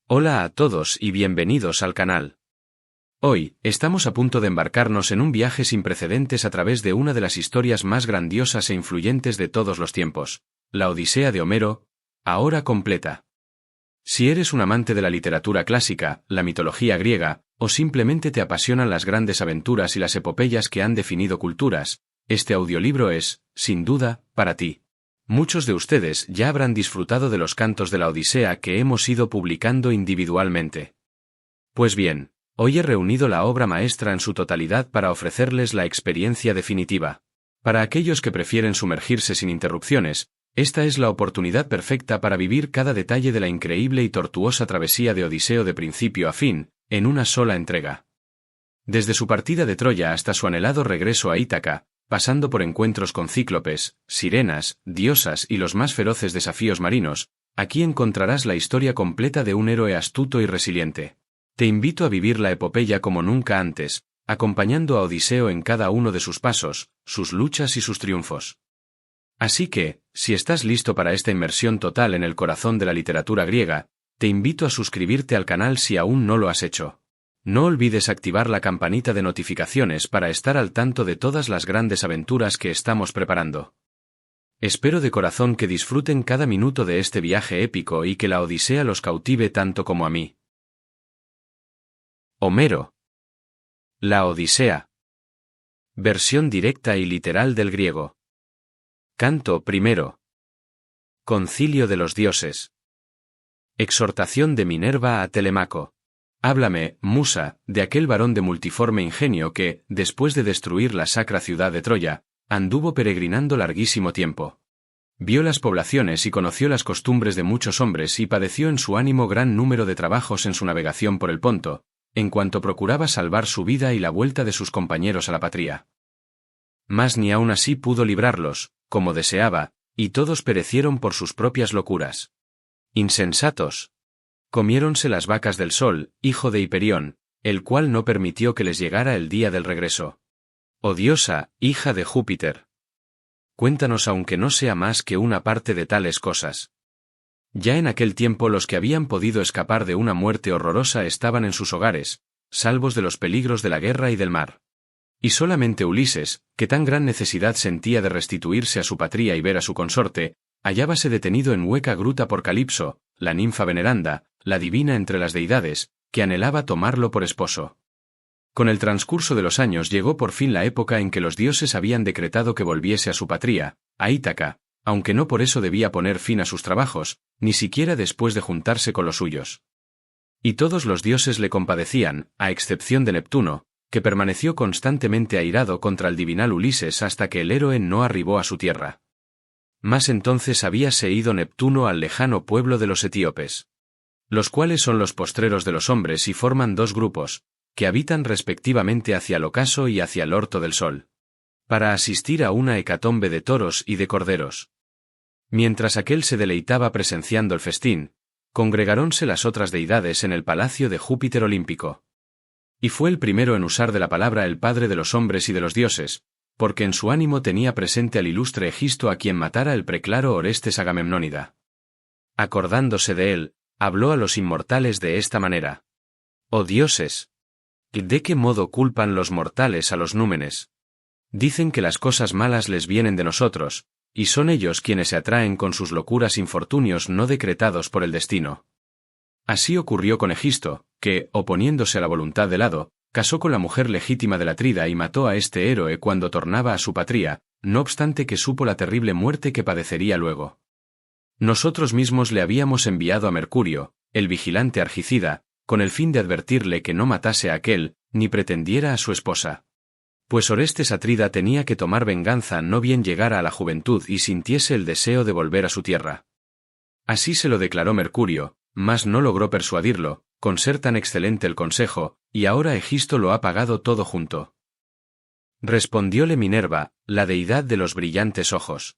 Hola a todos y bienvenidos al canal. Hoy, estamos a punto de embarcarnos en un viaje sin precedentes a través de una de las historias más grandiosas e influyentes de todos los tiempos, la Odisea de Homero, ahora completa. Si eres un amante de la literatura clásica, la mitología griega, o simplemente te apasionan las grandes aventuras y las epopeyas que han definido culturas, este audiolibro es, sin duda, para ti. Muchos de ustedes ya habrán disfrutado de los cantos de la Odisea que hemos ido publicando individualmente. Pues bien, hoy he reunido la obra maestra en su totalidad para ofrecerles la experiencia definitiva. Para aquellos que prefieren sumergirse sin interrupciones, esta es la oportunidad perfecta para vivir cada detalle de la increíble y tortuosa travesía de Odiseo de principio a fin, en una sola entrega. Desde su partida de Troya hasta su anhelado regreso a Ítaca, pasando por encuentros con cíclopes, sirenas, diosas y los más feroces desafíos marinos, aquí encontrarás la historia completa de un héroe astuto y resiliente. Te invito a vivir la epopeya como nunca antes, acompañando a Odiseo en cada uno de sus pasos, sus luchas y sus triunfos. Así que, si estás listo para esta inmersión total en el corazón de la literatura griega, te invito a suscribirte al canal si aún no lo has hecho. No olvides activar la campanita de notificaciones para estar al tanto de todas las grandes aventuras que estamos preparando. Espero de corazón que disfruten cada minuto de este viaje épico y que la Odisea los cautive tanto como a mí. Homero. La Odisea. Versión directa y literal del griego. Canto primero. Concilio de los dioses. Exhortación de Minerva a Telemaco. Háblame, musa, de aquel varón de multiforme ingenio que, después de destruir la sacra ciudad de Troya, anduvo peregrinando larguísimo tiempo. Vio las poblaciones y conoció las costumbres de muchos hombres y padeció en su ánimo gran número de trabajos en su navegación por el Ponto, en cuanto procuraba salvar su vida y la vuelta de sus compañeros a la patria. Mas ni aun así pudo librarlos, como deseaba, y todos perecieron por sus propias locuras. Insensatos. Comiéronse las vacas del Sol, hijo de Hiperión, el cual no permitió que les llegara el día del regreso. Oh diosa, hija de Júpiter. Cuéntanos aunque no sea más que una parte de tales cosas. Ya en aquel tiempo los que habían podido escapar de una muerte horrorosa estaban en sus hogares, salvos de los peligros de la guerra y del mar. Y solamente Ulises, que tan gran necesidad sentía de restituirse a su patria y ver a su consorte, hallábase detenido en hueca gruta por Calipso, la ninfa veneranda, la divina entre las deidades, que anhelaba tomarlo por esposo. Con el transcurso de los años llegó por fin la época en que los dioses habían decretado que volviese a su patria, a Ítaca, aunque no por eso debía poner fin a sus trabajos, ni siquiera después de juntarse con los suyos. Y todos los dioses le compadecían, a excepción de Neptuno, que permaneció constantemente airado contra el divinal Ulises hasta que el héroe no arribó a su tierra. Mas entonces habíase ido Neptuno al lejano pueblo de los etíopes, los cuales son los postreros de los hombres y forman dos grupos, que habitan respectivamente hacia el ocaso y hacia el orto del sol, para asistir a una hecatombe de toros y de corderos. Mientras aquel se deleitaba presenciando el festín, congregaronse las otras deidades en el palacio de Júpiter olímpico. Y fue el primero en usar de la palabra el padre de los hombres y de los dioses, porque en su ánimo tenía presente al ilustre Egisto a quien matara el preclaro Orestes Agamemnónida. Acordándose de él, habló a los inmortales de esta manera. Oh dioses, ¿de qué modo culpan los mortales a los númenes? Dicen que las cosas malas les vienen de nosotros, y son ellos quienes se atraen con sus locuras infortunios no decretados por el destino. Así ocurrió con Egisto, que, oponiéndose a la voluntad del hado, casó con la mujer legítima del Atrida y mató a este héroe cuando tornaba a su patria, no obstante que supo la terrible muerte que padecería luego. Nosotros mismos le habíamos enviado a Mercurio, el vigilante argicida, con el fin de advertirle que no matase a aquel, ni pretendiera a su esposa. Pues Orestes Atrida tenía que tomar venganza no bien llegara a la juventud y sintiese el deseo de volver a su tierra. Así se lo declaró Mercurio, mas no logró persuadirlo, con ser tan excelente el consejo, y ahora Egisto lo ha pagado todo junto. Respondióle Minerva, la deidad de los brillantes ojos.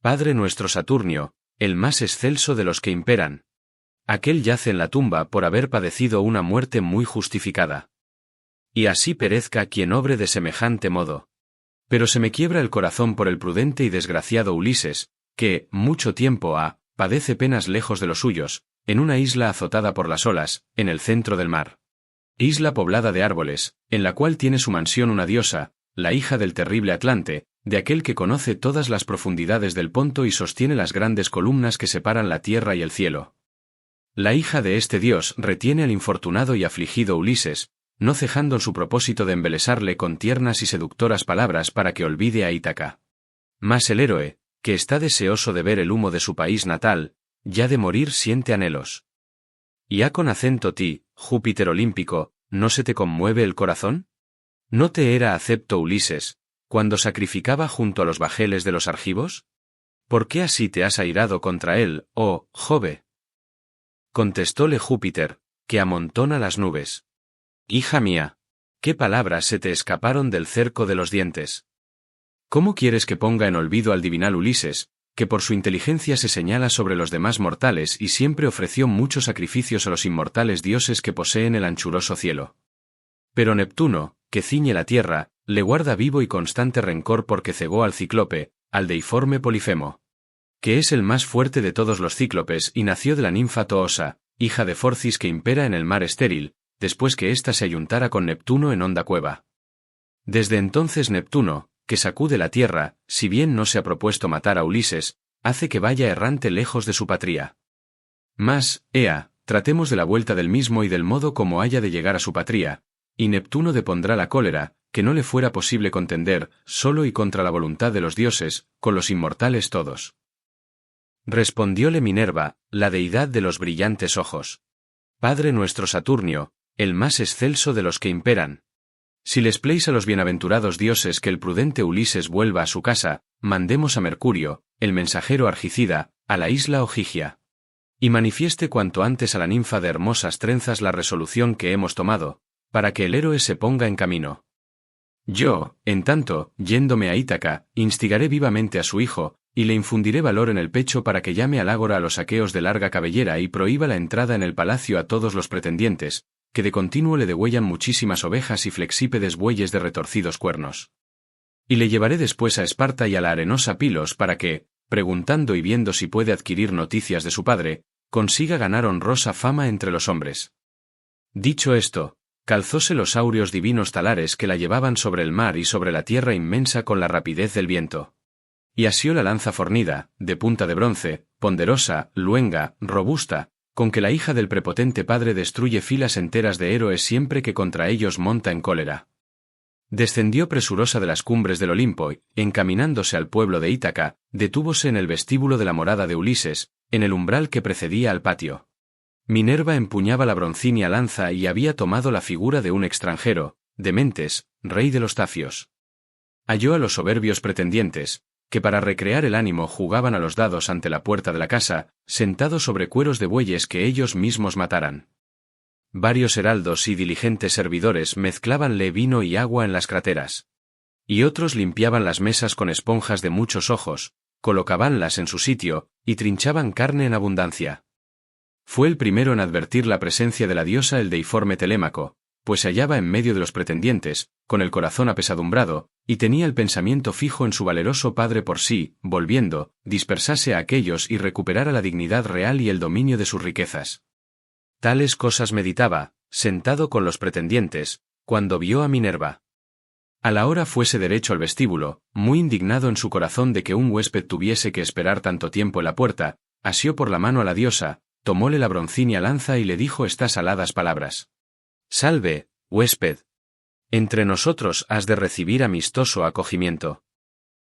Padre nuestro Saturnio, el más excelso de los que imperan. Aquel yace en la tumba por haber padecido una muerte muy justificada. Y así perezca quien obre de semejante modo. Pero se me quiebra el corazón por el prudente y desgraciado Ulises, que, mucho tiempo ha, padece penas lejos de los suyos, en una isla azotada por las olas, en el centro del mar. Isla poblada de árboles, en la cual tiene su mansión una diosa, la hija del terrible Atlante, de aquel que conoce todas las profundidades del Ponto y sostiene las grandes columnas que separan la tierra y el cielo. La hija de este dios retiene al infortunado y afligido Ulises, no cejando en su propósito de embelesarle con tiernas y seductoras palabras para que olvide a Ítaca. Mas el héroe, que está deseoso de ver el humo de su país natal, ya de morir siente anhelos. ¿Y ha con acento ti, Júpiter olímpico, no se te conmueve el corazón? ¿No te era acepto Ulises, cuando sacrificaba junto a los bajeles de los argivos? ¿Por qué así te has airado contra él, oh Jove? Contestóle Júpiter, que amontona las nubes. Hija mía, ¿qué palabras se te escaparon del cerco de los dientes? ¿Cómo quieres que ponga en olvido al divinal Ulises, que por su inteligencia se señala sobre los demás mortales y siempre ofreció muchos sacrificios a los inmortales dioses que poseen el anchuroso cielo? Pero Neptuno, que ciñe la tierra, le guarda vivo y constante rencor porque cegó al cíclope, al deiforme Polifemo, que es el más fuerte de todos los cíclopes y nació de la ninfa Toosa, hija de Forcis que impera en el mar estéril, después que ésta se ayuntara con Neptuno en honda cueva. Desde entonces Neptuno, que sacude la tierra, si bien no se ha propuesto matar a Ulises, hace que vaya errante lejos de su patria. Mas, ea, tratemos de la vuelta del mismo y del modo como haya de llegar a su patria, y Neptuno depondrá la cólera, que no le fuera posible contender, solo y contra la voluntad de los dioses, con los inmortales todos. Respondióle Minerva, la deidad de los brillantes ojos. Padre nuestro Saturnio, el más excelso de los que imperan. Si les pleis a los bienaventurados dioses que el prudente Ulises vuelva a su casa, mandemos a Mercurio, el mensajero argicida, a la isla Ogygia. Y manifieste cuanto antes a la ninfa de hermosas trenzas la resolución que hemos tomado, para que el héroe se ponga en camino. Yo, en tanto, yéndome a Ítaca, instigaré vivamente a su hijo, y le infundiré valor en el pecho para que llame al ágora a los aqueos de larga cabellera y prohíba la entrada en el palacio a todos los pretendientes, que de continuo le degüellan muchísimas ovejas y flexípedes bueyes de retorcidos cuernos. Y le llevaré después a Esparta y a la arenosa Pilos para que, preguntando y viendo si puede adquirir noticias de su padre, consiga ganar honrosa fama entre los hombres. Dicho esto, calzóse los áureos divinos talares que la llevaban sobre el mar y sobre la tierra inmensa con la rapidez del viento. Y asió la lanza fornida, de punta de bronce, ponderosa, luenga, robusta, con que la hija del prepotente padre destruye filas enteras de héroes siempre que contra ellos monta en cólera. Descendió presurosa de las cumbres del Olimpo y, encaminándose al pueblo de Ítaca, detúvose en el vestíbulo de la morada de Ulises, en el umbral que precedía al patio. Minerva empuñaba la broncínea lanza y había tomado la figura de un extranjero, Dementes, rey de los Tafios. Halló a los soberbios pretendientes, que para recrear el ánimo jugaban a los dados ante la puerta de la casa, sentados sobre cueros de bueyes que ellos mismos mataran. Varios heraldos y diligentes servidores mezclábanle vino y agua en las crateras. Y otros limpiaban las mesas con esponjas de muchos ojos, colocábanlas en su sitio, y trinchaban carne en abundancia. Fue el primero en advertir la presencia de la diosa el deiforme Telémaco, pues se hallaba en medio de los pretendientes, con el corazón apesadumbrado, y tenía el pensamiento fijo en su valeroso padre por sí, volviendo, dispersase a aquellos y recuperara la dignidad real y el dominio de sus riquezas. Tales cosas meditaba, sentado con los pretendientes, cuando vio a Minerva. A la hora fuese derecho al vestíbulo, muy indignado en su corazón de que un huésped tuviese que esperar tanto tiempo en la puerta, asió por la mano a la diosa, tomóle la broncínea lanza y le dijo estas aladas palabras. Salve, huésped. Entre nosotros has de recibir amistoso acogimiento.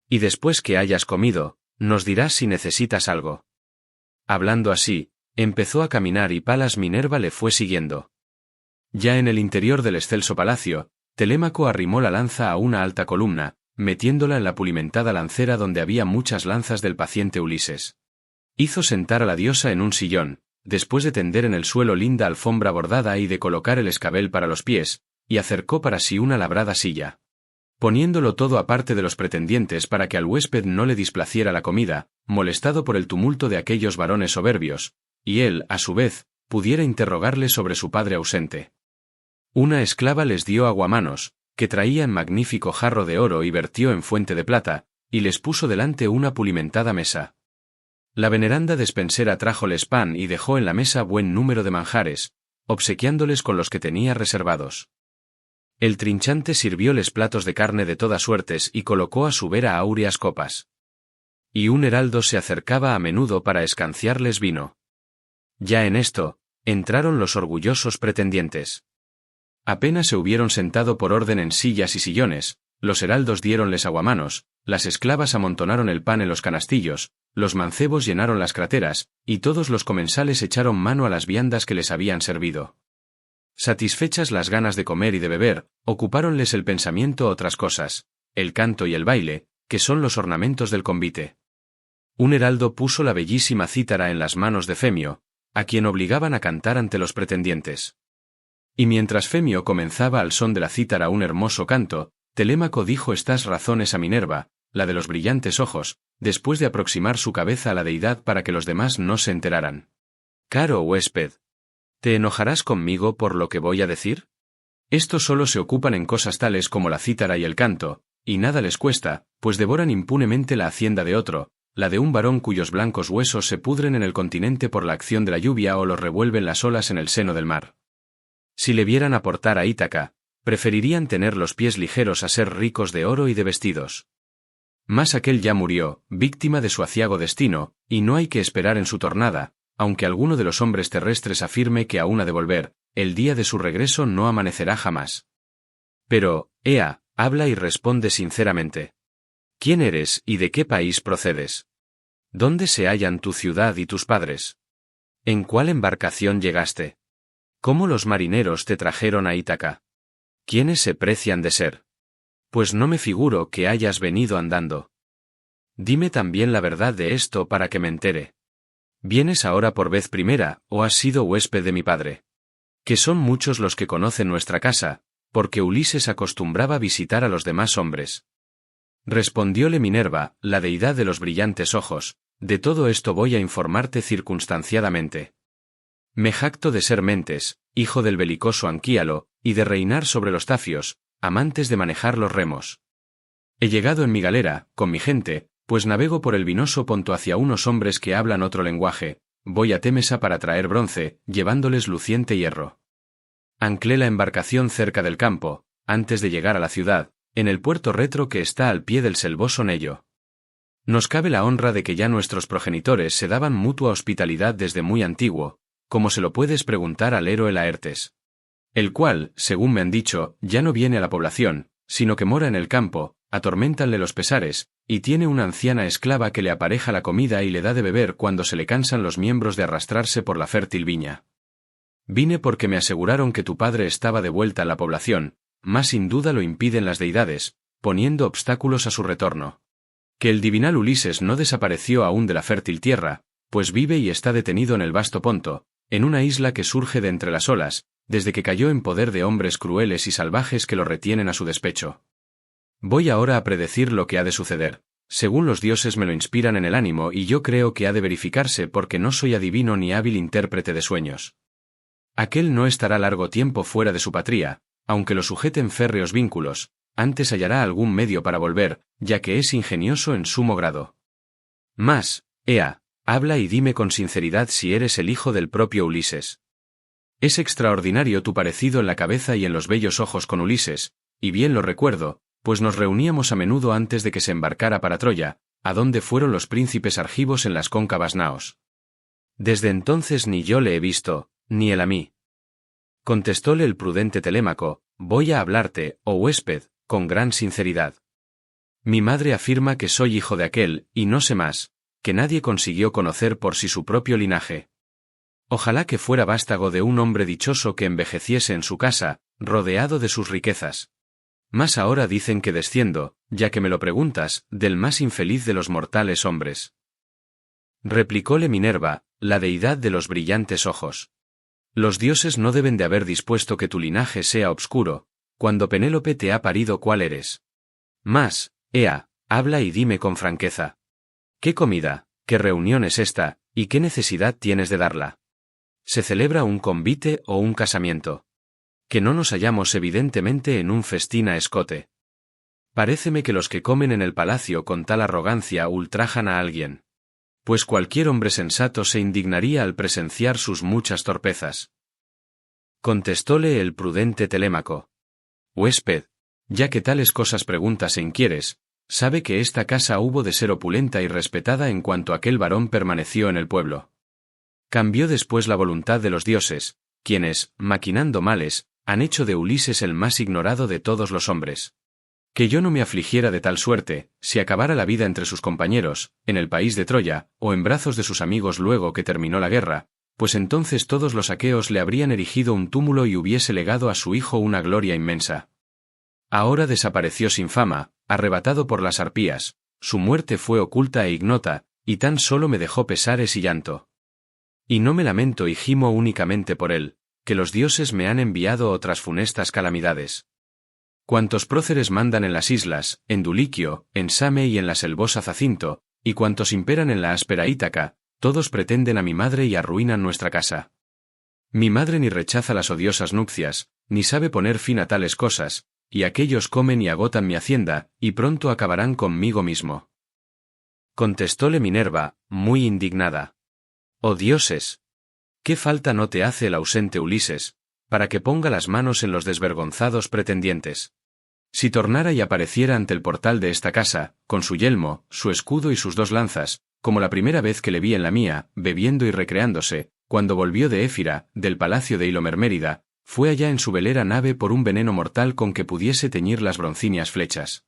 Y después que hayas comido, nos dirás si necesitas algo. Hablando así, empezó a caminar y Palas Minerva le fue siguiendo. Ya en el interior del excelso palacio, Telémaco arrimó la lanza a una alta columna, metiéndola en la pulimentada lancera donde había muchas lanzas del paciente Ulises. Hizo sentar a la diosa en un sillón, después de tender en el suelo linda alfombra bordada y de colocar el escabel para los pies, y acercó para sí una labrada silla. Poniéndolo todo aparte de los pretendientes para que al huésped no le displaciera la comida, molestado por el tumulto de aquellos varones soberbios, y él, a su vez, pudiera interrogarle sobre su padre ausente. Una esclava les dio aguamanos, que traía en magnífico jarro de oro y vertió en fuente de plata, y les puso delante una pulimentada mesa. La veneranda despensera trájoles pan y dejó en la mesa buen número de manjares, obsequiándoles con los que tenía reservados. El trinchante sirvióles platos de carne de todas suertes y colocó a su vera áureas copas. Y un heraldo se acercaba a menudo para escanciarles vino. Ya en esto, entraron los orgullosos pretendientes. Apenas se hubieron sentado por orden en sillas y sillones, los heraldos diéronles aguamanos, las esclavas amontonaron el pan en los canastillos, los mancebos llenaron las crateras, y todos los comensales echaron mano a las viandas que les habían servido. Satisfechas las ganas de comer y de beber, ocupáronles el pensamiento otras cosas, el canto y el baile, que son los ornamentos del convite. Un heraldo puso la bellísima cítara en las manos de Femio, a quien obligaban a cantar ante los pretendientes. Y mientras Femio comenzaba al son de la cítara un hermoso canto, Telémaco dijo estas razones a Minerva, la de los brillantes ojos, después de aproximar su cabeza a la deidad para que los demás no se enteraran. Caro huésped, ¿te enojarás conmigo por lo que voy a decir? Estos solo se ocupan en cosas tales como la cítara y el canto, y nada les cuesta, pues devoran impunemente la hacienda de otro, la de un varón cuyos blancos huesos se pudren en el continente por la acción de la lluvia o los revuelven las olas en el seno del mar. Si le vieran aportar a Ítaca, preferirían tener los pies ligeros a ser ricos de oro y de vestidos. Mas aquel ya murió, víctima de su aciago destino, y no hay que esperar en su tornada, aunque alguno de los hombres terrestres afirme que aún ha de volver, el día de su regreso no amanecerá jamás. Pero, Ea, habla y responde sinceramente. ¿Quién eres y de qué país procedes? ¿Dónde se hallan tu ciudad y tus padres? ¿En cuál embarcación llegaste? ¿Cómo los marineros te trajeron a Ítaca? ¿Quiénes se precian de ser? Pues no me figuro que hayas venido andando. Dime también la verdad de esto para que me entere. ¿Vienes ahora por vez primera, o has sido huésped de mi padre? Que son muchos los que conocen nuestra casa, porque Ulises acostumbraba visitar a los demás hombres. Respondióle Minerva, la deidad de los brillantes ojos, de todo esto voy a informarte circunstanciadamente. Me jacto de ser Mentes, hijo del belicoso Anquíalo, y de reinar sobre los tafios, amantes de manejar los remos. He llegado en mi galera, con mi gente, pues navego por el vinoso Ponto hacia unos hombres que hablan otro lenguaje, voy a Témesa para traer bronce, llevándoles luciente hierro. Anclé la embarcación cerca del campo, antes de llegar a la ciudad, en el puerto retro que está al pie del selvoso Nello. Nos cabe la honra de que ya nuestros progenitores se daban mutua hospitalidad desde muy antiguo, como se lo puedes preguntar al héroe Laertes. El cual, según me han dicho, ya no viene a la población, sino que mora en el campo, atorméntanle los pesares, y tiene una anciana esclava que le apareja la comida y le da de beber cuando se le cansan los miembros de arrastrarse por la fértil viña. Vine porque me aseguraron que tu padre estaba de vuelta a la población, mas sin duda lo impiden las deidades, poniendo obstáculos a su retorno. Que el divinal Ulises no desapareció aún de la fértil tierra, pues vive y está detenido en el vasto Ponto, en una isla que surge de entre las olas, desde que cayó en poder de hombres crueles y salvajes que lo retienen a su despecho. Voy ahora a predecir lo que ha de suceder, según los dioses me lo inspiran en el ánimo y yo creo que ha de verificarse porque no soy adivino ni hábil intérprete de sueños. Aquel no estará largo tiempo fuera de su patria, aunque lo sujeten férreos vínculos, antes hallará algún medio para volver, ya que es ingenioso en sumo grado. Mas, Ea, habla y dime con sinceridad si eres el hijo del propio Ulises. Es extraordinario tu parecido en la cabeza y en los bellos ojos con Ulises, y bien lo recuerdo, pues nos reuníamos a menudo antes de que se embarcara para Troya, a donde fueron los príncipes argivos en las cóncavas naos. Desde entonces ni yo le he visto, ni él a mí. Contestóle el prudente Telémaco, voy a hablarte, oh huésped, con gran sinceridad. Mi madre afirma que soy hijo de aquel, y no sé más, que nadie consiguió conocer por sí su propio linaje. Ojalá que fuera vástago de un hombre dichoso que envejeciese en su casa, rodeado de sus riquezas. Mas ahora dicen que desciendo, ya que me lo preguntas, del más infeliz de los mortales hombres. Replicóle Minerva, la deidad de los brillantes ojos. Los dioses no deben de haber dispuesto que tu linaje sea obscuro, cuando Penélope te ha parido cuál eres. Mas, Ea, habla y dime con franqueza. ¿Qué comida, qué reunión es esta, y qué necesidad tienes de darla? ¿Se celebra un convite o un casamiento? Que no nos hallamos evidentemente en un festín a escote. Paréceme que los que comen en el palacio con tal arrogancia ultrajan a alguien. pues cualquier hombre sensato se indignaría al presenciar sus muchas torpezas. Contestóle el prudente Telémaco: huésped, ya que tales cosas preguntas e inquieres, sabe que esta casa hubo de ser opulenta y respetada en cuanto aquel varón permaneció en el pueblo. Cambió después la voluntad de los dioses, quienes, maquinando males, han hecho de Ulises el más ignorado de todos los hombres. Que yo no me afligiera de tal suerte, si acabara la vida entre sus compañeros, en el país de Troya, o en brazos de sus amigos luego que terminó la guerra, pues entonces todos los aqueos le habrían erigido un túmulo y hubiese legado a su hijo una gloria inmensa. Ahora desapareció sin fama, arrebatado por las arpías, su muerte fue oculta e ignota, y tan solo me dejó pesares y llanto. Y no me lamento y gimo únicamente por él, que los dioses me han enviado otras funestas calamidades. Cuantos próceres mandan en las islas, en Duliquio, en Same y en la selvosa Zacinto, y cuantos imperan en la áspera Ítaca, todos pretenden a mi madre y arruinan nuestra casa. Mi madre ni rechaza las odiosas nupcias, ni sabe poner fin a tales cosas, y aquellos comen y agotan mi hacienda, y pronto acabarán conmigo mismo. Contestóle Minerva, muy indignada: oh dioses, ¿qué falta no te hace el ausente Ulises, para que ponga las manos en los desvergonzados pretendientes? Si tornara y apareciera ante el portal de esta casa, con su yelmo, su escudo y sus 2 lanzas, como la primera vez que le vi en la mía, bebiendo y recreándose, cuando volvió de Éfira, del palacio de Hilomermérida, fue allá en su velera nave por un veneno mortal con que pudiese teñir las broncíneas flechas.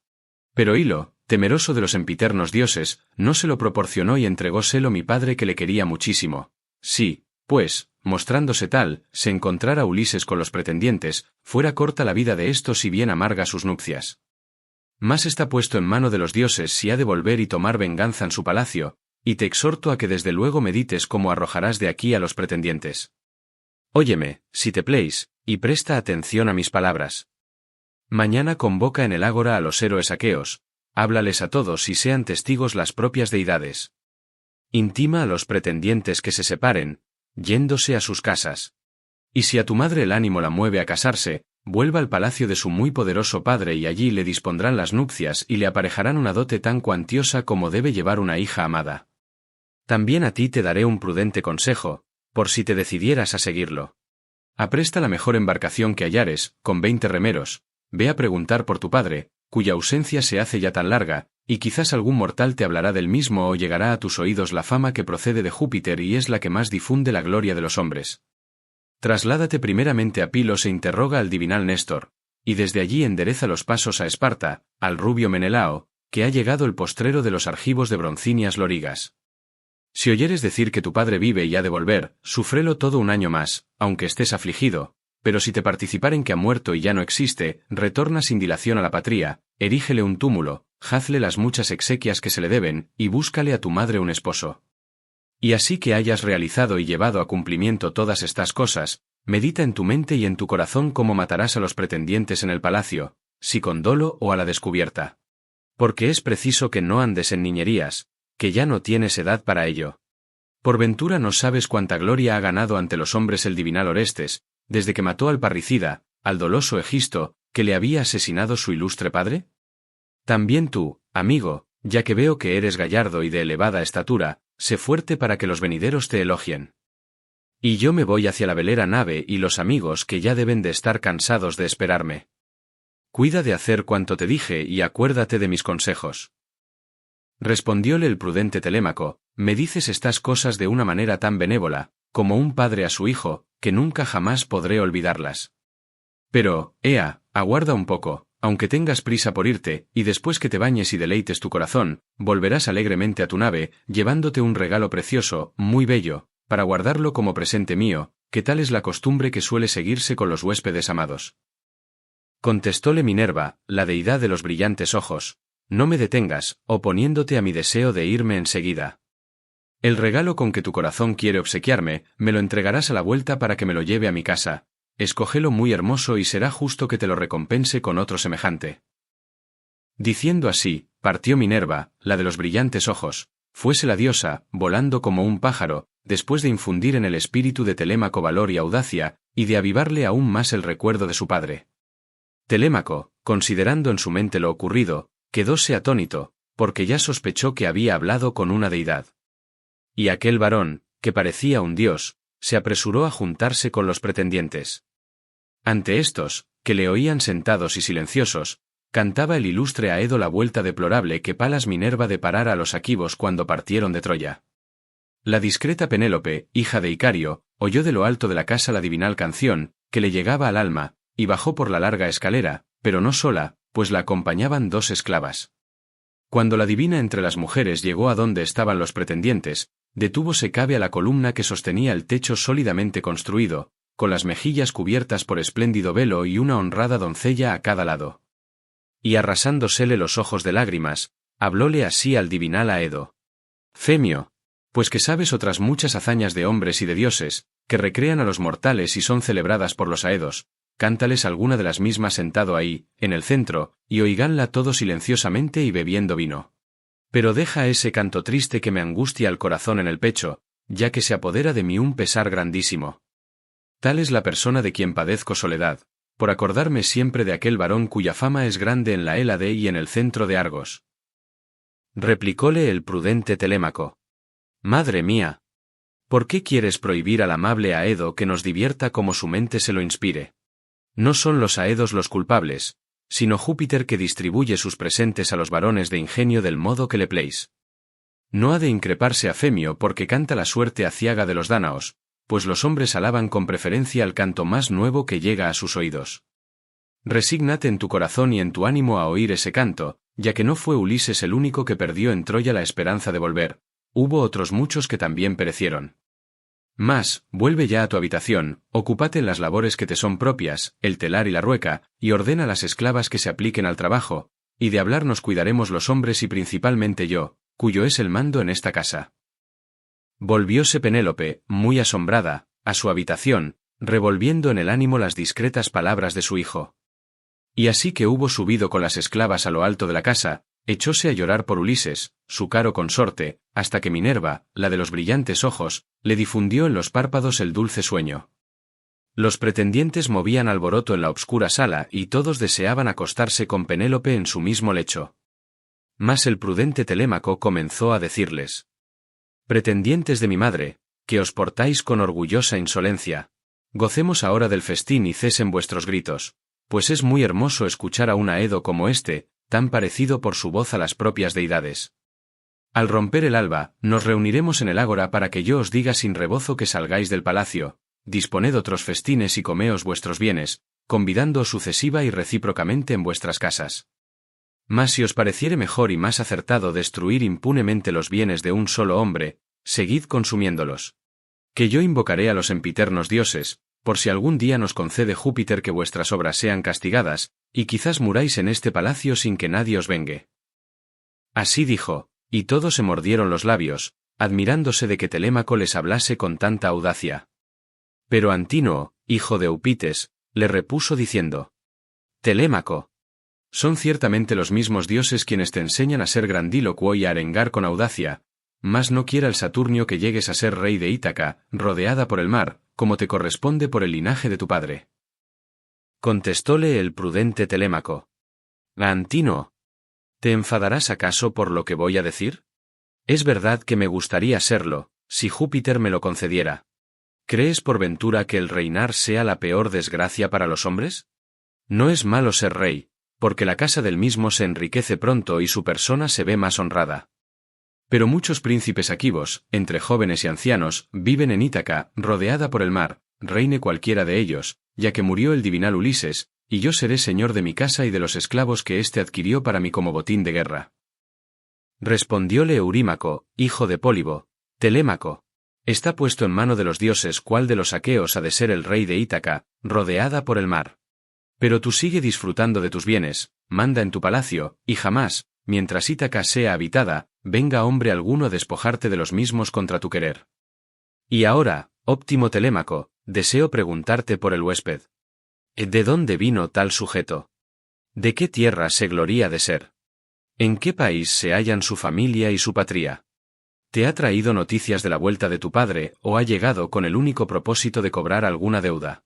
Pero Hilo, temeroso de los empiternos dioses, no se lo proporcionó y entregóselo mi padre que le quería muchísimo. Sí, pues, mostrándose tal, se encontrara Ulises con los pretendientes, fuera corta la vida de estos y bien amarga sus nupcias. Más está puesto en mano de los dioses si ha de volver y tomar venganza en su palacio, y te exhorto a que desde luego medites cómo arrojarás de aquí a los pretendientes. Óyeme, si te pleis, y presta atención a mis palabras. Mañana convoca en el ágora a los héroes aqueos, háblales a todos y sean testigos las propias deidades. Intima a los pretendientes que se separen, yéndose a sus casas. Y si a tu madre el ánimo la mueve a casarse, vuelva al palacio de su muy poderoso padre y allí le dispondrán las nupcias y le aparejarán una dote tan cuantiosa como debe llevar una hija amada. También a ti te daré un prudente consejo, por si te decidieras a seguirlo. Apresta la mejor embarcación que hallares, con 20 remeros, ve a preguntar por tu padre, cuya ausencia se hace ya tan larga, y quizás algún mortal te hablará del mismo o llegará a tus oídos la fama que procede de Júpiter y es la que más difunde la gloria de los hombres. Trasládate primeramente a Pilos e interroga al divinal Néstor, y desde allí endereza los pasos a Esparta, al rubio Menelao, que ha llegado el postrero de los argivos de broncíneas lorigas. Si oyeres decir que tu padre vive y ha de volver, sufrelo todo un año más, aunque estés afligido, pero si te participaren que ha muerto y ya no existe, retorna sin dilación a la patria, erígele un túmulo, hazle las muchas exequias que se le deben, y búscale a tu madre un esposo. Y así que hayas realizado y llevado a cumplimiento todas estas cosas, medita en tu mente y en tu corazón cómo matarás a los pretendientes en el palacio, si con dolo o a la descubierta. Porque es preciso que no andes en niñerías, que ya no tienes edad para ello. Por ventura no sabes cuánta gloria ha ganado ante los hombres el divinal Orestes, desde que mató al parricida, al doloso Egisto, que le había asesinado su ilustre padre? También tú, amigo, ya que veo que eres gallardo y de elevada estatura, sé fuerte para que los venideros te elogien. Y yo me voy hacia la velera nave y los amigos que ya deben de estar cansados de esperarme. Cuida de hacer cuanto te dije y acuérdate de mis consejos. Respondióle el prudente Telémaco: me dices estas cosas de una manera tan benévola, como un padre a su hijo, que nunca jamás podré olvidarlas. Pero, ea, aguarda un poco, aunque tengas prisa por irte, y después que te bañes y deleites tu corazón, volverás alegremente a tu nave, llevándote un regalo precioso, muy bello, para guardarlo como presente mío, que tal es la costumbre que suele seguirse con los huéspedes amados. Contestóle Minerva, la deidad de los brillantes ojos: no me detengas, oponiéndote a mi deseo de irme enseguida. El regalo con que tu corazón quiere obsequiarme, me lo entregarás a la vuelta para que me lo lleve a mi casa. Escógelo muy hermoso y será justo que te lo recompense con otro semejante. Diciendo así, partió Minerva, la de los brillantes ojos, fuese la diosa, volando como un pájaro, después de infundir en el espíritu de Telémaco valor y audacia, y de avivarle aún más el recuerdo de su padre. Telémaco, considerando en su mente lo ocurrido, quedóse atónito, porque ya sospechó que había hablado con una deidad. y aquel varón, que parecía un dios, se apresuró a juntarse con los pretendientes. Ante estos, que le oían sentados y silenciosos, cantaba el ilustre Aedo la vuelta deplorable que Palas Minerva deparara a los aquivos cuando partieron de Troya. La discreta Penélope, hija de Icario, oyó de lo alto de la casa la divinal canción, que le llegaba al alma, y bajó por la larga escalera, pero no sola, pues la acompañaban 2 esclavas. Cuando la divina entre las mujeres llegó a donde estaban los pretendientes, detúvose cabe a la columna que sostenía el techo sólidamente construido, con las mejillas cubiertas por espléndido velo y una honrada doncella a cada lado. Y arrasándosele los ojos de lágrimas, hablóle así al divinal Aedo. Femio, pues que sabes otras muchas hazañas de hombres y de dioses, que recrean a los mortales y son celebradas por los Aedos, cántales alguna de las mismas sentado ahí, en el centro, y oiganla todo silenciosamente y bebiendo vino. Pero deja ese canto triste que me angustia el corazón en el pecho, ya que se apodera de mí un pesar grandísimo. Tal es la persona de quien padezco soledad, por acordarme siempre de aquel varón cuya fama es grande en la Hélade y en el centro de Argos. Replicóle el prudente Telémaco. Madre mía, ¿por qué quieres prohibir al amable Aedo que nos divierta como su mente se lo inspire? No son los Aedos los culpables, sino Júpiter que distribuye sus presentes a los varones de ingenio del modo que le pleis. No ha de increparse a Femio porque canta la suerte aciaga de los dánaos, pues los hombres alaban con preferencia al canto más nuevo que llega a sus oídos. Resígnate en tu corazón y en tu ánimo a oír ese canto, ya que no fue Ulises el único que perdió en Troya la esperanza de volver, hubo otros muchos que también perecieron. Mas, vuelve ya a tu habitación, ocúpate en las labores que te son propias, el telar y la rueca, y ordena a las esclavas que se apliquen al trabajo, y de hablar nos cuidaremos los hombres y principalmente yo, cuyo es el mando en esta casa. Volvióse Penélope, muy asombrada, a su habitación, revolviendo en el ánimo las discretas palabras de su hijo. Y así que hubo subido con las esclavas a lo alto de la casa, echóse a llorar por Ulises, su caro consorte, hasta que Minerva, la de los brillantes ojos, le difundió en los párpados el dulce sueño. Los pretendientes movían alboroto en la obscura sala y todos deseaban acostarse con Penélope en su mismo lecho. Mas el prudente Telémaco comenzó a decirles: Pretendientes de mi madre, que os portáis con orgullosa insolencia, gocemos ahora del festín y cesen vuestros gritos, pues es muy hermoso escuchar a un Aedo como este, tan parecido por su voz a las propias deidades. Al romper el alba, nos reuniremos en el ágora para que yo os diga sin rebozo que salgáis del palacio, disponed otros festines y comeos vuestros bienes, convidándoos sucesiva y recíprocamente en vuestras casas. Mas si os pareciere mejor y más acertado destruir impunemente los bienes de un solo hombre, seguid consumiéndolos. Que yo invocaré a los empiternos dioses, por si algún día nos concede Júpiter que vuestras obras sean castigadas, y quizás muráis en este palacio sin que nadie os vengue. Así dijo, y todos se mordieron los labios, admirándose de que Telémaco les hablase con tanta audacia. Pero Antínoo, hijo de Eupites, le repuso diciendo: Telémaco, son ciertamente los mismos dioses quienes te enseñan a ser grandílocuo y a arengar con audacia, mas no quiera el Saturnio que llegues a ser rey de Ítaca, rodeada por el mar, como te corresponde por el linaje de tu padre. Contestóle el prudente Telémaco: Antínoo, ¿te enfadarás acaso por lo que voy a decir? Es verdad que me gustaría serlo, si Júpiter me lo concediera. ¿Crees por ventura que el reinar sea la peor desgracia para los hombres? No es malo ser rey, porque la casa del mismo se enriquece pronto y su persona se ve más honrada. Pero muchos príncipes aquivos, entre jóvenes y ancianos, viven en Ítaca, rodeada por el mar, reine cualquiera de ellos, ya que murió el divinal Ulises, y yo seré señor de mi casa y de los esclavos que éste adquirió para mí como botín de guerra. Respondióle Eurímaco, hijo de Pólibo: Telémaco, está puesto en mano de los dioses cuál de los aqueos ha de ser el rey de Ítaca, rodeada por el mar. Pero tú sigue disfrutando de tus bienes, manda en tu palacio, y jamás, mientras Ítaca sea habitada, venga hombre alguno a despojarte de los mismos contra tu querer. Y ahora, óptimo Telémaco, deseo preguntarte por el huésped. ¿De dónde vino tal sujeto? ¿De qué tierra se gloría de ser? ¿En qué país se hallan su familia y su patria? ¿Te ha traído noticias de la vuelta de tu padre o ha llegado con el único propósito de cobrar alguna deuda?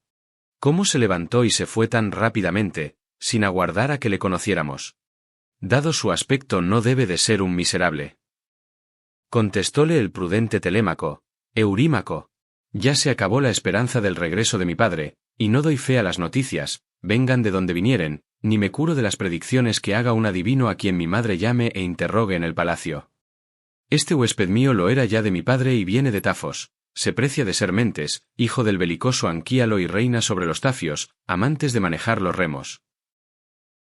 ¿Cómo se levantó y se fue tan rápidamente, sin aguardar a que le conociéramos? Dado su aspecto no debe de ser un miserable. Contestóle el prudente Telémaco: Eurímaco, ya se acabó la esperanza del regreso de mi padre, y no doy fe a las noticias, vengan de donde vinieren, ni me curo de las predicciones que haga un adivino a quien mi madre llame e interrogue en el palacio. Este huésped mío lo era ya de mi padre y viene de Tafos, se precia de ser Mentes, hijo del belicoso Anquíalo y reina sobre los tafios, amantes de manejar los remos.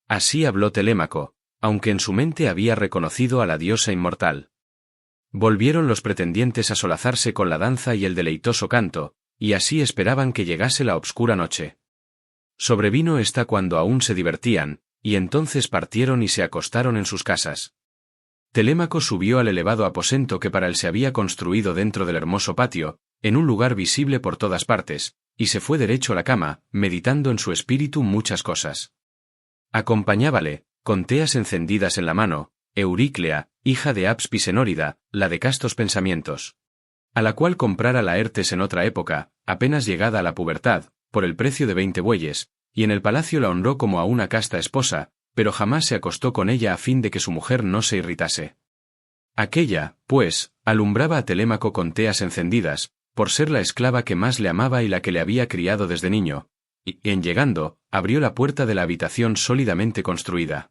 Así habló Telémaco, aunque en su mente había reconocido a la diosa inmortal. Volvieron los pretendientes a solazarse con la danza y el deleitoso canto, y así esperaban que llegase la obscura noche. Sobrevino esta cuando aún se divertían, y entonces partieron y se acostaron en sus casas. Telémaco subió al elevado aposento que para él se había construido dentro del hermoso patio, en un lugar visible por todas partes, y se fue derecho a la cama, meditando en su espíritu muchas cosas. Acompañábale, con teas encendidas en la mano, Euríclea, hija de Abs Pisenórida, la de castos pensamientos, a la cual comprara Laertes en otra época, apenas llegada a la pubertad, por el precio de 20 bueyes, y en el palacio la honró como a una casta esposa, pero jamás se acostó con ella a fin de que su mujer no se irritase. Aquella, pues, alumbraba a Telémaco con teas encendidas, por ser la esclava que más le amaba y la que le había criado desde niño, y, en llegando, abrió la puerta de la habitación sólidamente construida.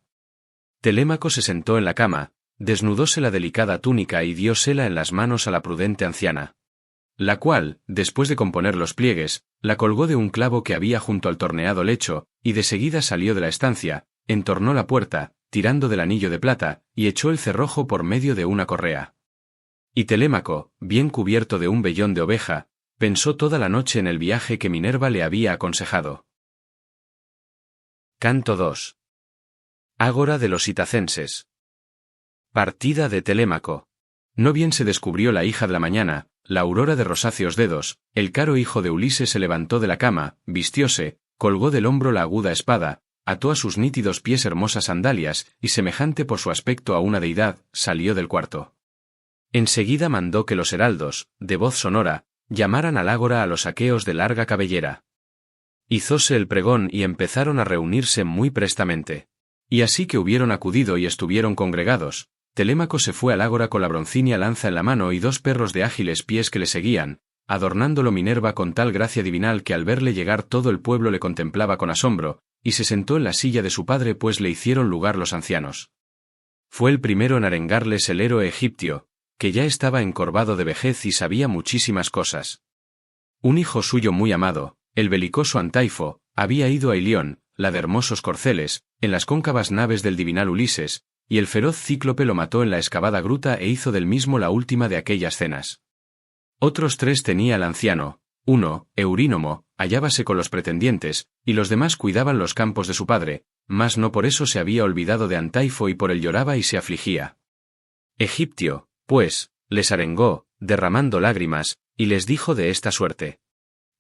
Telémaco se sentó en la cama, desnudóse la delicada túnica y diósela en las manos a la prudente anciana, la cual, después de componer los pliegues, la colgó de un clavo que había junto al torneado lecho, y de seguida salió de la estancia, entornó la puerta, tirando del anillo de plata, y echó el cerrojo por medio de una correa. Y Telémaco, bien cubierto de un vellón de oveja, pensó toda la noche en el viaje que Minerva le había aconsejado. Canto 2. Ágora de los itacenses. Partida de Telémaco. No bien se descubrió la hija de la mañana, la aurora de rosáceos dedos, el caro hijo de Ulises se levantó de la cama, vistióse, colgó del hombro la aguda espada, ató a sus nítidos pies hermosas sandalias, y semejante por su aspecto a una deidad, salió del cuarto. Enseguida mandó que los heraldos, de voz sonora, llamaran al ágora a los aqueos de larga cabellera. Hizóse el pregón y empezaron a reunirse muy prestamente. Y así que hubieron acudido y estuvieron congregados, Telémaco se fue al ágora con la broncínea lanza en la mano y 2 perros de ágiles pies que le seguían, adornándolo Minerva con tal gracia divinal que al verle llegar todo el pueblo le contemplaba con asombro, y se sentó en la silla de su padre pues le hicieron lugar los ancianos. Fue el primero en arengarles el héroe egipcio, que ya estaba encorvado de vejez y sabía muchísimas cosas. Un hijo suyo muy amado, el belicoso Antaifo, había ido a Ilión, la de hermosos corceles, en las cóncavas naves del divinal Ulises, y el feroz cíclope lo mató en la excavada gruta e hizo del mismo la última de aquellas cenas. Otros 3 tenía el anciano, uno, Eurínomo, hallábase con los pretendientes, y los demás cuidaban los campos de su padre, mas no por eso se había olvidado de Antaifo y por él lloraba y se afligía. Egiptio, pues, les arengó, derramando lágrimas, y les dijo de esta suerte: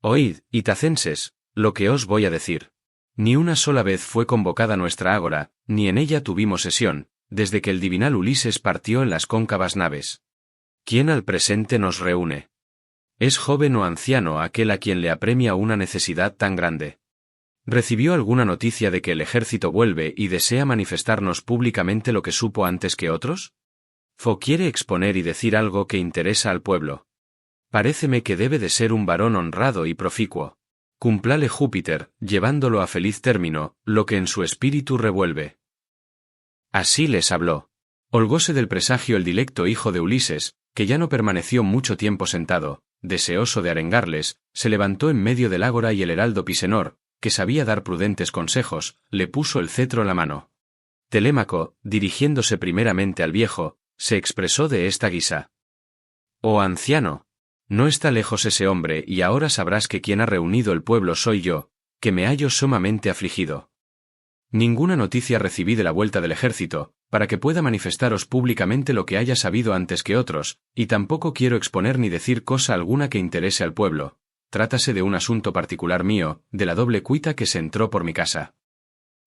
Oíd, itacenses, lo que os voy a decir. Ni una sola vez fue convocada nuestra ágora, ni en ella tuvimos sesión, desde que el divinal Ulises partió en las cóncavas naves. ¿Quién al presente nos reúne? ¿Es joven o anciano aquel a quien le apremia una necesidad tan grande? ¿Recibió alguna noticia de que el ejército vuelve y desea manifestarnos públicamente lo que supo antes que otros? ¿O quiere exponer y decir algo que interesa al pueblo? Paréceme que debe de ser un varón honrado y proficuo. Cúmplale Júpiter, llevándolo a feliz término, lo que en su espíritu revuelve. Así les habló. Holgóse del presagio el dilecto hijo de Ulises, que ya no permaneció mucho tiempo sentado, deseoso de arengarles, se levantó en medio del ágora y el heraldo Pisenor, que sabía dar prudentes consejos, le puso el cetro en la mano. Telémaco, dirigiéndose primeramente al viejo, se expresó de esta guisa: Oh anciano, no está lejos ese hombre y ahora sabrás que quien ha reunido el pueblo soy yo, que me hallo sumamente afligido. Ninguna noticia recibí de la vuelta del ejército, para que pueda manifestaros públicamente lo que haya sabido antes que otros, y tampoco quiero exponer ni decir cosa alguna que interese al pueblo. Trátase de un asunto particular mío, de la doble cuita que se entró por mi casa.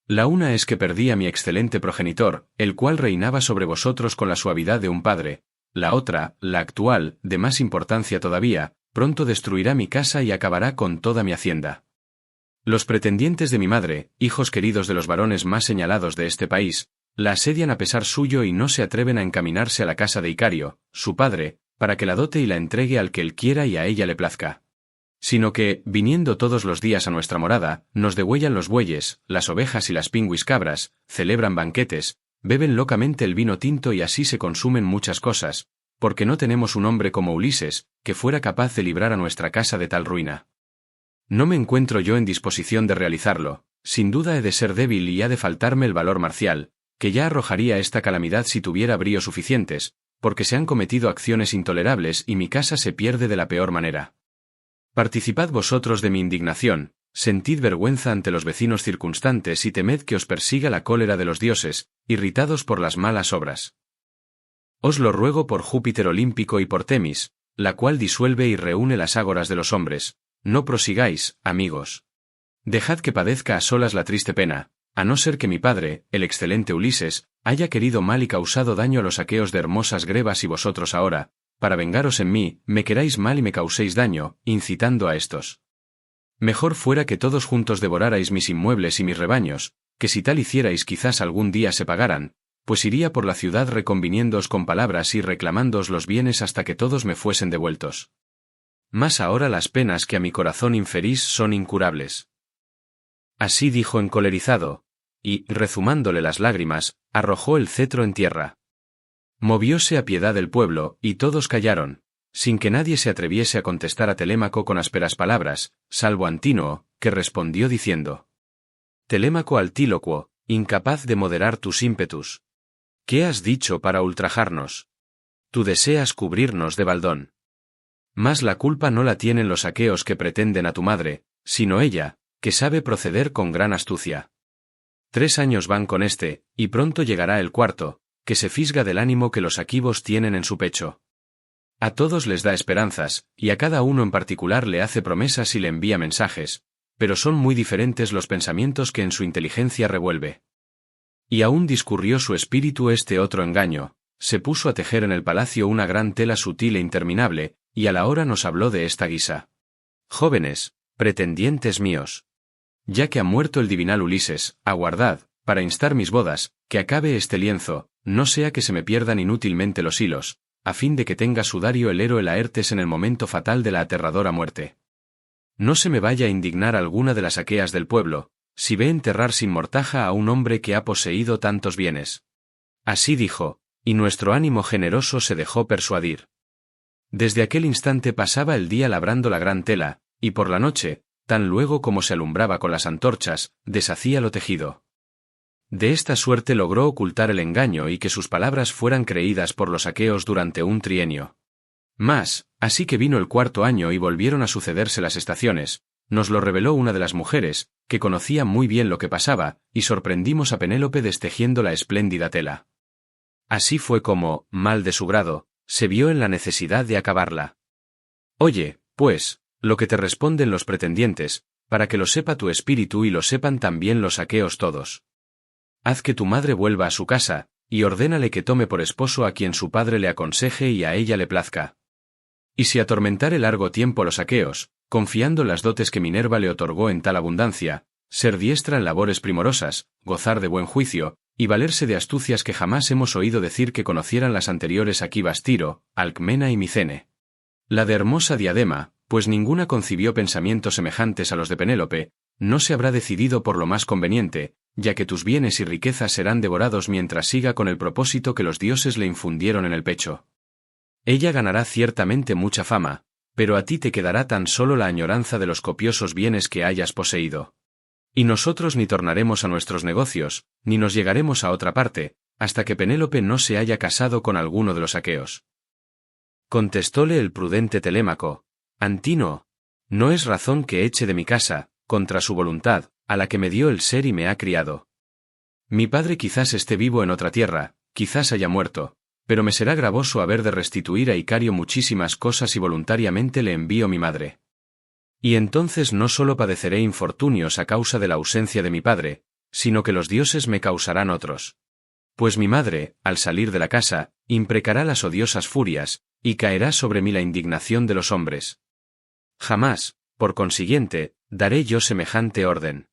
La una es que perdí a mi excelente progenitor, el cual reinaba sobre vosotros con la suavidad de un padre. La otra, la actual, de más importancia todavía, pronto destruirá mi casa y acabará con toda mi hacienda. Los pretendientes de mi madre, hijos queridos de los varones más señalados de este país, la asedian a pesar suyo y no se atreven a encaminarse a la casa de Icario, su padre, para que la dote y la entregue al que él quiera y a ella le plazca. Sino que, viniendo todos los días a nuestra morada, nos degüellan los bueyes, las ovejas y las pingüis cabras, celebran banquetes, beben locamente el vino tinto y así se consumen muchas cosas, porque no tenemos un hombre como Ulises, que fuera capaz de librar a nuestra casa de tal ruina. No me encuentro yo en disposición de realizarlo, sin duda he de ser débil y ha de faltarme el valor marcial, que ya arrojaría esta calamidad si tuviera bríos suficientes, porque se han cometido acciones intolerables y mi casa se pierde de la peor manera. Participad vosotros de mi indignación, sentid vergüenza ante los vecinos circunstantes y temed que os persiga la cólera de los dioses, irritados por las malas obras. Os lo ruego por Júpiter olímpico y por Temis, la cual disuelve y reúne las ágoras de los hombres, no prosigáis, amigos. Dejad que padezca a solas la triste pena, a no ser que mi padre, el excelente Ulises, haya querido mal y causado daño a los aqueos de hermosas grebas y vosotros ahora, para vengaros en mí, me queráis mal y me causéis daño, incitando a estos. Mejor fuera que todos juntos devorarais mis inmuebles y mis rebaños, que si tal hicierais quizás algún día se pagaran, pues iría por la ciudad reconviniéndoos con palabras y reclamándoos los bienes hasta que todos me fuesen devueltos. Mas ahora las penas que a mi corazón inferís son incurables. Así dijo encolerizado, y, rezumándole las lágrimas, arrojó el cetro en tierra. Movióse a piedad el pueblo, y todos callaron, sin que nadie se atreviese a contestar a Telémaco con ásperas palabras, salvo Antínoo, que respondió diciendo: Telémaco altílocuo, incapaz de moderar tus ímpetus. ¿Qué has dicho para ultrajarnos? Tú deseas cubrirnos de baldón. Mas la culpa no la tienen los aqueos que pretenden a tu madre, sino ella, que sabe proceder con gran astucia. 3 años van con este, y pronto llegará el cuarto, que se fisga del ánimo que los aquivos tienen en su pecho. A todos les da esperanzas, y a cada uno en particular le hace promesas y le envía mensajes, pero son muy diferentes los pensamientos que en su inteligencia revuelve. Y aún discurrió su espíritu este otro engaño, se puso a tejer en el palacio una gran tela sutil e interminable, y a la hora nos habló de esta guisa: Jóvenes, pretendientes míos, ya que ha muerto el divinal Ulises, aguardad, para instar mis bodas, que acabe este lienzo, no sea que se me pierdan inútilmente los hilos, a fin de que tenga sudario el héroe Laertes en el momento fatal de la aterradora muerte. No se me vaya a indignar alguna de las aqueas del pueblo, si ve enterrar sin mortaja a un hombre que ha poseído tantos bienes. Así dijo, y nuestro ánimo generoso se dejó persuadir. Desde aquel instante pasaba el día labrando la gran tela, y por la noche, tan luego como se alumbraba con las antorchas, deshacía lo tejido. De esta suerte logró ocultar el engaño y que sus palabras fueran creídas por los aqueos durante un trienio. Mas, así que vino el 4.º año y volvieron a sucederse las estaciones, nos lo reveló una de las mujeres, que conocía muy bien lo que pasaba, y sorprendimos a Penélope destejiendo la espléndida tela. Así fue como, mal de su grado, se vio en la necesidad de acabarla. Oye, pues, lo que te responden los pretendientes, para que lo sepa tu espíritu y lo sepan también los aqueos todos. Haz que tu madre vuelva a su casa, y ordénale que tome por esposo a quien su padre le aconseje y a ella le plazca. Y si atormentare largo tiempo los aqueos, confiando las dotes que Minerva le otorgó en tal abundancia, ser diestra en labores primorosas, gozar de buen juicio, y valerse de astucias que jamás hemos oído decir que conocieran las anteriores Aquivas Tiro, Alcmena y Micene. La de hermosa Diadema, pues ninguna concibió pensamientos semejantes a los de Penélope, no se habrá decidido por lo más conveniente, ya que tus bienes y riquezas serán devorados mientras siga con el propósito que los dioses le infundieron en el pecho. Ella ganará ciertamente mucha fama, pero a ti te quedará tan solo la añoranza de los copiosos bienes que hayas poseído. Y nosotros ni tornaremos a nuestros negocios, ni nos llegaremos a otra parte, hasta que Penélope no se haya casado con alguno de los aqueos. Contestóle el prudente Telémaco: Antínoo, no es razón que eche de mi casa, contra su voluntad, a la que me dio el ser y me ha criado. Mi padre quizás esté vivo en otra tierra, quizás haya muerto, pero me será gravoso haber de restituir a Icario muchísimas cosas y voluntariamente le envío mi madre. Y entonces no solo padeceré infortunios a causa de la ausencia de mi padre, sino que los dioses me causarán otros. Pues mi madre, al salir de la casa, imprecará las odiosas furias, y caerá sobre mí la indignación de los hombres. Jamás, por consiguiente, daré yo semejante orden.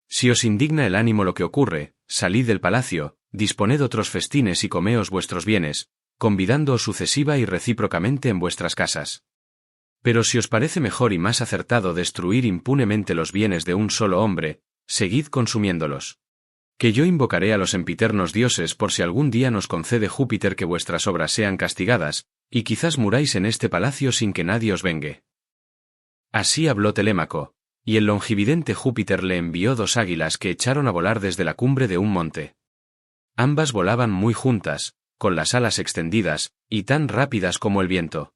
Si os indigna el ánimo lo que ocurre, salid del palacio, disponed otros festines y comeos vuestros bienes, convidándoos sucesiva y recíprocamente en vuestras casas. Pero si os parece mejor y más acertado destruir impunemente los bienes de un solo hombre, seguid consumiéndolos. Que yo invocaré a los sempiternos dioses por si algún día nos concede Júpiter que vuestras obras sean castigadas, y quizás muráis en este palacio sin que nadie os vengue. Así habló Telémaco, y el longividente Júpiter le envió 2 águilas que echaron a volar desde la cumbre de un monte. Ambas volaban muy juntas, con las alas extendidas, y tan rápidas como el viento.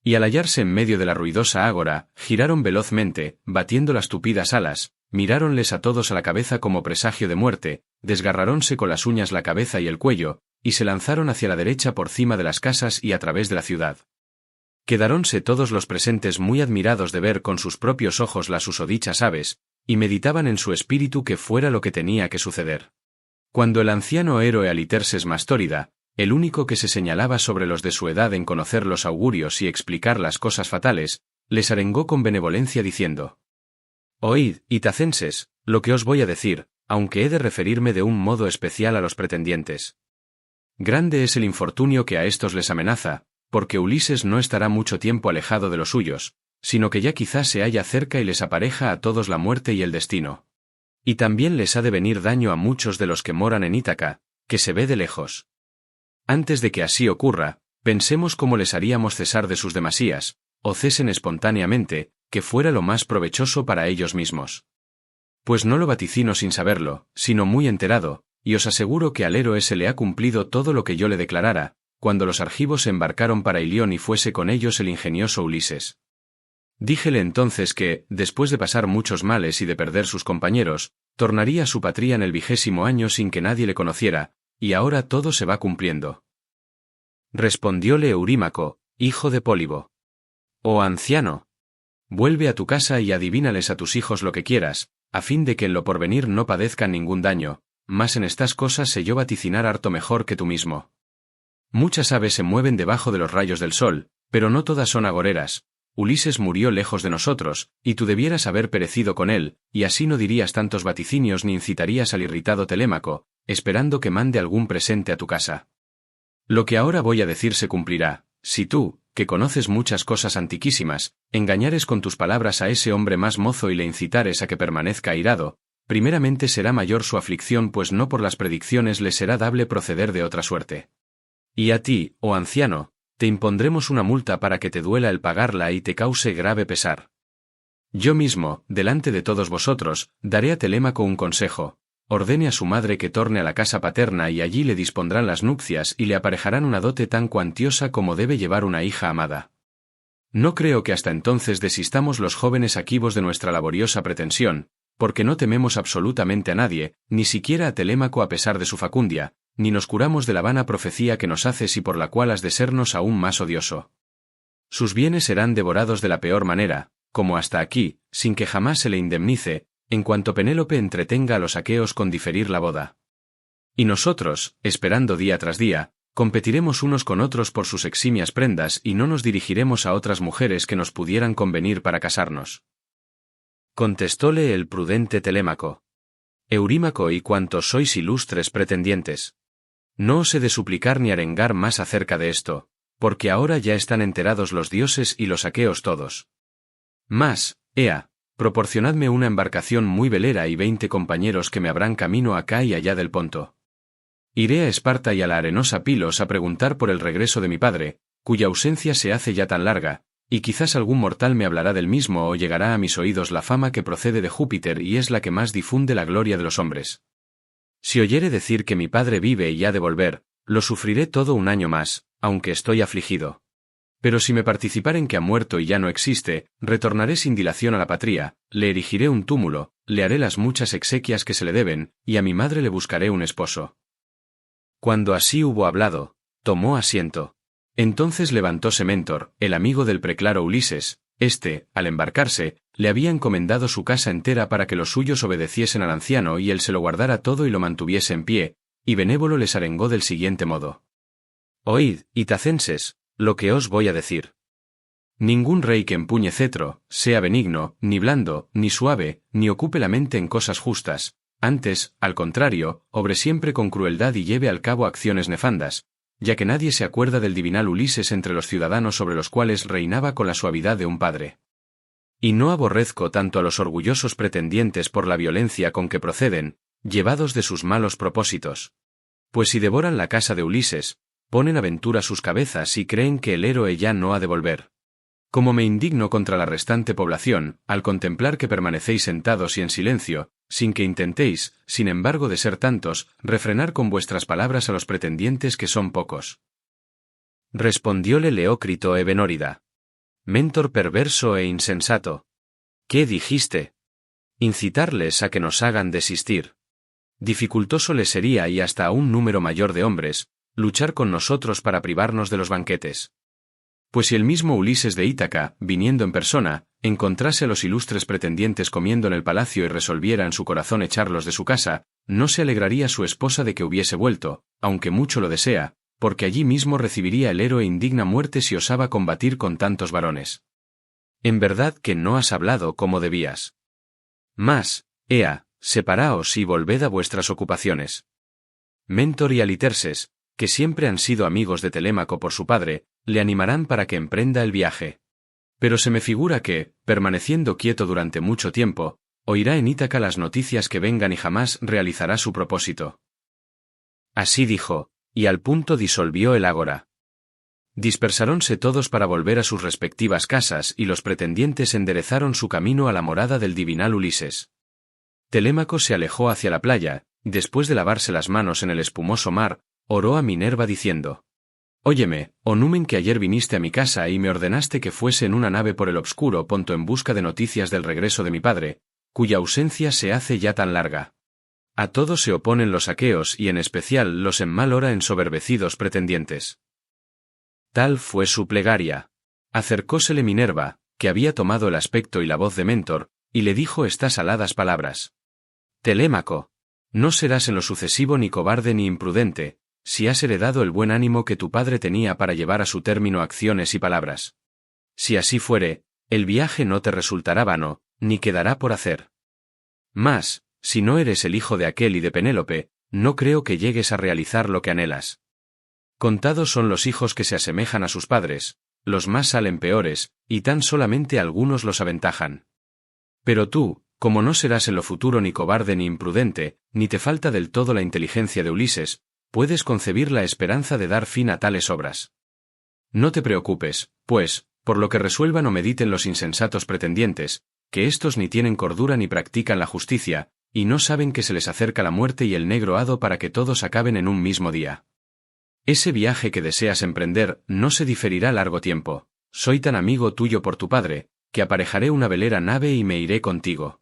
Y al hallarse en medio de la ruidosa ágora, giraron velozmente, batiendo las tupidas alas, miráronles a todos a la cabeza como presagio de muerte, desgarraronse con las uñas la cabeza y el cuello, y se lanzaron hacia la derecha por cima de las casas y a través de la ciudad. Quedáronse todos los presentes muy admirados de ver con sus propios ojos las susodichas aves, y meditaban en su espíritu qué fuera lo que tenía que suceder. Cuando el anciano héroe Aliterses Mastórida, el único que se señalaba sobre los de su edad en conocer los augurios y explicar las cosas fatales, les arengó con benevolencia diciendo: «Oíd, itacenses, lo que os voy a decir, aunque he de referirme de un modo especial a los pretendientes. Grande es el infortunio que a estos les amenaza, porque Ulises no estará mucho tiempo alejado de los suyos, sino que ya quizás se halla cerca y les apareja a todos la muerte y el destino. Y también les ha de venir daño a muchos de los que moran en Ítaca, que se ve de lejos. Antes de que así ocurra, pensemos cómo les haríamos cesar de sus demasías, o cesen espontáneamente, que fuera lo más provechoso para ellos mismos. Pues no lo vaticino sin saberlo, sino muy enterado, y os aseguro que al héroe se le ha cumplido todo lo que yo le declarara, cuando los argivos se embarcaron para Ilión y fuese con ellos el ingenioso Ulises. Díjele entonces que, después de pasar muchos males y de perder sus compañeros, tornaría a su patria en el 20º año sin que nadie le conociera, y ahora todo se va cumpliendo. Respondióle Eurímaco, hijo de Pólibo: «Oh anciano, vuelve a tu casa y adivínales a tus hijos lo que quieras, a fin de que en lo porvenir no padezcan ningún daño, mas en estas cosas sé yo vaticinar harto mejor que tú mismo. Muchas aves se mueven debajo de los rayos del sol, pero no todas son agoreras. Ulises murió lejos de nosotros, y tú debieras haber perecido con él, y así no dirías tantos vaticinios ni incitarías al irritado Telémaco, esperando que mande algún presente a tu casa. Lo que ahora voy a decir se cumplirá, si tú, que conoces muchas cosas antiquísimas, engañares con tus palabras a ese hombre más mozo y le incitares a que permanezca airado, primeramente será mayor su aflicción, pues no por las predicciones le será dable proceder de otra suerte. Y a ti, oh anciano, te impondremos una multa para que te duela el pagarla y te cause grave pesar. Yo mismo, delante de todos vosotros, daré a Telémaco un consejo: ordene a su madre que torne a la casa paterna y allí le dispondrán las nupcias y le aparejarán una dote tan cuantiosa como debe llevar una hija amada. No creo que hasta entonces desistamos los jóvenes aquivos de nuestra laboriosa pretensión, porque no tememos absolutamente a nadie, ni siquiera a Telémaco a pesar de su facundia, ni nos curamos de la vana profecía que nos haces y por la cual has de sernos aún más odioso. Sus bienes serán devorados de la peor manera, como hasta aquí, sin que jamás se le indemnice, en cuanto Penélope entretenga a los aqueos con diferir la boda. Y nosotros, esperando día tras día, competiremos unos con otros por sus eximias prendas y no nos dirigiremos a otras mujeres que nos pudieran convenir para casarnos. Contestóle el prudente Telémaco: Eurímaco y cuantos sois ilustres pretendientes, no os he de suplicar ni arengar más acerca de esto, porque ahora ya están enterados los dioses y los aqueos todos. Mas, ea, proporcionadme una embarcación muy velera y 20 compañeros que me abran camino acá y allá del Ponto. Iré a Esparta y a la arenosa Pilos a preguntar por el regreso de mi padre, cuya ausencia se hace ya tan larga, y quizás algún mortal me hablará del mismo o llegará a mis oídos la fama que procede de Júpiter y es la que más difunde la gloria de los hombres. Si oyere decir que mi padre vive y ha de volver, lo sufriré todo un año más, aunque estoy afligido. Pero si me participaren que ha muerto y ya no existe, retornaré sin dilación a la patria, le erigiré un túmulo, le haré las muchas exequias que se le deben, y a mi madre le buscaré un esposo. Cuando así hubo hablado, tomó asiento. Entonces levantóse Mentor, el amigo del preclaro Ulises. Al embarcarse, le había encomendado su casa entera para que los suyos obedeciesen al anciano y él se lo guardara todo y lo mantuviese en pie, y benévolo les arengó del siguiente modo: Oíd, itacenses, lo que os voy a decir. Ningún rey que empuñe cetro, sea benigno, ni blando, ni suave, ni ocupe la mente en cosas justas, Antes, al contrario, obre siempre con crueldad y lleve al cabo acciones nefandas, ya que nadie se acuerda del divinal Ulises entre los ciudadanos sobre los cuales reinaba con la suavidad de un padre. Y no aborrezco tanto a los orgullosos pretendientes por la violencia con que proceden, llevados de sus malos propósitos. Pues si devoran la casa de Ulises, ponen a ventura sus cabezas y creen que el héroe ya no ha de volver. Como me indigno contra la restante población, al contemplar que permanecéis sentados y en silencio, sin que intentéis, sin embargo de ser tantos, refrenar con vuestras palabras a los pretendientes que son pocos. Respondióle Leócrito Ebenórida. Mentor perverso e insensato. ¿Qué dijiste? Incitarles a que nos hagan desistir. Dificultoso les sería y hasta a un número mayor de hombres, luchar con nosotros para privarnos de los banquetes. Pues si el mismo Ulises de Ítaca, viniendo en persona, encontrase a los ilustres pretendientes comiendo en el palacio y resolviera en su corazón echarlos de su casa, no se alegraría su esposa de que hubiese vuelto, aunque mucho lo desea, porque allí mismo recibiría el héroe indigna muerte si osaba combatir con tantos varones. En verdad que no has hablado como debías. Mas, ea, separaos y volved a vuestras ocupaciones. Mentor y Aliterses, que siempre han sido amigos de Telémaco por su padre, le animarán para que emprenda el viaje. Pero se me figura que, permaneciendo quieto durante mucho tiempo, oirá en Ítaca las noticias que vengan y jamás realizará su propósito. Así dijo, y al punto disolvió el ágora. Dispersáronse todos para volver a sus respectivas casas y los pretendientes enderezaron su camino a la morada del divinal Ulises. Telémaco se alejó hacia la playa, y después de lavarse las manos en el espumoso mar, oró a Minerva diciendo: Óyeme, oh numen que ayer viniste a mi casa y me ordenaste que fuese en una nave por el obscuro ponto en busca de noticias del regreso de mi padre, cuya ausencia se hace ya tan larga. A todo se oponen los aqueos y en especial los en mal hora ensoberbecidos pretendientes. Tal fue su plegaria. Acercósele Minerva, que había tomado el aspecto y la voz de Mentor, y le dijo estas aladas palabras. Telémaco, no serás en lo sucesivo ni cobarde ni imprudente, si has heredado el buen ánimo que tu padre tenía para llevar a su término acciones y palabras. Si así fuere, el viaje no te resultará vano, ni quedará por hacer. Mas, si no eres el hijo de aquel y de Penélope, no creo que llegues a realizar lo que anhelas. Contados son los hijos que se asemejan a sus padres, los más salen peores, y tan solamente algunos los aventajan. Pero tú, como no serás en lo futuro ni cobarde ni imprudente, ni te falta del todo la inteligencia de Ulises, puedes concebir la esperanza de dar fin a tales obras. No te preocupes, pues, por lo que resuelvan o mediten los insensatos pretendientes, que éstos ni tienen cordura ni practican la justicia, y no saben que se les acerca la muerte y el negro hado para que todos acaben en un mismo día. Ese viaje que deseas emprender no se diferirá largo tiempo. Soy tan amigo tuyo por tu padre, que aparejaré una velera nave y me iré contigo.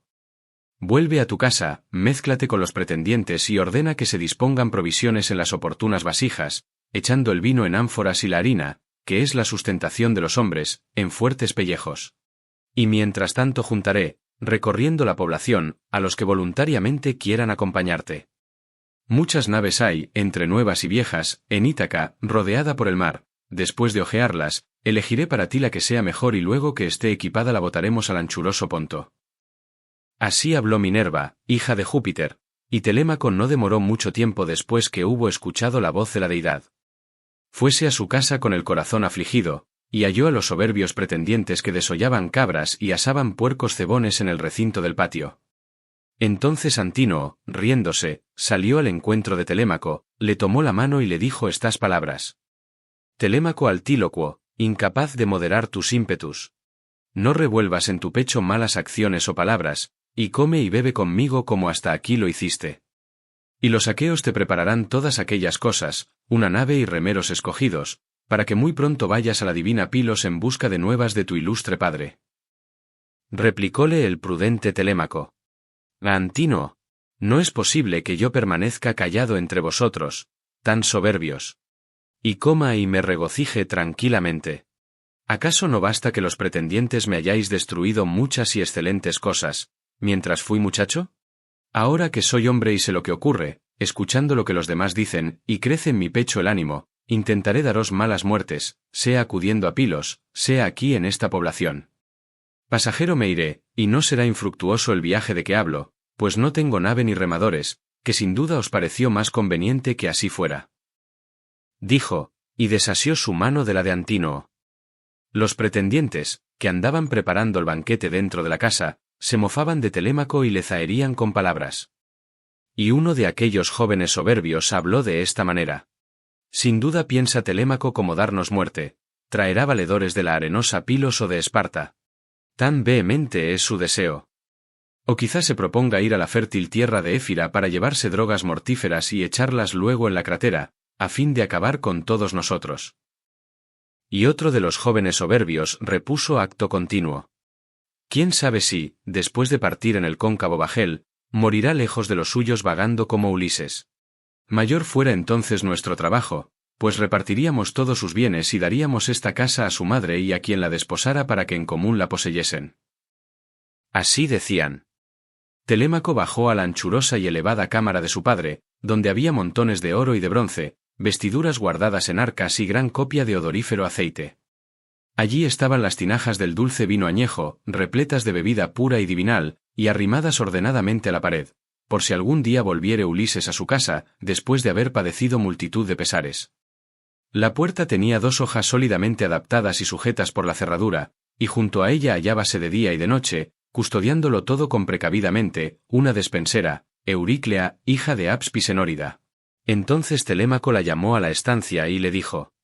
Vuelve a tu casa, mézclate con los pretendientes y ordena que se dispongan provisiones en las oportunas vasijas, echando el vino en ánforas y la harina, que es la sustentación de los hombres, en fuertes pellejos. Y mientras tanto juntaré, recorriendo la población, a los que voluntariamente quieran acompañarte. Muchas naves hay, entre nuevas y viejas, en Ítaca, rodeada por el mar. Después de ojearlas, elegiré para ti la que sea mejor y luego que esté equipada la botaremos al anchuroso ponto. Así habló Minerva, hija de Júpiter, y Telémaco no demoró mucho tiempo después que hubo escuchado la voz de la deidad. Fuese a su casa con el corazón afligido, y halló a los soberbios pretendientes que desollaban cabras y asaban puercos cebones en el recinto del patio. Entonces Antínoe, riéndose, salió al encuentro de Telémaco, le tomó la mano y le dijo estas palabras. Telémaco altílocuo, incapaz de moderar tus ímpetus. No revuelvas en tu pecho malas acciones o palabras, y come y bebe conmigo como hasta aquí lo hiciste. Y los aqueos te prepararán todas aquellas cosas, una nave y remeros escogidos, para que muy pronto vayas a la divina Pilos en busca de nuevas de tu ilustre padre. Replicóle el prudente Telémaco. Antínoe, no es posible que yo permanezca callado entre vosotros, tan soberbios. Y coma y me regocije tranquilamente. ¿Acaso no basta que los pretendientes me hayáis destruido muchas y excelentes cosas, mientras fui muchacho? Ahora que soy hombre y sé lo que ocurre, escuchando lo que los demás dicen, y crece en mi pecho el ánimo, intentaré daros malas muertes, sea acudiendo a Pilos, sea aquí en esta población. Pasajero me iré, y no será infructuoso el viaje de que hablo, pues no tengo nave ni remadores, que sin duda os pareció más conveniente que así fuera. Dijo, y desasió su mano de la de Antínoe. Los pretendientes, que andaban preparando el banquete dentro de la casa, se mofaban de Telémaco y le zaherían con palabras. Y uno de aquellos jóvenes soberbios habló de esta manera. Sin duda piensa Telémaco como darnos muerte, traerá valedores de la arenosa Pilos o de Esparta. Tan vehemente es su deseo. O quizá se proponga ir a la fértil tierra de Éfira para llevarse drogas mortíferas y echarlas luego en la crátera, a fin de acabar con todos nosotros. Y otro de los jóvenes soberbios repuso acto continuo. ¿Quién sabe si, después de partir en el cóncavo bajel, morirá lejos de los suyos vagando como Ulises? Mayor fuera entonces nuestro trabajo, pues repartiríamos todos sus bienes y daríamos esta casa a su madre y a quien la desposara para que en común la poseyesen. Así decían. Telémaco bajó a la anchurosa y elevada cámara de su padre, donde había montones de oro y de bronce, vestiduras guardadas en arcas y gran copia de odorífero aceite. Allí estaban las tinajas del dulce vino añejo, repletas de bebida pura y divinal, y arrimadas ordenadamente a la pared, por si algún día volviere Ulises a su casa, después de haber padecido multitud de pesares. La puerta tenía 2 hojas sólidamente adaptadas y sujetas por la cerradura, y junto a ella hallábase de día y de noche, custodiándolo todo con precavidamente, una despensera, Euríclea, hija de Abs Pisenórida. Entonces Telémaco la llamó a la estancia y le dijo: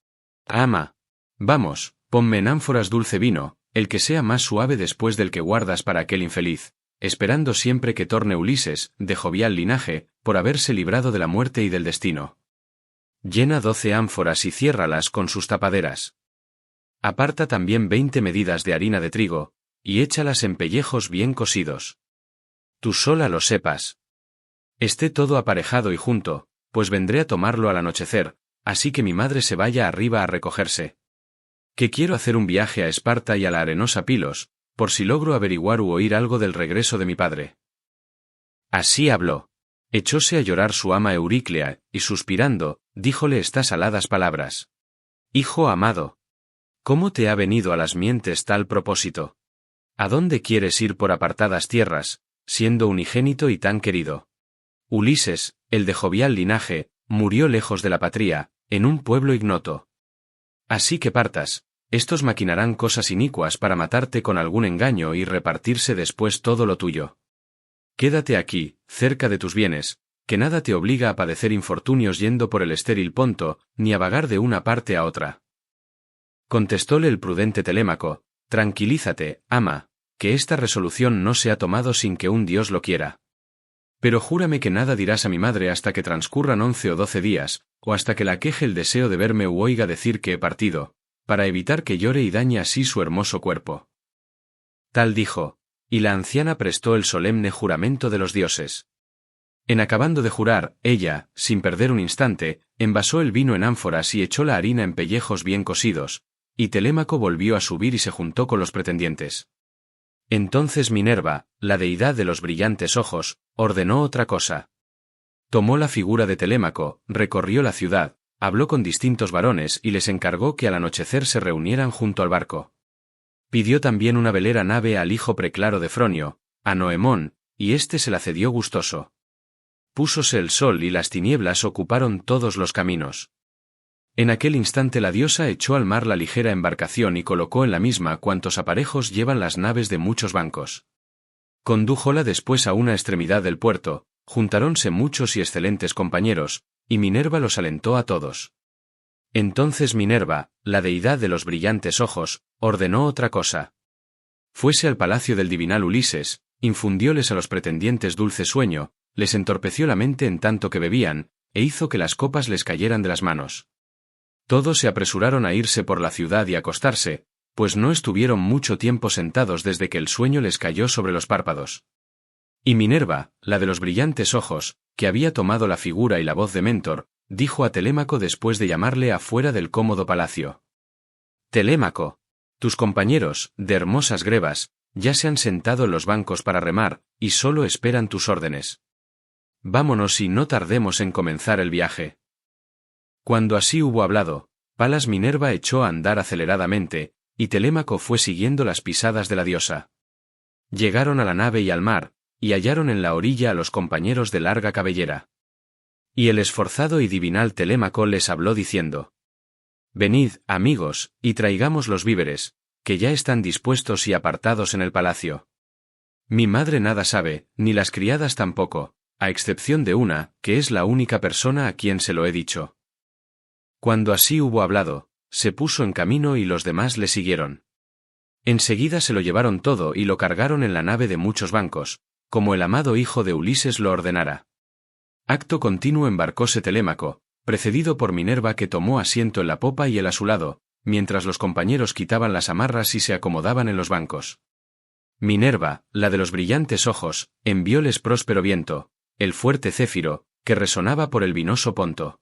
«Ama, vamos, ponme en ánforas dulce vino, el que sea más suave después del que guardas para aquel infeliz, esperando siempre que torne Ulises, de jovial linaje, por haberse librado de la muerte y del destino. Llena 12 ánforas y ciérralas con sus tapaderas. Aparta también 20 medidas de harina de trigo, y échalas en pellejos bien cocidos. Tú sola lo sepas. Esté todo aparejado y junto, pues vendré a tomarlo al anochecer, así que mi madre se vaya arriba a recogerse. Que quiero hacer un viaje a Esparta y a la arenosa Pilos, por si logro averiguar u oír algo del regreso de mi padre». Así habló. Echóse a llorar su ama Euríclea, y suspirando, díjole estas aladas palabras: «Hijo amado, ¿cómo te ha venido a las mientes tal propósito? ¿A dónde quieres ir por apartadas tierras, siendo unigénito y tan querido? Ulises, el de jovial linaje, murió lejos de la patria, en un pueblo ignoto. Así que partas, estos maquinarán cosas inicuas para matarte con algún engaño y repartirse después todo lo tuyo. Quédate aquí, cerca de tus bienes, que nada te obliga a padecer infortunios yendo por el estéril Ponto, ni a vagar de una parte a otra». Contestóle el prudente Telémaco: «Tranquilízate, ama, que esta resolución no se ha tomado sin que un dios lo quiera. Pero júrame que nada dirás a mi madre hasta que transcurran 11 o 12 días, o hasta que la queje el deseo de verme u oiga decir que he partido, para evitar que llore y dañe así su hermoso cuerpo». Tal dijo, y la anciana prestó el solemne juramento de los dioses. En acabando de jurar, ella, sin perder un instante, envasó el vino en ánforas y echó la harina en pellejos bien cocidos, y Telémaco volvió a subir y se juntó con los pretendientes. Entonces Minerva, la deidad de los brillantes ojos, ordenó otra cosa. Tomó la figura de Telémaco, recorrió la ciudad, habló con distintos varones y les encargó que al anochecer se reunieran junto al barco. Pidió también una velera nave al hijo preclaro de Fronio, a Noemón, y éste se la cedió gustoso. Púsose el sol y las tinieblas ocuparon todos los caminos. En aquel instante la diosa echó al mar la ligera embarcación y colocó en la misma cuantos aparejos llevan las naves de muchos bancos. Condújola después a una extremidad del puerto, juntarónse muchos y excelentes compañeros, y Minerva los alentó a todos. Entonces Minerva, la deidad de los brillantes ojos, ordenó otra cosa. Fuese al palacio del divinal Ulises, infundióles a los pretendientes dulce sueño, les entorpeció la mente en tanto que bebían, e hizo que las copas les cayeran de las manos. Todos se apresuraron a irse por la ciudad y acostarse, pues no estuvieron mucho tiempo sentados desde que el sueño les cayó sobre los párpados. Y Minerva, la de los brillantes ojos, que había tomado la figura y la voz de Mentor, dijo a Telémaco después de llamarle afuera del cómodo palacio: «Telémaco, tus compañeros, de hermosas grebas, ya se han sentado en los bancos para remar, y solo esperan tus órdenes. Vámonos y no tardemos en comenzar el viaje». Cuando así hubo hablado, Palas Minerva echó a andar aceleradamente, y Telémaco fue siguiendo las pisadas de la diosa. Llegaron a la nave y al mar, y hallaron en la orilla a los compañeros de larga cabellera. Y el esforzado y divinal Telémaco les habló diciendo: Venid, amigos, y traigamos los víveres, que ya están dispuestos y apartados en el palacio. Mi madre nada sabe, ni las criadas tampoco, a excepción de una, que es la única persona a quien se lo he dicho. Cuando así hubo hablado, se puso en camino y los demás le siguieron. Enseguida se lo llevaron todo y lo cargaron en la nave de muchos bancos, como el amado hijo de Ulises lo ordenara. Acto continuo embarcóse Telémaco, precedido por Minerva, que tomó asiento en la popa y él a su lado, mientras los compañeros quitaban las amarras y se acomodaban en los bancos. Minerva, la de los brillantes ojos, envióles próspero viento, el fuerte céfiro, que resonaba por el vinoso Ponto.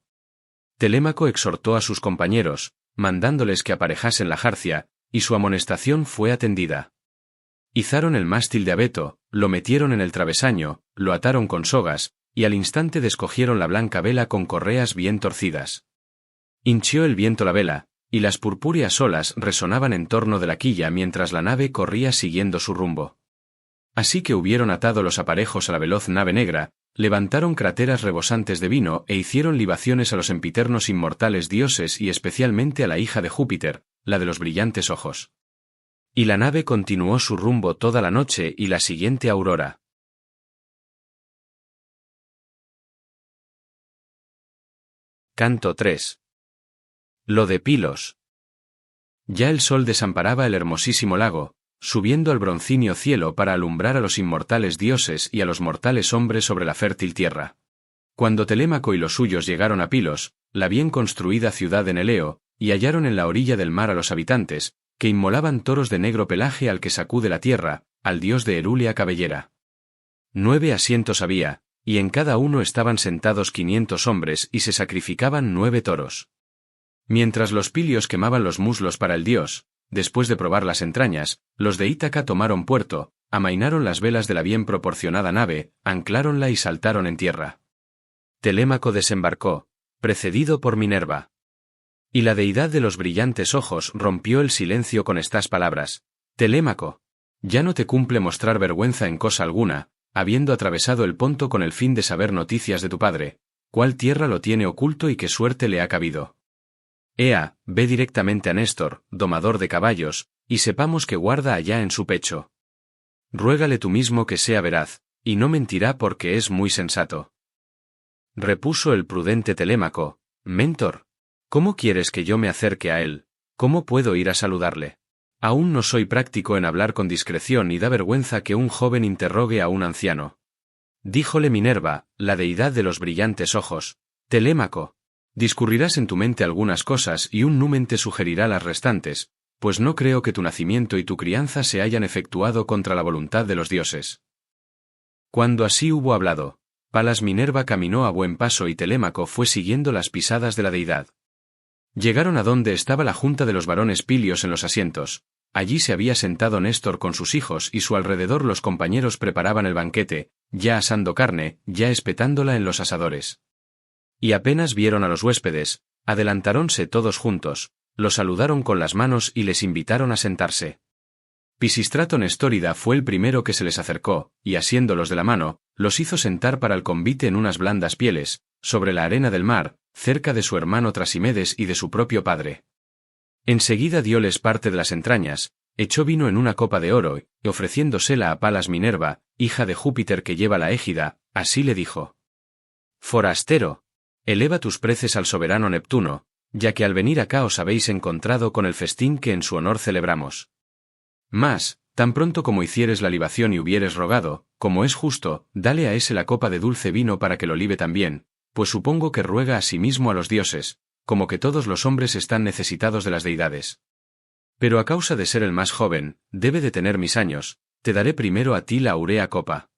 Telémaco exhortó a sus compañeros, mandándoles que aparejasen la jarcia, y su amonestación fue atendida. Izaron el mástil de abeto, lo metieron en el travesaño, lo ataron con sogas, y al instante descogieron la blanca vela con correas bien torcidas. Hinchió el viento la vela, y las purpúreas olas resonaban en torno de la quilla mientras la nave corría siguiendo su rumbo. Así que hubieron atado los aparejos a la veloz nave negra, levantaron cráteras rebosantes de vino e hicieron libaciones a los empiternos inmortales dioses y especialmente a la hija de Júpiter, la de los brillantes ojos. Y la nave continuó su rumbo toda la noche y la siguiente aurora. Canto 3. Lo de Pilos. Ya el sol desamparaba el hermosísimo lago, subiendo al broncíneo cielo para alumbrar a los inmortales dioses y a los mortales hombres sobre la fértil tierra. Cuando Telémaco y los suyos llegaron a Pilos, la bien construida ciudad de Neleo, y hallaron en la orilla del mar a los habitantes, que inmolaban toros de negro pelaje al que sacude la tierra, al dios de erúlea cabellera. 9 asientos había, y en cada uno estaban sentados 500 hombres y se sacrificaban 9 toros. Mientras los pilios quemaban los muslos para el dios, después de probar las entrañas, los de Ítaca tomaron puerto, amainaron las velas de la bien proporcionada nave, ancláronla y saltaron en tierra. Telémaco desembarcó, precedido por Minerva. Y la deidad de los brillantes ojos rompió el silencio con estas palabras: Telémaco, ya no te cumple mostrar vergüenza en cosa alguna, habiendo atravesado el Ponto con el fin de saber noticias de tu padre, cuál tierra lo tiene oculto y qué suerte le ha cabido. Ea, ve directamente a Néstor, domador de caballos, y sepamos que guarda allá en su pecho. Ruégale tú mismo que sea veraz, y no mentirá porque es muy sensato. Repuso el prudente Telémaco: Mentor, ¿cómo quieres que yo me acerque a él? ¿Cómo puedo ir a saludarle? Aún no soy práctico en hablar con discreción y da vergüenza que un joven interrogue a un anciano. Díjole Minerva, la deidad de los brillantes ojos: Telémaco, discurrirás en tu mente algunas cosas y un numen te sugerirá las restantes, pues no creo que tu nacimiento y tu crianza se hayan efectuado contra la voluntad de los dioses. Cuando así hubo hablado, Palas Minerva caminó a buen paso y Telémaco fue siguiendo las pisadas de la deidad. Llegaron a donde estaba la junta de los varones pilios en los asientos. Allí se había sentado Néstor con sus hijos y su alrededor los compañeros preparaban el banquete, ya asando carne, ya espetándola en los asadores. Y apenas vieron a los huéspedes, adelantáronse todos juntos, los saludaron con las manos y les invitaron a sentarse. Pisístrato Nestórida fue el primero que se les acercó, y asiéndolos de la mano, los hizo sentar para el convite en unas blandas pieles, sobre la arena del mar, cerca de su hermano Trasimedes y de su propio padre. Enseguida dióles parte de las entrañas, echó vino en una copa de oro, y ofreciéndosela a Palas Minerva, hija de Júpiter que lleva la égida, así le dijo: Forastero, eleva tus preces al soberano Neptuno, ya que al venir acá os habéis encontrado con el festín que en su honor celebramos. Mas, tan pronto como hicieres la libación y hubieres rogado, como es justo, dale a ese la copa de dulce vino para que lo libe también, pues supongo que ruega a sí mismo a los dioses, como que todos los hombres están necesitados de las deidades. Pero a causa de ser el más joven, debe de tener mis años, te daré primero a ti la aurea copa.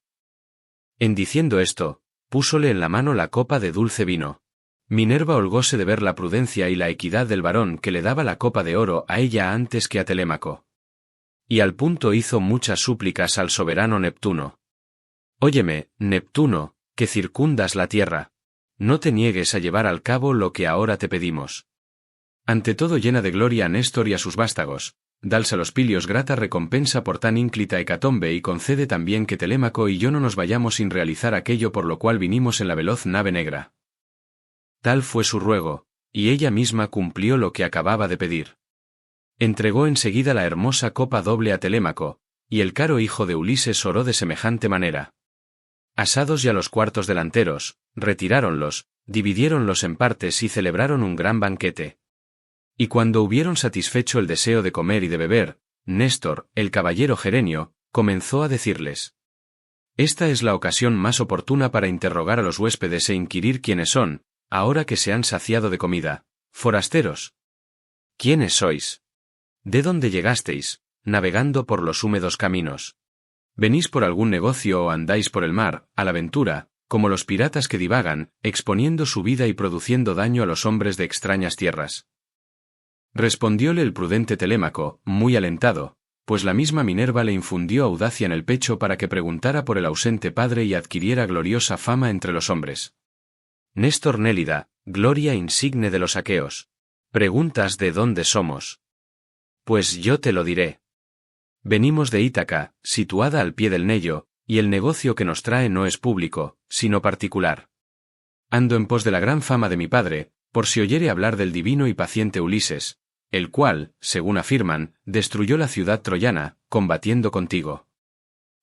En diciendo esto, púsole en la mano la copa de dulce vino. Minerva holgóse de ver la prudencia y la equidad del varón que le daba la copa de oro a ella antes que a Telémaco. Y al punto hizo muchas súplicas al soberano Neptuno. Óyeme, Neptuno, que circundas la tierra. No te niegues a llevar al cabo lo que ahora te pedimos. Ante todo llena de gloria a Néstor y a sus vástagos, dalsa los pilios grata recompensa por tan ínclita hecatombe y concede también que Telémaco y yo no nos vayamos sin realizar aquello por lo cual vinimos en la veloz nave negra. Tal fue su ruego, y ella misma cumplió lo que acababa de pedir. Entregó enseguida la hermosa copa doble a Telémaco, y el caro hijo de Ulises oró de semejante manera. Asados ya los cuartos delanteros, retiráronlos, dividiéronlos en partes y celebraron un gran banquete. Y cuando hubieron satisfecho el deseo de comer y de beber, Néstor, el caballero Gerenio, comenzó a decirles: Esta es la ocasión más oportuna para interrogar a los huéspedes e inquirir quiénes son, ahora que se han saciado de comida. Forasteros. ¿Quiénes sois? ¿De dónde llegasteis, navegando por los húmedos caminos? ¿Venís por algún negocio o andáis por el mar, a la aventura, como los piratas que divagan, exponiendo su vida y produciendo daño a los hombres de extrañas tierras? Respondióle el prudente Telémaco, muy alentado, pues la misma Minerva le infundió audacia en el pecho para que preguntara por el ausente padre y adquiriera gloriosa fama entre los hombres. Néstor Nélida, gloria insigne de los aqueos. Preguntas de dónde somos. Pues yo te lo diré. Venimos de Ítaca, situada al pie del Neyo, y el negocio que nos trae no es público, sino particular. Ando en pos de la gran fama de mi padre, por si oyere hablar del divino y paciente Ulises, el cual, según afirman, destruyó la ciudad troyana, combatiendo contigo.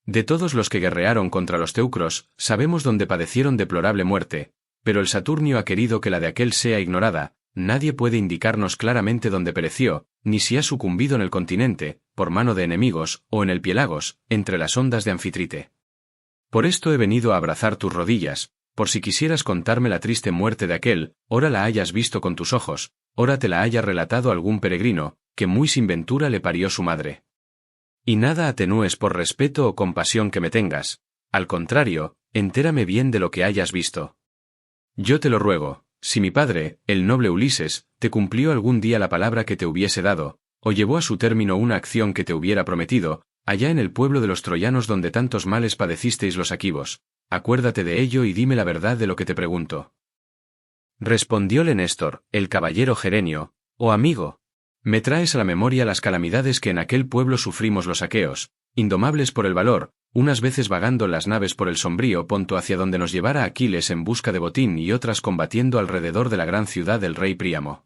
De todos los que guerrearon contra los teucros, sabemos dónde padecieron deplorable muerte, pero el Saturnio ha querido que la de aquel sea ignorada. Nadie puede indicarnos claramente dónde pereció, ni si ha sucumbido en el continente, por mano de enemigos, o en el Piélagos, entre las ondas de Anfitrite. Por esto he venido a abrazar tus rodillas, por si quisieras contarme la triste muerte de aquel, ora la hayas visto con tus ojos, ora te la haya relatado algún peregrino, que muy sin ventura le parió su madre. Y nada atenúes por respeto o compasión que me tengas, al contrario, entérame bien de lo que hayas visto. Yo te lo ruego. Si mi padre, el noble Ulises, te cumplió algún día la palabra que te hubiese dado, o llevó a su término una acción que te hubiera prometido, allá en el pueblo de los troyanos donde tantos males padecisteis los aquivos, acuérdate de ello y dime la verdad de lo que te pregunto. Respondióle Néstor, el caballero Gerenio: Oh amigo, me traes a la memoria las calamidades que en aquel pueblo sufrimos los aqueos, indomables por el valor, unas veces vagando en las naves por el sombrío Ponto hacia donde nos llevara Aquiles en busca de botín y otras combatiendo alrededor de la gran ciudad del rey Príamo.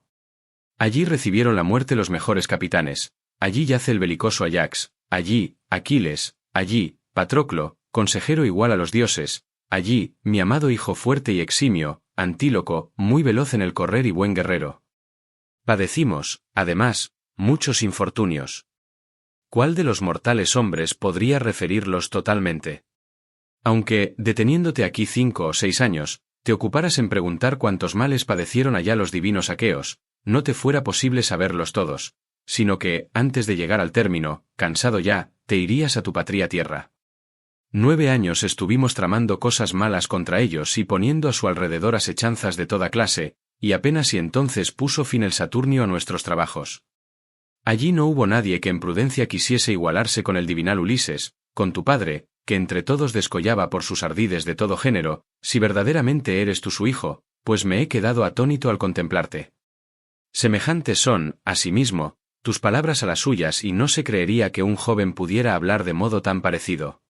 Allí recibieron la muerte los mejores capitanes, allí yace el belicoso Ayax, allí, Aquiles, allí, Patroclo, consejero igual a los dioses, allí, mi amado hijo fuerte y eximio, Antíloco, muy veloz en el correr y buen guerrero. Padecimos, además, muchos infortunios. ¿Cuál de los mortales hombres podría referirlos totalmente? Aunque, deteniéndote aquí 5 o 6 años, te ocuparas en preguntar cuántos males padecieron allá los divinos aqueos, no te fuera posible saberlos todos, sino que, antes de llegar al término, cansado ya, te irías a tu patria tierra. 9 años estuvimos tramando cosas malas contra ellos y poniendo a su alrededor asechanzas de toda clase, y apenas si entonces puso fin el Saturnio a nuestros trabajos. Allí no hubo nadie que en prudencia quisiese igualarse con el divinal Ulises, con tu padre, que entre todos descollaba por sus ardides de todo género, si verdaderamente eres tú su hijo, pues me he quedado atónito al contemplarte. Semejantes son, asimismo, tus palabras a las suyas y no se creería que un joven pudiera hablar de modo tan parecido.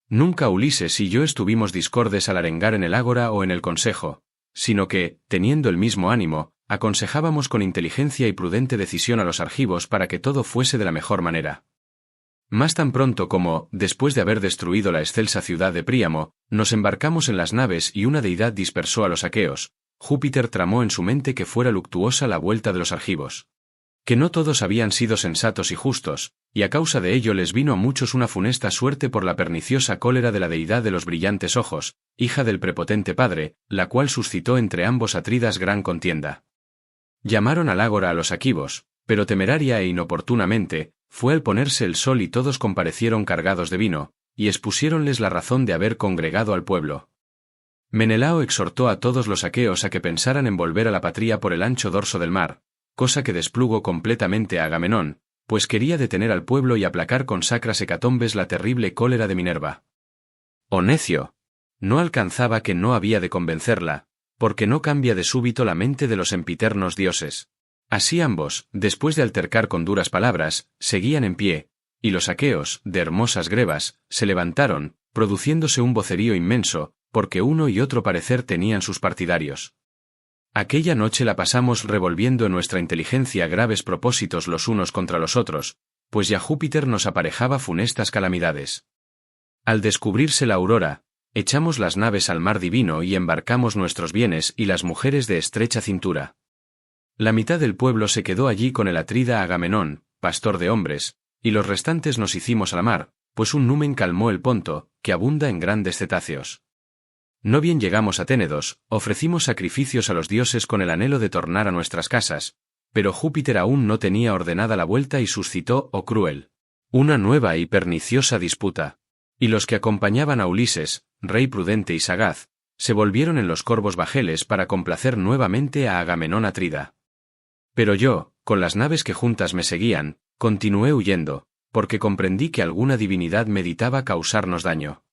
Nunca Ulises y yo estuvimos discordes al arengar en el ágora o en el consejo, sino que, teniendo el mismo ánimo, aconsejábamos con inteligencia y prudente decisión a los argivos para que todo fuese de la mejor manera. Más tan pronto como, después de haber destruido la excelsa ciudad de Príamo, nos embarcamos en las naves y una deidad dispersó a los aqueos, Júpiter tramó en su mente que fuera luctuosa la vuelta de los argivos. Que no todos habían sido sensatos y justos, y a causa de ello les vino a muchos una funesta suerte por la perniciosa cólera de la deidad de los brillantes ojos, hija del prepotente padre, la cual suscitó entre ambos atridas gran contienda. Llamaron al ágora a los aquivos, pero temeraria e inoportunamente, fue al ponerse el sol y todos comparecieron cargados de vino, y expusiéronles la razón de haber congregado al pueblo. Menelao exhortó a todos los aqueos a que pensaran en volver a la patria por el ancho dorso del mar, cosa que desplugó completamente a Agamenón, pues quería detener al pueblo y aplacar con sacras hecatombes la terrible cólera de Minerva. ¡Oh necio! No alcanzaba que no había de convencerla, porque no cambia de súbito la mente de los empiternos dioses. Así ambos, después de altercar con duras palabras, seguían en pie, y los aqueos, de hermosas grebas, se levantaron, produciéndose un vocerío inmenso, porque uno y otro parecer tenían sus partidarios. Aquella noche la pasamos revolviendo en nuestra inteligencia graves propósitos los unos contra los otros, pues ya Júpiter nos aparejaba funestas calamidades. Al descubrirse la aurora, echamos las naves al mar divino y embarcamos nuestros bienes y las mujeres de estrecha cintura. La mitad del pueblo se quedó allí con el atrida Agamenón, pastor de hombres, y los restantes nos hicimos a la mar, pues un numen calmó el Ponto, que abunda en grandes cetáceos. No bien llegamos a Ténedos, ofrecimos sacrificios a los dioses con el anhelo de tornar a nuestras casas, pero Júpiter aún no tenía ordenada la vuelta y suscitó, oh cruel, una nueva y perniciosa disputa. Y los que acompañaban a Ulises, rey prudente y sagaz, se volvieron en los corvos bajeles para complacer nuevamente a Agamenón atrida. Pero yo, con las naves que juntas me seguían, continué huyendo, porque comprendí que alguna divinidad meditaba causarnos daño.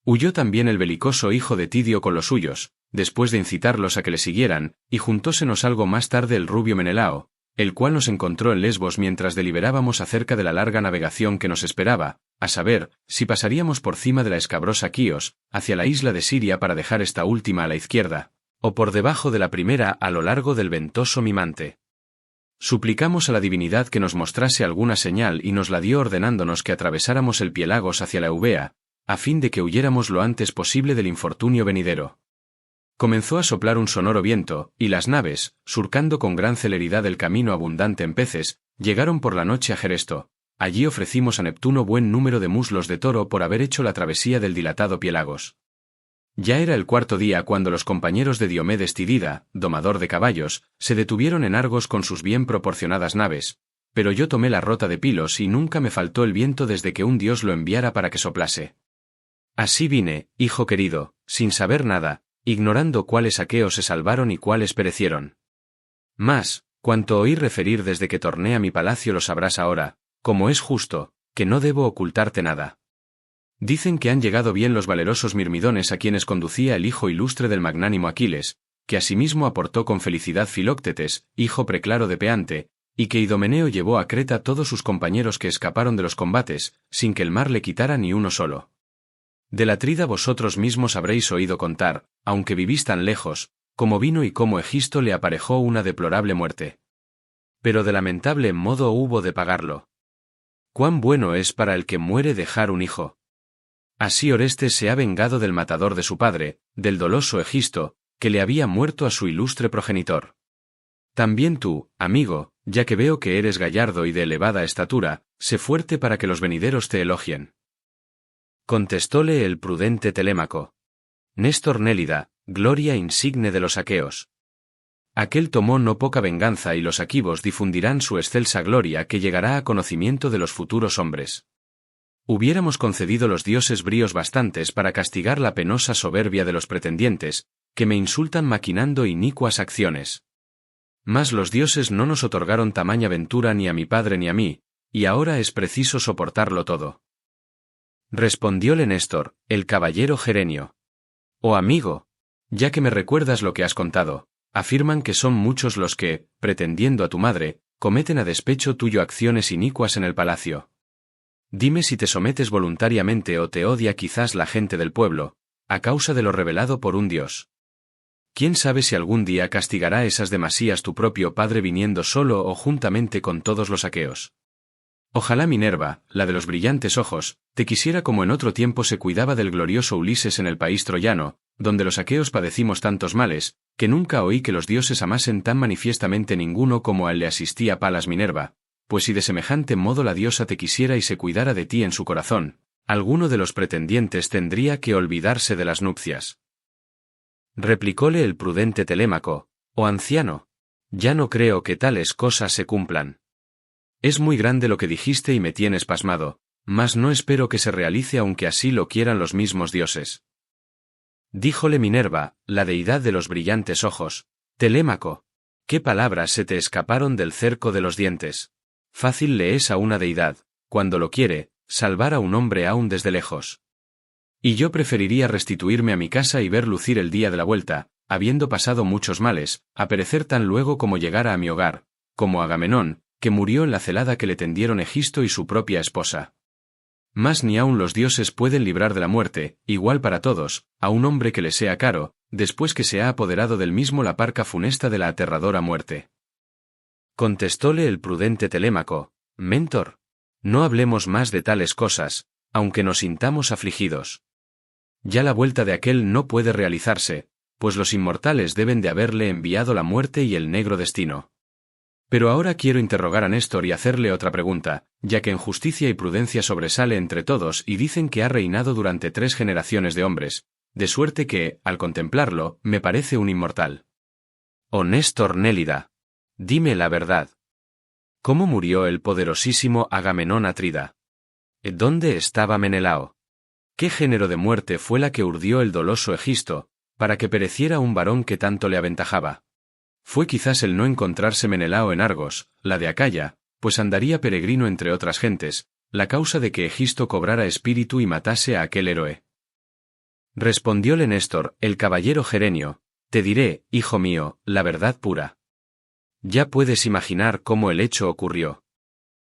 Huyó también el belicoso hijo de Tidio con los suyos, después de incitarlos a que le siguieran, y juntósenos algo más tarde el rubio Menelao, el cual nos encontró en Lesbos mientras deliberábamos acerca de la larga navegación que nos esperaba, a saber, si pasaríamos por cima de la escabrosa Quíos, hacia la isla de Siria para dejar esta última a la izquierda, o por debajo de la primera a lo largo del ventoso Mimante. Suplicamos a la divinidad que nos mostrase alguna señal y nos la dio ordenándonos que atravesáramos el Pielagos hacia la Eubea, a fin de que huyéramos lo antes posible del infortunio venidero. Comenzó a soplar un sonoro viento, y las naves, surcando con gran celeridad el camino abundante en peces, llegaron por la noche a Geresto. Allí ofrecimos a Neptuno buen número de muslos de toro por haber hecho la travesía del dilatado Pielagos. Ya era el cuarto día cuando los compañeros de Diomedes Tidida, domador de caballos, se detuvieron en Argos con sus bien proporcionadas naves, pero yo tomé la rota de Pilos y nunca me faltó el viento desde que un dios lo enviara para que soplase. Así vine, hijo querido, sin saber nada, ignorando cuáles aqueos se salvaron y cuáles perecieron. Mas, cuanto oí referir desde que torné a mi palacio lo sabrás ahora, como es justo, que no debo ocultarte nada. Dicen que han llegado bien los valerosos mirmidones a quienes conducía el hijo ilustre del magnánimo Aquiles, que asimismo aportó con felicidad Filoctetes, hijo preclaro de Peante, y que Idomeneo llevó a Creta todos sus compañeros que escaparon de los combates, sin que el mar le quitara ni uno solo. Del Atrida vosotros mismos habréis oído contar, aunque vivís tan lejos, cómo vino y cómo Egisto le aparejó una deplorable muerte. Pero de lamentable modo hubo de pagarlo. Cuán bueno es para el que muere dejar un hijo. Así Orestes se ha vengado del matador de su padre, del doloso Egisto, que le había muerto a su ilustre progenitor. También tú, amigo, ya que veo que eres gallardo y de elevada estatura, sé fuerte para que los venideros te elogien. Contestóle el prudente Telémaco. Néstor Nélida, gloria insigne de los aqueos. Aquel tomó no poca venganza y los aquivos difundirán su excelsa gloria que llegará a conocimiento de los futuros hombres. Hubiéramos concedido los dioses bríos bastantes para castigar la penosa soberbia de los pretendientes, que me insultan maquinando inicuas acciones. Mas los dioses no nos otorgaron tamaña ventura ni a mi padre ni a mí, y ahora es preciso soportarlo todo. Respondióle Néstor, el caballero Gerenio. Oh amigo, ya que me recuerdas lo que has contado, afirman que son muchos los que, pretendiendo a tu madre, cometen a despecho tuyo acciones inicuas en el palacio. Dime si te sometes voluntariamente o te odia quizás la gente del pueblo, a causa de lo revelado por un dios. ¿Quién sabe si algún día castigará esas demasías tu propio padre viniendo solo o juntamente con todos los aqueos? Ojalá Minerva, la de los brillantes ojos, te quisiera como en otro tiempo se cuidaba del glorioso Ulises en el país troyano, donde los aqueos padecimos tantos males, que nunca oí que los dioses amasen tan manifiestamente ninguno como a él le asistía Palas Minerva, pues si de semejante modo la diosa te quisiera y se cuidara de ti en su corazón, alguno de los pretendientes tendría que olvidarse de las nupcias. Replicóle el prudente Telémaco, oh anciano, ya no creo que tales cosas se cumplan. Es muy grande lo que dijiste y me tienes pasmado, mas no espero que se realice aunque así lo quieran los mismos dioses. Díjole Minerva, la deidad de los brillantes ojos, Telémaco, ¿qué palabras se te escaparon del cerco de los dientes? Fácil le es a una deidad, cuando lo quiere, salvar a un hombre aún desde lejos. Y yo preferiría restituirme a mi casa y ver lucir el día de la vuelta, habiendo pasado muchos males, a perecer tan luego como llegara a mi hogar, como Agamenón, que murió en la celada que le tendieron Egisto y su propia esposa. Mas ni aun los dioses pueden librar de la muerte, igual para todos, a un hombre que le sea caro, después que se ha apoderado del mismo la parca funesta de la aterradora muerte. Contestóle el prudente Telémaco: Mentor, no hablemos más de tales cosas, aunque nos sintamos afligidos. Ya la vuelta de aquel no puede realizarse, pues los inmortales deben de haberle enviado la muerte y el negro destino. Pero ahora quiero interrogar a Néstor y hacerle otra pregunta, ya que en justicia y prudencia sobresale entre todos y dicen que ha reinado durante 3 generaciones de hombres, de suerte que, al contemplarlo, me parece un inmortal. Oh Néstor Nélida, dime la verdad. ¿Cómo murió el poderosísimo Agamenón Atrida? ¿Dónde estaba Menelao? ¿Qué género de muerte fue la que urdió el doloso Egisto, para que pereciera un varón que tanto le aventajaba? Fue quizás el no encontrarse Menelao en Argos, la de Acaya, pues andaría peregrino entre otras gentes, la causa de que Egisto cobrara espíritu y matase a aquel héroe. Respondióle Néstor, el caballero Gerenio: te diré, hijo mío, la verdad pura. Ya puedes imaginar cómo el hecho ocurrió.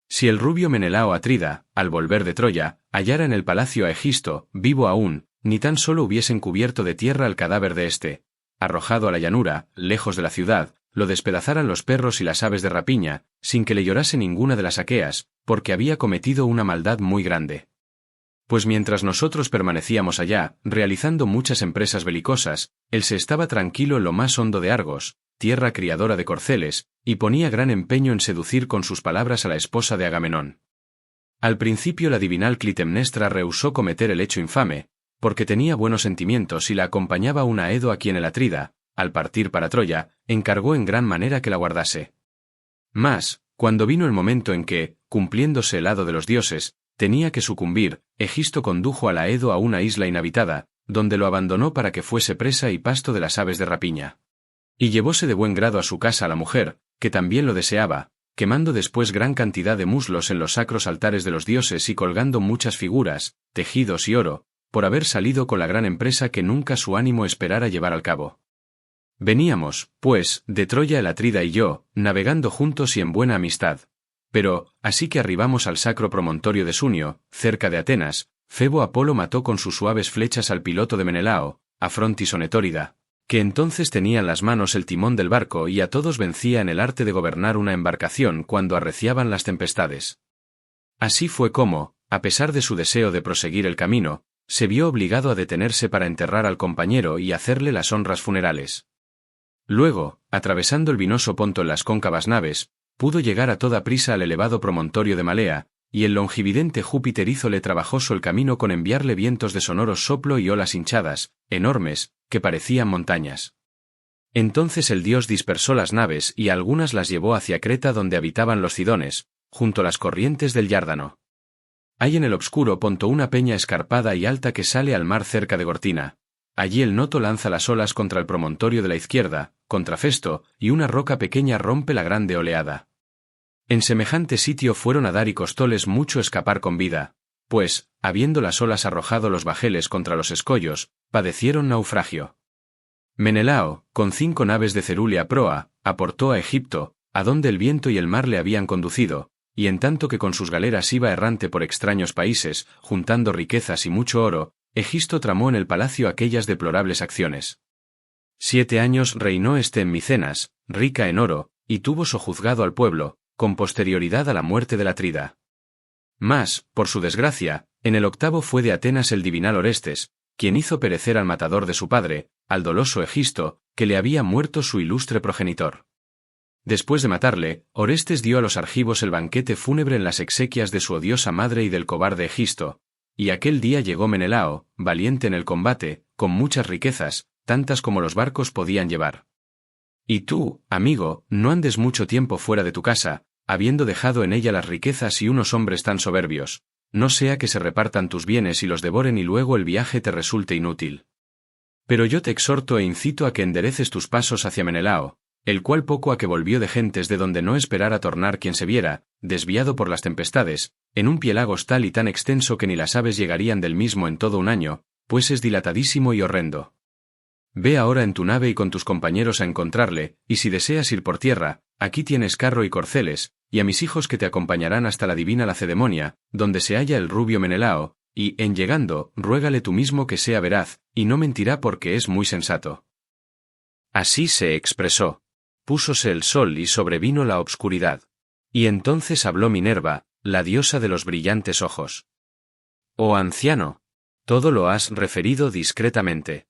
Si el rubio Menelao Atrida, al volver de Troya, hallara en el palacio a Egisto, vivo aún, ni tan solo hubiesen cubierto de tierra el cadáver de éste, arrojado a la llanura, lejos de la ciudad, lo despedazaran los perros y las aves de rapiña, sin que le llorase ninguna de las aqueas, porque había cometido una maldad muy grande. Pues mientras nosotros permanecíamos allá, realizando muchas empresas belicosas, él se estaba tranquilo en lo más hondo de Argos, tierra criadora de corceles, y ponía gran empeño en seducir con sus palabras a la esposa de Agamenón. Al principio la divinal Clitemnestra rehusó cometer el hecho infame, porque tenía buenos sentimientos y la acompañaba un Aedo a quien el Atrida, al partir para Troya, encargó en gran manera que la guardase. Mas, cuando vino el momento en que, cumpliéndose el hado de los dioses, tenía que sucumbir, Egisto condujo al Aedo a una isla inhabitada, donde lo abandonó para que fuese presa y pasto de las aves de rapiña. Y llevóse de buen grado a su casa a la mujer, que también lo deseaba, quemando después gran cantidad de muslos en los sacros altares de los dioses y colgando muchas figuras, tejidos y oro, por haber salido con la gran empresa que nunca su ánimo esperara llevar al cabo. Veníamos, pues, de Troya el Atrida y yo, navegando juntos y en buena amistad. Pero, así que arribamos al sacro promontorio de Sunio, cerca de Atenas, Febo Apolo mató con sus suaves flechas al piloto de Menelao, a Frontis Onetórida, que entonces tenía en las manos el timón del barco y a todos vencía en el arte de gobernar una embarcación cuando arreciaban las tempestades. Así fue como, a pesar de su deseo de proseguir el camino, se vio obligado a detenerse para enterrar al compañero y hacerle las honras funerales. Luego, atravesando el vinoso Ponto en las cóncavas naves, pudo llegar a toda prisa al elevado promontorio de Malea, y el longividente Júpiter hízole trabajoso el camino con enviarle vientos de sonoros soplo y olas hinchadas, enormes, que parecían montañas. Entonces el dios dispersó las naves y algunas las llevó hacia Creta donde habitaban los cidones, junto a las corrientes del Dárdano. Hay en el obscuro Ponto una peña escarpada y alta que sale al mar cerca de Gortina. Allí el Noto lanza las olas contra el promontorio de la izquierda, contra Festo, y una roca pequeña rompe la grande oleada. En semejante sitio fueron a dar y costóles mucho escapar con vida, pues, habiendo las olas arrojado los bajeles contra los escollos, padecieron naufragio. Menelao, con 5 naves de cerúlea a proa, aportó a Egipto, a donde el viento y el mar le habían conducido, y en tanto que con sus galeras iba errante por extraños países, juntando riquezas y mucho oro, Egisto tramó en el palacio aquellas deplorables acciones. 7 años reinó este en Micenas, rica en oro, y tuvo sojuzgado al pueblo, con posterioridad a la muerte del Atrida. Mas, por su desgracia, en el 8º fue de Atenas el divinal Orestes, quien hizo perecer al matador de su padre, al doloso Egisto, que le había muerto su ilustre progenitor. Después de matarle, Orestes dio a los argivos el banquete fúnebre en las exequias de su odiosa madre y del cobarde Egisto, y aquel día llegó Menelao, valiente en el combate, con muchas riquezas, tantas como los barcos podían llevar. Y tú, amigo, no andes mucho tiempo fuera de tu casa, habiendo dejado en ella las riquezas y unos hombres tan soberbios, no sea que se repartan tus bienes y los devoren y luego el viaje te resulte inútil. Pero yo te exhorto e incito a que endereces tus pasos hacia Menelao, el cual poco a que volvió de gentes de donde no esperara tornar quien se viera, desviado por las tempestades, en un piélagos tal y tan extenso que ni las aves llegarían del mismo en todo un año, pues es dilatadísimo y horrendo. Ve ahora en tu nave y con tus compañeros a encontrarle, y si deseas ir por tierra, aquí tienes carro y corceles, y a mis hijos que te acompañarán hasta la divina Lacedemonia, donde se halla el rubio Menelao, y, en llegando, ruégale tú mismo que sea veraz, y no mentirá porque es muy sensato. Así se expresó. Púsose el sol y sobrevino la obscuridad. Y entonces habló Minerva, la diosa de los brillantes ojos. Oh anciano, todo lo has referido discretamente.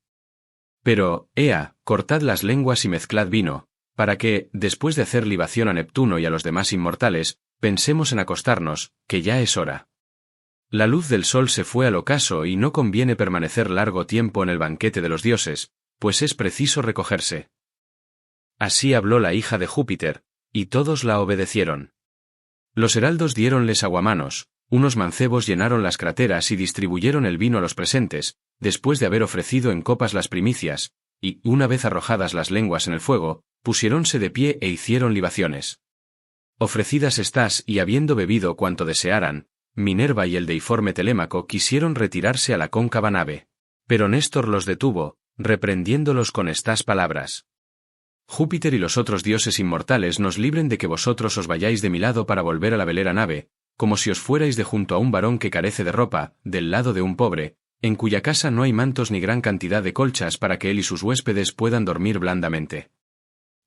Pero, ea, cortad las lenguas y mezclad vino, para que, después de hacer libación a Neptuno y a los demás inmortales, pensemos en acostarnos, que ya es hora. La luz del sol se fue al ocaso y no conviene permanecer largo tiempo en el banquete de los dioses, pues es preciso recogerse. Así habló la hija de Júpiter, y todos la obedecieron. Los heraldos diéronles aguamanos, unos mancebos llenaron las crateras y distribuyeron el vino a los presentes, después de haber ofrecido en copas las primicias, y, una vez arrojadas las lenguas en el fuego, pusiéronse de pie e hicieron libaciones. Ofrecidas estas y habiendo bebido cuanto desearan, Minerva y el deiforme Telémaco quisieron retirarse a la cóncava nave. Pero Néstor los detuvo, reprendiéndolos con estas palabras. Júpiter y los otros dioses inmortales nos libren de que vosotros os vayáis de mi lado para volver a la velera nave, como si os fuerais de junto a un varón que carece de ropa, del lado de un pobre, en cuya casa no hay mantos ni gran cantidad de colchas para que él y sus huéspedes puedan dormir blandamente.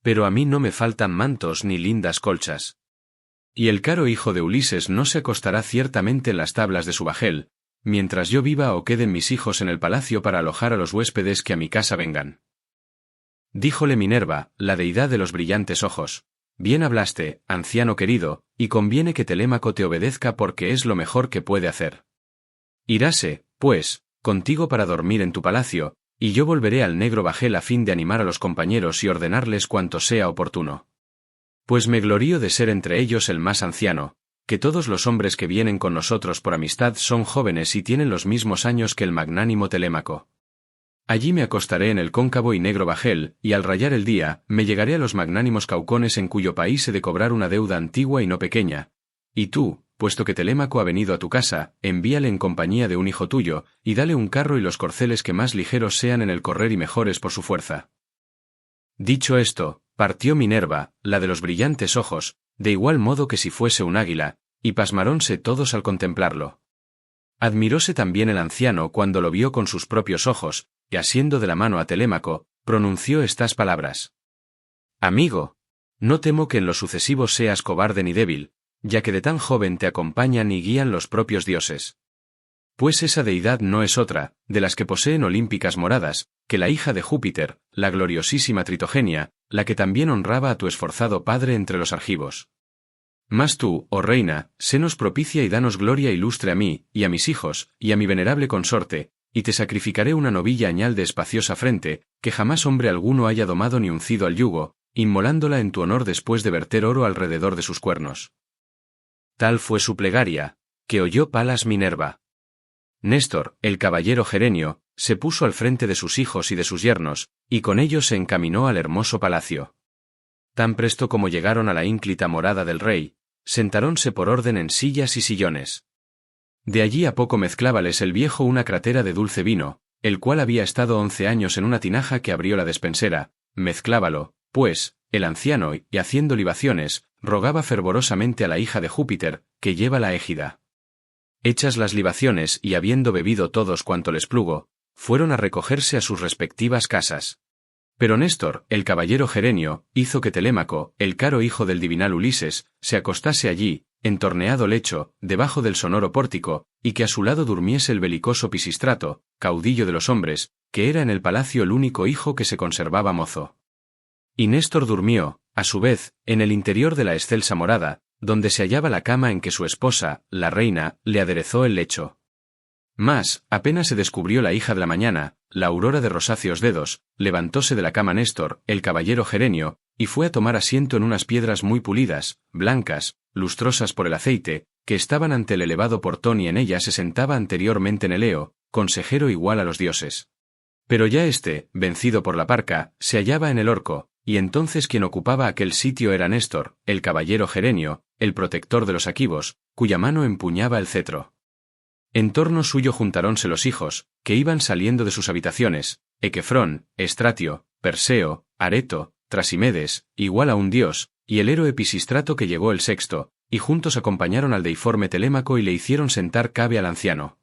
Pero a mí no me faltan mantos ni lindas colchas. Y el caro hijo de Ulises no se acostará ciertamente en las tablas de su bajel, mientras yo viva o queden mis hijos en el palacio para alojar a los huéspedes que a mi casa vengan. Díjole Minerva, la deidad de los brillantes ojos, bien hablaste, anciano querido, y conviene que Telémaco te obedezca porque es lo mejor que puede hacer. Iráse, pues, contigo para dormir en tu palacio, y yo volveré al negro bajel a fin de animar a los compañeros y ordenarles cuanto sea oportuno. Pues me glorío de ser entre ellos el más anciano, que todos los hombres que vienen con nosotros por amistad son jóvenes y tienen los mismos años que el magnánimo Telémaco. Allí me acostaré en el cóncavo y negro bajel, y al rayar el día, me llegaré a los magnánimos caucones en cuyo país he de cobrar una deuda antigua y no pequeña. Y tú, puesto que Telémaco ha venido a tu casa, envíale en compañía de un hijo tuyo, y dale un carro y los corceles que más ligeros sean en el correr y mejores por su fuerza. Dicho esto, partió Minerva, la de los brillantes ojos, de igual modo que si fuese un águila, y pasmaronse todos al contemplarlo. Admiróse también el anciano cuando lo vio con sus propios ojos, y asiendo de la mano a Telémaco, pronunció estas palabras. Amigo, no temo que en lo sucesivo seas cobarde ni débil, ya que de tan joven te acompañan y guían los propios dioses. Pues esa deidad no es otra, de las que poseen olímpicas moradas, que la hija de Júpiter, la gloriosísima Tritogenia, la que también honraba a tu esforzado padre entre los argivos. Mas tú, oh reina, sénos propicia y danos gloria ilustre a mí, y a mis hijos, y a mi venerable consorte, y te sacrificaré una novilla añal de espaciosa frente, que jamás hombre alguno haya domado ni uncido al yugo, inmolándola en tu honor después de verter oro alrededor de sus cuernos. Tal fue su plegaria, que oyó Palas Minerva. Néstor, el caballero Gerenio, se puso al frente de sus hijos y de sus yernos, y con ellos se encaminó al hermoso palacio. Tan presto como llegaron a la ínclita morada del rey, sentáronse por orden en sillas y sillones. De allí a poco mezclábales el viejo una crátera de dulce vino, el cual había estado 11 años en una tinaja que abrió la despensera, mezclábalo, pues, el anciano y haciendo libaciones, rogaba fervorosamente a la hija de Júpiter, que lleva la égida. Hechas las libaciones y habiendo bebido todos cuanto les plugo, fueron a recogerse a sus respectivas casas. Pero Néstor, el caballero Gerenio, hizo que Telémaco, el caro hijo del divinal Ulises, se acostase allí, en torneado lecho, debajo del sonoro pórtico, y que a su lado durmiese el belicoso Pisístrato, caudillo de los hombres, que era en el palacio el único hijo que se conservaba mozo. Y Néstor durmió, a su vez, en el interior de la excelsa morada, donde se hallaba la cama en que su esposa, la reina, le aderezó el lecho. Mas, apenas se descubrió la hija de la mañana, la aurora de rosáceos dedos, levantóse de la cama Néstor, el caballero Gerenio, y fue a tomar asiento en unas piedras muy pulidas, blancas, lustrosas por el aceite, que estaban ante el elevado portón y en ella se sentaba anteriormente Neleo, consejero igual a los dioses. Pero ya éste, vencido por la parca, se hallaba en el orco, y entonces quien ocupaba aquel sitio era Néstor, el caballero Gerenio, el protector de los aquivos, cuya mano empuñaba el cetro. En torno suyo juntaronse los hijos, que iban saliendo de sus habitaciones, Equefrón, Estratio, Perseo, Areto, Trasimedes, igual a un dios, y el héroe Pisístrato que llegó el sexto, y juntos acompañaron al deiforme Telémaco y le hicieron sentar cabe al anciano.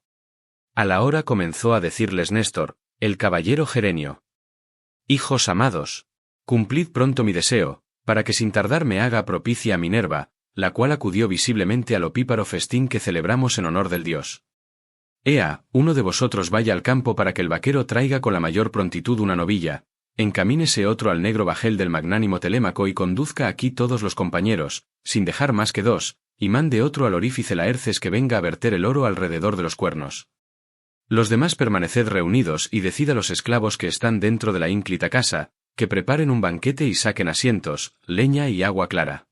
A la hora comenzó a decirles Néstor, el caballero Gerenio: hijos amados, cumplid pronto mi deseo, para que sin tardar me haga propicia a Minerva, la cual acudió visiblemente al opíparo festín que celebramos en honor del dios. Ea, uno de vosotros vaya al campo para que el vaquero traiga con la mayor prontitud una novilla, encamínese otro al negro bajel del magnánimo Telémaco y conduzca aquí todos los compañeros, sin dejar más que 2, y mande otro al orífice Laerces que venga a verter el oro alrededor de los cuernos. Los demás permaneced reunidos y decid a los esclavos que están dentro de la ínclita casa, que preparen un banquete y saquen asientos, leña y agua clara.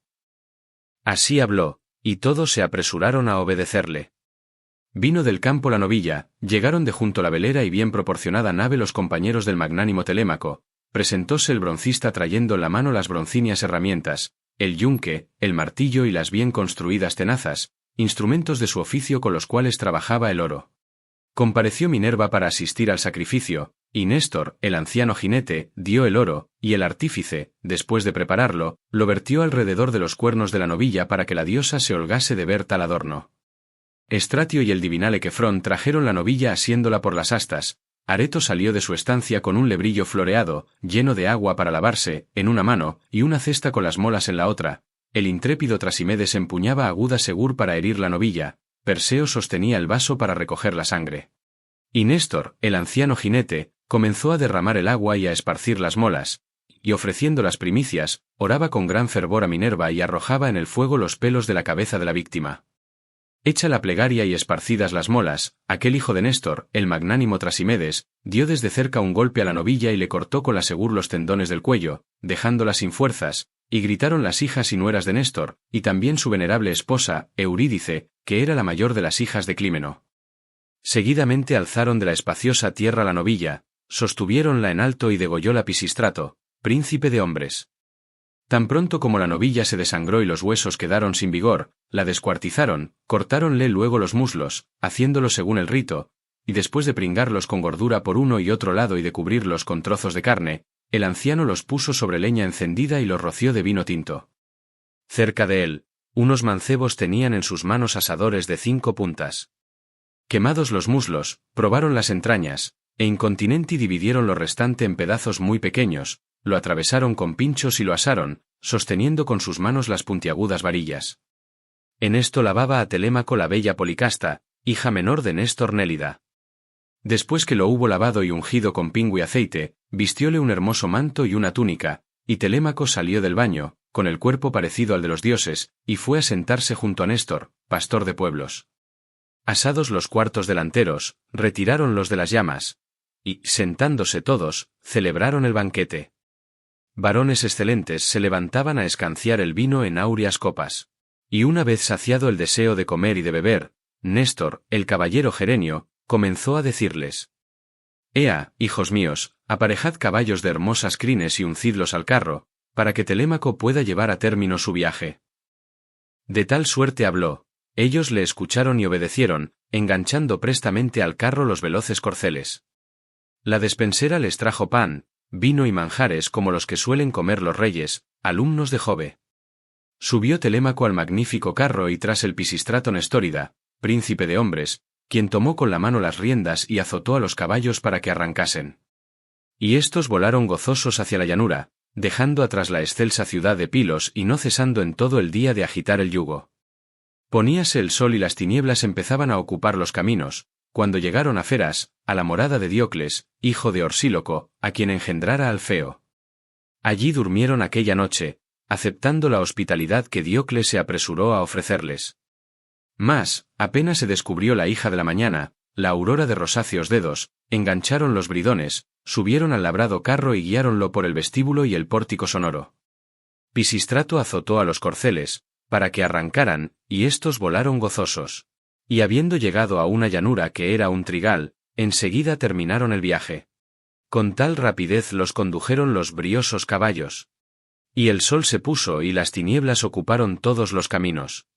Así habló, y todos se apresuraron a obedecerle. Vino del campo la novilla, llegaron de junto la velera y bien proporcionada nave los compañeros del magnánimo Telémaco, presentóse el broncista trayendo en la mano las broncíneas herramientas, el yunque, el martillo y las bien construidas tenazas, instrumentos de su oficio con los cuales trabajaba el oro. Compareció Minerva para asistir al sacrificio, y Néstor, el anciano jinete, dio el oro, y el artífice, después de prepararlo, lo vertió alrededor de los cuernos de la novilla para que la diosa se holgase de ver tal adorno. Estratio y el divinal Equefrón trajeron la novilla asiéndola por las astas. Areto salió de su estancia con un lebrillo floreado, lleno de agua para lavarse, en una mano, y una cesta con las molas en la otra. El intrépido Trasimedes empuñaba aguda segur para herir la novilla, Perseo sostenía el vaso para recoger la sangre. Y Néstor, el anciano jinete, comenzó a derramar el agua y a esparcir las molas, y ofreciendo las primicias, oraba con gran fervor a Minerva y arrojaba en el fuego los pelos de la cabeza de la víctima. Hecha la plegaria y esparcidas las molas, aquel hijo de Néstor, el magnánimo Trasimedes, dio desde cerca un golpe a la novilla y le cortó con la segur los tendones del cuello, dejándola sin fuerzas, y gritaron las hijas y nueras de Néstor, y también su venerable esposa, Eurídice, que era la mayor de las hijas de Clímeno. Seguidamente alzaron de la espaciosa tierra la novilla, sostuviéronla en alto y degollóla Pisístrato, príncipe de hombres. Tan pronto como la novilla se desangró y los huesos quedaron sin vigor, la descuartizaron, cortáronle luego los muslos, haciéndolo según el rito, y después de pringarlos con gordura por uno y otro lado y de cubrirlos con trozos de carne, el anciano los puso sobre leña encendida y los roció de vino tinto. Cerca de él, unos mancebos tenían en sus manos asadores de 5 puntas. Quemados los muslos, probaron las entrañas, e incontinenti dividieron lo restante en pedazos muy pequeños, lo atravesaron con pinchos y lo asaron, sosteniendo con sus manos las puntiagudas varillas. En esto lavaba a Telémaco la bella Policasta, hija menor de Néstor Nélida. Después que lo hubo lavado y ungido con pingo y aceite, vistióle un hermoso manto y una túnica, y Telémaco salió del baño, con el cuerpo parecido al de los dioses, y fue a sentarse junto a Néstor, pastor de pueblos. Asados los cuartos delanteros, retiráronlos de las llamas, y, sentándose todos, celebraron el banquete. Varones excelentes se levantaban a escanciar el vino en áureas copas. Y una vez saciado el deseo de comer y de beber, Néstor, el caballero Gerenio, comenzó a decirles: Ea, hijos míos, aparejad caballos de hermosas crines y uncidlos al carro, para que Telémaco pueda llevar a término su viaje. De tal suerte habló, ellos le escucharon y obedecieron, enganchando prestamente al carro los veloces corceles. La despensera les trajo pan, vino y manjares como los que suelen comer los reyes, alumnos de Jove. Subió Telémaco al magnífico carro y tras el Pisístrato Nestórida, príncipe de hombres, quien tomó con la mano las riendas y azotó a los caballos para que arrancasen. Y éstos volaron gozosos hacia la llanura, dejando atrás la excelsa ciudad de Pilos y no cesando en todo el día de agitar el yugo. Poníase el sol y las tinieblas empezaban a ocupar los caminos, cuando llegaron a Feras, a la morada de Diocles, hijo de Orsíloco, a quien engendrara Alfeo. Allí durmieron aquella noche, aceptando la hospitalidad que Diocles se apresuró a ofrecerles. Mas, apenas se descubrió la hija de la mañana, la aurora de rosáceos dedos, engancharon los bridones, subieron al labrado carro y guiáronlo por el vestíbulo y el pórtico sonoro. Pisístrato azotó a los corceles, para que arrancaran, y éstos volaron gozosos. Y habiendo llegado a una llanura que era un trigal, enseguida terminaron el viaje. Con tal rapidez los condujeron los briosos caballos. Y el sol se puso y las tinieblas ocuparon todos los caminos.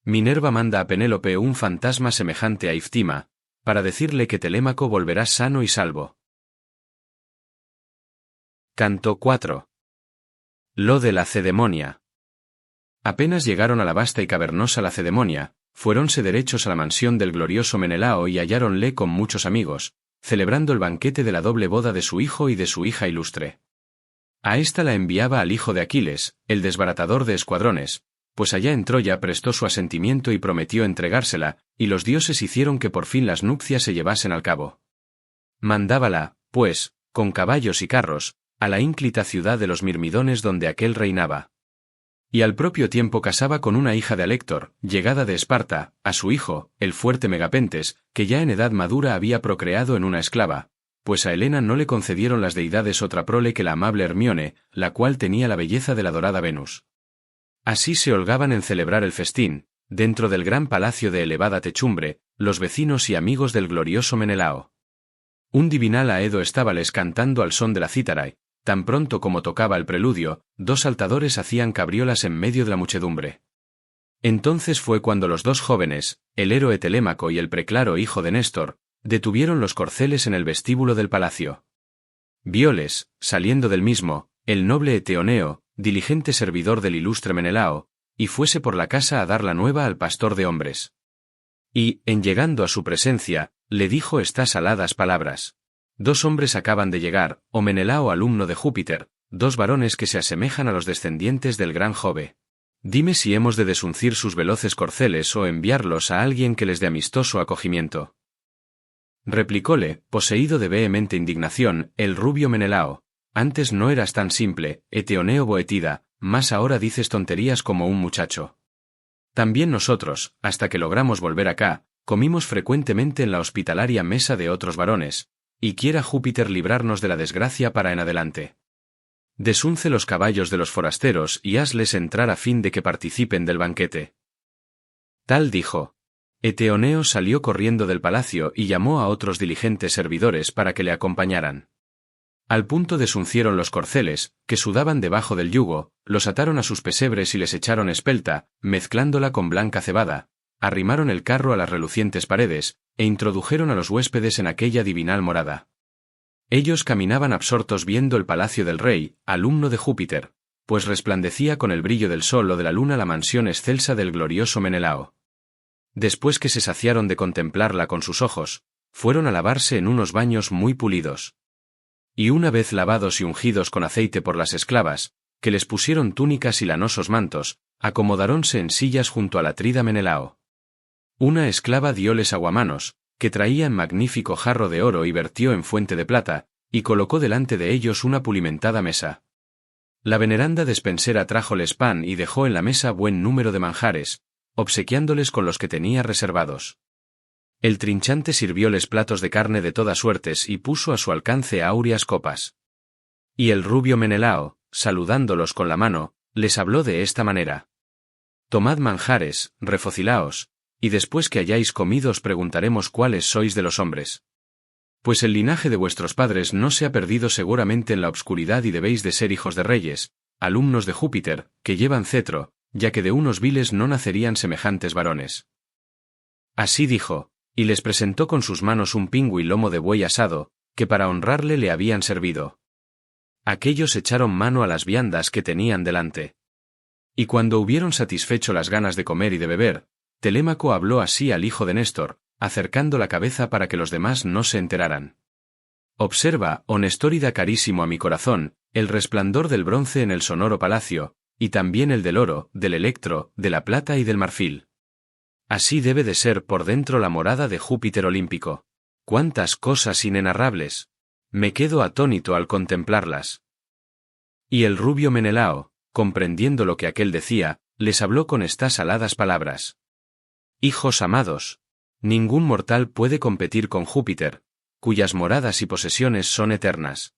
Minerva manda a Penélope un fantasma semejante a Iftima, para decirle que Telémaco volverá sano y salvo. Canto 4. Lo de la Cedemonia. Apenas llegaron a la vasta y cavernosa Lacedemonia, fuéronse derechos a la mansión del glorioso Menelao y halláronle con muchos amigos, celebrando el banquete de la doble boda de su hijo y de su hija ilustre. A ésta la enviaba al hijo de Aquiles, el desbaratador de escuadrones, pues allá en Troya prestó su asentimiento y prometió entregársela, y los dioses hicieron que por fin las nupcias se llevasen al cabo. Mandábala, pues, con caballos y carros, a la ínclita ciudad de los Mirmidones donde aquél reinaba. Y al propio tiempo casaba con una hija de Alector, llegada de Esparta, a su hijo, el fuerte Megapentes, que ya en edad madura había procreado en una esclava, pues a Helena no le concedieron las deidades otra prole que la amable Hermione, la cual tenía la belleza de la dorada Venus. Así se holgaban en celebrar el festín, dentro del gran palacio de elevada techumbre, los vecinos y amigos del glorioso Menelao. Un divinal Aedo estábales cantando al son de la cítara, tan pronto como tocaba el preludio, dos saltadores hacían cabriolas en medio de la muchedumbre. Entonces fue cuando los dos jóvenes, el héroe Telémaco y el preclaro hijo de Néstor, detuvieron los corceles en el vestíbulo del palacio. Vióles, saliendo del mismo, el noble Eteoneo, diligente servidor del ilustre Menelao, y fuese por la casa a dar la nueva al pastor de hombres. Y, en llegando a su presencia, le dijo estas aladas palabras. Dos hombres acaban de llegar, oh Menelao alumno de Júpiter, dos varones que se asemejan a los descendientes del gran Jove. Dime si hemos de desuncir sus veloces corceles o enviarlos a alguien que les dé amistoso acogimiento. Replicóle, poseído de vehemente indignación, el rubio Menelao, antes no eras tan simple, Eteoneo Boetida, mas ahora dices tonterías como un muchacho. También nosotros, hasta que logramos volver acá, comimos frecuentemente en la hospitalaria mesa de otros varones, y quiera Júpiter librarnos de la desgracia para en adelante. Desunce los caballos de los forasteros y hazles entrar a fin de que participen del banquete. Tal dijo. Eteoneo salió corriendo del palacio y llamó a otros diligentes servidores para que le acompañaran. Al punto desuncieron los corceles, que sudaban debajo del yugo, los ataron a sus pesebres y les echaron espelta, mezclándola con blanca cebada, arrimaron el carro a las relucientes paredes, e introdujeron a los huéspedes en aquella divinal morada. Ellos caminaban absortos viendo el palacio del rey, alumno de Júpiter, pues resplandecía con el brillo del sol o de la luna la mansión excelsa del glorioso Menelao. Después que se saciaron de contemplarla con sus ojos, fueron a lavarse en unos baños muy pulidos. Y una vez lavados y ungidos con aceite por las esclavas, que les pusieron túnicas y lanosos mantos, acomodáronse en sillas junto al atrida Menelao. Una esclava dióles aguamanos, que traía en magnífico jarro de oro y vertió en fuente de plata, y colocó delante de ellos una pulimentada mesa. La veneranda despensera trájoles pan y dejó en la mesa buen número de manjares, obsequiándoles con los que tenía reservados. El trinchante sirvióles platos de carne de todas suertes y puso a su alcance áureas copas. Y el rubio Menelao, saludándolos con la mano, les habló de esta manera. Tomad manjares, refocilaos, y después que hayáis comido os preguntaremos cuáles sois de los hombres. Pues el linaje de vuestros padres no se ha perdido seguramente en la obscuridad y debéis de ser hijos de reyes, alumnos de Júpiter, que llevan cetro, ya que de unos viles no nacerían semejantes varones. Así dijo, y les presentó con sus manos un pingo y lomo de buey asado, que para honrarle le habían servido. Aquellos echaron mano a las viandas que tenían delante. Y cuando hubieron satisfecho las ganas de comer y de beber, Telémaco habló así al hijo de Néstor, acercando la cabeza para que los demás no se enteraran. Observa, oh Nestórida carísimo a mi corazón, el resplandor del bronce en el sonoro palacio, y también el del oro, del electro, de la plata y del marfil. Así debe de ser por dentro la morada de Júpiter olímpico. ¡Cuántas cosas inenarrables! Me quedo atónito al contemplarlas. Y el rubio Menelao, comprendiendo lo que aquél decía, les habló con estas aladas palabras. Hijos amados, ningún mortal puede competir con Júpiter, cuyas moradas y posesiones son eternas.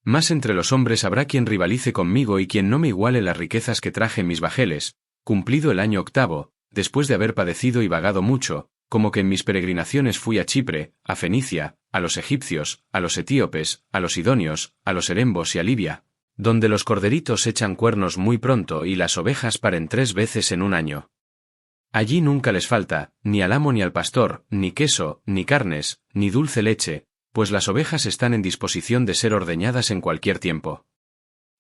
Mas entre los hombres habrá quien rivalice conmigo y quien no me iguale las riquezas que traje en mis bajeles, cumplido el año 8, después de haber padecido y vagado mucho, como que en mis peregrinaciones fui a Chipre, a Fenicia, a los egipcios, a los etíopes, a los sidonios, a los erembos y a Libia, donde los corderitos echan cuernos muy pronto y las ovejas paren 3 veces en un año. Allí nunca les falta, ni al amo ni al pastor, ni queso, ni carnes, ni dulce leche, pues las ovejas están en disposición de ser ordeñadas en cualquier tiempo.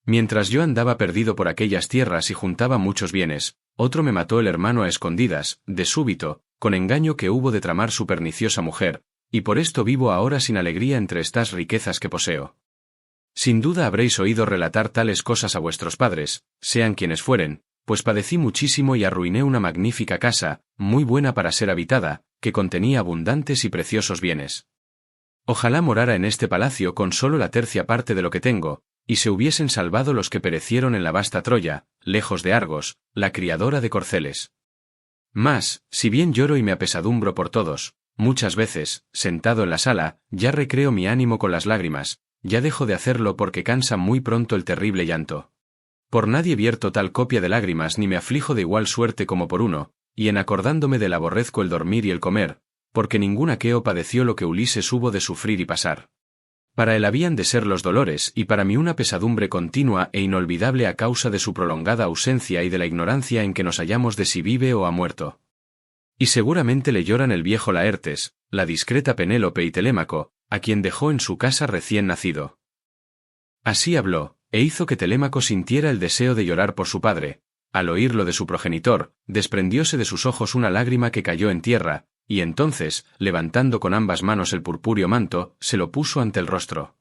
Mientras yo andaba perdido por aquellas tierras y juntaba muchos bienes, otro me mató el hermano a escondidas, de súbito, con engaño que hubo de tramar su perniciosa mujer, y por esto vivo ahora sin alegría entre estas riquezas que poseo. Sin duda habréis oído relatar tales cosas a vuestros padres, sean quienes fueren, pues padecí muchísimo y arruiné una magnífica casa, muy buena para ser habitada, que contenía abundantes y preciosos bienes. Ojalá morara en este palacio con solo la tercia parte de lo que tengo, y se hubiesen salvado los que perecieron en la vasta Troya, lejos de Argos, la criadora de corceles. Mas, si bien lloro y me apesadumbro por todos, muchas veces, sentado en la sala, ya recreo mi ánimo con las lágrimas, ya dejo de hacerlo porque cansa muy pronto el terrible llanto. Por nadie vierto tal copia de lágrimas ni me aflijo de igual suerte como por uno, y en acordándome del aborrezco el dormir y el comer, porque ningún aqueo padeció lo que Ulises hubo de sufrir y pasar. Para él habían de ser los dolores y para mí una pesadumbre continua e inolvidable a causa de su prolongada ausencia y de la ignorancia en que nos hallamos de si vive o ha muerto. Y seguramente le lloran el viejo Laertes, la discreta Penélope y Telémaco, a quien dejó en su casa recién nacido. Así habló, e hizo que Telémaco sintiera el deseo de llorar por su padre. Al oírlo de su progenitor, desprendióse de sus ojos una lágrima que cayó en tierra, y entonces, levantando con ambas manos el purpúreo manto, se lo puso ante el rostro.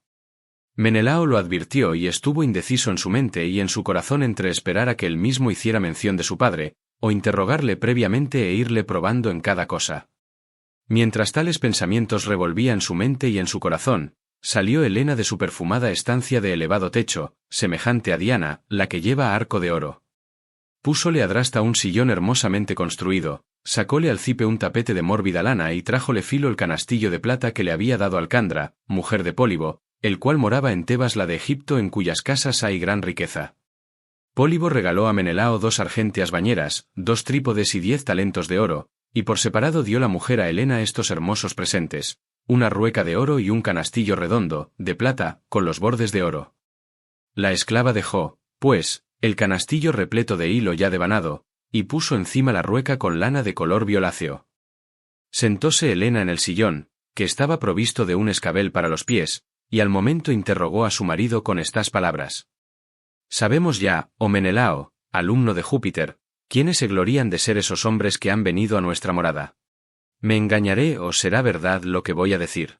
Menelao lo advirtió y estuvo indeciso en su mente y en su corazón entre esperar a que él mismo hiciera mención de su padre, o interrogarle previamente e irle probando en cada cosa. Mientras tales pensamientos revolvía en su mente y en su corazón, salió Helena de su perfumada estancia de elevado techo, semejante a Diana, la que lleva arco de oro. Púsole adrasta un sillón hermosamente construido, sacóle al cipe un tapete de mórbida lana y trájole Filo el canastillo de plata que le había dado Alcandra, mujer de Pólibo, el cual moraba en Tebas la de Egipto en cuyas casas hay gran riqueza. Pólibo regaló a Menelao 2 argénteas bañeras, 2 trípodes y 10 talentos de oro, y por separado dio la mujer a Helena estos hermosos presentes, una rueca de oro y un canastillo redondo, de plata, con los bordes de oro. La esclava dejó, pues, el canastillo repleto de hilo ya devanado, y puso encima la rueca con lana de color violáceo. Sentóse Helena en el sillón, que estaba provisto de un escabel para los pies, y al momento interrogó a su marido con estas palabras. Sabemos ya, oh Menelao, alumno de Júpiter, quiénes se glorían de ser esos hombres que han venido a nuestra morada. ¿Me engañaré o será verdad lo que voy a decir?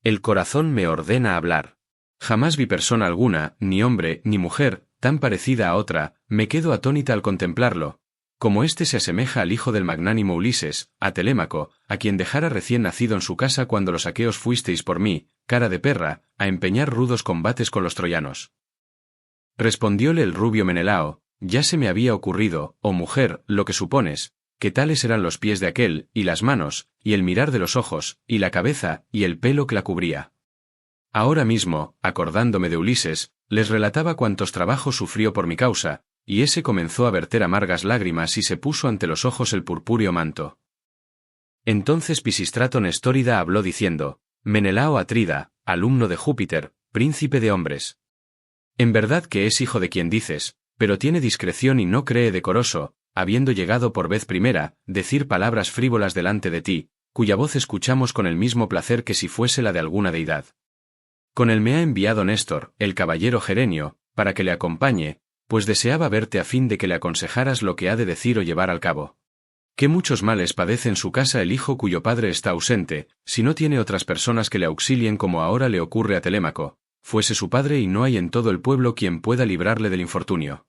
El corazón me ordena hablar. Jamás vi persona alguna, ni hombre, ni mujer, tan parecida a otra, me quedo atónita al contemplarlo, como éste se asemeja al hijo del magnánimo Ulises, a Telémaco, a quien dejara recién nacido en su casa cuando los aqueos fuisteis por mí, cara de perra, a empeñar rudos combates con los troyanos. Respondióle el rubio Menelao, ya se me había ocurrido, oh mujer, lo que supones, que tales eran los pies de aquel, y las manos, y el mirar de los ojos, y la cabeza, y el pelo que la cubría. Ahora mismo, acordándome de Ulises, les relataba cuántos trabajos sufrió por mi causa, y ese comenzó a verter amargas lágrimas y se puso ante los ojos el purpúreo manto. Entonces Pisístrato Nestórida habló diciendo, Menelao Atrida, alumno de Júpiter, príncipe de hombres. En verdad que es hijo de quien dices, pero tiene discreción y no cree decoroso, habiendo llegado por vez primera, decir palabras frívolas delante de ti, cuya voz escuchamos con el mismo placer que si fuese la de alguna deidad. Con él me ha enviado Néstor, el caballero Gerenio, para que le acompañe, pues deseaba verte a fin de que le aconsejaras lo que ha de decir o llevar al cabo. Qué muchos males padece en su casa el hijo cuyo padre está ausente, si no tiene otras personas que le auxilien como ahora le ocurre a Telémaco, fuese su padre y no hay en todo el pueblo quien pueda librarle del infortunio.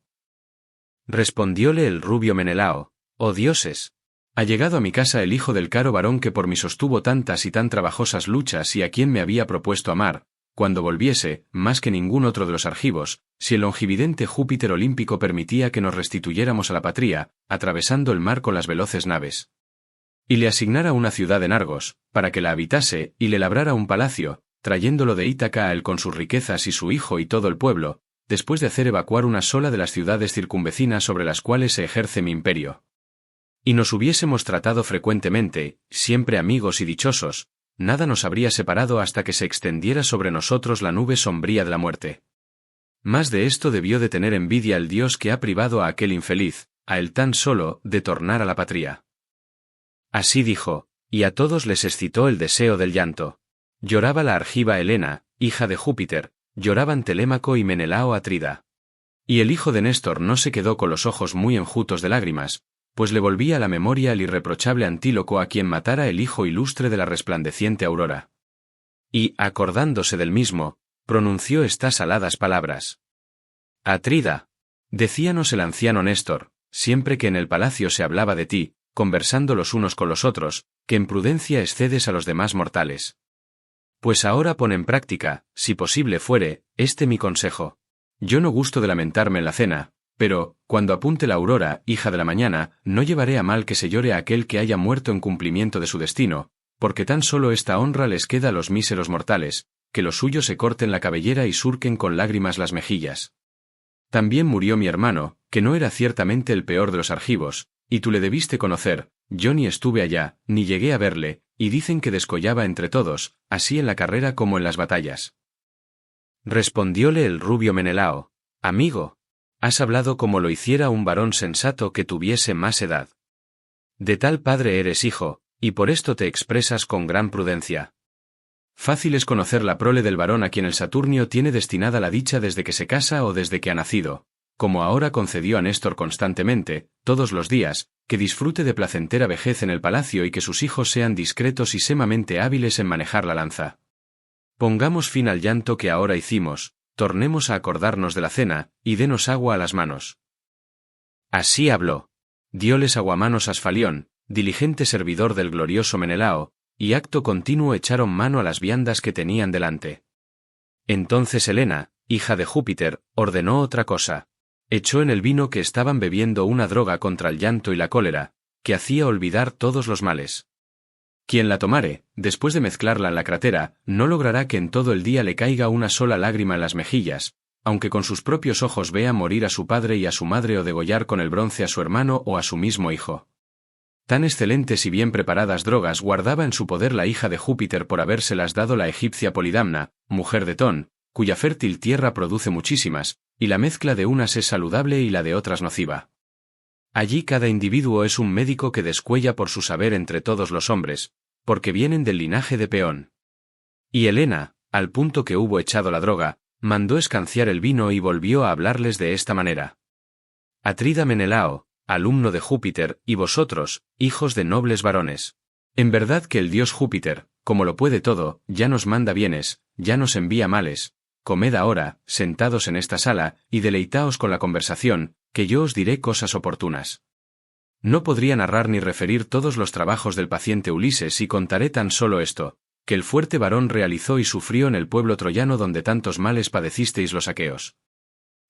Respondióle el rubio Menelao, oh dioses, ha llegado a mi casa el hijo del caro varón que por mí sostuvo tantas y tan trabajosas luchas y a quien me había propuesto amar, cuando volviese, más que ningún otro de los argivos, si el longividente Júpiter olímpico permitía que nos restituyéramos a la patria, atravesando el mar con las veloces naves. Y le asignara una ciudad en Argos, para que la habitase, y le labrara un palacio, trayéndolo de Ítaca a él con sus riquezas y su hijo y todo el pueblo, después de hacer evacuar una sola de las ciudades circunvecinas sobre las cuales se ejerce mi imperio. Y nos hubiésemos tratado frecuentemente, siempre amigos y dichosos, nada nos habría separado hasta que se extendiera sobre nosotros la nube sombría de la muerte. Más de esto debió de tener envidia el Dios que ha privado a aquel infeliz, a él tan solo, de tornar a la patria. Así dijo, y a todos les excitó el deseo del llanto. Lloraba la argiva Helena, hija de Júpiter, lloraban Telémaco y Menelao Atrida. Y el hijo de Néstor no se quedó con los ojos muy enjutos de lágrimas, pues le volvía a la memoria el irreprochable Antíloco a quien matara el hijo ilustre de la resplandeciente Aurora. Y, acordándose del mismo, pronunció estas aladas palabras. Atrida, decíanos el anciano Néstor, siempre que en el palacio se hablaba de ti, conversando los unos con los otros, que en prudencia excedes a los demás mortales. Pues ahora pon en práctica, si posible fuere, este mi consejo. Yo no gusto de lamentarme en la cena, pero, cuando apunte la aurora, hija de la mañana, no llevaré a mal que se llore a aquel que haya muerto en cumplimiento de su destino, porque tan solo esta honra les queda a los míseros mortales, que los suyos se corten la cabellera y surquen con lágrimas las mejillas. También murió mi hermano, que no era ciertamente el peor de los argivos, y tú le debiste conocer, yo ni estuve allá, ni llegué a verle, y dicen que descollaba entre todos, así en la carrera como en las batallas. Respondióle el rubio Menelao, amigo, has hablado como lo hiciera un varón sensato que tuviese más edad. De tal padre eres hijo, y por esto te expresas con gran prudencia. Fácil es conocer la prole del varón a quien el Saturnio tiene destinada la dicha desde que se casa o desde que ha nacido, como ahora concedió a Néstor constantemente, todos los días, que disfrute de placentera vejez en el palacio y que sus hijos sean discretos y sumamente hábiles en manejar la lanza. Pongamos fin al llanto que ahora hicimos, tornemos a acordarnos de la cena, y denos agua a las manos. Así habló. Dióles aguamanos Asfalión, diligente servidor del glorioso Menelao, y acto continuo echaron mano a las viandas que tenían delante. Entonces Helena, hija de Júpiter, ordenó otra cosa. Echó en el vino que estaban bebiendo una droga contra el llanto y la cólera, que hacía olvidar todos los males. Quien la tomare, después de mezclarla en la crátera, no logrará que en todo el día le caiga una sola lágrima en las mejillas, aunque con sus propios ojos vea morir a su padre y a su madre o degollar con el bronce a su hermano o a su mismo hijo. Tan excelentes y bien preparadas drogas guardaba en su poder la hija de Júpiter por habérselas dado la egipcia Polidamna, mujer de Ton, cuya fértil tierra produce muchísimas, y la mezcla de unas es saludable y la de otras nociva. Allí cada individuo es un médico que descuella por su saber entre todos los hombres, porque vienen del linaje de Peón. Y Helena, al punto que hubo echado la droga, mandó escanciar el vino y volvió a hablarles de esta manera. Atrida Menelao, alumno de Júpiter, y vosotros, hijos de nobles varones. En verdad que el dios Júpiter, como lo puede todo, ya nos manda bienes, ya nos envía males. Comed ahora, sentados en esta sala, y deleitaos con la conversación, que yo os diré cosas oportunas. No podría narrar ni referir todos los trabajos del paciente Ulises y contaré tan solo esto, que el fuerte varón realizó y sufrió en el pueblo troyano donde tantos males padecisteis los aqueos.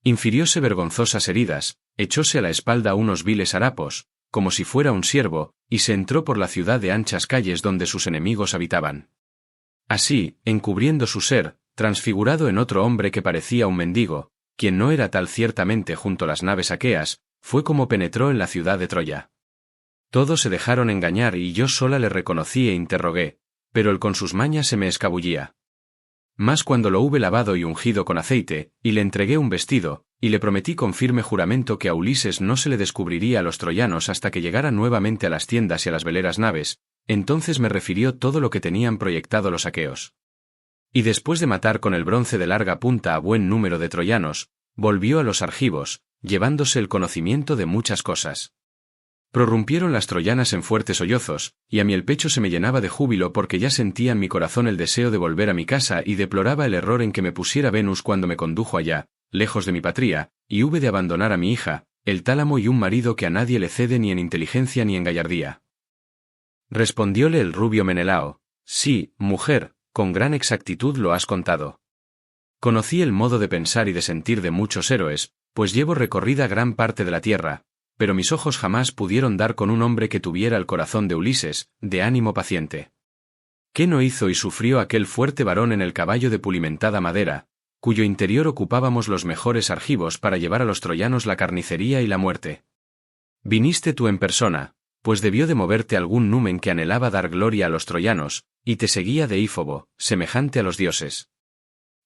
Infirióse vergonzosas heridas, echóse a la espalda unos viles harapos, como si fuera un siervo, y se entró por la ciudad de anchas calles donde sus enemigos habitaban. Así, encubriendo su ser, transfigurado en otro hombre que parecía un mendigo, quien no era tal ciertamente junto a las naves aqueas, fue como penetró en la ciudad de Troya. Todos se dejaron engañar y yo sola le reconocí e interrogué, pero él con sus mañas se me escabullía. Mas cuando lo hube lavado y ungido con aceite, y le entregué un vestido, y le prometí con firme juramento que a Ulises no se le descubriría a los troyanos hasta que llegara nuevamente a las tiendas y a las veleras naves, entonces me refirió todo lo que tenían proyectado los aqueos. Y después de matar con el bronce de larga punta a buen número de troyanos, volvió a los argivos, llevándose el conocimiento de muchas cosas. Prorrumpieron las troyanas en fuertes sollozos, y a mí el pecho se me llenaba de júbilo porque ya sentía en mi corazón el deseo de volver a mi casa y deploraba el error en que me pusiera Venus cuando me condujo allá, lejos de mi patria, y hube de abandonar a mi hija, el tálamo y un marido que a nadie le cede ni en inteligencia ni en gallardía. Respondióle el rubio Menelao, sí, mujer, con gran exactitud lo has contado. Conocí el modo de pensar y de sentir de muchos héroes, pues llevo recorrida gran parte de la tierra, pero mis ojos jamás pudieron dar con un hombre que tuviera el corazón de Ulises, de ánimo paciente. ¿Qué no hizo y sufrió aquel fuerte varón en el caballo de pulimentada madera, cuyo interior ocupábamos los mejores argivos para llevar a los troyanos la carnicería y la muerte? Viniste tú en persona, pues debió de moverte algún numen que anhelaba dar gloria a los troyanos, y te seguía Deífobo, semejante a los dioses.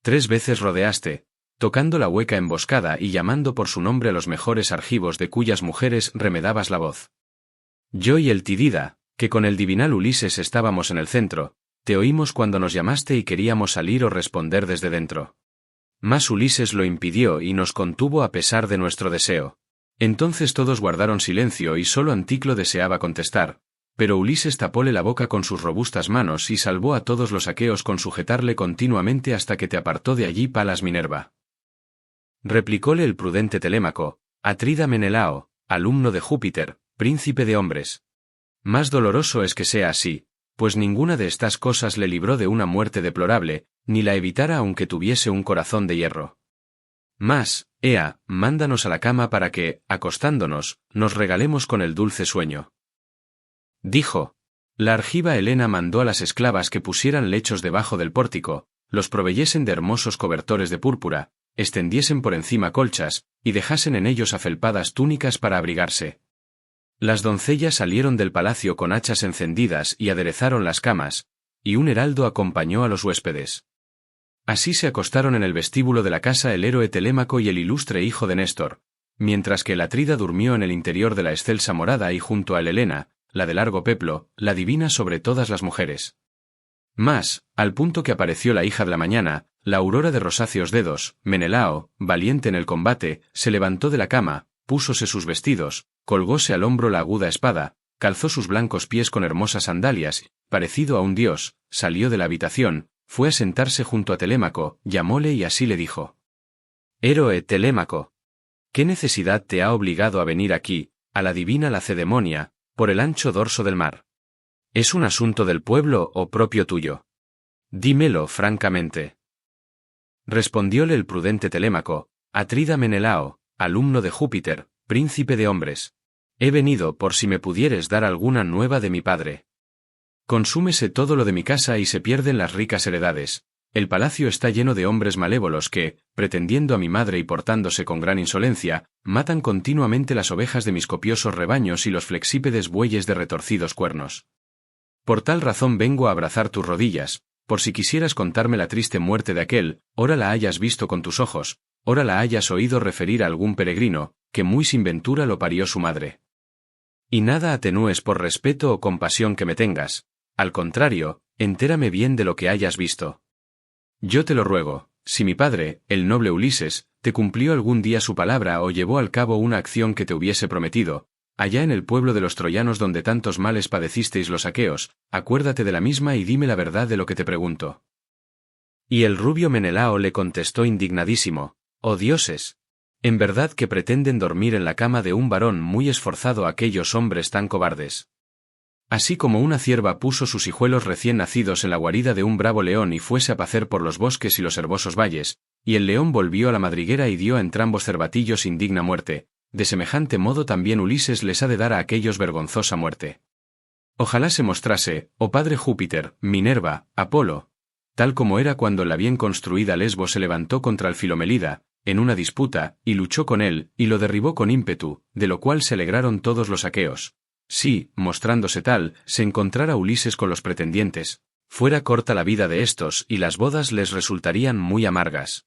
3 veces rodeaste, tocando la hueca emboscada y llamando por su nombre a los mejores argivos de cuyas mujeres remedabas la voz. Yo y el Tidida, que con el divinal Ulises estábamos en el centro, te oímos cuando nos llamaste y queríamos salir o responder desde dentro. Mas Ulises lo impidió y nos contuvo a pesar de nuestro deseo. Entonces todos guardaron silencio y solo Anticlo deseaba contestar, pero Ulises tapóle la boca con sus robustas manos y salvó a todos los aqueos con sujetarle continuamente hasta que te apartó de allí Palas Minerva. Replicóle el prudente Telémaco: Atrida Menelao, alumno de Júpiter, príncipe de hombres. Más doloroso es que sea así, pues ninguna de estas cosas le libró de una muerte deplorable, ni la evitara aunque tuviese un corazón de hierro. Mas, ea, mándanos a la cama para que, acostándonos, nos regalemos con el dulce sueño. Dijo. La argiva Helena mandó a las esclavas que pusieran lechos debajo del pórtico, los proveyesen de hermosos cobertores de púrpura, extendiesen por encima colchas, y dejasen en ellos afelpadas túnicas para abrigarse. Las doncellas salieron del palacio con hachas encendidas y aderezaron las camas, y un heraldo acompañó a los huéspedes. Así se acostaron en el vestíbulo de la casa el héroe Telémaco y el ilustre hijo de Néstor, mientras que el Atrida durmió en el interior de la excelsa morada y junto a Helena, la de largo peplo, la divina sobre todas las mujeres. Mas, al punto que apareció la hija de la mañana, la aurora de rosáceos dedos, Menelao, valiente en el combate, se levantó de la cama, púsose sus vestidos, colgóse al hombro la aguda espada, calzó sus blancos pies con hermosas sandalias, parecido a un dios, salió de la habitación, fue a sentarse junto a Telémaco, llamóle y así le dijo: Héroe Telémaco, ¿qué necesidad te ha obligado a venir aquí, a la divina Lacedemonia, por el ancho dorso del mar? ¿Es un asunto del pueblo o propio tuyo? Dímelo francamente. Respondióle el prudente Telémaco: Atrida Menelao, alumno de Júpiter, príncipe de hombres. He venido por si me pudieres dar alguna nueva de mi padre. Consúmese todo lo de mi casa y se pierden las ricas heredades. El palacio está lleno de hombres malévolos que, pretendiendo a mi madre y portándose con gran insolencia, matan continuamente las ovejas de mis copiosos rebaños y los flexípedes bueyes de retorcidos cuernos. Por tal razón vengo a abrazar tus rodillas, por si quisieras contarme la triste muerte de aquel, ora la hayas visto con tus ojos, ora la hayas oído referir a algún peregrino, que muy sin ventura lo parió su madre. Y nada atenúes por respeto o compasión que me tengas, al contrario, entérame bien de lo que hayas visto. Yo te lo ruego, si mi padre, el noble Ulises, te cumplió algún día su palabra o llevó al cabo una acción que te hubiese prometido, allá en el pueblo de los troyanos donde tantos males padecisteis los aqueos, acuérdate de la misma y dime la verdad de lo que te pregunto. Y el rubio Menelao le contestó indignadísimo: Oh dioses, en verdad que pretenden dormir en la cama de un varón muy esforzado aquellos hombres tan cobardes. Así como una cierva puso sus hijuelos recién nacidos en la guarida de un bravo león y fuese a pacer por los bosques y los herbosos valles, y el león volvió a la madriguera y dio a entrambos cervatillos indigna muerte, de semejante modo también Ulises les ha de dar a aquellos vergonzosa muerte. Ojalá se mostrase, oh padre Júpiter, Minerva, Apolo, tal como era cuando la bien construida Lesbo se levantó contra el Filomelida, en una disputa, y luchó con él, y lo derribó con ímpetu, de lo cual se alegraron todos los aqueos. Si, mostrándose tal, se encontrara Ulises con los pretendientes, fuera corta la vida de éstos y las bodas les resultarían muy amargas.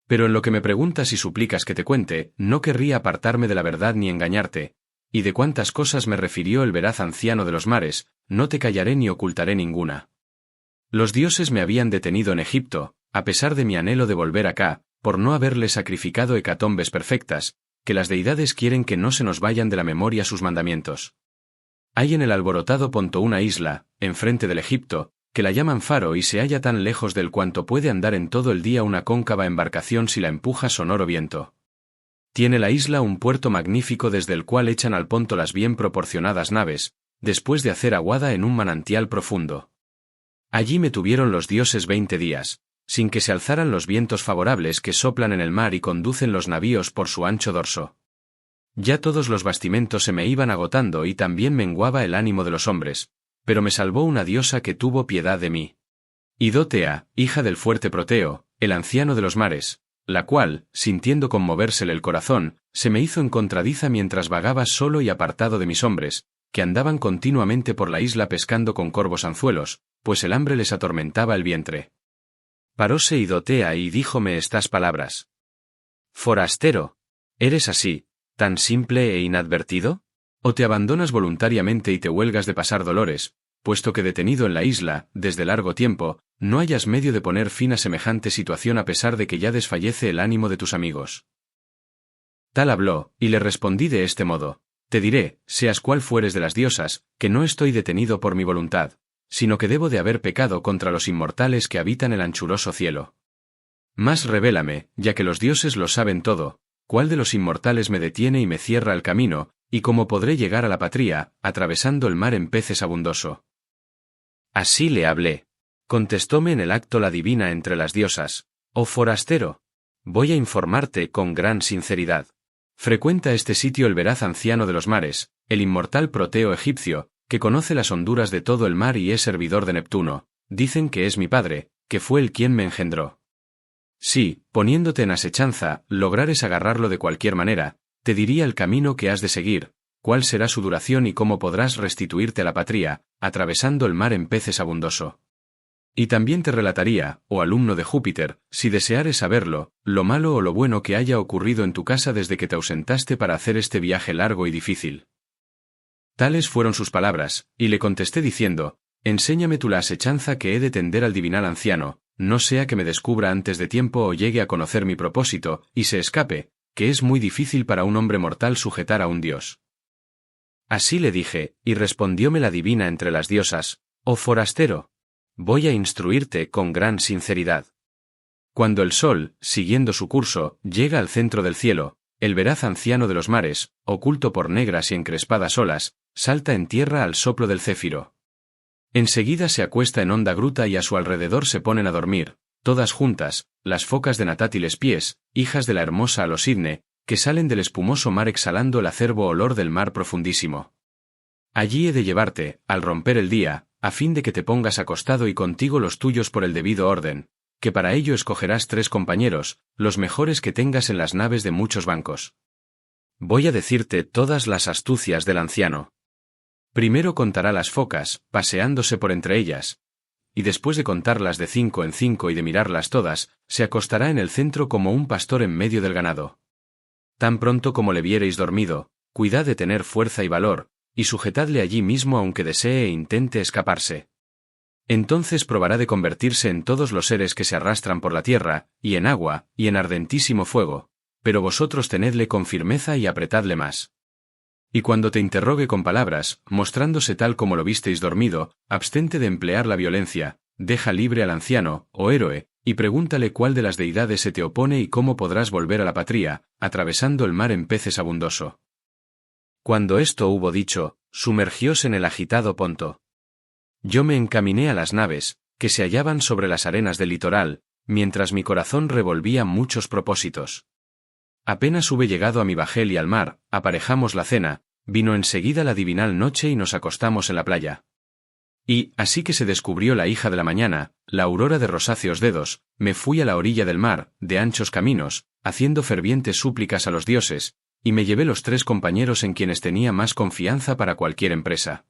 Pero en lo que me preguntas y suplicas que te cuente, no querría apartarme de la verdad ni engañarte, y de cuántas cosas me refirió el veraz anciano de los mares, no te callaré ni ocultaré ninguna. Los dioses me habían detenido en Egipto, a pesar de mi anhelo de volver acá, por no haberle sacrificado hecatombes perfectas, que las deidades quieren que no se nos vayan de la memoria sus mandamientos. Hay en el alborotado Ponto una isla, enfrente del Egipto, que la llaman Faro y se halla tan lejos del cuanto puede andar en todo el día una cóncava embarcación si la empuja sonoro viento. Tiene la isla un puerto magnífico desde el cual echan al Ponto las bien proporcionadas naves, después de hacer aguada en un manantial profundo. Allí me tuvieron los dioses 20 días, sin que se alzaran los vientos favorables que soplan en el mar y conducen los navíos por su ancho dorso. Ya todos los bastimentos se me iban agotando y también menguaba el ánimo de los hombres, pero me salvó una diosa que tuvo piedad de mí. Idotea, hija del fuerte Proteo, el anciano de los mares, la cual, sintiendo conmovérsele el corazón, se me hizo encontradiza mientras vagaba solo y apartado de mis hombres, que andaban continuamente por la isla pescando con corvos anzuelos, pues el hambre les atormentaba el vientre. Paróse Idotea y díjome estas palabras: Forastero, ¿eres así, tan simple e inadvertido? ¿O te abandonas voluntariamente y te huelgas de pasar dolores, puesto que detenido en la isla, desde largo tiempo, no hayas medio de poner fin a semejante situación a pesar de que ya desfallece el ánimo de tus amigos. Tal habló, y le respondí de este modo: te diré, seas cual fueres de las diosas, que no estoy detenido por mi voluntad, sino que debo de haber pecado contra los inmortales que habitan el anchuroso cielo. Mas revélame, ya que los dioses lo saben todo, cuál de los inmortales me detiene y me cierra el camino, y cómo podré llegar a la patria, atravesando el mar en peces abundoso. Así le hablé. Contestóme en el acto la divina entre las diosas: oh forastero, voy a informarte con gran sinceridad. Frecuenta este sitio el veraz anciano de los mares, el inmortal Proteo egipcio, que conoce las honduras de todo el mar y es servidor de Neptuno. Dicen que es mi padre, que fue el quien me engendró. Si, poniéndote en asechanza, lograres agarrarlo de cualquier manera, te diría el camino que has de seguir, cuál será su duración y cómo podrás restituirte a la patria, atravesando el mar en peces abundoso. Y también te relataría, oh alumno de Júpiter, si deseares saberlo, lo malo o lo bueno que haya ocurrido en tu casa desde que te ausentaste para hacer este viaje largo y difícil. Tales fueron sus palabras, y le contesté diciendo: enséñame tú la asechanza que he de tender al divinal anciano, no sea que me descubra antes de tiempo o llegue a conocer mi propósito, y se escape, que es muy difícil para un hombre mortal sujetar a un dios. Así le dije, y respondióme la divina entre las diosas: oh forastero, voy a instruirte con gran sinceridad. Cuando el sol, siguiendo su curso, llega al centro del cielo, el veraz anciano de los mares, oculto por negras y encrespadas olas, salta en tierra al soplo del céfiro. Enseguida se acuesta en honda gruta y a su alrededor se ponen a dormir, todas juntas, las focas de natátiles pies, hijas de la hermosa Alosidne, que salen del espumoso mar exhalando el acerbo olor del mar profundísimo. Allí he de llevarte, al romper el día, a fin de que te pongas acostado y contigo los tuyos por el debido orden, que para ello escogerás 3 compañeros, los mejores que tengas en las naves de muchos bancos. Voy a decirte todas las astucias del anciano. Primero contará las focas, paseándose por entre ellas, y después de contarlas de 5 en 5 y de mirarlas todas, se acostará en el centro como un pastor en medio del ganado. Tan pronto como le viereis dormido, cuidad de tener fuerza y valor, y sujetadle allí mismo aunque desee e intente escaparse. Entonces probará de convertirse en todos los seres que se arrastran por la tierra, y en agua, y en ardentísimo fuego, pero vosotros tenedle con firmeza y apretadle más. Y cuando te interrogue con palabras, mostrándose tal como lo visteis dormido, abstente de emplear la violencia, deja libre al anciano, o héroe, y pregúntale cuál de las deidades se te opone y cómo podrás volver a la patria, atravesando el mar en peces abundoso. Cuando esto hubo dicho, sumergióse en el agitado Ponto. Yo me encaminé a las naves, que se hallaban sobre las arenas del litoral, mientras mi corazón revolvía muchos propósitos. Apenas hube llegado a mi bajel y al mar, aparejamos la cena, vino enseguida la divinal noche y nos acostamos en la playa. Y, así que se descubrió la hija de la mañana, la aurora de rosáceos dedos, me fui a la orilla del mar, de anchos caminos, haciendo fervientes súplicas a los dioses, y me llevé los 3 compañeros en quienes tenía más confianza para cualquier empresa.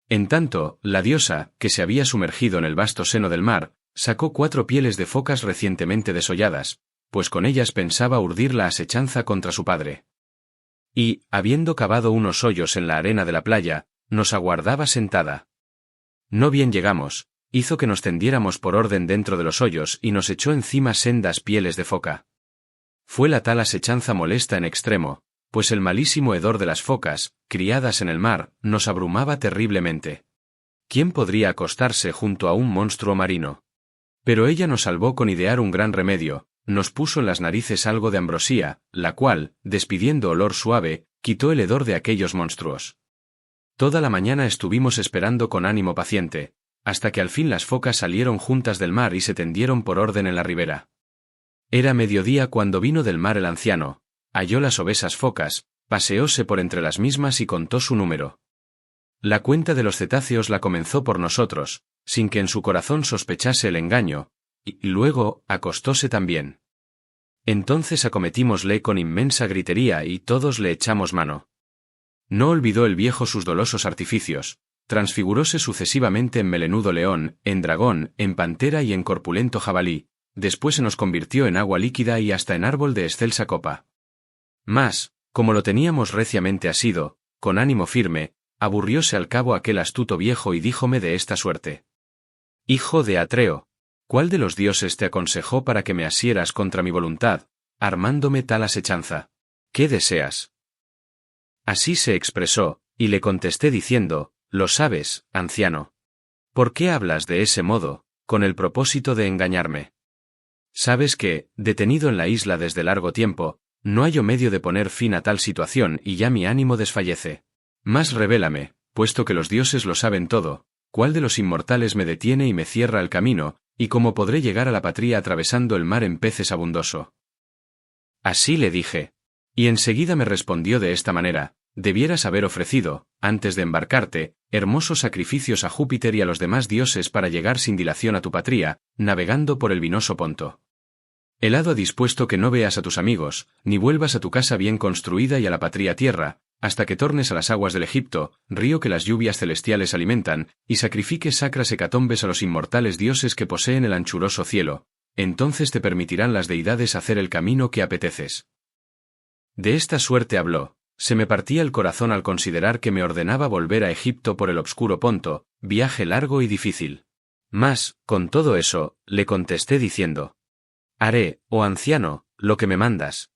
En tanto, la diosa, que se había sumergido en el vasto seno del mar, sacó 4 pieles de focas recientemente desolladas, pues con ellas pensaba urdir la asechanza contra su padre. Y, habiendo cavado unos hoyos en la arena de la playa, nos aguardaba sentada. No bien llegamos, hizo que nos tendiéramos por orden dentro de los hoyos y nos echó encima sendas pieles de foca. Fue la tal asechanza molesta en extremo, pues el malísimo hedor de las focas, criadas en el mar, nos abrumaba terriblemente. ¿Quién podría acostarse junto a un monstruo marino? Pero ella nos salvó con idear un gran remedio, nos puso en las narices algo de ambrosía, la cual, despidiendo olor suave, quitó el hedor de aquellos monstruos. Toda la mañana estuvimos esperando con ánimo paciente, hasta que al fin las focas salieron juntas del mar y se tendieron por orden en la ribera. Era mediodía cuando vino del mar el anciano, halló las obesas focas, paseóse por entre las mismas y contó su número. La cuenta de los cetáceos la comenzó por nosotros, sin que en su corazón sospechase el engaño, y luego acostóse también. Entonces acometímosle con inmensa gritería y todos le echamos mano. No olvidó el viejo sus dolosos artificios, transfiguróse sucesivamente en melenudo león, en dragón, en pantera y en corpulento jabalí, después se nos convirtió en agua líquida y hasta en árbol de excelsa copa. Mas, como lo teníamos reciamente asido, con ánimo firme, aburrióse al cabo aquel astuto viejo y díjome de esta suerte: Hijo de Atreo, ¿cuál de los dioses te aconsejó para que me asieras contra mi voluntad, armándome tal asechanza? ¿Qué deseas? Así se expresó, y le contesté diciendo: Lo sabes, anciano. ¿Por qué hablas de ese modo, con el propósito de engañarme? Sabes que, detenido en la isla desde largo tiempo, no hallo medio de poner fin a tal situación y ya mi ánimo desfallece. Mas revélame, puesto que los dioses lo saben todo, cuál de los inmortales me detiene y me cierra el camino, y cómo podré llegar a la patria atravesando el mar en peces abundoso. Así le dije. Y enseguida me respondió de esta manera: debieras haber ofrecido, antes de embarcarte, hermosos sacrificios a Júpiter y a los demás dioses para llegar sin dilación a tu patria, navegando por el vinoso Ponto. El hado ha dispuesto que no veas a tus amigos, ni vuelvas a tu casa bien construida y a la patria tierra, hasta que tornes a las aguas del Egipto, río que las lluvias celestiales alimentan, y sacrifiques sacras hecatombes a los inmortales dioses que poseen el anchuroso cielo. Entonces te permitirán las deidades hacer el camino que apeteces. De esta suerte habló. Se me partía el corazón al considerar que me ordenaba volver a Egipto por el obscuro Ponto, viaje largo y difícil. Mas, con todo eso, le contesté diciendo: Haré, oh anciano, lo que me mandas.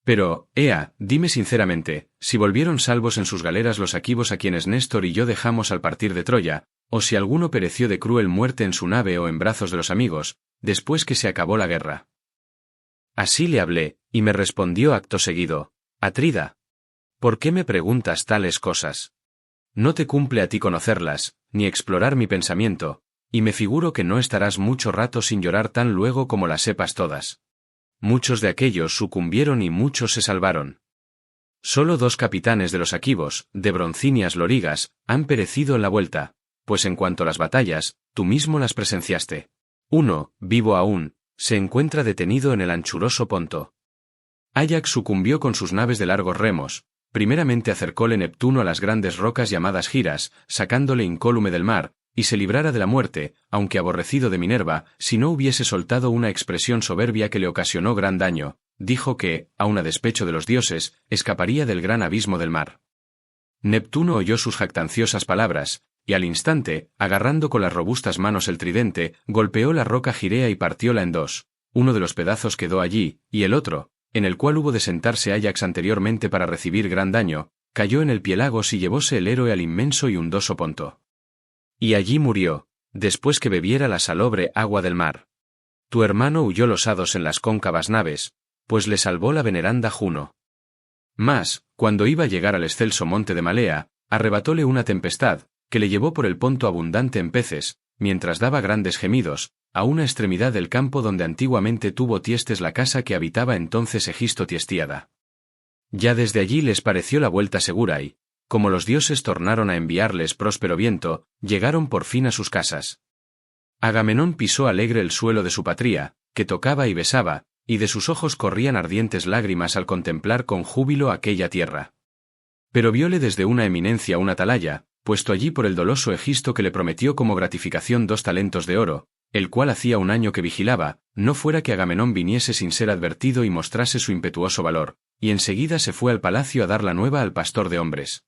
Pero, ea, dime sinceramente, si volvieron salvos en sus galeras los aquivos a quienes Néstor y yo dejamos al partir de Troya, o si alguno pereció de cruel muerte en su nave o en brazos de los amigos, después que se acabó la guerra. Así le hablé, y me respondió acto seguido: Atrida, ¿por qué me preguntas tales cosas? No te cumple a ti conocerlas, ni explorar mi pensamiento, y me figuro que no estarás mucho rato sin llorar tan luego como las sepas todas. Muchos de aquellos sucumbieron y muchos se salvaron. Solo 2 capitanes de los aquivos, de broncíneas lorigas, han perecido en la vuelta, pues en cuanto a las batallas, tú mismo las presenciaste. Uno, vivo aún, se encuentra detenido en el anchuroso Ponto. Áyax sucumbió con sus naves de largos remos. Primeramente acercóle Neptuno a las grandes rocas llamadas Giras, sacándole incólume del mar, y se librara de la muerte, aunque aborrecido de Minerva, si no hubiese soltado una expresión soberbia que le ocasionó gran daño. Dijo que, aun a despecho de los dioses, escaparía del gran abismo del mar. Neptuno oyó sus jactanciosas palabras, y al instante, agarrando con las robustas manos el tridente, golpeó la roca Girea y partióla en 2. Uno de los pedazos quedó allí, y el otro, en el cual hubo de sentarse Áyax anteriormente para recibir gran daño, cayó en el Piélagos y llevóse el héroe al inmenso y hundoso Ponto. Y allí murió, después que bebiera la salobre agua del mar. Tu hermano huyó los hados en las cóncavas naves, pues le salvó la veneranda Juno. Mas, cuando iba a llegar al excelso monte de Malea, arrebatóle una tempestad, que le llevó por el Ponto abundante en peces, mientras daba grandes gemidos, a una extremidad del campo donde antiguamente tuvo Tiestes la casa que habitaba entonces Egisto Tiestíada. Ya desde allí les pareció la vuelta segura y, como los dioses tornaron a enviarles próspero viento, llegaron por fin a sus casas. Agamenón pisó alegre el suelo de su patria, que tocaba y besaba, y de sus ojos corrían ardientes lágrimas al contemplar con júbilo aquella tierra. Pero vióle desde una eminencia un atalaya, puesto allí por el doloso Egisto que le prometió como gratificación 2 talentos de oro, el cual hacía un año que vigilaba, no fuera que Agamenón viniese sin ser advertido y mostrase su impetuoso valor, y enseguida se fue al palacio a dar la nueva al pastor de hombres.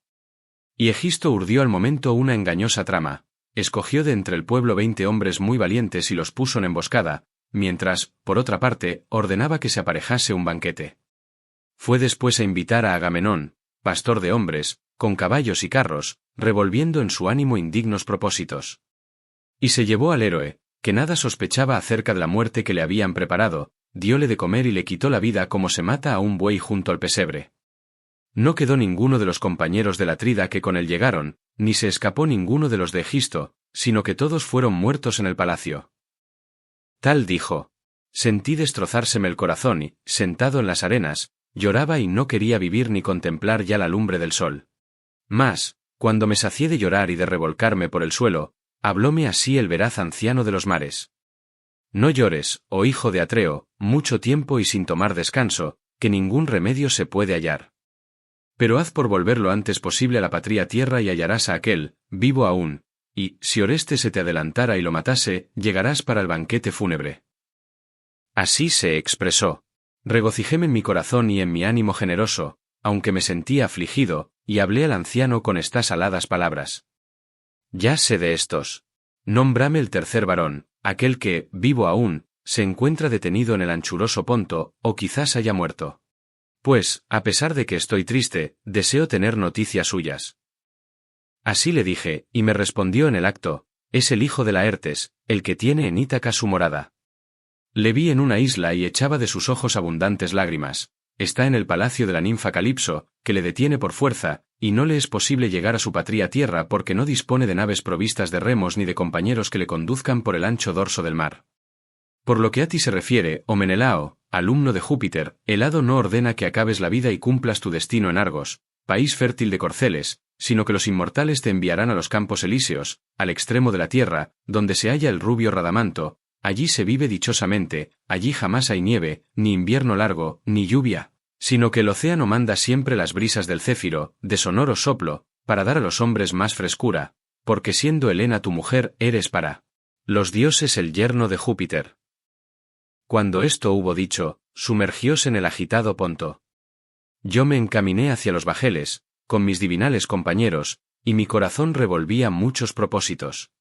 Y Egisto urdió al momento una engañosa trama, escogió de entre el pueblo 20 hombres muy valientes y los puso en emboscada, mientras, por otra parte, ordenaba que se aparejase un banquete. Fue después a invitar a Agamenón, pastor de hombres, con caballos y carros, revolviendo en su ánimo indignos propósitos. Y se llevó al héroe, que nada sospechaba acerca de la muerte que le habían preparado, dióle de comer y le quitó la vida como se mata a un buey junto al pesebre. No quedó ninguno de los compañeros de la Atrida que con él llegaron, ni se escapó ninguno de los de Egisto, sino que todos fueron muertos en el palacio. Tal dijo. Sentí destrozárseme el corazón y, sentado en las arenas, lloraba y no quería vivir ni contemplar ya la lumbre del sol. Mas, cuando me sacié de llorar y de revolcarme por el suelo, hablóme así el veraz anciano de los mares. No llores, oh hijo de Atreo, mucho tiempo y sin tomar descanso, que ningún remedio se puede hallar. Pero haz por volver lo antes posible a la patria tierra y hallarás a aquel, vivo aún, y, si Orestes se te adelantara y lo matase, llegarás para el banquete fúnebre. Así se expresó. Regocijéme en mi corazón y en mi ánimo generoso, aunque me sentía afligido, y hablé al anciano con estas aladas palabras. Ya sé de estos. Nómbrame el tercer varón, aquel que, vivo aún, se encuentra detenido en el anchuroso Ponto, o quizás haya muerto. Pues, a pesar de que estoy triste, deseo tener noticias suyas. Así le dije, y me respondió en el acto, es el hijo de Laertes, el que tiene en Ítaca su morada. Le vi en una isla y echaba de sus ojos abundantes lágrimas. Está en el palacio de la ninfa Calipso, que le detiene por fuerza, y no le es posible llegar a su patria tierra porque no dispone de naves provistas de remos ni de compañeros que le conduzcan por el ancho dorso del mar. Por lo que a ti se refiere, oh Menelao, alumno de Júpiter, el hado no ordena que acabes la vida y cumplas tu destino en Argos, país fértil de corceles, sino que los inmortales te enviarán a los campos elíseos, al extremo de la tierra, donde se halla el rubio Radamanto. Allí se vive dichosamente, allí jamás hay nieve, ni invierno largo, ni lluvia, sino que el océano manda siempre las brisas del céfiro, de sonoro soplo, para dar a los hombres más frescura, porque siendo Helena tu mujer, eres para los dioses el yerno de Júpiter. Cuando esto hubo dicho, sumergióse en el agitado Ponto. Yo me encaminé hacia los bajeles, con mis divinales compañeros, y mi corazón revolvía muchos propósitos.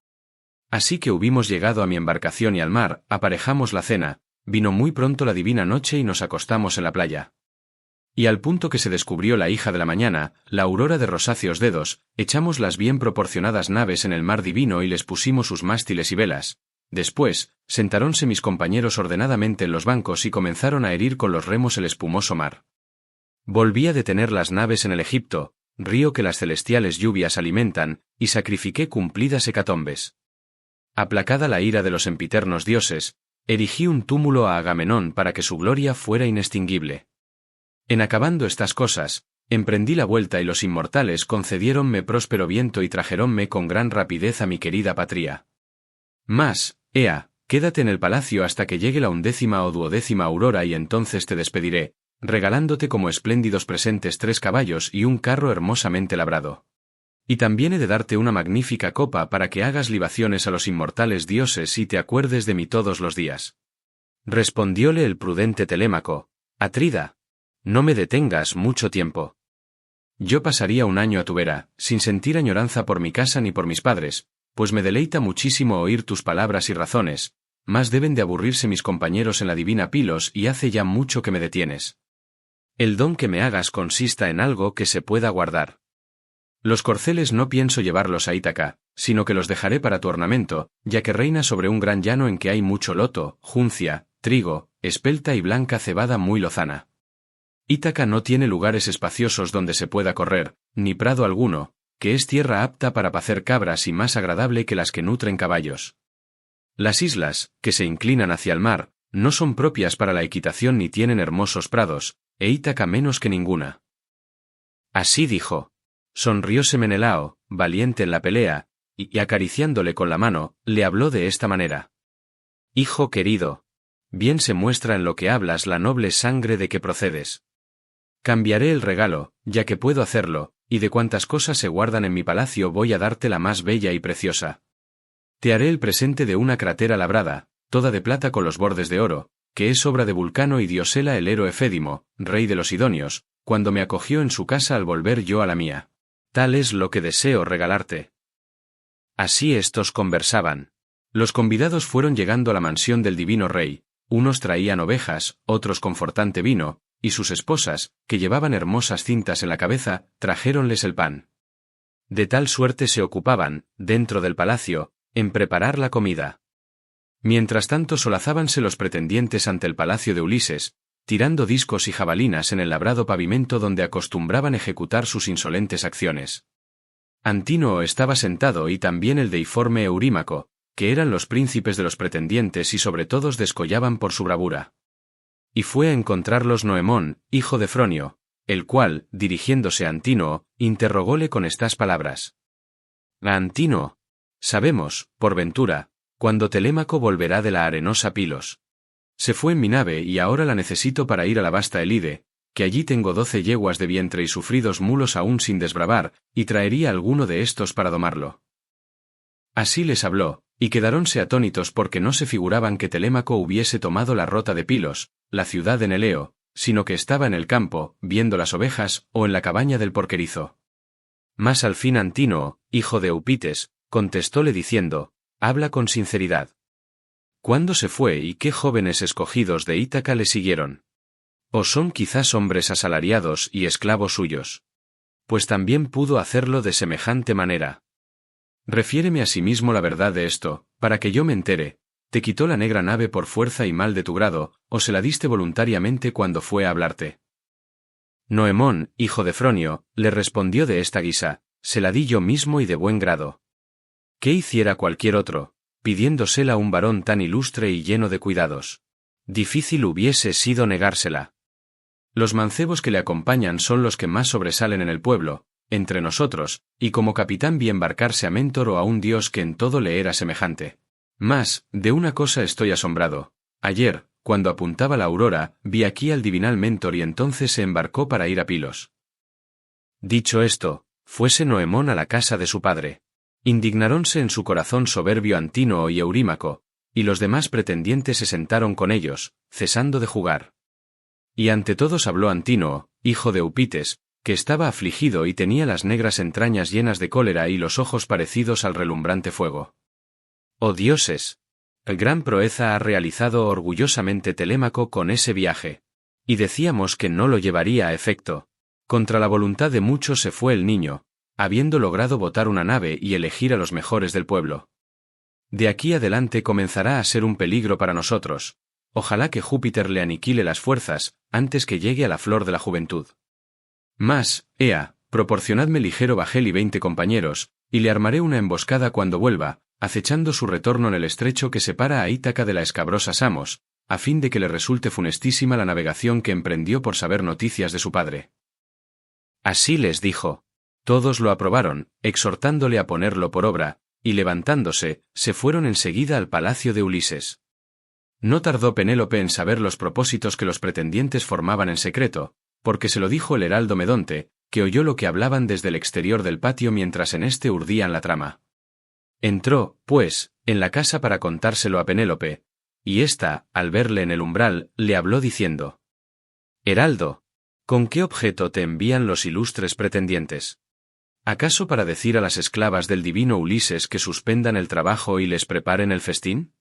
Así que hubimos llegado a mi embarcación y al mar, aparejamos la cena, vino muy pronto la divina noche y nos acostamos en la playa. Y al punto que se descubrió la hija de la mañana, la aurora de rosáceos dedos, echamos las bien proporcionadas naves en el mar divino y les pusimos sus mástiles y velas. Después, sentaronse mis compañeros ordenadamente en los bancos y comenzaron a herir con los remos el espumoso mar. Volví a detener las naves en el Egipto, río que las celestiales lluvias alimentan, y sacrifiqué cumplidas hecatombes. Aplacada la ira de los sempiternos dioses, erigí un túmulo a Agamenón para que su gloria fuera inextinguible. En acabando estas cosas, emprendí la vuelta y los inmortales concediéronme próspero viento y trajeronme con gran rapidez a mi querida patria. Mas, ea, quédate en el palacio hasta que llegue la 11ª o 12ª aurora y entonces te despediré, regalándote como espléndidos presentes 3 caballos y un carro hermosamente labrado. Y también he de darte una magnífica copa para que hagas libaciones a los inmortales dioses y te acuerdes de mí todos los días. Respondióle el prudente Telémaco, Atrida, no me detengas mucho tiempo. Yo pasaría un año a tu vera, sin sentir añoranza por mi casa ni por mis padres, pues me deleita muchísimo oír tus palabras y razones, mas deben de aburrirse mis compañeros en la divina Pilos y hace ya mucho que me detienes. El don que me hagas consista en algo que se pueda guardar. Los corceles no pienso llevarlos a Ítaca, sino que los dejaré para tu ornamento, ya que reina sobre un gran llano en que hay mucho loto, juncia, trigo, espelta y blanca cebada muy lozana. Ítaca no tiene lugares espaciosos donde se pueda correr, ni prado alguno, que es tierra apta para pacer cabras y más agradable que las que nutren caballos. Las islas, que se inclinan hacia el mar, no son propias para la equitación ni tienen hermosos prados, e Ítaca menos que ninguna. Así dijo. Sonrióse Menelao, valiente en la pelea, y acariciándole con la mano, le habló de esta manera. Hijo querido, bien se muestra en lo que hablas la noble sangre de que procedes. Cambiaré el regalo, ya que puedo hacerlo, y de cuantas cosas se guardan en mi palacio voy a darte la más bella y preciosa. Te haré el presente de una crátera labrada, toda de plata con los bordes de oro, que es obra de Vulcano y Diosela el héroe Fédimo, rey de los Sidonios, cuando me acogió en su casa al volver yo a la mía. Tal es lo que deseo regalarte. Así estos conversaban. Los convidados fueron llegando a la mansión del divino rey, unos traían ovejas, otros confortante vino, y sus esposas, que llevaban hermosas cintas en la cabeza, trajéronles el pan. De tal suerte se ocupaban, dentro del palacio, en preparar la comida. Mientras tanto solazábanse los pretendientes ante el palacio de Ulises, tirando discos y jabalinas en el labrado pavimento donde acostumbraban ejecutar sus insolentes acciones. Antínoo estaba sentado y también el deiforme Eurímaco, que eran los príncipes de los pretendientes y sobre todos descollaban por su bravura. Y fue a encontrarlos Noemón, hijo de Fronio, el cual, dirigiéndose a Antínoo, interrogóle con estas palabras. A Antínoo, sabemos, por ventura, cuando Telémaco volverá de la arenosa Pilos. Se fue en mi nave y ahora la necesito para ir a la vasta Elide, que allí tengo 12 yeguas de vientre y sufridos mulos aún sin desbravar, y traería alguno de estos para domarlo. Así les habló, y quedaronse atónitos porque no se figuraban que Telémaco hubiese tomado la rota de Pilos, la ciudad de Neleo, sino que estaba en el campo, viendo las ovejas, o en la cabaña del porquerizo. Mas al fin Antínoe, hijo de Eupites, contestóle diciendo, habla con sinceridad. ¿Cuándo se fue y qué jóvenes escogidos de Ítaca le siguieron? ¿O son quizás hombres asalariados y esclavos suyos? Pues también pudo hacerlo de semejante manera. Refiéreme asimismo la verdad de esto, para que yo me entere. ¿Te quitó la negra nave por fuerza y mal de tu grado, o se la diste voluntariamente cuando fue a hablarte? Noemón, hijo de Fronio, le respondió de esta guisa, se la di yo mismo y de buen grado. ¿Qué hiciera cualquier otro, pidiéndosela a un varón tan ilustre y lleno de cuidados? Difícil hubiese sido negársela. Los mancebos que le acompañan son los que más sobresalen en el pueblo, entre nosotros, y como capitán vi embarcarse a Mentor o a un dios que en todo le era semejante. Mas, de una cosa estoy asombrado. Ayer, cuando apuntaba la aurora, vi aquí al divinal Mentor y entonces se embarcó para ir a Pilos. Dicho esto, fuese Noemón a la casa de su padre. Indignarónse en su corazón soberbio Antínoe y Eurímaco, y los demás pretendientes se sentaron con ellos, cesando de jugar. Y ante todos habló Antínoe, hijo de Eupites, que estaba afligido y tenía las negras entrañas llenas de cólera y los ojos parecidos al relumbrante fuego. ¡Oh dioses! Gran proeza ha realizado orgullosamente Telémaco con ese viaje. Y decíamos que no lo llevaría a efecto. Contra la voluntad de muchos se fue el niño, habiendo logrado botar una nave y elegir a los mejores del pueblo. De aquí adelante comenzará a ser un peligro para nosotros. Ojalá que Júpiter le aniquile las fuerzas, antes que llegue a la flor de la juventud. Mas, ea, proporcionadme ligero bajel y 20 compañeros, y le armaré una emboscada cuando vuelva, acechando su retorno en el estrecho que separa a Ítaca de la escabrosa Samos, a fin de que le resulte funestísima la navegación que emprendió por saber noticias de su padre. Así les dijo. Todos lo aprobaron, exhortándole a ponerlo por obra, y levantándose, se fueron enseguida al palacio de Ulises. No tardó Penélope en saber los propósitos que los pretendientes formaban en secreto, porque se lo dijo el heraldo Medonte, que oyó lo que hablaban desde el exterior del patio mientras en éste urdían la trama. Entró, pues, en la casa para contárselo a Penélope, y ésta, al verle en el umbral, le habló diciendo: Heraldo, ¿con qué objeto te envían los ilustres pretendientes? ¿Acaso para decir a las esclavas del divino Ulises que suspendan el trabajo y les preparen el festín?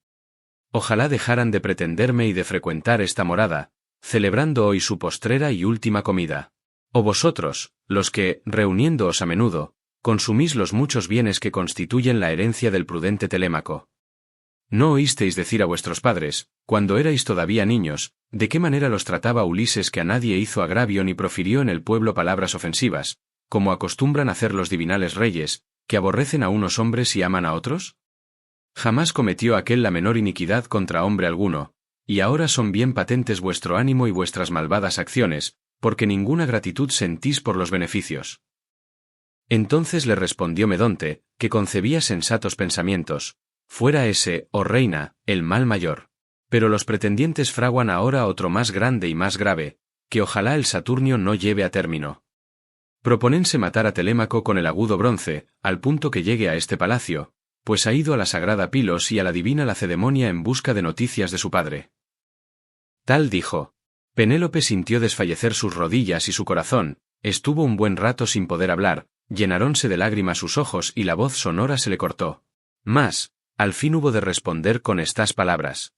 Ojalá dejaran de pretenderme y de frecuentar esta morada, celebrando hoy su postrera y última comida. O vosotros, los que, reuniéndoos a menudo, consumís los muchos bienes que constituyen la herencia del prudente Telémaco. ¿No oísteis decir a vuestros padres, cuando erais todavía niños, de qué manera los trataba Ulises, que a nadie hizo agravio ni profirió en el pueblo palabras ofensivas, como acostumbran hacer los divinales reyes, que aborrecen a unos hombres y aman a otros? Jamás cometió aquel la menor iniquidad contra hombre alguno, y ahora son bien patentes vuestro ánimo y vuestras malvadas acciones, porque ninguna gratitud sentís por los beneficios. Entonces le respondió Medonte, que concebía sensatos pensamientos: fuera ese, oh reina, el mal mayor. Pero los pretendientes fraguan ahora otro más grande y más grave, que ojalá el Saturnio no lleve a término. Proponense matar a Telémaco con el agudo bronce, al punto que llegue a este palacio, pues ha ido a la sagrada Pilos y a la divina Lacedemonia en busca de noticias de su padre. Tal dijo. Penélope sintió desfallecer sus rodillas y su corazón, estuvo un buen rato sin poder hablar, llenarónse de lágrimas sus ojos y la voz sonora se le cortó. Mas, al fin hubo de responder con estas palabras: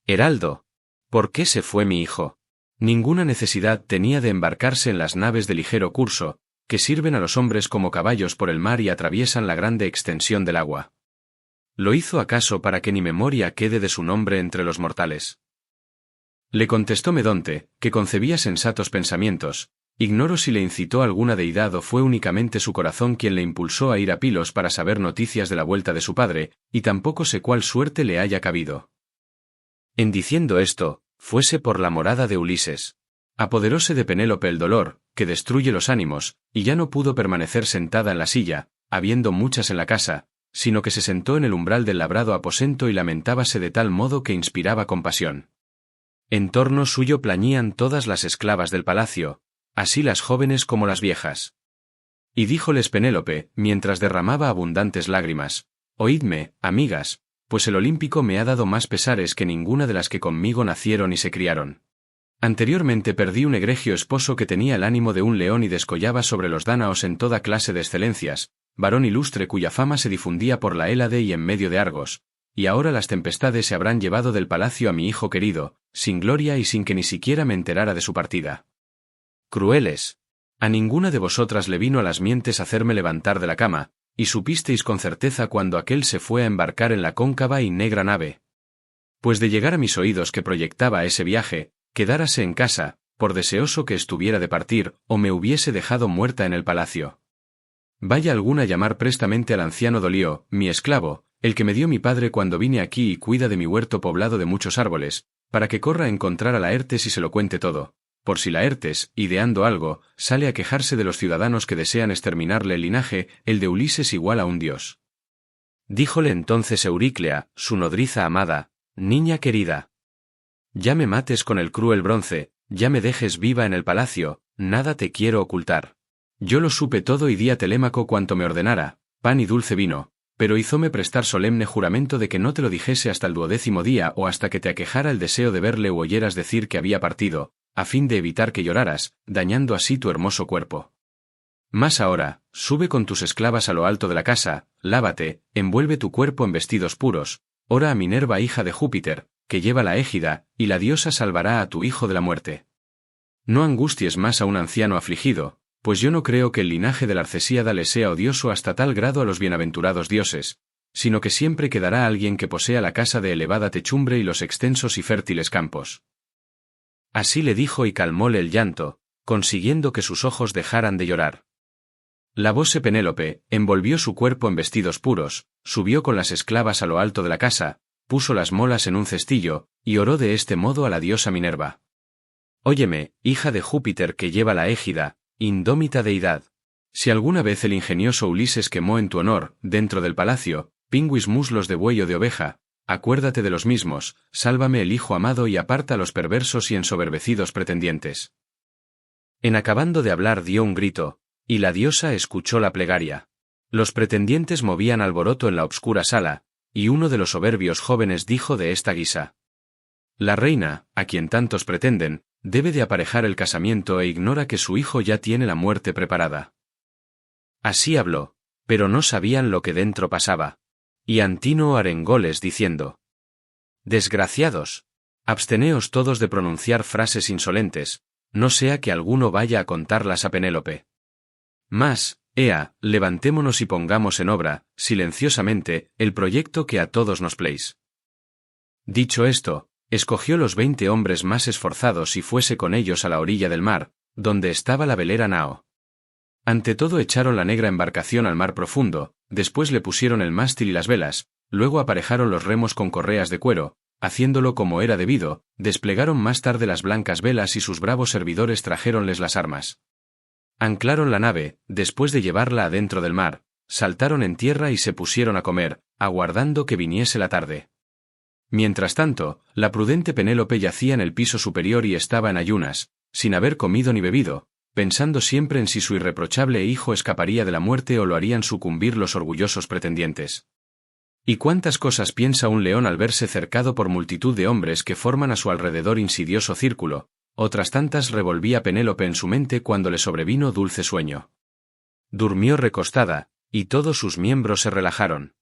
Heraldo, ¿por qué se fue mi hijo? Ninguna necesidad tenía de embarcarse en las naves de ligero curso, que sirven a los hombres como caballos por el mar y atraviesan la grande extensión del agua. ¿Lo hizo acaso para que ni memoria quede de su nombre entre los mortales? Le contestó Medonte, que concebía sensatos pensamientos: ignoro si le incitó alguna deidad o fue únicamente su corazón quien le impulsó a ir a Pilos para saber noticias de la vuelta de su padre, y tampoco sé cuál suerte le haya cabido. En diciendo esto, fuese por la morada de Ulises. Apoderóse de Penélope el dolor, que destruye los ánimos, y ya no pudo permanecer sentada en la silla, habiendo muchas en la casa, sino que se sentó en el umbral del labrado aposento y lamentábase de tal modo que inspiraba compasión. En torno suyo plañían todas las esclavas del palacio, así las jóvenes como las viejas. Y díjoles Penélope, mientras derramaba abundantes lágrimas: oídme, amigas, pues el olímpico me ha dado más pesares que ninguna de las que conmigo nacieron y se criaron. Anteriormente perdí un egregio esposo que tenía el ánimo de un león y descollaba sobre los dánaos en toda clase de excelencias, varón ilustre cuya fama se difundía por la Hélade y en medio de Argos, y ahora las tempestades se habrán llevado del palacio a mi hijo querido, sin gloria y sin que ni siquiera me enterara de su partida. Crueles. A ninguna de vosotras le vino a las mientes hacerme levantar de la cama, y supisteis con certeza cuando aquel se fue a embarcar en la cóncava y negra nave. Pues de llegar a mis oídos que proyectaba ese viaje, quedárase en casa, por deseoso que estuviera de partir, o me hubiese dejado muerta en el palacio. Vaya alguna a llamar prestamente al anciano Dolío, mi esclavo, el que me dio mi padre cuando vine aquí y cuida de mi huerto poblado de muchos árboles, para que corra a encontrar a Laertes y se lo cuente todo, por si Laertes, ideando algo, sale a quejarse de los ciudadanos que desean exterminarle el linaje, el de Ulises igual a un dios. Díjole entonces Euríclea, su nodriza amada, niña querida. Ya me mates con el cruel bronce, ya me dejes viva en el palacio, nada te quiero ocultar. Yo lo supe todo y di a Telémaco cuanto me ordenara, pan y dulce vino, pero hizóme prestar solemne juramento de que no te lo dijese hasta el 12º día o hasta que te aquejara el deseo de verle u oyeras decir que había partido, a fin de evitar que lloraras, dañando así tu hermoso cuerpo. Mas ahora, sube con tus esclavas a lo alto de la casa, lávate, envuelve tu cuerpo en vestidos puros, ora a Minerva hija de Júpiter, que lleva la égida, y la diosa salvará a tu hijo de la muerte. No angusties más a un anciano afligido, pues yo no creo que el linaje de la Arcesíada le sea odioso hasta tal grado a los bienaventurados dioses, sino que siempre quedará alguien que posea la casa de elevada techumbre y los extensos y fértiles campos. Así le dijo y calmóle el llanto, consiguiendo que sus ojos dejaran de llorar. Lavóse Penélope, envolvió su cuerpo en vestidos puros, subió con las esclavas a lo alto de la casa, puso las molas en un cestillo, y oró de este modo a la diosa Minerva. Óyeme, hija de Júpiter que lleva la égida, indómita deidad. Si alguna vez el ingenioso Ulises quemó en tu honor, dentro del palacio, pingüis muslos de buey o de oveja, acuérdate de los mismos, sálvame el hijo amado y aparta a los perversos y ensoberbecidos pretendientes. En acabando de hablar dio un grito, y la diosa escuchó la plegaria. Los pretendientes movían alboroto en la obscura sala, y uno de los soberbios jóvenes dijo de esta guisa: La reina, a quien tantos pretenden, debe de aparejar el casamiento e ignora que su hijo ya tiene la muerte preparada. Así habló, pero no sabían lo que dentro pasaba. Y Antínoo arengóles diciendo: Desgraciados, absteneos todos de pronunciar frases insolentes, no sea que alguno vaya a contarlas a Penélope. Mas, ea, levantémonos y pongamos en obra, silenciosamente, el proyecto que a todos nos pleis. Dicho esto, escogió los 20 hombres más esforzados y fuese con ellos a la orilla del mar, donde estaba la velera Nao. Ante todo echaron la negra embarcación al mar profundo, después le pusieron el mástil y las velas, luego aparejaron los remos con correas de cuero, haciéndolo como era debido, desplegaron más tarde las blancas velas y sus bravos servidores trajéronles las armas. Anclaron la nave, después de llevarla adentro del mar, saltaron en tierra y se pusieron a comer, aguardando que viniese la tarde. Mientras tanto, la prudente Penélope yacía en el piso superior y estaba en ayunas, sin haber comido ni bebido, pensando siempre en si su irreprochable hijo escaparía de la muerte o lo harían sucumbir los orgullosos pretendientes. ¿Y cuántas cosas piensa un león al verse cercado por multitud de hombres que forman a su alrededor insidioso círculo? Otras tantas revolvía Penélope en su mente cuando le sobrevino dulce sueño. Durmió recostada, y todos sus miembros se relajaron.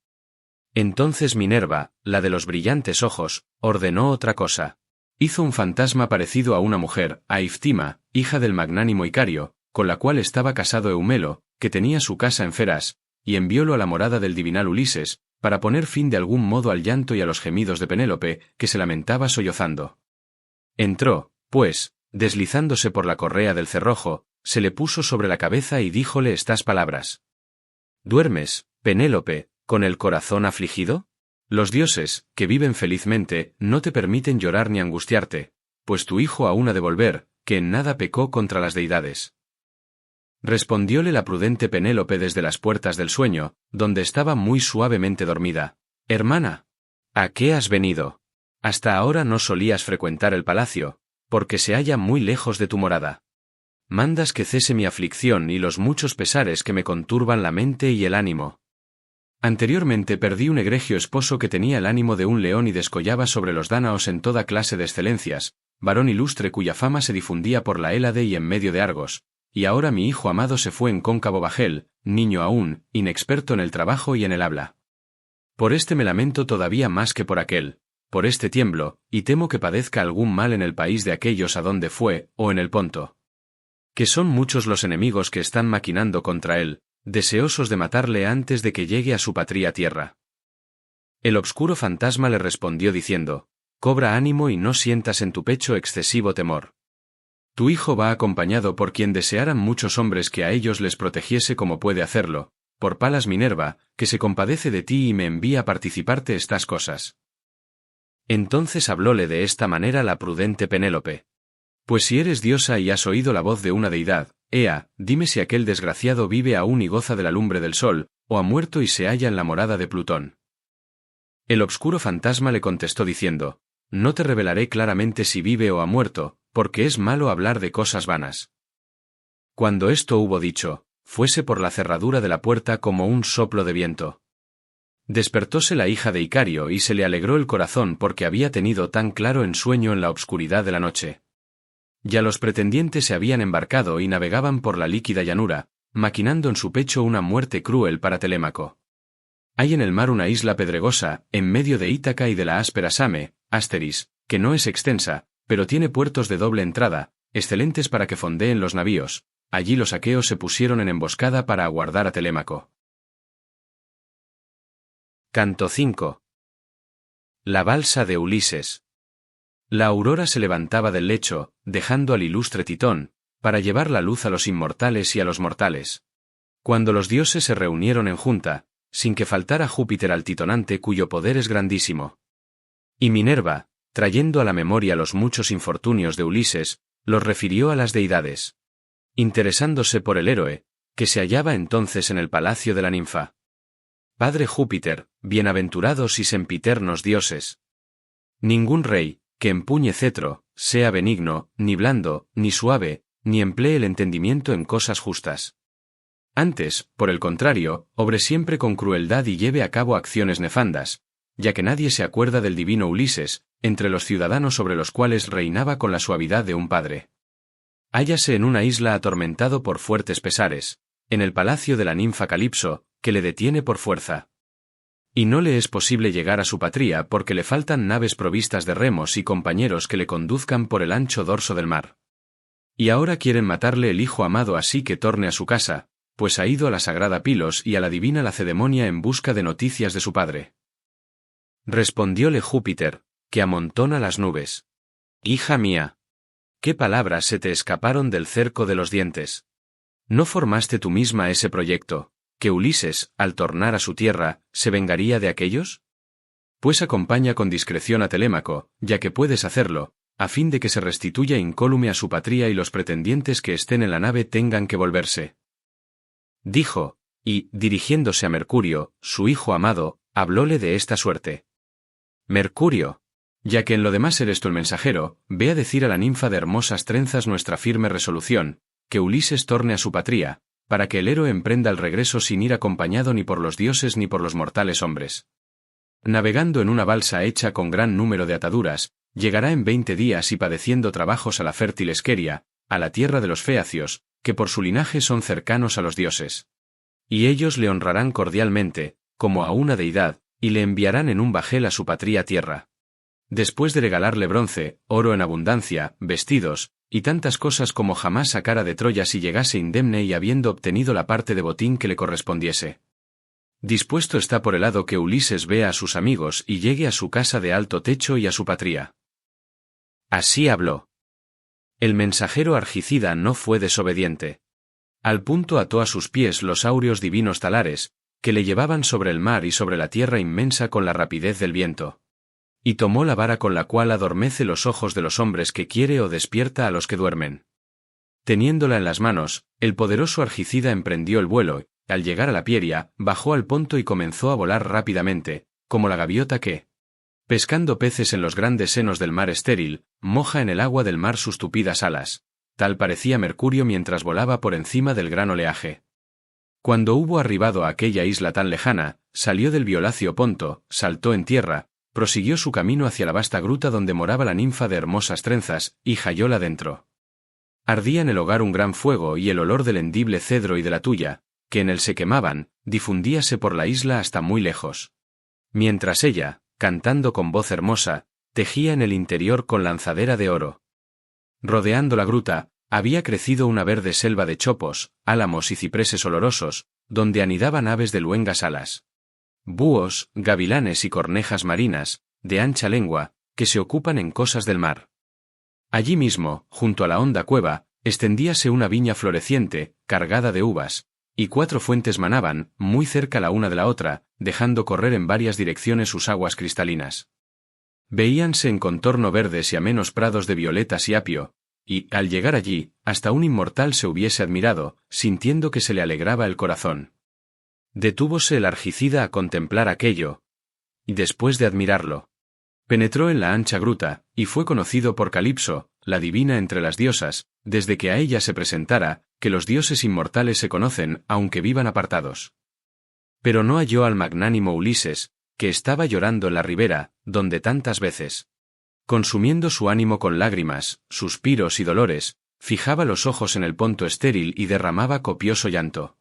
Entonces Minerva, la de los brillantes ojos, ordenó otra cosa. Hizo un fantasma parecido a una mujer, a Iftima, hija del magnánimo Icario, con la cual estaba casado Eumelo, que tenía su casa en Feras, y enviólo a la morada del divinal Ulises, para poner fin de algún modo al llanto y a los gemidos de Penélope, que se lamentaba sollozando. Entró, pues, deslizándose por la correa del cerrojo, se le puso sobre la cabeza y díjole estas palabras: ¿Duermes, Penélope, con el corazón afligido? Los dioses, que viven felizmente, no te permiten llorar ni angustiarte, pues tu hijo aún ha de volver, que en nada pecó contra las deidades. Respondióle la prudente Penélope desde las puertas del sueño, donde estaba muy suavemente dormida: Hermana, ¿a qué has venido? Hasta ahora no solías frecuentar el palacio, porque se halla muy lejos de tu morada. Mandas que cese mi aflicción y los muchos pesares que me conturban la mente y el ánimo. Anteriormente perdí un egregio esposo que tenía el ánimo de un león y descollaba sobre los dánaos en toda clase de excelencias, varón ilustre cuya fama se difundía por la Hélade y en medio de Argos, y ahora mi hijo amado se fue en cóncavo bajel, niño aún, inexperto en el trabajo y en el habla. Por este me lamento todavía más que por aquel, por este tiemblo, y temo que padezca algún mal en el país de aquellos a donde fue, o en el Ponto. Que son muchos los enemigos que están maquinando contra él, deseosos de matarle antes de que llegue a su patria tierra. El obscuro fantasma le respondió diciendo: cobra ánimo y no sientas en tu pecho excesivo temor. Tu hijo va acompañado por quien desearan muchos hombres que a ellos les protegiese como puede hacerlo, por Palas Minerva, que se compadece de ti y me envía a participarte estas cosas. Entonces hablóle de esta manera la prudente Penélope. Pues si eres diosa y has oído la voz de una deidad, ea, dime si aquel desgraciado vive aún y goza de la lumbre del sol, o ha muerto y se halla en la morada de Plutón. El obscuro fantasma le contestó diciendo: no te revelaré claramente si vive o ha muerto, porque es malo hablar de cosas vanas. Cuando esto hubo dicho, fuese por la cerradura de la puerta como un soplo de viento. Despertóse la hija de Icario y se le alegró el corazón porque había tenido tan claro ensueño en la obscuridad de la noche. Ya los pretendientes se habían embarcado y navegaban por la líquida llanura, maquinando en su pecho una muerte cruel para Telémaco. Hay en el mar una isla pedregosa, en medio de Ítaca y de la áspera Same, Asteris, que no es extensa, pero tiene puertos de doble entrada, excelentes para que fondeen los navíos. Allí los aqueos se pusieron en emboscada para aguardar a Telémaco. Canto 5. La balsa de Ulises. La aurora se levantaba del lecho, dejando al ilustre Titón, para llevar la luz a los inmortales y a los mortales. Cuando los dioses se reunieron en junta, sin que faltara Júpiter altitonante cuyo poder es grandísimo. Y Minerva, trayendo a la memoria los muchos infortunios de Ulises, los refirió a las deidades. Interesándose por el héroe, que se hallaba entonces en el palacio de la ninfa. Padre Júpiter, bienaventurados y sempiternos dioses. Ningún rey, que empuñe cetro, sea benigno, ni blando, ni suave, ni emplee el entendimiento en cosas justas. Antes, por el contrario, obre siempre con crueldad y lleve a cabo acciones nefandas, ya que nadie se acuerda del divino Ulises, entre los ciudadanos sobre los cuales reinaba con la suavidad de un padre. Hállase en una isla atormentado por fuertes pesares, en el palacio de la ninfa Calipso, que le detiene por fuerza. Y no le es posible llegar a su patria porque le faltan naves provistas de remos y compañeros que le conduzcan por el ancho dorso del mar. Y ahora quieren matarle el hijo amado así que torne a su casa, pues ha ido a la sagrada Pilos y a la divina Lacedemonia en busca de noticias de su padre. Respondióle Júpiter, que amontona las nubes: hija mía, ¿qué palabras se te escaparon del cerco de los dientes? ¿No formaste tú misma ese proyecto, que Ulises, al tornar a su tierra, se vengaría de aquellos? Pues acompaña con discreción a Telémaco, ya que puedes hacerlo, a fin de que se restituya incólume a su patria y los pretendientes que estén en la nave tengan que volverse. Dijo, y, dirigiéndose a Mercurio, su hijo amado, hablóle de esta suerte: Mercurio, ya que en lo demás eres tú el mensajero, ve a decir a la ninfa de hermosas trenzas nuestra firme resolución, que Ulises torne a su patria, para que el héroe emprenda el regreso sin ir acompañado ni por los dioses ni por los mortales hombres. Navegando en una balsa hecha con gran número de ataduras, llegará en 20 días y padeciendo trabajos a la fértil Esqueria, a la tierra de los feacios, que por su linaje son cercanos a los dioses. Y ellos le honrarán cordialmente, como a una deidad, y le enviarán en un bajel a su patria tierra. Después de regalarle bronce, oro en abundancia, vestidos, y tantas cosas como jamás sacara de Troya si llegase indemne y habiendo obtenido la parte de botín que le correspondiese. Dispuesto está por el lado que Ulises vea a sus amigos y llegue a su casa de alto techo y a su patria. Así habló. El mensajero Argicida no fue desobediente. Al punto ató a sus pies los áureos divinos talares, que le llevaban sobre el mar y sobre la tierra inmensa con la rapidez del viento. Y tomó la vara con la cual adormece los ojos de los hombres que quiere o despierta a los que duermen. Teniéndola en las manos, el poderoso Argicida emprendió el vuelo, al llegar a la Pieria, bajó al ponto y comenzó a volar rápidamente, como la gaviota que, pescando peces en los grandes senos del mar estéril, moja en el agua del mar sus tupidas alas. Tal parecía Mercurio mientras volaba por encima del gran oleaje. Cuando hubo arribado a aquella isla tan lejana, salió del violáceo Ponto, saltó en tierra, prosiguió su camino hacia la vasta gruta donde moraba la ninfa de hermosas trenzas, y hallóla dentro. Ardía en el hogar un gran fuego y el olor del hendible cedro y de la tuya, que en él se quemaban, difundíase por la isla hasta muy lejos. Mientras ella, cantando con voz hermosa, tejía en el interior con lanzadera de oro. Rodeando la gruta, había crecido una verde selva de chopos, álamos y cipreses olorosos, donde anidaban aves de luengas alas. Búhos, gavilanes y cornejas marinas, de ancha lengua, que se ocupan en cosas del mar. Allí mismo, junto a la honda cueva, extendíase una viña floreciente, cargada de uvas, y 4 fuentes manaban, muy cerca la una de la otra, dejando correr en varias direcciones sus aguas cristalinas. Veíanse en contorno verdes y amenos prados de violetas y apio, y, al llegar allí, hasta un inmortal se hubiese admirado, sintiendo que se le alegraba el corazón. Detúvose el argicida a contemplar aquello, y después de admirarlo, penetró en la ancha gruta, y fue conocido por Calipso, la divina entre las diosas, desde que a ella se presentara, que los dioses inmortales se conocen, aunque vivan apartados. Pero no halló al magnánimo Ulises, que estaba llorando en la ribera, donde tantas veces, consumiendo su ánimo con lágrimas, suspiros y dolores, fijaba los ojos en el ponto estéril y derramaba copioso llanto.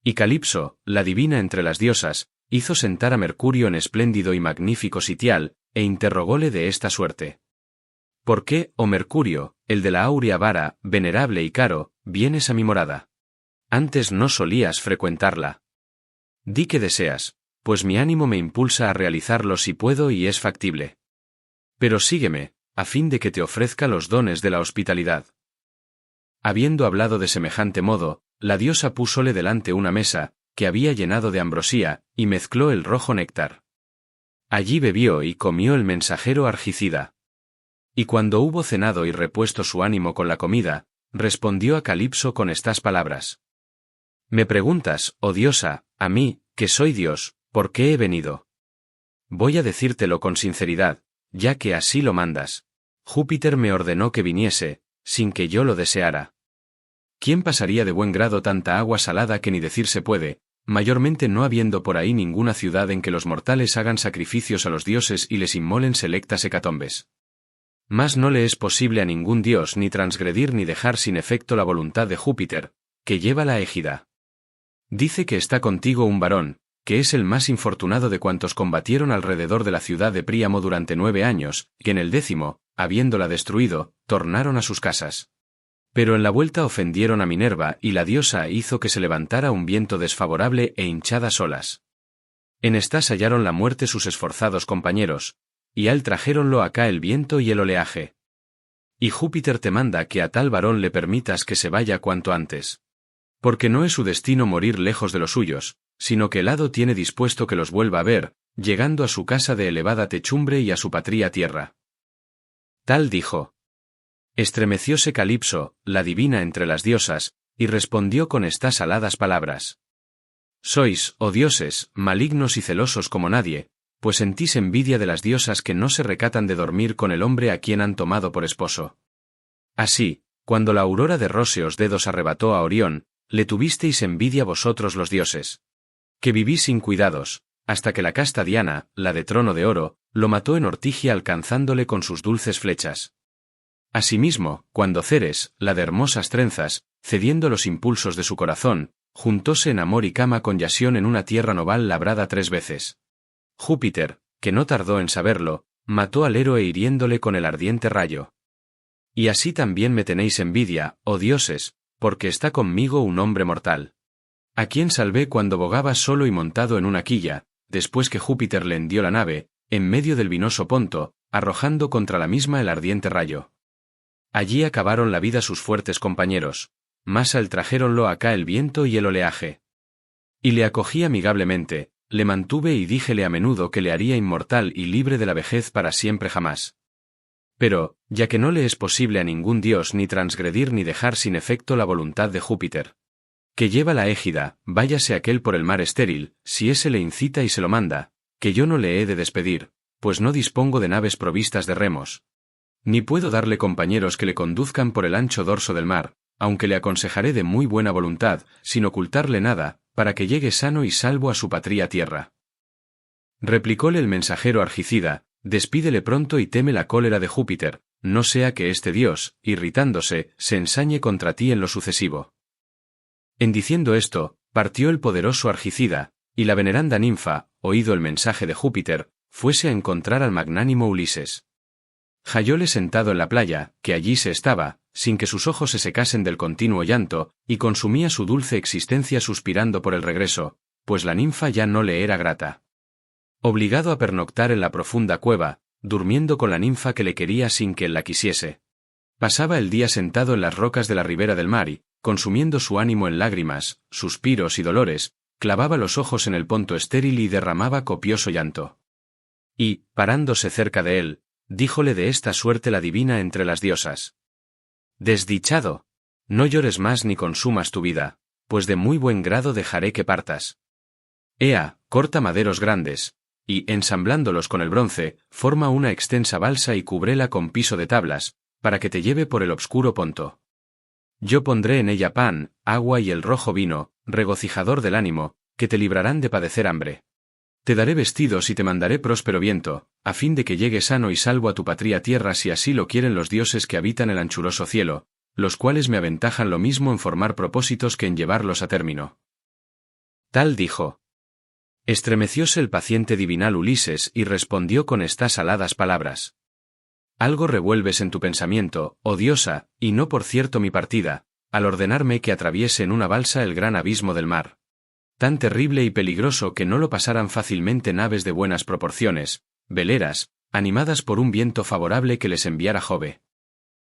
Y Calipso, la divina entre las diosas, hizo sentar a Mercurio en espléndido y magnífico sitial, e interrogóle de esta suerte. ¿Por qué, oh Mercurio, el de la áurea vara, venerable y caro, vienes a mi morada? Antes no solías frecuentarla. Di que deseas, pues mi ánimo me impulsa a realizarlo si puedo y es factible. Pero sígueme, a fin de que te ofrezca los dones de la hospitalidad. Habiendo hablado de semejante modo, la diosa púsole delante una mesa, que había llenado de ambrosía, y mezcló el rojo néctar. Allí bebió y comió el mensajero argicida. Y cuando hubo cenado y repuesto su ánimo con la comida, respondió a Calipso con estas palabras. Me preguntas, oh diosa, a mí, que soy Dios, ¿por qué he venido? Voy a decírtelo con sinceridad, ya que así lo mandas. Júpiter me ordenó que viniese, sin que yo lo deseara. ¿Quién pasaría de buen grado tanta agua salada que ni decir se puede, mayormente no habiendo por ahí ninguna ciudad en que los mortales hagan sacrificios a los dioses y les inmolen selectas hecatombes? Mas no le es posible a ningún dios ni transgredir ni dejar sin efecto la voluntad de Júpiter, que lleva la égida. Dice que está contigo un varón, que es el más infortunado de cuantos combatieron alrededor de la ciudad de Príamo durante 9 años, que en el 10º, habiéndola destruido, tornaron a sus casas. Pero en la vuelta ofendieron a Minerva y la diosa hizo que se levantara un viento desfavorable e hinchadas olas. En estas hallaron la muerte sus esforzados compañeros, y al trajéronlo acá el viento y el oleaje. Y Júpiter te manda que a tal varón le permitas que se vaya cuanto antes. Porque no es su destino morir lejos de los suyos, sino que el hado tiene dispuesto que los vuelva a ver, llegando a su casa de elevada techumbre y a su patria tierra. Tal dijo. Estremecióse Calipso, la divina entre las diosas, y respondió con estas aladas palabras. Sois, oh dioses, malignos y celosos como nadie, pues sentís envidia de las diosas que no se recatan de dormir con el hombre a quien han tomado por esposo. Así, cuando la aurora de róseos dedos arrebató a Orión, le tuvisteis envidia vosotros los dioses. Que vivís sin cuidados, hasta que la casta Diana, la de trono de oro, lo mató en Ortigia alcanzándole con sus dulces flechas. Asimismo, cuando Ceres, la de hermosas trenzas, cediendo los impulsos de su corazón, juntóse en amor y cama con Yasión en una tierra noval labrada 3 veces. Júpiter, que no tardó en saberlo, mató al héroe hiriéndole con el ardiente rayo. Y así también me tenéis envidia, oh dioses, porque está conmigo un hombre mortal. A quien salvé cuando bogaba solo y montado en una quilla, después que Júpiter le hendió la nave, en medio del vinoso Ponto, arrojando contra la misma el ardiente rayo. Allí acabaron la vida sus fuertes compañeros, mas al trajéronlo acá el viento y el oleaje. Y le acogí amigablemente, le mantuve y díjele a menudo que le haría inmortal y libre de la vejez para siempre jamás. Pero, ya que no le es posible a ningún dios ni transgredir ni dejar sin efecto la voluntad de Júpiter, que lleva la égida, váyase aquel por el mar estéril, si ese le incita y se lo manda, que yo no le he de despedir, pues no dispongo de naves provistas de remos. Ni puedo darle compañeros que le conduzcan por el ancho dorso del mar, aunque le aconsejaré de muy buena voluntad, sin ocultarle nada, para que llegue sano y salvo a su patria tierra. Replicóle el mensajero Argicida, despídele pronto y teme la cólera de Júpiter, no sea que este dios, irritándose, se ensañe contra ti en lo sucesivo. En diciendo esto, partió el poderoso Argicida, y la veneranda ninfa, oído el mensaje de Júpiter, fuese a encontrar al magnánimo Ulises. Hallóle sentado en la playa, que allí se estaba, sin que sus ojos se secasen del continuo llanto, y consumía su dulce existencia suspirando por el regreso, pues la ninfa ya no le era grata. Obligado a pernoctar en la profunda cueva, durmiendo con la ninfa que le quería sin que él la quisiese. Pasaba el día sentado en las rocas de la ribera del mar y, consumiendo su ánimo en lágrimas, suspiros y dolores, clavaba los ojos en el ponto estéril y derramaba copioso llanto. Y, parándose cerca de él, díjole de esta suerte la divina entre las diosas. Desdichado, no llores más ni consumas tu vida, pues de muy buen grado dejaré que partas. Ea, corta maderos grandes, y, ensamblándolos con el bronce, forma una extensa balsa y cúbrela con piso de tablas, para que te lleve por el obscuro ponto. Yo pondré en ella pan, agua y el rojo vino, regocijador del ánimo, que te librarán de padecer hambre. Te daré vestidos y te mandaré próspero viento, a fin de que llegues sano y salvo a tu patria tierra si así lo quieren los dioses que habitan el anchuroso cielo, los cuales me aventajan lo mismo en formar propósitos que en llevarlos a término. Tal dijo. Estremecióse el paciente divinal Ulises y respondió con estas aladas palabras. Algo revuelves en tu pensamiento, oh diosa, y no por cierto mi partida, al ordenarme que atraviese en una balsa el gran abismo del mar. Tan terrible y peligroso que no lo pasaran fácilmente naves de buenas proporciones, veleras, animadas por un viento favorable que les enviara Jove.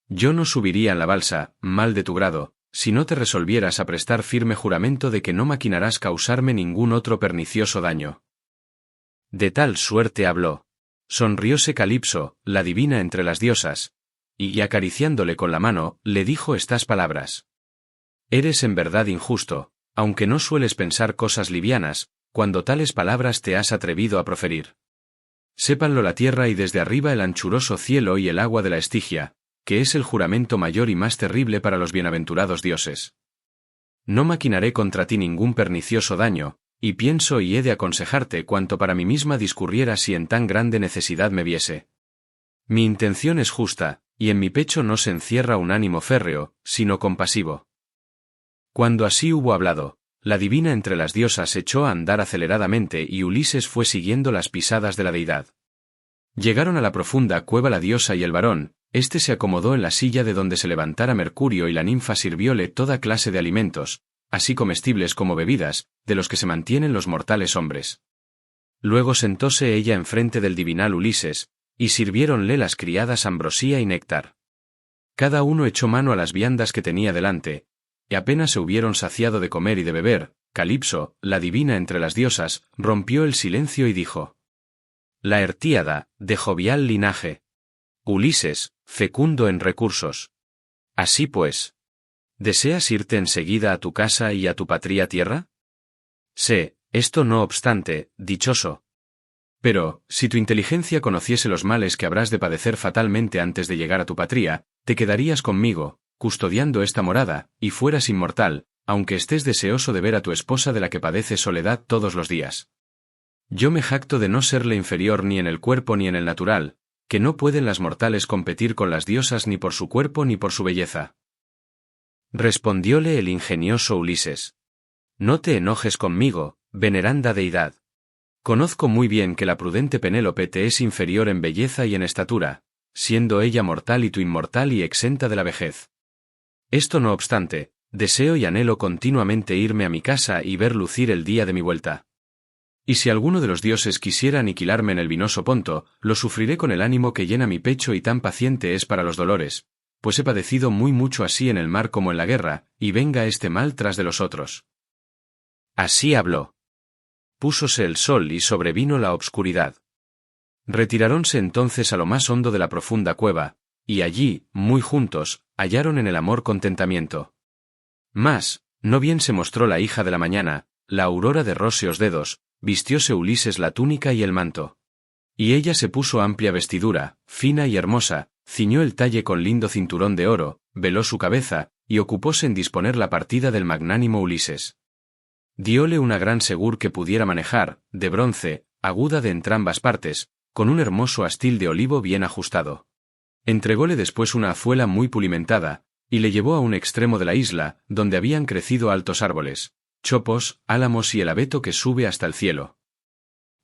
Yo no subiría en la balsa, mal de tu grado, si no te resolvieras a prestar firme juramento de que no maquinarás causarme ningún otro pernicioso daño. De tal suerte habló. Sonrióse Calipso, la divina entre las diosas, y acariciándole con la mano, le dijo estas palabras. Eres en verdad injusto, aunque no sueles pensar cosas livianas, cuando tales palabras te has atrevido a proferir. Sépanlo la tierra y desde arriba el anchuroso cielo y el agua de la Estigia, que es el juramento mayor y más terrible para los bienaventurados dioses. No maquinaré contra ti ningún pernicioso daño, y pienso y he de aconsejarte cuanto para mí misma discurriera si en tan grande necesidad me viese. Mi intención es justa, y en mi pecho no se encierra un ánimo férreo, sino compasivo. Cuando así hubo hablado, la divina entre las diosas echó a andar aceleradamente y Ulises fue siguiendo las pisadas de la deidad. Llegaron a la profunda cueva la diosa y el varón, éste se acomodó en la silla de donde se levantara Mercurio y la ninfa sirvióle toda clase de alimentos, así comestibles como bebidas, de los que se mantienen los mortales hombres. Luego sentóse ella enfrente del divinal Ulises, y sirviéronle las criadas ambrosía y néctar. Cada uno echó mano a las viandas que tenía delante, y apenas se hubieron saciado de comer y de beber, Calipso, la divina entre las diosas, rompió el silencio y dijo. La Artíada, de jovial linaje. Ulises, fecundo en recursos. Así pues. ¿Deseas irte enseguida a tu casa y a tu patria tierra? Sé, esto no obstante, dichoso. Pero, si tu inteligencia conociese los males que habrás de padecer fatalmente antes de llegar a tu patria, te quedarías conmigo, custodiando esta morada, y fueras inmortal, aunque estés deseoso de ver a tu esposa de la que padeces soledad todos los días. Yo me jacto de no serle inferior ni en el cuerpo ni en el natural, que no pueden las mortales competir con las diosas ni por su cuerpo ni por su belleza. Respondióle el ingenioso Ulises. No te enojes conmigo, veneranda deidad. Conozco muy bien que la prudente Penélope te es inferior en belleza y en estatura, siendo ella mortal y tú inmortal y exenta de la vejez. Esto no obstante, deseo y anhelo continuamente irme a mi casa y ver lucir el día de mi vuelta. Y si alguno de los dioses quisiera aniquilarme en el vinoso Ponto, lo sufriré con el ánimo que llena mi pecho y tan paciente es para los dolores, pues he padecido muy mucho así en el mar como en la guerra, y venga este mal tras de los otros. Así habló. Púsose el sol y sobrevino la obscuridad. Retiráronse entonces a lo más hondo de la profunda cueva, y allí, muy juntos, hallaron en el amor contentamiento. Mas, no bien se mostró la hija de la mañana, la aurora de róseos dedos, vistióse Ulises la túnica y el manto. Y ella se puso amplia vestidura, fina y hermosa, ciñó el talle con lindo cinturón de oro, veló su cabeza, y ocupóse en disponer la partida del magnánimo Ulises. Dióle una gran segur que pudiera manejar, de bronce, aguda de entrambas partes, con un hermoso astil de olivo bien ajustado. Entrególe después una azuela muy pulimentada, y le llevó a un extremo de la isla, donde habían crecido altos árboles, chopos, álamos y el abeto que sube hasta el cielo.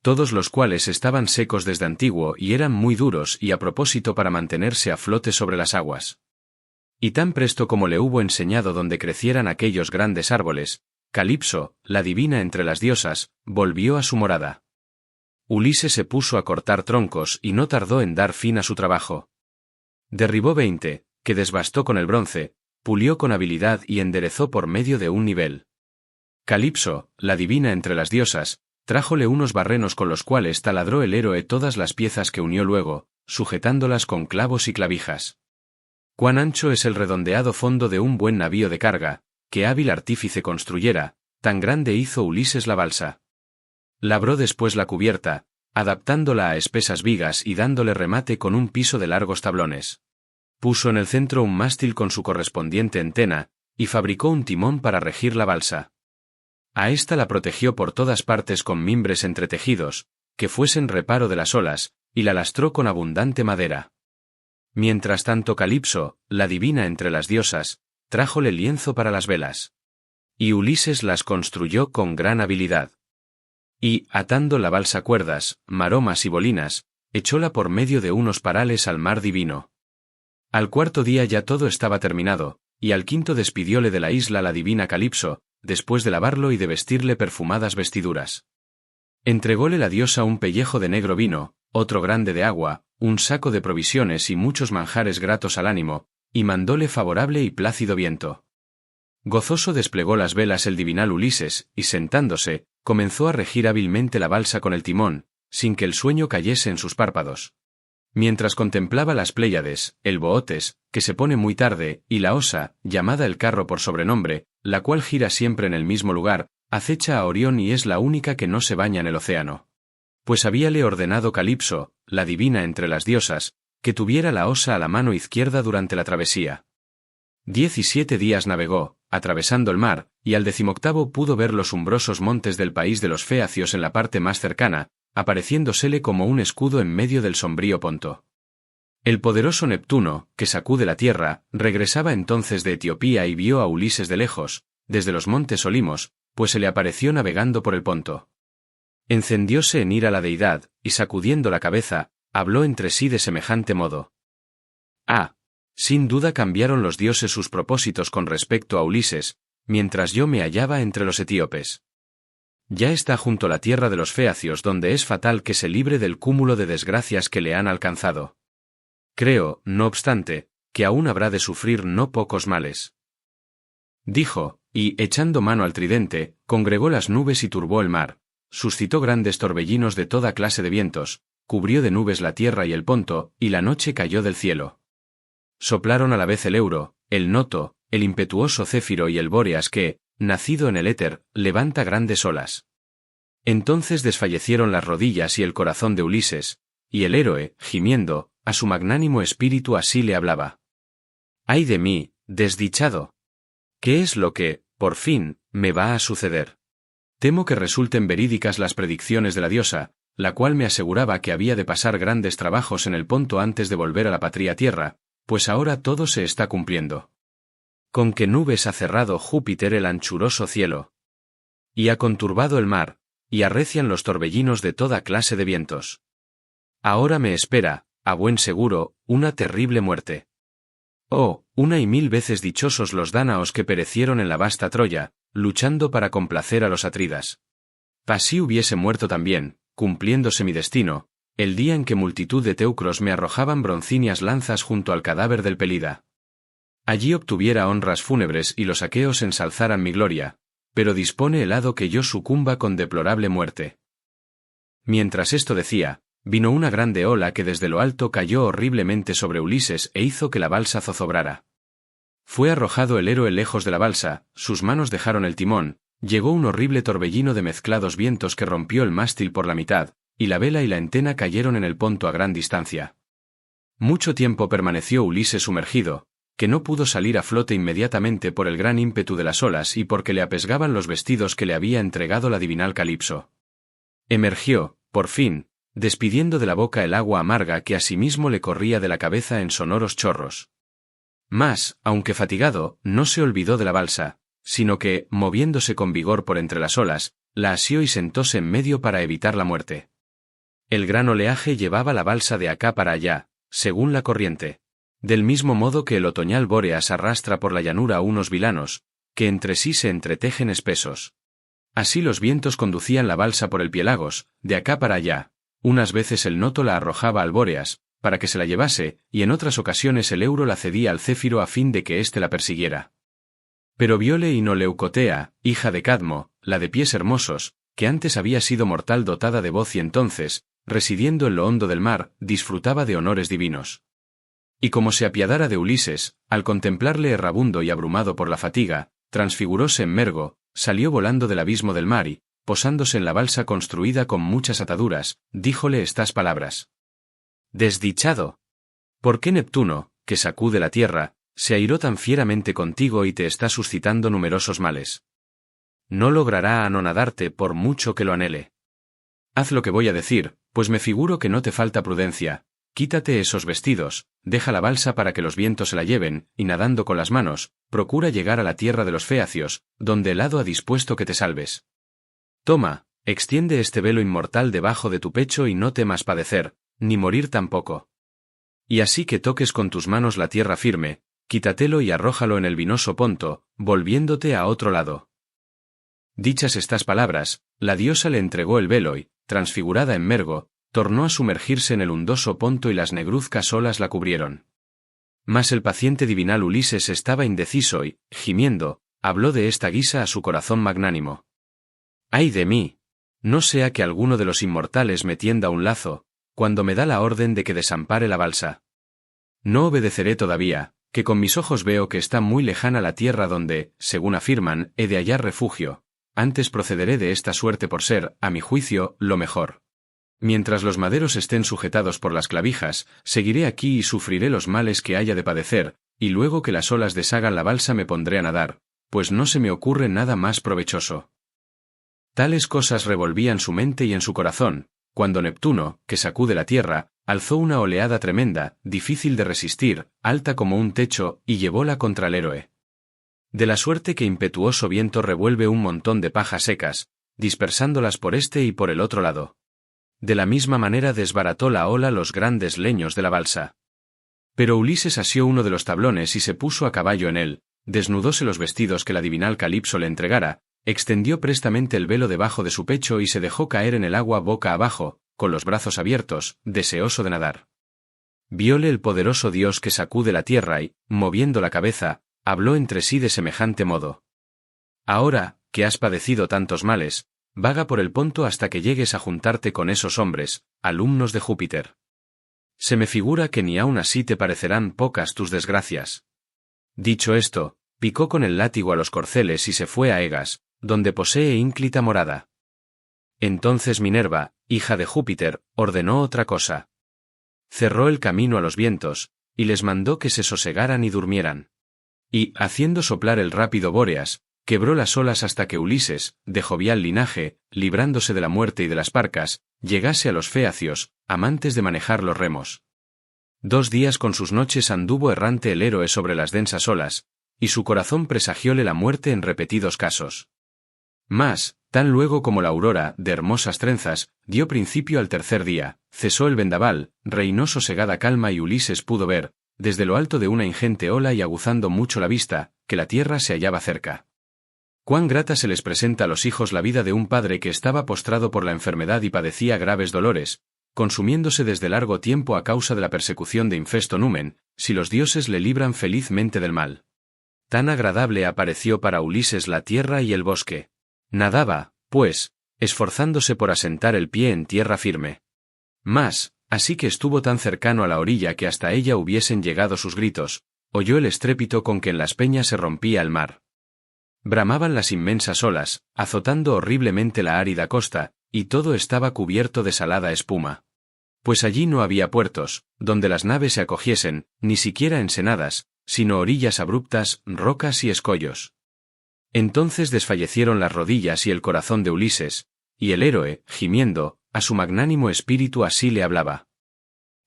Todos los cuales estaban secos desde antiguo y eran muy duros y a propósito para mantenerse a flote sobre las aguas. Y tan presto como le hubo enseñado donde crecieran aquellos grandes árboles, Calipso, la divina entre las diosas, volvió a su morada. Ulises se puso a cortar troncos y no tardó en dar fin a su trabajo. Derribó 20, que desbastó con el bronce, pulió con habilidad y enderezó por medio de un nivel. Calipso, la divina entre las diosas, trájole unos barrenos con los cuales taladró el héroe todas las piezas que unió luego, sujetándolas con clavos y clavijas. Cuán ancho es el redondeado fondo de un buen navío de carga, que hábil artífice construyera, tan grande hizo Ulises la balsa. Labró después la cubierta, adaptándola a espesas vigas y dándole remate con un piso de largos tablones. Puso en el centro un mástil con su correspondiente entena, y fabricó un timón para regir la balsa. A ésta la protegió por todas partes con mimbres entretejidos, que fuesen reparo de las olas, y la lastró con abundante madera. Mientras tanto Calipso, la divina entre las diosas, trájole lienzo para las velas. Y Ulises las construyó con gran habilidad. Y, atando la balsa cuerdas, maromas y bolinas, echóla por medio de unos parales al mar divino. Al cuarto día ya todo estaba terminado, y al quinto despidióle de la isla la divina Calipso, después de lavarlo y de vestirle perfumadas vestiduras. Entrególe la diosa un pellejo de negro vino, otro grande de agua, un saco de provisiones y muchos manjares gratos al ánimo, y mandóle favorable y plácido viento. Gozoso desplegó las velas el divinal Ulises, y sentándose, comenzó a regir hábilmente la balsa con el timón, sin que el sueño cayese en sus párpados. Mientras contemplaba las Pléyades, el Bootes, que se pone muy tarde, y la Osa, llamada el carro por sobrenombre, la cual gira siempre en el mismo lugar, acecha a Orión y es la única que no se baña en el océano. Pues habíale ordenado Calipso, la divina entre las diosas, que tuviera la Osa a la mano izquierda durante la travesía. 17 días navegó, atravesando el mar, y al 18º pudo ver los umbrosos montes del país de los Feacios en la parte más cercana, apareciéndosele como un escudo en medio del sombrío Ponto. El poderoso Neptuno, que sacude la tierra, regresaba entonces de Etiopía y vio a Ulises de lejos, desde los montes Olimos, pues se le apareció navegando por el Ponto. Encendióse en ira la deidad, y sacudiendo la cabeza, habló entre sí de semejante modo. Sin duda cambiaron los dioses sus propósitos con respecto a Ulises, mientras yo me hallaba entre los etíopes. Ya está junto a la tierra de los Feacios donde es fatal que se libre del cúmulo de desgracias que le han alcanzado. Creo, no obstante, que aún habrá de sufrir no pocos males. Dijo, y, echando mano al tridente, congregó las nubes y turbó el mar, suscitó grandes torbellinos de toda clase de vientos, cubrió de nubes la tierra y el Ponto, y la noche cayó del cielo. Soplaron a la vez el Euro, el Noto, el impetuoso Céfiro y el Bóreas que, nacido en el éter, levanta grandes olas. Entonces desfallecieron las rodillas y el corazón de Ulises, y el héroe, gimiendo, a su magnánimo espíritu así le hablaba. ¡Ay de mí, desdichado! ¿Qué es lo que, por fin, me va a suceder? Temo que resulten verídicas las predicciones de la diosa, la cual me aseguraba que había de pasar grandes trabajos en el Ponto antes de volver a la patria tierra, pues ahora todo se está cumpliendo. Con qué nubes ha cerrado Júpiter el anchuroso cielo. Y ha conturbado el mar, y arrecian los torbellinos de toda clase de vientos. Ahora me espera, a buen seguro, una terrible muerte. Oh, una y mil veces dichosos los dánaos que perecieron en la vasta Troya, luchando para complacer a los atridas. Así hubiese muerto también, cumpliéndose mi destino, el día en que multitud de teucros me arrojaban broncíneas lanzas junto al cadáver del Pelida. Allí obtuviera honras fúnebres y los aqueos ensalzaran mi gloria, pero dispone el hado que yo sucumba con deplorable muerte. Mientras esto decía, vino una grande ola que desde lo alto cayó horriblemente sobre Ulises e hizo que la balsa zozobrara. Fue arrojado el héroe lejos de la balsa, sus manos dejaron el timón, llegó un horrible torbellino de mezclados vientos que rompió el mástil por la mitad, y la vela y la entena cayeron en el Ponto a gran distancia. Mucho tiempo permaneció Ulises sumergido, que no pudo salir a flote inmediatamente por el gran ímpetu de las olas y porque le apesgaban los vestidos que le había entregado la divinal Calipso. Emergió, por fin, despidiendo de la boca el agua amarga que asimismo le corría de la cabeza en sonoros chorros. Mas, aunque fatigado, no se olvidó de la balsa, sino que, moviéndose con vigor por entre las olas, la asió y sentóse en medio para evitar la muerte. El gran oleaje llevaba la balsa de acá para allá, según la corriente. Del mismo modo que el otoñal Bóreas arrastra por la llanura unos vilanos, que entre sí se entretejen espesos. Así los vientos conducían la balsa por el Piélagos, de acá para allá. Unas veces el Noto la arrojaba al Bóreas, para que se la llevase, y en otras ocasiones el Euro la cedía al Céfiro a fin de que éste la persiguiera. Pero viole y no Leucotea, hija de Cadmo, la de pies hermosos, que antes había sido mortal dotada de voz y entonces, residiendo en lo hondo del mar, disfrutaba de honores divinos. Y como se apiadara de Ulises, al contemplarle errabundo y abrumado por la fatiga, transfiguróse en Mergo, salió volando del abismo del mar y, posándose en la balsa construida con muchas ataduras, díjole estas palabras. Desdichado. ¿Por qué Neptuno, que sacude la tierra, se airó tan fieramente contigo y te está suscitando numerosos males? No logrará anonadarte por mucho que lo anhele. Haz lo que voy a decir, pues me figuro que no te falta prudencia. Quítate esos vestidos, deja la balsa para que los vientos se la lleven, y nadando con las manos, procura llegar a la tierra de los feacios, donde el hado ha dispuesto que te salves. Toma, extiende este velo inmortal debajo de tu pecho y no temas padecer, ni morir tampoco. Y así que toques con tus manos la tierra firme, quítatelo y arrójalo en el vinoso Ponto, volviéndote a otro lado. Dichas estas palabras, la diosa le entregó el velo y, transfigurada en Mergo, tornó a sumergirse en el hundoso Ponto y las negruzcas olas la cubrieron. Mas el paciente divinal Ulises estaba indeciso y, gimiendo, habló de esta guisa a su corazón magnánimo. ¡Ay de mí! No sea que alguno de los inmortales me tienda un lazo, cuando me da la orden de que desampare la balsa. No obedeceré todavía, que con mis ojos veo que está muy lejana la tierra donde, según afirman, he de hallar refugio. Antes procederé de esta suerte por ser, a mi juicio, lo mejor. Mientras los maderos estén sujetados por las clavijas, seguiré aquí y sufriré los males que haya de padecer, y luego que las olas deshagan la balsa me pondré a nadar, pues no se me ocurre nada más provechoso. Tales cosas revolvían su mente y en su corazón, cuando Neptuno, que sacude la tierra, alzó una oleada tremenda, difícil de resistir, alta como un techo, y llevóla contra el héroe. De la suerte que impetuoso viento revuelve un montón de pajas secas, dispersándolas por este y por el otro lado. De la misma manera desbarató la ola los grandes leños de la balsa. Pero Ulises asió uno de los tablones y se puso a caballo en él, desnudóse los vestidos que la divinal Calipso le entregara, extendió prestamente el velo debajo de su pecho y se dejó caer en el agua boca abajo, con los brazos abiertos, deseoso de nadar. Viole el poderoso dios que sacude la tierra y, moviendo la cabeza, habló entre sí de semejante modo. Ahora, que has padecido tantos males, vaga por el Ponto hasta que llegues a juntarte con esos hombres, alumnos de Júpiter. Se me figura que ni aun así te parecerán pocas tus desgracias. Dicho esto, picó con el látigo a los corceles y se fue a Egas, donde posee ínclita morada. Entonces Minerva, hija de Júpiter, ordenó otra cosa. Cerró el camino a los vientos, y les mandó que se sosegaran y durmieran. Y, haciendo soplar el rápido Bóreas, quebró las olas hasta que Ulises, de jovial linaje, librándose de la muerte y de las parcas, llegase a los feacios, amantes de manejar los remos. 2 días con sus noches anduvo errante el héroe sobre las densas olas, y su corazón presagióle la muerte en repetidos casos. Mas, tan luego como la aurora, de hermosas trenzas, dio principio al tercer día, cesó el vendaval, reinó sosegada calma y Ulises pudo ver, desde lo alto de una ingente ola y aguzando mucho la vista, que la tierra se hallaba cerca. Cuán grata se les presenta a los hijos la vida de un padre que estaba postrado por la enfermedad y padecía graves dolores, consumiéndose desde largo tiempo a causa de la persecución de Infesto Numen, si los dioses le libran felizmente del mal. Tan agradable apareció para Ulises la tierra y el bosque. Nadaba, pues, esforzándose por asentar el pie en tierra firme. Mas, así que estuvo tan cercano a la orilla que hasta ella hubiesen llegado sus gritos, oyó el estrépito con que en las peñas se rompía el mar. Bramaban las inmensas olas, azotando horriblemente la árida costa, y todo estaba cubierto de salada espuma. Pues allí no había puertos, donde las naves se acogiesen, ni siquiera ensenadas, sino orillas abruptas, rocas y escollos. Entonces desfallecieron las rodillas y el corazón de Ulises, y el héroe, gimiendo, a su magnánimo espíritu así le hablaba.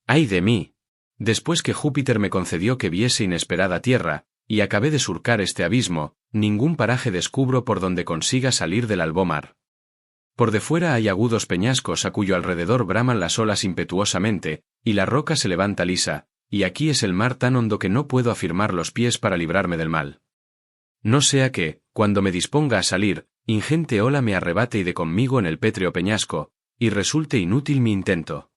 ¡Ay de mí! Después que Júpiter me concedió que viese inesperada tierra, y acabé de surcar este abismo, ningún paraje descubro por donde consiga salir del albomar. Por de fuera hay agudos peñascos a cuyo alrededor braman las olas impetuosamente, y la roca se levanta lisa, y aquí es el mar tan hondo que no puedo afirmar los pies para librarme del mal. No sea que, cuando me disponga a salir, ingente ola me arrebate y de conmigo en el pétreo peñasco, y resulte inútil mi intento.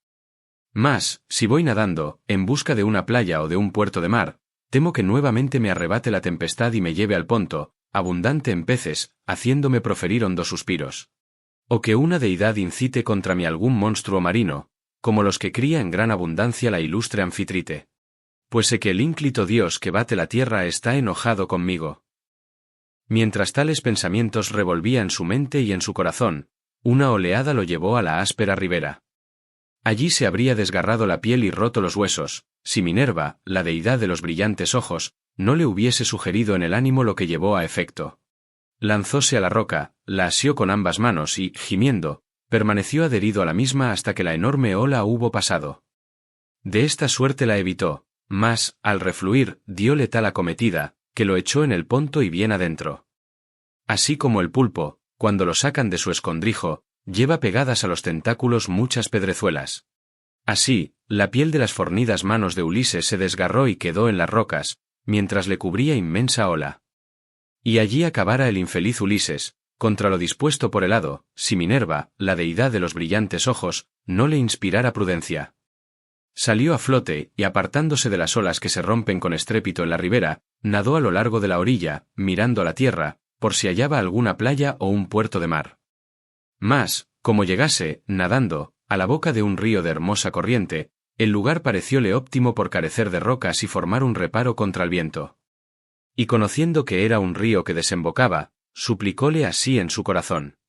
Mas, si voy nadando, en busca de una playa o de un puerto de mar, temo que nuevamente me arrebate la tempestad y me lleve al Ponto, abundante en peces, haciéndome proferir hondos suspiros. O que una deidad incite contra mí algún monstruo marino, como los que cría en gran abundancia la ilustre Anfitrite. Pues sé que el ínclito dios que bate la tierra está enojado conmigo. Mientras tales pensamientos revolvía en su mente y en su corazón, una oleada lo llevó a la áspera ribera. Allí se habría desgarrado la piel y roto los huesos, si Minerva, la deidad de los brillantes ojos, no le hubiese sugerido en el ánimo lo que llevó a efecto. Lanzóse a la roca, la asió con ambas manos y, gimiendo, permaneció adherido a la misma hasta que la enorme ola hubo pasado. De esta suerte la evitó, mas, al refluir, dióle tal acometida, que lo echó en el Ponto y bien adentro. Así como el pulpo, cuando lo sacan de su escondrijo, lleva pegadas a los tentáculos muchas pedrezuelas. Así, la piel de las fornidas manos de Ulises se desgarró y quedó en las rocas, mientras le cubría inmensa ola. Y allí acabara el infeliz Ulises, contra lo dispuesto por el hado, si Minerva, la deidad de los brillantes ojos, no le inspirara prudencia. Salió a flote, y apartándose de las olas que se rompen con estrépito en la ribera, nadó a lo largo de la orilla, mirando a la tierra, por si hallaba alguna playa o un puerto de mar. Mas, como llegase, nadando, a la boca de un río de hermosa corriente, el lugar parecióle óptimo por carecer de rocas y formar un reparo contra el viento. Y conociendo que era un río que desembocaba, suplicóle así en su corazón.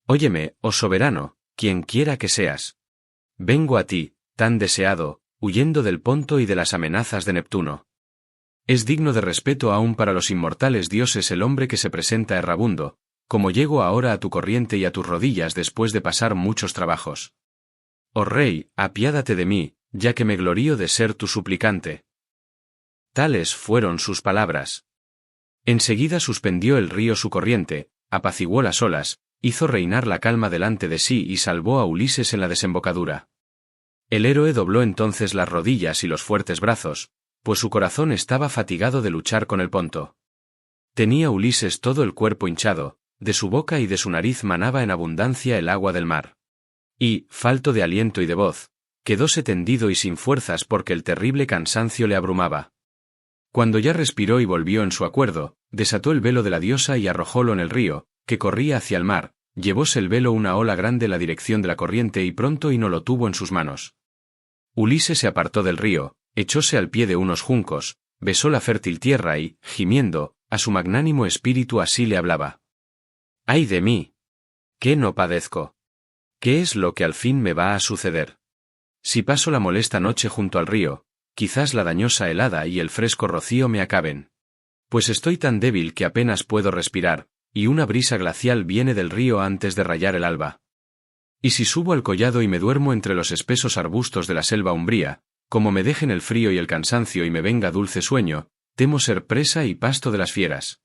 Óyeme, oh soberano, quien quiera que seas. Vengo a ti, tan deseado, huyendo del Ponto y de las amenazas de Neptuno. Es digno de respeto aún para los inmortales dioses el hombre que se presenta errabundo, como llego ahora a tu corriente y a tus rodillas después de pasar muchos trabajos. Oh rey, apiádate de mí, ya que me glorío de ser tu suplicante. Tales fueron sus palabras. Enseguida suspendió el río su corriente, apaciguó las olas, hizo reinar la calma delante de sí y salvó a Ulises en la desembocadura. El héroe dobló entonces las rodillas y los fuertes brazos, pues su corazón estaba fatigado de luchar con el Ponto. Tenía Ulises todo el cuerpo hinchado, de su boca y de su nariz manaba en abundancia el agua del mar. Y, falto de aliento y de voz, quedóse tendido y sin fuerzas porque el terrible cansancio le abrumaba. Cuando ya respiró y volvió en su acuerdo, desató el velo de la diosa y arrojólo en el río, que corría hacia el mar, llevóse el velo una ola grande la dirección de la corriente y pronto y no lo tuvo en sus manos. Ulises se apartó del río, echóse al pie de unos juncos, besó la fértil tierra y, gimiendo, a su magnánimo espíritu así le hablaba. ¡Ay de mí! ¿Qué no padezco? ¿Qué es lo que al fin me va a suceder? Si paso la molesta noche junto al río, quizás la dañosa helada y el fresco rocío me acaben. Pues estoy tan débil que apenas puedo respirar, y una brisa glacial viene del río antes de rayar el alba. Y si subo al collado y me duermo entre los espesos arbustos de la selva umbría, como me dejen el frío y el cansancio y me venga dulce sueño, temo ser presa y pasto de las fieras.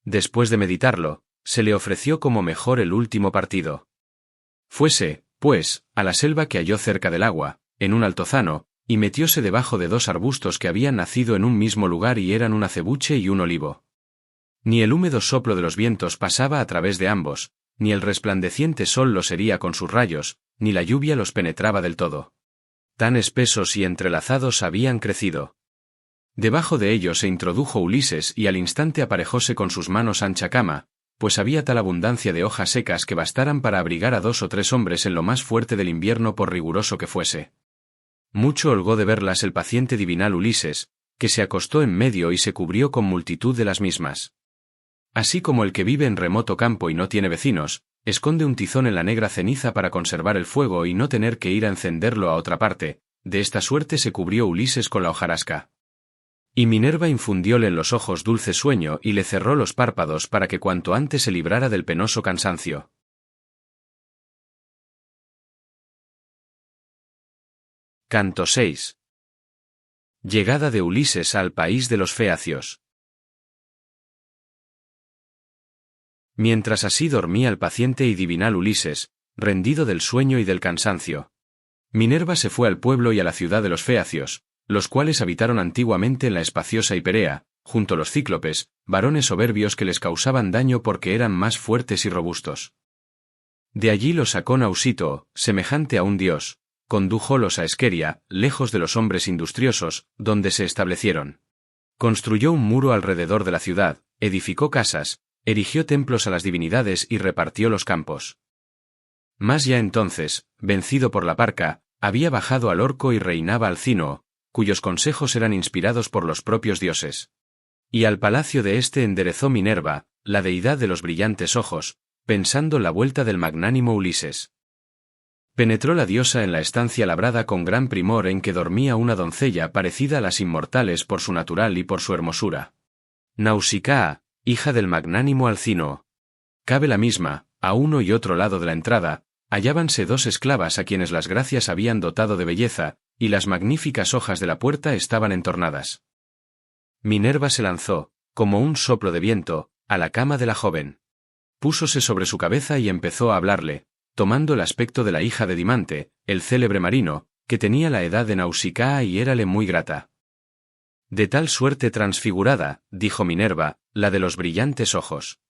Después de meditarlo, se le ofreció como mejor el último partido. Fuese, pues, a la selva que halló cerca del agua, en un altozano, y metióse debajo de dos arbustos que habían nacido en un mismo lugar y eran un acebuche y un olivo. Ni el húmedo soplo de los vientos pasaba a través de ambos, ni el resplandeciente sol los hería con sus rayos, ni la lluvia los penetraba del todo. Tan espesos y entrelazados habían crecido. Debajo de ellos se introdujo Ulises y al instante aparejóse con sus manos ancha cama, pues había tal abundancia de hojas secas que bastaran para abrigar a 2 o 3 hombres en lo más fuerte del invierno por riguroso que fuese. Mucho holgó de verlas el paciente divinal Ulises, que se acostó en medio y se cubrió con multitud de las mismas. Así como el que vive en remoto campo y no tiene vecinos, esconde un tizón en la negra ceniza para conservar el fuego y no tener que ir a encenderlo a otra parte, de esta suerte se cubrió Ulises con la hojarasca. Y Minerva infundióle en los ojos dulce sueño y le cerró los párpados para que cuanto antes se librara del penoso cansancio. Canto 6. Llegada de Ulises al país de los Feacios. Mientras así dormía el paciente y divinal Ulises, rendido del sueño y del cansancio, Minerva se fue al pueblo y a la ciudad de los Feacios, los cuales habitaron antiguamente en la espaciosa Hiperea, junto a los cíclopes, varones soberbios que les causaban daño porque eran más fuertes y robustos. De allí los sacó Nausito, semejante a un dios, condújolos a Esqueria, lejos de los hombres industriosos, donde se establecieron. Construyó un muro alrededor de la ciudad, edificó casas, erigió templos a las divinidades y repartió los campos. Mas ya entonces, vencido por la parca, había bajado al Orco y reinaba Alcínoo, cuyos consejos eran inspirados por los propios dioses. Y al palacio de éste enderezó Minerva, la deidad de los brillantes ojos, pensando la vuelta del magnánimo Ulises. Penetró la diosa en la estancia labrada con gran primor en que dormía una doncella parecida a las inmortales por su natural y por su hermosura. Nausicaa, hija del magnánimo Alcínoo. Cabe la misma, a uno y otro lado de la entrada, hallábanse dos esclavas a quienes las gracias habían dotado de belleza, y las magníficas hojas de la puerta estaban entornadas. Minerva se lanzó, como un soplo de viento, a la cama de la joven. Púsose sobre su cabeza y empezó a hablarle, tomando el aspecto de la hija de Dimante, el célebre marino, que tenía la edad de Nausicaa y érale muy grata. De tal suerte transfigurada, dijo Minerva, la de los brillantes ojos.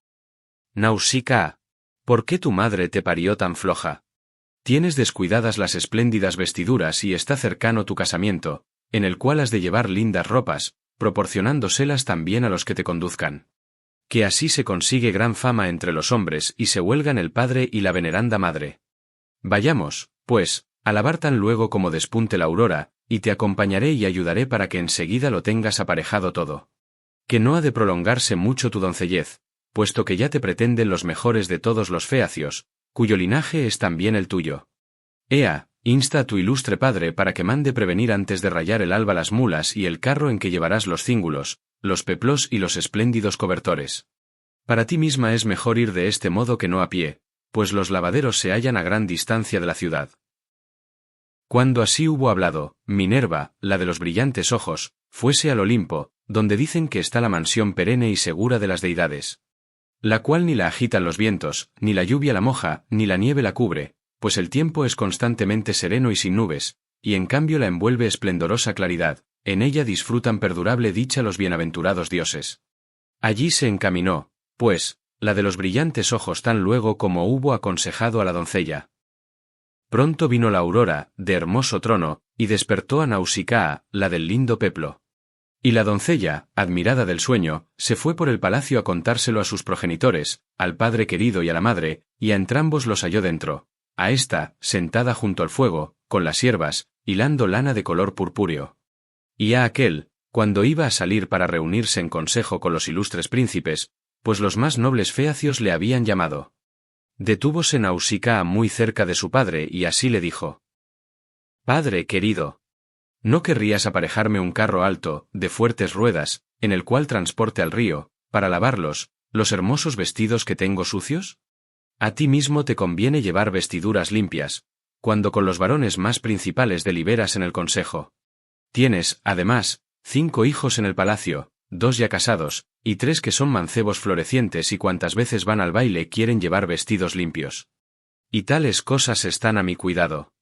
Nausicaa, ¿por qué tu madre te parió tan floja? Tienes descuidadas las espléndidas vestiduras y está cercano tu casamiento, en el cual has de llevar lindas ropas, proporcionándoselas también a los que te conduzcan. Que así se consigue gran fama entre los hombres y se huelgan el padre y la veneranda madre. Vayamos, pues, a lavar tan luego como despunte la aurora, y te acompañaré y ayudaré para que enseguida lo tengas aparejado todo. Que no ha de prolongarse mucho tu doncellez, puesto que ya te pretenden los mejores de todos los feacios, cuyo linaje es también el tuyo. Ea, insta a tu ilustre padre para que mande prevenir antes de rayar el alba las mulas y el carro en que llevarás los cíngulos, los peplos y los espléndidos cobertores. Para ti misma es mejor ir de este modo que no a pie, pues los lavaderos se hallan a gran distancia de la ciudad. Cuando así hubo hablado, Minerva, la de los brillantes ojos, fuese al Olimpo, donde dicen que está la mansión perenne y segura de las deidades, la cual ni la agitan los vientos, ni la lluvia la moja, ni la nieve la cubre, pues el tiempo es constantemente sereno y sin nubes, y en cambio la envuelve esplendorosa claridad, en ella disfrutan perdurable dicha los bienaventurados dioses. Allí se encaminó, pues, la de los brillantes ojos tan luego como hubo aconsejado a la doncella. Pronto vino la aurora, de hermoso trono, y despertó a Nausicaa, la del lindo peplo. Y la doncella, admirada del sueño, se fue por el palacio a contárselo a sus progenitores, al padre querido y a la madre, y a entrambos los halló dentro. A ésta, sentada junto al fuego, con las siervas, hilando lana de color purpúreo. Y a aquel, cuando iba a salir para reunirse en consejo con los ilustres príncipes, pues los más nobles feacios le habían llamado. Detúvose Nausicaa muy cerca de su padre y así le dijo: Padre querido, ¿no querrías aparejarme un carro alto, de fuertes ruedas, en el cual transporte al río, para lavarlos, los hermosos vestidos que tengo sucios? A ti mismo te conviene llevar vestiduras limpias, cuando con los varones más principales deliberas en el consejo. Tienes, además, 5 hijos en el palacio, 2 ya casados, y 3 que son mancebos florecientes y cuantas veces van al baile quieren llevar vestidos limpios. Y tales cosas están a mi cuidado.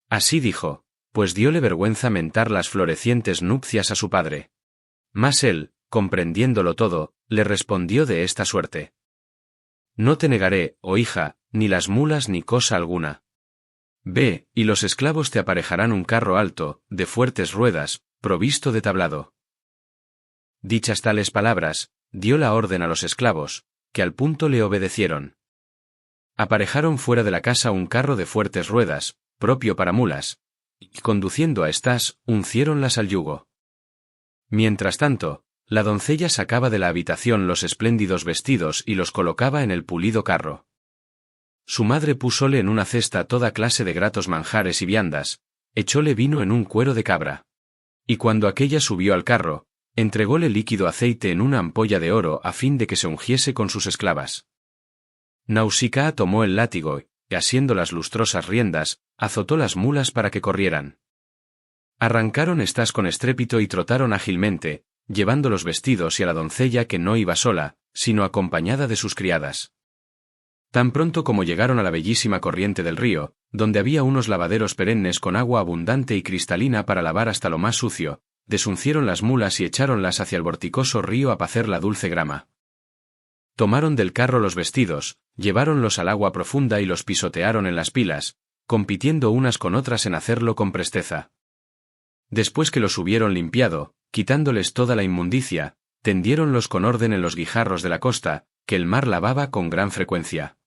Así dijo, pues dióle vergüenza mentar las florecientes nupcias a su padre. Mas él, comprendiéndolo todo, le respondió de esta suerte: No te negaré, oh hija, ni las mulas ni cosa alguna. Ve, y los esclavos te aparejarán un carro alto, de fuertes ruedas, provisto de tablado. Dichas tales palabras, dio la orden a los esclavos, que al punto le obedecieron. Aparejaron fuera de la casa un carro de fuertes ruedas, propio para mulas, y conduciendo a éstas, unciéronlas al yugo. Mientras tanto, la doncella sacaba de la habitación los espléndidos vestidos y los colocaba en el pulido carro. Su madre púsole en una cesta toda clase de gratos manjares y viandas, echóle vino en un cuero de cabra. Y cuando aquella subió al carro, entrególe líquido aceite en una ampolla de oro a fin de que se ungiese con sus esclavas. Nausicaa tomó el látigo y, asiendo las lustrosas riendas, azotó las mulas para que corrieran. Arrancaron estas con estrépito y trotaron ágilmente, llevando los vestidos y a la doncella que no iba sola, sino acompañada de sus criadas. Tan pronto como llegaron a la bellísima corriente del río, donde había unos lavaderos perennes con agua abundante y cristalina para lavar hasta lo más sucio, desuncieron las mulas y echáronlas hacia el vorticoso río a pacer la dulce grama. Tomaron del carro los vestidos, lleváronlos al agua profunda y los pisotearon en las pilas, compitiendo unas con otras en hacerlo con presteza. Después que los hubieron limpiado, quitándoles toda la inmundicia, tendiéronlos con orden en los guijarros de la costa, que el mar lavaba con gran frecuencia.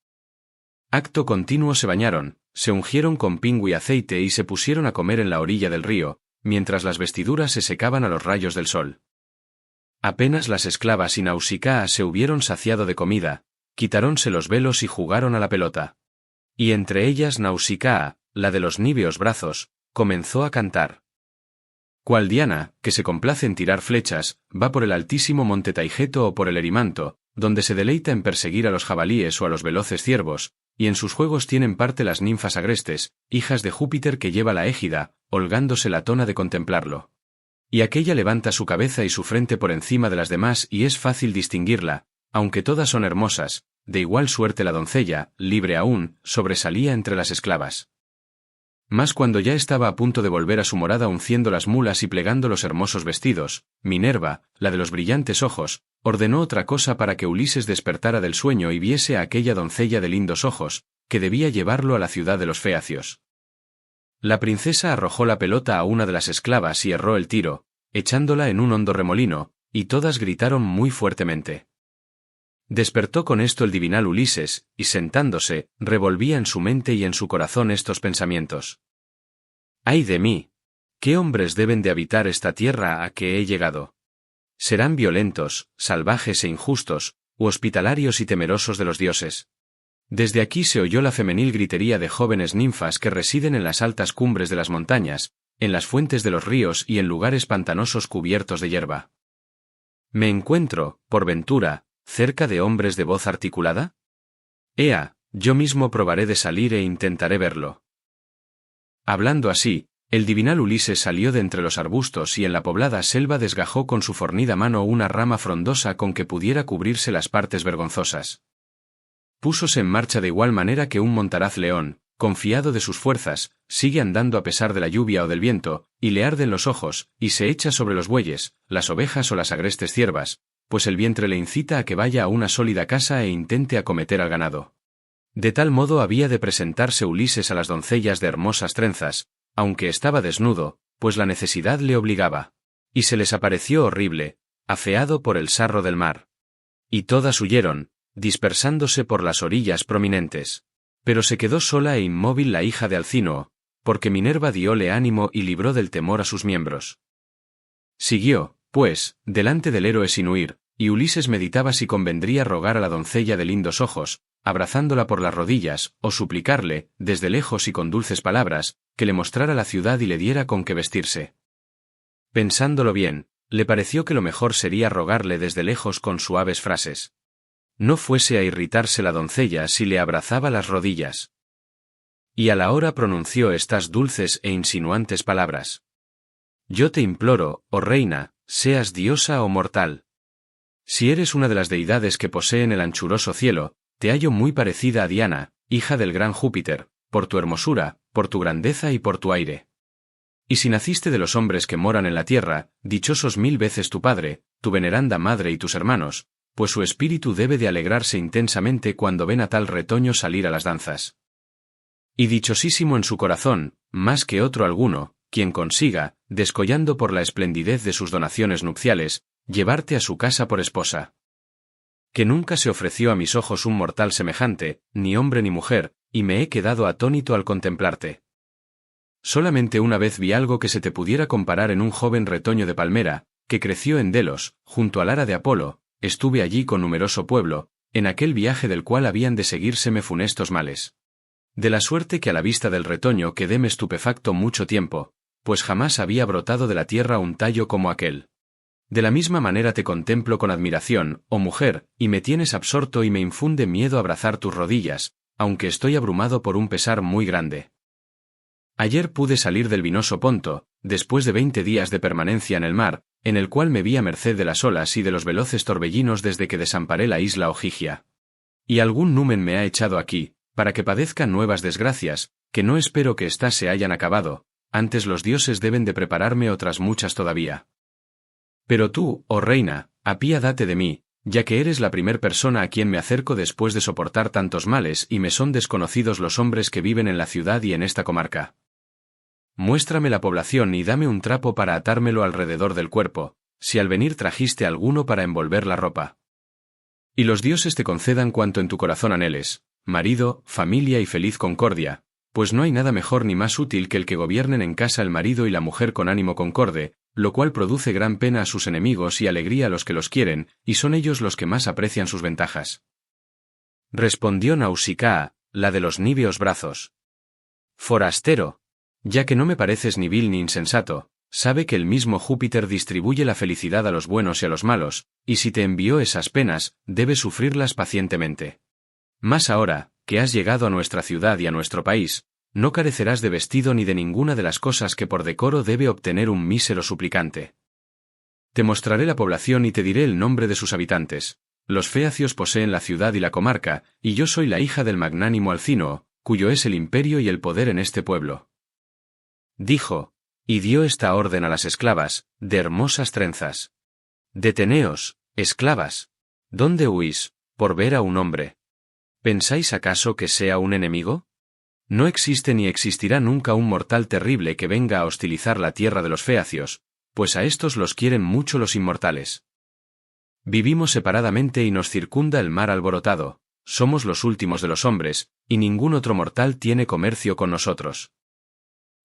Acto continuo se bañaron, se ungieron con pingo y aceite y se pusieron a comer en la orilla del río, mientras las vestiduras se secaban a los rayos del sol. Apenas las esclavas y Nausicaa se hubieron saciado de comida, quitáronse los velos y jugaron a la pelota. Y entre ellas Nausicaa, la de los níveos brazos, comenzó a cantar. Cual Diana, que se complace en tirar flechas, va por el altísimo monte Taigeto o por el Erimanto, donde se deleita en perseguir a los jabalíes o a los veloces ciervos, y en sus juegos tienen parte las ninfas agrestes, hijas de Júpiter que lleva la égida, holgándose la tona de contemplarlo. Y aquella levanta su cabeza y su frente por encima de las demás y es fácil distinguirla, aunque todas son hermosas, de igual suerte la doncella, libre aún, sobresalía entre las esclavas. Mas cuando ya estaba a punto de volver a su morada unciendo las mulas y plegando los hermosos vestidos, Minerva, la de los brillantes ojos, ordenó otra cosa para que Ulises despertara del sueño y viese a aquella doncella de lindos ojos, que debía llevarlo a la ciudad de los feacios. La princesa arrojó la pelota a una de las esclavas y erró el tiro, echándola en un hondo remolino, y todas gritaron muy fuertemente. Despertó con esto el divinal Ulises, y sentándose, revolvía en su mente y en su corazón estos pensamientos. ¡Ay de mí! ¿Qué hombres deben de habitar esta tierra a que he llegado? ¿Serán violentos, salvajes e injustos, u hospitalarios y temerosos de los dioses? Desde aquí se oyó la femenil gritería de jóvenes ninfas que residen en las altas cumbres de las montañas, en las fuentes de los ríos y en lugares pantanosos cubiertos de hierba. ¿Me encuentro, por ventura, cerca de hombres de voz articulada? Ea, yo mismo probaré de salir e intentaré verlo. Hablando así, el divinal Ulises salió de entre los arbustos y en la poblada selva desgajó con su fornida mano una rama frondosa con que pudiera cubrirse las partes vergonzosas. Púsose en marcha de igual manera que un montaraz león, confiado de sus fuerzas, sigue andando a pesar de la lluvia o del viento, y le arden los ojos, y se echa sobre los bueyes, las ovejas o las agrestes ciervas, pues el vientre le incita a que vaya a una sólida casa e intente acometer al ganado. De tal modo había de presentarse Ulises a las doncellas de hermosas trenzas, aunque estaba desnudo, pues la necesidad le obligaba. Y se les apareció horrible, afeado por el sarro del mar. Y todas huyeron, dispersándose por las orillas prominentes. Pero se quedó sola e inmóvil la hija de Alcínoo, porque Minerva dióle ánimo y libró del temor a sus miembros. Siguió, pues, delante del héroe sin huir, y Ulises meditaba si convendría rogar a la doncella de lindos ojos, abrazándola por las rodillas, o suplicarle, desde lejos y con dulces palabras, que le mostrara la ciudad y le diera con qué vestirse. Pensándolo bien, le pareció que lo mejor sería rogarle desde lejos con suaves frases. No fuese a irritarse la doncella si le abrazaba las rodillas. Y a la hora pronunció estas dulces e insinuantes palabras. Yo te imploro, oh reina, seas diosa o mortal. Si eres una de las deidades que poseen el anchuroso cielo, te hallo muy parecida a Diana, hija del gran Júpiter, por tu hermosura, por tu grandeza y por tu aire. Y si naciste de los hombres que moran en la tierra, dichosos 1000 veces tu padre, tu veneranda madre y tus hermanos, pues su espíritu debe de alegrarse intensamente cuando ven a tal retoño salir a las danzas. Y dichosísimo en su corazón, más que otro alguno, quien consiga, descollando por la esplendidez de sus donaciones nupciales, llevarte a su casa por esposa. Que nunca se ofreció a mis ojos un mortal semejante, ni hombre ni mujer, y me he quedado atónito al contemplarte. Solamente una vez vi algo que se te pudiera comparar en un joven retoño de palmera, que creció en Delos, junto al ara de Apolo. Estuve allí con numeroso pueblo, en aquel viaje del cual habían de seguírseme funestos males. De la suerte que a la vista del retoño quedéme estupefacto mucho tiempo, pues jamás había brotado de la tierra un tallo como aquel. De la misma manera te contemplo con admiración, oh mujer, y me tienes absorto y me infunde miedo abrazar tus rodillas, aunque estoy abrumado por un pesar muy grande. Ayer pude salir del vinoso Ponto, después de 20 días de permanencia en el mar, en el cual me vi a merced de las olas y de los veloces torbellinos desde que desamparé la isla Ogygia. Y algún numen me ha echado aquí, para que padezcan nuevas desgracias, que no espero que éstas se hayan acabado, antes los dioses deben de prepararme otras muchas todavía. Pero tú, oh reina, apiádate de mí, ya que eres la primer persona a quien me acerco después de soportar tantos males y me son desconocidos los hombres que viven en la ciudad y en esta comarca. Muéstrame la población y dame un trapo para atármelo alrededor del cuerpo, si al venir trajiste alguno para envolver la ropa. Y los dioses te concedan cuanto en tu corazón anheles, marido, familia y feliz concordia, pues no hay nada mejor ni más útil que el que gobiernen en casa el marido y la mujer con ánimo concorde, lo cual produce gran pena a sus enemigos y alegría a los que los quieren, y son ellos los que más aprecian sus ventajas. Respondió Nausicaa, la de los níveos brazos. Forastero, ya que no me pareces ni vil ni insensato, sabe que el mismo Júpiter distribuye la felicidad a los buenos y a los malos, y si te envió esas penas, debes sufrirlas pacientemente. Mas ahora, que has llegado a nuestra ciudad y a nuestro país, no carecerás de vestido ni de ninguna de las cosas que por decoro debe obtener un mísero suplicante. Te mostraré la población y te diré el nombre de sus habitantes. Los feacios poseen la ciudad y la comarca, y yo soy la hija del magnánimo Alcínoo, cuyo es el imperio y el poder en este pueblo. Dijo, y dio esta orden a las esclavas, de hermosas trenzas. Deteneos, esclavas. ¿Dónde huís, por ver a un hombre? ¿Pensáis acaso que sea un enemigo? No existe ni existirá nunca un mortal terrible que venga a hostilizar la tierra de los feacios, pues a estos los quieren mucho los inmortales. Vivimos separadamente y nos circunda el mar alborotado, somos los últimos de los hombres, y ningún otro mortal tiene comercio con nosotros.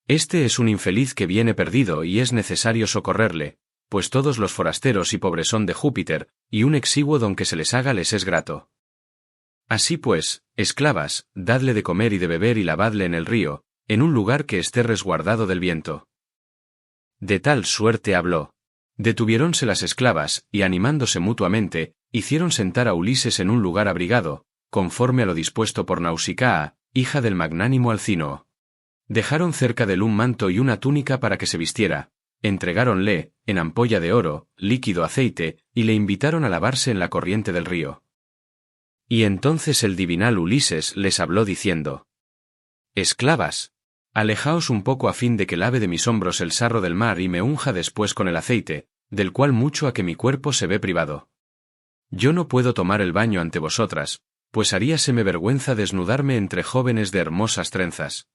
Este es un infeliz que viene perdido y es necesario socorrerle, pues todos los forasteros y pobres son de Júpiter, y un exiguo don que se les haga les es grato. Así pues, esclavas, dadle de comer y de beber y lavadle en el río, en un lugar que esté resguardado del viento. De tal suerte habló. Detuviéronse las esclavas, y animándose mutuamente, hicieron sentar a Ulises en un lugar abrigado, conforme a lo dispuesto por Nausicaa, hija del magnánimo Alcínoo. Dejaron cerca de él un manto y una túnica para que se vistiera, entregáronle, en ampolla de oro, líquido aceite, y le invitaron a lavarse en la corriente del río. Y entonces el divinal Ulises les habló diciendo: Esclavas, alejaos un poco a fin de que lave de mis hombros el sarro del mar y me unja después con el aceite, del cual mucho a que mi cuerpo se ve privado. Yo no puedo tomar el baño ante vosotras, pues haríaseme vergüenza desnudarme entre jóvenes de hermosas trenzas.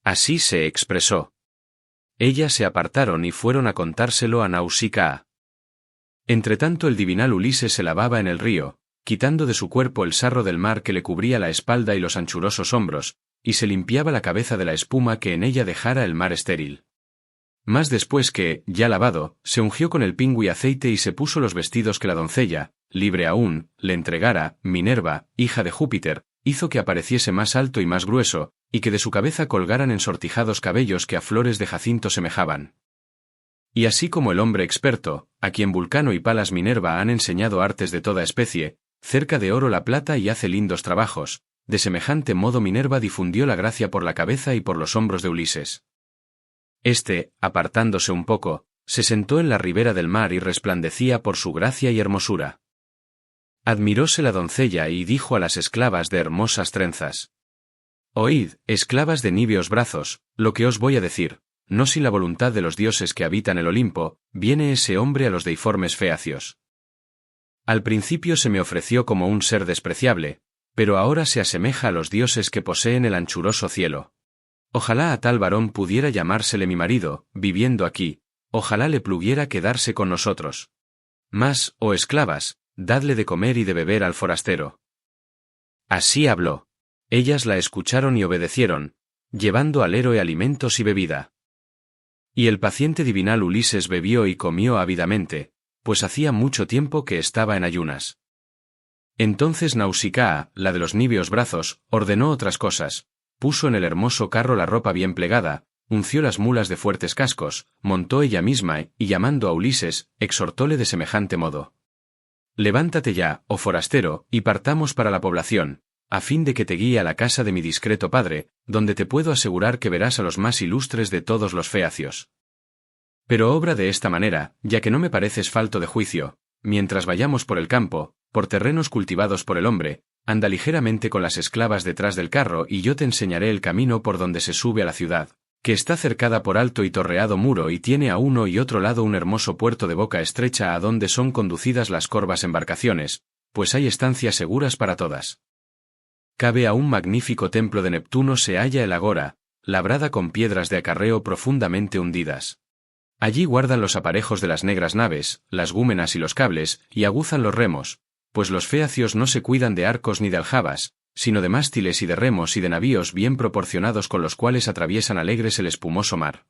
Así se expresó. Ellas se apartaron y fueron a contárselo a Nausicaa. Entretanto el divinal Ulises se lavaba en el río, quitando de su cuerpo el sarro del mar que le cubría la espalda y los anchurosos hombros, y se limpiaba la cabeza de la espuma que en ella dejara el mar estéril. Mas después que, ya lavado, se ungió con el pingüi aceite y se puso los vestidos que la doncella, libre aún, le entregara, Minerva, hija de Júpiter, hizo que apareciese más alto y más grueso, y que de su cabeza colgaran ensortijados cabellos que a flores de jacinto semejaban. Y así como el hombre experto, a quien Vulcano y Palas Minerva han enseñado artes de toda especie, cerca de oro la plata y hace lindos trabajos, de semejante modo Minerva difundió la gracia por la cabeza y por los hombros de Ulises. Este, apartándose un poco, se sentó en la ribera del mar y resplandecía por su gracia y hermosura. Admiróse la doncella y dijo a las esclavas de hermosas trenzas: Oíd, esclavas de níveos brazos, lo que os voy a decir, no sin la voluntad de los dioses que habitan el Olimpo, viene ese hombre a los deiformes feacios. Al principio se me ofreció como un ser despreciable, pero ahora se asemeja a los dioses que poseen el anchuroso cielo. Ojalá a tal varón pudiera llamársele mi marido, viviendo aquí, ojalá le pluguiera quedarse con nosotros. Mas, oh esclavas, dadle de comer y de beber al forastero. Así habló. Ellas la escucharon y obedecieron, llevando al héroe alimentos y bebida. Y el paciente divinal Ulises bebió y comió ávidamente, pues hacía mucho tiempo que estaba en ayunas. Entonces Nausicaa, la de los níveos brazos, ordenó otras cosas, puso en el hermoso carro la ropa bien plegada, unció las mulas de fuertes cascos, montó ella misma y llamando a Ulises, exhortóle de semejante modo: Levántate ya, oh forastero, y partamos para la población, a fin de que te guíe a la casa de mi discreto padre, donde te puedo asegurar que verás a los más ilustres de todos los feacios. Pero obra de esta manera, ya que no me pareces falto de juicio, mientras vayamos por el campo, por terrenos cultivados por el hombre, anda ligeramente con las esclavas detrás del carro y yo te enseñaré el camino por donde se sube a la ciudad, que está cercada por alto y torreado muro y tiene a uno y otro lado un hermoso puerto de boca estrecha a donde son conducidas las corvas embarcaciones, pues hay estancias seguras para todas. Cabe a un magnífico templo de Neptuno se halla el agora, labrada con piedras de acarreo profundamente hundidas. Allí guardan los aparejos de las negras naves, las gúmenas y los cables, y aguzan los remos, pues los feacios no se cuidan de arcos ni de aljabas, sino de mástiles y de remos y de navíos bien proporcionados con los cuales atraviesan alegres el espumoso mar.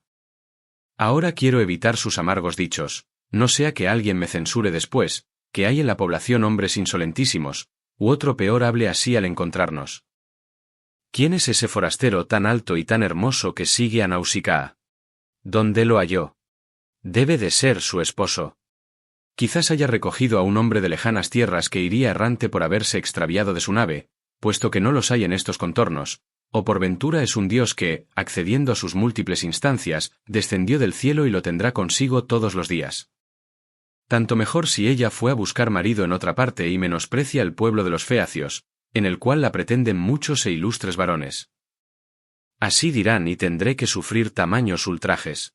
Ahora quiero evitar sus amargos dichos, no sea que alguien me censure después, que hay en la población hombres insolentísimos, u otro peor hable así al encontrarnos. ¿Quién es ese forastero tan alto y tan hermoso que sigue a Nausicaa? ¿Dónde lo halló? Debe de ser su esposo. Quizás haya recogido a un hombre de lejanas tierras que iría errante por haberse extraviado de su nave, puesto que no los hay en estos contornos, o por ventura es un dios que, accediendo a sus múltiples instancias, descendió del cielo y lo tendrá consigo todos los días. Tanto mejor si ella fue a buscar marido en otra parte y menosprecia el pueblo de los feacios, en el cual la pretenden muchos e ilustres varones. Así dirán y tendré que sufrir tamaños ultrajes.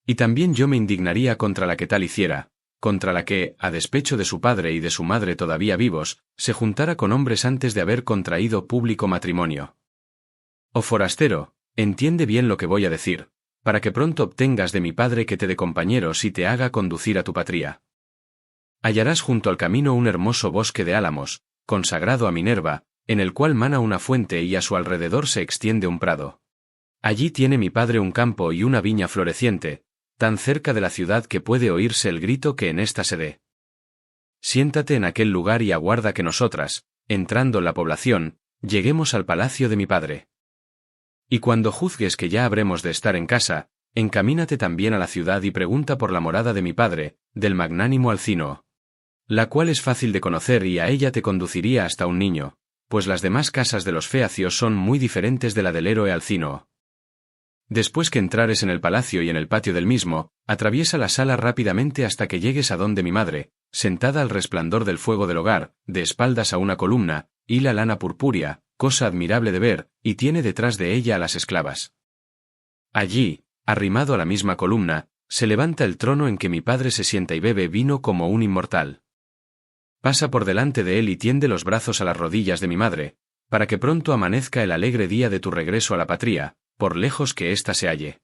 Y también yo me indignaría contra la que tal hiciera, contra la que, a despecho de su padre y de su madre todavía vivos, se juntara con hombres antes de haber contraído público matrimonio. Oh forastero, entiende bien lo que voy a decir, para que pronto obtengas de mi padre que te dé compañeros y te haga conducir a tu patria. Hallarás junto al camino un hermoso bosque de álamos, consagrado a Minerva, en el cual mana una fuente y a su alrededor se extiende un prado. Allí tiene mi padre un campo y una viña floreciente, tan cerca de la ciudad que puede oírse el grito que en ésta se dé. Siéntate en aquel lugar y aguarda que nosotras, entrando en la población, lleguemos al palacio de mi padre. Y cuando juzgues que ya habremos de estar en casa, encamínate también a la ciudad y pregunta por la morada de mi padre, del magnánimo Alcínoo, la cual es fácil de conocer y a ella te conduciría hasta un niño, pues las demás casas de los feacios son muy diferentes de la del héroe Alcínoo. Después que entrares en el palacio y en el patio del mismo, atraviesa la sala rápidamente hasta que llegues a donde mi madre, sentada al resplandor del fuego del hogar, de espaldas a una columna, hila lana purpúrea, cosa admirable de ver, y tiene detrás de ella a las esclavas. Allí, arrimado a la misma columna, se levanta el trono en que mi padre se sienta y bebe vino como un inmortal. Pasa por delante de él y tiende los brazos a las rodillas de mi madre, para que pronto amanezca el alegre día de tu regreso a la patria, por lejos que ésta se halle.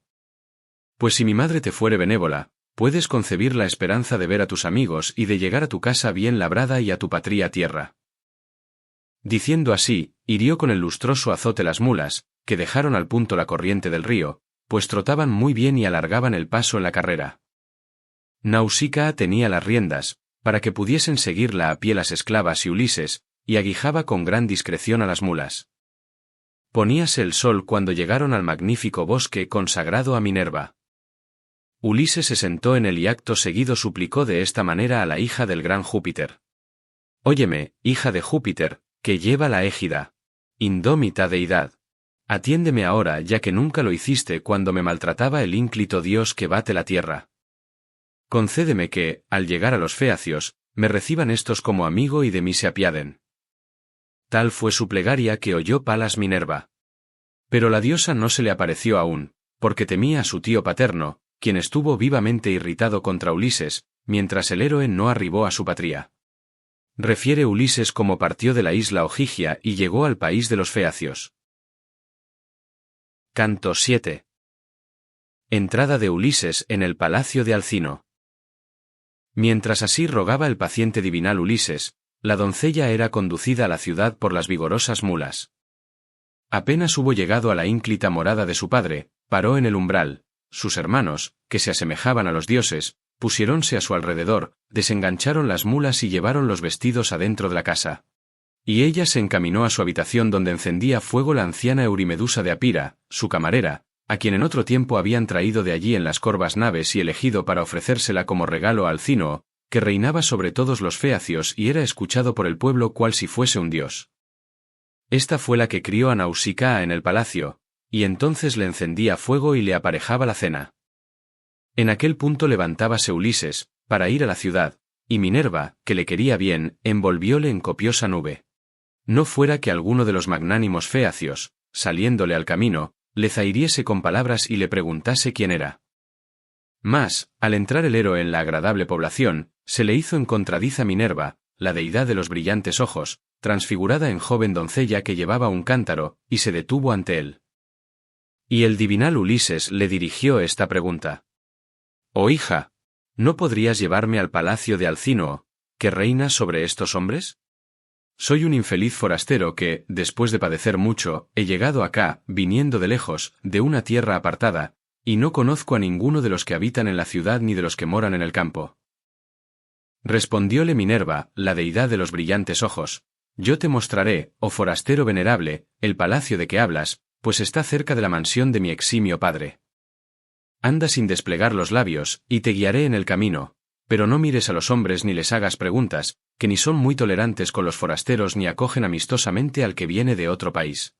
Pues si mi madre te fuere benévola, puedes concebir la esperanza de ver a tus amigos y de llegar a tu casa bien labrada y a tu patria tierra. Diciendo así, hirió con el lustroso azote las mulas, que dejaron al punto la corriente del río, pues trotaban muy bien y alargaban el paso en la carrera. Nausicaa tenía las riendas, para que pudiesen seguirla a pie las esclavas y Ulises, y aguijaba con gran discreción a las mulas. Poníase el sol cuando llegaron al magnífico bosque consagrado a Minerva. Ulises se sentó en él y acto seguido suplicó de esta manera a la hija del gran Júpiter. Óyeme, hija de Júpiter, que lleva la égida. Indómita deidad. Atiéndeme ahora ya que nunca lo hiciste cuando me maltrataba el ínclito dios que bate la tierra. Concédeme que, al llegar a los feacios, me reciban estos como amigo y de mí se apiaden. Tal fue su plegaria que oyó Palas Minerva. Pero la diosa no se le apareció aún, porque temía a su tío paterno, quien estuvo vivamente irritado contra Ulises, mientras el héroe no arribó a su patria. Refiere Ulises cómo partió de la isla Ogygia y llegó al país de los feacios. Canto 7. Entrada de Ulises en el palacio de Alcino. Mientras así rogaba el paciente divinal Ulises, la doncella era conducida a la ciudad por las vigorosas mulas. Apenas hubo llegado a la ínclita morada de su padre, paró en el umbral. Sus hermanos, que se asemejaban a los dioses, pusiéronse a su alrededor, desengancharon las mulas y llevaron los vestidos adentro de la casa. Y ella se encaminó a su habitación donde encendía fuego la anciana Eurimedusa de Apira, su camarera, a quien en otro tiempo habían traído de allí en las corvas naves y elegido para ofrecérsela como regalo a Alcínoo, que reinaba sobre todos los feacios y era escuchado por el pueblo cual si fuese un dios. Esta fue la que crió a Nausicaa en el palacio, y entonces le encendía fuego y le aparejaba la cena. En aquel punto levantábase Ulises, para ir a la ciudad, y Minerva, que le quería bien, envolvióle en copiosa nube. No fuera que alguno de los magnánimos feacios, saliéndole al camino, le zahiriese con palabras y le preguntase quién era. Mas, al entrar el héroe en la agradable población, se le hizo encontradiza Minerva, la deidad de los brillantes ojos, transfigurada en joven doncella que llevaba un cántaro, y se detuvo ante él. Y el divinal Ulises le dirigió esta pregunta. «Oh hija, ¿no podrías llevarme al palacio de Alcínoo, que reina sobre estos hombres? Soy un infeliz forastero que, después de padecer mucho, he llegado acá, viniendo de lejos, de una tierra apartada, y no conozco a ninguno de los que habitan en la ciudad ni de los que moran en el campo». Respondióle Minerva, la deidad de los brillantes ojos: «Yo te mostraré, oh forastero venerable, el palacio de que hablas, pues está cerca de la mansión de mi eximio padre. Anda sin desplegar los labios, y te guiaré en el camino, pero no mires a los hombres ni les hagas preguntas, que ni son muy tolerantes con los forasteros ni acogen amistosamente al que viene de otro país.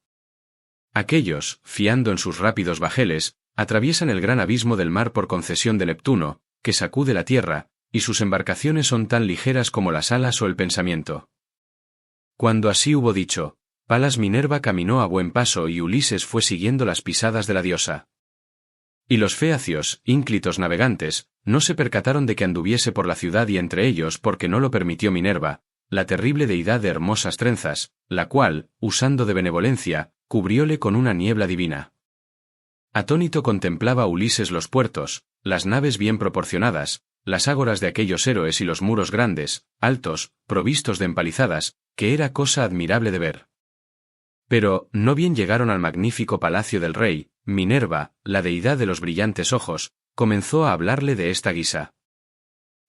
Aquellos, fiando en sus rápidos bajeles, atraviesan el gran abismo del mar por concesión de Neptuno, que sacude la tierra, y sus embarcaciones son tan ligeras como las alas o el pensamiento». Cuando así hubo dicho, Palas Minerva caminó a buen paso y Ulises fue siguiendo las pisadas de la diosa. Y los feacios, ínclitos navegantes, no se percataron de que anduviese por la ciudad y entre ellos porque no lo permitió Minerva, la terrible deidad de hermosas trenzas, la cual, usando de benevolencia, cubrióle con una niebla divina. Atónito contemplaba Ulises los puertos, las naves bien proporcionadas, las ágoras de aquellos héroes y los muros grandes, altos, provistos de empalizadas, que era cosa admirable de ver. Pero, no bien llegaron al magnífico palacio del rey, Minerva, la deidad de los brillantes ojos, comenzó a hablarle de esta guisa.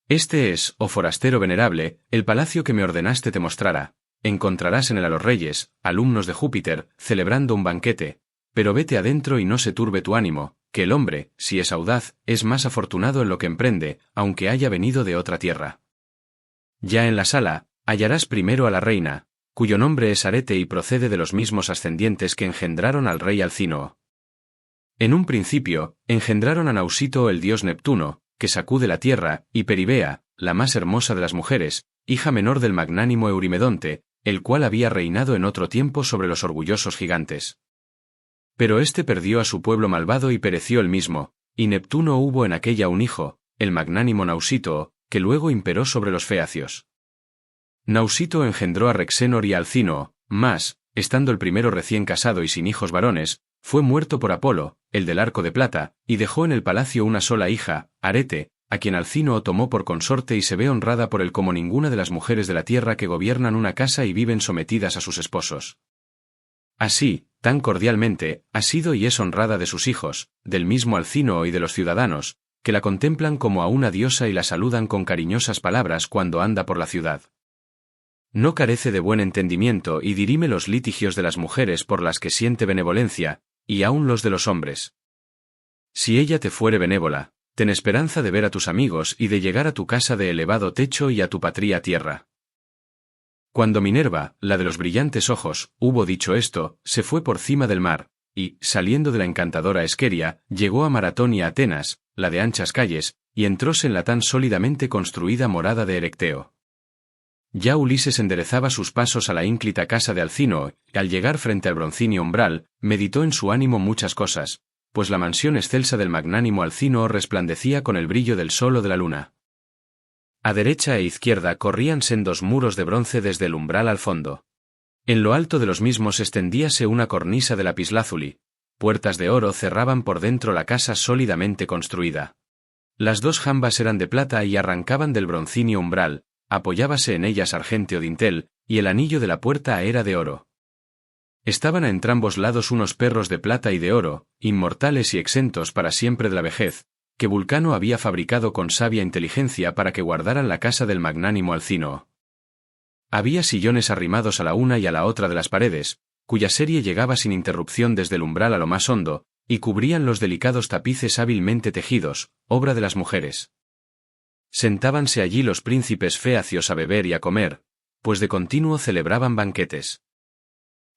«Este es, oh forastero venerable, el palacio que me ordenaste te mostrara. Encontrarás en él a los reyes, alumnos de Júpiter, celebrando un banquete, pero vete adentro y no se turbe tu ánimo, que el hombre, si es audaz, es más afortunado en lo que emprende, aunque haya venido de otra tierra. Ya en la sala, hallarás primero a la reina, cuyo nombre es Arete y procede de los mismos ascendientes que engendraron al rey Alcínoo. En un principio, engendraron a Nausito el dios Neptuno, que sacude la tierra, y Peribea, la más hermosa de las mujeres, hija menor del magnánimo Eurimedonte, el cual había reinado en otro tiempo sobre los orgullosos gigantes. Pero éste perdió a su pueblo malvado y pereció él mismo, y Neptuno hubo en aquella un hijo, el magnánimo Nausito, que luego imperó sobre los feacios. Nausito engendró a Rexenor y a Alcínoo, mas, estando el primero recién casado y sin hijos varones, fue muerto por Apolo, el del arco de plata, y dejó en el palacio una sola hija, Arete, a quien Alcínoo tomó por consorte y se ve honrada por él como ninguna de las mujeres de la tierra que gobiernan una casa y viven sometidas a sus esposos. Así, tan cordialmente, ha sido y es honrada de sus hijos, del mismo Alcínoo y de los ciudadanos, que la contemplan como a una diosa y la saludan con cariñosas palabras cuando anda por la ciudad. No carece de buen entendimiento y dirime los litigios de las mujeres por las que siente benevolencia, y aun los de los hombres. Si ella te fuere benévola, ten esperanza de ver a tus amigos y de llegar a tu casa de elevado techo y a tu patria tierra». Cuando Minerva, la de los brillantes ojos, hubo dicho esto, se fue por cima del mar, y, saliendo de la encantadora Esqueria, llegó a Maratón y a Atenas, la de anchas calles, y entróse en la tan sólidamente construida morada de Erecteo. Ya Ulises enderezaba sus pasos a la ínclita casa de Alcínoo, y al llegar frente al broncíneo umbral, meditó en su ánimo muchas cosas, pues la mansión excelsa del magnánimo Alcínoo resplandecía con el brillo del sol o de la luna. A derecha e izquierda corrían sendos muros de bronce desde el umbral al fondo. En lo alto de los mismos extendíase una cornisa de lapislázuli, puertas de oro cerraban por dentro la casa sólidamente construida. Las dos jambas eran de plata y arrancaban del broncíneo umbral, apoyábase en ellas argente o dintel, y el anillo de la puerta era de oro. Estaban a entrambos lados unos perros de plata y de oro, inmortales y exentos para siempre de la vejez, que Vulcano había fabricado con sabia inteligencia para que guardaran la casa del magnánimo Alcínoo. Había sillones arrimados a la una y a la otra de las paredes, cuya serie llegaba sin interrupción desde el umbral a lo más hondo, y cubrían los delicados tapices hábilmente tejidos, obra de las mujeres. Sentábanse allí los príncipes feacios a beber y a comer, pues de continuo celebraban banquetes.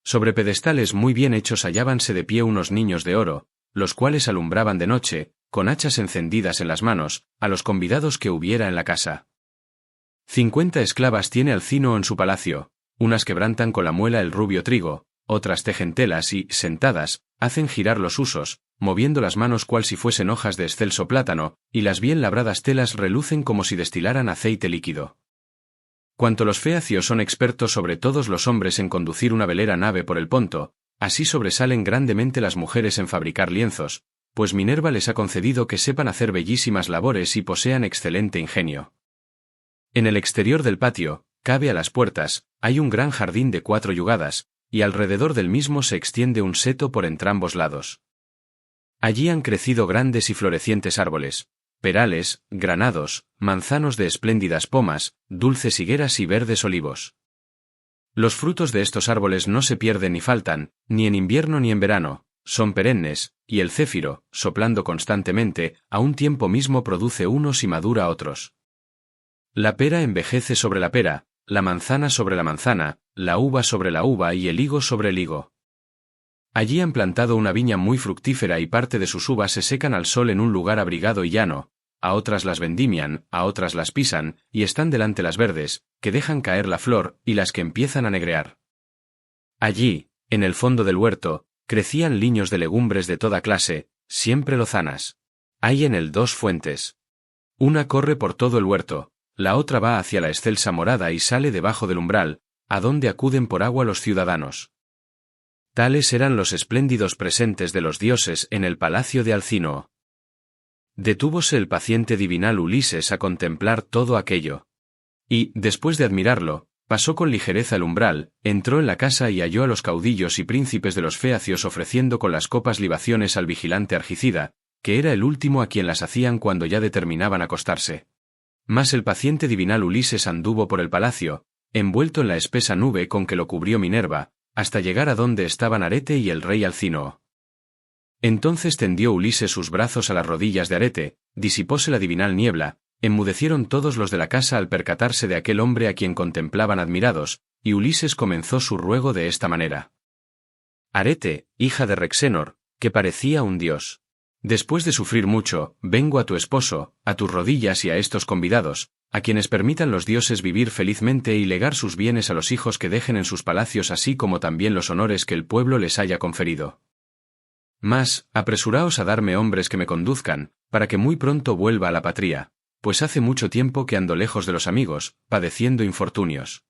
Sobre pedestales muy bien hechos hallábanse de pie unos niños de oro, los cuales alumbraban de noche, con hachas encendidas en las manos, a los convidados que hubiera en la casa. 50 esclavas tiene Alcino en su palacio, unas quebrantan con la muela el rubio trigo, otras tejen telas y, sentadas, hacen girar los husos, moviendo las manos cual si fuesen hojas de excelso plátano, y las bien labradas telas relucen como si destilaran aceite líquido. Cuanto los feacios son expertos sobre todos los hombres en conducir una velera nave por el Ponto, así sobresalen grandemente las mujeres en fabricar lienzos, pues Minerva les ha concedido que sepan hacer bellísimas labores y posean excelente ingenio. En el exterior del patio, cabe a las puertas, hay un gran jardín de 4 yugadas, y alrededor del mismo se extiende un seto por entrambos lados. Allí han crecido grandes y florecientes árboles, perales, granados, manzanos de espléndidas pomas, dulces higueras y verdes olivos. Los frutos de estos árboles no se pierden ni faltan, ni en invierno ni en verano, son perennes, y el céfiro, soplando constantemente, a un tiempo mismo produce unos y madura otros. La pera envejece sobre la pera, la manzana sobre la manzana, la uva sobre la uva y el higo sobre el higo. Allí han plantado una viña muy fructífera y parte de sus uvas se secan al sol en un lugar abrigado y llano, a otras las vendimian, a otras las pisan, y están delante las verdes, que dejan caer la flor, y las que empiezan a negrear. Allí, en el fondo del huerto, crecían liños de legumbres de toda clase, siempre lozanas. Hay en él 2 fuentes. Una corre por todo el huerto, la otra va hacia la excelsa morada y sale debajo del umbral, a donde acuden por agua los ciudadanos. Tales eran los espléndidos presentes de los dioses en el palacio de Alcínoo. Detúvose el paciente divinal Ulises a contemplar todo aquello. Y, después de admirarlo, pasó con ligereza el umbral, entró en la casa y halló a los caudillos y príncipes de los feacios ofreciendo con las copas libaciones al vigilante Argicida, que era el último a quien las hacían cuando ya determinaban acostarse. Mas el paciente divinal Ulises anduvo por el palacio, envuelto en la espesa nube con que lo cubrió Minerva, hasta llegar a donde estaban Arete y el rey Alcínoo. Entonces tendió Ulises sus brazos a las rodillas de Arete, disipóse la divinal niebla, enmudecieron todos los de la casa al percatarse de aquel hombre a quien contemplaban admirados, y Ulises comenzó su ruego de esta manera. Arete, hija de Rexenor, que parecía un dios. Después de sufrir mucho, vengo a tu esposo, a tus rodillas y a estos convidados, a quienes permitan los dioses vivir felizmente y legar sus bienes a los hijos que dejen en sus palacios así como también los honores que el pueblo les haya conferido. Mas, apresuraos a darme hombres que me conduzcan, para que muy pronto vuelva a la patria, pues hace mucho tiempo que ando lejos de los amigos, padeciendo infortunios.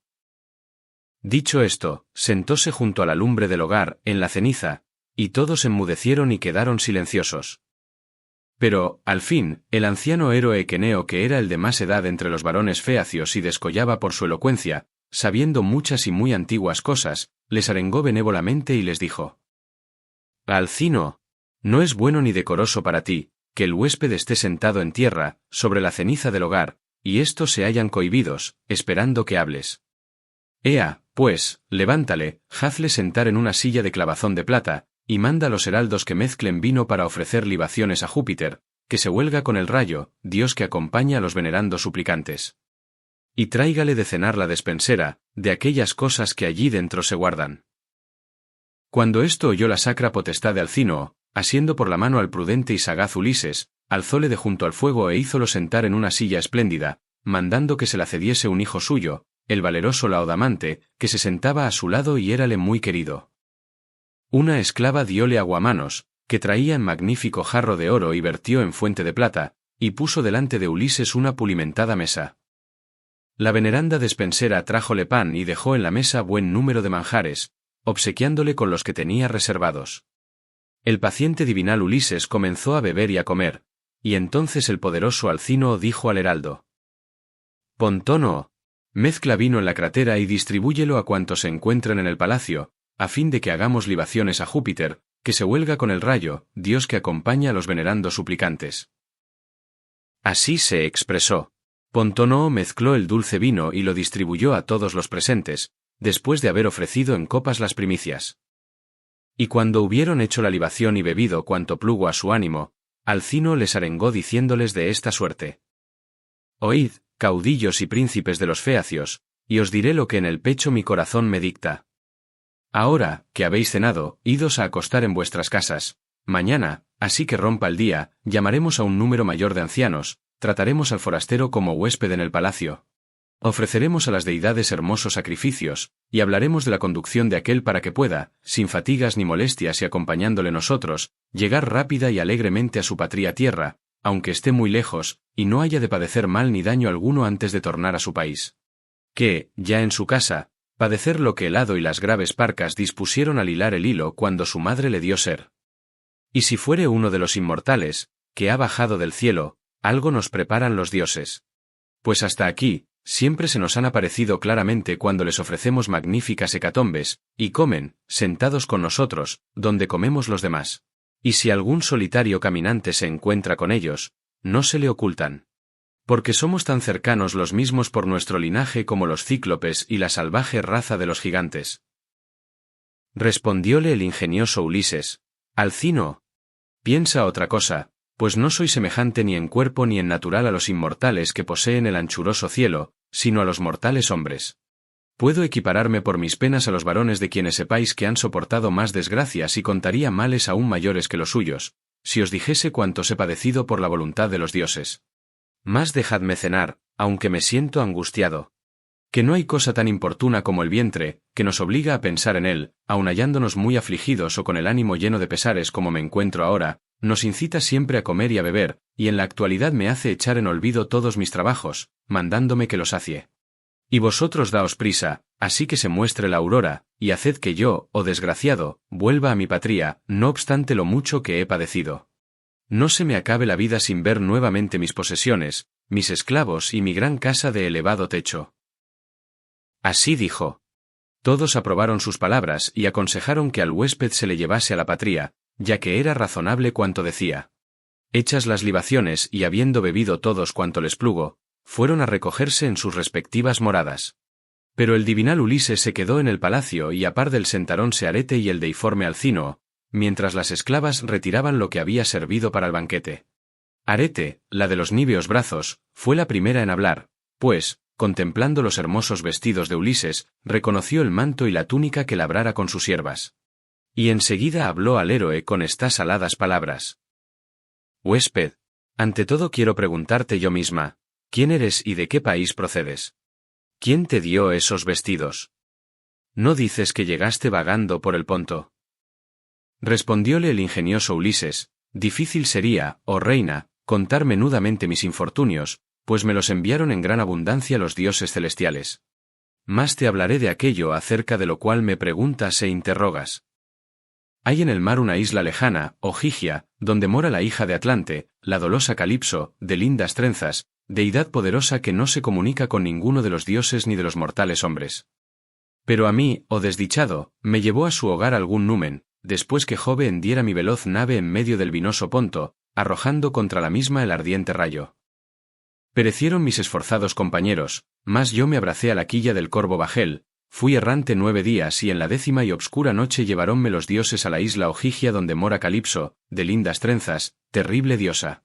Dicho esto, sentóse junto a la lumbre del hogar, en la ceniza, y todos enmudecieron y quedaron silenciosos. Pero, al fin, el anciano héroe Equeneo, que era el de más edad entre los varones feacios y descollaba por su elocuencia, sabiendo muchas y muy antiguas cosas, les arengó benévolamente y les dijo: Alcínoo, no es bueno ni decoroso para ti, que el huésped esté sentado en tierra, sobre la ceniza del hogar, y éstos se hallan cohibidos, esperando que hables. Ea, pues, levántale, hazle sentar en una silla de clavazón de plata, y manda a los heraldos que mezclen vino para ofrecer libaciones a Júpiter, que se huelga con el rayo, dios que acompaña a los venerandos suplicantes. Y tráigale de cenar la despensera, de aquellas cosas que allí dentro se guardan. Cuando esto oyó la sacra potestad de Alcínoo, asiendo por la mano al prudente y sagaz Ulises, alzóle de junto al fuego e hízolo sentar en una silla espléndida, mandando que se la cediese un hijo suyo, el valeroso Laodamante, que se sentaba a su lado y érale muy querido. Una esclava dióle aguamanos, que traía en magnífico jarro de oro y vertió en fuente de plata, y puso delante de Ulises una pulimentada mesa. La veneranda despensera trájole pan y dejó en la mesa buen número de manjares, obsequiándole con los que tenía reservados. El paciente divinal Ulises comenzó a beber y a comer, y entonces el poderoso Alcínoo dijo al heraldo: Pontónoo, mezcla vino en la crátera y distribúyelo a cuantos se encuentren en el palacio, a fin de que hagamos libaciones a Júpiter, que se huelga con el rayo, dios que acompaña a los venerandos suplicantes. Así se expresó. Pontónoo mezcló el dulce vino y lo distribuyó a todos los presentes, después de haber ofrecido en copas las primicias. Y cuando hubieron hecho la libación y bebido cuanto plugo a su ánimo, Alcínoo les arengó diciéndoles de esta suerte: Oíd, caudillos y príncipes de los feacios, y os diré lo que en el pecho mi corazón me dicta. Ahora, que habéis cenado, idos a acostar en vuestras casas. Mañana, así que rompa el día, llamaremos a un número mayor de ancianos, trataremos al forastero como huésped en el palacio. Ofreceremos a las deidades hermosos sacrificios, y hablaremos de la conducción de aquel para que pueda, sin fatigas ni molestias y acompañándole nosotros, llegar rápida y alegremente a su patria tierra, aunque esté muy lejos, y no haya de padecer mal ni daño alguno antes de tornar a su país. Que, ya en su casa, padecer lo que el hado y las graves parcas dispusieron al hilar el hilo cuando su madre le dio ser. Y si fuere uno de los inmortales, que ha bajado del cielo, algo nos preparan los dioses. Pues hasta aquí, siempre se nos han aparecido claramente cuando les ofrecemos magníficas hecatombes, y comen, sentados con nosotros, donde comemos los demás. Y si algún solitario caminante se encuentra con ellos, no se le ocultan. Porque somos tan cercanos los mismos por nuestro linaje como los cíclopes y la salvaje raza de los gigantes. Respondióle el ingenioso Ulises: Alcino, piensa otra cosa, pues no soy semejante ni en cuerpo ni en natural a los inmortales que poseen el anchuroso cielo, sino a los mortales hombres. Puedo equipararme por mis penas a los varones de quienes sepáis que han soportado más desgracias y contaría males aún mayores que los suyos, si os dijese cuántos he padecido por la voluntad de los dioses. Mas dejadme cenar, aunque me siento angustiado. Que no hay cosa tan importuna como el vientre, que nos obliga a pensar en él, aun hallándonos muy afligidos o con el ánimo lleno de pesares como me encuentro ahora, nos incita siempre a comer y a beber, y en la actualidad me hace echar en olvido todos mis trabajos, mandándome que los sacie. Y vosotros daos prisa, así que se muestre la aurora, y haced que yo, oh desgraciado, vuelva a mi patria, no obstante lo mucho que he padecido. No se me acabe la vida sin ver nuevamente mis posesiones, mis esclavos y mi gran casa de elevado techo. Así dijo. Todos aprobaron sus palabras y aconsejaron que al huésped se le llevase a la patria, ya que era razonable cuanto decía. Hechas las libaciones y habiendo bebido todos cuanto les plugo, fueron a recogerse en sus respectivas moradas. Pero el divinal Ulises se quedó en el palacio y a par del sentarónse Arete y el deiforme Alcínoo, mientras las esclavas retiraban lo que había servido para el banquete. Arete, la de los níveos brazos, fue la primera en hablar, pues, contemplando los hermosos vestidos de Ulises, reconoció el manto y la túnica que labrara con sus siervas. Y enseguida habló al héroe con estas aladas palabras. Huésped, ante todo quiero preguntarte yo misma, ¿quién eres y de qué país procedes? ¿Quién te dio esos vestidos? ¿No dices que llegaste vagando por el Ponto? Respondióle el ingenioso Ulises: difícil sería, oh reina, contar menudamente mis infortunios, pues me los enviaron en gran abundancia los dioses celestiales. Mas te hablaré de aquello acerca de lo cual me preguntas e interrogas. Hay en el mar una isla lejana, Ogygia, donde mora la hija de Atlante, la dolosa Calipso, de lindas trenzas, deidad poderosa que no se comunica con ninguno de los dioses ni de los mortales hombres. Pero a mí, oh desdichado, me llevó a su hogar algún numen, después que Jove hendiera mi veloz nave en medio del vinoso Ponto, arrojando contra la misma el ardiente rayo. Perecieron mis esforzados compañeros, mas yo me abracé a la quilla del corvo bajel. Fui errante 9 días y en la 10ª y obscura noche llevarónme los dioses a la isla Ogygia donde mora Calipso, de lindas trenzas, terrible diosa.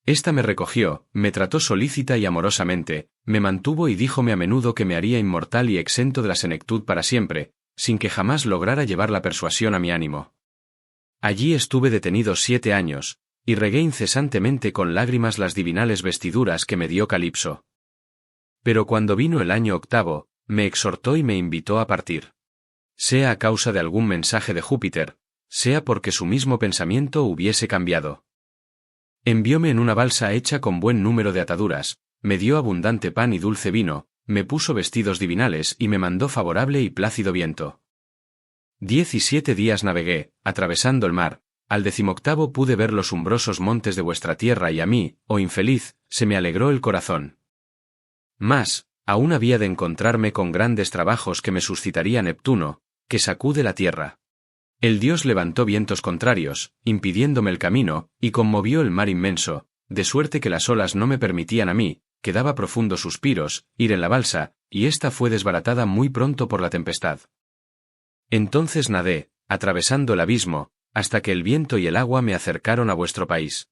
Esta me recogió, me trató solícita y amorosamente, me mantuvo y díjome a menudo que me haría inmortal y exento de la senectud para siempre, sin que jamás lograra llevar la persuasión a mi ánimo. Allí estuve detenido 7 años, y regué incesantemente con lágrimas las divinales vestiduras que me dio Calipso. Pero cuando vino el año 8, me exhortó y me invitó a partir. Sea a causa de algún mensaje de Júpiter, sea porque su mismo pensamiento hubiese cambiado. Envióme en una balsa hecha con buen número de ataduras, me dio abundante pan y dulce vino, me puso vestidos divinales y me mandó favorable y plácido viento. 17 días navegué, atravesando el mar, al 18º pude ver los umbrosos montes de vuestra tierra y a mí, oh infeliz, se me alegró el corazón. Mas, aún había de encontrarme con grandes trabajos que me suscitaría Neptuno, que sacude la tierra. El dios levantó vientos contrarios, impidiéndome el camino, y conmovió el mar inmenso, de suerte que las olas no me permitían a mí, que daba profundos suspiros, ir en la balsa, y ésta fue desbaratada muy pronto por la tempestad. Entonces nadé, atravesando el abismo, hasta que el viento y el agua me acercaron a vuestro país.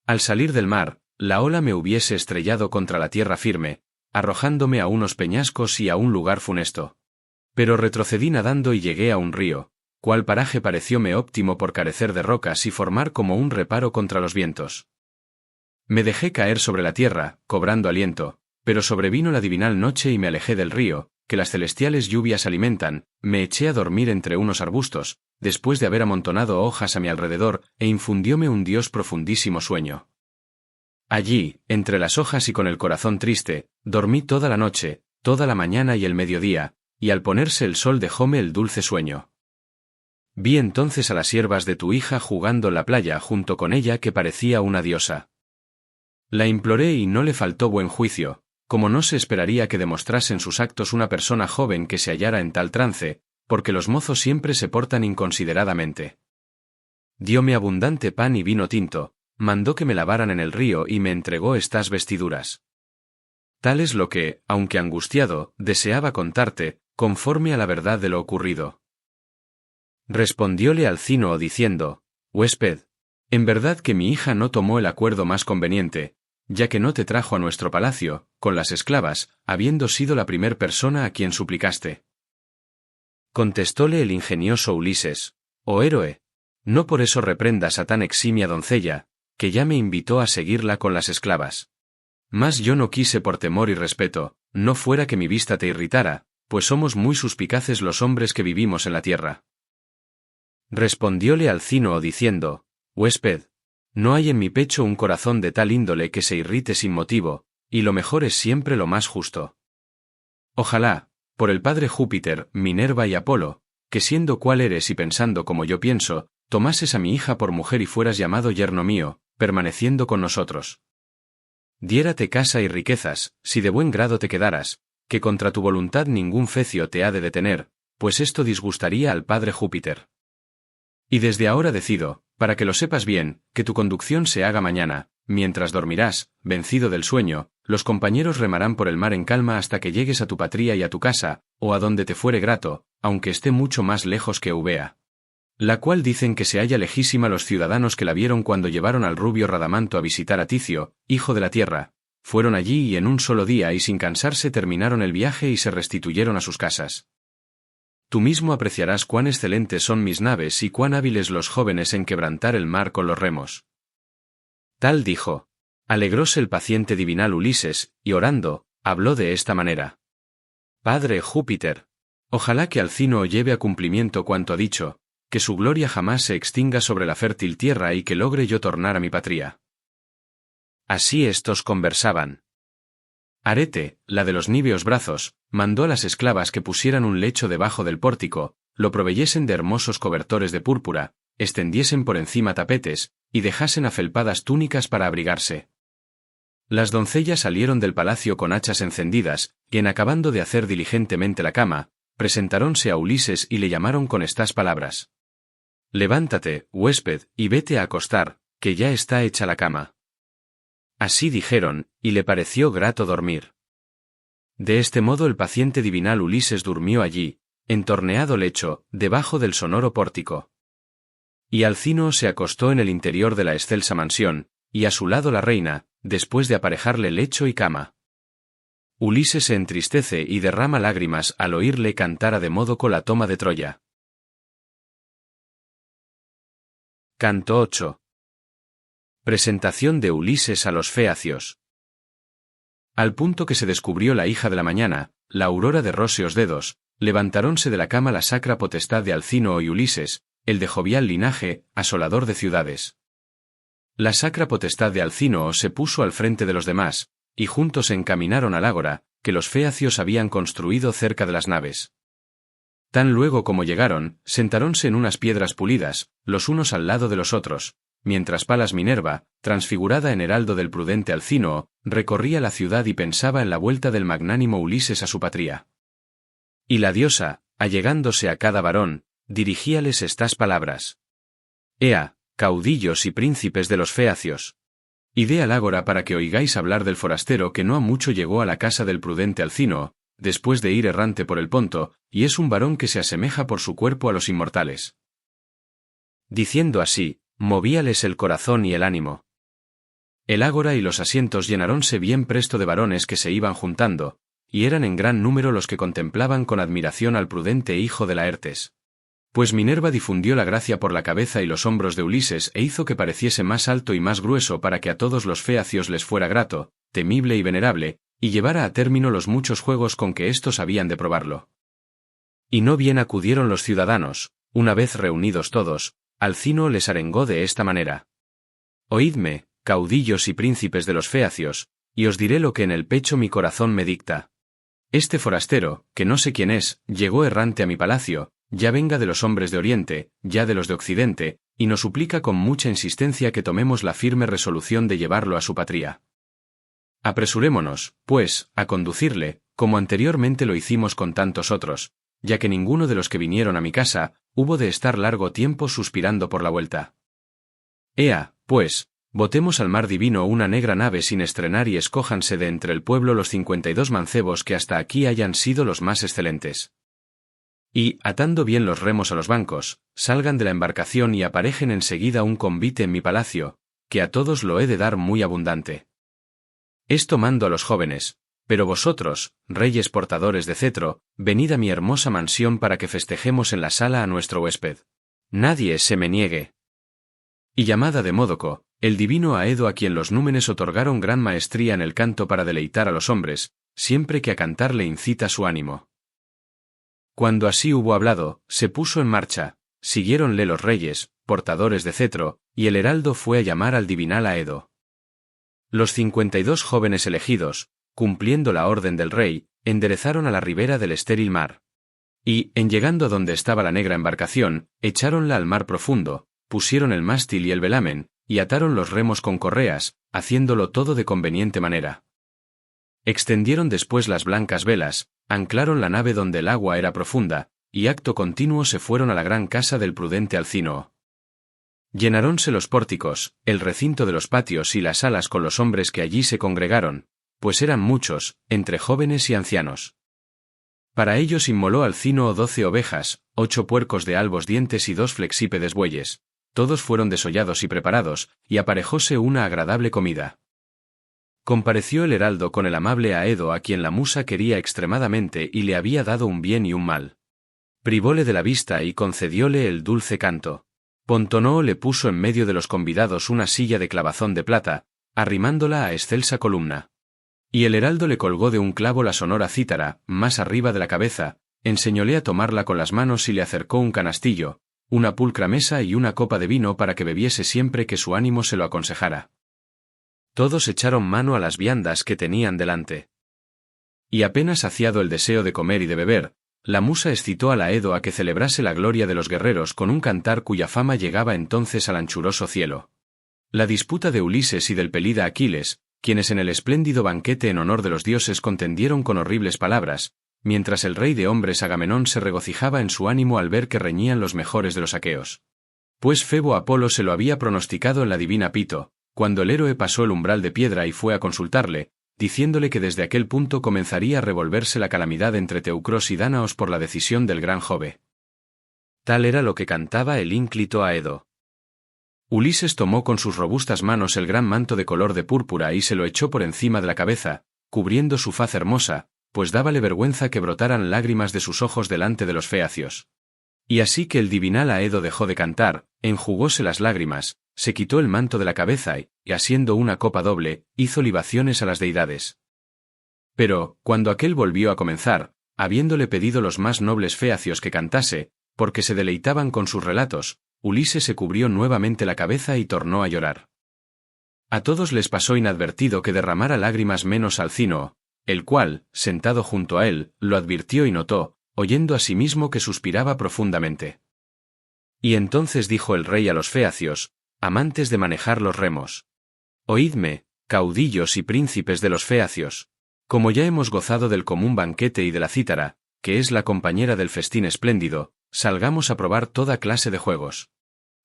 Al salir del mar, la ola me hubiese estrellado contra la tierra firme, arrojándome a unos peñascos y a un lugar funesto. Pero retrocedí nadando y llegué a un río, cual paraje parecióme óptimo por carecer de rocas y formar como un reparo contra los vientos. Me dejé caer sobre la tierra, cobrando aliento, pero sobrevino la divinal noche y me alejé del río, que las celestiales lluvias alimentan, me eché a dormir entre unos arbustos, después de haber amontonado hojas a mi alrededor, e infundióme un Dios profundísimo sueño. Allí, entre las hojas y con el corazón triste, dormí toda la noche, toda la mañana y el mediodía, y al ponerse el sol dejóme el dulce sueño. Vi entonces a las siervas de tu hija jugando en la playa junto con ella que parecía una diosa. La imploré y no le faltó buen juicio, como no se esperaría que demostrase en sus actos una persona joven que se hallara en tal trance, porque los mozos siempre se portan inconsideradamente. Dióme abundante pan y vino tinto, mandó que me lavaran en el río y me entregó estas vestiduras. Tal es lo que, aunque angustiado, deseaba contarte, conforme a la verdad de lo ocurrido. Respondióle Alcínoo diciendo: huésped, en verdad que mi hija no tomó el acuerdo más conveniente, ya que no te trajo a nuestro palacio, con las esclavas, habiendo sido la primer persona a quien suplicaste. Contestóle el ingenioso Ulises: oh héroe, no por eso reprendas a tan eximia doncella, que ya me invitó a seguirla con las esclavas. Mas yo no quise por temor y respeto, no fuera que mi vista te irritara, pues somos muy suspicaces los hombres que vivimos en la tierra. Respondióle Alcínoo diciendo: huésped, no hay en mi pecho un corazón de tal índole que se irrite sin motivo, y lo mejor es siempre lo más justo. Ojalá, por el padre Júpiter, Minerva y Apolo, que siendo cual eres y pensando como yo pienso, tomases a mi hija por mujer y fueras llamado yerno mío, permaneciendo con nosotros. Diérate casa y riquezas, si de buen grado te quedaras, que contra tu voluntad ningún fecio te ha de detener, pues esto disgustaría al padre Júpiter. Y desde ahora decido, para que lo sepas bien, que tu conducción se haga mañana, mientras dormirás, vencido del sueño, los compañeros remarán por el mar en calma hasta que llegues a tu patria y a tu casa, o a donde te fuere grato, aunque esté mucho más lejos que Eubea. La cual dicen que se halla lejísima los ciudadanos que la vieron cuando llevaron al rubio Radamanto a visitar a Ticio, hijo de la tierra. Fueron allí y en un solo día y sin cansarse terminaron el viaje y se restituyeron a sus casas. Tú mismo apreciarás cuán excelentes son mis naves y cuán hábiles los jóvenes en quebrantar el mar con los remos. Tal dijo. Alegróse el paciente divinal Ulises, y orando, habló de esta manera: Padre Júpiter, ojalá que Alcínoo lleve a cumplimiento cuanto ha dicho, que su gloria jamás se extinga sobre la fértil tierra y que logre yo tornar a mi patria. Así estos conversaban. Arete, la de los níveos brazos, mandó a las esclavas que pusieran un lecho debajo del pórtico, lo proveyesen de hermosos cobertores de púrpura, extendiesen por encima tapetes, y dejasen afelpadas túnicas para abrigarse. Las doncellas salieron del palacio con hachas encendidas, y en acabando de hacer diligentemente la cama, presentáronse a Ulises y le llamaron con estas palabras: Levántate, huésped, y vete a acostar, que ya está hecha la cama. Así dijeron, y le pareció grato dormir. De este modo el paciente divinal Ulises durmió allí, en torneado lecho, debajo del sonoro pórtico. Y Alcínoo se acostó en el interior de la excelsa mansión, y a su lado la reina, después de aparejarle lecho y cama. Ulises se entristece y derrama lágrimas al oírle cantar a de modo con la toma de Troya. Canto 8. Presentación de Ulises a los feacios. Al punto que se descubrió la hija de la mañana, la aurora de róseos dedos, levantaronse de la cama la sacra potestad de Alcínoo y Ulises, el de jovial linaje, asolador de ciudades. La sacra potestad de Alcínoo se puso al frente de los demás, y juntos se encaminaron al ágora, que los feacios habían construido cerca de las naves. Tan luego como llegaron, sentáronse en unas piedras pulidas, los unos al lado de los otros, mientras Palas Minerva, transfigurada en heraldo del prudente Alcínoo, recorría la ciudad y pensaba en la vuelta del magnánimo Ulises a su patria. Y la diosa, allegándose a cada varón, dirigíales estas palabras: Ea, caudillos y príncipes de los feacios. Id al ágora para que oigáis hablar del forastero que no ha mucho llegó a la casa del prudente Alcínoo, después de ir errante por el Ponto, y es un varón que se asemeja por su cuerpo a los inmortales. Diciendo así, movíales el corazón y el ánimo. El ágora y los asientos llenaronse bien presto de varones que se iban juntando, y eran en gran número los que contemplaban con admiración al prudente hijo de Laertes. Pues Minerva difundió la gracia por la cabeza y los hombros de Ulises e hizo que pareciese más alto y más grueso para que a todos los feacios les fuera grato, temible y venerable, y llevara a término los muchos juegos con que éstos habían de probarlo. Y no bien acudieron los ciudadanos, una vez reunidos todos, Alcino les arengó de esta manera: Oídme, caudillos y príncipes de los feacios, y os diré lo que en el pecho mi corazón me dicta. Este forastero, que no sé quién es, llegó errante a mi palacio, ya venga de los hombres de Oriente, ya de los de Occidente, y nos suplica con mucha insistencia que tomemos la firme resolución de llevarlo a su patria. Apresurémonos, pues, a conducirle, como anteriormente lo hicimos con tantos otros, ya que ninguno de los que vinieron a mi casa hubo de estar largo tiempo suspirando por la vuelta. Ea, pues, botemos al mar divino una negra nave sin estrenar y escójanse de entre el pueblo los 52 mancebos que hasta aquí hayan sido los más excelentes. Y, atando bien los remos a los bancos, salgan de la embarcación y aparejen enseguida un convite en mi palacio, que a todos lo he de dar muy abundante. Esto mando a los jóvenes, pero vosotros, reyes portadores de cetro, venid a mi hermosa mansión para que festejemos en la sala a nuestro huésped. Nadie se me niegue. Y llamada de Módoco, el divino Aedo a quien los númenes otorgaron gran maestría en el canto para deleitar a los hombres, siempre que a cantar le incita su ánimo. Cuando así hubo hablado, se puso en marcha, siguiéronle los reyes, portadores de cetro, y el heraldo fue a llamar al divinal Aedo. Los 52 jóvenes elegidos, cumpliendo la orden del rey, enderezaron a la ribera del estéril mar. Y, en llegando a donde estaba la negra embarcación, echáronla al mar profundo, pusieron el mástil y el velamen, y ataron los remos con correas, haciéndolo todo de conveniente manera. Extendieron después las blancas velas, anclaron la nave donde el agua era profunda, y acto continuo se fueron a la gran casa del prudente Alcínoo. Llenarónse los pórticos, el recinto de los patios y las salas con los hombres que allí se congregaron, pues eran muchos, entre jóvenes y ancianos. Para ellos inmoló Alcínoo 12 ovejas, 8 puercos de albos dientes y 2 flexípedes bueyes. Todos fueron desollados y preparados, y aparejóse una agradable comida. Compareció el heraldo con el amable Aedo a quien la musa quería extremadamente y le había dado un bien y un mal. Privóle de la vista y concedióle el dulce canto. Pontonoo le puso en medio de los convidados una silla de clavazón de plata, arrimándola a excelsa columna. Y el heraldo le colgó de un clavo la sonora cítara, más arriba de la cabeza, enseñóle a tomarla con las manos y le acercó un canastillo, una pulcra mesa y una copa de vino para que bebiese siempre que su ánimo se lo aconsejara. Todos echaron mano a las viandas que tenían delante. Y apenas saciado el deseo de comer y de beber, la musa excitó al Aedo a que celebrase la gloria de los guerreros con un cantar cuya fama llegaba entonces al anchuroso cielo. La disputa de Ulises y del pelida Aquiles, quienes en el espléndido banquete en honor de los dioses contendieron con horribles palabras, mientras el rey de hombres Agamenón se regocijaba en su ánimo al ver que reñían los mejores de los aqueos. Pues Febo Apolo se lo había pronosticado en la divina Pito, cuando el héroe pasó el umbral de piedra y fue a consultarle, diciéndole que desde aquel punto comenzaría a revolverse la calamidad entre teucros y dánaos por la decisión del gran Jove. Tal era lo que cantaba el ínclito Aedo. Ulises tomó con sus robustas manos el gran manto de color de púrpura y se lo echó por encima de la cabeza, cubriendo su faz hermosa, pues dábale vergüenza que brotaran lágrimas de sus ojos delante de los feacios. Y así que el divinal Aedo dejó de cantar, enjugóse las lágrimas, se quitó el manto de la cabeza y, asiendo una copa doble, hizo libaciones a las deidades. Pero, cuando aquel volvió a comenzar, habiéndole pedido los más nobles feacios que cantase, porque se deleitaban con sus relatos, Ulises se cubrió nuevamente la cabeza y tornó a llorar. A todos les pasó inadvertido que derramara lágrimas menos Alcínoo, el cual, sentado junto a él, lo advirtió y notó, oyendo a sí mismo que suspiraba profundamente. Y entonces dijo el rey a los feacios, amantes de manejar los remos: Oídme, caudillos y príncipes de los feacios. Como ya hemos gozado del común banquete y de la cítara, que es la compañera del festín espléndido, salgamos a probar toda clase de juegos.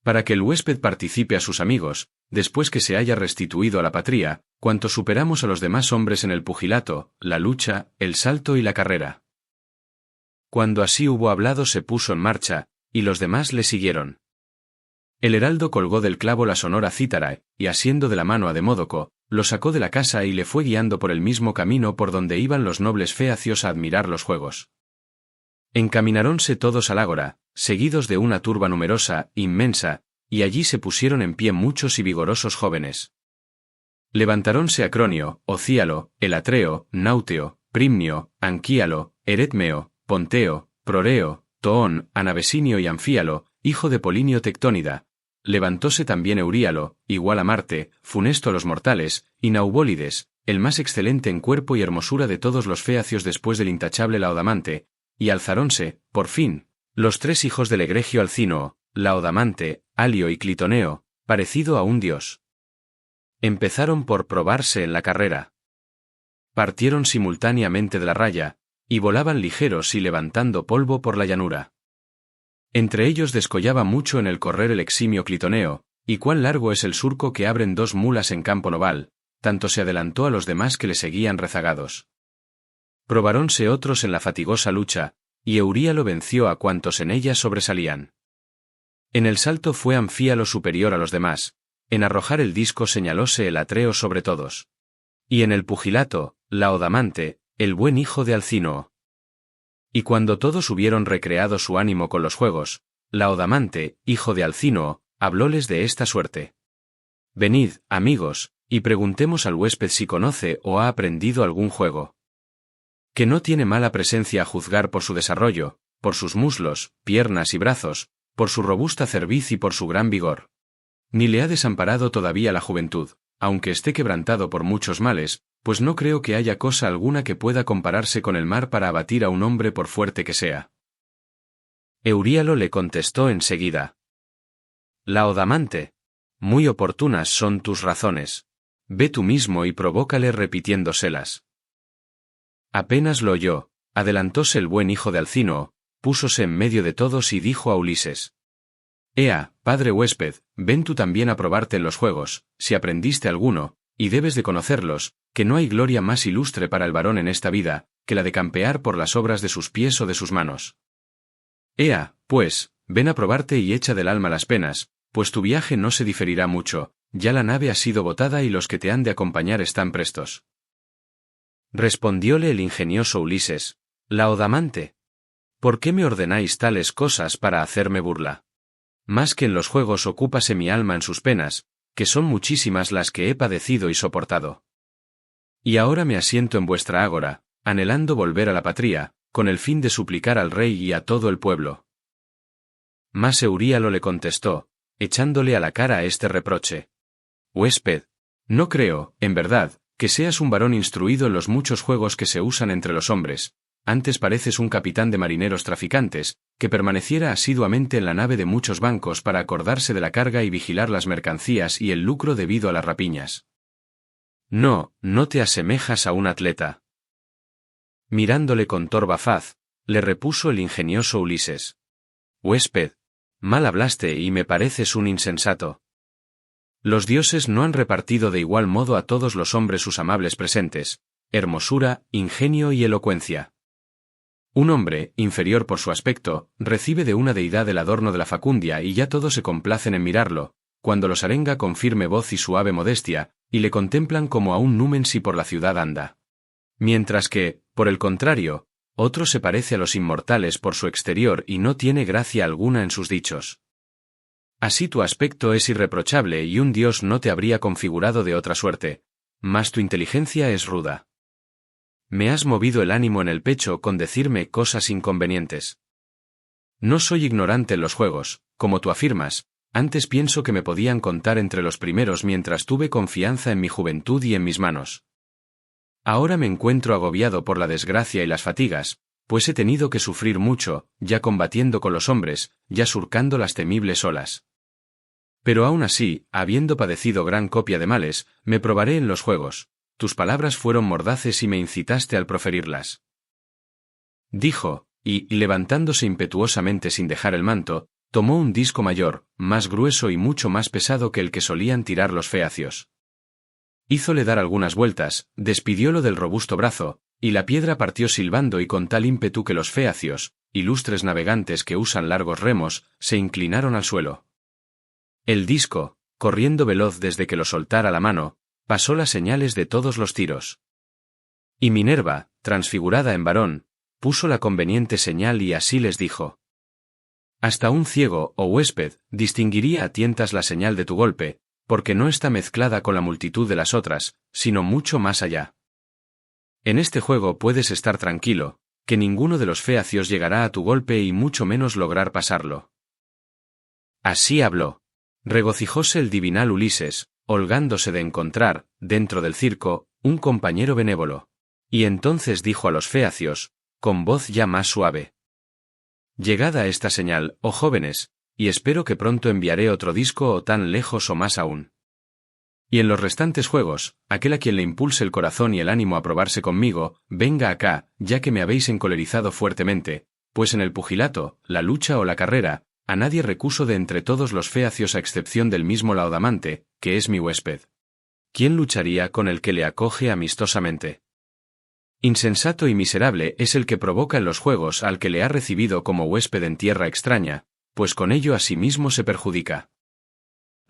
Para que el huésped participe a sus amigos, después que se haya restituido a la patria, cuanto superamos a los demás hombres en el pugilato, la lucha, el salto y la carrera. Cuando así hubo hablado se puso en marcha, y los demás le siguieron. El heraldo colgó del clavo la sonora cítara, y asiendo de la mano a Demódoco, lo sacó de la casa y le fue guiando por el mismo camino por donde iban los nobles feacios a admirar los juegos. Encamináronse todos al ágora, seguidos de una turba numerosa, inmensa, y allí se pusieron en pie muchos y vigorosos jóvenes. Levantaronse Acronio, Ocíalo, Elatreo, Nauteo, Primnio, Anquíalo, Eretmeo, Ponteo, Proreo, Toón, Anabesinio y Anfíalo, hijo de Polinio Tectónida. Levantóse también Euríalo, igual a Marte, funesto a los mortales, y Naubólides, el más excelente en cuerpo y hermosura de todos los feacios después del intachable Laodamante, y alzaronse, por fin, los 3 hijos del egregio Alcínoo, Laodamante, Alio y Clitoneo, parecido a un dios. Empezaron por probarse en la carrera. Partieron simultáneamente de la raya, y volaban ligeros y levantando polvo por la llanura. Entre ellos descollaba mucho en el correr el eximio Clitoneo, y cuán largo es el surco que abren 2 mulas en campo noval, tanto se adelantó a los demás que le seguían rezagados. Probaronse otros en la fatigosa lucha, y Euríalo venció a cuantos en ella sobresalían. En el salto fue Anfíalo superior a los demás, en arrojar el disco señalóse el Atreo sobre todos. Y en el pugilato, Laodamante, el buen hijo de Alcínoo. Y cuando todos hubieron recreado su ánimo con los juegos, Laodamante, hijo de Alcínoo, hablóles de esta suerte. Venid, amigos, y preguntemos al huésped si conoce o ha aprendido algún juego. Que no tiene mala presencia a juzgar por su desarrollo, por sus muslos, piernas y brazos, por su robusta cerviz y por su gran vigor. Ni le ha desamparado todavía la juventud, aunque esté quebrantado por muchos males, pues no creo que haya cosa alguna que pueda compararse con el mar para abatir a un hombre por fuerte que sea. Euríalo le contestó enseguida. Laodamante, muy oportunas son tus razones. Ve tú mismo y provócale repitiéndoselas. Apenas lo oyó, adelantóse el buen hijo de Alcínoo, púsose en medio de todos y dijo a Ulises. Ea, padre huésped, ven tú también a probarte en los juegos, si aprendiste alguno, y debes de conocerlos, que no hay gloria más ilustre para el varón en esta vida, que la de campear por las obras de sus pies o de sus manos. Ea, pues, ven a probarte y echa del alma las penas, pues tu viaje no se diferirá mucho, ya la nave ha sido botada y los que te han de acompañar están prestos. Respondióle el ingenioso Ulises, Laodamante, ¿por qué me ordenáis tales cosas para hacerme burla? Más que en los juegos ocúpase mi alma en sus penas, que son muchísimas las que he padecido y soportado. Y ahora me asiento en vuestra ágora, anhelando volver a la patria, con el fin de suplicar al rey y a todo el pueblo. Mas Euríalo le contestó, echándole a la cara este reproche. Huésped, no creo, en verdad, que seas un varón instruido en los muchos juegos que se usan entre los hombres, antes pareces un capitán de marineros traficantes, que permaneciera asiduamente en la nave de muchos bancos para acordarse de la carga y vigilar las mercancías y el lucro debido a las rapiñas. No, no te asemejas a un atleta. Mirándole con torva faz, le repuso el ingenioso Ulises. Huésped, mal hablaste y me pareces un insensato. Los dioses no han repartido de igual modo a todos los hombres sus amables presentes, hermosura, ingenio y elocuencia. Un hombre, inferior por su aspecto, recibe de una deidad el adorno de la facundia y ya todos se complacen en mirarlo, cuando los arenga con firme voz y suave modestia, y le contemplan como a un numen si por la ciudad anda. Mientras que, por el contrario, otro se parece a los inmortales por su exterior y no tiene gracia alguna en sus dichos. Así tu aspecto es irreprochable y un dios no te habría configurado de otra suerte, mas tu inteligencia es ruda. Me has movido el ánimo en el pecho con decirme cosas inconvenientes. No soy ignorante en los juegos, como tú afirmas, antes pienso que me podían contar entre los primeros mientras tuve confianza en mi juventud y en mis manos. Ahora me encuentro agobiado por la desgracia y las fatigas, pues he tenido que sufrir mucho, ya combatiendo con los hombres, ya surcando las temibles olas. Pero aún así, habiendo padecido gran copia de males, me probaré en los juegos. Tus palabras fueron mordaces y me incitaste al proferirlas. Dijo, y, levantándose impetuosamente sin dejar el manto, tomó un disco mayor, más grueso y mucho más pesado que el que solían tirar los feacios. Hízole dar algunas vueltas, despidiólo del robusto brazo, y la piedra partió silbando y con tal ímpetu que los feacios, ilustres navegantes que usan largos remos, se inclinaron al suelo. El disco, corriendo veloz desde que lo soltara la mano, pasó las señales de todos los tiros. Y Minerva, transfigurada en varón, puso la conveniente señal y así les dijo: Hasta un ciego, oh huésped, distinguiría a tientas la señal de tu golpe, porque no está mezclada con la multitud de las otras, sino mucho más allá. En este juego puedes estar tranquilo, que ninguno de los feacios llegará a tu golpe y mucho menos lograr pasarlo. Así habló. Regocijóse el divinal Ulises, holgándose de encontrar, dentro del circo, un compañero benévolo. Y entonces dijo a los feacios, con voz ya más suave: Llegad a esta señal, oh jóvenes, y espero que pronto enviaré otro disco o tan lejos o más aún. Y en los restantes juegos, aquel a quien le impulse el corazón y el ánimo a probarse conmigo, venga acá, ya que me habéis encolerizado fuertemente, pues en el pugilato, la lucha o la carrera, a nadie recuso de entre todos los feacios a excepción del mismo Laodamante, que es mi huésped. ¿Quién lucharía con el que le acoge amistosamente? Insensato y miserable es el que provoca en los juegos al que le ha recibido como huésped en tierra extraña, pues con ello a sí mismo se perjudica.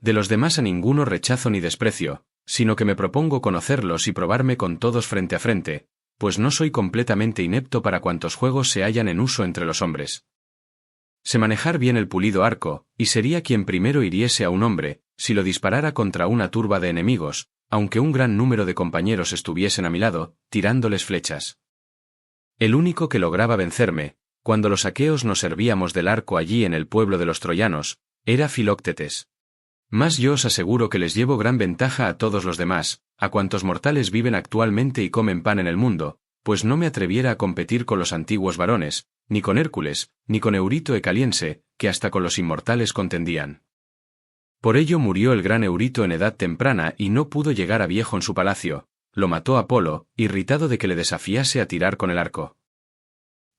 De los demás a ninguno rechazo ni desprecio, sino que me propongo conocerlos y probarme con todos frente a frente, pues no soy completamente inepto para cuantos juegos se hallan en uso entre los hombres. Sé manejar bien el pulido arco, y sería quien primero hiriese a un hombre, si lo disparara contra una turba de enemigos, aunque un gran número de compañeros estuviesen a mi lado, tirándoles flechas. El único que lograba vencerme, cuando los aqueos nos servíamos del arco allí en el pueblo de los troyanos, era Filoctetes. Mas yo os aseguro que les llevo gran ventaja a todos los demás, a cuantos mortales viven actualmente y comen pan en el mundo, pues no me atreviera a competir con los antiguos varones, ni con Hércules, ni con Eurito Ecaliense, que hasta con los inmortales contendían. Por ello murió el gran Eurito en edad temprana y no pudo llegar a viejo en su palacio, lo mató Apolo, irritado de que le desafiase a tirar con el arco.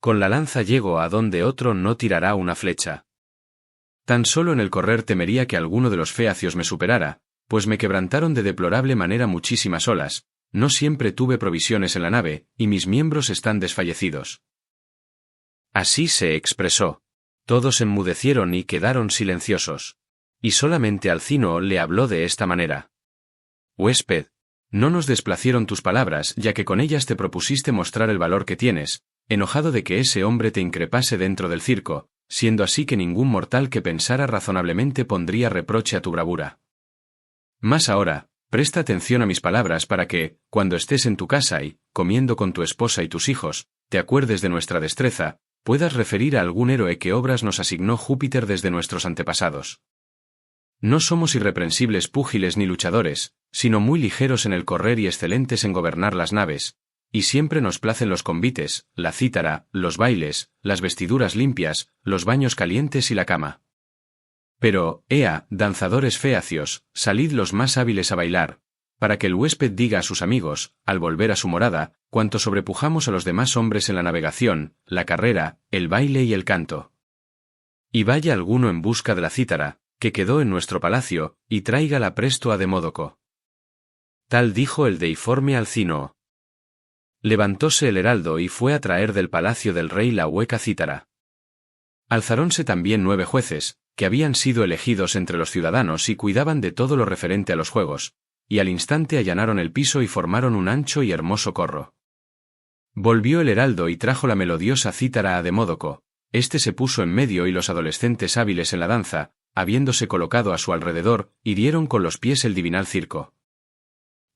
Con la lanza llego a donde otro no tirará una flecha. Tan solo en el correr temería que alguno de los feacios me superara, pues me quebrantaron de deplorable manera muchísimas olas, no siempre tuve provisiones en la nave, y mis miembros están desfallecidos. Así se expresó. Todos enmudecieron y quedaron silenciosos. Y solamente Alcino le habló de esta manera: Huésped, no nos desplacieron tus palabras, ya que con ellas te propusiste mostrar el valor que tienes, enojado de que ese hombre te increpase dentro del circo, siendo así que ningún mortal que pensara razonablemente pondría reproche a tu bravura. Mas ahora, presta atención a mis palabras para que, cuando estés en tu casa y, comiendo con tu esposa y tus hijos, te acuerdes de nuestra destreza, puedas referir a algún héroe que obras nos asignó Júpiter desde nuestros antepasados. No somos irreprensibles púgiles ni luchadores, sino muy ligeros en el correr y excelentes en gobernar las naves, y siempre nos placen los convites, la cítara, los bailes, las vestiduras limpias, los baños calientes y la cama. Pero, ea, danzadores feacios, salid los más hábiles a bailar, para que el huésped diga a sus amigos, al volver a su morada, cuánto sobrepujamos a los demás hombres en la navegación, la carrera, el baile y el canto. Y vaya alguno en busca de la cítara, que quedó en nuestro palacio, y tráigala presto a Demódoco. Tal dijo el deiforme Alcínoo. Levantóse el heraldo y fue a traer del palacio del rey la hueca cítara. Alzarónse también 9 jueces, que habían sido elegidos entre los ciudadanos y cuidaban de todo lo referente a los juegos, y al instante allanaron el piso y formaron un ancho y hermoso corro. Volvió el heraldo y trajo la melodiosa cítara a Demódoco, éste se puso en medio y los adolescentes hábiles en la danza, habiéndose colocado a su alrededor, hirieron con los pies el divinal circo.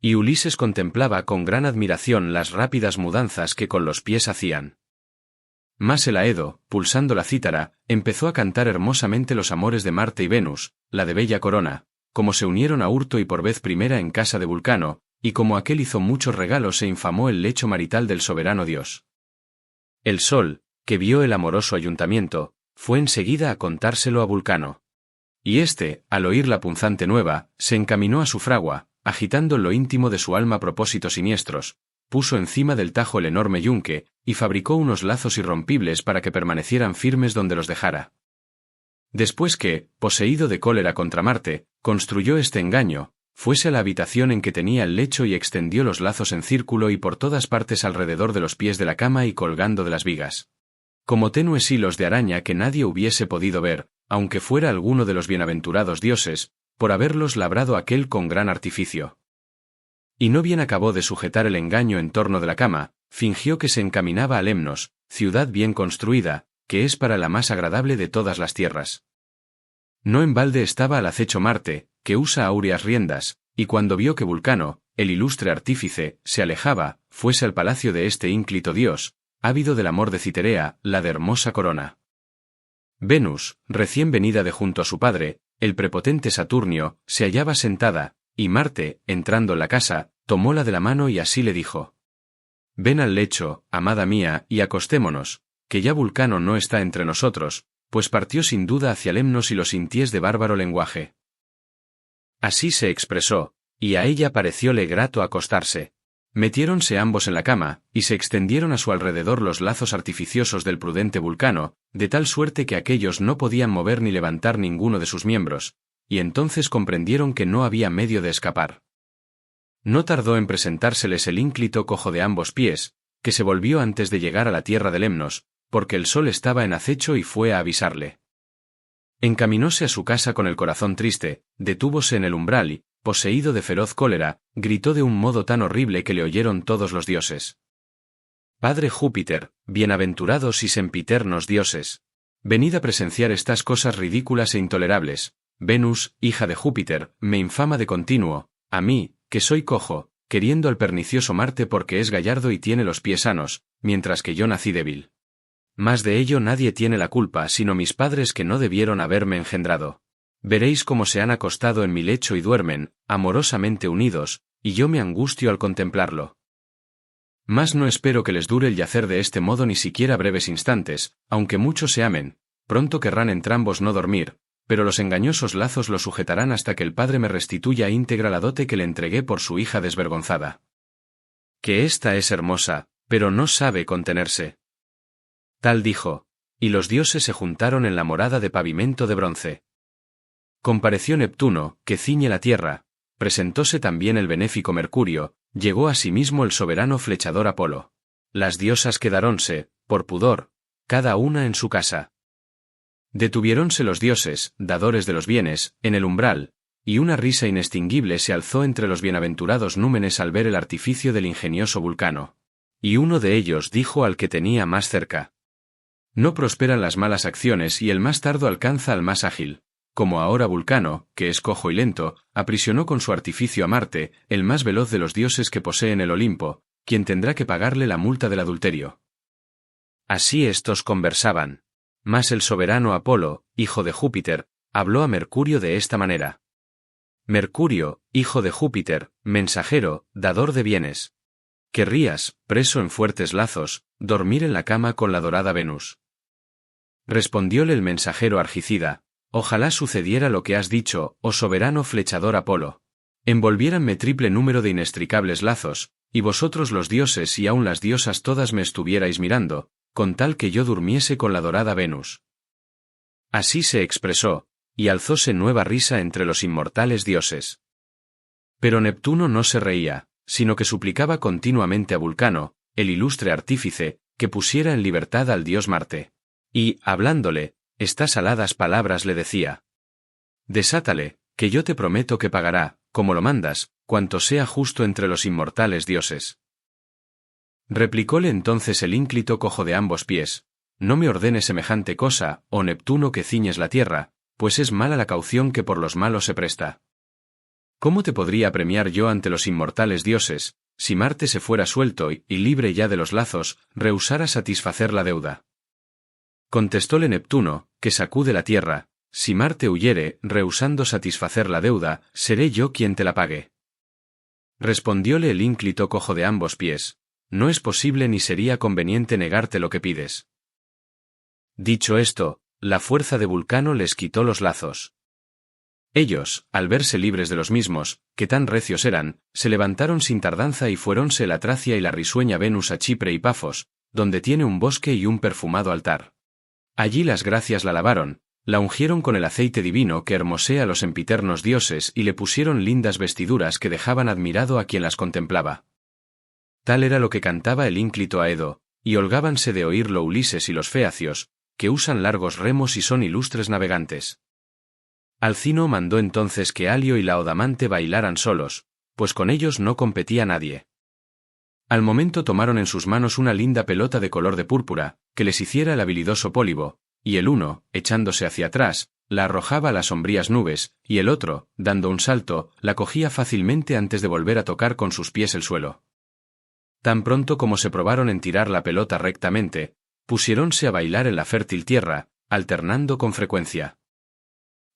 Y Ulises contemplaba con gran admiración las rápidas mudanzas que con los pies hacían. Mas el Aedo, pulsando la cítara, empezó a cantar hermosamente los amores de Marte y Venus, la de bella corona, como se unieron a hurto y por vez primera en casa de Vulcano, y como aquel hizo muchos regalos e infamó el lecho marital del soberano dios. El Sol, que vio el amoroso ayuntamiento, fue enseguida a contárselo a Vulcano. Y éste, al oír la punzante nueva, se encaminó a su fragua, agitando en lo íntimo de su alma propósitos siniestros, puso encima del tajo el enorme yunque, y fabricó unos lazos irrompibles para que permanecieran firmes donde los dejara. Después que, poseído de cólera contra Marte, construyó este engaño, fuese a la habitación en que tenía el lecho y extendió los lazos en círculo y por todas partes alrededor de los pies de la cama y colgando de las vigas. Como tenues hilos de araña que nadie hubiese podido ver, aunque fuera alguno de los bienaventurados dioses, por haberlos labrado aquel con gran artificio. Y no bien acabó de sujetar el engaño en torno de la cama, fingió que se encaminaba a Lemnos, ciudad bien construida, que es para la más agradable de todas las tierras. No en balde estaba al acecho Marte, que usa áureas riendas, y cuando vio que Vulcano, el ilustre artífice, se alejaba, fuese al palacio de este ínclito dios, ávido del amor de Citerea, la de hermosa corona. Venus, recién venida de junto a su padre, el prepotente Saturnio, se hallaba sentada, y Marte, entrando en la casa, tomóla de la mano y así le dijo: «Ven al lecho, amada mía, y acostémonos, que ya Vulcano no está entre nosotros, pues partió sin duda hacia Lemnos y lo sintiés de bárbaro lenguaje». Así se expresó, y a ella parecióle grato acostarse. Metiéronse ambos en la cama, y se extendieron a su alrededor los lazos artificiosos del prudente Vulcano, de tal suerte que aquellos no podían mover ni levantar ninguno de sus miembros, y entonces comprendieron que no había medio de escapar. No tardó en presentárseles el ínclito cojo de ambos pies, que se volvió antes de llegar a la tierra de Lemnos, porque el sol estaba en acecho y fue a avisarle. Encaminóse a su casa con el corazón triste, detúvose en el umbral y, poseído de feroz cólera, gritó de un modo tan horrible que le oyeron todos los dioses: «Padre Júpiter, bienaventurados y sempiternos dioses, venid a presenciar estas cosas ridículas e intolerables. Venus, hija de Júpiter, me infama de continuo, a mí, que soy cojo, queriendo al pernicioso Marte porque es gallardo y tiene los pies sanos, mientras que yo nací débil. Mas de ello nadie tiene la culpa sino mis padres que no debieron haberme engendrado. Veréis cómo se han acostado en mi lecho y duermen, amorosamente unidos, y yo me angustio al contemplarlo. Mas no espero que les dure el yacer de este modo ni siquiera breves instantes, aunque muchos se amen, pronto querrán entrambos no dormir, pero los engañosos lazos lo sujetarán hasta que el padre me restituya íntegra la dote que le entregué por su hija desvergonzada. Que ésta es hermosa, pero no sabe contenerse». Tal dijo, y los dioses se juntaron en la morada de pavimento de bronce. Compareció Neptuno, que ciñe la tierra, presentóse también el benéfico Mercurio, llegó asimismo el soberano flechador Apolo. Las diosas quedaronse, por pudor, cada una en su casa. Detuviéronse los dioses, dadores de los bienes, en el umbral, y una risa inextinguible se alzó entre los bienaventurados númenes al ver el artificio del ingenioso Vulcano. Y uno de ellos dijo al que tenía más cerca: «No prosperan las malas acciones y el más tardo alcanza al más ágil. Como ahora Vulcano, que es cojo y lento, aprisionó con su artificio a Marte, el más veloz de los dioses que posee en el Olimpo, quien tendrá que pagarle la multa del adulterio». Así estos conversaban. Mas el soberano Apolo, hijo de Júpiter, habló a Mercurio de esta manera: «Mercurio, hijo de Júpiter, mensajero, dador de bienes. Querrías, preso en fuertes lazos, dormir en la cama con la dorada Venus». Respondióle el mensajero Argicida: «Ojalá sucediera lo que has dicho, oh soberano flechador Apolo. Envolviéranme triple número de inextricables lazos, y vosotros los dioses y aun las diosas todas me estuvierais mirando, con tal que yo durmiese con la dorada Venus». Así se expresó, y alzóse nueva risa entre los inmortales dioses. Pero Neptuno no se reía, sino que suplicaba continuamente a Vulcano, el ilustre artífice, que pusiera en libertad al dios Marte. Y, hablándole, estas aladas palabras le decía: «Desátale, que yo te prometo que pagará, como lo mandas, cuanto sea justo entre los inmortales dioses». Replicóle entonces el ínclito cojo de ambos pies: «No me ordenes semejante cosa, oh Neptuno que ciñes la tierra, pues es mala la caución que por los malos se presta. ¿Cómo te podría premiar yo ante los inmortales dioses, si Marte se fuera suelto y, libre ya de los lazos, rehusara satisfacer la deuda?» Contestóle Neptuno, que sacude la tierra: «Si Marte huyere, rehusando satisfacer la deuda, seré yo quien te la pague». Respondióle el ínclito cojo de ambos pies: «No es posible ni sería conveniente negarte lo que pides». Dicho esto, la fuerza de Vulcano les quitó los lazos. Ellos, al verse libres de los mismos, que tan recios eran, se levantaron sin tardanza y fuéronse la Tracia y la risueña Venus a Chipre y Pafos, donde tiene un bosque y un perfumado altar. Allí las gracias la lavaron, la ungieron con el aceite divino que hermosea a los sempiternos dioses y le pusieron lindas vestiduras que dejaban admirado a quien las contemplaba. Tal era lo que cantaba el ínclito Aedo, y holgábanse de oírlo Ulises y los feacios, que usan largos remos y son ilustres navegantes. Alcino mandó entonces que Alio y Laodamante bailaran solos, pues con ellos no competía nadie. Al momento tomaron en sus manos una linda pelota de color de púrpura, que les hiciera el habilidoso Pólibo, y el uno, echándose hacia atrás, la arrojaba a las sombrías nubes, y el otro, dando un salto, la cogía fácilmente antes de volver a tocar con sus pies el suelo. Tan pronto como se probaron en tirar la pelota rectamente, pusiéronse a bailar en la fértil tierra, alternando con frecuencia.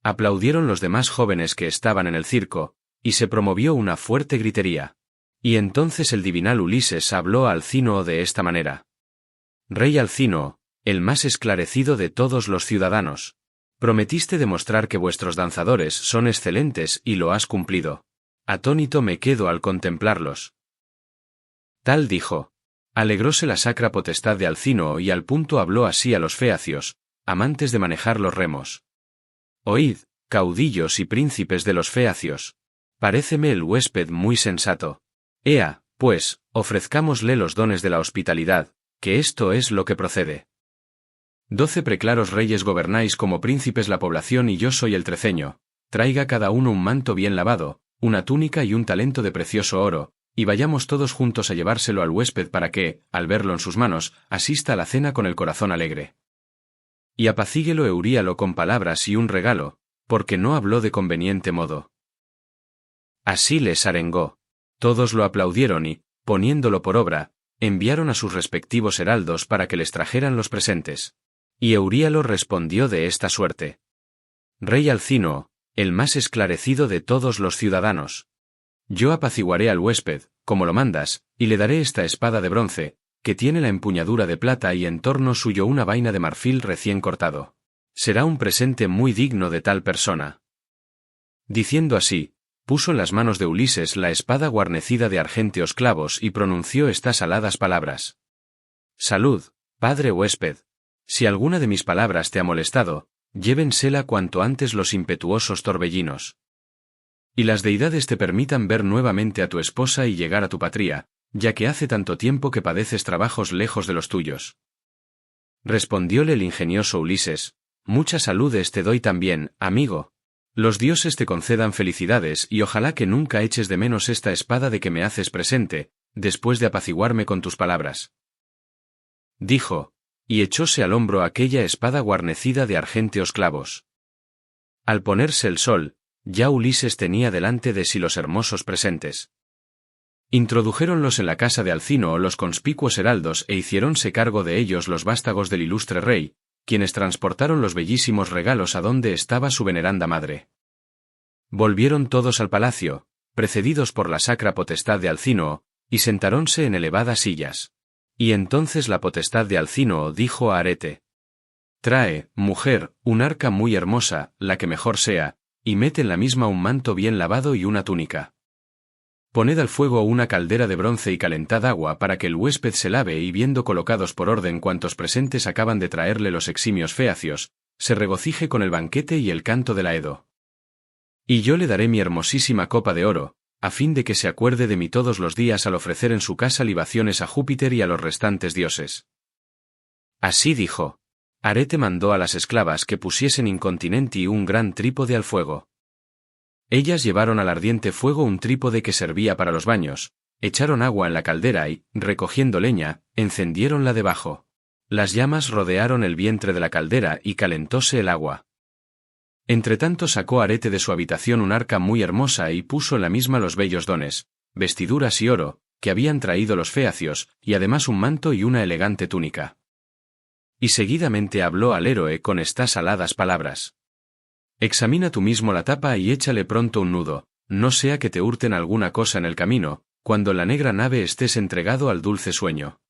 Aplaudieron los demás jóvenes que estaban en el circo, y se promovió una fuerte gritería. Y entonces el divinal Ulises habló a Alcínoo de esta manera. Rey Alcínoo, el más esclarecido de todos los ciudadanos, prometiste demostrar que vuestros danzadores son excelentes y lo has cumplido. Atónito me quedo al contemplarlos. Tal dijo. Alegróse la sacra potestad de Alcínoo y al punto habló así a los feacios, amantes de manejar los remos. Oíd, caudillos y príncipes de los feacios. Paréceme el huésped muy sensato. Ea, pues, ofrezcámosle los dones de la hospitalidad, que esto es lo que procede. 12 preclaros reyes gobernáis como príncipes la población y yo soy el treceño. Traiga cada uno un manto bien lavado, una túnica y un talento de precioso oro, y vayamos todos juntos a llevárselo al huésped para que, al verlo en sus manos, asista a la cena con el corazón alegre. Y apacíguelo Euríalo con palabras y un regalo, porque no habló de conveniente modo. Así les arengó. Todos lo aplaudieron y, poniéndolo por obra, enviaron a sus respectivos heraldos para que les trajeran los presentes. Y Euríalo respondió de esta suerte. Rey Alcínoo, el más esclarecido de todos los ciudadanos. Yo apaciguaré al huésped, como lo mandas, y le daré esta espada de bronce, que tiene la empuñadura de plata y en torno suyo una vaina de marfil recién cortado. Será un presente muy digno de tal persona. Diciendo así, puso en las manos de Ulises la espada guarnecida de argénteos clavos y pronunció estas aladas palabras. Salud, padre huésped. Si alguna de mis palabras te ha molestado, llévensela cuanto antes los impetuosos torbellinos. Y las deidades te permitan ver nuevamente a tu esposa y llegar a tu patria, ya que hace tanto tiempo que padeces trabajos lejos de los tuyos. Respondióle el ingenioso Ulises, muchas saludes te doy también, amigo. Los dioses te concedan felicidades y ojalá que nunca eches de menos esta espada de que me haces presente, después de apaciguarme con tus palabras. Dijo, y echóse al hombro aquella espada guarnecida de argénteos clavos. Al ponerse el sol, ya Ulises tenía delante de sí los hermosos presentes. Introdujéronlos en la casa de Alcínoo los conspicuos heraldos e hiciéronse cargo de ellos los vástagos del ilustre rey, quienes transportaron los bellísimos regalos a donde estaba su veneranda madre. Volvieron todos al palacio, precedidos por la sacra potestad de Alcínoo, y sentáronse en elevadas sillas. Y entonces la potestad de Alcínoo dijo a Arete: Trae, mujer, un arca muy hermosa, la que mejor sea, y mete en la misma un manto bien lavado y una túnica. Poned al fuego una caldera de bronce y calentad agua para que el huésped se lave y viendo colocados por orden cuantos presentes acaban de traerle los eximios feacios, se regocije con el banquete y el canto de la Edo. Y yo le daré mi hermosísima copa de oro, a fin de que se acuerde de mí todos los días al ofrecer en su casa libaciones a Júpiter y a los restantes dioses. Así dijo. Arete mandó a las esclavas que pusiesen incontinenti un gran trípode al fuego. Ellas llevaron al ardiente fuego un trípode que servía para los baños, echaron agua en la caldera y, recogiendo leña, encendiéronla debajo. Las llamas rodearon el vientre de la caldera y calentóse el agua. Entretanto sacó Arete de su habitación un arca muy hermosa y puso en la misma los bellos dones, vestiduras y oro, que habían traído los feacios, y además un manto y una elegante túnica. Y seguidamente habló al héroe con estas aladas palabras. Examina tú mismo la tapa y échale pronto un nudo, no sea que te hurten alguna cosa en el camino, cuando en la negra nave estés entregado al dulce sueño.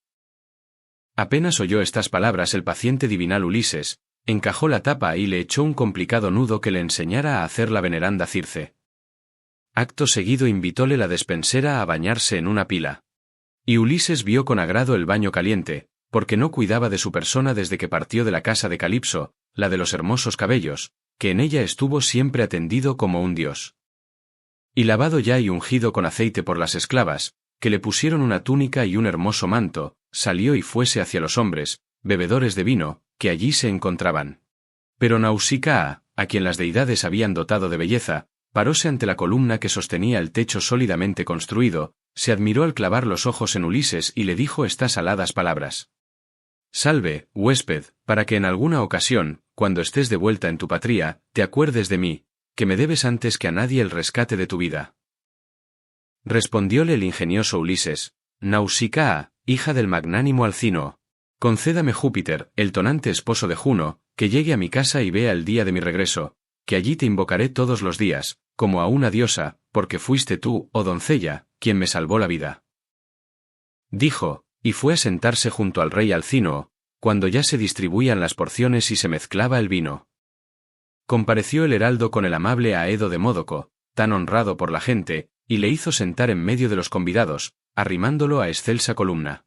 Apenas oyó estas palabras el paciente divinal Ulises, encajó la tapa y le echó un complicado nudo que le enseñara a hacer la veneranda Circe. Acto seguido invitóle la despensera a bañarse en una pila. Y Ulises vio con agrado el baño caliente, porque no cuidaba de su persona desde que partió de la casa de Calipso, la de los hermosos cabellos, que en ella estuvo siempre atendido como un dios. Y lavado ya y ungido con aceite por las esclavas, que le pusieron una túnica y un hermoso manto, salió y fuese hacia los hombres, bebedores de vino, que allí se encontraban. Pero Nausicaa, a quien las deidades habían dotado de belleza, paróse ante la columna que sostenía el techo sólidamente construido, se admiró al clavar los ojos en Ulises y le dijo estas aladas palabras. Salve, huésped, para que en alguna ocasión, cuando estés de vuelta en tu patria, te acuerdes de mí, que me debes antes que a nadie el rescate de tu vida. Respondióle el ingenioso Ulises, Nausicaa, hija del magnánimo Alcínoo, concédame Júpiter, el tonante esposo de Juno, que llegue a mi casa y vea el día de mi regreso, que allí te invocaré todos los días, como a una diosa, porque fuiste tú, oh doncella, quien me salvó la vida. Dijo, y fue a sentarse junto al rey Alcínoo, cuando ya se distribuían las porciones y se mezclaba el vino. Compareció el heraldo con el amable Aedo de Módoco, tan honrado por la gente, y le hizo sentar en medio de los convidados, arrimándolo a excelsa columna.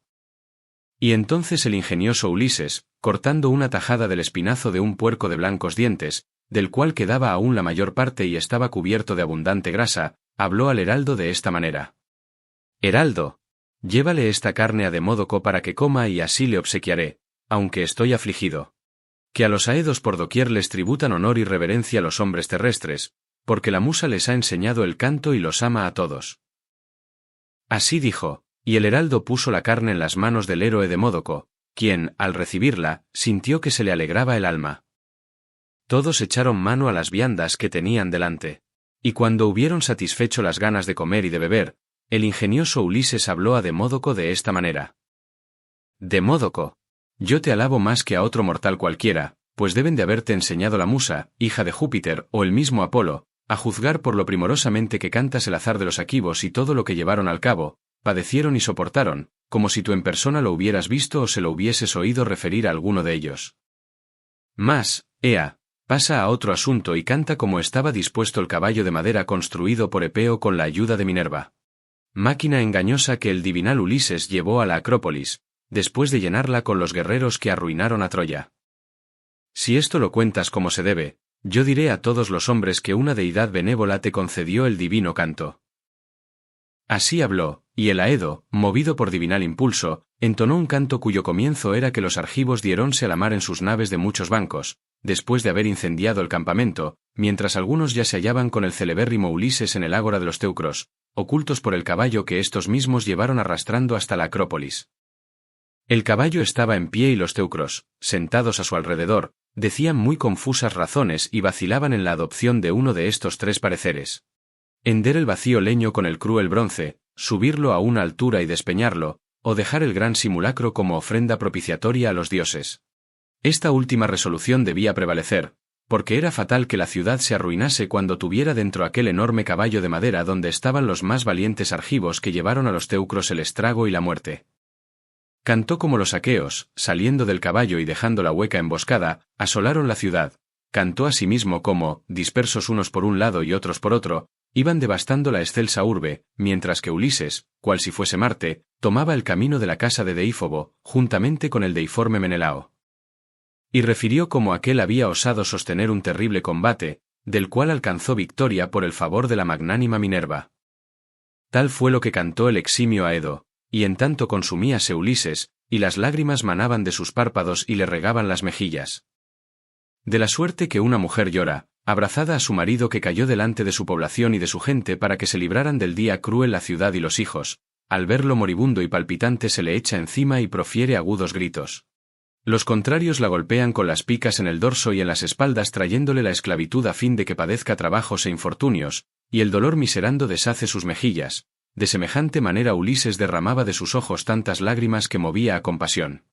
Y entonces el ingenioso Ulises, cortando una tajada del espinazo de un puerco de blancos dientes, del cual quedaba aún la mayor parte y estaba cubierto de abundante grasa, habló al heraldo de esta manera. Heraldo, llévale esta carne a Demódoco para que coma y así le obsequiaré, aunque estoy afligido. Que a los aedos por doquier les tributan honor y reverencia los hombres terrestres, porque la musa les ha enseñado el canto y los ama a todos. Así dijo, y el heraldo puso la carne en las manos del héroe Demódoco, quien, al recibirla, sintió que se le alegraba el alma. Todos echaron mano a las viandas que tenían delante. Y cuando hubieron satisfecho las ganas de comer y de beber, el ingenioso Ulises habló a Demódoco de esta manera. Demódoco, yo te alabo más que a otro mortal cualquiera, pues deben de haberte enseñado la musa, hija de Júpiter, o el mismo Apolo, a juzgar por lo primorosamente que cantas el azar de los aquivos y todo lo que llevaron al cabo, padecieron y soportaron, como si tú en persona lo hubieras visto o se lo hubieses oído referir a alguno de ellos. Mas, ea, pasa a otro asunto y canta como estaba dispuesto el caballo de madera construido por Epeo con la ayuda de Minerva. Máquina engañosa que el divinal Ulises llevó a la Acrópolis, después de llenarla con los guerreros que arruinaron a Troya. Si esto lo cuentas como se debe, yo diré a todos los hombres que una deidad benévola te concedió el divino canto. Así habló, y el Aedo, movido por divinal impulso, entonó un canto cuyo comienzo era que los argivos diéronse a la mar en sus naves de muchos bancos, después de haber incendiado el campamento, mientras algunos ya se hallaban con el celebérrimo Ulises en el ágora de los teucros, ocultos por el caballo que estos mismos llevaron arrastrando hasta la Acrópolis. El caballo estaba en pie y los teucros, sentados a su alrededor, decían muy confusas razones y vacilaban en la adopción de uno de estos tres pareceres. Hender el vacío leño con el cruel bronce, subirlo a una altura y despeñarlo, o dejar el gran simulacro como ofrenda propiciatoria a los dioses. Esta última resolución debía prevalecer, porque era fatal que la ciudad se arruinase cuando tuviera dentro aquel enorme caballo de madera donde estaban los más valientes argivos que llevaron a los teucros el estrago y la muerte. Cantó como los aqueos, saliendo del caballo y dejando la hueca emboscada, asolaron la ciudad. Cantó asimismo como, dispersos unos por un lado y otros por otro, iban devastando la excelsa urbe, mientras que Ulises, cual si fuese Marte, tomaba el camino de la casa de Deífobo, juntamente con el deiforme Menelao. Y refirió cómo aquél había osado sostener un terrible combate, del cual alcanzó victoria por el favor de la magnánima Minerva. Tal fue lo que cantó el eximio Aedo, y en tanto consumíase Ulises, y las lágrimas manaban de sus párpados y le regaban las mejillas. De la suerte que una mujer llora, abrazada a su marido que cayó delante de su población y de su gente para que se libraran del día cruel la ciudad y los hijos, al verlo moribundo y palpitante se le echa encima y profiere agudos gritos. Los contrarios la golpean con las picas en el dorso y en las espaldas trayéndole la esclavitud a fin de que padezca trabajos e infortunios, y el dolor miserando deshace sus mejillas. De semejante manera Ulises derramaba de sus ojos tantas lágrimas que movía a compasión.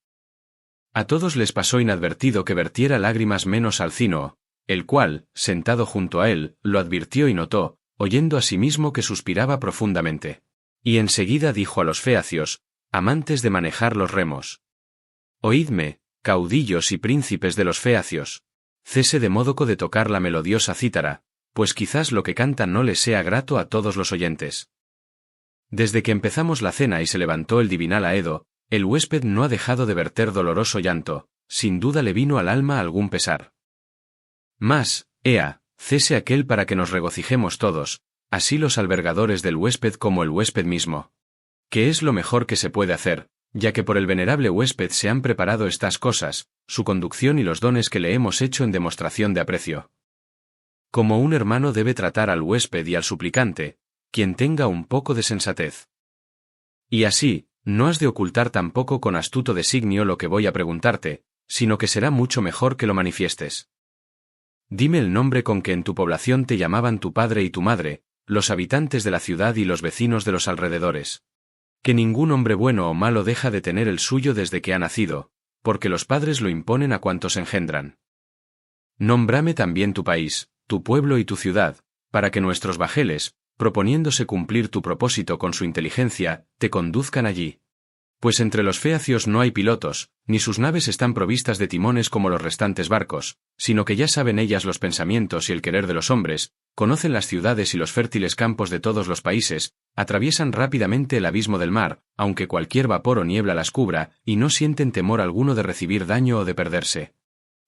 A todos les pasó inadvertido que vertiera lágrimas menos Alcínoo, el cual, sentado junto a él, lo advirtió y notó, oyendo a sí mismo que suspiraba profundamente. Y enseguida dijo a los feacios, amantes de manejar los remos. Oídme, caudillos y príncipes de los feacios. Cese Demódoco de tocar la melodiosa cítara, pues quizás lo que canta no les sea grato a todos los oyentes. Desde que empezamos la cena y se levantó el divinal Aedo, el huésped no ha dejado de verter doloroso llanto, sin duda le vino al alma algún pesar. Mas, ea, cese aquel para que nos regocijemos todos, así los albergadores del huésped como el huésped mismo. Que es lo mejor que se puede hacer, ya que por el venerable huésped se han preparado estas cosas, su conducción y los dones que le hemos hecho en demostración de aprecio. Como un hermano debe tratar al huésped y al suplicante, quien tenga un poco de sensatez. Y así, no has de ocultar tampoco con astuto designio lo que voy a preguntarte, sino que será mucho mejor que lo manifiestes. Dime el nombre con que en tu población te llamaban tu padre y tu madre, los habitantes de la ciudad y los vecinos de los alrededores. Que ningún hombre bueno o malo deja de tener el suyo desde que ha nacido, porque los padres lo imponen a cuantos engendran. Nómbrame también tu país, tu pueblo y tu ciudad, para que nuestros bajeles, proponiéndose cumplir tu propósito con su inteligencia, te conduzcan allí. Pues entre los feacios no hay pilotos, ni sus naves están provistas de timones como los restantes barcos, sino que ya saben ellas los pensamientos y el querer de los hombres, conocen las ciudades y los fértiles campos de todos los países, atraviesan rápidamente el abismo del mar, aunque cualquier vapor o niebla las cubra, y no sienten temor alguno de recibir daño o de perderse.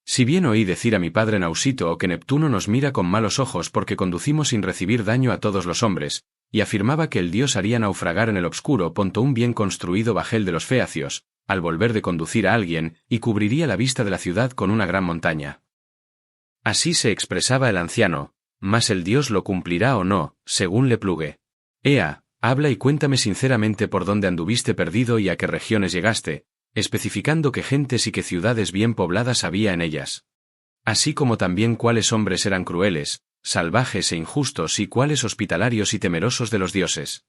Si bien oí decir a mi padre Nausito que Neptuno nos mira con malos ojos porque conducimos sin recibir daño a todos los hombres, y afirmaba que el dios haría naufragar en el obscuro ponto un bien construido bajel de los feacios, al volver de conducir a alguien, y cubriría la vista de la ciudad con una gran montaña. Así se expresaba el anciano, mas el dios lo cumplirá o no, según le plugue. Ea, habla y cuéntame sinceramente por dónde anduviste perdido y a qué regiones llegaste, especificando qué gentes y qué ciudades bien pobladas había en ellas. Así como también cuáles hombres eran crueles, salvajes e injustos y cuáles hospitalarios y temerosos de los dioses.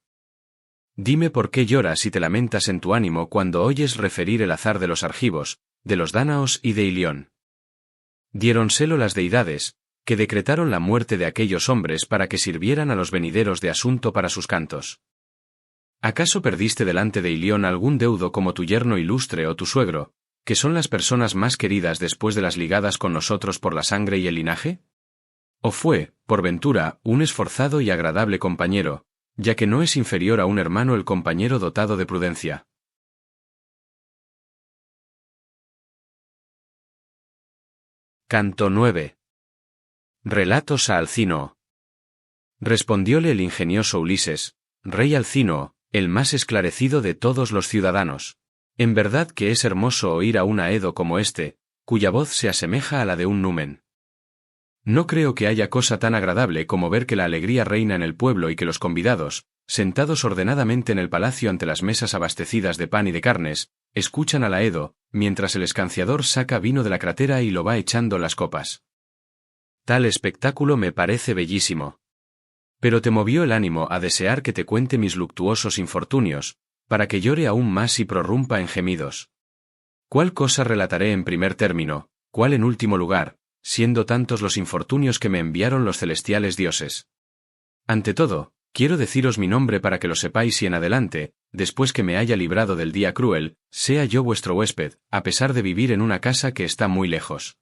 Dime por qué lloras y te lamentas en tu ánimo cuando oyes referir el azar de los argivos, de los dánaos y de Ilión. Diéronselo las deidades, que decretaron la muerte de aquellos hombres para que sirvieran a los venideros de asunto para sus cantos. ¿Acaso perdiste delante de Ilión algún deudo como tu yerno ilustre o tu suegro, que son las personas más queridas después de las ligadas con nosotros por la sangre y el linaje? ¿O fue, por ventura, un esforzado y agradable compañero, ya que no es inferior a un hermano el compañero dotado de prudencia? Canto 9. Relatos a Alcínoo. Respondióle el ingenioso Ulises, rey Alcínoo, el más esclarecido de todos los ciudadanos. En verdad que es hermoso oír a un Aedo como este, cuya voz se asemeja a la de un numen. No creo que haya cosa tan agradable como ver que la alegría reina en el pueblo y que los convidados, sentados ordenadamente en el palacio ante las mesas abastecidas de pan y de carnes, escuchan al Aedo, mientras el escanciador saca vino de la crátera y lo va echando en las copas. Tal espectáculo me parece bellísimo. Pero te movió el ánimo a desear que te cuente mis luctuosos infortunios, para que llore aún más y prorrumpa en gemidos. ¿Cuál cosa relataré en primer término, cuál en último lugar, siendo tantos los infortunios que me enviaron los celestiales dioses? Ante todo, quiero deciros mi nombre para que lo sepáis y en adelante, después que me haya librado del día cruel, sea yo vuestro huésped, a pesar de vivir en una casa que está muy lejos.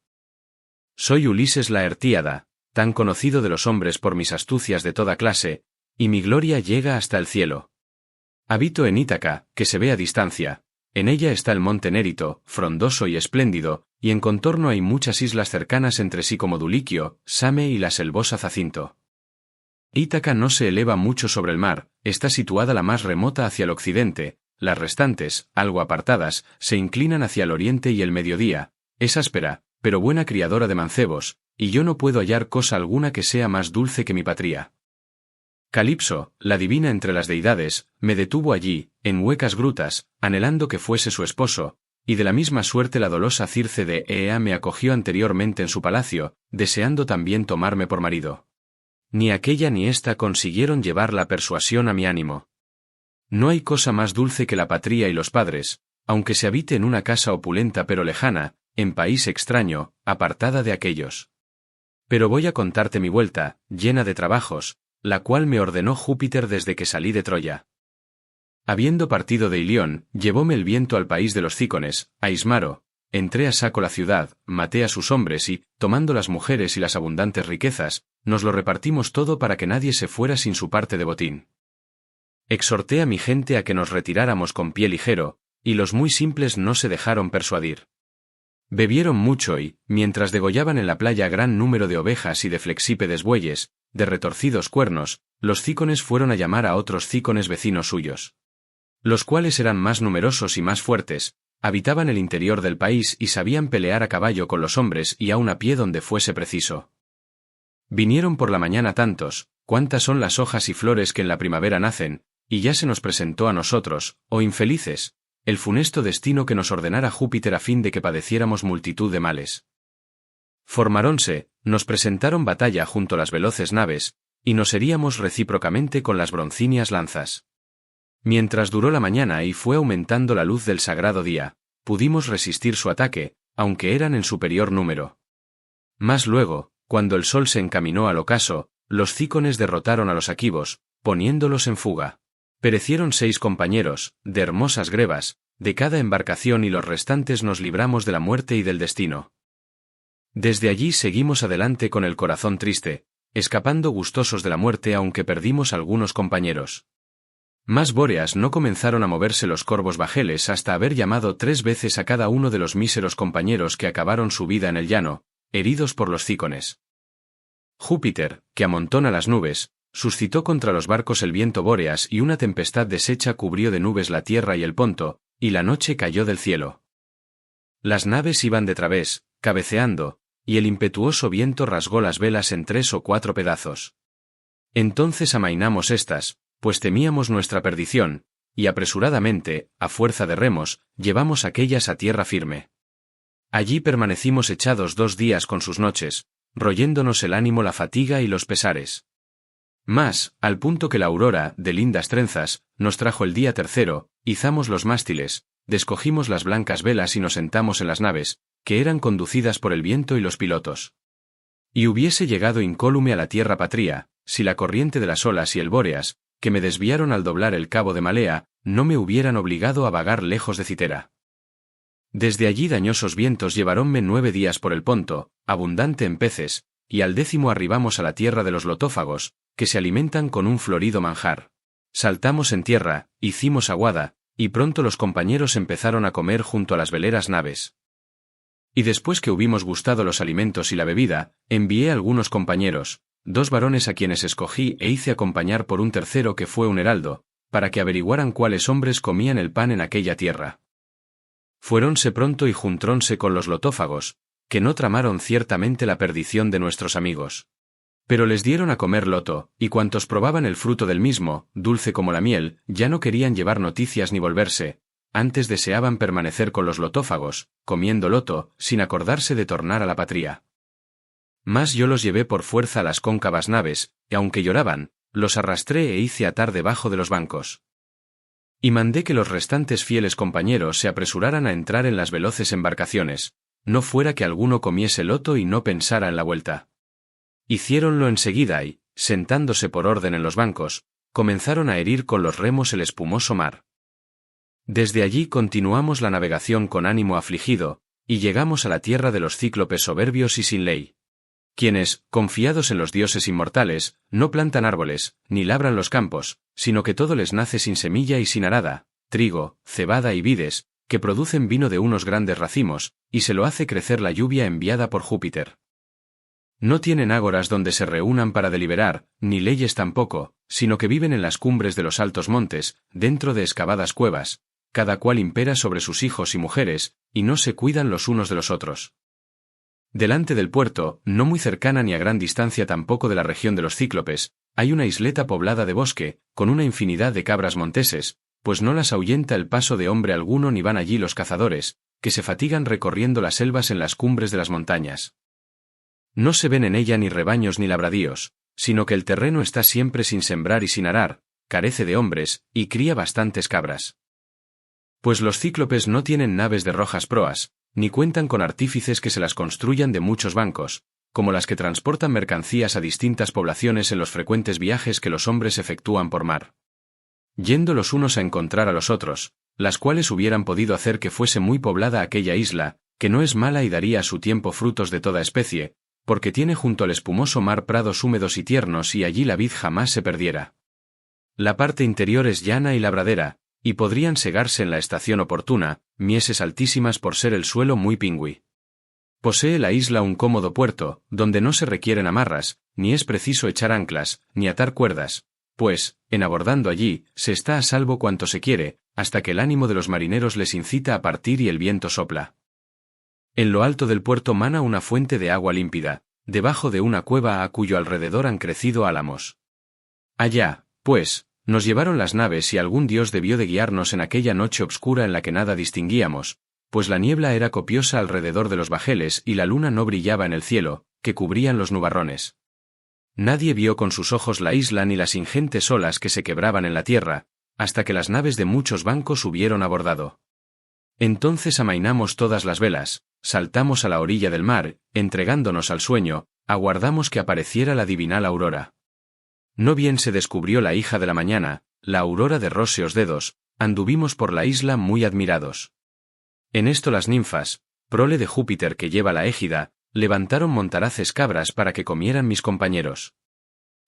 Soy Ulises Laertíada, tan conocido de los hombres por mis astucias de toda clase, y mi gloria llega hasta el cielo. Habito en Ítaca, que se ve a distancia. En ella está el monte Nérito, frondoso y espléndido, y en contorno hay muchas islas cercanas entre sí como Duliquio, Same y la selvosa Zacinto. Ítaca no se eleva mucho sobre el mar, está situada la más remota hacia el occidente, las restantes, algo apartadas, se inclinan hacia el oriente y el mediodía. Es áspera, pero buena criadora de mancebos, y yo no puedo hallar cosa alguna que sea más dulce que mi patria. Calipso, la divina entre las deidades, me detuvo allí, en huecas grutas, anhelando que fuese su esposo, y de la misma suerte la dolosa Circe de Ea me acogió anteriormente en su palacio, deseando también tomarme por marido. Ni aquella ni ésta consiguieron llevar la persuasión a mi ánimo. No hay cosa más dulce que la patria y los padres, aunque se habite en una casa opulenta pero lejana, en país extraño, apartada de aquellos. Pero voy a contarte mi vuelta, llena de trabajos, la cual me ordenó Júpiter desde que salí de Troya. Habiendo partido de Ilión, llevóme el viento al país de los Cícones, a Ismaro, entré a saco la ciudad, maté a sus hombres y, tomando las mujeres y las abundantes riquezas, nos lo repartimos todo para que nadie se fuera sin su parte de botín. Exhorté a mi gente a que nos retiráramos con pie ligero, y los muy simples no se dejaron persuadir. Bebieron mucho y, mientras degollaban en la playa gran número de ovejas y de flexípedes bueyes, de retorcidos cuernos, los cícones fueron a llamar a otros cícones vecinos suyos. Los cuales eran más numerosos y más fuertes, habitaban el interior del país y sabían pelear a caballo con los hombres y aun a pie donde fuese preciso. Vinieron por la mañana tantos, cuántas son las hojas y flores que en la primavera nacen, y ya se nos presentó a nosotros, oh infelices, el funesto destino que nos ordenara Júpiter a fin de que padeciéramos multitud de males. Formaronse, nos presentaron batalla junto a las veloces naves, y nos heríamos recíprocamente con las broncíneas lanzas. Mientras duró la mañana y fue aumentando la luz del sagrado día, pudimos resistir su ataque, aunque eran en superior número. Mas luego, cuando el sol se encaminó al ocaso, los cícones derrotaron a los aquivos, poniéndolos en fuga. Perecieron 6 compañeros, de hermosas grebas, de cada embarcación y los restantes nos libramos de la muerte y del destino. Desde allí seguimos adelante con el corazón triste, escapando gustosos de la muerte aunque perdimos algunos compañeros. Más Bóreas no comenzaron a moverse los corvos bajeles hasta haber llamado 3 veces a cada uno de los míseros compañeros que acabaron su vida en el llano, heridos por los cícones. Júpiter, que amontona las nubes, suscitó contra los barcos el viento Bóreas y una tempestad deshecha cubrió de nubes la tierra y el ponto, y la noche cayó del cielo. Las naves iban de través, cabeceando, y el impetuoso viento rasgó las velas en 3 o 4 pedazos. Entonces amainamos estas, pues temíamos nuestra perdición, y apresuradamente, a fuerza de remos, llevamos aquellas a tierra firme. Allí permanecimos echados 2 días con sus noches, royéndonos el ánimo la fatiga y los pesares. Mas, al punto que la aurora, de lindas trenzas, nos trajo el día tercero, izamos los mástiles, descogimos las blancas velas y nos sentamos en las naves, que eran conducidas por el viento y los pilotos. Y hubiese llegado incólume a la tierra patria, si la corriente de las olas y el Bóreas, que me desviaron al doblar el cabo de Malea, no me hubieran obligado a vagar lejos de Citera. Desde allí dañosos vientos llevaronme 9 días por el Ponto, abundante en peces, y al 10º arribamos a la tierra de los lotófagos, que se alimentan con un florido manjar. Saltamos en tierra, hicimos aguada, y pronto los compañeros empezaron a comer junto a las veleras naves. Y después que hubimos gustado los alimentos y la bebida, envié algunos compañeros, 2 varones a quienes escogí e hice acompañar por un tercero que fue un heraldo, para que averiguaran cuáles hombres comían el pan en aquella tierra. Fuéronse pronto y juntrónse con los lotófagos, que no tramaron ciertamente la perdición de nuestros amigos. Pero les dieron a comer loto, y cuantos probaban el fruto del mismo, dulce como la miel, ya no querían llevar noticias ni volverse, antes deseaban permanecer con los lotófagos, comiendo loto, sin acordarse de tornar a la patria. Mas yo los llevé por fuerza a las cóncavas naves, y aunque lloraban, los arrastré e hice atar debajo de los bancos. Y mandé que los restantes fieles compañeros se apresuraran a entrar en las veloces embarcaciones, no fuera que alguno comiese loto y no pensara en la vuelta. Hiciéronlo enseguida y, sentándose por orden en los bancos, comenzaron a herir con los remos el espumoso mar. Desde allí continuamos la navegación con ánimo afligido, y llegamos a la tierra de los cíclopes soberbios y sin ley, quienes, confiados en los dioses inmortales, no plantan árboles, ni labran los campos, sino que todo les nace sin semilla y sin arada, trigo, cebada y vides, que producen vino de unos grandes racimos, y se lo hace crecer la lluvia enviada por Júpiter. No tienen ágoras donde se reúnan para deliberar, ni leyes tampoco, sino que viven en las cumbres de los altos montes, dentro de excavadas cuevas, cada cual impera sobre sus hijos y mujeres, y no se cuidan los unos de los otros. Delante del puerto, no muy cercana ni a gran distancia tampoco de la región de los cíclopes, hay una isleta poblada de bosque, con una infinidad de cabras monteses, pues no las ahuyenta el paso de hombre alguno ni van allí los cazadores, que se fatigan recorriendo las selvas en las cumbres de las montañas. No se ven en ella ni rebaños ni labradíos, sino que el terreno está siempre sin sembrar y sin arar, carece de hombres, y cría bastantes cabras. Pues los cíclopes no tienen naves de rojas proas, ni cuentan con artífices que se las construyan de muchos bancos, como las que transportan mercancías a distintas poblaciones en los frecuentes viajes que los hombres efectúan por mar. Yendo los unos a encontrar a los otros, las cuales hubieran podido hacer que fuese muy poblada aquella isla, que no es mala y daría a su tiempo frutos de toda especie, porque tiene junto al espumoso mar prados húmedos y tiernos y allí la vid jamás se perdiera. La parte interior es llana y labradera, y podrían segarse en la estación oportuna, mieses altísimas por ser el suelo muy pingüi. Posee la isla un cómodo puerto, donde no se requieren amarras, ni es preciso echar anclas, ni atar cuerdas, pues, en abordando allí, se está a salvo cuanto se quiere, hasta que el ánimo de los marineros les incita a partir y el viento sopla. En lo alto del puerto mana una fuente de agua límpida, debajo de una cueva a cuyo alrededor han crecido álamos. Allá, pues, nos llevaron las naves y algún dios debió de guiarnos en aquella noche obscura en la que nada distinguíamos, pues la niebla era copiosa alrededor de los bajeles y la luna no brillaba en el cielo, que cubrían los nubarrones. Nadie vio con sus ojos la isla ni las ingentes olas que se quebraban en la tierra, hasta que las naves de muchos bancos hubieron abordado. Entonces amainamos todas las velas, saltamos a la orilla del mar, entregándonos al sueño, aguardamos que apareciera la divinal aurora. No bien se descubrió la hija de la mañana, la aurora de róseos dedos, anduvimos por la isla muy admirados. En esto las ninfas, prole de Júpiter que lleva la égida, levantaron montaraces cabras para que comieran mis compañeros.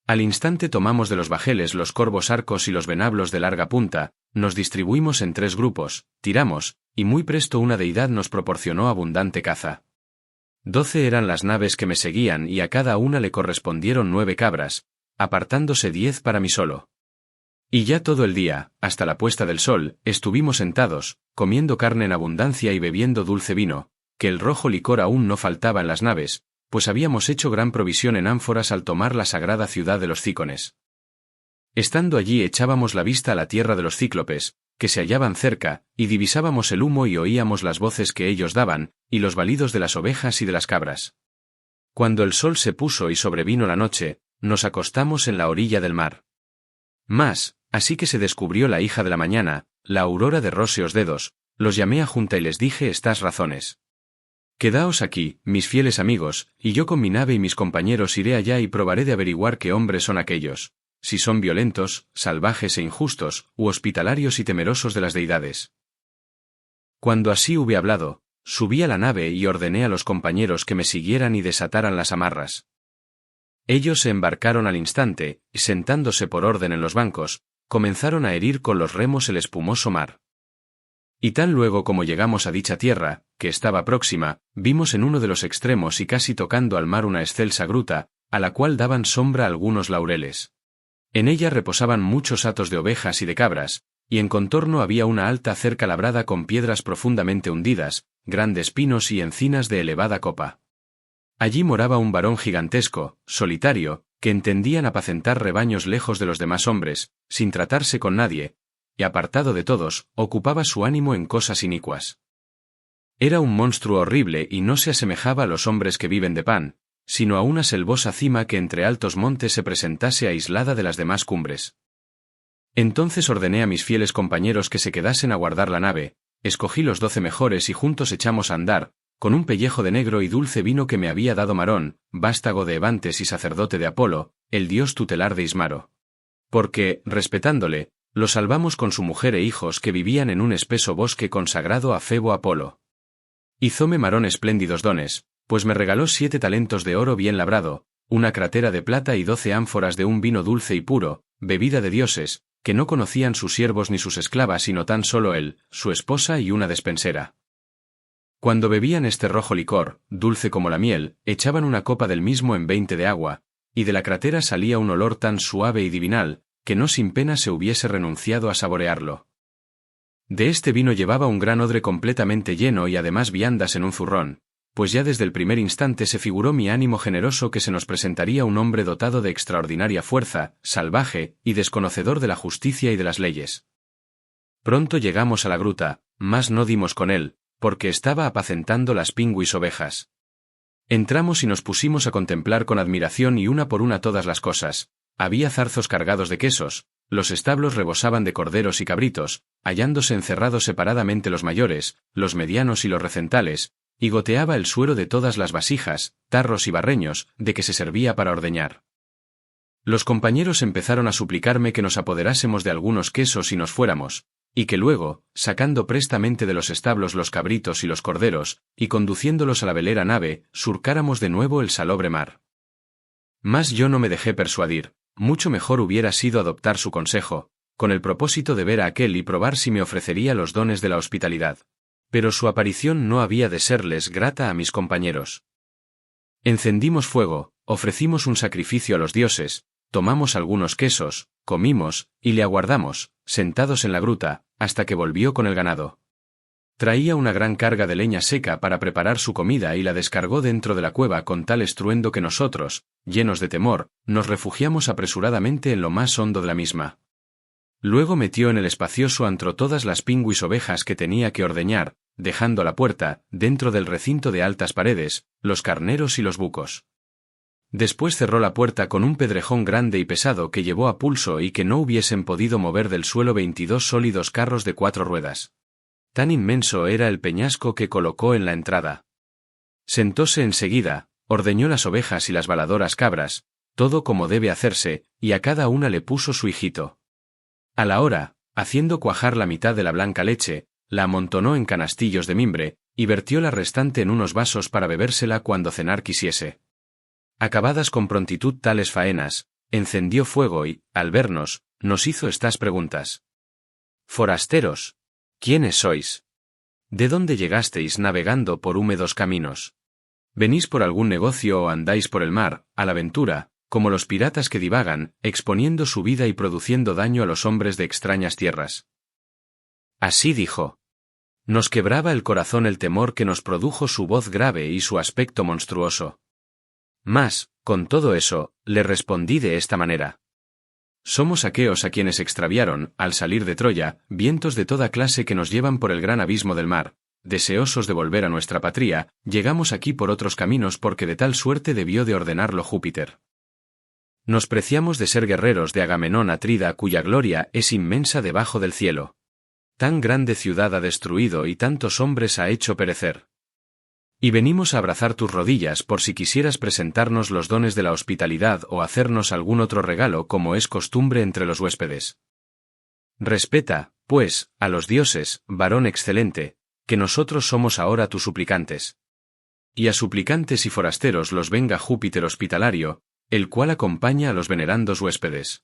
Al instante tomamos de los bajeles los corvos arcos y los venablos de larga punta, nos distribuimos en 3 grupos, tiramos, y muy presto una deidad nos proporcionó abundante caza. 12 eran las naves que me seguían y a cada una le correspondieron 9 cabras, apartándose 10 para mí solo. Y ya todo el día, hasta la puesta del sol, estuvimos sentados, comiendo carne en abundancia y bebiendo dulce vino, que el rojo licor aún no faltaba en las naves, pues habíamos hecho gran provisión en ánforas al tomar la sagrada ciudad de los Cícones. Estando allí echábamos la vista a la tierra de los cíclopes, que se hallaban cerca, y divisábamos el humo y oíamos las voces que ellos daban, y los balidos de las ovejas y de las cabras. Cuando el sol se puso y sobrevino la noche, nos acostamos en la orilla del mar. Mas, así que se descubrió la hija de la mañana, la aurora de róseos dedos, los llamé a junta y les dije estas razones. Quedaos aquí, mis fieles amigos, y yo con mi nave y mis compañeros iré allá y probaré de averiguar qué hombres son aquellos, si son violentos, salvajes e injustos, u hospitalarios y temerosos de las deidades. Cuando así hube hablado, subí a la nave y ordené a los compañeros que me siguieran y desataran las amarras. Ellos se embarcaron al instante, y sentándose por orden en los bancos, comenzaron a herir con los remos el espumoso mar. Y tan luego como llegamos a dicha tierra, que estaba próxima, vimos en uno de los extremos y casi tocando al mar una excelsa gruta, a la cual daban sombra algunos laureles. En ella reposaban muchos hatos de ovejas y de cabras, y en contorno había una alta cerca labrada con piedras profundamente hundidas, grandes pinos y encinas de elevada copa. Allí moraba un varón gigantesco, solitario, que entendía en apacentar rebaños lejos de los demás hombres, sin tratarse con nadie, y apartado de todos, ocupaba su ánimo en cosas inicuas. Era un monstruo horrible y no se asemejaba a los hombres que viven de pan, sino a una selvosa cima que entre altos montes se presentase aislada de las demás cumbres. Entonces ordené a mis fieles compañeros que se quedasen a guardar la nave, escogí los 12 mejores y juntos echamos a andar, con un pellejo de negro y dulce vino que me había dado Marón, vástago de Ebantes y sacerdote de Apolo, el dios tutelar de Ismaro. Porque, respetándole, lo salvamos con su mujer e hijos que vivían en un espeso bosque consagrado a Febo Apolo. Hizóme Marón espléndidos dones, pues me regaló 7 talentos de oro bien labrado, una crátera de plata y 12 ánforas de un vino dulce y puro, bebida de dioses, que no conocían sus siervos ni sus esclavas sino tan solo él, su esposa y una despensera. Cuando bebían este rojo licor, dulce como la miel, echaban una copa del mismo en 20 de agua, y de la crátera salía un olor tan suave y divinal, que no sin pena se hubiese renunciado a saborearlo. De este vino llevaba un gran odre completamente lleno y además viandas en un zurrón, pues ya desde el primer instante se figuró mi ánimo generoso que se nos presentaría un hombre dotado de extraordinaria fuerza, salvaje, y desconocedor de la justicia y de las leyes. Pronto llegamos a la gruta, mas no dimos con él, porque estaba apacentando las pingüis ovejas. Entramos y nos pusimos a contemplar con admiración y una por una todas las cosas. Había zarzos cargados de quesos, los establos rebosaban de corderos y cabritos, hallándose encerrados separadamente los mayores, los medianos y los recentales, y goteaba el suero de todas las vasijas, tarros y barreños, de que se servía para ordeñar. Los compañeros empezaron a suplicarme que nos apoderásemos de algunos quesos y nos fuéramos, y que luego, sacando prestamente de los establos los cabritos y los corderos, y conduciéndolos a la velera nave, surcáramos de nuevo el salobre mar. Mas yo no me dejé persuadir, mucho mejor hubiera sido adoptar su consejo, con el propósito de ver a aquel y probar si me ofrecería los dones de la hospitalidad. Pero su aparición no había de serles grata a mis compañeros. Encendimos fuego, ofrecimos un sacrificio a los dioses, tomamos algunos quesos, comimos, y le aguardamos, sentados en la gruta, hasta que volvió con el ganado. Traía una gran carga de leña seca para preparar su comida y la descargó dentro de la cueva con tal estruendo que nosotros, llenos de temor, nos refugiamos apresuradamente en lo más hondo de la misma. Luego metió en el espacioso antro todas las pingüis ovejas que tenía que ordeñar, dejando a la puerta, dentro del recinto de altas paredes, los carneros y los bucos. Después cerró la puerta con un pedrejón grande y pesado que llevó a pulso y que no hubiesen podido mover del suelo 22 sólidos carros de 4 ruedas. Tan inmenso era el peñasco que colocó en la entrada. Sentóse enseguida, ordeñó las ovejas y las baladoras cabras, todo como debe hacerse, y a cada una le puso su hijito. A la hora, haciendo cuajar la mitad de la blanca leche, la amontonó en canastillos de mimbre, y vertió la restante en unos vasos para bebérsela cuando cenar quisiese. Acabadas con prontitud tales faenas, encendió fuego y, al vernos, nos hizo estas preguntas. Forasteros, ¿quiénes sois? ¿De dónde llegasteis navegando por húmedos caminos? ¿Venís por algún negocio o andáis por el mar, a la aventura, como los piratas que divagan, exponiendo su vida y produciendo daño a los hombres de extrañas tierras? Así dijo. Nos quebraba el corazón el temor que nos produjo su voz grave y su aspecto monstruoso. Mas, con todo eso, le respondí de esta manera. Somos aqueos a quienes extraviaron, al salir de Troya, vientos de toda clase que nos llevan por el gran abismo del mar. Deseosos de volver a nuestra patria, llegamos aquí por otros caminos porque de tal suerte debió de ordenarlo Júpiter. Nos preciamos de ser guerreros de Agamenón Atrida cuya gloria es inmensa debajo del cielo. Tan grande ciudad ha destruido y tantos hombres ha hecho perecer. Y venimos a abrazar tus rodillas por si quisieras presentarnos los dones de la hospitalidad o hacernos algún otro regalo como es costumbre entre los huéspedes. Respeta, pues, a los dioses, varón excelente, que nosotros somos ahora tus suplicantes. Y a suplicantes y forasteros los venga Júpiter hospitalario, el cual acompaña a los venerandos huéspedes.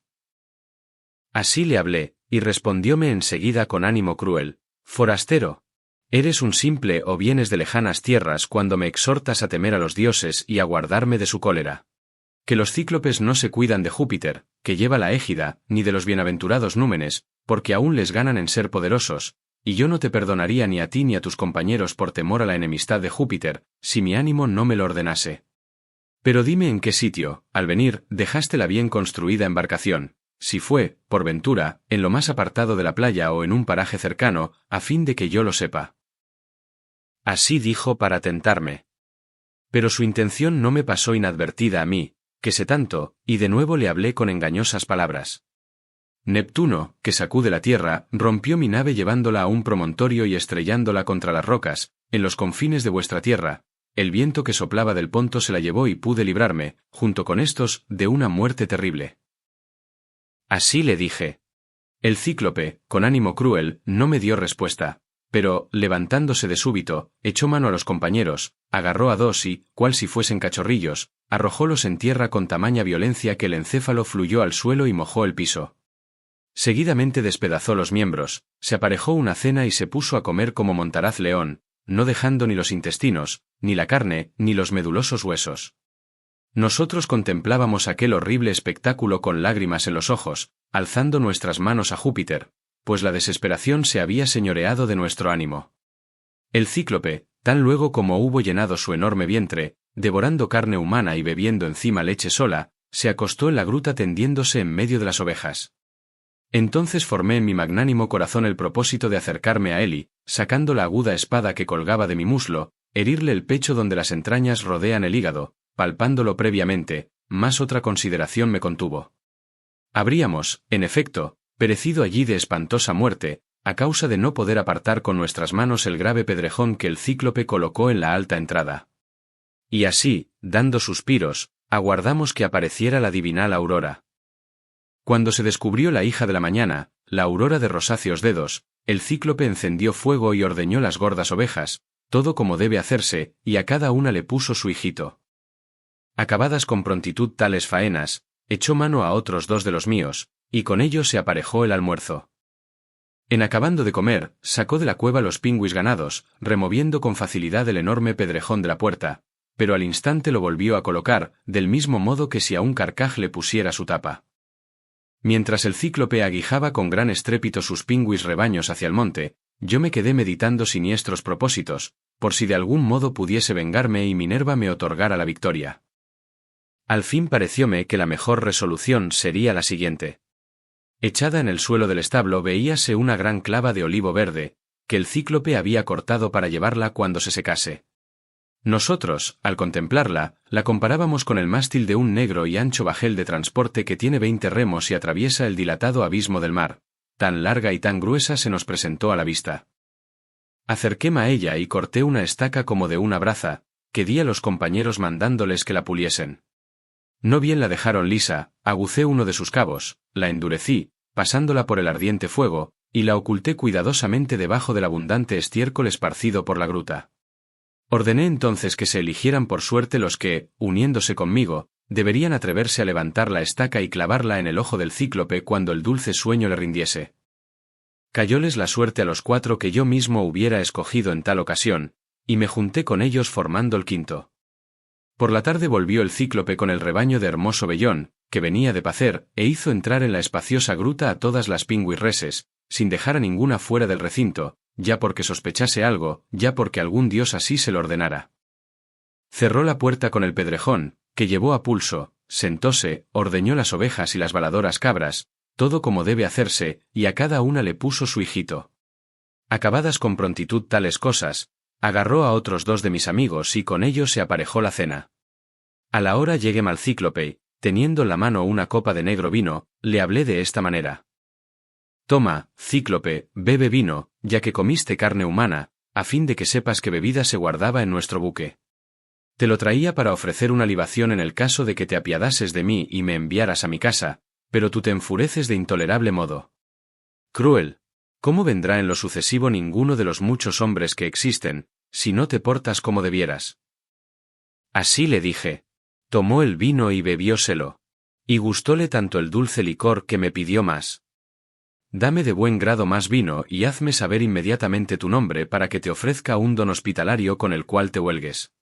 Así le hablé, y respondióme enseguida con ánimo cruel, forastero, ¿eres un simple o vienes de lejanas tierras cuando me exhortas a temer a los dioses y a guardarme de su cólera? Que los cíclopes no se cuidan de Júpiter, que lleva la égida, ni de los bienaventurados númenes, porque aún les ganan en ser poderosos, y yo no te perdonaría ni a ti ni a tus compañeros por temor a la enemistad de Júpiter, si mi ánimo no me lo ordenase. Pero dime en qué sitio, al venir, dejaste la bien construida embarcación, si fue, por ventura, en lo más apartado de la playa o en un paraje cercano, a fin de que yo lo sepa. Así dijo para tentarme. Pero su intención no me pasó inadvertida a mí, que sé tanto, y de nuevo le hablé con engañosas palabras. Neptuno, que sacude la tierra, rompió mi nave llevándola a un promontorio y estrellándola contra las rocas, en los confines de vuestra tierra. El viento que soplaba del Ponto se la llevó y pude librarme, junto con estos, de una muerte terrible. Así le dije. El cíclope, con ánimo cruel, no me dio respuesta, pero, levantándose de súbito, echó mano a los compañeros, agarró a dos y, cual si fuesen cachorrillos, arrojólos en tierra con tamaña violencia que el encéfalo fluyó al suelo y mojó el piso. Seguidamente despedazó los miembros, se aparejó una cena y se puso a comer como montaraz león, no dejando ni los intestinos, ni la carne, ni los medulosos huesos. Nosotros contemplábamos aquel horrible espectáculo con lágrimas en los ojos, alzando nuestras manos a Júpiter, pues la desesperación se había señoreado de nuestro ánimo. El cíclope, tan luego como hubo llenado su enorme vientre, devorando carne humana y bebiendo encima leche sola, se acostó en la gruta tendiéndose en medio de las ovejas. Entonces formé en mi magnánimo corazón el propósito de acercarme a él y, sacando la aguda espada que colgaba de mi muslo, herirle el pecho donde las entrañas rodean el hígado, palpándolo previamente, mas otra consideración me contuvo. Habríamos, en efecto, perecido allí de espantosa muerte, a causa de no poder apartar con nuestras manos el grave pedrejón que el cíclope colocó en la alta entrada. Y así, dando suspiros, aguardamos que apareciera la divinal aurora. Cuando se descubrió la hija de la mañana, la aurora de rosáceos dedos, el cíclope encendió fuego y ordeñó las gordas ovejas, todo como debe hacerse, y a cada una le puso su hijito. Acabadas con prontitud tales faenas, echó mano a otros dos de los míos, y con ellos se aparejó el almuerzo. En acabando de comer, sacó de la cueva los pingüis ganados, removiendo con facilidad el enorme pedrejón de la puerta, pero al instante lo volvió a colocar, del mismo modo que si a un carcaj le pusiera su tapa. Mientras el cíclope aguijaba con gran estrépito sus pingüis rebaños hacia el monte, Yo me quedé meditando siniestros propósitos, por si de algún modo pudiese vengarme y Minerva me otorgara la victoria. Al fin parecióme que la mejor resolución sería la siguiente. Echada en el suelo del establo veíase una gran clava de olivo verde, que el cíclope había cortado para llevarla cuando se secase. Nosotros, al contemplarla, la comparábamos con el mástil de un negro y ancho bajel de transporte que tiene 20 remos y atraviesa el dilatado abismo del mar. Tan larga y tan gruesa se nos presentó a la vista. Acerquéme a ella y corté una estaca como de una braza, que di a los compañeros mandándoles que la puliesen. No bien la dejaron lisa, agucé uno de sus cabos, la endurecí, pasándola por el ardiente fuego, y la oculté cuidadosamente debajo del abundante estiércol esparcido por la gruta. Ordené entonces que se eligieran por suerte los que, uniéndose conmigo, deberían atreverse a levantar la estaca y clavarla en el ojo del cíclope cuando el dulce sueño le rindiese. Cayóles la suerte a los 4 que yo mismo hubiera escogido en tal ocasión, y me junté con ellos formando el quinto. Por la tarde volvió el cíclope con el rebaño de hermoso vellón, que venía de pacer, e hizo entrar en la espaciosa gruta a todas las pingüirreses, sin dejar a ninguna fuera del recinto, ya porque sospechase algo, ya porque algún dios así se lo ordenara. Cerró la puerta con el pedrejón, que llevó a pulso, sentóse, ordeñó las ovejas y las baladoras cabras, todo como debe hacerse, y a cada una le puso su hijito. Acabadas con prontitud tales cosas, agarró a otros 2 de mis amigos y con ellos se aparejó la cena. A la hora lleguéme al cíclope, teniendo en la mano una copa de negro vino, le hablé de esta manera. Toma, cíclope, bebe vino, ya que comiste carne humana, a fin de que sepas qué bebida se guardaba en nuestro buque. Te lo traía para ofrecer una libación en el caso de que te apiadases de mí y me enviaras a mi casa, pero tú te enfureces de intolerable modo. Cruel. ¿Cómo vendrá en lo sucesivo ninguno de los muchos hombres que existen, si no te portas como debieras? Así le dije. Tomó el vino y bebióselo. Y gustóle tanto el dulce licor que me pidió más. Dame de buen grado más vino y hazme saber inmediatamente tu nombre para que te ofrezca un don hospitalario con el cual te huelgues.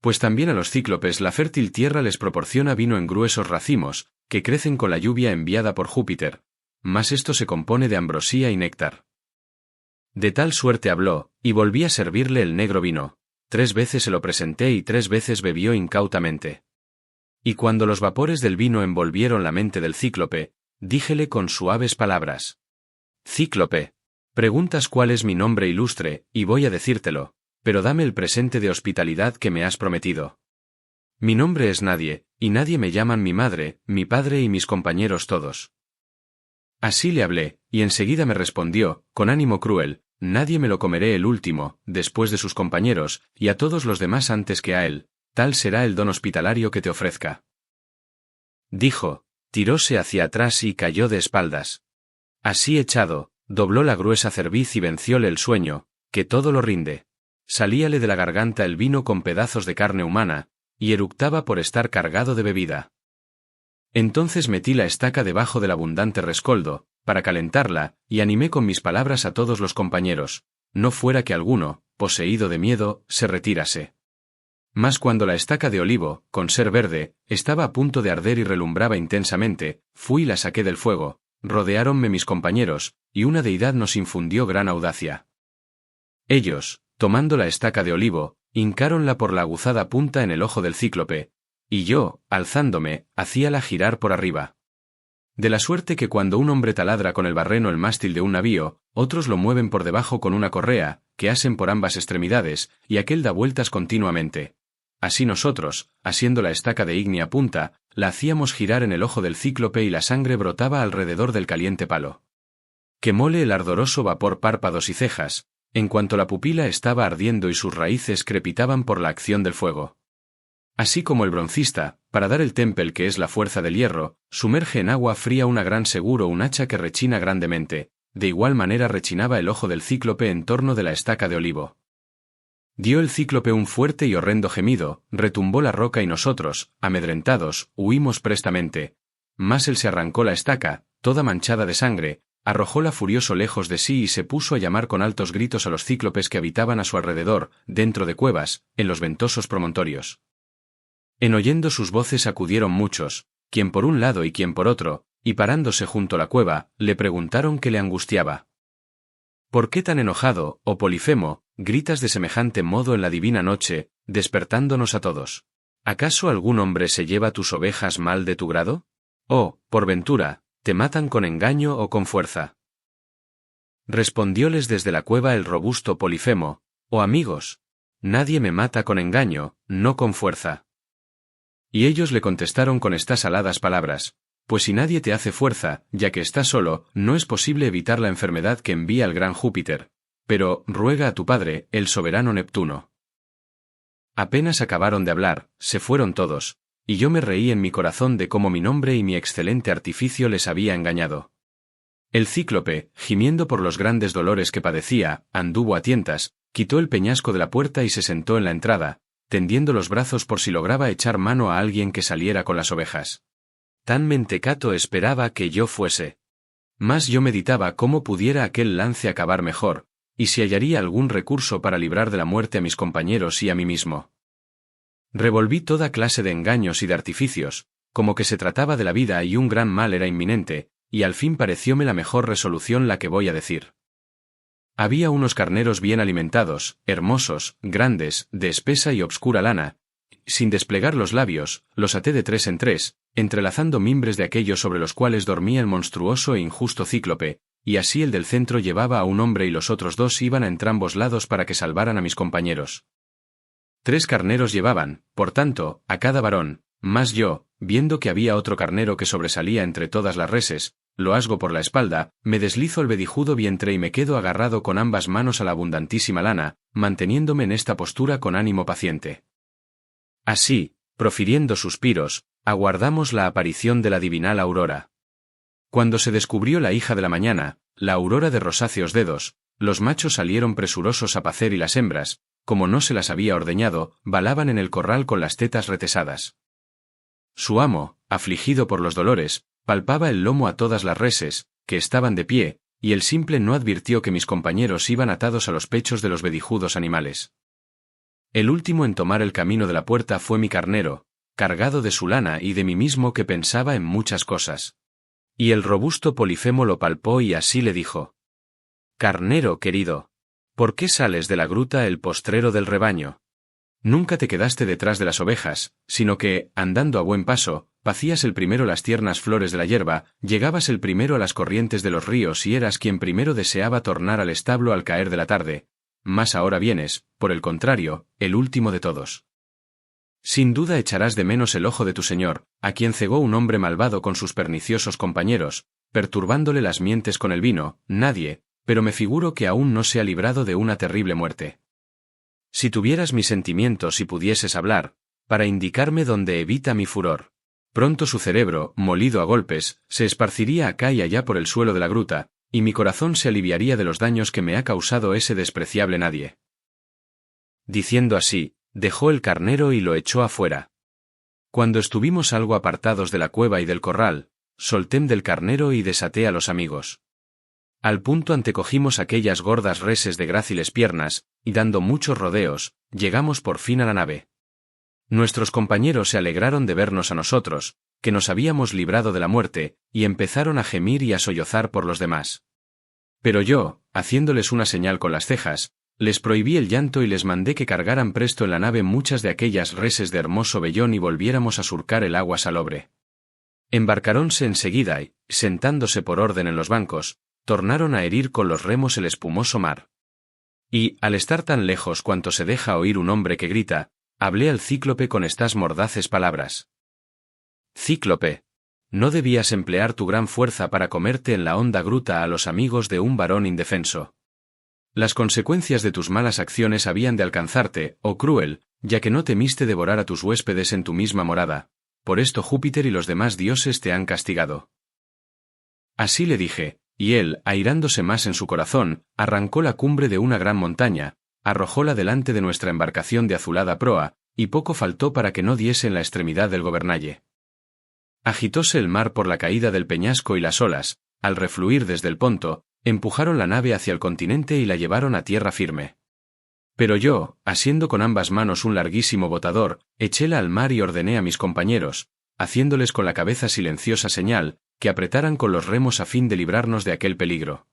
Pues también a los cíclopes la fértil tierra les proporciona vino en gruesos racimos, que crecen con la lluvia enviada por Júpiter, mas esto se compone de ambrosía y néctar. De tal suerte habló, y volví a servirle el negro vino. 3 veces se lo presenté y 3 veces bebió incautamente. Y cuando los vapores del vino envolvieron la mente del cíclope, díjele con suaves palabras. Cíclope, preguntas cuál es mi nombre ilustre, y voy a decírtelo, pero dame el presente de hospitalidad que me has prometido. Mi nombre es Nadie, y nadie me llaman mi madre, mi padre y mis compañeros todos. Así le hablé, y enseguida me respondió, con ánimo cruel, nadie me lo comeré el último, después de sus compañeros, y a todos los demás antes que a él, tal será el don hospitalario que te ofrezca. Dijo, tiróse hacia atrás y cayó de espaldas. Así echado, dobló la gruesa cerviz y vencióle el sueño, que todo lo rinde. Salíale de la garganta el vino con pedazos de carne humana, y eructaba por estar cargado de bebida. Entonces metí la estaca debajo del abundante rescoldo, para calentarla, y animé con mis palabras a todos los compañeros, no fuera que alguno, poseído de miedo, se retirase. Mas cuando la estaca de olivo, con ser verde, estaba a punto de arder y relumbraba intensamente, fui y la saqué del fuego, rodeáronme mis compañeros, y una deidad nos infundió gran audacia. Ellos, tomando la estaca de olivo, hincáronla por la aguzada punta en el ojo del cíclope, y yo, alzándome, hacíala girar por arriba. De la suerte que cuando un hombre taladra con el barreno el mástil de un navío, otros lo mueven por debajo con una correa, que asen por ambas extremidades, y aquel da vueltas continuamente. Así nosotros, asiendo la estaca de ígnea punta, la hacíamos girar en el ojo del cíclope y la sangre brotaba alrededor del caliente palo. Quemóle el ardoroso vapor párpados y cejas, en cuanto la pupila estaba ardiendo y sus raíces crepitaban por la acción del fuego. Así como el broncista, para dar el tempel que es la fuerza del hierro, sumerge en agua fría una gran seguro un hacha que rechina grandemente, de igual manera rechinaba el ojo del cíclope en torno de la estaca de olivo. Dio el cíclope un fuerte y horrendo gemido, retumbó la roca y nosotros, amedrentados, huimos prestamente. Mas él se arrancó la estaca, toda manchada de sangre, arrojóla furioso lejos de sí y se puso a llamar con altos gritos a los cíclopes que habitaban a su alrededor, dentro de cuevas, en los ventosos promontorios. En oyendo sus voces acudieron muchos, quien por un lado y quien por otro, y parándose junto a la cueva, le preguntaron qué le angustiaba. ¿Por qué tan enojado, oh Polifemo, gritas de semejante modo en la divina noche, despertándonos a todos? ¿Acaso algún hombre se lleva tus ovejas mal de tu grado? Oh, por ventura, ¿te matan con engaño o con fuerza? Respondióles desde la cueva el robusto Polifemo: oh amigos, nadie me mata con engaño, no con fuerza. Y ellos le contestaron con estas aladas palabras: pues si nadie te hace fuerza, ya que estás solo, no es posible evitar la enfermedad que envía el gran Júpiter. Pero, ruega a tu padre, el soberano Neptuno. Apenas acabaron de hablar, se fueron todos, y yo me reí en mi corazón de cómo mi nombre y mi excelente artificio les había engañado. El cíclope, gimiendo por los grandes dolores que padecía, anduvo a tientas, quitó el peñasco de la puerta y se sentó en la entrada, tendiendo los brazos por si lograba echar mano a alguien que saliera con las ovejas. Tan mentecato esperaba que yo fuese. Mas yo meditaba cómo pudiera aquel lance acabar mejor, y si hallaría algún recurso para librar de la muerte a mis compañeros y a mí mismo. Revolví toda clase de engaños y de artificios, como que se trataba de la vida y un gran mal era inminente, y al fin parecióme la mejor resolución la que voy a decir. Había unos carneros bien alimentados, hermosos, grandes, de espesa y obscura lana. Sin desplegar los labios, los até de 3 en 3, entrelazando mimbres de aquellos sobre los cuales dormía el monstruoso e injusto cíclope, y así el del centro llevaba a un hombre y los otros 2 iban a entrambos lados para que salvaran a mis compañeros. 3 carneros llevaban, por tanto, a cada varón, mas yo, viendo que había otro carnero que sobresalía entre todas las reses, lo asgo por la espalda, me deslizo el vedijudo vientre y me quedo agarrado con ambas manos a la abundantísima lana, manteniéndome en esta postura con ánimo paciente. Así, profiriendo suspiros, aguardamos la aparición de la divinal aurora. Cuando se descubrió la hija de la mañana, la aurora de rosáceos dedos, los machos salieron presurosos a pacer y las hembras, como no se las había ordeñado, balaban en el corral con las tetas retesadas. Su amo, afligido por los dolores, palpaba el lomo a todas las reses, que estaban de pie, y el simple no advirtió que mis compañeros iban atados a los pechos de los vedijudos animales. El último en tomar el camino de la puerta fue mi carnero, cargado de su lana y de mí mismo que pensaba en muchas cosas. Y el robusto Polifemo lo palpó y así le dijo: «Carnero querido, ¿por qué sales de la gruta el postrero del rebaño? Nunca te quedaste detrás de las ovejas, sino que, andando a buen paso, pacías el primero las tiernas flores de la hierba, llegabas el primero a las corrientes de los ríos y eras quien primero deseaba tornar al establo al caer de la tarde. Mas ahora vienes, por el contrario, el último de todos. Sin duda echarás de menos el ojo de tu señor, a quien cegó un hombre malvado con sus perniciosos compañeros, perturbándole las mientes con el vino, nadie, pero me figuro que aún no se ha librado de una terrible muerte. Si tuvieras mis sentimientos y pudieses hablar, para indicarme dónde evita mi furor, pronto su cerebro, molido a golpes, se esparciría acá y allá por el suelo de la gruta, y mi corazón se aliviaría de los daños que me ha causado ese despreciable nadie». Diciendo así, dejó el carnero y lo echó afuera. Cuando estuvimos algo apartados de la cueva y del corral, solté del carnero y desaté a los amigos. Al punto antecogimos aquellas gordas reses de gráciles piernas, y dando muchos rodeos, llegamos por fin a la nave. Nuestros compañeros se alegraron de vernos a nosotros, que nos habíamos librado de la muerte, y empezaron a gemir y a sollozar por los demás. Pero yo, haciéndoles una señal con las cejas, les prohibí el llanto y les mandé que cargaran presto en la nave muchas de aquellas reses de hermoso vellón y volviéramos a surcar el agua salobre. Embarcaronse enseguida y, sentándose por orden en los bancos, tornaron a herir con los remos el espumoso mar. Y, al estar tan lejos cuanto se deja oír un hombre que grita, hablé al cíclope con estas mordaces palabras: «Cíclope, no debías emplear tu gran fuerza para comerte en la honda gruta a los amigos de un varón indefenso. Las consecuencias de tus malas acciones habían de alcanzarte, oh cruel, ya que no temiste devorar a tus huéspedes en tu misma morada. Por esto Júpiter y los demás dioses te han castigado». Así le dije, y él, airándose más en su corazón, arrancó la cumbre de una gran montaña, arrojóla delante de nuestra embarcación de azulada proa, y poco faltó para que no diese en la extremidad del gobernalle. Agitóse el mar por la caída del peñasco y las olas, al refluir desde el ponto, empujaron la nave hacia el continente y la llevaron a tierra firme. Pero yo, asiendo con ambas manos un larguísimo botador, echéla al mar y ordené a mis compañeros, haciéndoles con la cabeza silenciosa señal, que apretaran con los remos a fin de librarnos de aquel peligro.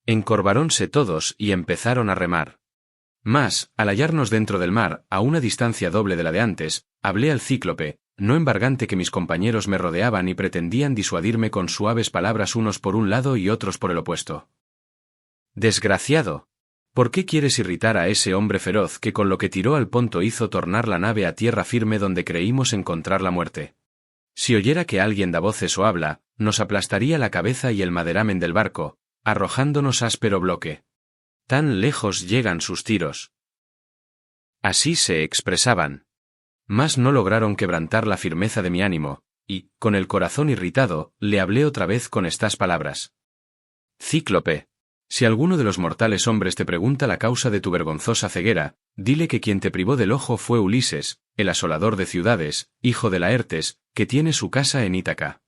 Encorvarónse todos y empezaron a remar. Mas, al hallarnos dentro del mar, a una distancia doble de la de antes, hablé al cíclope, no embargante que mis compañeros me rodeaban y pretendían disuadirme con suaves palabras unos por un lado y otros por el opuesto. Desgraciado. ¿Por qué quieres irritar a ese hombre feroz que con lo que tiró al Ponto hizo tornar la nave a tierra firme donde creímos encontrar la muerte? Si oyera que alguien da voces o habla, nos aplastaría la cabeza y el maderamen del barco, arrojándonos áspero bloque. Tan lejos llegan sus tiros. Así se expresaban. Mas no lograron quebrantar la firmeza de mi ánimo, y, con el corazón irritado, le hablé otra vez con estas palabras. Cíclope. Si alguno de los mortales hombres te pregunta la causa de tu vergonzosa ceguera, dile que quien te privó del ojo fue Ulises, el asolador de ciudades, hijo de Laertes, que tiene su casa en Ítaca.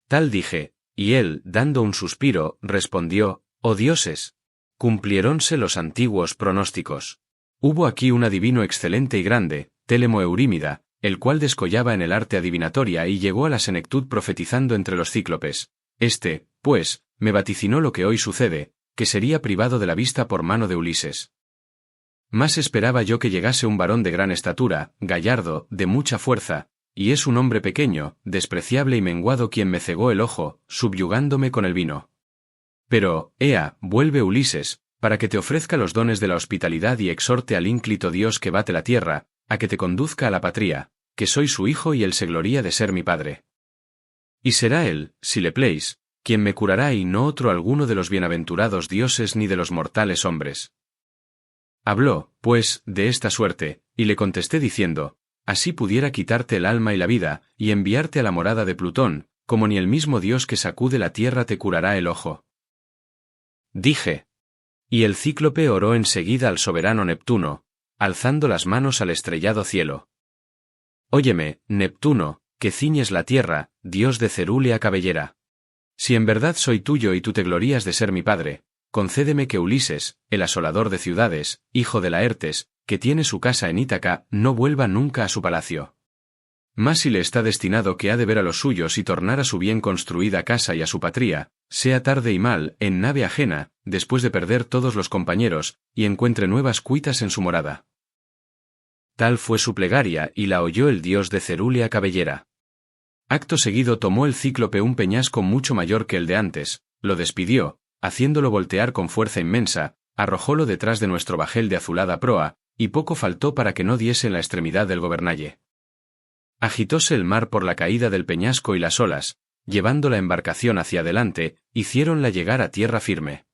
Tal dije, y él, dando un suspiro, respondió, oh dioses. Cumpliéronse los antiguos pronósticos. Hubo aquí un adivino excelente y grande, Télemo Eurímida, el cual descollaba en el arte adivinatoria y llegó a la senectud profetizando entre los cíclopes. Este, pues, me vaticinó lo que hoy sucede, que sería privado de la vista por mano de Ulises. Más esperaba yo que llegase un varón de gran estatura, gallardo, de mucha fuerza, y es un hombre pequeño, despreciable y menguado quien me cegó el ojo, subyugándome con el vino. Pero, ea, vuelve Ulises, para que te ofrezca los dones de la hospitalidad y exhorte al ínclito Dios que bate la tierra, a que te conduzca a la patria, que soy su hijo y él se gloría de ser mi padre. Y será él, si le pleis, quien me curará y no otro alguno de los bienaventurados dioses ni de los mortales hombres. Habló, pues, de esta suerte, y le contesté diciendo, así pudiera quitarte el alma y la vida, y enviarte a la morada de Plutón, como ni el mismo Dios que sacude la tierra te curará el ojo. Dije. Y el cíclope oró enseguida al soberano Neptuno, alzando las manos al estrellado cielo. Óyeme, Neptuno, que ciñes la tierra, Dios de cerúlea cabellera. Si en verdad soy tuyo y tú te glorías de ser mi padre, concédeme que Ulises, el asolador de ciudades, hijo de Laertes, que tiene su casa en Ítaca, no vuelva nunca a su palacio. Mas si le está destinado que ha de ver a los suyos y tornar a su bien construida casa y a su patria, sea tarde y mal, en nave ajena, después de perder todos los compañeros, y encuentre nuevas cuitas en su morada. Tal fue su plegaria y la oyó el dios de cerúlea cabellera. Acto seguido tomó el cíclope un peñasco mucho mayor que el de antes, lo despidió, haciéndolo voltear con fuerza inmensa, arrojólo detrás de nuestro bajel de azulada proa, y poco faltó para que no diese en la extremidad del gobernalle. Agitóse el mar por la caída del peñasco y las olas, llevando la embarcación hacia adelante, hiciéronla llegar a tierra firme.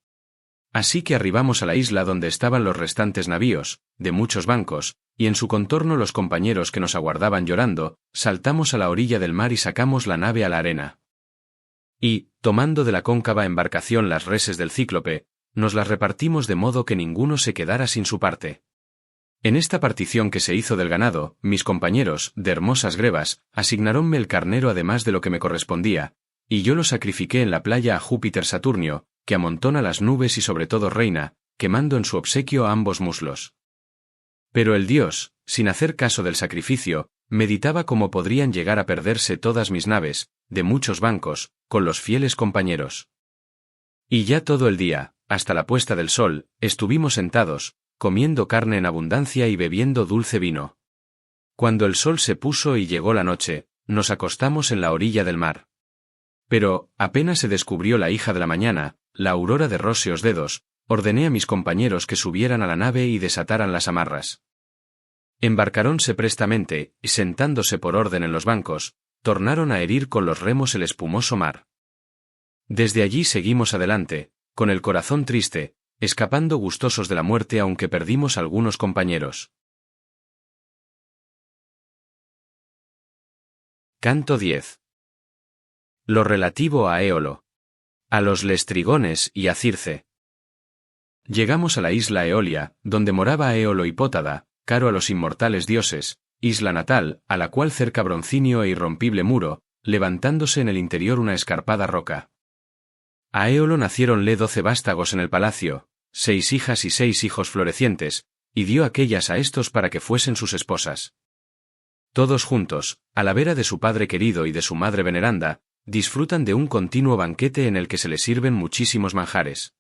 Así que arribamos a la isla donde estaban los restantes navíos, de muchos bancos, y en su contorno los compañeros que nos aguardaban llorando, saltamos a la orilla del mar y sacamos la nave a la arena. Y, tomando de la cóncava embarcación las reses del cíclope, nos las repartimos de modo que ninguno se quedara sin su parte. En esta partición que se hizo del ganado, mis compañeros, de hermosas grebas, asignaronme el carnero además de lo que me correspondía, y yo lo sacrifiqué en la playa a Júpiter Saturnio, que amontona las nubes y sobre todo reina, quemando en su obsequio a ambos muslos. Pero el dios, sin hacer caso del sacrificio, meditaba cómo podrían llegar a perderse todas mis naves, de muchos bancos, con los fieles compañeros. Y ya todo el día, hasta la puesta del sol, estuvimos sentados, comiendo carne en abundancia y bebiendo dulce vino. Cuando el sol se puso y llegó la noche, nos acostamos en la orilla del mar. Pero, apenas se descubrió la hija de la mañana, la aurora de róseos dedos, ordené a mis compañeros que subieran a la nave y desataran las amarras. Embarcaronse prestamente, y sentándose por orden en los bancos, tornaron a herir con los remos el espumoso mar. Desde allí seguimos adelante, con el corazón triste, escapando gustosos de la muerte aunque perdimos algunos compañeros. Canto 10. Lo relativo a Éolo. A los lestrigones y a Circe. Llegamos a la isla Eolia, donde moraba Éolo Hipótada, caro a los inmortales dioses, isla natal, a la cual cerca broncinio e irrompible muro, levantándose en el interior una escarpada roca. A Éolo naciéronle 12 vástagos en el palacio, 6 hijas y 6 hijos florecientes, y dio aquellas a estos para que fuesen sus esposas. Todos juntos, a la vera de su padre querido y de su madre veneranda, disfrutan de un continuo banquete en el que se les sirven muchísimos manjares.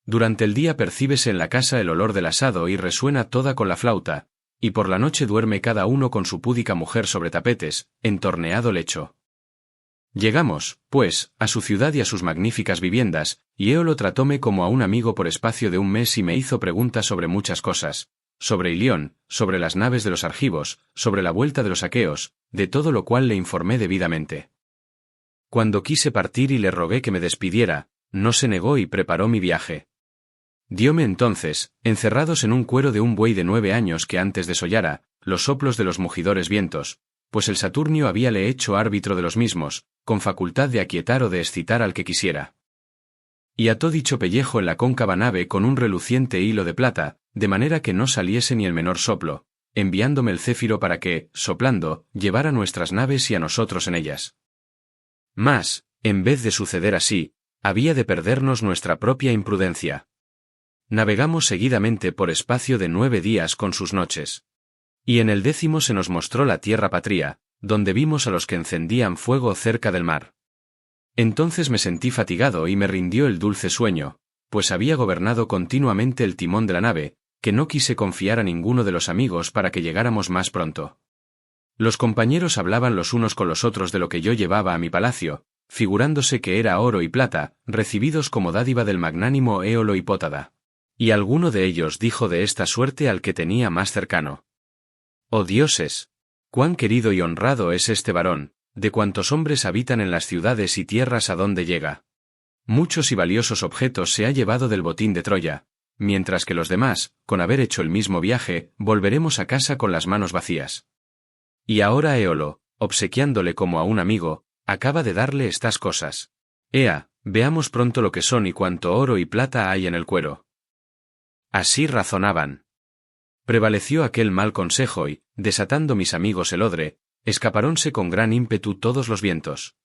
Durante el día percíbese en la casa el olor del asado y resuena toda con la flauta, y por la noche duerme cada uno con su púdica mujer sobre tapetes, entorneado lecho. Llegamos, pues, a su ciudad y a sus magníficas viviendas, y Éolo tratóme como a un amigo por espacio de un mes y me hizo preguntas sobre muchas cosas, sobre Ilión, sobre las naves de los argivos, sobre la vuelta de los aqueos, de todo lo cual le informé debidamente. Cuando quise partir y le rogué que me despidiera, no se negó y preparó mi viaje. Dióme entonces, encerrados en un cuero de un buey de 9 años que antes desollara, los soplos de los mugidores vientos, pues el Saturnio habíale hecho árbitro de los mismos, con facultad de aquietar o de excitar al que quisiera. Y ató dicho pellejo en la cóncava nave con un reluciente hilo de plata, de manera que no saliese ni el menor soplo, enviándome el céfiro para que, soplando, llevara nuestras naves y a nosotros en ellas. Mas, en vez de suceder así, había de perdernos nuestra propia imprudencia. Navegamos seguidamente por espacio de 9 días con sus noches. Y en el 10º se nos mostró la tierra patria, donde vimos a los que encendían fuego cerca del mar. Entonces me sentí fatigado y me rindió el dulce sueño, pues había gobernado continuamente el timón de la nave, que no quise confiar a ninguno de los amigos para que llegáramos más pronto. Los compañeros hablaban los unos con los otros de lo que yo llevaba a mi palacio, figurándose que era oro y plata, recibidos como dádiva del magnánimo Éolo Hipótada. Y alguno de ellos dijo de esta suerte al que tenía más cercano: «Oh dioses, cuán querido y honrado es este varón, de cuantos hombres habitan en las ciudades y tierras a donde llega. Muchos y valiosos objetos se ha llevado del botín de Troya, mientras que los demás, con haber hecho el mismo viaje, volveremos a casa con las manos vacías. Y ahora Éolo, obsequiándole como a un amigo, acaba de darle estas cosas. Ea, veamos pronto lo que son y cuánto oro y plata hay en el cuero». Así razonaban. Prevaleció aquel mal consejo y, desatando mis amigos el odre, escaparónse con gran ímpetu todos los vientos.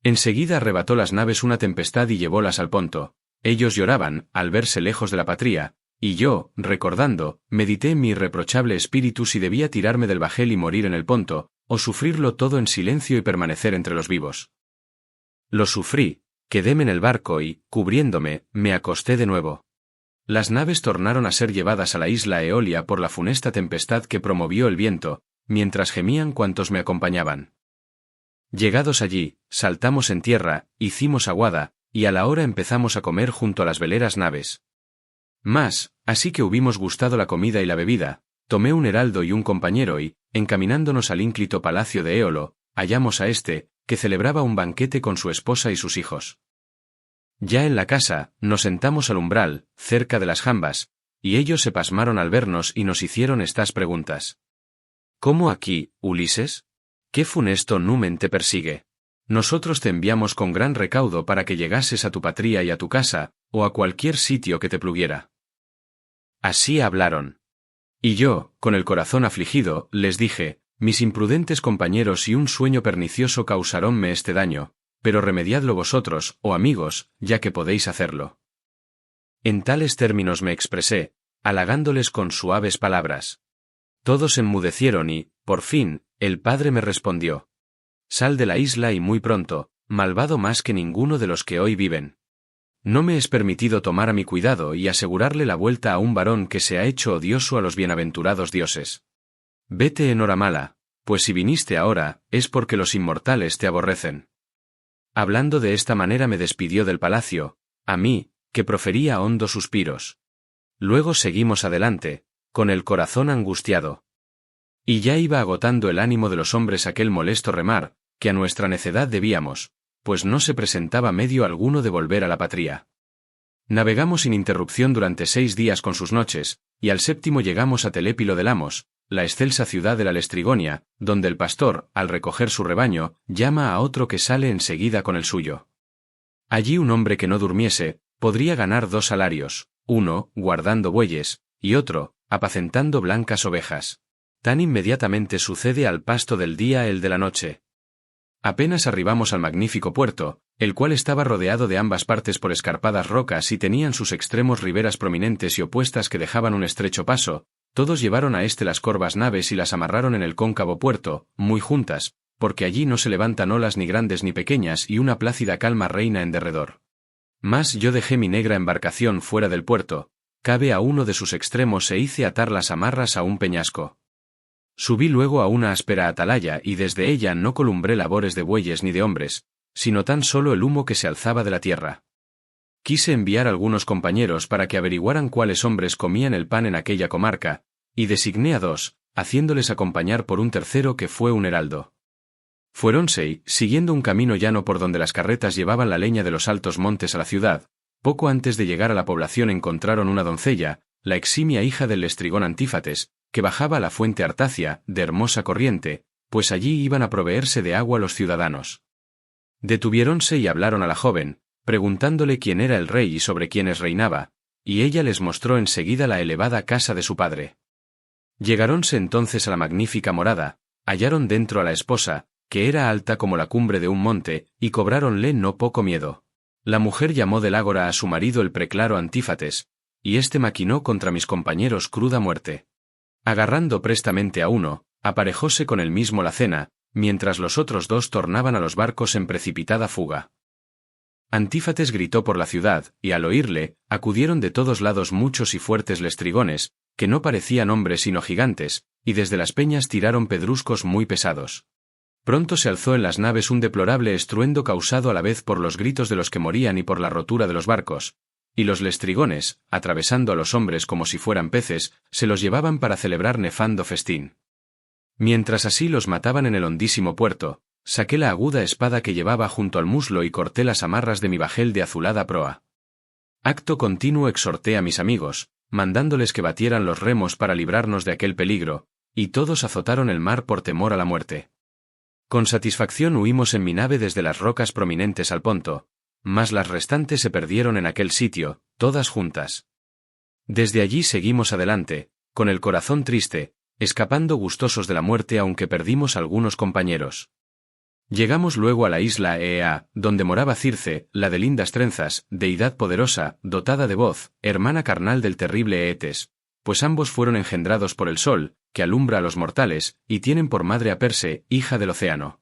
Enseguida arrebató las naves una tempestad y llevólas al Ponto. Ellos lloraban, al verse lejos de la patria, y yo, recordando, medité en mi irreprochable espíritu si debía tirarme del bajel y morir en el Ponto, o sufrirlo todo en silencio y permanecer entre los vivos. Lo sufrí, quedéme en el barco y, cubriéndome, me acosté de nuevo. Las naves tornaron a ser llevadas a la isla Eolia por la funesta tempestad que promovió el viento, mientras gemían cuantos me acompañaban. Llegados allí, saltamos en tierra, hicimos aguada, y a la hora empezamos a comer junto a las veleras naves. Mas, así que hubimos gustado la comida y la bebida, tomé un heraldo y un compañero y, encaminándonos al ínclito palacio de Éolo, hallamos a éste, que celebraba un banquete con su esposa y sus hijos. Ya en la casa, nos sentamos al umbral, cerca de las jambas, y ellos se pasmaron al vernos y nos hicieron estas preguntas. ¿Cómo aquí, Ulises? ¿Qué funesto numen te persigue? Nosotros te enviamos con gran recaudo para que llegases a tu patria y a tu casa, o a cualquier sitio que te pluguiera. Así hablaron. Y yo, con el corazón afligido, les dije: mis imprudentes compañeros y un sueño pernicioso causaronme este daño, pero remediadlo vosotros, oh amigos, ya que podéis hacerlo. En tales términos me expresé, halagándoles con suaves palabras. Todos enmudecieron y, por fin, el padre me respondió: sal de la isla y muy pronto, malvado más que ninguno de los que hoy viven. No me es permitido tomar a mi cuidado y asegurarle la vuelta a un varón que se ha hecho odioso a los bienaventurados dioses. Vete en hora mala, pues si viniste ahora, es porque los inmortales te aborrecen. Hablando de esta manera me despidió del palacio, a mí, que profería hondos suspiros. Luego seguimos adelante, con el corazón angustiado. Y ya iba agotando el ánimo de los hombres aquel molesto remar, que a nuestra necedad debíamos, pues no se presentaba medio alguno de volver a la patria. Navegamos sin interrupción durante 6 días con sus noches, y al 7º llegamos a Telépilo de Lamos, la excelsa ciudad de la Lestrigonia, donde el pastor, al recoger su rebaño, llama a otro que sale enseguida con el suyo. Allí un hombre que no durmiese, podría ganar 2 salarios, uno, guardando bueyes, y otro, apacentando blancas ovejas. Tan inmediatamente sucede al pasto del día el de la noche. Apenas arribamos al magnífico puerto, el cual estaba rodeado de ambas partes por escarpadas rocas y tenían sus extremos riberas prominentes y opuestas que dejaban un estrecho paso. Todos llevaron a las corvas naves y las amarraron en el cóncavo puerto, muy juntas, porque allí no se levantan olas ni grandes ni pequeñas y una plácida calma reina en derredor. Mas yo dejé mi negra embarcación fuera del puerto, cabe a uno de sus extremos e hice atar las amarras a un peñasco. Subí luego a una áspera atalaya y desde ella no columbré labores de bueyes ni de hombres, sino tan solo el humo que se alzaba de la tierra. Quise enviar algunos compañeros para que averiguaran cuáles hombres comían el pan en aquella comarca, y designé a 2, haciéndoles acompañar por un tercero que fue un heraldo. Fuéronse y, siguiendo un camino llano por donde las carretas llevaban la leña de los altos montes a la ciudad, poco antes de llegar a la población encontraron una doncella, la eximia hija del lestrigón Antífates, que bajaba a la fuente Artacia, de hermosa corriente, pues allí iban a proveerse de agua los ciudadanos. Detuviéronse y hablaron a la joven, preguntándole quién era el rey y sobre quiénes reinaba, y ella les mostró enseguida la elevada casa de su padre. Llegáronse entonces a la magnífica morada, hallaron dentro a la esposa, que era alta como la cumbre de un monte, y cobráronle no poco miedo. La mujer llamó del ágora a su marido el preclaro Antífates, y éste maquinó contra mis compañeros cruda muerte. Agarrando prestamente a uno, aparejóse con él mismo la cena, mientras los otros 2 tornaban a los barcos en precipitada fuga. Antífates gritó por la ciudad, y al oírle, acudieron de todos lados muchos y fuertes lestrigones, que no parecían hombres sino gigantes, y desde las peñas tiraron pedruscos muy pesados. Pronto se alzó en las naves un deplorable estruendo causado a la vez por los gritos de los que morían y por la rotura de los barcos, y los lestrigones, atravesando a los hombres como si fueran peces, se los llevaban para celebrar nefando festín. Mientras así los mataban en el hondísimo puerto, saqué la aguda espada que llevaba junto al muslo y corté las amarras de mi bajel de azulada proa. Acto continuo exhorté a mis amigos, mandándoles que batieran los remos para librarnos de aquel peligro, y todos azotaron el mar por temor a la muerte. Con satisfacción huimos en mi nave desde las rocas prominentes al Ponto, mas las restantes se perdieron en aquel sitio, todas juntas. Desde allí seguimos adelante, con el corazón triste, escapando gustosos de la muerte aunque perdimos algunos compañeros. Llegamos luego a la isla Eea, donde moraba Circe, la de lindas trenzas, deidad poderosa, dotada de voz, hermana carnal del terrible Eetes, pues ambos fueron engendrados por el sol, que alumbra a los mortales, y tienen por madre a Perse, hija del océano.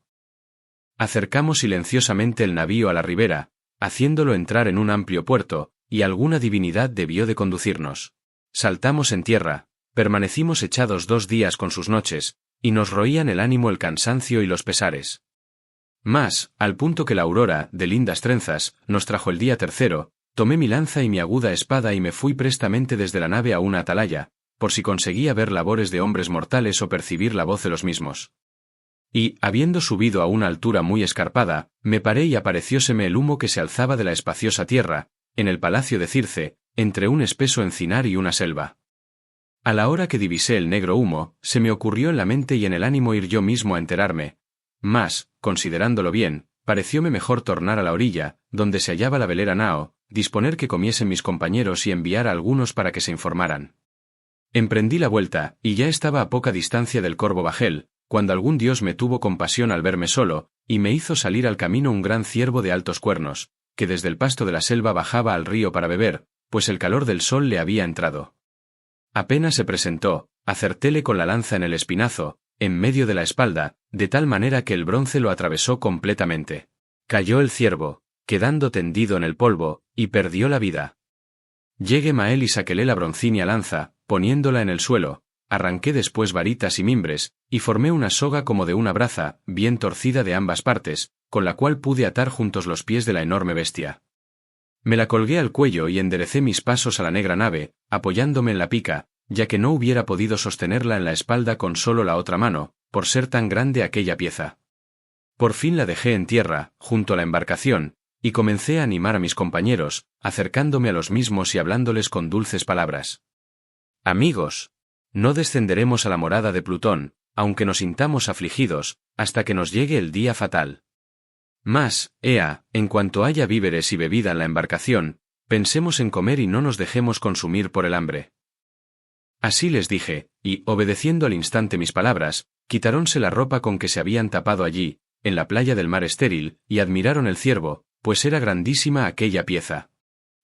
Acercamos silenciosamente el navío a la ribera, haciéndolo entrar en un amplio puerto, y alguna divinidad debió de conducirnos. Saltamos en tierra, permanecimos echados 2 días con sus noches, y nos roían el ánimo el cansancio y los pesares. Mas, al punto que la aurora, de lindas trenzas, nos trajo el día tercero, tomé mi lanza y mi aguda espada y me fui prestamente desde la nave a una atalaya, por si conseguía ver labores de hombres mortales o percibir la voz de los mismos. Y, habiendo subido a una altura muy escarpada, me paré y aparecióseme el humo que se alzaba de la espaciosa tierra, en el palacio de Circe, entre un espeso encinar y una selva. A la hora que divisé el negro humo, se me ocurrió en la mente y en el ánimo ir yo mismo a enterarme, mas, considerándolo bien, parecióme mejor tornar a la orilla, donde se hallaba la velera Nao, disponer que comiesen mis compañeros y enviar a algunos para que se informaran. Emprendí la vuelta, y ya estaba a poca distancia del corvo bajel, cuando algún dios me tuvo compasión al verme solo, y me hizo salir al camino un gran ciervo de altos cuernos, que desde el pasto de la selva bajaba al río para beber, pues el calor del sol le había entrado. Apenas se presentó, acertéle con la lanza en el espinazo, en medio de la espalda, de tal manera que el bronce lo atravesó completamente. Cayó el ciervo, quedando tendido en el polvo, y perdió la vida. Llegué a él y saquéle la broncínea lanza, poniéndola en el suelo, arranqué después varitas y mimbres, y formé una soga como de una braza, bien torcida de ambas partes, con la cual pude atar juntos los pies de la enorme bestia. Me la colgué al cuello y enderecé mis pasos a la negra nave, apoyándome en la pica, ya que no hubiera podido sostenerla en la espalda con solo la otra mano, por ser tan grande aquella pieza. Por fin la dejé en tierra, junto a la embarcación, y comencé a animar a mis compañeros, acercándome a los mismos y hablándoles con dulces palabras. Amigos, no descenderemos a la morada de Plutón, aunque nos sintamos afligidos, hasta que nos llegue el día fatal. Mas, ea, en cuanto haya víveres y bebida en la embarcación, pensemos en comer y no nos dejemos consumir por el hambre. Así les dije, y, obedeciendo al instante mis palabras, quitáronse la ropa con que se habían tapado allí, en la playa del mar estéril, y admiraron el ciervo, pues era grandísima aquella pieza.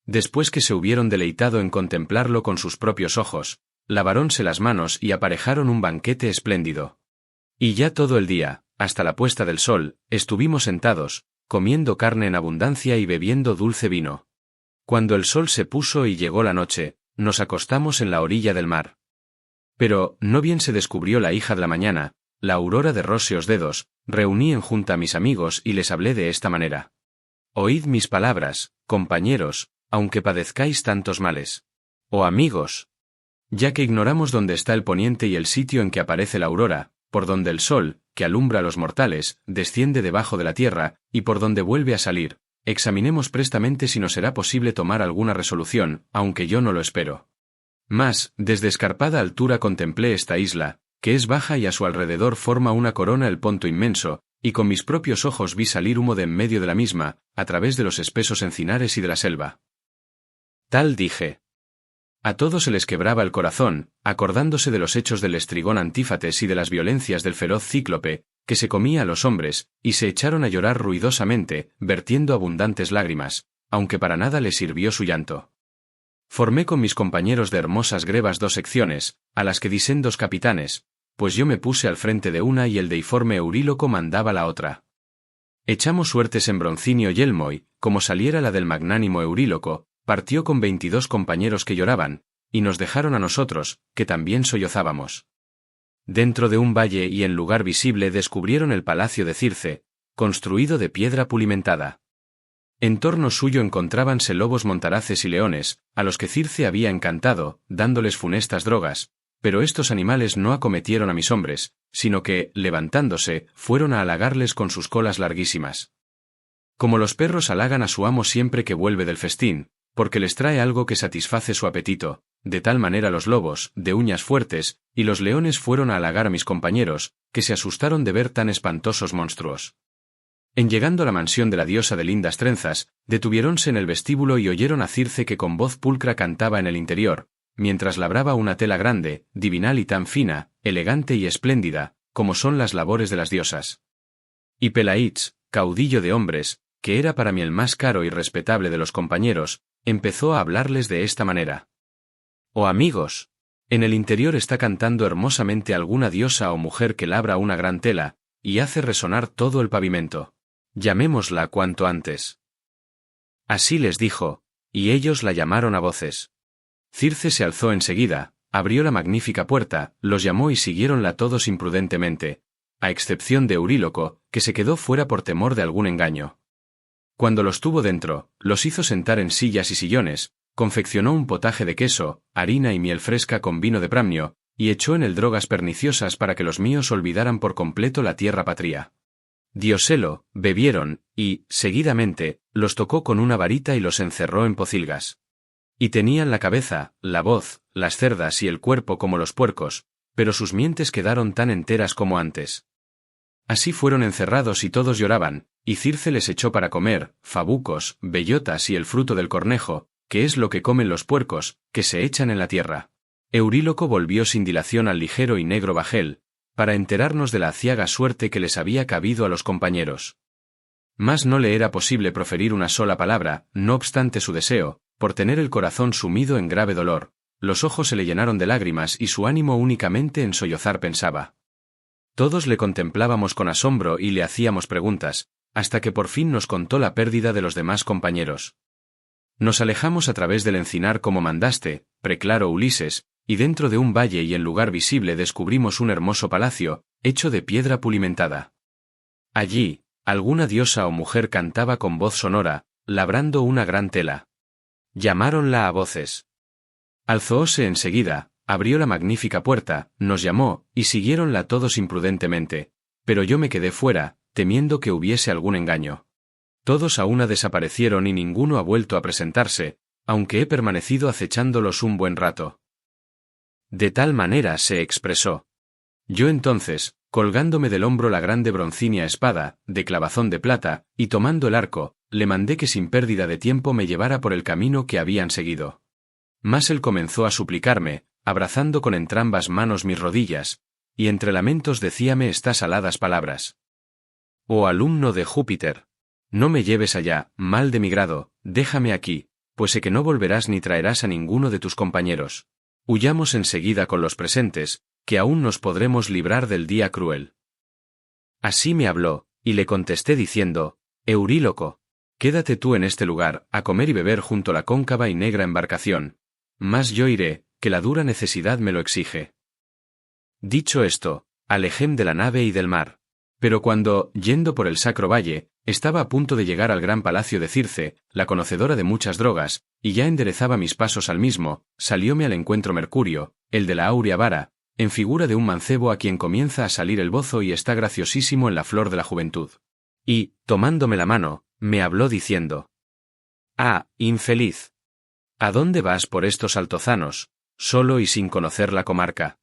Después que se hubieron deleitado en contemplarlo con sus propios ojos, lavaronse las manos y aparejaron un banquete espléndido. Y ya todo el día, hasta la puesta del sol, estuvimos sentados, comiendo carne en abundancia y bebiendo dulce vino. Cuando el sol se puso y llegó la noche, nos acostamos en la orilla del mar. Pero, no bien se descubrió la hija de la mañana, la aurora de róseos dedos, reuní en junta a mis amigos y les hablé de esta manera. Oíd mis palabras, compañeros, aunque padezcáis tantos males. Oh amigos, ya que ignoramos dónde está el poniente y el sitio en que aparece la aurora, por donde el sol, que alumbra a los mortales, desciende debajo de la tierra, y por donde vuelve a salir, examinemos prestamente si nos será posible tomar alguna resolución, aunque yo no lo espero. Mas, desde escarpada altura contemplé esta isla, que es baja y a su alrededor forma una corona el ponto inmenso, y con mis propios ojos vi salir humo de en medio de la misma, a través de los espesos encinares y de la selva. Tal dije. A todos se les quebraba el corazón, acordándose de los hechos del estrigón Antífates y de las violencias del feroz cíclope, que se comía a los hombres, y se echaron a llorar ruidosamente, vertiendo abundantes lágrimas, aunque para nada les sirvió su llanto. Formé con mis compañeros de hermosas grebas 2 secciones, a las que di sendos capitanes, pues yo me puse al frente de una y el deiforme Euríloco mandaba la otra. Echamos suertes en Broncinio y Elmo y, como saliera la del magnánimo Euríloco, partió con 22 compañeros que lloraban, y nos dejaron a nosotros, que también sollozábamos. Dentro de un valle y en lugar visible descubrieron el palacio de Circe, construido de piedra pulimentada. En torno suyo encontrábanse lobos montaraces y leones, a los que Circe había encantado, dándoles funestas drogas, pero estos animales no acometieron a mis hombres, sino que, levantándose, fueron a halagarles con sus colas larguísimas. Como los perros halagan a su amo siempre que vuelve del festín, porque les trae algo que satisface su apetito, de tal manera los lobos, de uñas fuertes, y los leones fueron a halagar a mis compañeros, que se asustaron de ver tan espantosos monstruos. En llegando a la mansión de la diosa de lindas trenzas, detuviéronse en el vestíbulo y oyeron a Circe que con voz pulcra cantaba en el interior, mientras labraba una tela grande, divinal y tan fina, elegante y espléndida, como son las labores de las diosas. Y Pelaíts, caudillo de hombres, que era para mí el más caro y respetable de los compañeros, empezó a hablarles de esta manera. Oh amigos, en el interior está cantando hermosamente alguna diosa o mujer que labra una gran tela, y hace resonar todo el pavimento. Llamémosla cuanto antes. Así les dijo, y ellos la llamaron a voces. Circe se alzó enseguida, abrió la magnífica puerta, los llamó y siguiéronla todos imprudentemente, a excepción de Euríloco, que se quedó fuera por temor de algún engaño. Cuando los tuvo dentro, los hizo sentar en sillas y sillones, confeccionó un potaje de queso, harina y miel fresca con vino de Pramnio, y echó en él drogas perniciosas para que los míos olvidaran por completo la tierra patria. Dioselo, bebieron, y, seguidamente, los tocó con una varita y los encerró en pocilgas. Y tenían la cabeza, la voz, las cerdas y el cuerpo como los puercos, pero sus mientes quedaron tan enteras como antes. Así fueron encerrados y todos lloraban, y Circe les echó para comer, fabucos, bellotas y el fruto del cornejo, que es lo que comen los puercos, que se echan en la tierra. Euríloco volvió sin dilación al ligero y negro bajel, para enterarnos de la aciaga suerte que les había cabido a los compañeros. Mas no le era posible proferir una sola palabra, no obstante su deseo, por tener el corazón sumido en grave dolor, los ojos se le llenaron de lágrimas y su ánimo únicamente en sollozar pensaba. Todos le contemplábamos con asombro y le hacíamos preguntas, hasta que por fin nos contó la pérdida de los demás compañeros. Nos alejamos a través del encinar como mandaste, preclaro Ulises, y dentro de un valle y en lugar visible descubrimos un hermoso palacio, hecho de piedra pulimentada. Allí, alguna diosa o mujer cantaba con voz sonora, labrando una gran tela. Llamáronla a voces. Alzóse enseguida, abrió la magnífica puerta, nos llamó, y siguiéronla todos imprudentemente, pero yo me quedé fuera, temiendo que hubiese algún engaño. Todos a una desaparecieron y ninguno ha vuelto a presentarse, aunque he permanecido acechándolos un buen rato. De tal manera se expresó. Yo entonces, colgándome del hombro la grande broncínea espada, de clavazón de plata, y tomando el arco, le mandé que sin pérdida de tiempo me llevara por el camino que habían seguido. Mas él comenzó a suplicarme, abrazando con entrambas manos mis rodillas, y entre lamentos decíame estas aladas palabras. Oh alumno de Júpiter, no me lleves allá, mal de mi grado, déjame aquí, pues sé que no volverás ni traerás a ninguno de tus compañeros. Huyamos enseguida con los presentes, que aún nos podremos librar del día cruel. Así me habló, y le contesté diciendo, Euríloco, Quédate tú en este lugar, a comer y beber junto a la cóncava y negra embarcación. Mas yo iré, que la dura necesidad me lo exige. Dicho esto, alejéme de la nave y del mar. Pero cuando, yendo por el sacro valle, estaba a punto de llegar al gran palacio de Circe, la conocedora de muchas drogas, y ya enderezaba mis pasos al mismo, salióme al encuentro Mercurio, el de la áurea vara, en figura de un mancebo a quien comienza a salir el bozo y está graciosísimo en la flor de la juventud. Y, tomándome la mano, me habló diciendo: «Ah, infeliz. ¿A dónde vas por estos altozanos, solo y sin conocer la comarca?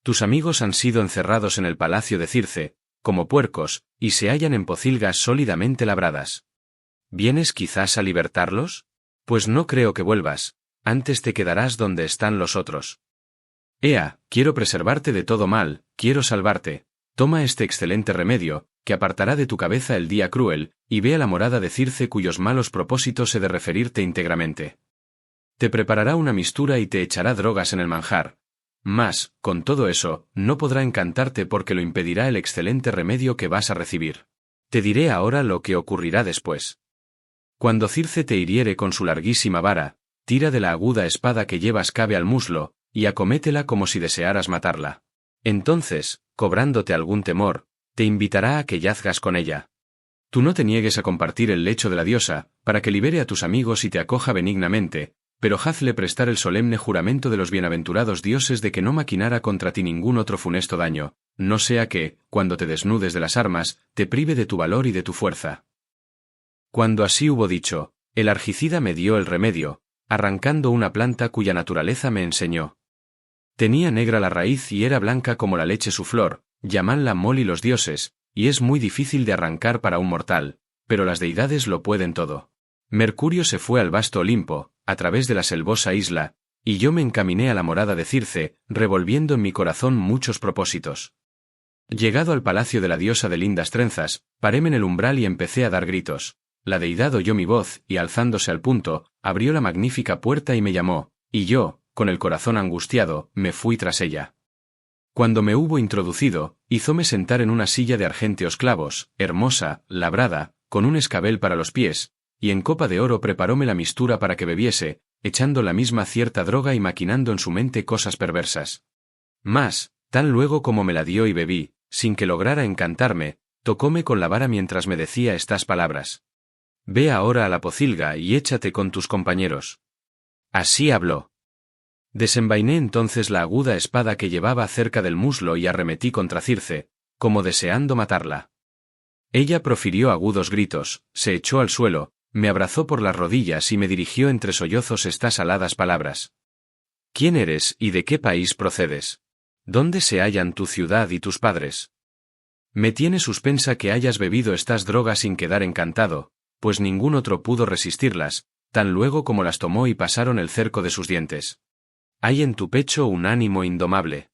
Tus amigos han sido encerrados en el palacio de Circe, como puercos, y se hallan en pocilgas sólidamente labradas. ¿Vienes quizás a libertarlos? Pues no creo que vuelvas, antes te quedarás donde están los otros. Ea, quiero preservarte de todo mal, quiero salvarte. Toma este excelente remedio, que apartará de tu cabeza el día cruel, y ve a la morada de Circe cuyos malos propósitos he de referirte íntegramente. Te preparará una mistura y te echará drogas en el manjar. Mas, con todo eso, no podrá encantarte porque lo impedirá el excelente remedio que vas a recibir. Te diré ahora lo que ocurrirá después. Cuando Circe te hiriere con su larguísima vara, tira de la aguda espada que llevas cabe al muslo, y acométela como si desearas matarla. Entonces, cobrándote algún temor, te invitará a que yazgas con ella. Tú no te niegues a compartir el lecho de la diosa, para que libere a tus amigos y te acoja benignamente, pero hazle prestar el solemne juramento de los bienaventurados dioses de que no maquinara contra ti ningún otro funesto daño, no sea que, cuando te desnudes de las armas, te prive de tu valor y de tu fuerza». Cuando así hubo dicho, el argicida me dio el remedio, arrancando una planta cuya naturaleza me enseñó. Tenía negra la raíz y era blanca como la leche su flor, llamanla moli los dioses, y es muy difícil de arrancar para un mortal, pero las deidades lo pueden todo. Mercurio se fue al vasto Olimpo, a través de la selvosa isla, y yo me encaminé a la morada de Circe, revolviendo en mi corazón muchos propósitos. Llegado al palacio de la diosa de lindas trenzas, paréme en el umbral y empecé a dar gritos. La deidad oyó mi voz y, alzándose al punto, abrió la magnífica puerta y me llamó, y yo, con el corazón angustiado, me fui tras ella. Cuando me hubo introducido, hízome sentar en una silla de argénteos clavos, hermosa, labrada, con un escabel para los pies, y en copa de oro preparóme la mistura para que bebiese, echando la misma cierta droga y maquinando en su mente cosas perversas. Mas, tan luego como me la dio y bebí, sin que lograra encantarme, tocóme con la vara mientras me decía estas palabras: «Ve ahora a la pocilga y échate con tus compañeros». Así habló. Desenvainé entonces la aguda espada que llevaba cerca del muslo y arremetí contra Circe, como deseando matarla. Ella profirió agudos gritos, se echó al suelo, me abrazó por las rodillas y me dirigió entre sollozos estas aladas palabras: «¿Quién eres y de qué país procedes? ¿Dónde se hallan tu ciudad y tus padres? Me tiene suspensa que hayas bebido estas drogas sin quedar encantado, pues ningún otro pudo resistirlas, tan luego como las tomó y pasaron el cerco de sus dientes. Hay en tu pecho un ánimo indomable.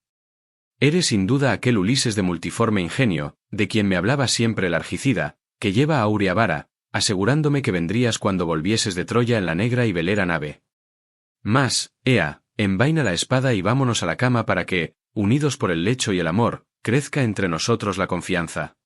Eres sin duda aquel Ulises de multiforme ingenio, de quien me hablaba siempre el argicida, que lleva áurea vara, asegurándome que vendrías cuando volvieses de Troya en la negra y velera nave. Mas, ea, envaina la espada y vámonos a la cama para que, unidos por el lecho y el amor, crezca entre nosotros la confianza».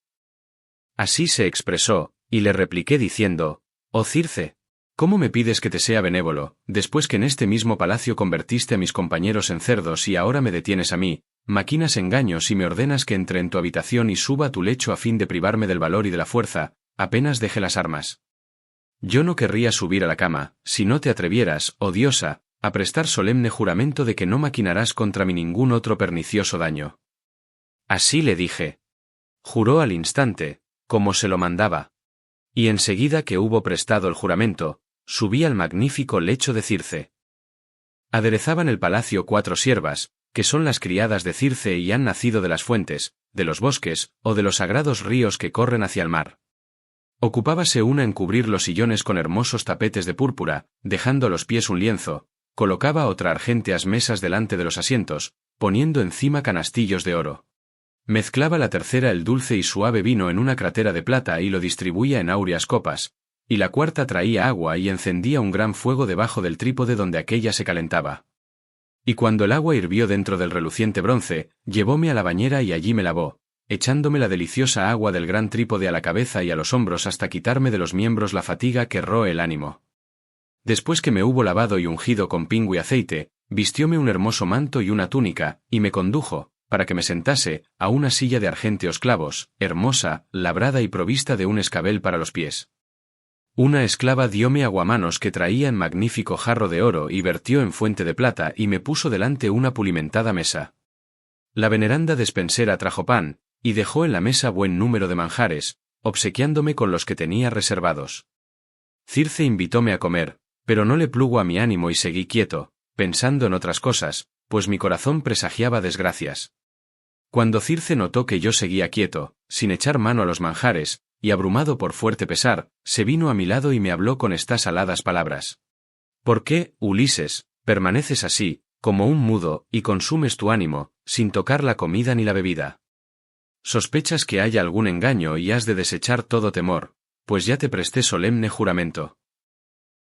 Así se expresó, y le repliqué diciendo: «Oh Circe, ¿cómo me pides que te sea benévolo, después que en este mismo palacio convertiste a mis compañeros en cerdos y ahora me detienes a mí, maquinas engaños y me ordenas que entre en tu habitación y suba a tu lecho a fin de privarme del valor y de la fuerza, apenas deje las armas? Yo no querría subir a la cama, si no te atrevieras, oh diosa, a prestar solemne juramento de que no maquinarás contra mí ningún otro pernicioso daño». Así le dije. Juró al instante, como se lo mandaba. Y enseguida que hubo prestado el juramento, subí al magnífico lecho de Circe. Aderezaban el palacio 4 siervas, que son las criadas de Circe y han nacido de las fuentes, de los bosques, o de los sagrados ríos que corren hacia el mar. Ocupábase una en cubrir los sillones con hermosos tapetes de púrpura, dejando a los pies un lienzo, colocaba otra argénteas mesas delante de los asientos, poniendo encima canastillos de oro. Mezclaba la tercera el dulce y suave vino en una crátera de plata y lo distribuía en áureas copas, y la cuarta traía agua y encendía un gran fuego debajo del trípode donde aquella se calentaba. Y cuando el agua hirvió dentro del reluciente bronce, llevóme a la bañera y allí me lavó, echándome la deliciosa agua del gran trípode a la cabeza y a los hombros hasta quitarme de los miembros la fatiga que roe el ánimo. Después que me hubo lavado y ungido con pingo y aceite, vistióme un hermoso manto y una túnica, y me condujo, para que me sentase, a una silla de argénteos clavos, hermosa, labrada y provista de un escabel para los pies. Una esclava dióme aguamanos que traía en magnífico jarro de oro y vertió en fuente de plata y me puso delante una pulimentada mesa. La veneranda despensera trajo pan, y dejó en la mesa buen número de manjares, obsequiándome con los que tenía reservados. Circe invitóme a comer, pero no le plugo a mi ánimo y seguí quieto, pensando en otras cosas, pues mi corazón presagiaba desgracias. Cuando Circe notó que yo seguía quieto, sin echar mano a los manjares, y abrumado por fuerte pesar, se vino a mi lado y me habló con estas aladas palabras. ¿Por qué, Ulises, permaneces así, como un mudo, y consumes tu ánimo, sin tocar la comida ni la bebida? Sospechas que haya algún engaño y has de desechar todo temor, pues ya te presté solemne juramento.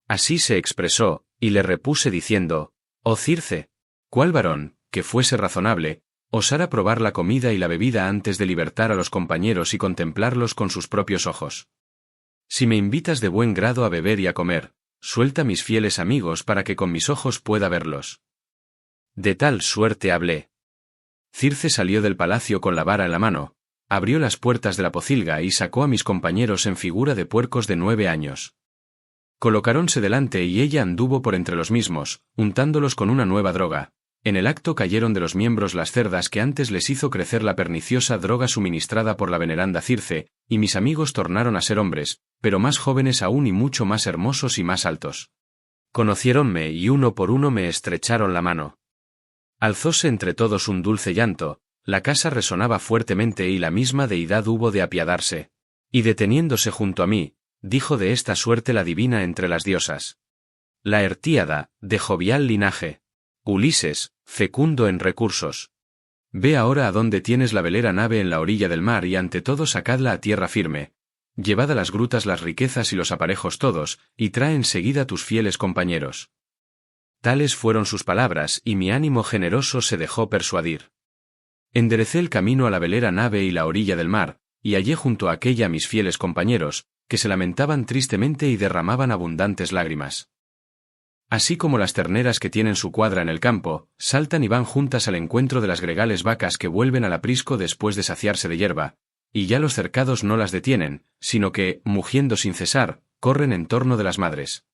Así se expresó, y le repuse diciendo, «Oh Circe, ¿cuál varón, que fuese razonable, osara probar la comida y la bebida antes de libertar a los compañeros y contemplarlos con sus propios ojos? Si me invitas de buen grado a beber y a comer, suelta mis fieles amigos para que con mis ojos pueda verlos». De tal suerte hablé. Circe salió del palacio con la vara en la mano, abrió las puertas de la pocilga y sacó a mis compañeros en figura de puercos de 9 años. Colocáronse delante y ella anduvo por entre los mismos, untándolos con una nueva droga. En el acto cayeron de los miembros las cerdas que antes les hizo crecer la perniciosa droga suministrada por la veneranda Circe, y mis amigos tornaron a ser hombres, pero más jóvenes aún y mucho más hermosos y más altos. Conociéronme y uno por uno me estrecharon la mano. Alzóse entre todos un dulce llanto, la casa resonaba fuertemente y la misma deidad hubo de apiadarse. Y deteniéndose junto a mí, dijo de esta suerte la divina entre las diosas. Laertíada, de jovial linaje. Ulises, fecundo en recursos. Ve ahora a dónde tienes la velera nave en la orilla del mar y ante todo sacadla a tierra firme. Llevad a las grutas las riquezas y los aparejos todos, y trae enseguida tus fieles compañeros. Tales fueron sus palabras y mi ánimo generoso se dejó persuadir. Enderecé el camino a la velera nave y la orilla del mar, y hallé junto a aquella mis fieles compañeros, que se lamentaban tristemente y derramaban abundantes lágrimas. Así como las terneras que tienen su cuadra en el campo, saltan y van juntas al encuentro de las gregales vacas que vuelven al aprisco después de saciarse de hierba, y ya los cercados no las detienen, sino que, mugiendo sin cesar, corren en torno de las madres.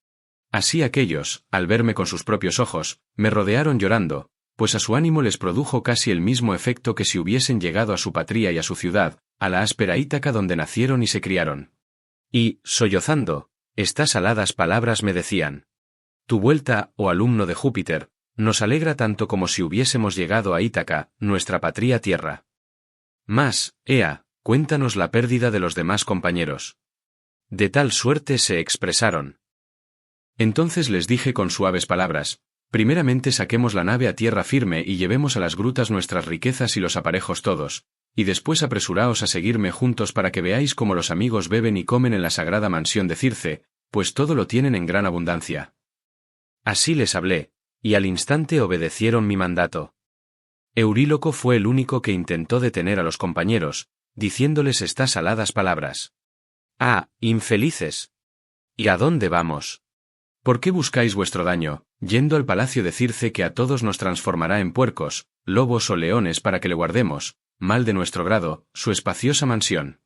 Así aquellos, al verme con sus propios ojos, me rodearon llorando, pues a su ánimo les produjo casi el mismo efecto que si hubiesen llegado a su patria y a su ciudad, a la áspera Ítaca donde nacieron y se criaron. Y, sollozando, estas aladas palabras me decían: tu vuelta, oh alumno de Júpiter, nos alegra tanto como si hubiésemos llegado a Ítaca, nuestra patria tierra. Mas, ea, cuéntanos la pérdida de los demás compañeros. De tal suerte se expresaron. Entonces les dije con suaves palabras: primeramente saquemos la nave a tierra firme y llevemos a las grutas nuestras riquezas y los aparejos todos, y después apresuraos a seguirme juntos para que veáis cómo los amigos beben y comen en la sagrada mansión de Circe, pues todo lo tienen en gran abundancia. Así les hablé, y al instante obedecieron mi mandato. Euríloco fue el único que intentó detener a los compañeros, diciéndoles estas aladas palabras. ¡Ah, infelices! ¿Y a dónde vamos? ¿Por qué buscáis vuestro daño, yendo al palacio de Circe que a todos nos transformará en puercos, lobos o leones para que le guardemos, mal de nuestro grado, su espaciosa mansión?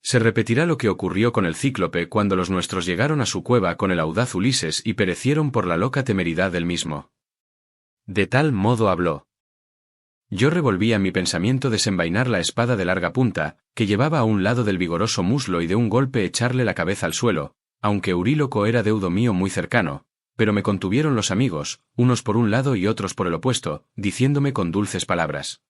Se repetirá lo que ocurrió con el cíclope cuando los nuestros llegaron a su cueva con el audaz Ulises y perecieron por la loca temeridad del mismo. De tal modo habló. Yo revolvía en mi pensamiento desenvainar la espada de larga punta, que llevaba a un lado del vigoroso muslo y de un golpe echarle la cabeza al suelo, aunque Euríloco era deudo mío muy cercano, pero me contuvieron los amigos, unos por un lado y otros por el opuesto, diciéndome con dulces palabras: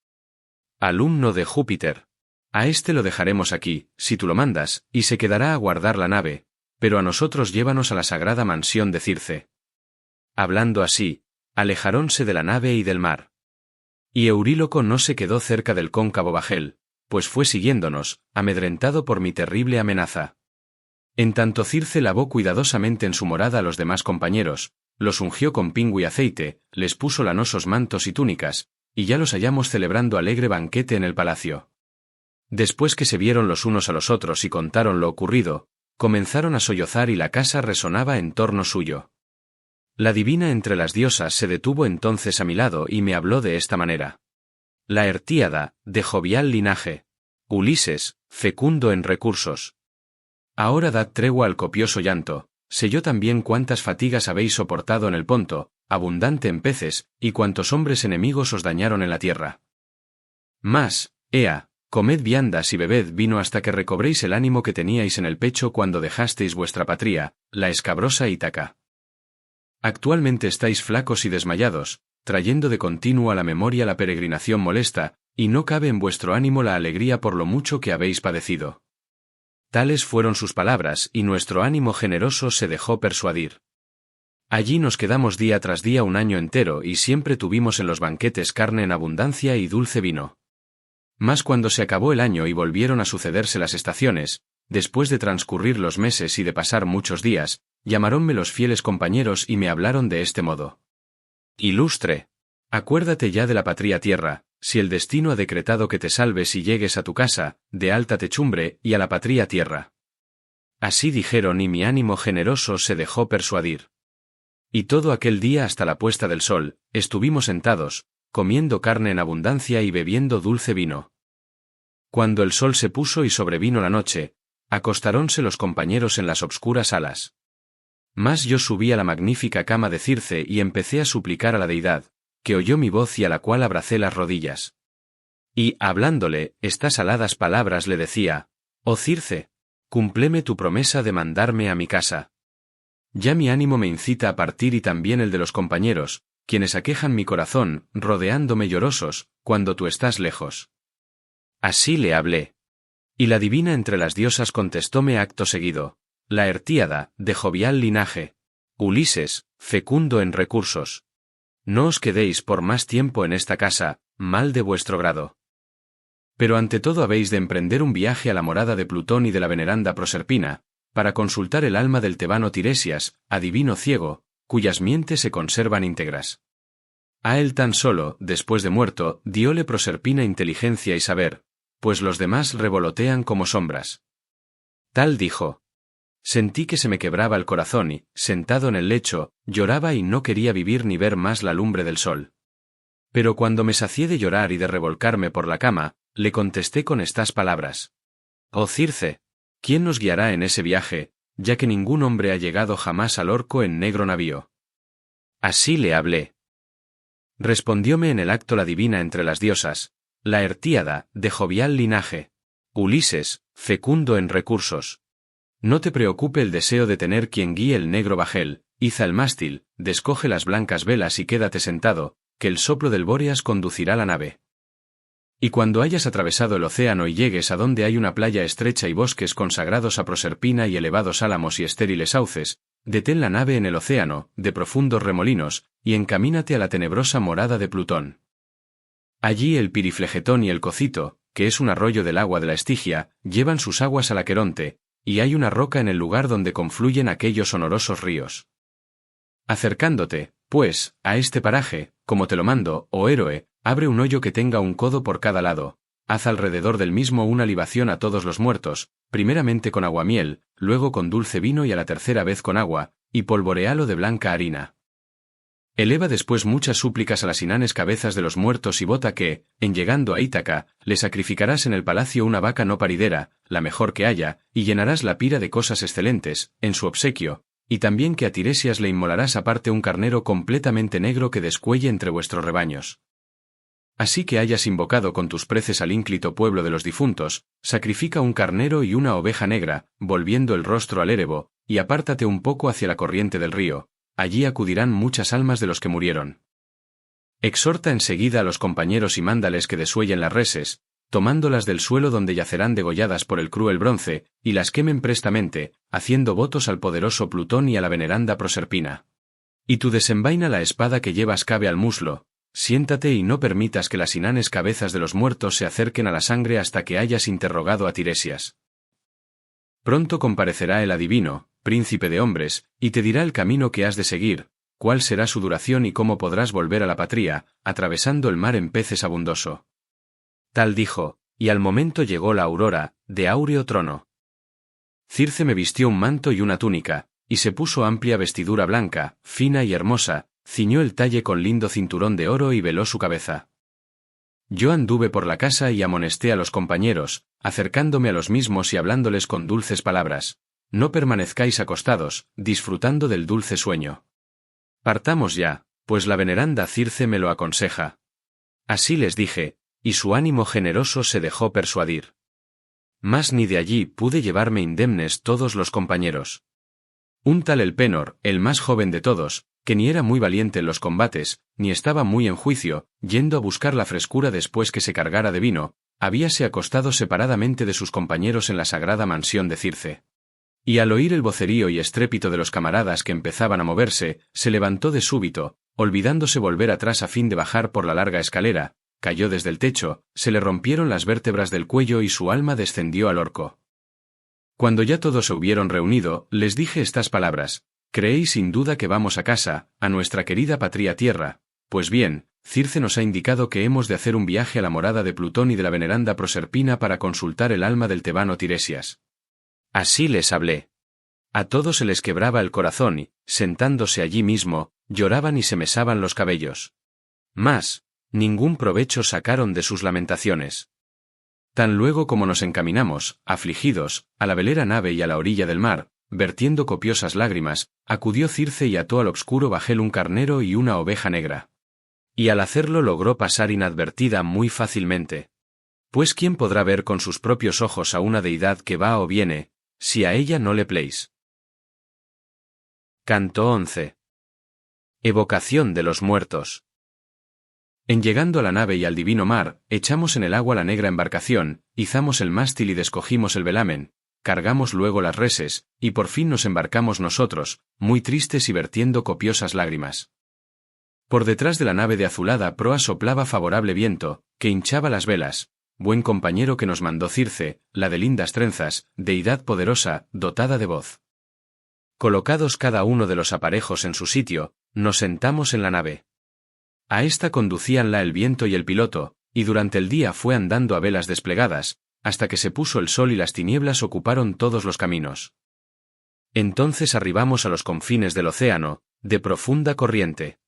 alumno de Júpiter, a éste lo dejaremos aquí, si tú lo mandas, y se quedará a guardar la nave, pero a nosotros llévanos a la sagrada mansión de Circe. Hablando así, alejarónse de la nave y del mar. Y Euríloco no se quedó cerca del cóncavo bajel, pues fue siguiéndonos, amedrentado por mi terrible amenaza. En tanto Circe lavó cuidadosamente en su morada a los demás compañeros, los ungió con pingo y aceite, les puso lanosos mantos y túnicas, y ya los hallamos celebrando alegre banquete en el palacio. Después que se vieron los unos a los otros y contaron lo ocurrido, comenzaron a sollozar y la casa resonaba en torno suyo. La divina entre las diosas se detuvo entonces a mi lado y me habló de esta manera. Laertíada, de jovial linaje. Ulises, fecundo en recursos. Ahora dad tregua al copioso llanto, sé yo también cuántas fatigas habéis soportado en el Ponto, abundante en peces, y cuántos hombres enemigos os dañaron en la tierra. Mas, ea, comed viandas y bebed vino hasta que recobréis el ánimo que teníais en el pecho cuando dejasteis vuestra patria, la escabrosa Ítaca. Actualmente estáis flacos y desmayados, trayendo de continuo a la memoria la peregrinación molesta, y no cabe en vuestro ánimo la alegría por lo mucho que habéis padecido. Tales fueron sus palabras, y nuestro ánimo generoso se dejó persuadir. Allí nos quedamos día tras día un año entero y siempre tuvimos en los banquetes carne en abundancia y dulce vino. Mas cuando se acabó el año y volvieron a sucederse las estaciones, después de transcurrir los meses y de pasar muchos días, llamaronme los fieles compañeros y me hablaron de este modo. Ilustre, acuérdate ya de la patria tierra, si el destino ha decretado que te salves y llegues a tu casa, de alta techumbre, y a la patria tierra. Así dijeron y mi ánimo generoso se dejó persuadir. Y todo aquel día hasta la puesta del sol, estuvimos sentados, comiendo carne en abundancia y bebiendo dulce vino. Cuando el sol se puso y sobrevino la noche, acostarónse los compañeros en las obscuras salas. Mas yo subí a la magnífica cama de Circe y empecé a suplicar a la deidad, que oyó mi voz y a la cual abracé las rodillas. Y, hablándole, estas aladas palabras le decía, «Oh Circe, cúmpleme tu promesa de mandarme a mi casa. Ya mi ánimo me incita a partir y también el de los compañeros, quienes aquejan mi corazón, rodeándome llorosos, cuando tú estás lejos». Así le hablé. Y la divina entre las diosas contestóme acto seguido, Laertíada, de jovial linaje. Ulises, fecundo en recursos. No os quedéis por más tiempo en esta casa, mal de vuestro grado. Pero ante todo habéis de emprender un viaje a la morada de Plutón y de la veneranda Proserpina, para consultar el alma del tebano Tiresias, adivino ciego, cuyas mientes se conservan íntegras. A él tan solo, después de muerto, dióle Proserpina inteligencia y saber, pues los demás revolotean como sombras. Tal dijo. Sentí que se me quebraba el corazón y, sentado en el lecho, lloraba y no quería vivir ni ver más la lumbre del sol. Pero cuando me sacié de llorar y de revolcarme por la cama, le contesté con estas palabras. Oh Circe, ¿quién nos guiará en ese viaje, ya que ningún hombre ha llegado jamás al orco en negro navío? Así le hablé. Respondióme en el acto la divina entre las diosas, Laertíada, de jovial linaje. Ulises, fecundo en recursos. No te preocupe el deseo de tener quien guíe el negro bajel, iza el mástil, descoge las blancas velas y quédate sentado, que el soplo del Bóreas conducirá la nave. Y cuando hayas atravesado el océano y llegues a donde hay una playa estrecha y bosques consagrados a Proserpina y elevados álamos y estériles sauces, detén la nave en el océano, de profundos remolinos, y encamínate a la tenebrosa morada de Plutón. Allí el Piriflegetón y el Cocito, que es un arroyo del agua de la Estigia, llevan sus aguas al Aqueronte, y hay una roca en el lugar donde confluyen aquellos sonorosos ríos. Acercándote, pues, a este paraje, como te lo mando, oh héroe, abre un hoyo que tenga un codo por cada lado, haz alrededor del mismo una libación a todos los muertos, primeramente con aguamiel, luego con dulce vino y a la tercera vez con agua, y polvorealo de blanca harina. Eleva después muchas súplicas a las inanes cabezas de los muertos y vota que, en llegando a Ítaca, le sacrificarás en el palacio una vaca no paridera, la mejor que haya, y llenarás la pira de cosas excelentes, en su obsequio, y también que a Tiresias le inmolarás aparte un carnero completamente negro que descuelle entre vuestros rebaños. Así que hayas invocado con tus preces al ínclito pueblo de los difuntos, sacrifica un carnero y una oveja negra, volviendo el rostro al Erebo, y apártate un poco hacia la corriente del río. Allí acudirán muchas almas de los que murieron. Exhorta enseguida a los compañeros y mándales que desuellen las reses, tomándolas del suelo donde yacerán degolladas por el cruel bronce, y las quemen prestamente, haciendo votos al poderoso Plutón y a la veneranda Proserpina. Y tú desenvaina la espada que llevas cabe al muslo, siéntate y no permitas que las inanes cabezas de los muertos se acerquen a la sangre hasta que hayas interrogado a Tiresias. Pronto comparecerá el adivino, príncipe de hombres, y te dirá el camino que has de seguir, cuál será su duración y cómo podrás volver a la patria, atravesando el mar en peces abundoso. Tal dijo, y al momento llegó la aurora, de áureo trono. Circe me vistió un manto y una túnica, y se puso amplia vestidura blanca, fina y hermosa, ciñó el talle con lindo cinturón de oro y veló su cabeza. Yo anduve por la casa y amonesté a los compañeros, acercándome a los mismos y hablándoles con dulces palabras. No permanezcáis acostados, disfrutando del dulce sueño. Partamos ya, pues la veneranda Circe me lo aconseja. Así les dije, y su ánimo generoso se dejó persuadir. Mas ni de allí pude llevarme indemnes todos los compañeros. Un tal Elpenor, el más joven de todos, que ni era muy valiente en los combates, ni estaba muy en juicio, yendo a buscar la frescura después que se cargara de vino, habíase acostado separadamente de sus compañeros en la sagrada mansión de Circe. Y al oír el vocerío y estrépito de los camaradas que empezaban a moverse, se levantó de súbito, olvidándose volver atrás a fin de bajar por la larga escalera, cayó desde el techo, se le rompieron las vértebras del cuello y su alma descendió al orco. Cuando ya todos se hubieron reunido, les dije estas palabras: «Creéis sin duda que vamos a casa, a nuestra querida patria tierra. Pues bien, Circe nos ha indicado que hemos de hacer un viaje a la morada de Plutón y de la veneranda Proserpina para consultar el alma del tebano Tiresias». Así les hablé. A todos se les quebraba el corazón y, sentándose allí mismo, lloraban y se mesaban los cabellos. Mas, ningún provecho sacaron de sus lamentaciones. Tan luego como nos encaminamos, afligidos, a la velera nave y a la orilla del mar, vertiendo copiosas lágrimas, acudió Circe y ató al obscuro bajel un carnero y una oveja negra. Y al hacerlo logró pasar inadvertida muy fácilmente. Pues ¿quién podrá ver con sus propios ojos a una deidad que va o viene, si a ella no le pléis? Canto 11. Evocación de los muertos. En llegando a la nave y al divino mar, echamos en el agua la negra embarcación, izamos el mástil y descogimos el velamen, cargamos luego las reses, y por fin nos embarcamos nosotros, muy tristes y vertiendo copiosas lágrimas. Por detrás de la nave de azulada proa soplaba favorable viento, que hinchaba las velas, buen compañero que nos mandó Circe, la de lindas trenzas, deidad poderosa, dotada de voz. Colocados cada uno de los aparejos en su sitio, nos sentamos en la nave. A esta conducíanla el viento y el piloto, y durante el día fue andando a velas desplegadas, hasta que se puso el sol y las tinieblas ocuparon todos los caminos. Entonces arribamos a los confines del océano, de profunda corriente.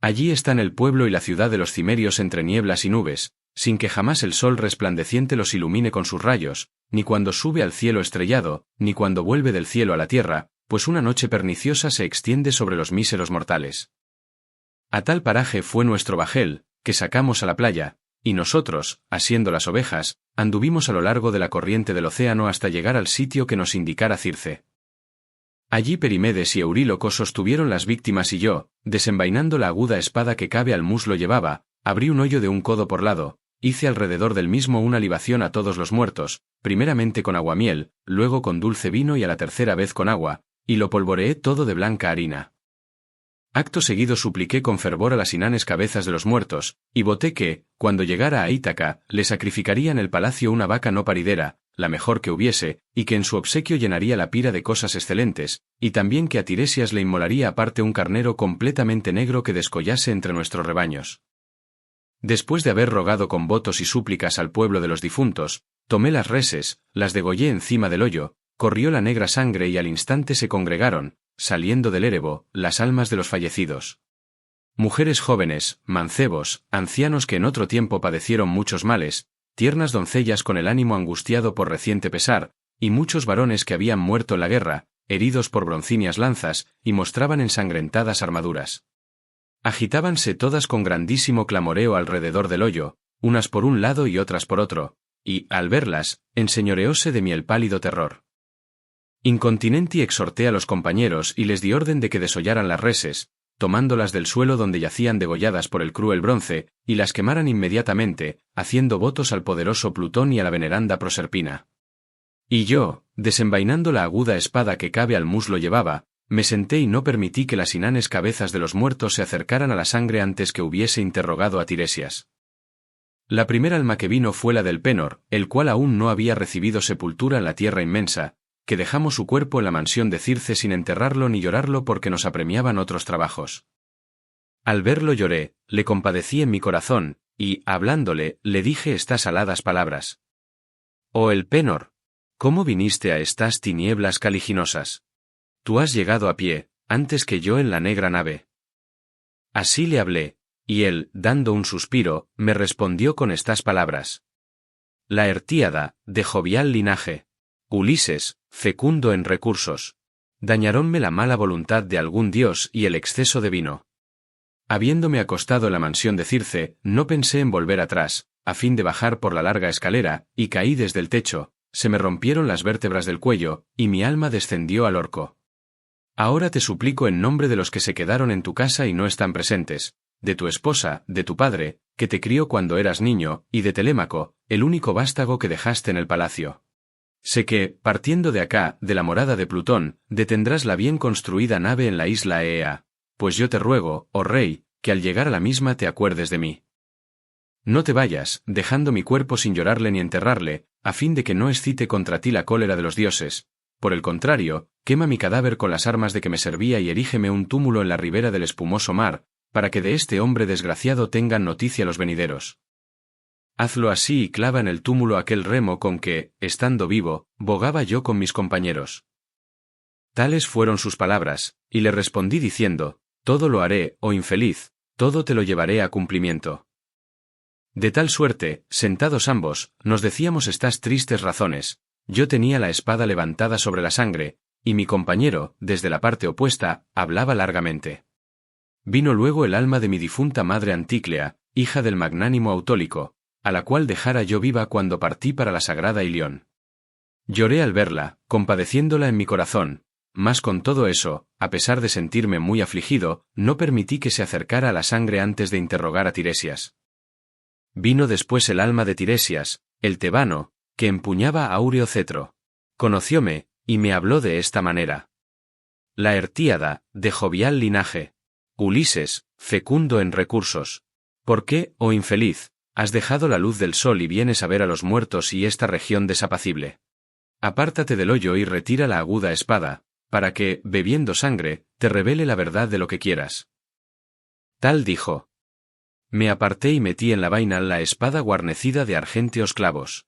Allí están el pueblo y la ciudad de los cimerios entre nieblas y nubes, sin que jamás el sol resplandeciente los ilumine con sus rayos, ni cuando sube al cielo estrellado, ni cuando vuelve del cielo a la tierra, pues una noche perniciosa se extiende sobre los míseros mortales. A tal paraje fue nuestro bajel, que sacamos a la playa, y nosotros, asiendo las ovejas, anduvimos a lo largo de la corriente del océano hasta llegar al sitio que nos indicara Circe. Allí Perimedes y Euríloco sostuvieron las víctimas y yo, desenvainando la aguda espada que cabe al muslo llevaba, abrí un hoyo de un codo por lado, hice alrededor del mismo una libación a todos los muertos, primeramente con aguamiel, luego con dulce vino y a la tercera vez con agua, y lo polvoreé todo de blanca harina. Acto seguido supliqué con fervor a las inanes cabezas de los muertos, y voté que, cuando llegara a Ítaca, le sacrificaría en el palacio una vaca no paridera, la mejor que hubiese, y que en su obsequio llenaría la pira de cosas excelentes, y también que a Tiresias le inmolaría aparte un carnero completamente negro que descollase entre nuestros rebaños. Después de haber rogado con votos y súplicas al pueblo de los difuntos, tomé las reses, las degollé encima del hoyo, corrió la negra sangre y al instante se congregaron, saliendo del érebo, las almas de los fallecidos. Mujeres jóvenes, mancebos, ancianos que en otro tiempo padecieron muchos males, tiernas doncellas con el ánimo angustiado por reciente pesar, y muchos varones que habían muerto en la guerra, heridos por broncíneas lanzas, y mostraban ensangrentadas armaduras. Agitábanse todas con grandísimo clamoreo alrededor del hoyo, unas por un lado y otras por otro, y, al verlas, enseñoreóse de mí el pálido terror. Incontinenti exhorté a los compañeros y les di orden de que desollaran las reses, tomándolas del suelo donde yacían degolladas por el cruel bronce, y las quemaran inmediatamente, haciendo votos al poderoso Plutón y a la veneranda Proserpina. Y yo, desenvainando la aguda espada que cabe al muslo llevaba, me senté y no permití que las inanes cabezas de los muertos se acercaran a la sangre antes que hubiese interrogado a Tiresias. La primera alma que vino fue la del Penor, el cual aún no había recibido sepultura en la tierra inmensa, que dejamos su cuerpo en la mansión de Circe sin enterrarlo ni llorarlo porque nos apremiaban otros trabajos. Al verlo lloré, le compadecí en mi corazón, y, hablándole, le dije estas aladas palabras. Oh Elpenor, ¿cómo viniste a estas tinieblas caliginosas? Tú has llegado a pie, antes que yo en la negra nave. Así le hablé, y él, dando un suspiro, me respondió con estas palabras. Laertíada, de jovial linaje. Ulises, fecundo en recursos. Dañarónme la mala voluntad de algún dios y el exceso de vino. Habiéndome acostado en la mansión de Circe, no pensé en volver atrás, a fin de bajar por la larga escalera, y caí desde el techo, se me rompieron las vértebras del cuello, y mi alma descendió al orco. Ahora te suplico en nombre de los que se quedaron en tu casa y no están presentes, de tu esposa, de tu padre, que te crió cuando eras niño, y de Telémaco, el único vástago que dejaste en el palacio. Sé que, partiendo de acá, de la morada de Plutón, detendrás la bien construida nave en la isla Eea, pues yo te ruego, oh rey, que al llegar a la misma te acuerdes de mí. No te vayas, dejando mi cuerpo sin llorarle ni enterrarle, a fin de que no excite contra ti la cólera de los dioses. Por el contrario, quema mi cadáver con las armas de que me servía y erígeme un túmulo en la ribera del espumoso mar, para que de este hombre desgraciado tengan noticia los venideros. Hazlo así y clava en el túmulo aquel remo con que, estando vivo, bogaba yo con mis compañeros. Tales fueron sus palabras, y le respondí diciendo, todo lo haré, oh infeliz, todo te lo llevaré a cumplimiento. De tal suerte, sentados ambos, nos decíamos estas tristes razones. Yo tenía la espada levantada sobre la sangre, y mi compañero, desde la parte opuesta, hablaba largamente. Vino luego el alma de mi difunta madre Antíclea, hija del magnánimo Autólico, a la cual dejara yo viva cuando partí para la sagrada Ilión. Lloré al verla, compadeciéndola en mi corazón, mas con todo eso, a pesar de sentirme muy afligido, no permití que se acercara a la sangre antes de interrogar a Tiresias. Vino después el alma de Tiresias, el tebano, que empuñaba áureo cetro. Conocióme, y me habló de esta manera. Laertíada, de jovial linaje. Ulises, fecundo en recursos. ¿Por qué, oh infeliz, has dejado la luz del sol y vienes a ver a los muertos y esta región desapacible? Apártate del hoyo y retira la aguda espada, para que, bebiendo sangre, te revele la verdad de lo que quieras. Tal dijo. Me aparté y metí en la vaina la espada guarnecida de argénteos clavos.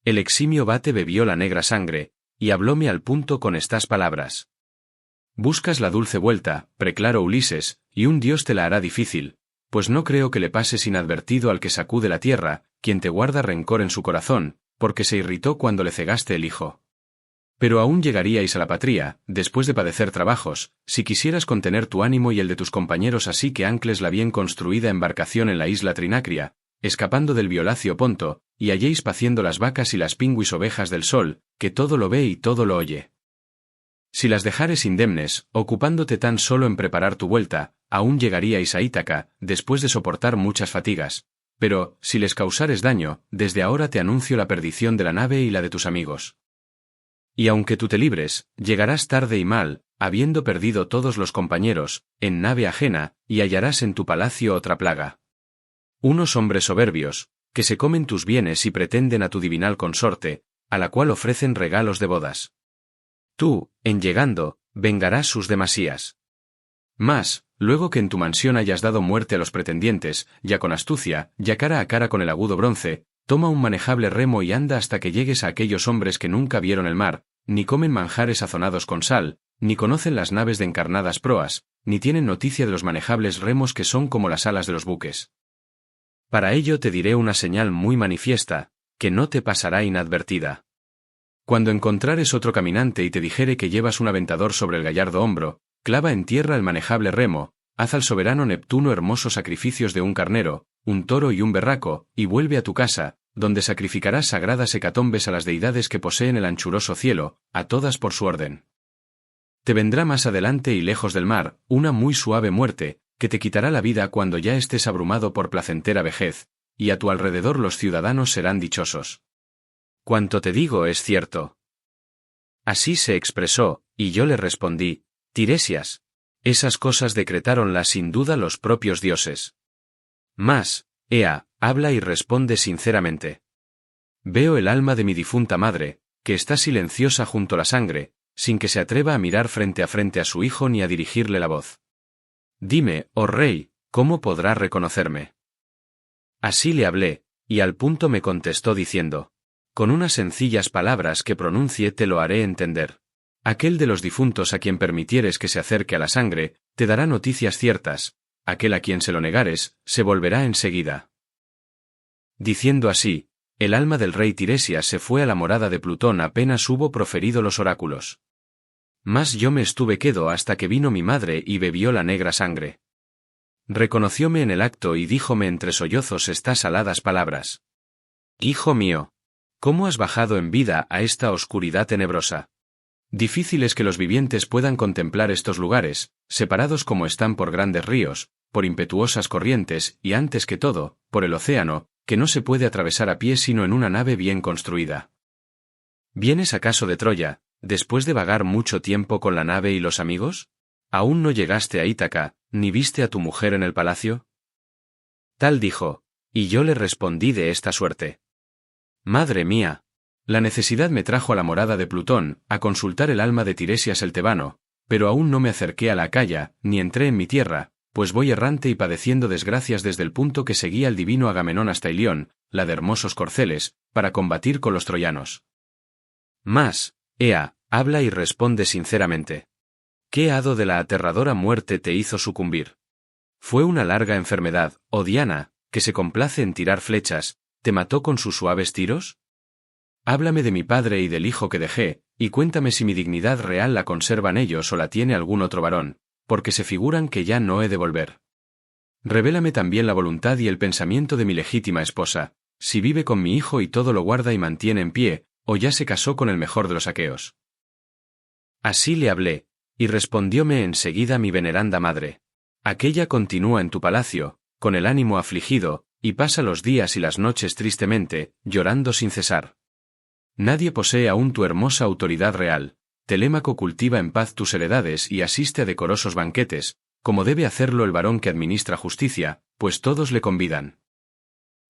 El eximio vate bebió la negra sangre, y hablóme al punto con estas palabras. Buscas la dulce vuelta, preclaro Ulises, y un dios te la hará difícil, pues no creo que le pases inadvertido al que sacude la tierra, quien te guarda rencor en su corazón, porque se irritó cuando le cegaste el hijo. Pero aún llegaríais a la patria, después de padecer trabajos, si quisieras contener tu ánimo y el de tus compañeros así que ancles la bien construida embarcación en la isla Trinacria, escapando del Violacio Ponto, y halléis paciendo las vacas y las pingüis ovejas del sol, que todo lo ve y todo lo oye. Si las dejares indemnes, ocupándote tan solo en preparar tu vuelta, aún llegaríais a Ítaca, después de soportar muchas fatigas. Pero, si les causares daño, desde ahora te anuncio la perdición de la nave y la de tus amigos. Y aunque tú te libres, llegarás tarde y mal, habiendo perdido todos los compañeros, en nave ajena, y hallarás en tu palacio otra plaga. Unos hombres soberbios, que se comen tus bienes y pretenden a tu divinal consorte, a la cual ofrecen regalos de bodas. Tú, en llegando, vengarás sus demasías. Mas, luego que en tu mansión hayas dado muerte a los pretendientes, ya con astucia, ya cara a cara con el agudo bronce, toma un manejable remo y anda hasta que llegues a aquellos hombres que nunca vieron el mar, ni comen manjares sazonados con sal, ni conocen las naves de encarnadas proas, ni tienen noticia de los manejables remos que son como las alas de los buques. Para ello te diré una señal muy manifiesta, que no te pasará inadvertida. Cuando encontrares otro caminante y te dijere que llevas un aventador sobre el gallardo hombro, clava en tierra el manejable remo, haz al soberano Neptuno hermosos sacrificios de un carnero, un toro y un berraco, y vuelve a tu casa, donde sacrificarás sagradas hecatombes a las deidades que poseen el anchuroso cielo, a todas por su orden. Te vendrá más adelante y lejos del mar, una muy suave muerte, que te quitará la vida cuando ya estés abrumado por placentera vejez, y a tu alrededor los ciudadanos serán dichosos. Cuanto te digo es cierto. Así se expresó, y yo le respondí, Tiresias, esas cosas decretáronlas sin duda los propios dioses. Mas, Ea, habla y responde sinceramente. Veo el alma de mi difunta madre, que está silenciosa junto a la sangre, sin que se atreva a mirar frente a su hijo ni a dirigirle la voz. Dime, oh rey, ¿cómo podrá reconocerme? Así le hablé, y al punto me contestó diciendo: con unas sencillas palabras que pronuncie te lo haré entender. Aquel de los difuntos a quien permitieres que se acerque a la sangre, te dará noticias ciertas, aquel a quien se lo negares, se volverá enseguida. Diciendo así, el alma del rey Tiresias se fue a la morada de Plutón apenas hubo proferido los oráculos. Mas yo me estuve quedo hasta que vino mi madre y bebió la negra sangre. Reconocióme en el acto y díjome entre sollozos estas aladas palabras: Hijo mío, ¿cómo has bajado en vida a esta oscuridad tenebrosa? Difícil es que los vivientes puedan contemplar estos lugares, separados como están por grandes ríos, por impetuosas corrientes y antes que todo, por el océano, que no se puede atravesar a pie sino en una nave bien construida. ¿Vienes acaso de Troya, después de vagar mucho tiempo con la nave y los amigos? ¿Aún no llegaste a Ítaca, ni viste a tu mujer en el palacio? Tal dijo, y yo le respondí de esta suerte: Madre mía, la necesidad me trajo a la morada de Plutón, a consultar el alma de Tiresias el tebano, pero aún no me acerqué a la Acaya, ni entré en mi tierra, pues voy errante y padeciendo desgracias desde el punto que seguía al divino Agamenón hasta Ilión, la de hermosos corceles, para combatir con los troyanos. Mas, ea, habla y responde sinceramente. ¿Qué hado de la aterradora muerte te hizo sucumbir? ¿Fue una larga enfermedad, oh Diana, que se complace en tirar flechas, te mató con sus suaves tiros? Háblame de mi padre y del hijo que dejé, y cuéntame si mi dignidad real la conservan ellos o la tiene algún otro varón, porque se figuran que ya no he de volver. Revélame también la voluntad y el pensamiento de mi legítima esposa, si vive con mi hijo y todo lo guarda y mantiene en pie, o ya se casó con el mejor de los aqueos. Así le hablé, y respondióme enseguida mi veneranda madre: aquella continúa en tu palacio, con el ánimo afligido, y pasa los días y las noches tristemente, llorando sin cesar. Nadie posee aún tu hermosa autoridad real. Telémaco cultiva en paz tus heredades y asiste a decorosos banquetes, como debe hacerlo el varón que administra justicia, pues todos le convidan.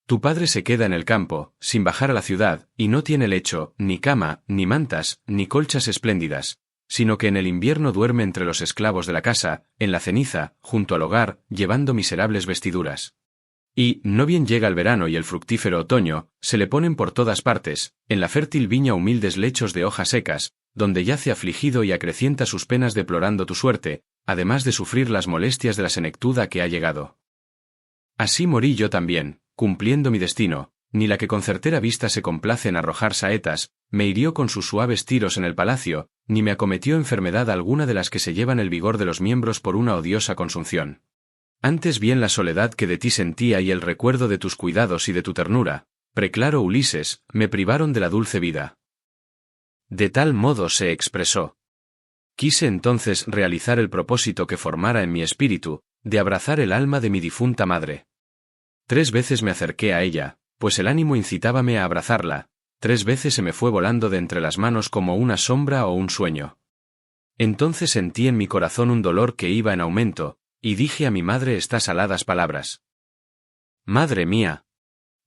Tu padre se queda en el campo, sin bajar a la ciudad, y no tiene lecho, ni cama, ni mantas, ni colchas espléndidas, sino que en el invierno duerme entre los esclavos de la casa, en la ceniza, junto al hogar, llevando miserables vestiduras. Y, no bien llega el verano y el fructífero otoño, se le ponen por todas partes, en la fértil viña humildes lechos de hojas secas, donde yace afligido y acrecienta sus penas deplorando tu suerte, además de sufrir las molestias de la senectud a que ha llegado. Así morí yo también, cumpliendo mi destino, ni la que con certera vista se complace en arrojar saetas, me hirió con sus suaves tiros en el palacio, ni me acometió enfermedad alguna de las que se llevan el vigor de los miembros por una odiosa consunción. Antes bien la soledad que de ti sentía y el recuerdo de tus cuidados y de tu ternura, preclaro Ulises, me privaron de la dulce vida. De tal modo se expresó. Quise entonces realizar el propósito que formara en mi espíritu, de abrazar el alma de mi difunta madre. 3 veces me acerqué a ella, pues el ánimo incitábame a abrazarla, 3 veces se me fue volando de entre las manos como una sombra o un sueño. Entonces sentí en mi corazón un dolor que iba en aumento, y dije a mi madre estas aladas palabras: Madre mía,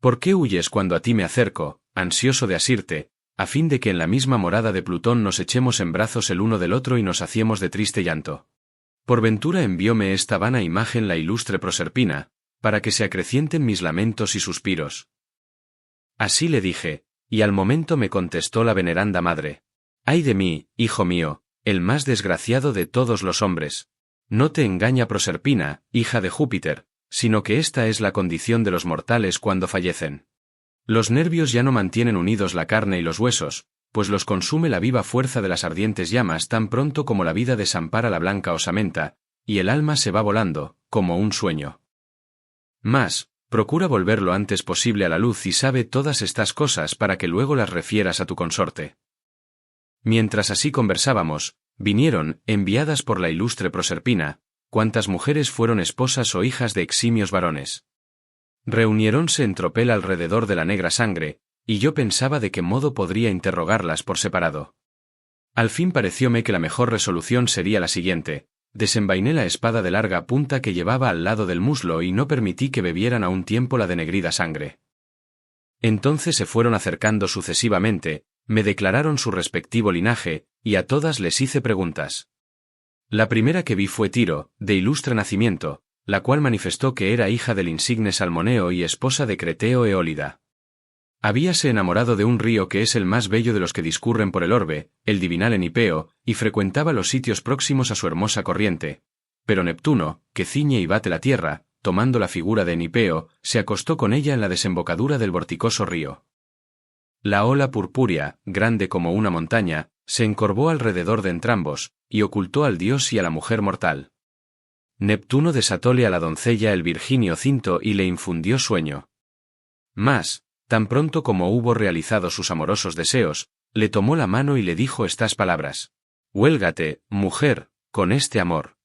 ¿por qué huyes cuando a ti me acerco, ansioso de asirte, a fin de que en la misma morada de Plutón nos echemos en brazos el uno del otro y nos saciemos de triste llanto? Por ventura envióme esta vana imagen la ilustre Proserpina, para que se acrecienten mis lamentos y suspiros. Así le dije, y al momento me contestó la veneranda madre: Ay de mí, hijo mío, el más desgraciado de todos los hombres. No te engaña Proserpina, hija de Júpiter, sino que esta es la condición de los mortales cuando fallecen. Los nervios ya no mantienen unidos la carne y los huesos, pues los consume la viva fuerza de las ardientes llamas tan pronto como la vida desampara la blanca osamenta, y el alma se va volando, como un sueño. Mas, procura volver lo antes posible a la luz y sabe todas estas cosas para que luego las refieras a tu consorte. Mientras así conversábamos, vinieron, enviadas por la ilustre Proserpina, cuantas mujeres fueron esposas o hijas de eximios varones. Reuniéronse en tropel alrededor de la negra sangre, y yo pensaba de qué modo podría interrogarlas por separado. Al fin parecióme que la mejor resolución sería la siguiente: desenvainé la espada de larga punta que llevaba al lado del muslo y no permití que bebieran a un tiempo la denegrida sangre. Entonces se fueron acercando sucesivamente, me declararon su respectivo linaje, y a todas les hice preguntas. La primera que vi fue Tiro, de ilustre nacimiento, la cual manifestó que era hija del insigne Salmoneo y esposa de Creteo Eólida. Habíase enamorado de un río que es el más bello de los que discurren por el orbe, el divinal Enipeo, y frecuentaba los sitios próximos a su hermosa corriente. Pero Neptuno, que ciñe y bate la tierra, tomando la figura de Enipeo, se acostó con ella en la desembocadura del vorticoso río. La ola purpúrea, grande como una montaña, se encorvó alrededor de entrambos, y ocultó al dios y a la mujer mortal. Neptuno desatóle a la doncella el virginio cinto y le infundió sueño. Mas, tan pronto como hubo realizado sus amorosos deseos, le tomó la mano y le dijo estas palabras: «Huélgate, mujer, con este amor.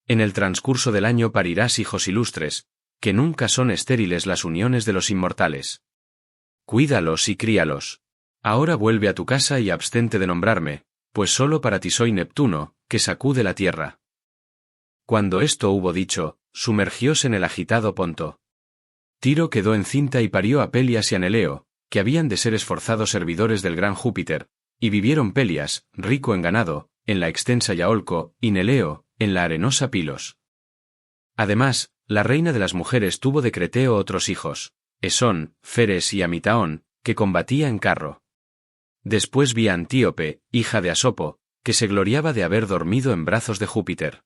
En el transcurso del año parirás hijos ilustres, que nunca son estériles las uniones de los inmortales. Cuídalos y críalos. Ahora vuelve a tu casa y abstente de nombrarme, pues solo para ti soy Neptuno, que sacude la tierra». Cuando esto hubo dicho, sumergióse en el agitado Ponto. Tiro quedó encinta y parió a Pelias y a Neleo, que habían de ser esforzados servidores del gran Júpiter, y vivieron Pelias, rico en ganado, en la extensa Yaolco, y Neleo, en la arenosa Pilos. Además, la reina de las mujeres tuvo de Creteo otros hijos, Esón, Feres y Amitaón, que combatía en carro. Después vi a Antíope, hija de Asopo, que se gloriaba de haber dormido en brazos de Júpiter.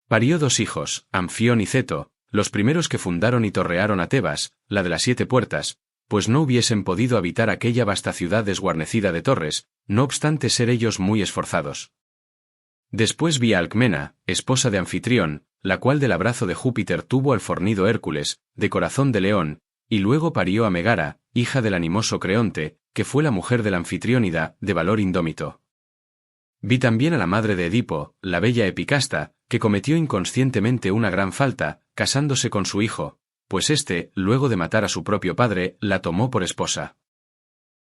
Parió dos hijos, Anfión y Ceto, los primeros que fundaron y torrearon a Tebas, la de las 7 puertas, pues no hubiesen podido habitar aquella vasta ciudad desguarnecida de torres, no obstante ser ellos muy esforzados. Después vi a Alcmena, esposa de Anfitrión, la cual del abrazo de Júpiter tuvo al fornido Hércules, de corazón de león, y luego parió a Megara, hija del animoso Creonte, que fue la mujer del Anfitriónida, de valor indómito. Vi también a la madre de Edipo, la bella Epicasta, que cometió inconscientemente una gran falta, casándose con su hijo, pues éste, luego de matar a su propio padre, la tomó por esposa.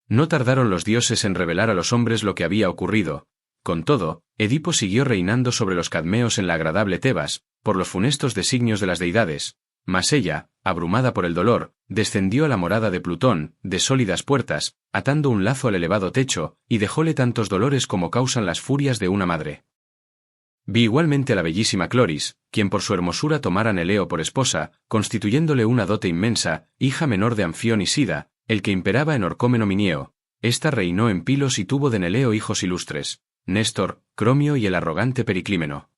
No tardaron los dioses en revelar a los hombres lo que había ocurrido. Con todo, Edipo siguió reinando sobre los cadmeos en la agradable Tebas, por los funestos designios de las deidades, mas ella, abrumada por el dolor, descendió a la morada de Plutón, de sólidas puertas, atando un lazo al elevado techo, y dejóle tantos dolores como causan las furias de una madre. Vi igualmente a la bellísima Cloris, quien por su hermosura tomara a Neleo por esposa, constituyéndole una dote inmensa, hija menor de Anfión y Sida, el que imperaba en Orcómeno Minieo. Esta reinó en Pilos y tuvo de Neleo hijos ilustres, Néstor, Cromio y el arrogante Periclímeno.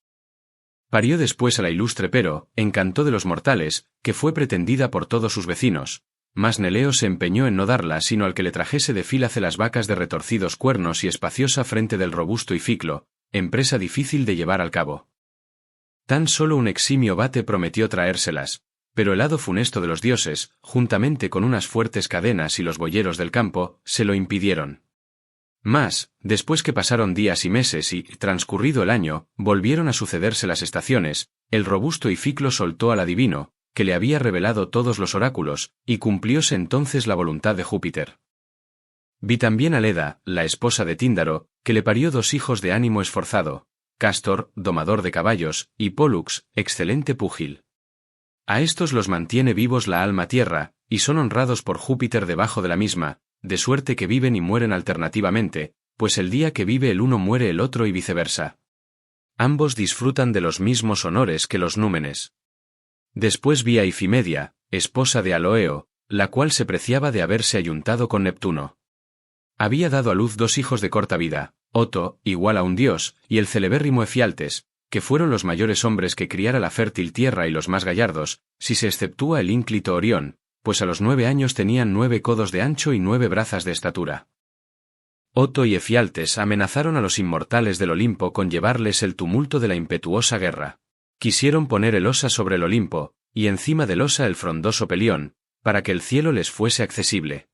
Parió después a la ilustre Pero, encanto de los mortales, que fue pretendida por todos sus vecinos, mas Neleo se empeñó en no darla sino al que le trajese de Fílace las vacas de retorcidos cuernos y espaciosa frente del robusto Ificlo, empresa difícil de llevar al cabo. Tan solo un eximio vate prometió traérselas, pero el hado funesto de los dioses, juntamente con unas fuertes cadenas y los boyeros del campo, se lo impidieron. Mas, después que pasaron días y meses y, transcurrido el año, volvieron a sucederse las estaciones, el robusto Ificlo soltó al adivino, que le había revelado todos los oráculos, y cumplióse entonces la voluntad de Júpiter. Vi también a Leda, la esposa de Tíndaro, que le parió 2 hijos de ánimo esforzado, Cástor, domador de caballos, y Pólux, excelente púgil. A estos los mantiene vivos la alma tierra, y son honrados por Júpiter debajo de la misma, de suerte que viven y mueren alternativamente, pues el día que vive el uno muere el otro y viceversa. Ambos disfrutan de los mismos honores que los númenes. Después vi a Ifimedia, esposa de Aloeo, la cual se preciaba de haberse ayuntado con Neptuno. Había dado a luz 2 hijos de corta vida, Oto, igual a un dios, y el celebérrimo Efialtes, que fueron los mayores hombres que criara la fértil tierra y los más gallardos, si se exceptúa el ínclito Orión, pues a los 9 años tenían 9 codos de ancho y 9 brazas de estatura. Oto y Efialtes amenazaron a los inmortales del Olimpo con llevarles el tumulto de la impetuosa guerra. Quisieron poner el Osa sobre el Olimpo, y encima del Osa el frondoso Pelión, para que el cielo les fuese accesible.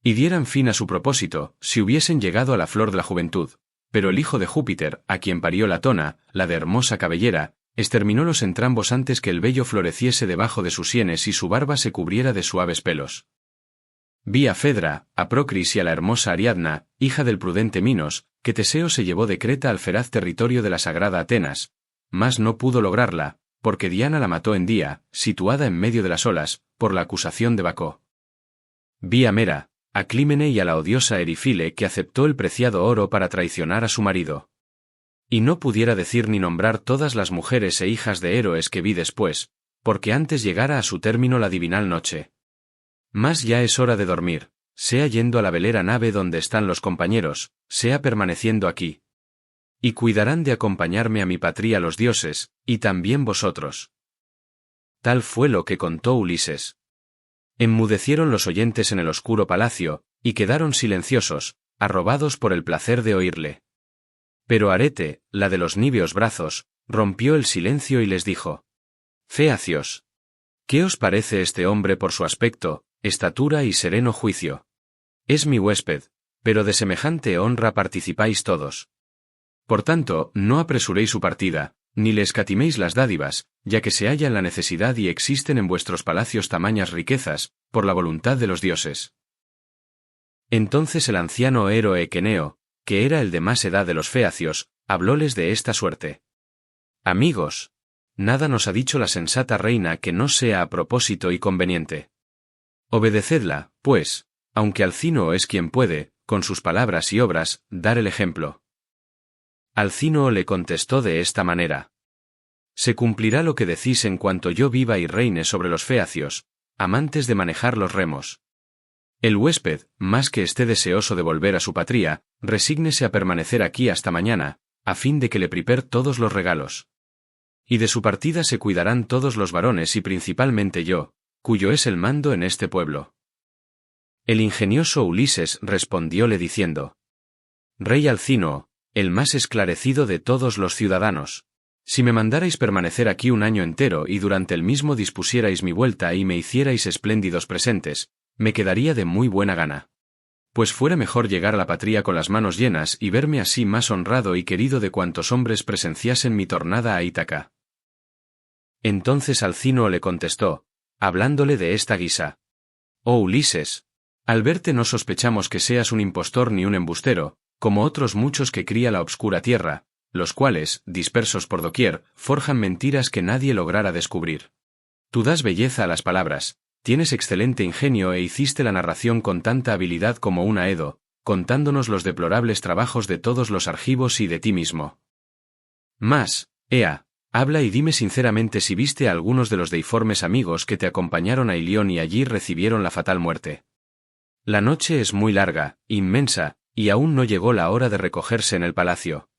Y dieran fin a su propósito, si hubiesen llegado a la flor de la juventud, pero el hijo de Júpiter, a quien parió Latona, la de hermosa cabellera, exterminólos entrambos antes que el vello floreciese debajo de sus sienes y su barba se cubriera de suaves pelos. Vi a Fedra, a Procris y a la hermosa Ariadna, hija del prudente Minos, que Teseo se llevó de Creta al feraz territorio de la sagrada Atenas, mas no pudo lograrla, porque Diana la mató en Día, situada en medio de las olas, por la acusación de Bacó. Vi a Mera, a Clímene y a la odiosa Erifile que aceptó el preciado oro para traicionar a su marido. Y no pudiera decir ni nombrar todas las mujeres e hijas de héroes que vi después, porque antes llegara a su término la divinal noche. Mas ya es hora de dormir, sea yendo a la velera nave donde están los compañeros, sea permaneciendo aquí. Y cuidarán de acompañarme a mi patria los dioses, y también vosotros. Tal fue lo que contó Ulises. Enmudecieron los oyentes en el oscuro palacio, y quedaron silenciosos, arrobados por el placer de oírle. Pero Arete, la de los níveos brazos, rompió el silencio y les dijo: Feacios, ¿qué os parece este hombre por su aspecto, estatura y sereno juicio? Es mi huésped, pero de semejante honra participáis todos. Por tanto, no apresuréis su partida, ni le escatiméis las dádivas, ya que se halla en la necesidad y existen en vuestros palacios tamañas riquezas, por la voluntad de los dioses. Entonces el anciano héroe Equeneo, que era el de más edad de los feacios, hablóles de esta suerte: Amigos, nada nos ha dicho la sensata reina que no sea a propósito y conveniente. Obedecedla, pues, aunque Alcínoo es quien puede, con sus palabras y obras, dar el ejemplo. Alcínoo le contestó de esta manera: Se cumplirá lo que decís en cuanto yo viva y reine sobre los feacios, amantes de manejar los remos. El huésped, más que esté deseoso de volver a su patria, resígnese a permanecer aquí hasta mañana, a fin de que le prepare todos los regalos. Y de su partida se cuidarán todos los varones y principalmente yo, cuyo es el mando en este pueblo. El ingenioso Ulises respondióle diciendo: Rey Alcínoo, el más esclarecido de todos los ciudadanos, si me mandarais permanecer aquí un año entero y durante el mismo dispusierais mi vuelta y me hicierais espléndidos presentes, me quedaría de muy buena gana. Pues fuera mejor llegar a la patria con las manos llenas y verme así más honrado y querido de cuantos hombres presenciasen mi tornada a Ítaca. Entonces Alcínoo le contestó, hablándole de esta guisa: Oh Ulises, al verte no sospechamos que seas un impostor ni un embustero, como otros muchos que cría la obscura tierra, los cuales, dispersos por doquier, forjan mentiras que nadie lograra descubrir. Tú das belleza a las palabras, tienes excelente ingenio e hiciste la narración con tanta habilidad como una Edo, contándonos los deplorables trabajos de todos los argivos y de ti mismo. Mas, ea, habla y dime sinceramente si viste a algunos de los deiformes amigos que te acompañaron a Ilión y allí recibieron la fatal muerte. La noche es muy larga, inmensa, y aún no llegó la hora de recogerse en el palacio.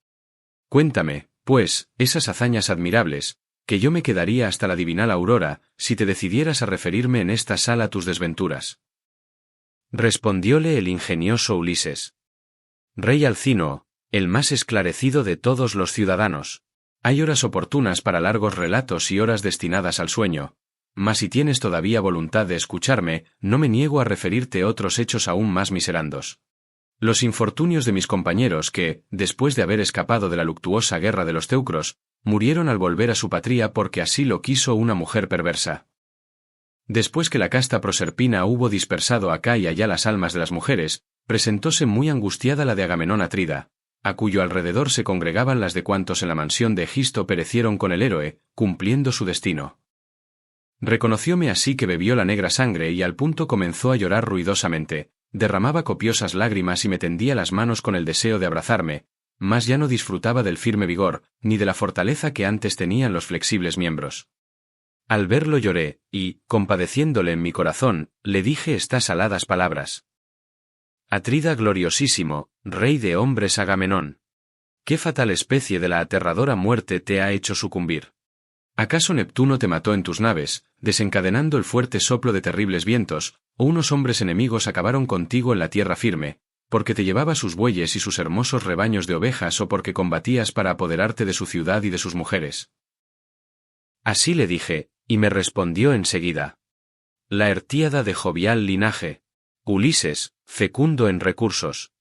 Cuéntame, pues, esas hazañas admirables, que yo me quedaría hasta la divinal aurora, si te decidieras a referirme en esta sala tus desventuras. Respondióle el ingenioso Ulises: Rey Alcínoo, el más esclarecido de todos los ciudadanos, hay horas oportunas para largos relatos y horas destinadas al sueño, mas si tienes todavía voluntad de escucharme, no me niego a referirte otros hechos aún más miserandos. Los infortunios de mis compañeros que, después de haber escapado de la luctuosa guerra de los teucros, murieron al volver a su patria porque así lo quiso una mujer perversa. Después que la casta Proserpina hubo dispersado acá y allá las almas de las mujeres, presentóse muy angustiada la de Agamenón Atrida, a cuyo alrededor se congregaban las de cuantos en la mansión de Egisto perecieron con el héroe, cumpliendo su destino. Reconocióme así que bebió la negra sangre y al punto comenzó a llorar ruidosamente, derramaba copiosas lágrimas y me tendía las manos con el deseo de abrazarme, mas ya no disfrutaba del firme vigor, ni de la fortaleza que antes tenían los flexibles miembros. Al verlo lloré, y, compadeciéndole en mi corazón, le dije estas aladas palabras: Atrida gloriosísimo, rey de hombres Agamenón, ¿qué fatal especie de la aterradora muerte te ha hecho sucumbir? ¿Acaso Neptuno te mató en tus naves, desencadenando el fuerte soplo de terribles vientos, o unos hombres enemigos acabaron contigo en la tierra firme, porque te llevaba sus bueyes y sus hermosos rebaños de ovejas o porque combatías para apoderarte de su ciudad y de sus mujeres? Así le dije, y me respondió enseguida: La Hertíada de jovial linaje, Ulises, fecundo en recursos.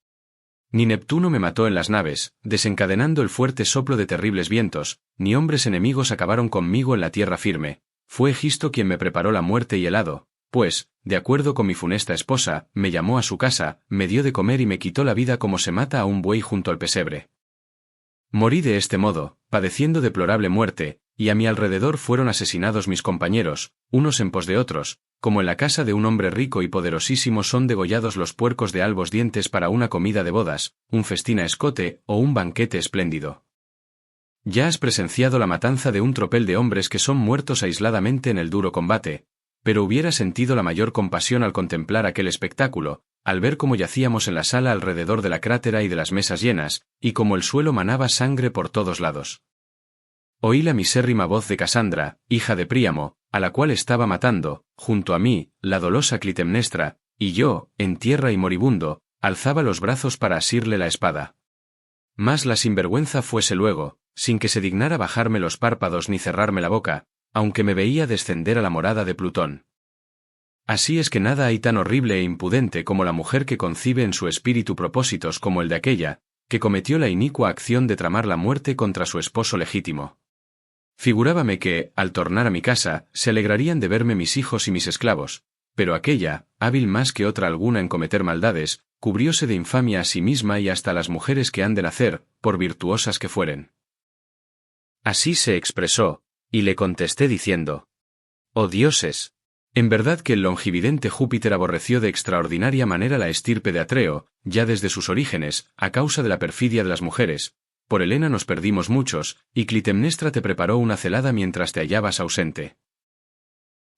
Ni Neptuno me mató en las naves, desencadenando el fuerte soplo de terribles vientos, ni hombres enemigos acabaron conmigo en la tierra firme, fue Egisto quien me preparó la muerte y el hado, pues, de acuerdo con mi funesta esposa, me llamó a su casa, me dio de comer y me quitó la vida como se mata a un buey junto al pesebre. Morí de este modo, padeciendo deplorable muerte, y a mi alrededor fueron asesinados mis compañeros, unos en pos de otros, como en la casa de un hombre rico y poderosísimo son degollados los puercos de albos dientes para una comida de bodas, un festín a escote o un banquete espléndido. Ya has presenciado la matanza de un tropel de hombres que son muertos aisladamente en el duro combate, pero hubiera sentido la mayor compasión al contemplar aquel espectáculo, al ver cómo yacíamos en la sala alrededor de la crátera y de las mesas llenas, y cómo el suelo manaba sangre por todos lados. Oí la misérrima voz de Casandra, hija de Príamo, a la cual estaba matando, junto a mí, la dolosa Clitemnestra, y yo, en tierra y moribundo, alzaba los brazos para asirle la espada. Mas la sinvergüenza fuese luego, sin que se dignara bajarme los párpados ni cerrarme la boca, aunque me veía descender a la morada de Plutón. Así es que nada hay tan horrible e impudente como la mujer que concibe en su espíritu propósitos como el de aquella, que cometió la inicua acción de tramar la muerte contra su esposo legítimo. Figurábame que, al tornar a mi casa, se alegrarían de verme mis hijos y mis esclavos, pero aquella, hábil más que otra alguna en cometer maldades, cubrióse de infamia a sí misma y hasta a las mujeres que han de nacer, por virtuosas que fueren. Así se expresó, y le contesté diciendo: «Oh dioses, en verdad que el longividente Júpiter aborreció de extraordinaria manera la estirpe de Atreo, ya desde sus orígenes, a causa de la perfidia de las mujeres. Por Helena nos perdimos muchos, y Clitemnestra te preparó una celada mientras te hallabas ausente».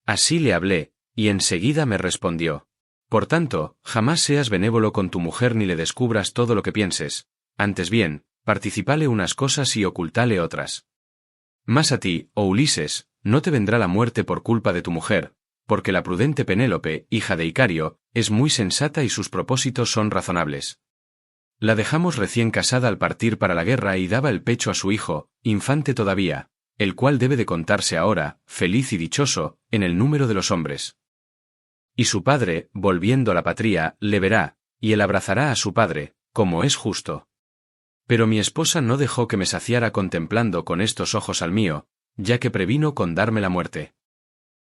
Así le hablé, y enseguida me respondió: «Por tanto, jamás seas benévolo con tu mujer ni le descubras todo lo que pienses, antes bien, participale unas cosas y ocultale otras. Mas a ti, oh Ulises, no te vendrá la muerte por culpa de tu mujer, porque la prudente Penélope, hija de Icario, es muy sensata y sus propósitos son razonables. La dejamos recién casada al partir para la guerra y daba el pecho a su hijo, infante todavía, el cual debe de contarse ahora, feliz y dichoso, en el número de los hombres. Y su padre, volviendo a la patria, le verá, y él abrazará a su padre, como es justo. Pero mi esposa no dejó que me saciara contemplando con estos ojos al mío, ya que previno con darme la muerte.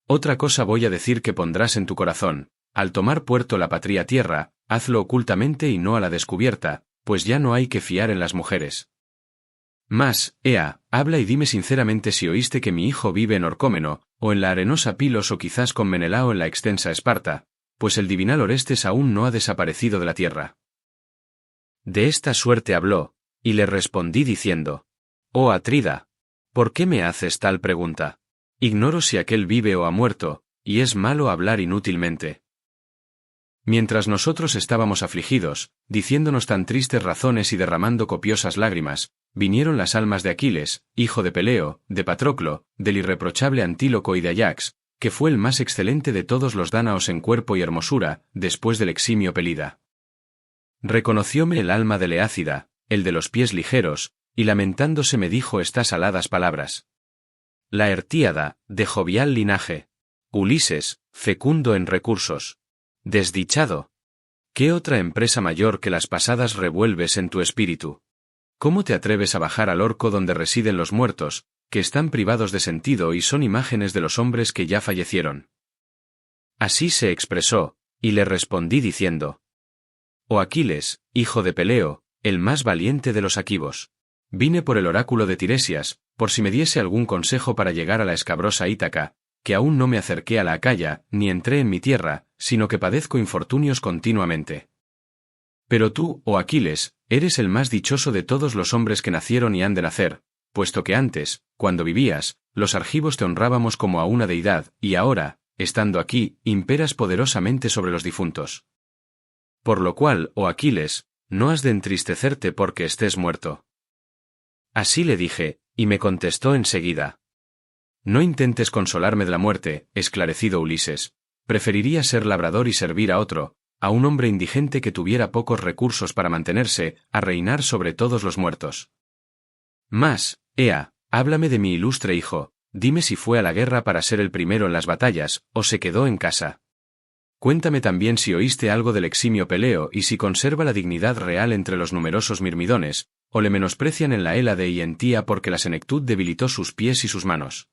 Otra cosa voy a decir que pondrás en tu corazón: al tomar puerto la patria tierra, hazlo ocultamente y no a la descubierta, pues ya no hay que fiar en las mujeres. Mas, Ea, habla y dime sinceramente si oíste que mi hijo vive en Orcómeno, o en la arenosa Pilos o quizás con Menelao en la extensa Esparta, pues el divinal Orestes aún no ha desaparecido de la tierra». De esta suerte habló, y le respondí diciendo: «Oh Atrida, ¿por qué me haces tal pregunta? Ignoro si aquel vive o ha muerto, y es malo hablar inútilmente». Mientras nosotros estábamos afligidos, diciéndonos tan tristes razones y derramando copiosas lágrimas, vinieron las almas de Aquiles, hijo de Peleo, de Patroclo, del irreprochable Antíloco y de Ayax, que fue el más excelente de todos los dánaos en cuerpo y hermosura, después del eximio Pelida. Reconocióme el alma de Leácida, el de los pies ligeros, y lamentándose me dijo estas aladas palabras: «La Hertíada, de jovial linaje. Ulises, fecundo en recursos. Desdichado. ¿Qué otra empresa mayor que las pasadas revuelves en tu espíritu? ¿Cómo te atreves a bajar al orco donde residen los muertos, que están privados de sentido y son imágenes de los hombres que ya fallecieron?» Así se expresó, y le respondí diciendo: «Oh Aquiles, hijo de Peleo, el más valiente de los aquivos. Vine por el oráculo de Tiresias, por si me diese algún consejo para llegar a la escabrosa Ítaca, que aún no me acerqué a la Acaya, ni entré en mi tierra, sino que padezco infortunios continuamente. Pero tú, oh Aquiles, eres el más dichoso de todos los hombres que nacieron y han de nacer, puesto que antes, cuando vivías, los argivos te honrábamos como a una deidad, y ahora, estando aquí, imperas poderosamente sobre los difuntos. Por lo cual, oh Aquiles, no has de entristecerte porque estés muerto». Así le dije, y me contestó enseguida: «No intentes consolarme de la muerte, esclarecido Ulises. Preferiría ser labrador y servir a otro, a un hombre indigente que tuviera pocos recursos para mantenerse, a reinar sobre todos los muertos. Mas, Ea, háblame de mi ilustre hijo, dime si fue a la guerra para ser el primero en las batallas, o se quedó en casa. Cuéntame también si oíste algo del eximio Peleo y si conserva la dignidad real entre los numerosos mirmidones, o le menosprecian en la Hélade y en Tía porque la senectud debilitó sus pies y sus manos.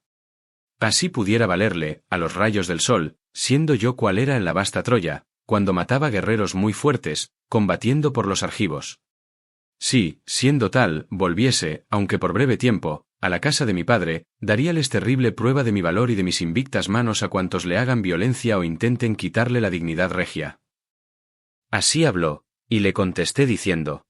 Así pudiera valerle, a los rayos del sol, siendo yo cual era en la vasta Troya, cuando mataba guerreros muy fuertes, combatiendo por los argivos. Si, siendo tal, volviese, aunque por breve tiempo, a la casa de mi padre, daríales terrible prueba de mi valor y de mis invictas manos a cuantos le hagan violencia o intenten quitarle la dignidad regia». Así habló, y le contesté diciendo: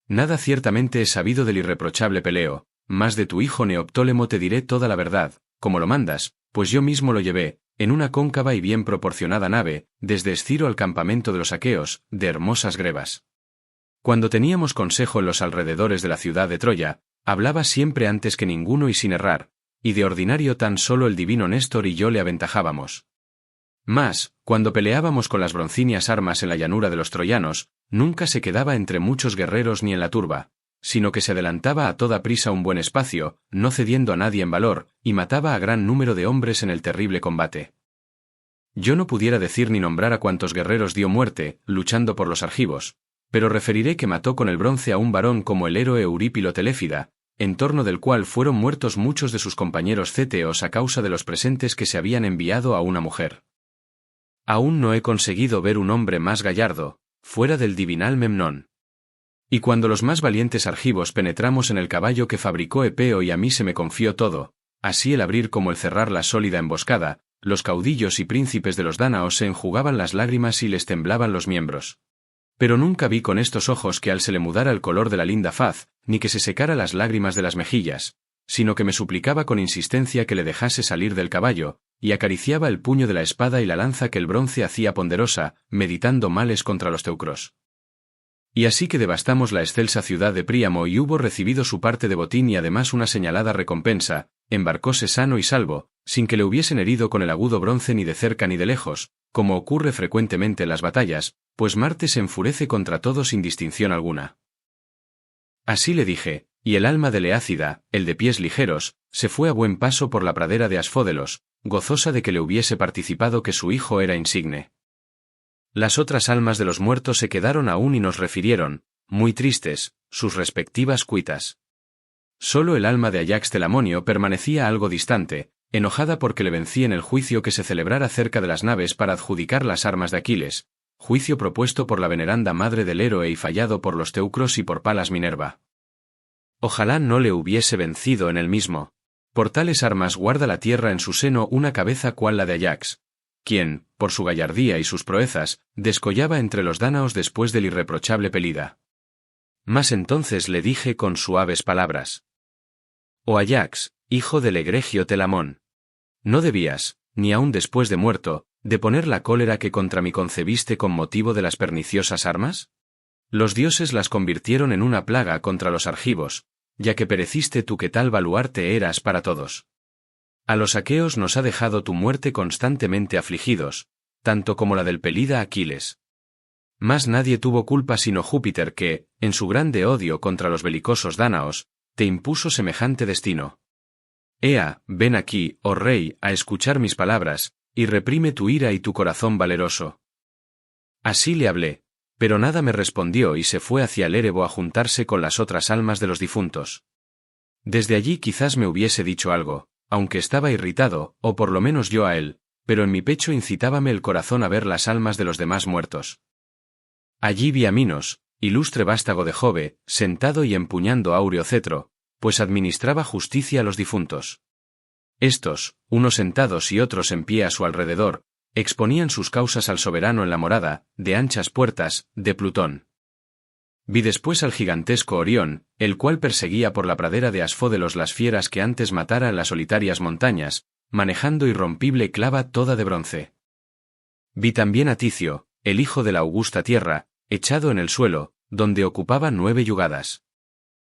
«Nada ciertamente he sabido del irreprochable Peleo, mas de tu hijo Neoptólemo te diré toda la verdad, como lo mandas, pues yo mismo lo llevé, en una cóncava y bien proporcionada nave, desde Esciro al campamento de los aqueos, de hermosas grebas. Cuando teníamos consejo en los alrededores de la ciudad de Troya, hablaba siempre antes que ninguno y sin errar, y de ordinario tan solo el divino Néstor y yo le aventajábamos. Mas, cuando peleábamos con las broncíneas armas en la llanura de los troyanos, nunca se quedaba entre muchos guerreros ni en la turba, sino que se adelantaba a toda prisa un buen espacio, no cediendo a nadie en valor, y mataba a gran número de hombres en el terrible combate. Yo no pudiera decir ni nombrar a cuántos guerreros dio muerte, luchando por los argivos, pero referiré que mató con el bronce a un varón como el héroe Eurípilo Teléfida, en torno del cual fueron muertos muchos de sus compañeros céteos a causa de los presentes que se habían enviado a una mujer. Aún no he conseguido ver un hombre más gallardo, fuera del divinal Memnón. Y cuando los más valientes argivos penetramos en el caballo que fabricó Epeo y a mí se me confió todo, así el abrir como el cerrar la sólida emboscada, los caudillos y príncipes de los dánaos se enjugaban las lágrimas y les temblaban los miembros. Pero nunca vi con estos ojos que al se le mudara el color de la linda faz, ni que se secara las lágrimas de las mejillas, sino que me suplicaba con insistencia que le dejase salir del caballo, y acariciaba el puño de la espada y la lanza que el bronce hacía ponderosa, meditando males contra los teucros. Y así que devastamos la excelsa ciudad de Príamo y hubo recibido su parte de botín y además una señalada recompensa, embarcóse sano y salvo, sin que le hubiesen herido con el agudo bronce ni de cerca ni de lejos, como ocurre frecuentemente en las batallas, pues Marte se enfurece contra todo sin distinción alguna. Así le dije, y el alma de Leácida, el de pies ligeros, se fue a buen paso por la pradera de Asfódelos, gozosa de que le hubiese participado que su hijo era insigne. Las otras almas de los muertos se quedaron aún y nos refirieron, muy tristes, sus respectivas cuitas. Solo el alma de Ayax Telamonio permanecía algo distante, enojada porque le vencí en el juicio que se celebrara cerca de las naves para adjudicar las armas de Aquiles, juicio propuesto por la veneranda madre del héroe y fallado por los teucros y por Palas Minerva. Ojalá no le hubiese vencido en el mismo. Por tales armas guarda la tierra en su seno una cabeza cual la de Ayax, quien, por su gallardía y sus proezas, descollaba entre los dánaos después del irreprochable Pelida. Mas entonces le dije con suaves palabras: «Oh Ayax, hijo del egregio Telamón, ¿no debías, ni aun después de muerto, deponer la cólera que contra mí concebiste con motivo de las perniciosas armas? Los dioses las convirtieron en una plaga contra los argivos, ya que pereciste tú que tal baluarte eras para todos. A los aqueos nos ha dejado tu muerte constantemente afligidos, tanto como la del Pelida Aquiles. Mas nadie tuvo culpa sino Júpiter que, en su grande odio contra los belicosos dánaos, te impuso semejante destino. Ea, ven aquí, oh rey, a escuchar mis palabras, y reprime tu ira y tu corazón valeroso». Así le hablé, pero nada me respondió y se fue hacia el Érebo a juntarse con las otras almas de los difuntos. Desde allí quizás me hubiese dicho algo, aunque estaba irritado, o por lo menos yo a él, pero en mi pecho incitábame el corazón a ver las almas de los demás muertos. Allí vi a Minos, ilustre vástago de Jove, sentado y empuñando áureo cetro, pues administraba justicia a los difuntos. Estos, unos sentados y otros en pie a su alrededor, exponían sus causas al soberano en la morada, de anchas puertas, de Plutón. Vi después al gigantesco Orión, el cual perseguía por la pradera de Asfódelos las fieras que antes matara en las solitarias montañas, manejando irrompible clava toda de bronce. Vi también a Ticio, el hijo de la augusta tierra, echado en el suelo, donde ocupaba 9 yugadas.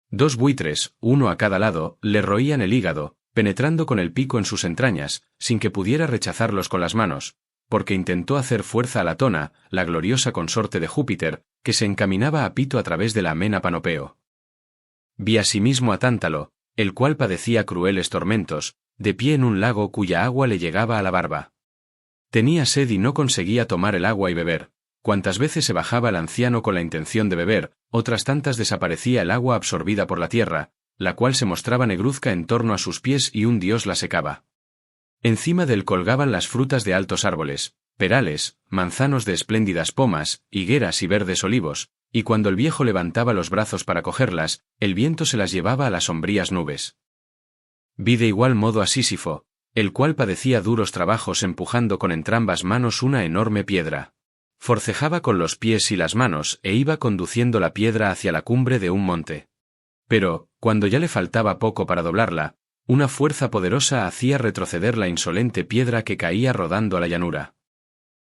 2 buitres, uno a cada lado, le roían el hígado, penetrando con el pico en sus entrañas, sin que pudiera rechazarlos con las manos, porque intentó hacer fuerza a Latona, la gloriosa consorte de Júpiter, que se encaminaba a Pito a través de la amena Panopeo. Vi asimismo a Tántalo, el cual padecía crueles tormentos, de pie en un lago cuya agua le llegaba a la barba. Tenía sed y no conseguía tomar el agua y beber. Cuantas veces se bajaba el anciano con la intención de beber, otras tantas desaparecía el agua absorbida por la tierra, la cual se mostraba negruzca en torno a sus pies y un dios la secaba. Encima de él colgaban las frutas de altos árboles, perales, manzanos de espléndidas pomas, higueras y verdes olivos, y cuando el viejo levantaba los brazos para cogerlas, el viento se las llevaba a las sombrías nubes. Vi de igual modo a Sísifo, el cual padecía duros trabajos empujando con entrambas manos una enorme piedra. Forcejaba con los pies y las manos e iba conduciendo la piedra hacia la cumbre de un monte. Pero, cuando ya le faltaba poco para doblarla, una fuerza poderosa hacía retroceder la insolente piedra que caía rodando a la llanura.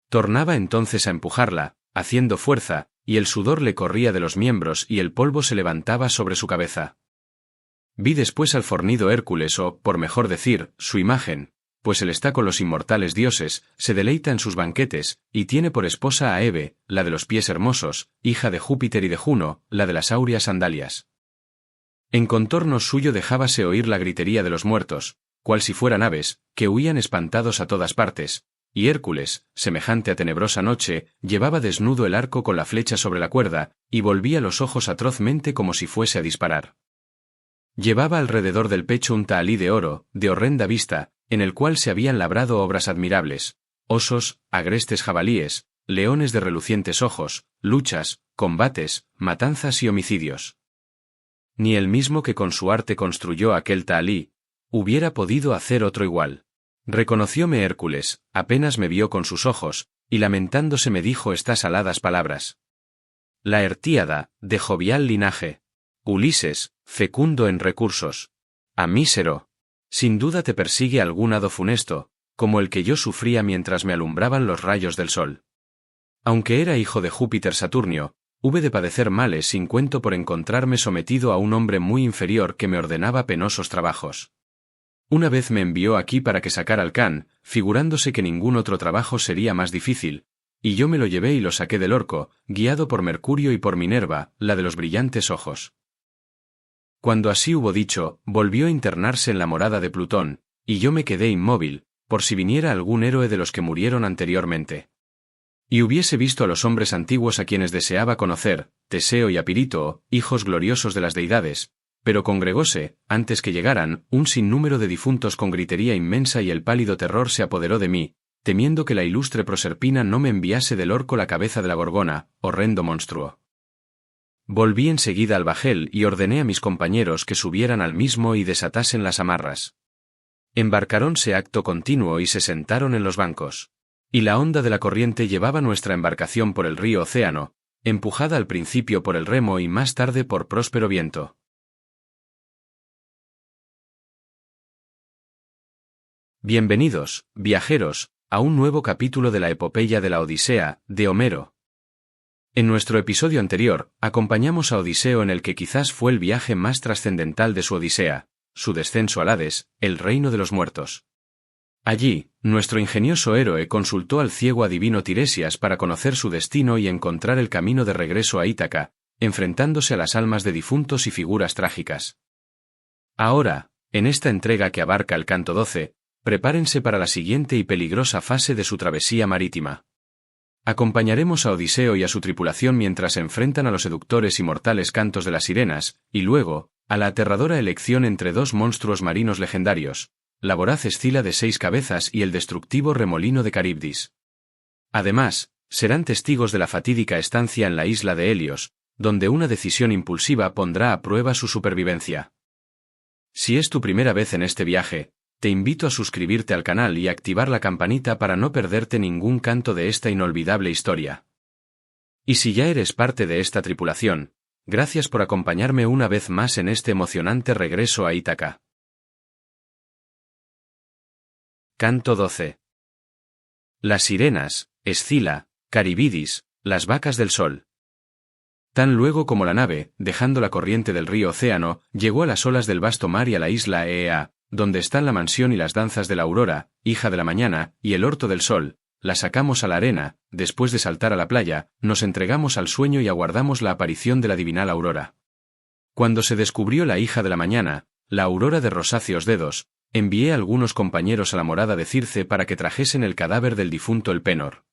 Tornaba entonces a empujarla, haciendo fuerza, y el sudor le corría de los miembros y el polvo se levantaba sobre su cabeza. Vi después al fornido Hércules o, por mejor decir, su imagen, pues él está con los inmortales dioses, se deleita en sus banquetes, y tiene por esposa a Hebe, la de los pies hermosos, hija de Júpiter y de Juno, la de las áureas sandalias. En contorno suyo dejábase oír la gritería de los muertos, cual si fueran aves, que huían espantados a todas partes, y Hércules, semejante a tenebrosa noche, llevaba desnudo el arco con la flecha sobre la cuerda, y volvía los ojos atrozmente como si fuese a disparar. Llevaba alrededor del pecho un tahalí de oro, de horrenda vista, en el cual se habían labrado obras admirables: osos, agrestes jabalíes, leones de relucientes ojos, luchas, combates, matanzas y homicidios. Ni el mismo que con su arte construyó aquel tahalí hubiera podido hacer otro igual. Reconocióme Hércules, apenas me vio con sus ojos, y lamentándose me dijo estas aladas palabras: La Hertíada, de jovial linaje. Ulises, fecundo en recursos. A mísero. Sin duda te persigue algún hado funesto, como el que yo sufría mientras me alumbraban los rayos del sol. Aunque era hijo de Júpiter Saturnio, hube de padecer males sin cuento por encontrarme sometido a un hombre muy inferior que me ordenaba penosos trabajos. Una vez me envió aquí para que sacara al can, figurándose que ningún otro trabajo sería más difícil, y yo me lo llevé y lo saqué del orco, guiado por Mercurio y por Minerva, la de los brillantes ojos. Cuando así hubo dicho, volvió a internarse en la morada de Plutón, y yo me quedé inmóvil, por si viniera algún héroe de los que murieron anteriormente. Y hubiese visto a los hombres antiguos a quienes deseaba conocer, Teseo y Apirítoo, hijos gloriosos de las deidades, pero congregóse, antes que llegaran, un sinnúmero de difuntos con gritería inmensa y el pálido terror se apoderó de mí, temiendo que la ilustre Proserpina no me enviase del orco la cabeza de la Gorgona, horrendo monstruo. Volví enseguida al bajel y ordené a mis compañeros que subieran al mismo y desatasen las amarras. Embarcaronse acto continuo y se sentaron en los bancos. Y la onda de la corriente llevaba nuestra embarcación por el río Océano, empujada al principio por el remo y más tarde por próspero viento. Bienvenidos, viajeros, a un nuevo capítulo de la epopeya de la Odisea, de Homero. En nuestro episodio anterior, acompañamos a Odiseo en el que quizás fue el viaje más trascendental de su Odisea, su descenso al Hades, el reino de los muertos. Allí, nuestro ingenioso héroe consultó al ciego adivino Tiresias para conocer su destino y encontrar el camino de regreso a Ítaca, enfrentándose a las almas de difuntos y figuras trágicas. Ahora, en esta entrega que abarca el canto 12, prepárense para la siguiente y peligrosa fase de su travesía marítima. Acompañaremos a Odiseo y a su tripulación mientras se enfrentan a los seductores y mortales cantos de las sirenas, y luego, a la aterradora elección entre dos monstruos marinos legendarios, la voraz Escila de 6 cabezas y el destructivo remolino de Caribdis. Además, serán testigos de la fatídica estancia en la isla de Helios, donde una decisión impulsiva pondrá a prueba su supervivencia. Si es tu primera vez en este viaje, te invito a suscribirte al canal y activar la campanita para no perderte ningún canto de esta inolvidable historia. Y si ya eres parte de esta tripulación, gracias por acompañarme una vez más en este emocionante regreso a Ítaca. Canto 12. Las sirenas, Escila, Caribdis, las vacas del sol. Tan luego como la nave, dejando la corriente del río Océano, llegó a las olas del vasto mar y a la isla Eea, donde están la mansión y las danzas de la aurora, hija de la mañana, y el orto del sol, la sacamos a la arena, después de saltar a la playa, nos entregamos al sueño y aguardamos la aparición de la divinal aurora. Cuando se descubrió la hija de la mañana, la aurora de rosáceos dedos, envié a algunos compañeros a la morada de Circe para que trajesen el cadáver del difunto Elpenor.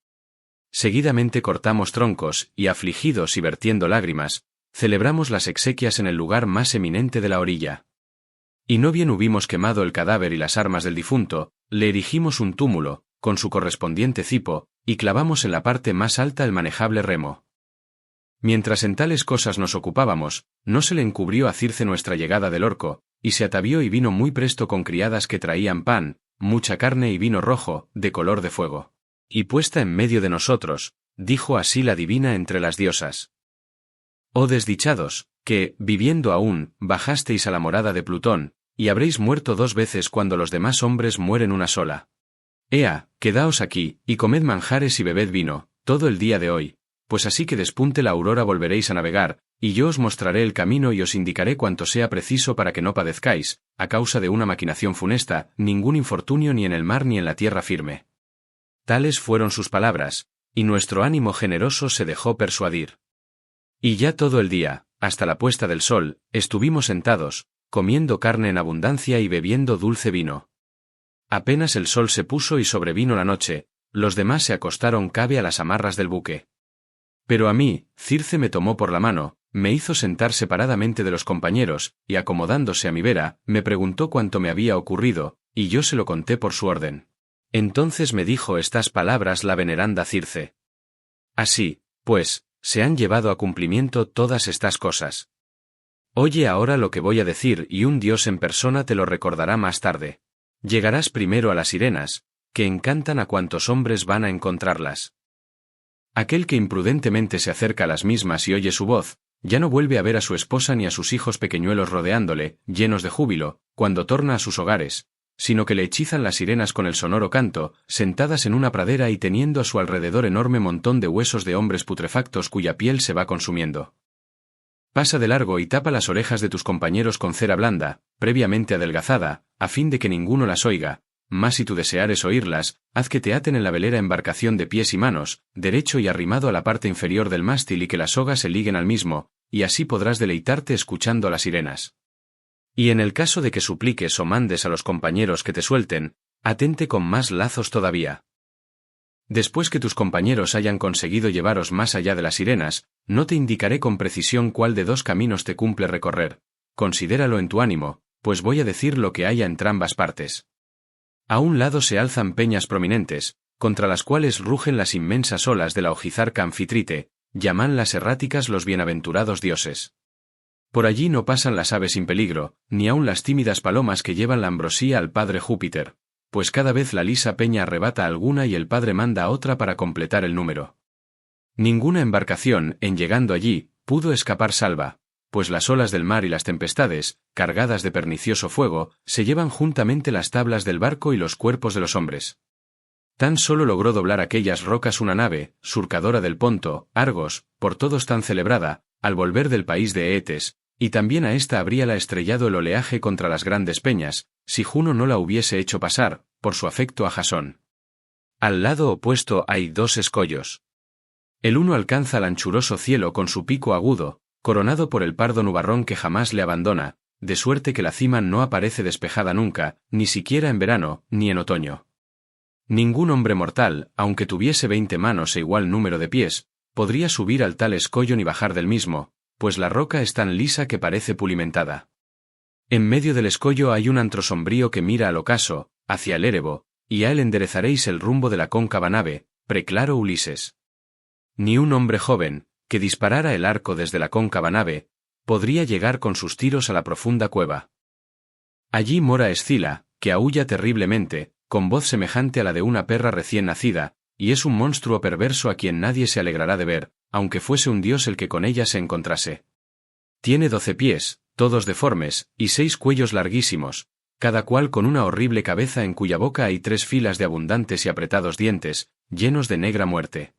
Seguidamente cortamos troncos, y afligidos y vertiendo lágrimas, celebramos las exequias en el lugar más eminente de la orilla. Y no bien hubimos quemado el cadáver y las armas del difunto, le erigimos un túmulo, con su correspondiente cipo, y clavamos en la parte más alta el manejable remo. Mientras en tales cosas nos ocupábamos, no se le encubrió a Circe nuestra llegada del orco, y se atavió y vino muy presto con criadas que traían pan, mucha carne y vino rojo, de color de fuego. Y puesta en medio de nosotros, dijo así la divina entre las diosas: Oh desdichados, que, viviendo aún, bajasteis a la morada de Plutón, y habréis muerto 2 veces cuando los demás hombres mueren una sola. Ea, quedaos aquí, y comed manjares y bebed vino, todo el día de hoy, pues así que despunte la aurora volveréis a navegar, y yo os mostraré el camino y os indicaré cuanto sea preciso para que no padezcáis, a causa de una maquinación funesta, ningún infortunio ni en el mar ni en la tierra firme. Tales fueron sus palabras, y nuestro ánimo generoso se dejó persuadir. Y ya todo el día, hasta la puesta del sol, estuvimos sentados, comiendo carne en abundancia y bebiendo dulce vino. Apenas el sol se puso y sobrevino la noche, los demás se acostaron cabe a las amarras del buque. Pero a mí, Circe me tomó por la mano, me hizo sentar separadamente de los compañeros, y acomodándose a mi vera, me preguntó cuánto me había ocurrido, y yo se lo conté por su orden. Entonces me dijo estas palabras la veneranda Circe. Así, pues, se han llevado a cumplimiento todas estas cosas. Oye ahora lo que voy a decir y un dios en persona te lo recordará más tarde. Llegarás primero a las sirenas, que encantan a cuantos hombres van a encontrarlas. Aquel que imprudentemente se acerca a las mismas y oye su voz, ya no vuelve a ver a su esposa ni a sus hijos pequeñuelos rodeándole, llenos de júbilo, cuando torna a sus hogares, sino que le hechizan las sirenas con el sonoro canto, sentadas en una pradera y teniendo a su alrededor enorme montón de huesos de hombres putrefactos cuya piel se va consumiendo. Pasa de largo y tapa las orejas de tus compañeros con cera blanda, previamente adelgazada, a fin de que ninguno las oiga, mas si tú deseares oírlas, haz que te aten en la velera embarcación de pies y manos, derecho y arrimado a la parte inferior del mástil y que las sogas se liguen al mismo, y así podrás deleitarte escuchando a las sirenas. Y en el caso de que supliques o mandes a los compañeros que te suelten, atente con más lazos todavía. Después que tus compañeros hayan conseguido llevaros más allá de las sirenas, no te indicaré con precisión cuál de 2 caminos te cumple recorrer. Considéralo en tu ánimo, pues voy a decir lo que haya entre ambas partes. A un lado se alzan peñas prominentes, contra las cuales rugen las inmensas olas de la ojizarca Anfitrite, llamanlas erráticas los bienaventurados dioses. Por allí no pasan las aves sin peligro, ni aun las tímidas palomas que llevan la ambrosía al padre Júpiter, pues cada vez la lisa peña arrebata alguna y el padre manda a otra para completar el número. Ninguna embarcación, en llegando allí, pudo escapar salva, pues las olas del mar y las tempestades, cargadas de pernicioso fuego, se llevan juntamente las tablas del barco y los cuerpos de los hombres. Tan solo logró doblar aquellas rocas una nave, surcadora del Ponto, Argos, por todos tan celebrada, al volver del país de Eetes, y también a ésta habríala estrellado el oleaje contra las grandes peñas, si Juno no la hubiese hecho pasar, por su afecto a Jasón. Al lado opuesto hay 2 escollos. El uno alcanza al anchuroso cielo con su pico agudo, coronado por el pardo nubarrón que jamás le abandona, de suerte que la cima no aparece despejada nunca, ni siquiera en verano, ni en otoño. Ningún hombre mortal, aunque tuviese 20 manos e igual número de pies, podría subir al tal escollo ni bajar del mismo, pues la roca es tan lisa que parece pulimentada. En medio del escollo hay un antro sombrío que mira al ocaso, hacia el Érebo, y a él enderezaréis el rumbo de la cóncava nave, preclaro Ulises. Ni un hombre joven, que disparara el arco desde la cóncava nave, podría llegar con sus tiros a la profunda cueva. Allí mora Escila, que aúlla terriblemente, con voz semejante a la de una perra recién nacida, y es un monstruo perverso a quien nadie se alegrará de ver, aunque fuese un dios el que con ella se encontrase. Tiene 12 pies, todos deformes, y 6 cuellos larguísimos, cada cual con una horrible cabeza en cuya boca hay 3 filas de abundantes y apretados dientes, llenos de negra muerte.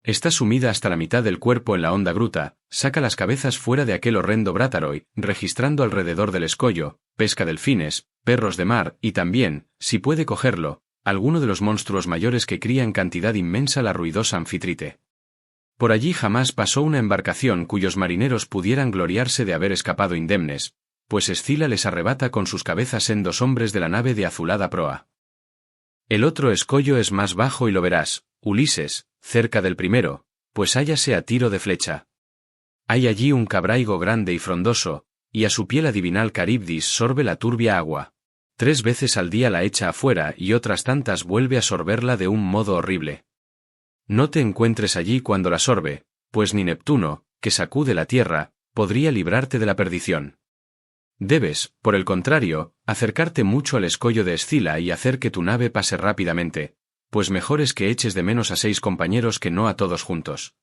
Está sumida hasta la mitad del cuerpo en la honda gruta, saca las cabezas fuera de aquel horrendo brátaroi, registrando alrededor del escollo, pesca delfines, perros de mar y también, si puede cogerlo, alguno de los monstruos mayores que cría en cantidad inmensa la ruidosa Anfitrite. Por allí jamás pasó una embarcación cuyos marineros pudieran gloriarse de haber escapado indemnes, pues Escila les arrebata con sus cabezas en 2 hombres de la nave de azulada proa. El otro escollo es más bajo y lo verás, Ulises, cerca del primero, pues hállase a tiro de flecha. Hay allí un cabraigo grande y frondoso, y a su piel adivinal Caribdis sorbe la turbia agua. 3 veces al día la echa afuera y otras tantas vuelve a sorberla de un modo horrible. No te encuentres allí cuando la sorbe, pues ni Neptuno, que sacude la tierra, podría librarte de la perdición. Debes, por el contrario, acercarte mucho al escollo de Escila y hacer que tu nave pase rápidamente, pues mejor es que eches de menos a 6 compañeros que no a todos juntos.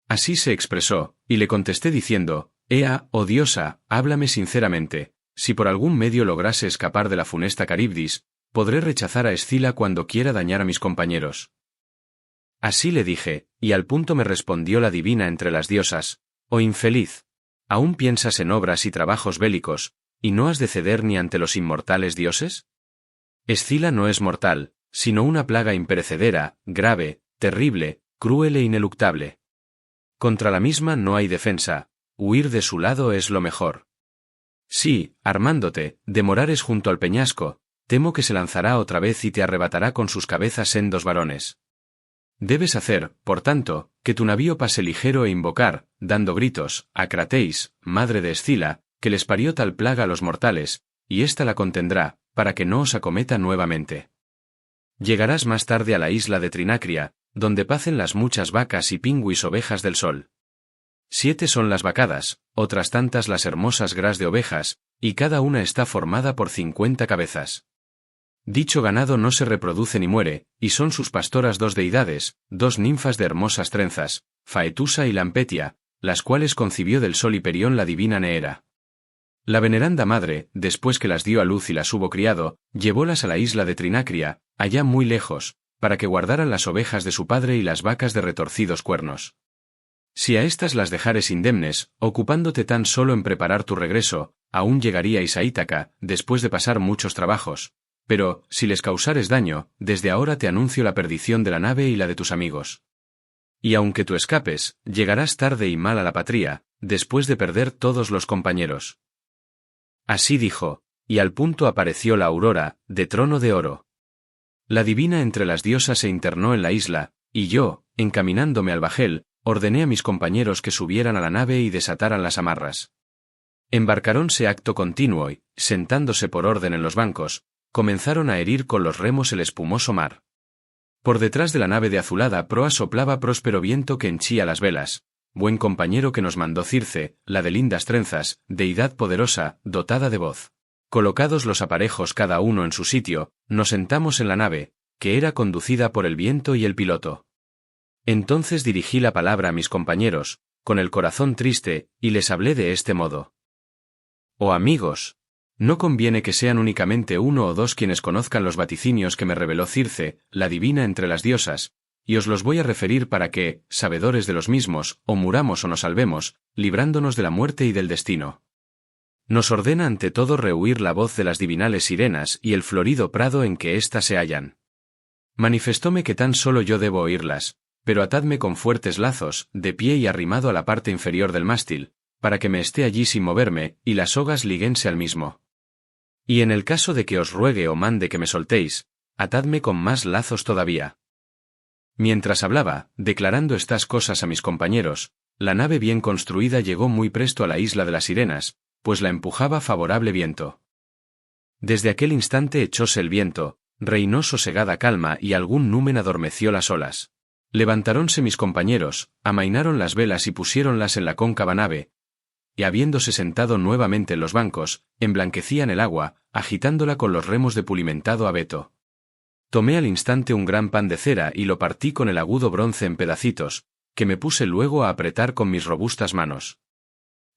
Así se expresó, y le contesté diciendo, Ea, oh diosa, háblame sinceramente, si por algún medio lograse escapar de la funesta Caribdis, podré rechazar a Escila cuando quiera dañar a mis compañeros. Así le dije, y al punto me respondió la divina entre las diosas: oh infeliz, ¿aún piensas en obras y trabajos bélicos, y no has de ceder ni ante los inmortales dioses? Escila no es mortal, sino una plaga imperecedera, grave, terrible, cruel e ineluctable. Contra la misma no hay defensa, huir de su lado es lo mejor. Si, armándote, demorares junto al peñasco, temo que se lanzará otra vez y te arrebatará con sus cabezas sendos varones. Debes hacer, por tanto, que tu navío pase ligero e invocar, dando gritos, a Crateis, madre de Escila, que les parió tal plaga a los mortales, y ésta la contendrá, para que no os acometa nuevamente. Llegarás más tarde a la isla de Trinacria, donde pacen las muchas vacas y pingüis ovejas del sol. 7 son las vacadas, otras tantas las hermosas gras de ovejas, y cada una está formada por 50 cabezas. Dicho ganado no se reproduce ni muere, y son sus pastoras 2 deidades, 2 ninfas de hermosas trenzas, Faetusa y Lampetia, las cuales concibió del sol Hiperión la divina Neera. La veneranda madre, después que las dio a luz y las hubo criado, llevólas a la isla de Trinacria, allá muy lejos, para que guardaran las ovejas de su padre y las vacas de retorcidos cuernos. Si a estas las dejares indemnes, ocupándote tan solo en preparar tu regreso, aún llegaríais a Ítaca, después de pasar muchos trabajos. Pero, si les causares daño, desde ahora te anuncio la perdición de la nave y la de tus amigos. Y aunque tú escapes, llegarás tarde y mal a la patria, después de perder todos los compañeros. Así dijo, y al punto apareció la aurora, de trono de oro. La divina entre las diosas se internó en la isla, y yo, encaminándome al bajel, ordené a mis compañeros que subieran a la nave y desataran las amarras. Embarcaronse acto continuo y, sentándose por orden en los bancos, comenzaron a herir con los remos el espumoso mar. Por detrás de la nave de azulada proa soplaba próspero viento que henchía las velas, buen compañero que nos mandó Circe, la de lindas trenzas, deidad poderosa, dotada de voz. Colocados los aparejos cada uno en su sitio, nos sentamos en la nave, que era conducida por el viento y el piloto. Entonces dirigí la palabra a mis compañeros, con el corazón triste, y les hablé de este modo. Oh amigos, no conviene que sean únicamente 1 o 2 quienes conozcan los vaticinios que me reveló Circe, la divina entre las diosas, y os los voy a referir para que, sabedores de los mismos, o muramos o nos salvemos, librándonos de la muerte y del destino. Nos ordena ante todo rehuir la voz de las divinales sirenas y el florido prado en que éstas se hallan. Manifestóme que tan solo yo debo oírlas, pero atadme con fuertes lazos, de pie y arrimado a la parte inferior del mástil, para que me esté allí sin moverme, y las sogas liguense al mismo. Y en el caso de que os ruegue o mande que me soltéis, atadme con más lazos todavía. Mientras hablaba, declarando estas cosas a mis compañeros, la nave bien construida llegó muy presto a la isla de las sirenas, pues la empujaba favorable viento. Desde aquel instante echóse el viento, reinó sosegada calma y algún numen adormeció las olas. Levantaronse mis compañeros, amainaron las velas y pusiéronlas en la cóncava nave, y habiéndose sentado nuevamente en los bancos, emblanquecían el agua, agitándola con los remos de pulimentado abeto. Tomé al instante un gran pan de cera y lo partí con el agudo bronce en pedacitos, que me puse luego a apretar con mis robustas manos.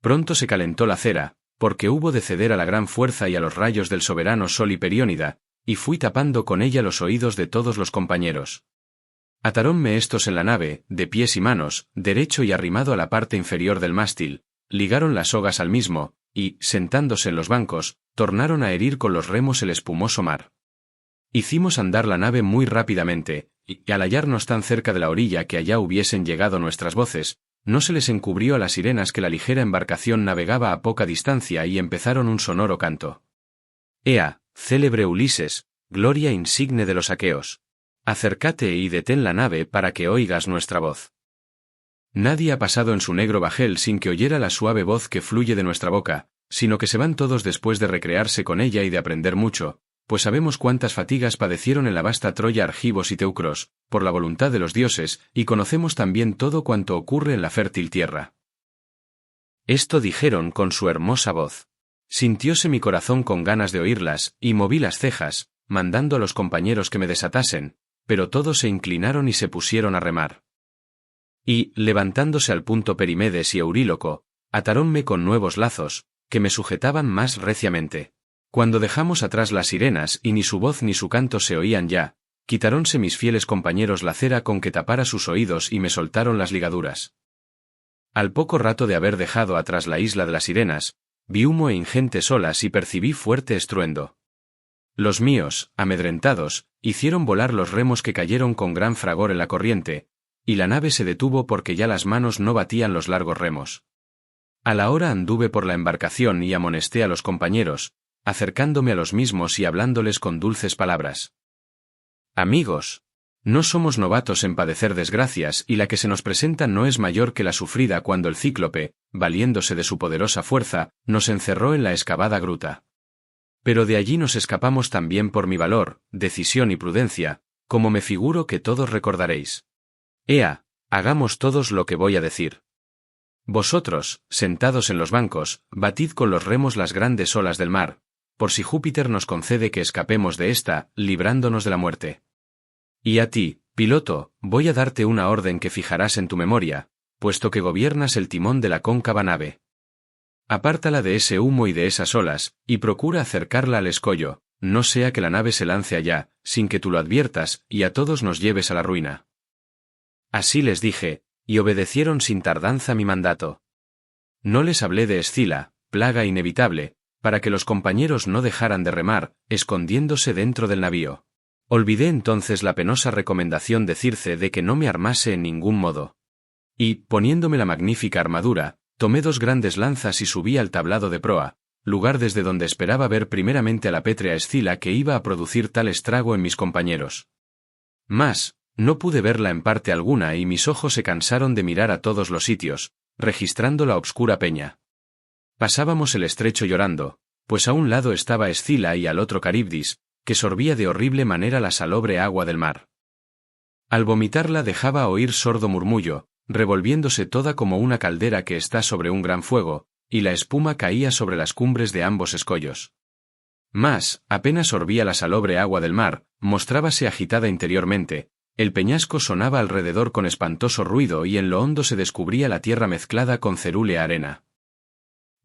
Pronto se calentó la cera, porque hubo de ceder a la gran fuerza y a los rayos del soberano sol Hiperiónida, y fui tapando con ella los oídos de todos los compañeros. Atarónme estos en la nave, de pies y manos, derecho y arrimado a la parte inferior del mástil, ligaron las sogas al mismo, y, sentándose en los bancos, tornaron a herir con los remos el espumoso mar. Hicimos andar la nave muy rápidamente, y al hallarnos tan cerca de la orilla que allá hubiesen llegado nuestras voces, no se les encubrió a las sirenas que la ligera embarcación navegaba a poca distancia y empezaron un sonoro canto. Ea, célebre Ulises, gloria insigne de los aqueos. Acércate y detén la nave para que oigas nuestra voz. Nadie ha pasado en su negro bajel sin que oyera la suave voz que fluye de nuestra boca, sino que se van todos después de recrearse con ella y de aprender mucho, pues sabemos cuántas fatigas padecieron en la vasta Troya argivos y teucros, por la voluntad de los dioses, y conocemos también todo cuanto ocurre en la fértil tierra. Esto dijeron con su hermosa voz. Sintióse mi corazón con ganas de oírlas, y moví las cejas, mandando a los compañeros que me desatasen, pero todos se inclinaron y se pusieron a remar. Y, levantándose al punto Perimedes y Euríloco, Atarónme con nuevos lazos, que me sujetaban más reciamente. Cuando dejamos atrás las sirenas y ni su voz ni su canto se oían ya, quitáronse mis fieles compañeros la cera con que tapara sus oídos y me soltaron las ligaduras. Al poco rato de haber dejado atrás la isla de las sirenas, vi humo e ingentes olas y percibí fuerte estruendo. Los míos, amedrentados, hicieron volar los remos que cayeron con gran fragor en la corriente, y la nave se detuvo porque ya las manos no batían los largos remos. A la hora anduve por la embarcación y amonesté a los compañeros, acercándome a los mismos y hablándoles con dulces palabras. Amigos, no somos novatos en padecer desgracias y la que se nos presenta no es mayor que la sufrida cuando el cíclope, valiéndose de su poderosa fuerza, nos encerró en la excavada gruta. Pero de allí nos escapamos también por mi valor, decisión y prudencia, como me figuro que todos recordaréis. Ea, hagamos todos lo que voy a decir. Vosotros, sentados en los bancos, batid con los remos las grandes olas del mar, por si Júpiter nos concede que escapemos de ésta, librándonos de la muerte. Y a ti, piloto, voy a darte una orden que fijarás en tu memoria, puesto que gobiernas el timón de la cóncava nave. Apártala de ese humo y de esas olas, y procura acercarla al escollo, no sea que la nave se lance allá, sin que tú lo adviertas, y a todos nos lleves a la ruina. Así les dije, y obedecieron sin tardanza mi mandato. No les hablé de Escila, plaga inevitable, para que los compañeros no dejaran de remar, escondiéndose dentro del navío. Olvidé entonces la penosa recomendación de Circe de que no me armase en ningún modo. Y, poniéndome la magnífica armadura, tomé 2 grandes lanzas y subí al tablado de proa, lugar desde donde esperaba ver primeramente a la pétrea Escila que iba a producir tal estrago en mis compañeros. Mas, no pude verla en parte alguna y mis ojos se cansaron de mirar a todos los sitios, registrando la obscura peña. Pasábamos el estrecho llorando, pues a un lado estaba Escila y al otro Caribdis, que sorbía de horrible manera la salobre agua del mar. Al vomitarla dejaba oír sordo murmullo, revolviéndose toda como una caldera que está sobre un gran fuego, y la espuma caía sobre las cumbres de ambos escollos. Mas, apenas sorbía la salobre agua del mar, mostrábase agitada interiormente, el peñasco sonaba alrededor con espantoso ruido y en lo hondo se descubría la tierra mezclada con cerúlea arena.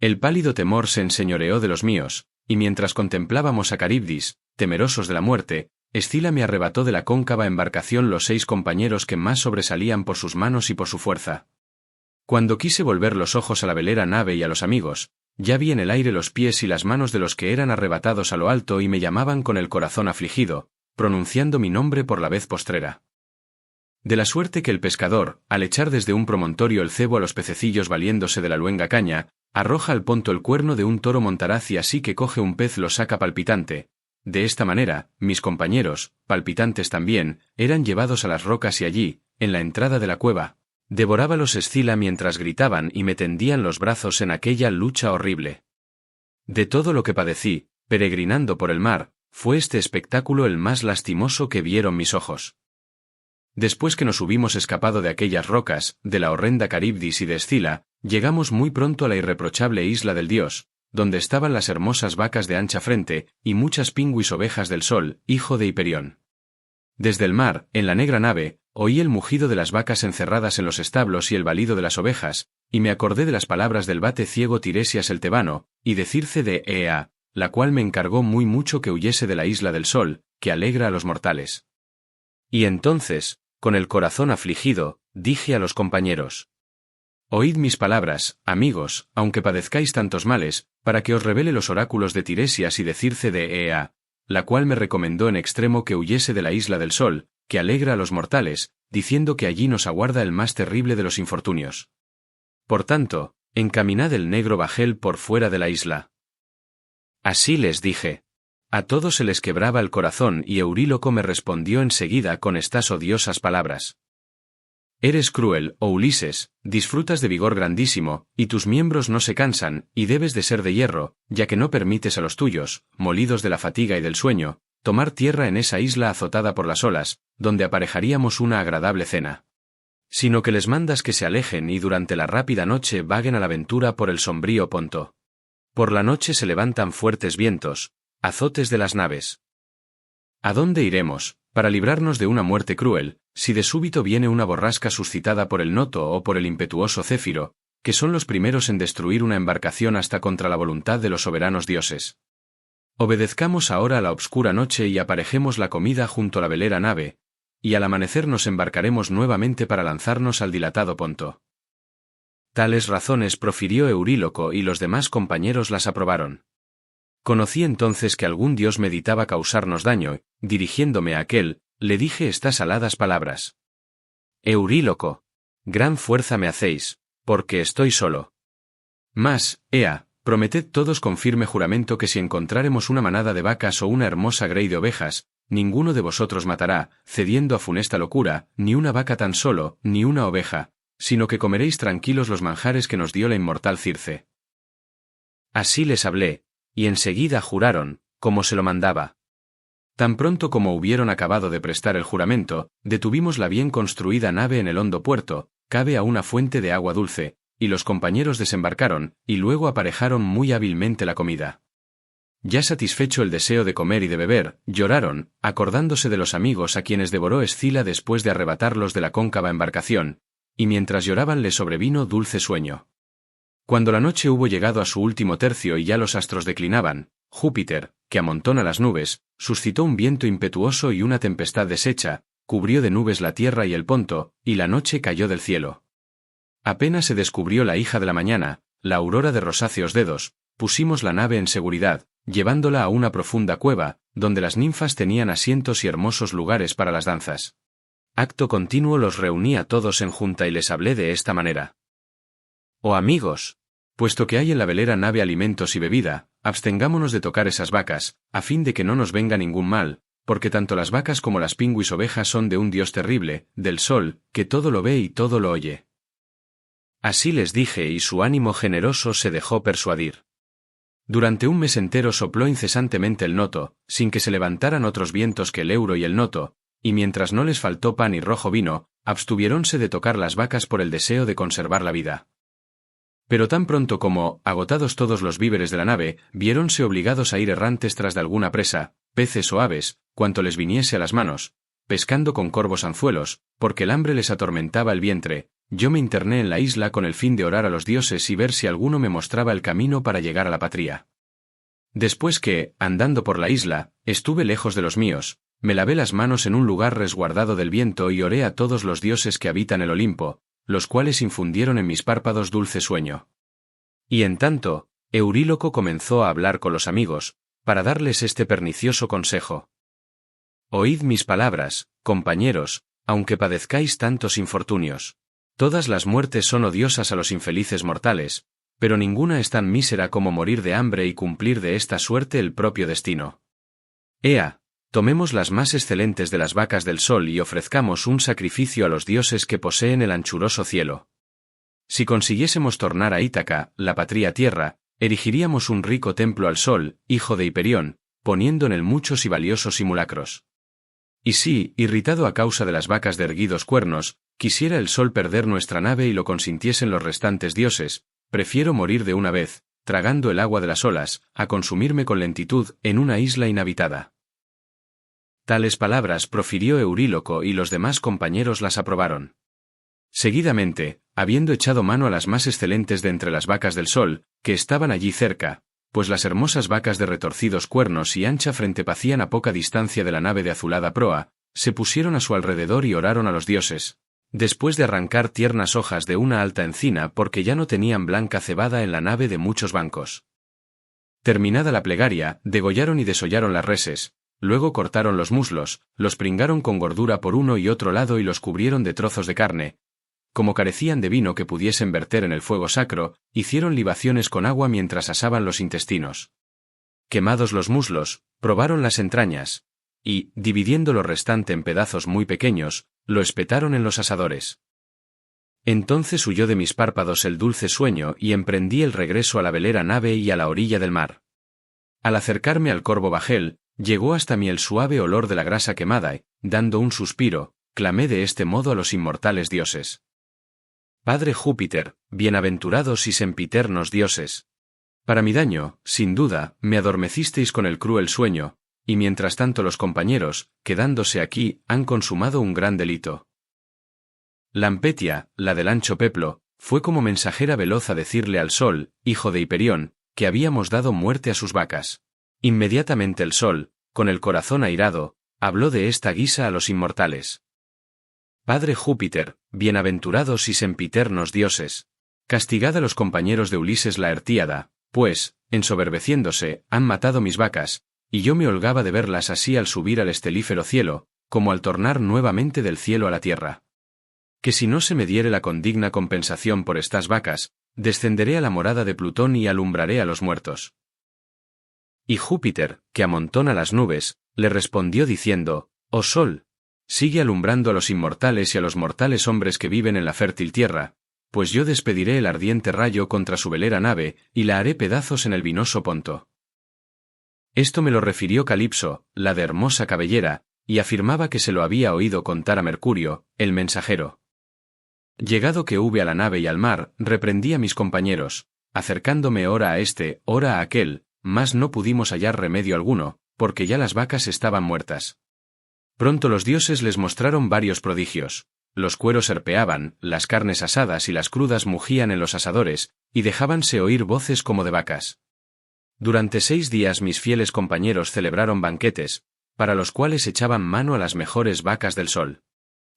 El pálido temor se enseñoreó de los míos, y mientras contemplábamos a Caribdis, temerosos de la muerte, Escila me arrebató de la cóncava embarcación los 6 compañeros que más sobresalían por sus manos y por su fuerza. Cuando quise volver los ojos a la velera nave y a los amigos, ya vi en el aire los pies y las manos de los que eran arrebatados a lo alto y me llamaban con el corazón afligido, pronunciando mi nombre por la vez postrera. De la suerte que el pescador, al echar desde un promontorio el cebo a los pececillos valiéndose de la luenga caña, arroja al ponto el cuerno de un toro montaraz y así que coge un pez lo saca palpitante. De esta manera, mis compañeros, palpitantes también, eran llevados a las rocas y allí, en la entrada de la cueva, devorábalos Escila mientras gritaban y me tendían los brazos en aquella lucha horrible. De todo lo que padecí, peregrinando por el mar, fue este espectáculo el más lastimoso que vieron mis ojos. Después que nos hubimos escapado de aquellas rocas, de la horrenda Caribdis y de Escila, llegamos muy pronto a la irreprochable isla del dios, donde estaban las hermosas vacas de ancha frente, y muchas pingüis ovejas del sol, hijo de Hiperión. Desde el mar, en la negra nave, oí el mugido de las vacas encerradas en los establos y el balido de las ovejas, y me acordé de las palabras del vate ciego Tiresias el tebano, y de Circe de Ea, la cual me encargó muy mucho que huyese de la isla del sol, que alegra a los mortales. Y entonces, con el corazón afligido, dije a los compañeros: Oíd mis palabras, amigos, aunque padezcáis tantos males, para que os revele los oráculos de Tiresias y de Circe de Ea, la cual me recomendó en extremo que huyese de la isla del sol, que alegra a los mortales, diciendo que allí nos aguarda el más terrible de los infortunios. Por tanto, encaminad el negro bajel por fuera de la isla. Así les dije. A todos se les quebraba el corazón y Euríloco me respondió enseguida con estas odiosas palabras. Eres cruel, oh Ulises, disfrutas de vigor grandísimo, y tus miembros no se cansan, y debes de ser de hierro, ya que no permites a los tuyos, molidos de la fatiga y del sueño, tomar tierra en esa isla azotada por las olas, donde aparejaríamos una agradable cena. Sino que les mandas que se alejen y durante la rápida noche vaguen a la aventura por el sombrío Ponto. Por la noche se levantan fuertes vientos, azotes de las naves. ¿A dónde iremos, para librarnos de una muerte cruel, si de súbito viene una borrasca suscitada por el Noto o por el impetuoso Céfiro, que son los primeros en destruir una embarcación hasta contra la voluntad de los soberanos dioses. Obedezcamos ahora a la obscura noche y aparejemos la comida junto a la velera nave, y al amanecer nos embarcaremos nuevamente para lanzarnos al dilatado Ponto. Tales razones profirió Euríloco y los demás compañeros las aprobaron. Conocí entonces que algún dios meditaba causarnos daño, dirigiéndome a aquel, le dije estas aladas palabras. Euríloco, gran fuerza me hacéis, porque estoy solo. Mas, ea, prometed todos con firme juramento que si encontráremos una manada de vacas o una hermosa grey de ovejas, ninguno de vosotros matará, cediendo a funesta locura, ni una vaca tan solo, ni una oveja, sino que comeréis tranquilos los manjares que nos dio la inmortal Circe. Así les hablé, y enseguida juraron, como se lo mandaba. Tan pronto como hubieron acabado de prestar el juramento, detuvimos la bien construida nave en el hondo puerto, cabe a una fuente de agua dulce, y los compañeros desembarcaron, y luego aparejaron muy hábilmente la comida. Ya satisfecho el deseo de comer y de beber, lloraron, acordándose de los amigos a quienes devoró Escila después de arrebatarlos de la cóncava embarcación, y mientras lloraban les sobrevino dulce sueño. Cuando la noche hubo llegado a su último tercio y ya los astros declinaban, Júpiter, que amontona las nubes, suscitó un viento impetuoso y una tempestad deshecha, cubrió de nubes la tierra y el Ponto, y la noche cayó del cielo. Apenas se descubrió la hija de la mañana, la aurora de rosáceos dedos, pusimos la nave en seguridad, llevándola a una profunda cueva, donde las ninfas tenían asientos y hermosos lugares para las danzas. Acto continuo los reuní a todos en junta y les hablé de esta manera. Oh amigos, puesto que hay en la velera nave alimentos y bebida, abstengámonos de tocar esas vacas, a fin de que no nos venga ningún mal, porque tanto las vacas como las pingüis ovejas son de un dios terrible, del sol, que todo lo ve y todo lo oye. Así les dije y su ánimo generoso se dejó persuadir. Durante un mes entero sopló incesantemente el noto, sin que se levantaran otros vientos que el euro y el noto, y mientras no les faltó pan y rojo vino, abstuviéronse de tocar las vacas por el deseo de conservar la vida. Pero tan pronto como, agotados todos los víveres de la nave, viéronse obligados a ir errantes tras de alguna presa, peces o aves, cuanto les viniese a las manos, pescando con corvos anzuelos, porque el hambre les atormentaba el vientre, yo me interné en la isla con el fin de orar a los dioses y ver si alguno me mostraba el camino para llegar a la patria. Después que, andando por la isla, estuve lejos de los míos, me lavé las manos en un lugar resguardado del viento y oré a todos los dioses que habitan el Olimpo, los cuales infundieron en mis párpados dulce sueño. Y en tanto, Euríloco comenzó a hablar con los amigos, para darles este pernicioso consejo. Oíd mis palabras, compañeros, aunque padezcáis tantos infortunios. Todas las muertes son odiosas a los infelices mortales, pero ninguna es tan mísera como morir de hambre y cumplir de esta suerte el propio destino. Ea, tomemos las más excelentes de las vacas del sol y ofrezcamos un sacrificio a los dioses que poseen el anchuroso cielo. Si consiguiésemos tornar a Ítaca, la patria tierra, erigiríamos un rico templo al sol, hijo de Hiperión, poniendo en él muchos y valiosos simulacros. Y si, irritado a causa de las vacas de erguidos cuernos, quisiera el sol perder nuestra nave y lo consintiesen los restantes dioses, prefiero morir de una vez, tragando el agua de las olas, a consumirme con lentitud en una isla inhabitada. Tales palabras profirió Euríloco y los demás compañeros las aprobaron. Seguidamente, habiendo echado mano a las más excelentes de entre las vacas del sol, que estaban allí cerca, pues las hermosas vacas de retorcidos cuernos y ancha frente pacían a poca distancia de la nave de azulada proa, se pusieron a su alrededor y oraron a los dioses, después de arrancar tiernas hojas de una alta encina porque ya no tenían blanca cebada en la nave de muchos bancos. Terminada la plegaria, degollaron y desollaron las reses, luego cortaron los muslos, los pringaron con gordura por uno y otro lado y los cubrieron de trozos de carne. Como carecían de vino que pudiesen verter en el fuego sacro, hicieron libaciones con agua mientras asaban los intestinos. Quemados los muslos, probaron las entrañas, y, dividiendo lo restante en pedazos muy pequeños, lo espetaron en los asadores. Entonces huyó de mis párpados el dulce sueño y emprendí el regreso a la velera nave y a la orilla del mar. Al acercarme al corvo bajel, llegó hasta mí el suave olor de la grasa quemada y, dando un suspiro, clamé de este modo a los inmortales dioses. Padre Júpiter, bienaventurados y sempiternos dioses. Para mi daño, sin duda, me adormecisteis con el cruel sueño, y mientras tanto los compañeros, quedándose aquí, han consumado un gran delito. Lampetia, la del ancho peplo, Fue como mensajera veloz a decirle al Sol, hijo de Hiperión, que habíamos dado muerte a sus vacas. Inmediatamente el Sol, con el corazón airado, habló de esta guisa a los inmortales. Padre Júpiter, bienaventurados y sempiternos dioses, castigad a los compañeros de Ulises la Artíada, pues, ensoberbeciéndose, han matado mis vacas, y yo me holgaba de verlas así al subir al estelífero cielo, como al tornar nuevamente del cielo a la tierra. Que si no se me diere la condigna compensación por estas vacas, descenderé a la morada de Plutón y alumbraré a los muertos. Y Júpiter, que amontona las nubes, le respondió diciendo, Oh Sol, sigue alumbrando a los inmortales y a los mortales hombres que viven en la fértil tierra, pues yo despediré el ardiente rayo contra su velera nave, y la haré pedazos en el vinoso Ponto. Esto me lo refirió Calipso, la de hermosa cabellera, y afirmaba que se lo había oído contar a Mercurio, el mensajero. Llegado que hube a la nave y al mar, reprendí a mis compañeros, acercándome ora a este, ora a aquel, mas no pudimos hallar remedio alguno, porque ya las vacas estaban muertas. Pronto los dioses les mostraron varios prodigios. Los cueros herpeaban, las carnes asadas y las crudas mugían en los asadores, y dejábanse oír voces como de vacas. Durante 6 días mis fieles compañeros celebraron banquetes, para los cuales echaban mano a las mejores vacas del sol.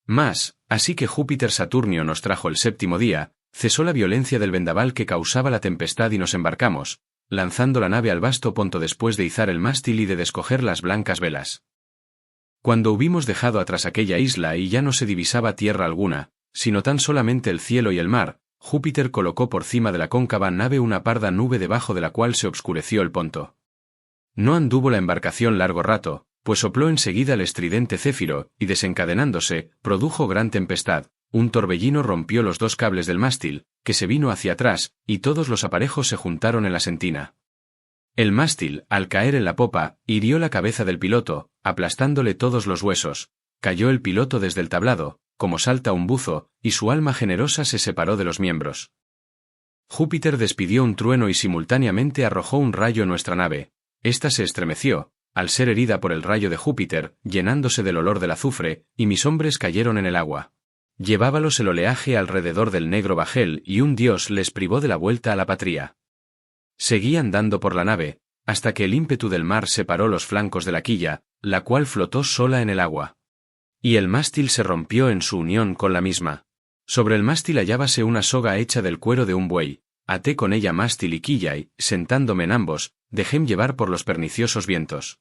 Mas, así que Júpiter Saturnio nos trajo el 7º día, cesó la violencia del vendaval que causaba la tempestad y nos embarcamos, lanzando la nave al vasto Ponto después de izar el mástil y de descoger las blancas velas. Cuando hubimos dejado atrás aquella isla y ya no se divisaba tierra alguna, sino tan solamente el cielo y el mar, Júpiter colocó por cima de la cóncava nave una parda nube debajo de la cual se obscureció el Ponto. No anduvo la embarcación largo rato, pues sopló enseguida el estridente céfiro, y desencadenándose, produjo gran tempestad, un torbellino rompió los 2 cables del mástil, que se vino hacia atrás, y todos los aparejos se juntaron en la sentina. El mástil, al caer en la popa, hirió la cabeza del piloto, aplastándole todos los huesos, cayó el piloto desde el tablado, como salta un buzo, y su alma generosa se separó de los miembros. Júpiter despidió un trueno y simultáneamente arrojó un rayo en nuestra nave. Esta se estremeció, al ser herida por el rayo de Júpiter, llenándose del olor del azufre, y mis hombres cayeron en el agua. Llevábalos el oleaje alrededor del negro bajel y un dios les privó de la vuelta a la patria. Seguí andando por la nave, hasta que el ímpetu del mar separó los flancos de la quilla, la cual flotó sola en el agua. Y el mástil se rompió en su unión con la misma. Sobre el mástil hallábase una soga hecha del cuero de un buey, até con ella mástil y quilla y, sentándome en ambos, dejéme llevar por los perniciosos vientos.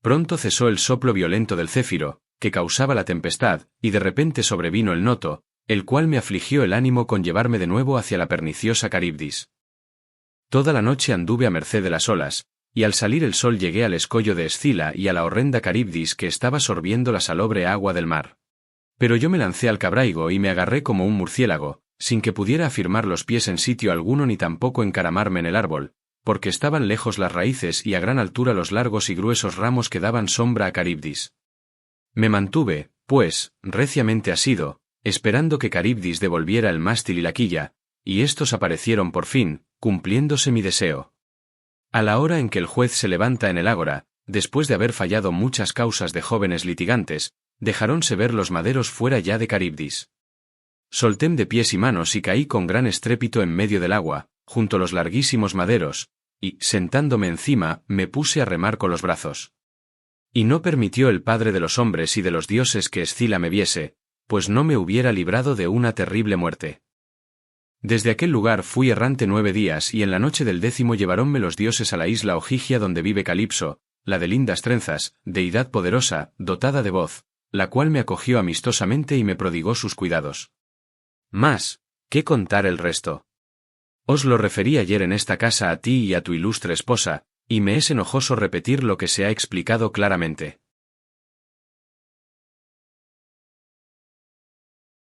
Pronto cesó el soplo violento del céfiro, que causaba la tempestad, y de repente sobrevino el noto, el cual me afligió el ánimo con llevarme de nuevo hacia la perniciosa Caribdis. Toda la noche anduve a merced de las olas, y al salir el sol llegué al escollo de Escila y a la horrenda Caribdis que estaba sorbiendo la salobre agua del mar. Pero yo me lancé al cabraigo y me agarré como un murciélago, sin que pudiera afirmar los pies en sitio alguno ni tampoco encaramarme en el árbol, porque estaban lejos las raíces y a gran altura los largos y gruesos ramos que daban sombra a Caribdis. Me mantuve, pues, reciamente asido, esperando que Caribdis devolviera el mástil y la quilla, y estos aparecieron por fin, cumpliéndose mi deseo. A la hora en que el juez se levanta en el ágora, después de haber fallado muchas causas de jóvenes litigantes, dejarónse ver los maderos fuera ya de Caribdis. Soltém de pies y manos y caí con gran estrépito en medio del agua, junto a los larguísimos maderos, y, sentándome encima, me puse a remar con los brazos. Y no permitió el Padre de los hombres y de los dioses que Escila me viese, pues no me hubiera librado de una terrible muerte. Desde aquel lugar fui errante 9 días y en la noche del 10º llevarónme los dioses a la isla Ogygia donde vive Calipso, la de lindas trenzas, deidad poderosa, dotada de voz, la cual me acogió amistosamente y me prodigó sus cuidados. Mas, ¿qué contar el resto? Os lo referí ayer en esta casa a ti y a tu ilustre esposa, y me es enojoso repetir lo que se ha explicado claramente.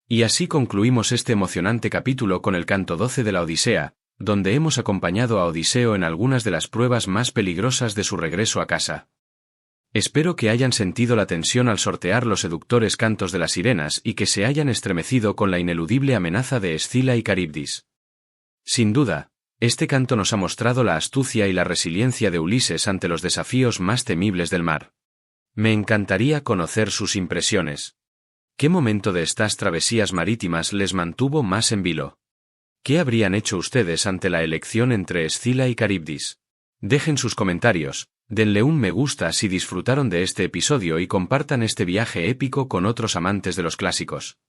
Y así concluimos este emocionante capítulo con el canto 12 de la Odisea, donde hemos acompañado a Odiseo en algunas de las pruebas más peligrosas de su regreso a casa. Espero que hayan sentido la tensión al sortear los seductores cantos de las sirenas y que se hayan estremecido con la ineludible amenaza de Escila y Caribdis. Sin duda, este canto nos ha mostrado la astucia y la resiliencia de Ulises ante los desafíos más temibles del mar. Me encantaría conocer sus impresiones. ¿Qué momento de estas travesías marítimas les mantuvo más en vilo? ¿Qué habrían hecho ustedes ante la elección entre Escila y Caribdis? Dejen sus comentarios, denle un me gusta si disfrutaron de este episodio y compartan este viaje épico con otros amantes de los clásicos.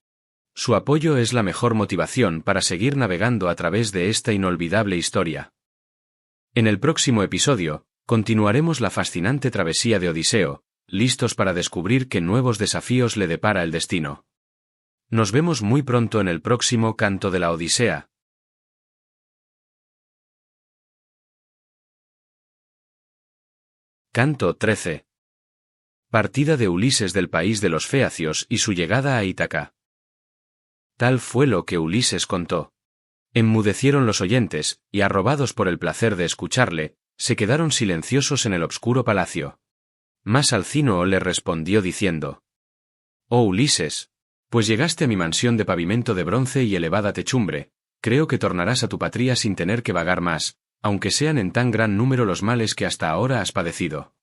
Su apoyo es la mejor motivación para seguir navegando a través de esta inolvidable historia. En el próximo episodio, continuaremos la fascinante travesía de Odiseo, listos para descubrir qué nuevos desafíos le depara el destino. Nos vemos muy pronto en el próximo canto de la Odisea. Canto 13. Partida de Ulises del país de los Feacios y su llegada a Ítaca. Tal fue lo que Ulises contó. Enmudecieron los oyentes, y arrobados por el placer de escucharle, se quedaron silenciosos en el obscuro palacio. Mas Alcínoo le respondió diciendo: «Oh Ulises, pues llegaste a mi mansión de pavimento de bronce y elevada techumbre, creo que tornarás a tu patria sin tener que vagar más, aunque sean en tan gran número los males que hasta ahora has padecido.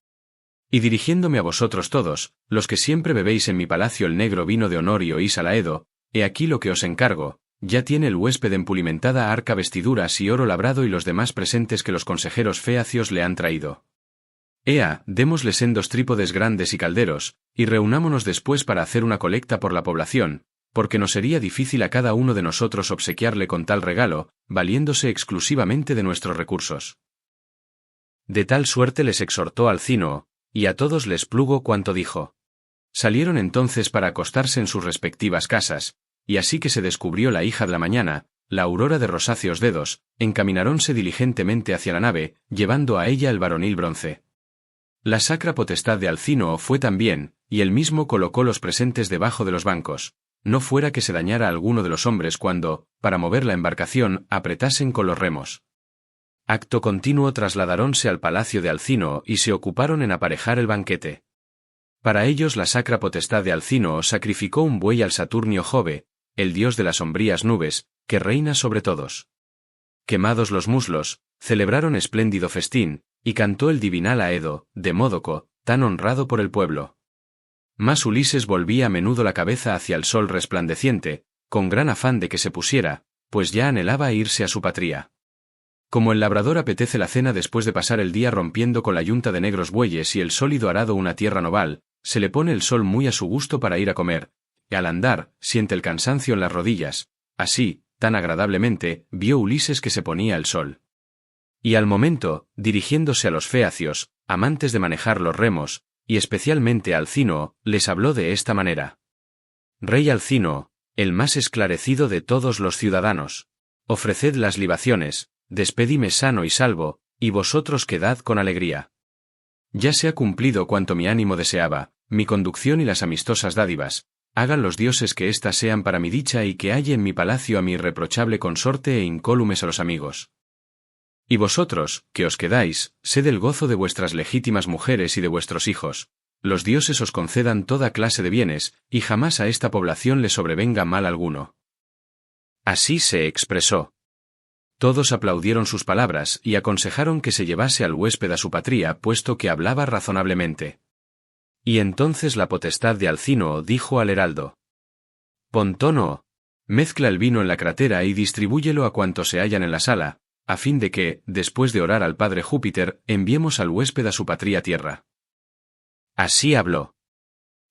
Y dirigiéndome a vosotros todos, los que siempre bebéis en mi palacio el negro vino de honor y oís a la Edo, he aquí lo que os encargo. Ya tiene el huésped en pulimentada arca vestiduras y oro labrado y los demás presentes que los consejeros feacios le han traído. Ea, démosle sendos trípodes grandes y calderos, y reunámonos después para hacer una colecta por la población, porque nos sería difícil a cada uno de nosotros obsequiarle con tal regalo, valiéndose exclusivamente de nuestros recursos». De tal suerte les exhortó Alcínoo, y a todos les plugo cuanto dijo. Salieron entonces para acostarse en sus respectivas casas, y así que se descubrió la hija de la mañana, la aurora de rosáceos dedos, encamináronse diligentemente hacia la nave, llevando a ella el varonil bronce. La sacra potestad de Alcínoo fue también, y él mismo colocó los presentes debajo de los bancos, no fuera que se dañara alguno de los hombres cuando, para mover la embarcación, apretasen con los remos. Acto continuo trasladaronse al palacio de Alcínoo y se ocuparon en aparejar el banquete. Para ellos la sacra potestad de Alcínoo sacrificó un buey al Saturnio Jove, el dios de las sombrías nubes, que reina sobre todos. Quemados los muslos, celebraron espléndido festín, y cantó el divinal Aedo, de Módoco, tan honrado por el pueblo. Mas Ulises volvía a menudo la cabeza hacia el sol resplandeciente, con gran afán de que se pusiera, pues ya anhelaba irse a su patria. Como el labrador apetece la cena después de pasar el día rompiendo con la yunta de negros bueyes y el sólido arado una tierra noval, se le pone el sol muy a su gusto para ir a comer, y al andar, siente el cansancio en las rodillas. Así, tan agradablemente, vio Ulises que se ponía el sol. Y al momento, dirigiéndose a los feacios, amantes de manejar los remos, y especialmente a Alcínoo, les habló de esta manera: «Rey Alcínoo, el más esclarecido de todos los ciudadanos, ofreced las libaciones, despedime sano y salvo, y vosotros quedad con alegría. Ya se ha cumplido cuanto mi ánimo deseaba, mi conducción y las amistosas dádivas. Hagan los dioses que éstas sean para mi dicha y que halle en mi palacio a mi irreprochable consorte e incólumes a los amigos. Y vosotros, que os quedáis, sed el gozo de vuestras legítimas mujeres y de vuestros hijos. Los dioses os concedan toda clase de bienes, y jamás a esta población le sobrevenga mal alguno». Así se expresó. Todos aplaudieron sus palabras y aconsejaron que se llevase al huésped a su patria, puesto que hablaba razonablemente. Y entonces la potestad de Alcínoo dijo al heraldo: «Pontónoo, mezcla el vino en la crátera y distribúyelo a cuantos se hallan en la sala, a fin de que, después de orar al padre Júpiter, enviemos al huésped a su patria tierra». Así habló.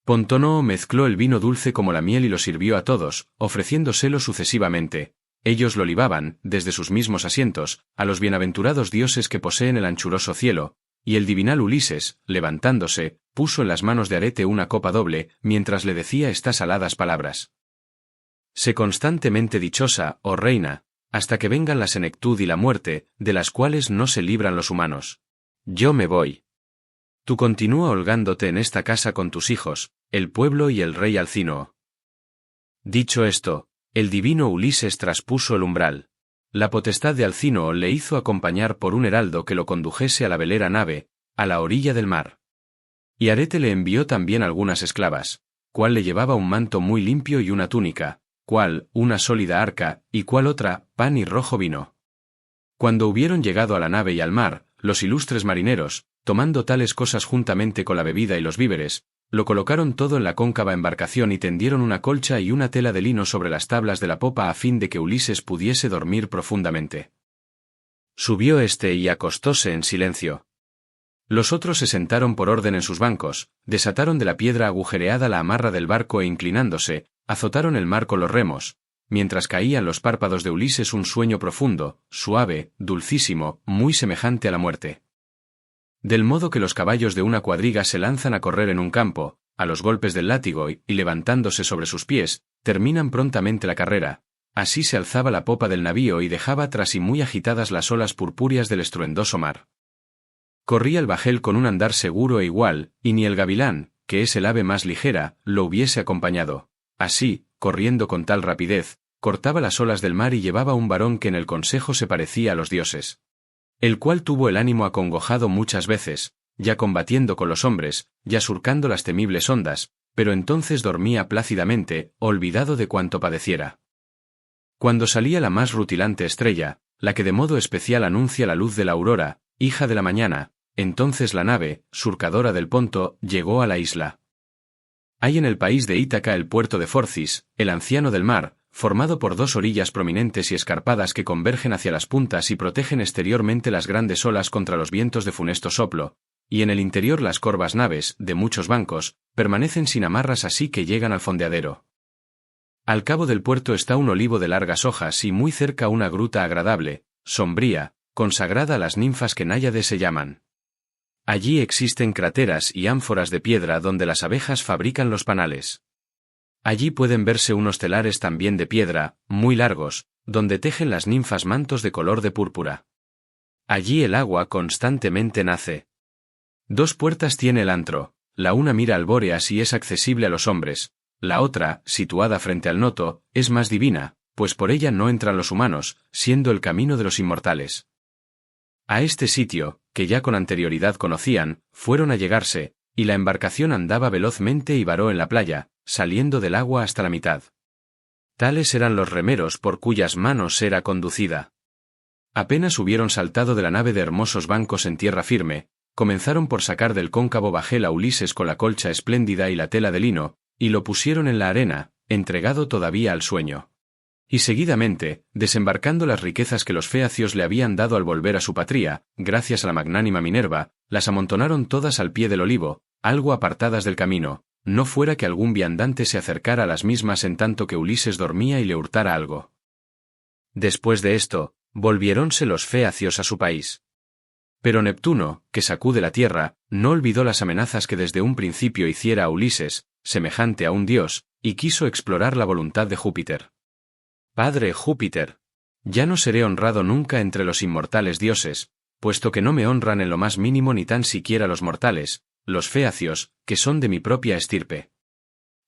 Pontónoo mezcló el vino dulce como la miel y lo sirvió a todos, ofreciéndoselo sucesivamente. Ellos lo libaban, desde sus mismos asientos, a los bienaventurados dioses que poseen el anchuroso cielo, y el divinal Ulises, levantándose, puso en las manos de Arete una copa doble, mientras le decía estas aladas palabras: «Sé constantemente dichosa, oh reina, hasta que vengan la senectud y la muerte, de las cuales no se libran los humanos. Yo me voy. Tú continúa holgándote en esta casa con tus hijos, el pueblo y el rey Alcínoo». Dicho esto, el divino Ulises traspuso el umbral. La potestad de Alcínoo le hizo acompañar por un heraldo que lo condujese a la velera nave, a la orilla del mar. Y Arete le envió también algunas esclavas, cuál le llevaba un manto muy limpio y una túnica, cuál una sólida arca, y cuál otra pan y rojo vino. Cuando hubieron llegado a la nave y al mar, los ilustres marineros, tomando tales cosas juntamente con la bebida y los víveres, lo colocaron todo en la cóncava embarcación y tendieron una colcha y una tela de lino sobre las tablas de la popa a fin de que Ulises pudiese dormir profundamente. Subió éste y acostóse en silencio. Los otros se sentaron por orden en sus bancos, desataron de la piedra agujereada la amarra del barco e inclinándose, azotaron el mar con los remos, mientras caía en los párpados de Ulises un sueño profundo, suave, dulcísimo, muy semejante a la muerte. Del modo que los caballos de una cuadriga se lanzan a correr en un campo, a los golpes del látigo y levantándose sobre sus pies, terminan prontamente la carrera, así se alzaba la popa del navío y dejaba tras sí muy agitadas las olas purpúreas del estruendoso mar. Corría el bajel con un andar seguro e igual, y ni el gavilán, que es el ave más ligera, lo hubiese acompañado. Así, corriendo con tal rapidez, cortaba las olas del mar y llevaba un varón que en el consejo se parecía a los dioses. El cual tuvo el ánimo acongojado muchas veces, ya combatiendo con los hombres, ya surcando las temibles ondas, pero entonces dormía plácidamente, olvidado de cuanto padeciera. Cuando salía la más rutilante estrella, la que de modo especial anuncia la luz de la aurora, hija de la mañana, entonces la nave, surcadora del Ponto, llegó a la isla. Hay en el país de Ítaca el puerto de Forcis, el anciano del mar, formado por dos orillas prominentes y escarpadas que convergen hacia las puntas y protegen exteriormente las grandes olas contra los vientos de funesto soplo, y en el interior las corvas naves, de muchos bancos, permanecen sin amarras así que llegan al fondeadero. Al cabo del puerto está un olivo de largas hojas y muy cerca una gruta agradable, sombría, consagrada a las ninfas que náyades se llaman. Allí existen crateras y ánforas de piedra donde las abejas fabrican los panales. Allí pueden verse unos telares también de piedra, muy largos, donde tejen las ninfas mantos de color de púrpura. Allí el agua constantemente nace. Dos puertas tiene el antro, la una mira al Bóreas y es accesible a los hombres, la otra, situada frente al Noto, es más divina, pues por ella no entran los humanos, siendo el camino de los inmortales. A este sitio, que ya con anterioridad conocían, fueron a llegarse, y la embarcación andaba velozmente y varó en la playa, saliendo del agua hasta la mitad. Tales eran los remeros por cuyas manos era conducida. Apenas hubieron saltado de la nave de hermosos bancos en tierra firme, comenzaron por sacar del cóncavo bajel a Ulises con la colcha espléndida y la tela de lino, y lo pusieron en la arena, entregado todavía al sueño. Y seguidamente, desembarcando las riquezas que los feacios le habían dado al volver a su patria, gracias a la magnánima Minerva, las amontonaron todas al pie del olivo, algo apartadas del camino, no fuera que algún viandante se acercara a las mismas en tanto que Ulises dormía y le hurtara algo. Después de esto, volviéronse los feacios a su país. Pero Neptuno, que sacude la tierra, no olvidó las amenazas que desde un principio hiciera a Ulises, semejante a un dios, y quiso explorar la voluntad de Júpiter. Padre Júpiter, ya no seré honrado nunca entre los inmortales dioses, puesto que no me honran en lo más mínimo ni tan siquiera los mortales, los feacios, que son de mi propia estirpe.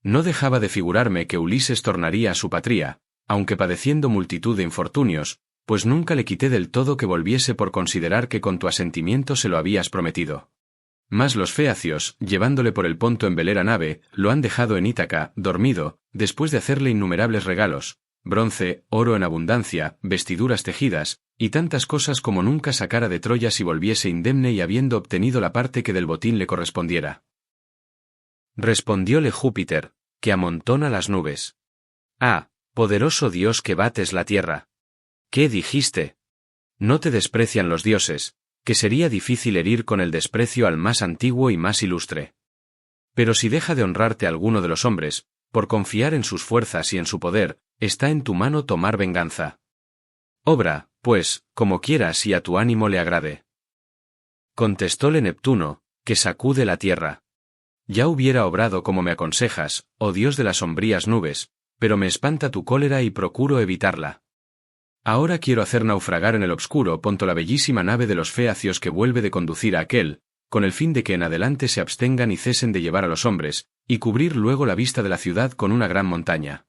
No dejaba de figurarme que Ulises tornaría a su patria, aunque padeciendo multitud de infortunios, pues nunca le quité del todo que volviese por considerar que con tu asentimiento se lo habías prometido. Mas los feacios, llevándole por el Ponto en velera nave, lo han dejado en Ítaca, dormido, después de hacerle innumerables regalos, bronce, oro en abundancia, vestiduras tejidas, y tantas cosas como nunca sacara de Troya si volviese indemne y habiendo obtenido la parte que del botín le correspondiera. Respondióle Júpiter, que amontona las nubes. Ah, poderoso Dios que bates la tierra. ¿Qué dijiste? No te desprecian los dioses, que sería difícil herir con el desprecio al más antiguo y más ilustre. Pero si deja de honrarte alguno de los hombres, por confiar en sus fuerzas y en su poder, está en tu mano tomar venganza. Obra, pues, como quieras y a tu ánimo le agrade. Contestóle Neptuno, que sacude la tierra. Ya hubiera obrado como me aconsejas, oh Dios de las sombrías nubes, pero me espanta tu cólera y procuro evitarla. Ahora quiero hacer naufragar en el obscuro Ponto la bellísima nave de los feacios que vuelve de conducir a aquel, con el fin de que en adelante se abstengan y cesen de llevar a los hombres, y cubrir luego la vista de la ciudad con una gran montaña.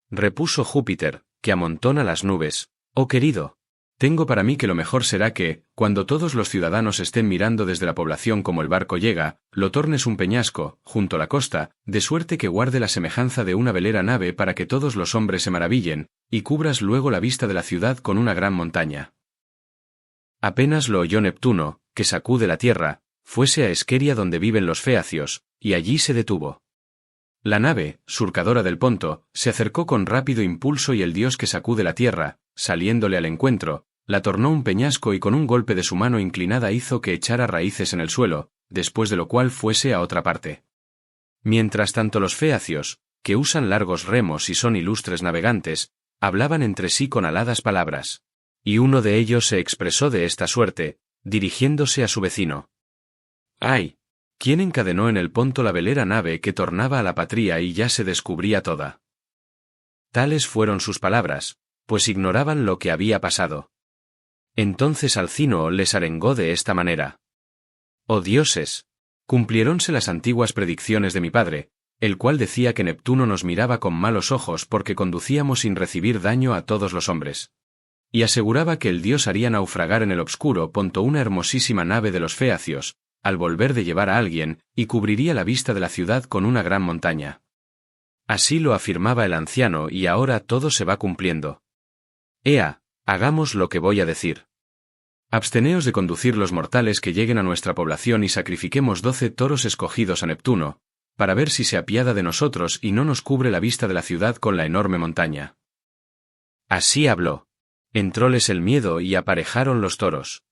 Repuso Júpiter, que amontona las nubes, oh querido, tengo para mí que lo mejor será que, cuando todos los ciudadanos estén mirando desde la población como el barco llega, lo tornes un peñasco, junto a la costa, de suerte que guarde la semejanza de una velera nave para que todos los hombres se maravillen, y cubras luego la vista de la ciudad con una gran montaña. Apenas lo oyó Neptuno, que sacude la tierra, fuese a Esqueria donde viven los feacios, y allí se detuvo. La nave, surcadora del Ponto, se acercó con rápido impulso y el dios que sacude la tierra, saliéndole al encuentro, la tornó un peñasco y con un golpe de su mano inclinada hizo que echara raíces en el suelo, después de lo cual fuese a otra parte. Mientras tanto los feacios, que usan largos remos y son ilustres navegantes, hablaban entre sí con aladas palabras. Y uno de ellos se expresó de esta suerte, dirigiéndose a su vecino. ¡Ay! ¿Quién encadenó en el Ponto la velera nave que tornaba a la patria y ya se descubría toda? Tales fueron sus palabras, pues ignoraban lo que había pasado. Entonces Alcínoo les arengó de esta manera. ¡Oh dioses! Cumpliéronse las antiguas predicciones de mi padre, el cual decía que Neptuno nos miraba con malos ojos porque conducíamos sin recibir daño a todos los hombres. Y aseguraba que el dios haría naufragar en el obscuro Ponto una hermosísima nave de los feacios, al volver de llevar a alguien, y cubriría la vista de la ciudad con una gran montaña. Así lo afirmaba el anciano y ahora todo se va cumpliendo. Ea, hagamos lo que voy a decir. Absteneos de conducir los mortales que lleguen a nuestra población y sacrifiquemos 12 toros escogidos a Neptuno, para ver si se apiada de nosotros y no nos cubre la vista de la ciudad con la enorme montaña. Así habló. Entróles el miedo y aparejaron los toros.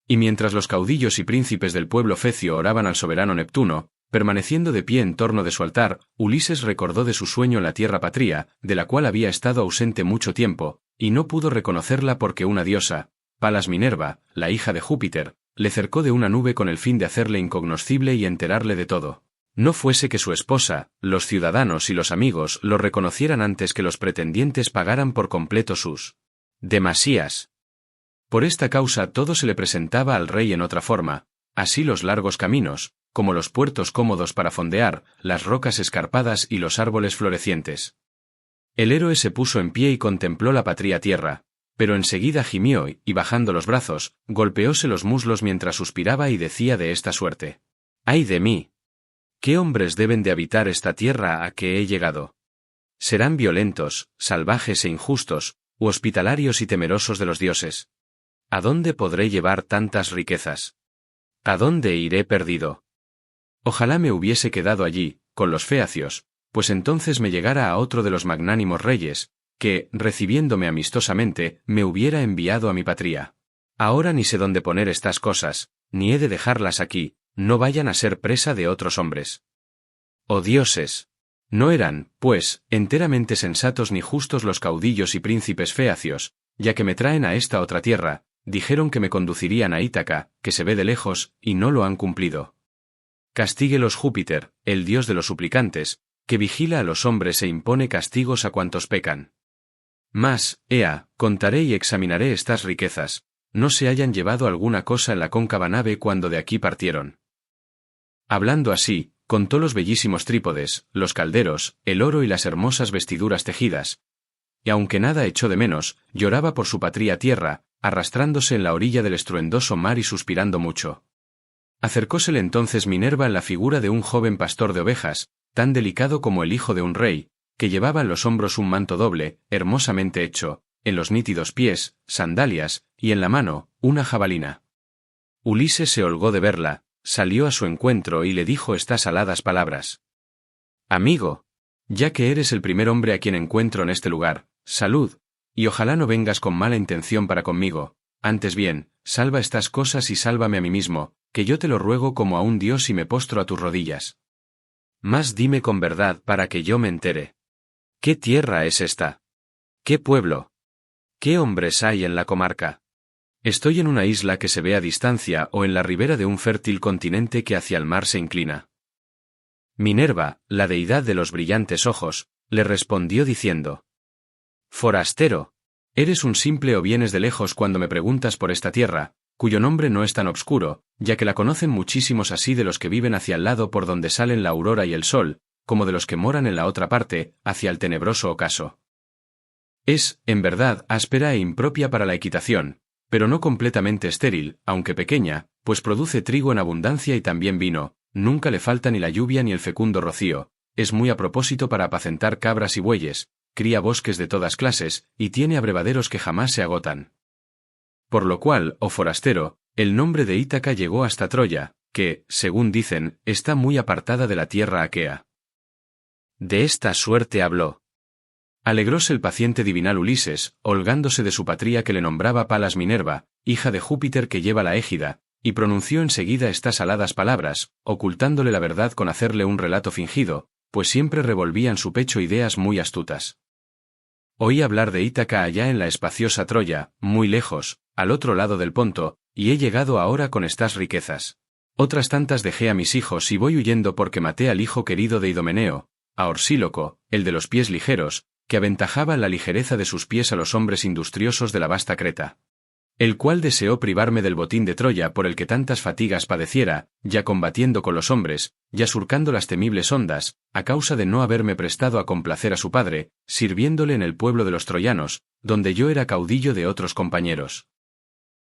Y mientras los caudillos y príncipes del pueblo fecio oraban al soberano Neptuno, permaneciendo de pie en torno de su altar, Ulises recordó de su sueño en la tierra patria, de la cual había estado ausente mucho tiempo, y no pudo reconocerla porque una diosa, Palas Minerva, la hija de Júpiter, le cercó de una nube con el fin de hacerle incognoscible y enterarle de todo. No fuese que su esposa, los ciudadanos y los amigos lo reconocieran antes que los pretendientes pagaran por completo sus demasías. Por esta causa todo se le presentaba al rey en otra forma, así los largos caminos, como los puertos cómodos para fondear, las rocas escarpadas y los árboles florecientes. El héroe se puso en pie y contempló la patria tierra, pero enseguida gimió y, bajando los brazos, golpeóse los muslos mientras suspiraba y decía de esta suerte: ¡Ay de mí! ¿Qué hombres deben de habitar esta tierra a que he llegado? ¿Serán violentos, salvajes e injustos, u hospitalarios y temerosos de los dioses? ¿A dónde podré llevar tantas riquezas? ¿A dónde iré perdido? Ojalá me hubiese quedado allí, con los feacios, pues entonces me llegara a otro de los magnánimos reyes, que, recibiéndome amistosamente, me hubiera enviado a mi patria. Ahora ni sé dónde poner estas cosas, ni he de dejarlas aquí, no vayan a ser presa de otros hombres. ¡Oh dioses! No eran, pues, enteramente sensatos ni justos los caudillos y príncipes feacios, ya que me traen a esta otra tierra. Dijeron que me conducirían a Ítaca, que se ve de lejos, y no lo han cumplido. Castíguelos Júpiter, el dios de los suplicantes, que vigila a los hombres e impone castigos a cuantos pecan. Mas, ea, contaré y examinaré estas riquezas, no se hayan llevado alguna cosa en la cóncava nave cuando de aquí partieron. Hablando así, contó los bellísimos trípodes, los calderos, el oro y las hermosas vestiduras tejidas, y aunque nada echó de menos, lloraba por su patria tierra, arrastrándose en la orilla del estruendoso mar y suspirando mucho. Acercósele entonces Minerva en la figura de un joven pastor de ovejas, tan delicado como el hijo de un rey, que llevaba en los hombros un manto doble, hermosamente hecho, en los nítidos pies, sandalias, y en la mano, una jabalina. Ulises se holgó de verla, salió a su encuentro y le dijo estas aladas palabras. Amigo, ya que eres el primer hombre a quien encuentro en este lugar, salud, y ojalá no vengas con mala intención para conmigo, antes bien, salva estas cosas y sálvame a mí mismo, que yo te lo ruego como a un dios y me postro a tus rodillas. Mas dime con verdad para que yo me entere. ¿Qué tierra es esta? ¿Qué pueblo? ¿Qué hombres hay en la comarca? ¿Estoy en una isla que se ve a distancia o en la ribera de un fértil continente que hacia el mar se inclina? Minerva, la deidad de los brillantes ojos, le respondió diciendo: Forastero, eres un simple o vienes de lejos cuando me preguntas por esta tierra, cuyo nombre no es tan obscuro, ya que la conocen muchísimos así de los que viven hacia el lado por donde salen la aurora y el sol, como de los que moran en la otra parte, hacia el tenebroso ocaso. Es, en verdad, áspera e impropia para la equitación, pero no completamente estéril, aunque pequeña, pues produce trigo en abundancia y también vino, nunca le falta ni la lluvia ni el fecundo rocío, es muy a propósito para apacentar cabras y bueyes, cría bosques de todas clases, y tiene abrevaderos que jamás se agotan. Por lo cual, oh forastero, el nombre de Ítaca llegó hasta Troya, que, según dicen, está muy apartada de la tierra aquea. De esta suerte habló. Alegróse el paciente divinal Ulises, holgándose de su patria que le nombraba Palas Minerva, hija de Júpiter que lleva la égida, y pronunció enseguida estas aladas palabras, ocultándole la verdad con hacerle un relato fingido, pues siempre revolvía en su pecho ideas muy astutas. Oí hablar de Ítaca allá en la espaciosa Troya, muy lejos, al otro lado del Ponto, y he llegado ahora con estas riquezas. Otras tantas dejé a mis hijos y voy huyendo porque maté al hijo querido de Idomeneo, a Orsíloco, el de los pies ligeros, que aventajaba la ligereza de sus pies a los hombres industriosos de la vasta Creta. El cual deseó privarme del botín de Troya por el que tantas fatigas padeciera, ya combatiendo con los hombres, ya surcando las temibles ondas, a causa de no haberme prestado a complacer a su padre, sirviéndole en el pueblo de los troyanos, donde yo era caudillo de otros compañeros.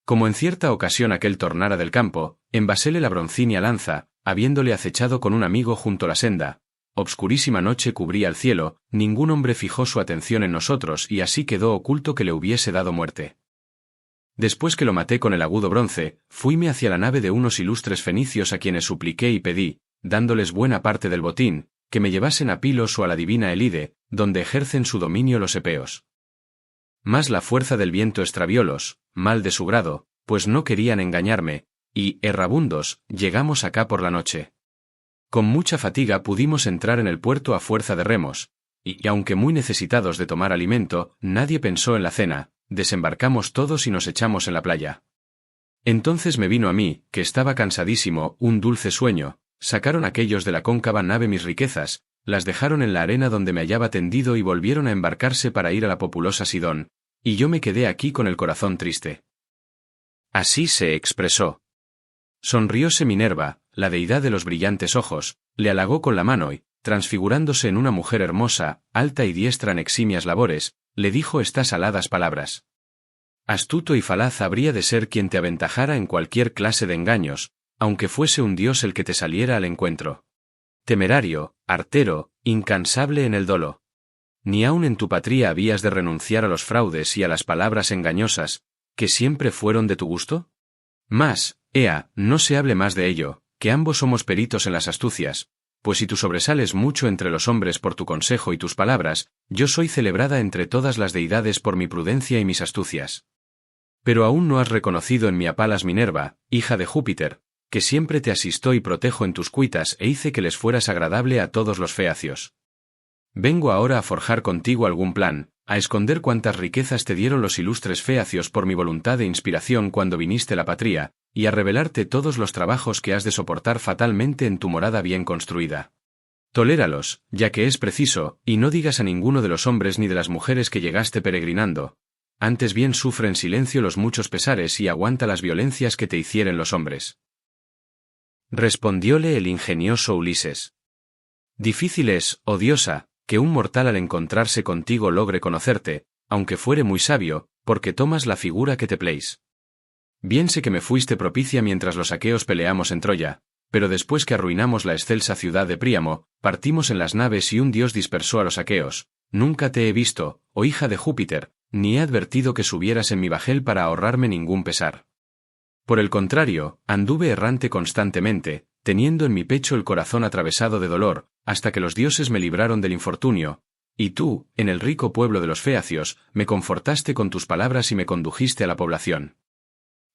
Como en cierta ocasión aquel tornara del campo, envasele la broncínea lanza, habiéndole acechado con un amigo junto a la senda. Obscurísima noche cubría el cielo, ningún hombre fijó su atención en nosotros y así quedó oculto que le hubiese dado muerte. Después que lo maté con el agudo bronce, fuime hacia la nave de unos ilustres fenicios a quienes supliqué y pedí, dándoles buena parte del botín, que me llevasen a Pilos o a la divina Elide, donde ejercen su dominio los epeos. Mas la fuerza del viento extraviólos, mal de su grado, pues no querían engañarme, y, errabundos, llegamos acá por la noche. Con mucha fatiga pudimos entrar en el puerto a fuerza de remos, y aunque muy necesitados de tomar alimento, nadie pensó en la cena, desembarcamos todos y nos echamos en la playa. Entonces me vino a mí, que estaba cansadísimo, un dulce sueño, sacaron aquellos de la cóncava nave mis riquezas, las dejaron en la arena donde me hallaba tendido y volvieron a embarcarse para ir a la populosa Sidón, y yo me quedé aquí con el corazón triste. Así se expresó. Sonrióse Minerva, la deidad de los brillantes ojos, le halagó con la mano y, transfigurándose en una mujer hermosa, alta y diestra en eximias labores, le dijo estas aladas palabras. Astuto y falaz habría de ser quien te aventajara en cualquier clase de engaños, aunque fuese un dios el que te saliera al encuentro. Temerario, artero, incansable en el dolo. Ni aun en tu patria habías de renunciar a los fraudes y a las palabras engañosas, que siempre fueron de tu gusto? Mas, ea, no se hable más de ello, que ambos somos peritos en las astucias, pues si tú sobresales mucho entre los hombres por tu consejo y tus palabras, yo soy celebrada entre todas las deidades por mi prudencia y mis astucias. Pero aún no has reconocido en mi a Palas Minerva, hija de Júpiter, que siempre te asisto y protejo en tus cuitas e hice que les fueras agradable a todos los feacios. Vengo ahora a forjar contigo algún plan, a esconder cuantas riquezas te dieron los ilustres feacios por mi voluntad e inspiración cuando viniste a la patria, y a revelarte todos los trabajos que has de soportar fatalmente en tu morada bien construida. Toléralos, ya que es preciso, y no digas a ninguno de los hombres ni de las mujeres que llegaste peregrinando. Antes bien sufre en silencio los muchos pesares y aguanta las violencias que te hicieren los hombres. Respondióle el ingenioso Ulises. Difícil es, oh diosa, que un mortal al encontrarse contigo logre conocerte, aunque fuere muy sabio, porque tomas la figura que te pleis. Bien sé que me fuiste propicia mientras los aqueos peleamos en Troya, pero después que arruinamos la excelsa ciudad de Príamo, partimos en las naves y un dios dispersó a los aqueos. Nunca te he visto, oh hija de Júpiter, ni he advertido que subieras en mi bajel para ahorrarme ningún pesar. Por el contrario, anduve errante constantemente, teniendo en mi pecho el corazón atravesado de dolor, hasta que los dioses me libraron del infortunio, y tú, en el rico pueblo de los feacios, me confortaste con tus palabras y me condujiste a la población.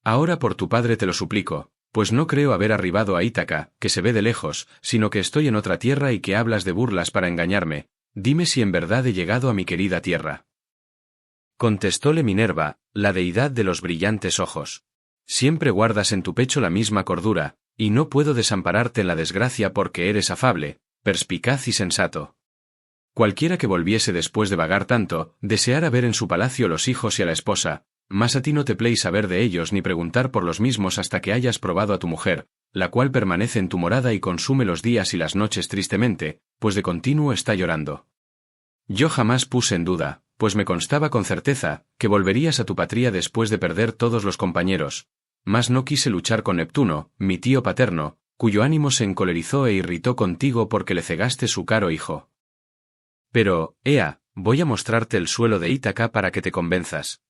Ahora por tu padre te lo suplico, pues no creo haber arribado a Ítaca, que se ve de lejos, sino que estoy en otra tierra y que hablas de burlas para engañarme. Dime si en verdad he llegado a mi querida tierra. Contestóle Minerva, la deidad de los brillantes ojos. Siempre guardas en tu pecho la misma cordura, y no puedo desampararte en la desgracia porque eres afable, perspicaz y sensato. Cualquiera que volviese después de vagar tanto, deseara ver en su palacio los hijos y a la esposa, mas a ti no te pleis saber de ellos ni preguntar por los mismos hasta que hayas probado a tu mujer, la cual permanece en tu morada y consume los días y las noches tristemente, pues de continuo está llorando. Yo jamás puse en duda, pues me constaba con certeza, que volverías a tu patria después de perder todos los compañeros, mas no quise luchar con Neptuno, mi tío paterno, cuyo ánimo se encolerizó e irritó contigo porque le cegaste su caro hijo. Pero, ea, voy a mostrarte el suelo de Ítaca para que te convenzas.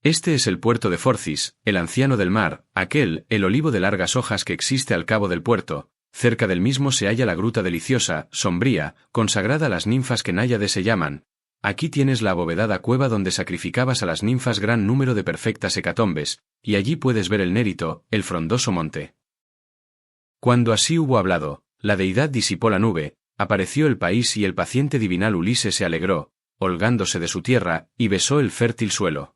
Este es el puerto de Forcis, el anciano del mar, aquel, el olivo de largas hojas que existe al cabo del puerto. Cerca del mismo se halla la gruta deliciosa, sombría, consagrada a las ninfas que náyades se llaman. Aquí tienes la abovedada cueva donde sacrificabas a las ninfas gran número de perfectas hecatombes, y allí puedes ver el Nérito, el frondoso monte. Cuando así hubo hablado, la deidad disipó la nube, apareció el país y el paciente divinal Ulises se alegró, holgándose de su tierra, y besó el fértil suelo.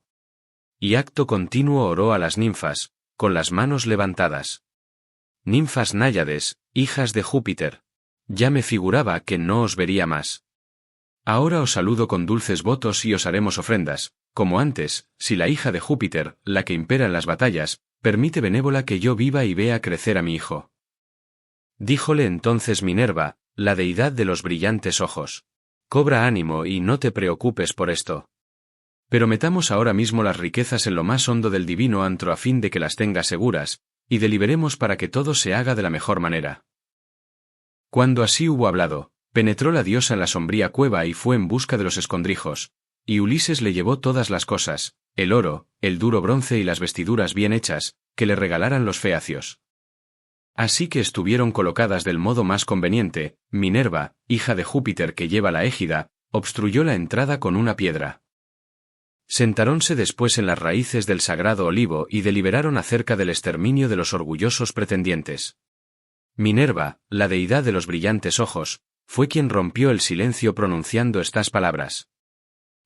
Y acto continuo oró a las ninfas, con las manos levantadas. Ninfas náyades, hijas de Júpiter. Ya me figuraba que no os vería más. Ahora os saludo con dulces votos y os haremos ofrendas, como antes, si la hija de Júpiter, la que impera en las batallas, permite benévola que yo viva y vea crecer a mi hijo. Díjole entonces Minerva, la deidad de los brillantes ojos. Cobra ánimo y no te preocupes por esto. Pero metamos ahora mismo las riquezas en lo más hondo del divino antro a fin de que las tengas seguras, y deliberemos para que todo se haga de la mejor manera. Cuando así hubo hablado, penetró la diosa en la sombría cueva y fue en busca de los escondrijos, y Ulises le llevó todas las cosas, el oro, el duro bronce y las vestiduras bien hechas, que le regalaran los feacios. Así que estuvieron colocadas del modo más conveniente. Minerva, hija de Júpiter que lleva la égida, obstruyó la entrada con una piedra. Sentarónse después en las raíces del sagrado olivo y deliberaron acerca del exterminio de los orgullosos pretendientes. Minerva, la deidad de los brillantes ojos, fue quien rompió el silencio pronunciando estas palabras.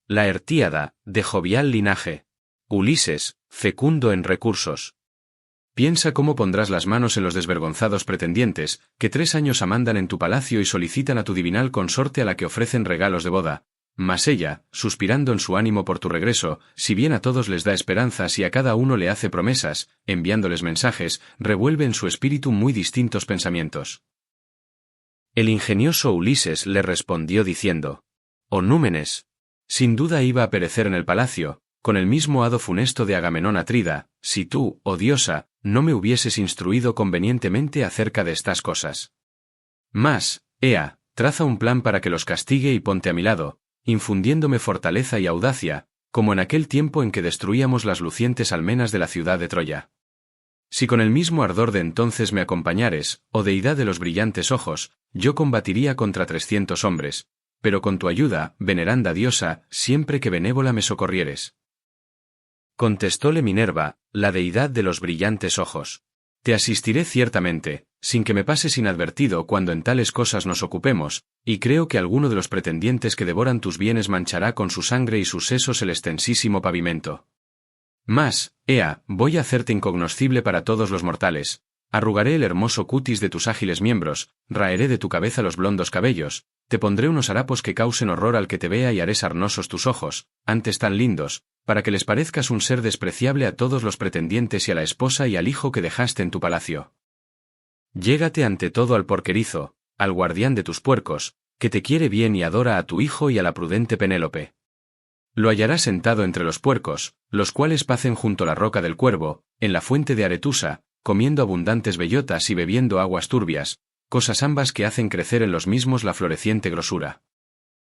La Hertíada, de jovial linaje. Ulises, fecundo en recursos. Piensa cómo pondrás las manos en los desvergonzados pretendientes, que 3 años amandan en tu palacio y solicitan a tu divinal consorte a la que ofrecen regalos de boda. Mas ella, suspirando en su ánimo por tu regreso, si bien a todos les da esperanzas y a cada uno le hace promesas, enviándoles mensajes, revuelve en su espíritu muy distintos pensamientos. El ingenioso Ulises le respondió diciendo: «Oh Númenes, sin duda iba a perecer en el palacio, con el mismo hado funesto de Agamenón Atrida, si tú, oh diosa, no me hubieses instruido convenientemente acerca de estas cosas. Mas, ea, traza un plan para que los castigue y ponte a mi lado, infundiéndome fortaleza y audacia, como en aquel tiempo en que destruíamos las lucientes almenas de la ciudad de Troya. Si con el mismo ardor de entonces me acompañares, oh deidad de los brillantes ojos, yo combatiría contra 300 hombres, pero con tu ayuda, veneranda diosa, siempre que benévola me socorrieres». Contestóle Minerva, la deidad de los brillantes ojos: «Te asistiré ciertamente, sin que me pases inadvertido cuando en tales cosas nos ocupemos, y creo que alguno de los pretendientes que devoran tus bienes manchará con su sangre y sus sesos el extensísimo pavimento. Mas, ea, voy a hacerte incognoscible para todos los mortales, arrugaré el hermoso cutis de tus ágiles miembros, raeré de tu cabeza los blondos cabellos, te pondré unos harapos que causen horror al que te vea y haré sarnosos tus ojos, antes tan lindos, para que les parezcas un ser despreciable a todos los pretendientes y a la esposa y al hijo que dejaste en tu palacio. Llégate ante todo al porquerizo, al guardián de tus puercos, que te quiere bien y adora a tu hijo y a la prudente Penélope. Lo hallarás sentado entre los puercos, los cuales pacen junto a la roca del Cuervo, en la fuente de Aretusa, comiendo abundantes bellotas y bebiendo aguas turbias, cosas ambas que hacen crecer en los mismos la floreciente grosura.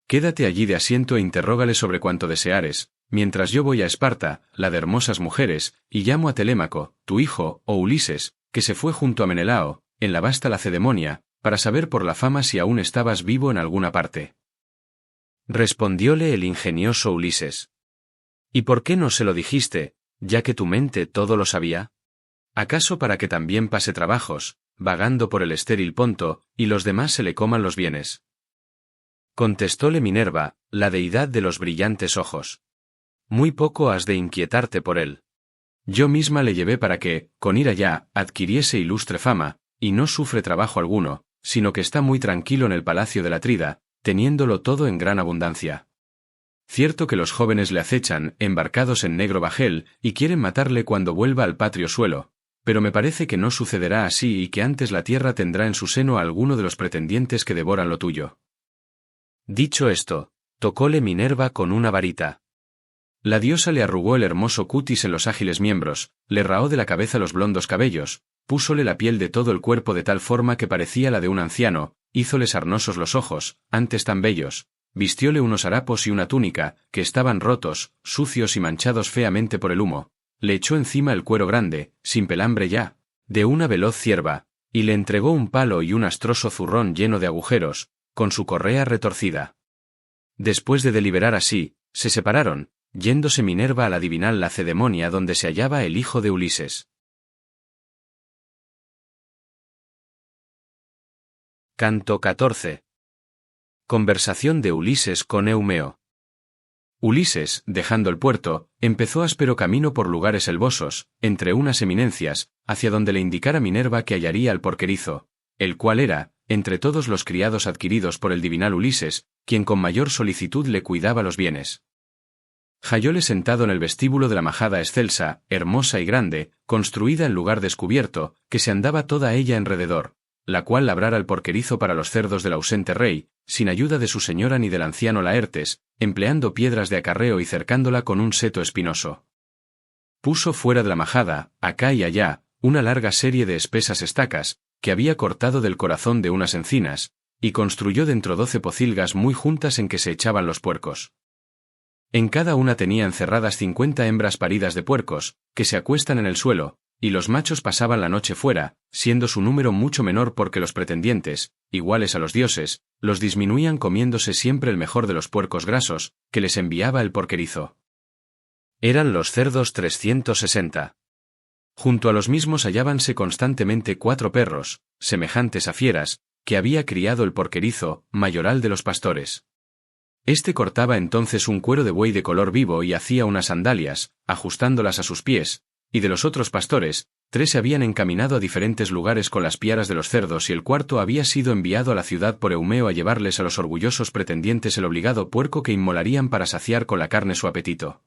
Quédate allí de asiento e interrógale sobre cuanto deseares, mientras yo voy a Esparta, la de hermosas mujeres, y llamo a Telémaco, tu hijo, o Ulises, que se fue junto a Menelao, en la vasta Lacedemonia, para saber por la fama si aún estabas vivo en alguna parte». Respondióle el ingenioso Ulises: «¿Y por qué no se lo dijiste, ya que tu mente todo lo sabía? ¿Acaso para que también pase trabajos, vagando por el estéril Ponto, y los demás se le coman los bienes?» Contestóle Minerva, la deidad de los brillantes ojos: «Muy poco has de inquietarte por él. Yo misma le llevé para que, con ir allá, adquiriese ilustre fama, y no sufre trabajo alguno, sino que está muy tranquilo en el palacio de la Atrida, teniéndolo todo en gran abundancia. Cierto que los jóvenes le acechan, embarcados en negro bajel, y quieren matarle cuando vuelva al patrio suelo, pero me parece que no sucederá así y que antes la tierra tendrá en su seno a alguno de los pretendientes que devoran lo tuyo». Dicho esto, tocóle Minerva con una varita. La diosa le arrugó el hermoso cutis en los ágiles miembros, le raó de la cabeza los blondos cabellos, púsole la piel de todo el cuerpo de tal forma que parecía la de un anciano, hízole sarnosos los ojos, antes tan bellos, vistióle unos harapos y una túnica, que estaban rotos, sucios y manchados feamente por el humo, le echó encima el cuero grande, sin pelambre ya, de una veloz cierva, y le entregó un palo y un astroso zurrón lleno de agujeros, con su correa retorcida. Después de deliberar así, se separaron, yéndose Minerva a la divinal Lacedemonia donde se hallaba el hijo de Ulises. Canto 14. Conversación de Ulises con Eumeo. Ulises, dejando el puerto, empezó áspero camino por lugares selvosos, entre unas eminencias, hacia donde le indicara Minerva que hallaría al porquerizo, el cual era, entre todos los criados adquiridos por el divinal Ulises, quien con mayor solicitud le cuidaba los bienes. Hallóle sentado en el vestíbulo de la majada excelsa, hermosa y grande, construida en lugar descubierto, que se andaba toda ella enrededor, la cual labrara el porquerizo para los cerdos del ausente rey, sin ayuda de su señora ni del anciano Laertes, empleando piedras de acarreo y cercándola con un seto espinoso. Puso fuera de la majada, acá y allá, una larga serie de espesas estacas, que había cortado del corazón de unas encinas, y construyó dentro 12 pocilgas muy juntas en que se echaban los puercos. En cada una tenía encerradas 50 hembras paridas de puercos, que se acuestan en el suelo, y los machos pasaban la noche fuera, siendo su número mucho menor porque los pretendientes, iguales a los dioses, los disminuían comiéndose siempre el mejor de los puercos grasos, que les enviaba el porquerizo. Eran los cerdos 360. Junto a los mismos hallábanse constantemente 4 perros, semejantes a fieras, que había criado el porquerizo, mayoral de los pastores. Este cortaba entonces un cuero de buey de color vivo y hacía unas sandalias, ajustándolas a sus pies, y de los otros pastores, 3 se habían encaminado a diferentes lugares con las piaras de los cerdos y el cuarto había sido enviado a la ciudad por Eumeo a llevarles a los orgullosos pretendientes el obligado puerco que inmolarían para saciar con la carne su apetito.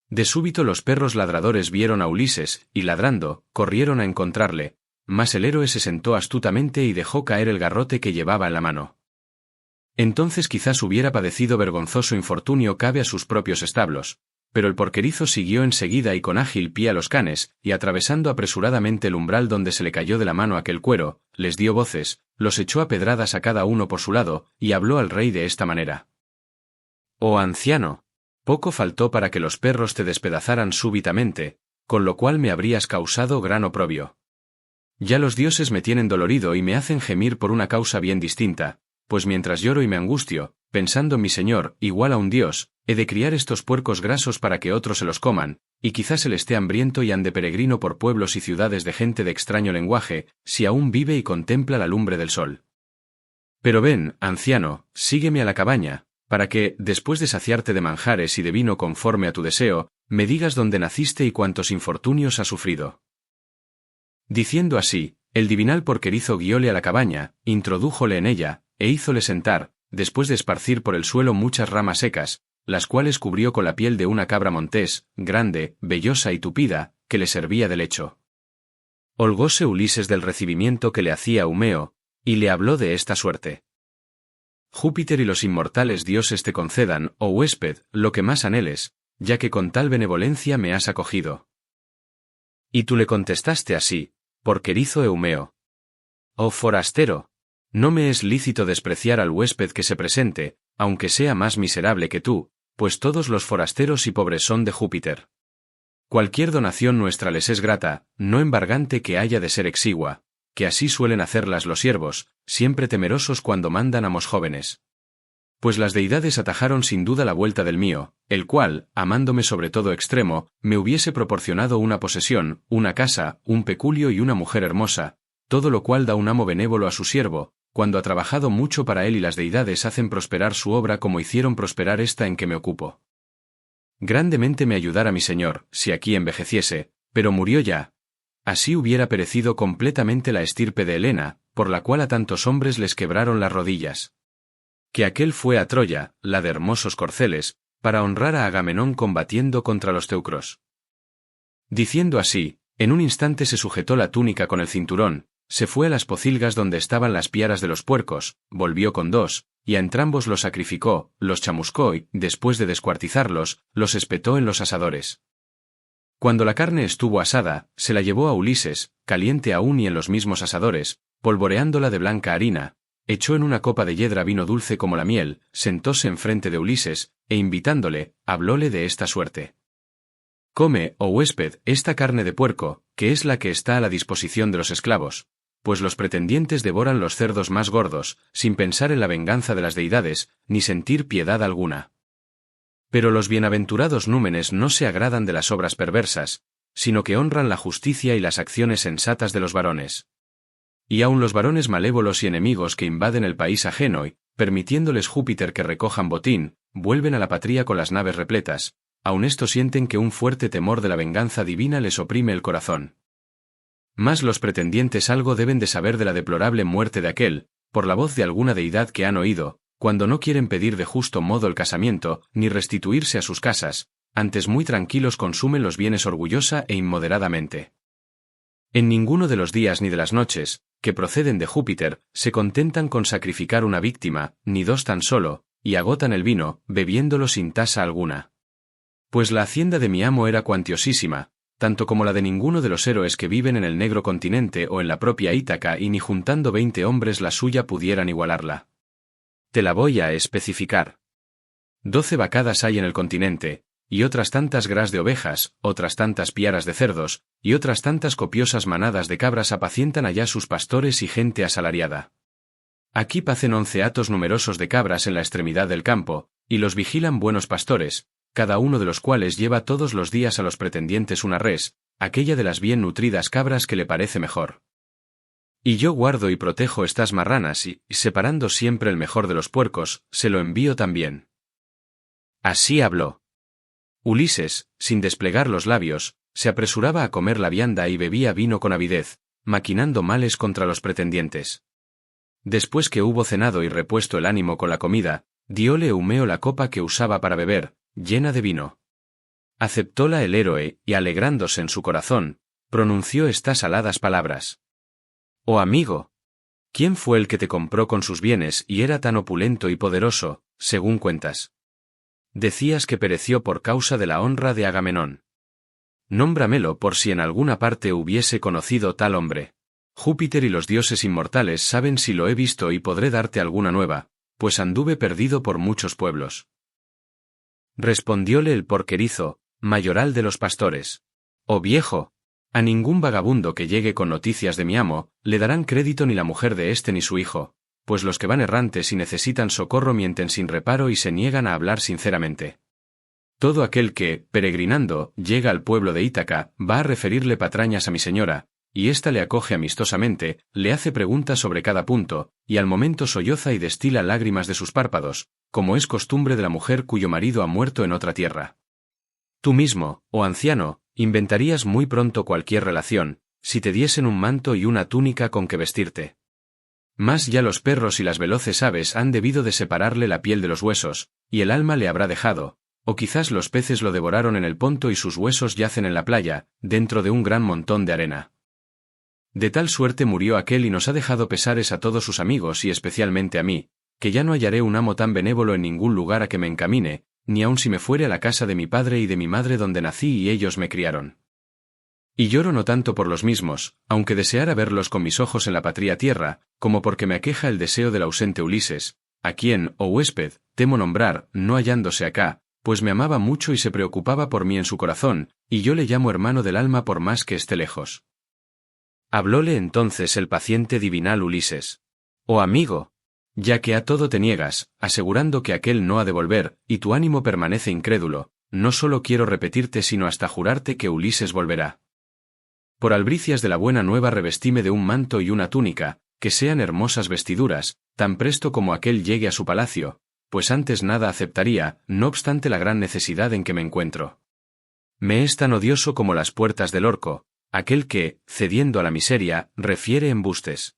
De súbito los perros ladradores vieron a Ulises, y ladrando, corrieron a encontrarle, mas el héroe se sentó astutamente y dejó caer el garrote que llevaba en la mano. Entonces quizás hubiera padecido vergonzoso infortunio cabe a sus propios establos, pero el porquerizo siguió enseguida y con ágil pie a los canes, y atravesando apresuradamente el umbral donde se le cayó de la mano aquel cuero, les dio voces, los echó a pedradas a cada uno por su lado, y habló al rey de esta manera. «Oh anciano, poco faltó para que los perros te despedazaran súbitamente, con lo cual me habrías causado gran oprobio. Ya los dioses me tienen dolorido y me hacen gemir por una causa bien distinta, pues mientras lloro y me angustio, pensando en mi señor, igual a un dios, he de criar estos puercos grasos para que otros se los coman, y quizás él esté hambriento y ande peregrino por pueblos y ciudades de gente de extraño lenguaje, si aún vive y contempla la lumbre del sol. Pero ven, anciano, sígueme a la cabaña, para que, después de saciarte de manjares y de vino conforme a tu deseo, me digas dónde naciste y cuántos infortunios has sufrido». Diciendo así, el divinal porquerizo guióle a la cabaña, introdújole en ella, e hízole sentar, después de esparcir por el suelo muchas ramas secas, las cuales cubrió con la piel de una cabra montés, grande, vellosa y tupida, que le servía de lecho. Holgóse Ulises del recibimiento que le hacía Eumeo, y le habló de esta suerte. «Júpiter y los inmortales dioses te concedan, oh huésped, lo que más anheles, ya que con tal benevolencia me has acogido». Y tú le contestaste así, porquerizo Eumeo: «Oh forastero, no me es lícito despreciar al huésped que se presente, aunque sea más miserable que tú, pues todos los forasteros y pobres son de Júpiter. Cualquier donación nuestra les es grata, no embargante que haya de ser exigua, que así suelen hacerlas los siervos, siempre temerosos cuando mandan amos jóvenes. Pues las deidades atajaron sin duda la vuelta del mío, el cual, amándome sobre todo extremo, me hubiese proporcionado una posesión, una casa, un peculio y una mujer hermosa, todo lo cual da un amo benévolo a su siervo, cuando ha trabajado mucho para él y las deidades hacen prosperar su obra como hicieron prosperar esta en que me ocupo. Grandemente me ayudara mi señor, si aquí envejeciese, pero murió ya. Así hubiera perecido completamente la estirpe de Helena, por la cual a tantos hombres les quebraron las rodillas. Que aquel fue a Troya, la de hermosos corceles, para honrar a Agamenón combatiendo contra los teucros». Diciendo así, en un instante se sujetó la túnica con el cinturón, se fue a las pocilgas donde estaban las piaras de los puercos, volvió con 2, y a entrambos los sacrificó, los chamuscó y, después de descuartizarlos, los espetó en los asadores. Cuando la carne estuvo asada, se la llevó a Ulises, caliente aún y en los mismos asadores, polvoreándola de blanca harina, echó en una copa de yedra vino dulce como la miel, sentóse enfrente de Ulises, e invitándole, hablóle de esta suerte. Come, oh huésped, esta carne de puerco, que es la que está a la disposición de los esclavos, pues los pretendientes devoran los cerdos más gordos, sin pensar en la venganza de las deidades, ni sentir piedad alguna. Pero los bienaventurados númenes no se agradan de las obras perversas, sino que honran la justicia y las acciones sensatas de los varones. Y aun los varones malévolos y enemigos que invaden el país ajeno y, permitiéndoles Júpiter que recojan botín, vuelven a la patria con las naves repletas, aun estos sienten que un fuerte temor de la venganza divina les oprime el corazón. Mas los pretendientes algo deben de saber de la deplorable muerte de aquel, por la voz de alguna deidad que han oído, cuando no quieren pedir de justo modo el casamiento, ni restituirse a sus casas, antes muy tranquilos consumen los bienes orgullosa e inmoderadamente. En ninguno de los días ni de las noches, que proceden de Júpiter, se contentan con sacrificar una víctima, ni dos tan solo, y agotan el vino, bebiéndolo sin tasa alguna. Pues la hacienda de mi amo era cuantiosísima, tanto como la de ninguno de los héroes que viven en el negro continente o en la propia Ítaca, y ni juntando 20 hombres la suya pudieran igualarla. Te la voy a especificar. 12 vacadas hay en el continente, y otras tantas gras de ovejas, otras tantas piaras de cerdos, y otras tantas copiosas manadas de cabras apacientan allá sus pastores y gente asalariada. Aquí pacen 11 hatos numerosos de cabras en la extremidad del campo, y los vigilan buenos pastores, cada uno de los cuales lleva todos los días a los pretendientes una res, aquella de las bien nutridas cabras que le parece mejor. Y yo guardo y protejo estas marranas y, separando siempre el mejor de los puercos, se lo envío también. Así habló. Ulises, sin desplegar los labios, se apresuraba a comer la vianda y bebía vino con avidez, maquinando males contra los pretendientes. Después que hubo cenado y repuesto el ánimo con la comida, dióle Eumeo la copa que usaba para beber, llena de vino. Aceptóla el héroe, y alegrándose en su corazón, pronunció estas aladas palabras. Oh amigo, ¿quién fue el que te compró con sus bienes y era tan opulento y poderoso, según cuentas? Decías que pereció por causa de la honra de Agamenón. Nómbramelo por si en alguna parte hubiese conocido tal hombre. Júpiter y los dioses inmortales saben si lo he visto y podré darte alguna nueva, pues anduve perdido por muchos pueblos. Respondióle el porquerizo, mayoral de los pastores. Oh viejo, a ningún vagabundo que llegue con noticias de mi amo, le darán crédito ni la mujer de éste ni su hijo, pues los que van errantes y necesitan socorro mienten sin reparo y se niegan a hablar sinceramente. Todo aquel que, peregrinando, llega al pueblo de Ítaca, va a referirle patrañas a mi señora, y ésta le acoge amistosamente, le hace preguntas sobre cada punto, y al momento solloza y destila lágrimas de sus párpados, como es costumbre de la mujer cuyo marido ha muerto en otra tierra. Tú mismo, oh anciano, inventarías muy pronto cualquier relación, si te diesen un manto y una túnica con que vestirte. Mas ya los perros y las veloces aves han debido de separarle la piel de los huesos, y el alma le habrá dejado, o quizás los peces lo devoraron en el ponto y sus huesos yacen en la playa, dentro de un gran montón de arena. De tal suerte murió aquel y nos ha dejado pesares a todos sus amigos y especialmente a mí, que ya no hallaré un amo tan benévolo en ningún lugar a que me encamine, ni aun si me fuere a la casa de mi padre y de mi madre donde nací y ellos me criaron. Y lloro no tanto por los mismos, aunque deseara verlos con mis ojos en la patria tierra, como porque me aqueja el deseo del ausente Ulises, a quien, oh huésped, temo nombrar, no hallándose acá, pues me amaba mucho y se preocupaba por mí en su corazón, y yo le llamo hermano del alma por más que esté lejos. Hablóle entonces el paciente divinal Ulises. Oh amigo, ya que a todo te niegas, asegurando que aquel no ha de volver, y tu ánimo permanece incrédulo, no solo quiero repetirte sino hasta jurarte que Ulises volverá. Por albricias de la buena nueva revestime de un manto y una túnica, que sean hermosas vestiduras, tan presto como aquel llegue a su palacio, pues antes nada aceptaría, no obstante la gran necesidad en que me encuentro. Me es tan odioso como las puertas del orco, aquel que, cediendo a la miseria, refiere embustes.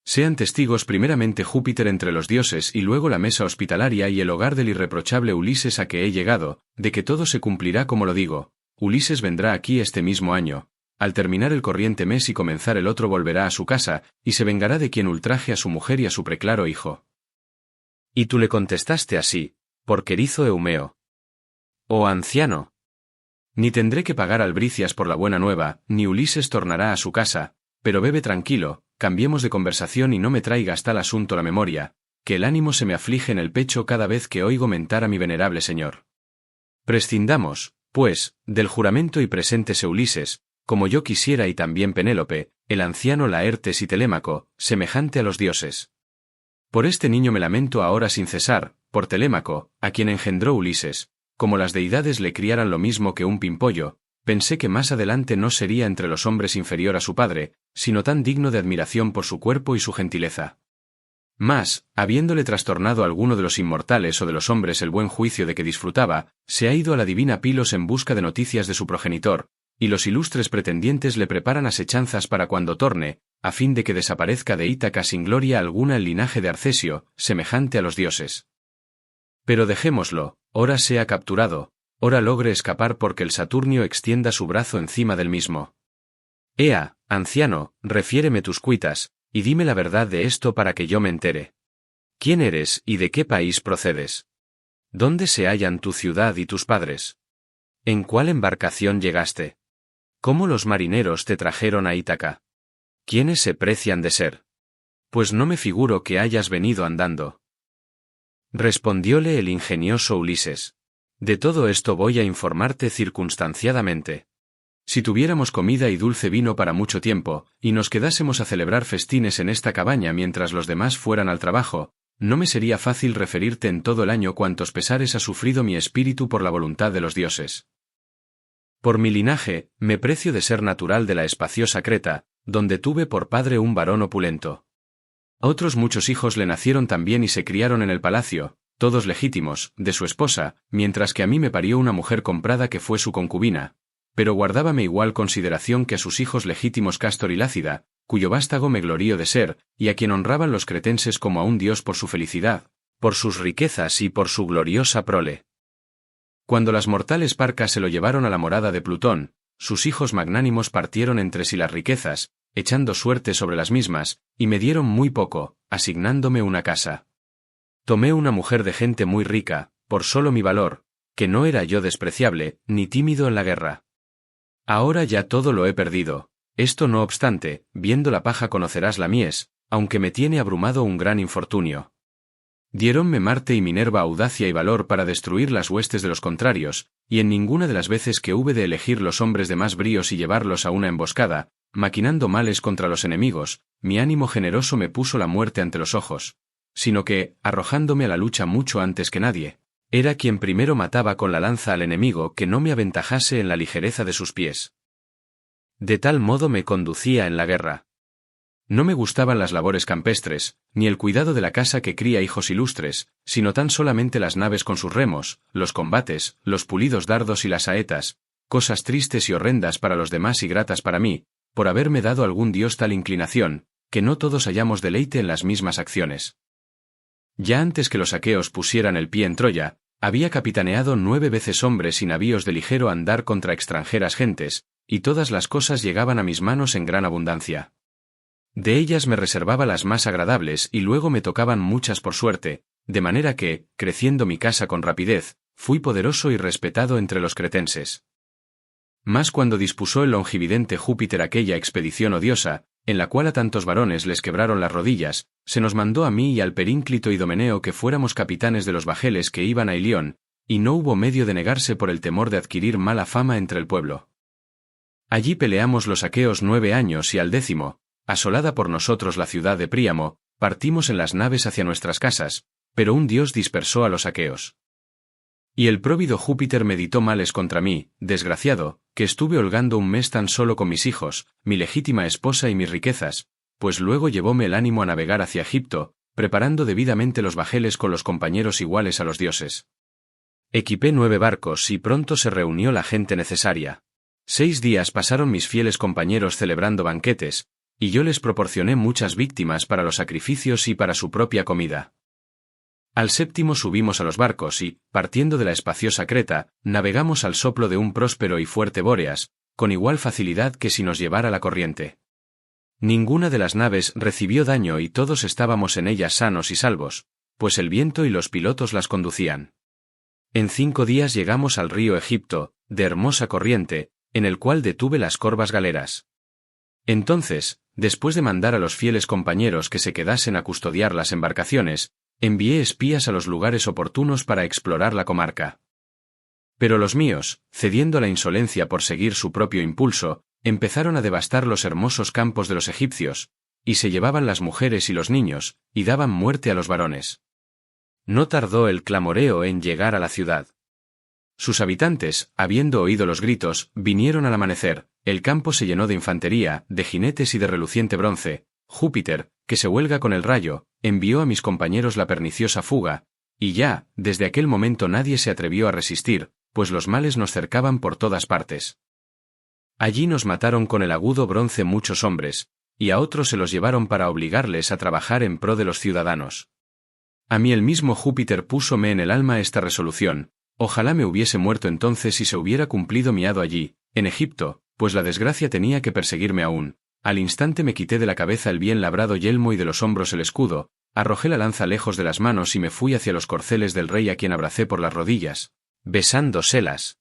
Sean testigos primeramente Júpiter entre los dioses y luego la mesa hospitalaria y el hogar del irreprochable Ulises a que he llegado, de que todo se cumplirá como lo digo. Ulises vendrá aquí este mismo año. Al terminar el corriente mes y comenzar el otro volverá a su casa, y se vengará de quien ultraje a su mujer y a su preclaro hijo. Y tú le contestaste así, porquerizo Eumeo. Oh anciano, ni tendré que pagar albricias por la buena nueva, ni Ulises tornará a su casa, pero bebe tranquilo, cambiemos de conversación y no me traigas tal asunto a la memoria, que el ánimo se me aflige en el pecho cada vez que oigo mentar a mi venerable señor. Prescindamos, pues, del juramento y preséntese Ulises, como yo quisiera y también Penélope, el anciano Laertes y Telémaco, semejante a los dioses. Por este niño me lamento ahora sin cesar, por Telémaco, a quien engendró Ulises, como las deidades le criaran lo mismo que un pimpollo, pensé que más adelante no sería entre los hombres inferior a su padre, sino tan digno de admiración por su cuerpo y su gentileza. Mas, habiéndole trastornado alguno de los inmortales o de los hombres el buen juicio de que disfrutaba, se ha ido a la divina Pilos en busca de noticias de su progenitor, y los ilustres pretendientes le preparan asechanzas para cuando torne, a fin de que desaparezca de Ítaca sin gloria alguna el linaje de Arcesio, semejante a los dioses. Pero dejémoslo, ora sea capturado, ora logre escapar porque el Saturnio extienda su brazo encima del mismo. Ea, anciano, refiéreme tus cuitas, y dime la verdad de esto para que yo me entere. ¿Quién eres y de qué país procedes? ¿Dónde se hallan tu ciudad y tus padres? ¿En cuál embarcación llegaste? ¿Cómo los marineros te trajeron a Ítaca? ¿Quiénes se precian de ser? Pues no me figuro que hayas venido andando. Respondióle el ingenioso Ulises. De todo esto voy a informarte circunstanciadamente. Si tuviéramos comida y dulce vino para mucho tiempo, y nos quedásemos a celebrar festines en esta cabaña mientras los demás fueran al trabajo, no me sería fácil referirte en todo el año cuántos pesares ha sufrido mi espíritu por la voluntad de los dioses. Por mi linaje, me precio de ser natural de la espaciosa Creta, donde tuve por padre un varón opulento. Otros muchos hijos le nacieron también y se criaron en el palacio, todos legítimos, de su esposa, mientras que a mí me parió una mujer comprada que fue su concubina, pero guardábame igual consideración que a sus hijos legítimos Cástor y Lácida, cuyo vástago me glorío de ser, y a quien honraban los cretenses como a un dios por su felicidad, por sus riquezas y por su gloriosa prole. Cuando las mortales parcas se lo llevaron a la morada de Plutón, sus hijos magnánimos partieron entre sí las riquezas, echando suerte sobre las mismas, y me dieron muy poco, asignándome una casa. Tomé una mujer de gente muy rica, por solo mi valor, que no era yo despreciable, ni tímido en la guerra. Ahora ya todo lo he perdido, esto no obstante, viendo la paja conocerás la mies, aunque me tiene abrumado un gran infortunio. Diéronme Marte y Minerva audacia y valor para destruir las huestes de los contrarios, y en ninguna de las veces que hube de elegir los hombres de más bríos y llevarlos a una emboscada, maquinando males contra los enemigos, mi ánimo generoso me puso la muerte ante los ojos, sino que, arrojándome a la lucha mucho antes que nadie, era quien primero mataba con la lanza al enemigo que no me aventajase en la ligereza de sus pies. De tal modo me conducía en la guerra. No me gustaban las labores campestres, ni el cuidado de la casa que cría hijos ilustres, sino tan solamente las naves con sus remos, los combates, los pulidos dardos y las saetas, cosas tristes y horrendas para los demás y gratas para mí, por haberme dado algún dios tal inclinación, que no todos hallamos deleite en las mismas acciones. Ya antes que los aqueos pusieran el pie en Troya, había capitaneado 9 veces hombres y navíos de ligero andar contra extranjeras gentes, y todas las cosas llegaban a mis manos en gran abundancia. De ellas me reservaba las más agradables y luego me tocaban muchas por suerte, de manera que, creciendo mi casa con rapidez, fui poderoso y respetado entre los cretenses. Mas cuando dispuso el longividente Júpiter aquella expedición odiosa, en la cual a tantos varones les quebraron las rodillas, se nos mandó a mí y al Perínclito Idomeneo que fuéramos capitanes de los bajeles que iban a Ilión, y no hubo medio de negarse por el temor de adquirir mala fama entre el pueblo. Allí peleamos los aqueos 9 años y al 10º, asolada por nosotros la ciudad de Príamo, partimos en las naves hacia nuestras casas, pero un dios dispersó a los aqueos. Y el próvido Júpiter meditó males contra mí, desgraciado, que estuve holgando un mes tan solo con mis hijos, mi legítima esposa y mis riquezas, pues luego llevóme el ánimo a navegar hacia Egipto, preparando debidamente los bajeles con los compañeros iguales a los dioses. Equipé 9 barcos y pronto se reunió la gente necesaria. 6 días pasaron mis fieles compañeros celebrando banquetes, y yo les proporcioné muchas víctimas para los sacrificios y para su propia comida. Al 7º subimos a los barcos y, partiendo de la espaciosa Creta, navegamos al soplo de un próspero y fuerte Bóreas, con igual facilidad que si nos llevara la corriente. Ninguna de las naves recibió daño y todos estábamos en ellas sanos y salvos, pues el viento y los pilotos las conducían. En 5 días llegamos al río Egipto, de hermosa corriente, en el cual detuve las corvas galeras. Entonces, después de mandar a los fieles compañeros que se quedasen a custodiar las embarcaciones, envié espías a los lugares oportunos para explorar la comarca. Pero los míos, cediendo a la insolencia por seguir su propio impulso, empezaron a devastar los hermosos campos de los egipcios, y se llevaban las mujeres y los niños, y daban muerte a los varones. No tardó el clamoreo en llegar a la ciudad. Sus habitantes, habiendo oído los gritos, vinieron al amanecer, el campo se llenó de infantería, de jinetes y de reluciente bronce. Júpiter, que se huelga con el rayo, envió a mis compañeros la perniciosa fuga, y ya, desde aquel momento nadie se atrevió a resistir, pues los males nos cercaban por todas partes. Allí nos mataron con el agudo bronce muchos hombres, y a otros se los llevaron para obligarles a trabajar en pro de los ciudadanos. A mí el mismo Júpiter púsome en el alma esta resolución: ojalá me hubiese muerto entonces y se hubiera cumplido mi hado allí, en Egipto, pues la desgracia tenía que perseguirme aún. Al instante me quité de la cabeza el bien labrado yelmo y de los hombros el escudo, arrojé la lanza lejos de las manos y me fui hacia los corceles del rey, a quien abracé por las rodillas, besándoselas.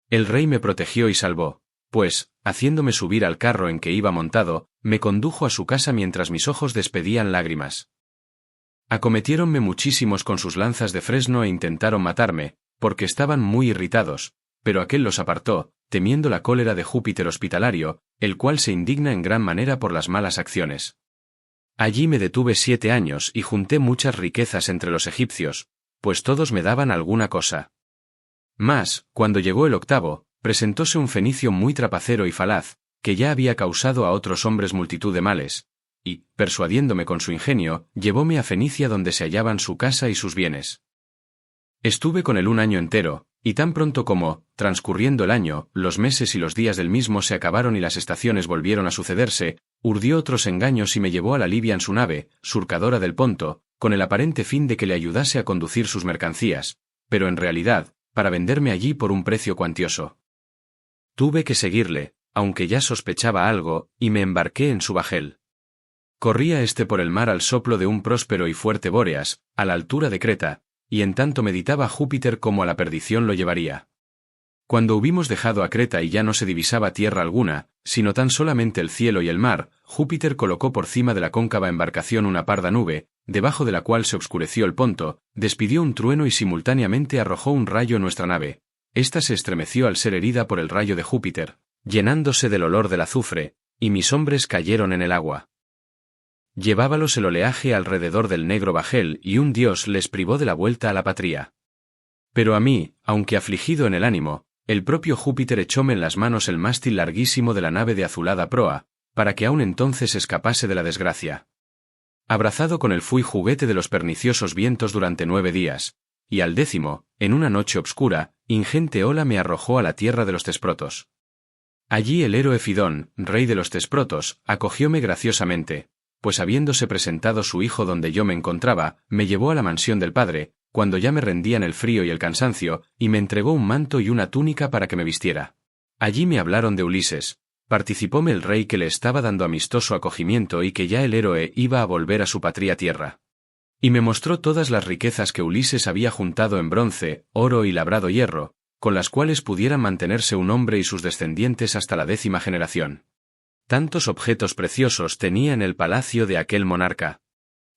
El rey me protegió y salvó, pues, haciéndome subir al carro en que iba montado, me condujo a su casa mientras mis ojos despedían lágrimas. Acometiéronme muchísimos con sus lanzas de fresno e intentaron matarme, porque estaban muy irritados, pero aquél los apartó, temiendo la cólera de Júpiter hospitalario, el cual se indigna en gran manera por las malas acciones. Allí me detuve 7 años y junté muchas riquezas entre los egipcios, pues todos me daban alguna cosa. Mas, cuando llegó el 8º, presentóse un fenicio muy trapacero y falaz, que ya había causado a otros hombres multitud de males, y, persuadiéndome con su ingenio, llevóme a Fenicia, donde se hallaban su casa y sus bienes. Estuve con él 1 año entero, y tan pronto como, transcurriendo el año, los meses y los días del mismo se acabaron y las estaciones volvieron a sucederse, urdió otros engaños y me llevó a la Libia en su nave, surcadora del Ponto, con el aparente fin de que le ayudase a conducir sus mercancías, pero en realidad, para venderme allí por un precio cuantioso. Tuve que seguirle, aunque ya sospechaba algo, y me embarqué en su bajel. Corría éste por el mar al soplo de un próspero y fuerte Bóreas, a la altura de Creta, y en tanto meditaba Júpiter cómo a la perdición lo llevaría. Cuando hubimos dejado a Creta y ya no se divisaba tierra alguna, sino tan solamente el cielo y el mar, Júpiter colocó por cima de la cóncava embarcación una parda nube, debajo de la cual se obscureció el Ponto, despidió un trueno y simultáneamente arrojó un rayo en nuestra nave. Esta se estremeció al ser herida por el rayo de Júpiter, llenándose del olor del azufre, y mis hombres cayeron en el agua. Llevábalos el oleaje alrededor del negro bajel y un dios les privó de la vuelta a la patria. Pero a mí, aunque afligido en el ánimo, el propio Júpiter echóme en las manos el mástil larguísimo de la nave de azulada proa, para que aún entonces escapase de la desgracia. Abrazado con él fui juguete de los perniciosos vientos durante 9 días, y al 10º, en una noche obscura, ingente ola me arrojó a la tierra de los Tesprotos. Allí el héroe Fidón, rey de los Tesprotos, acogióme graciosamente, pues habiéndose presentado su hijo donde yo me encontraba, me llevó a la mansión del padre, cuando ya me rendían el frío y el cansancio, y me entregó un manto y una túnica para que me vistiera. Allí me hablaron de Ulises, participóme el rey que le estaba dando amistoso acogimiento y que ya el héroe iba a volver a su patria tierra. Y me mostró todas las riquezas que Ulises había juntado en bronce, oro y labrado hierro, con las cuales pudieran mantenerse un hombre y sus descendientes hasta la 10ª generación. Tantos objetos preciosos tenía en el palacio de aquel monarca.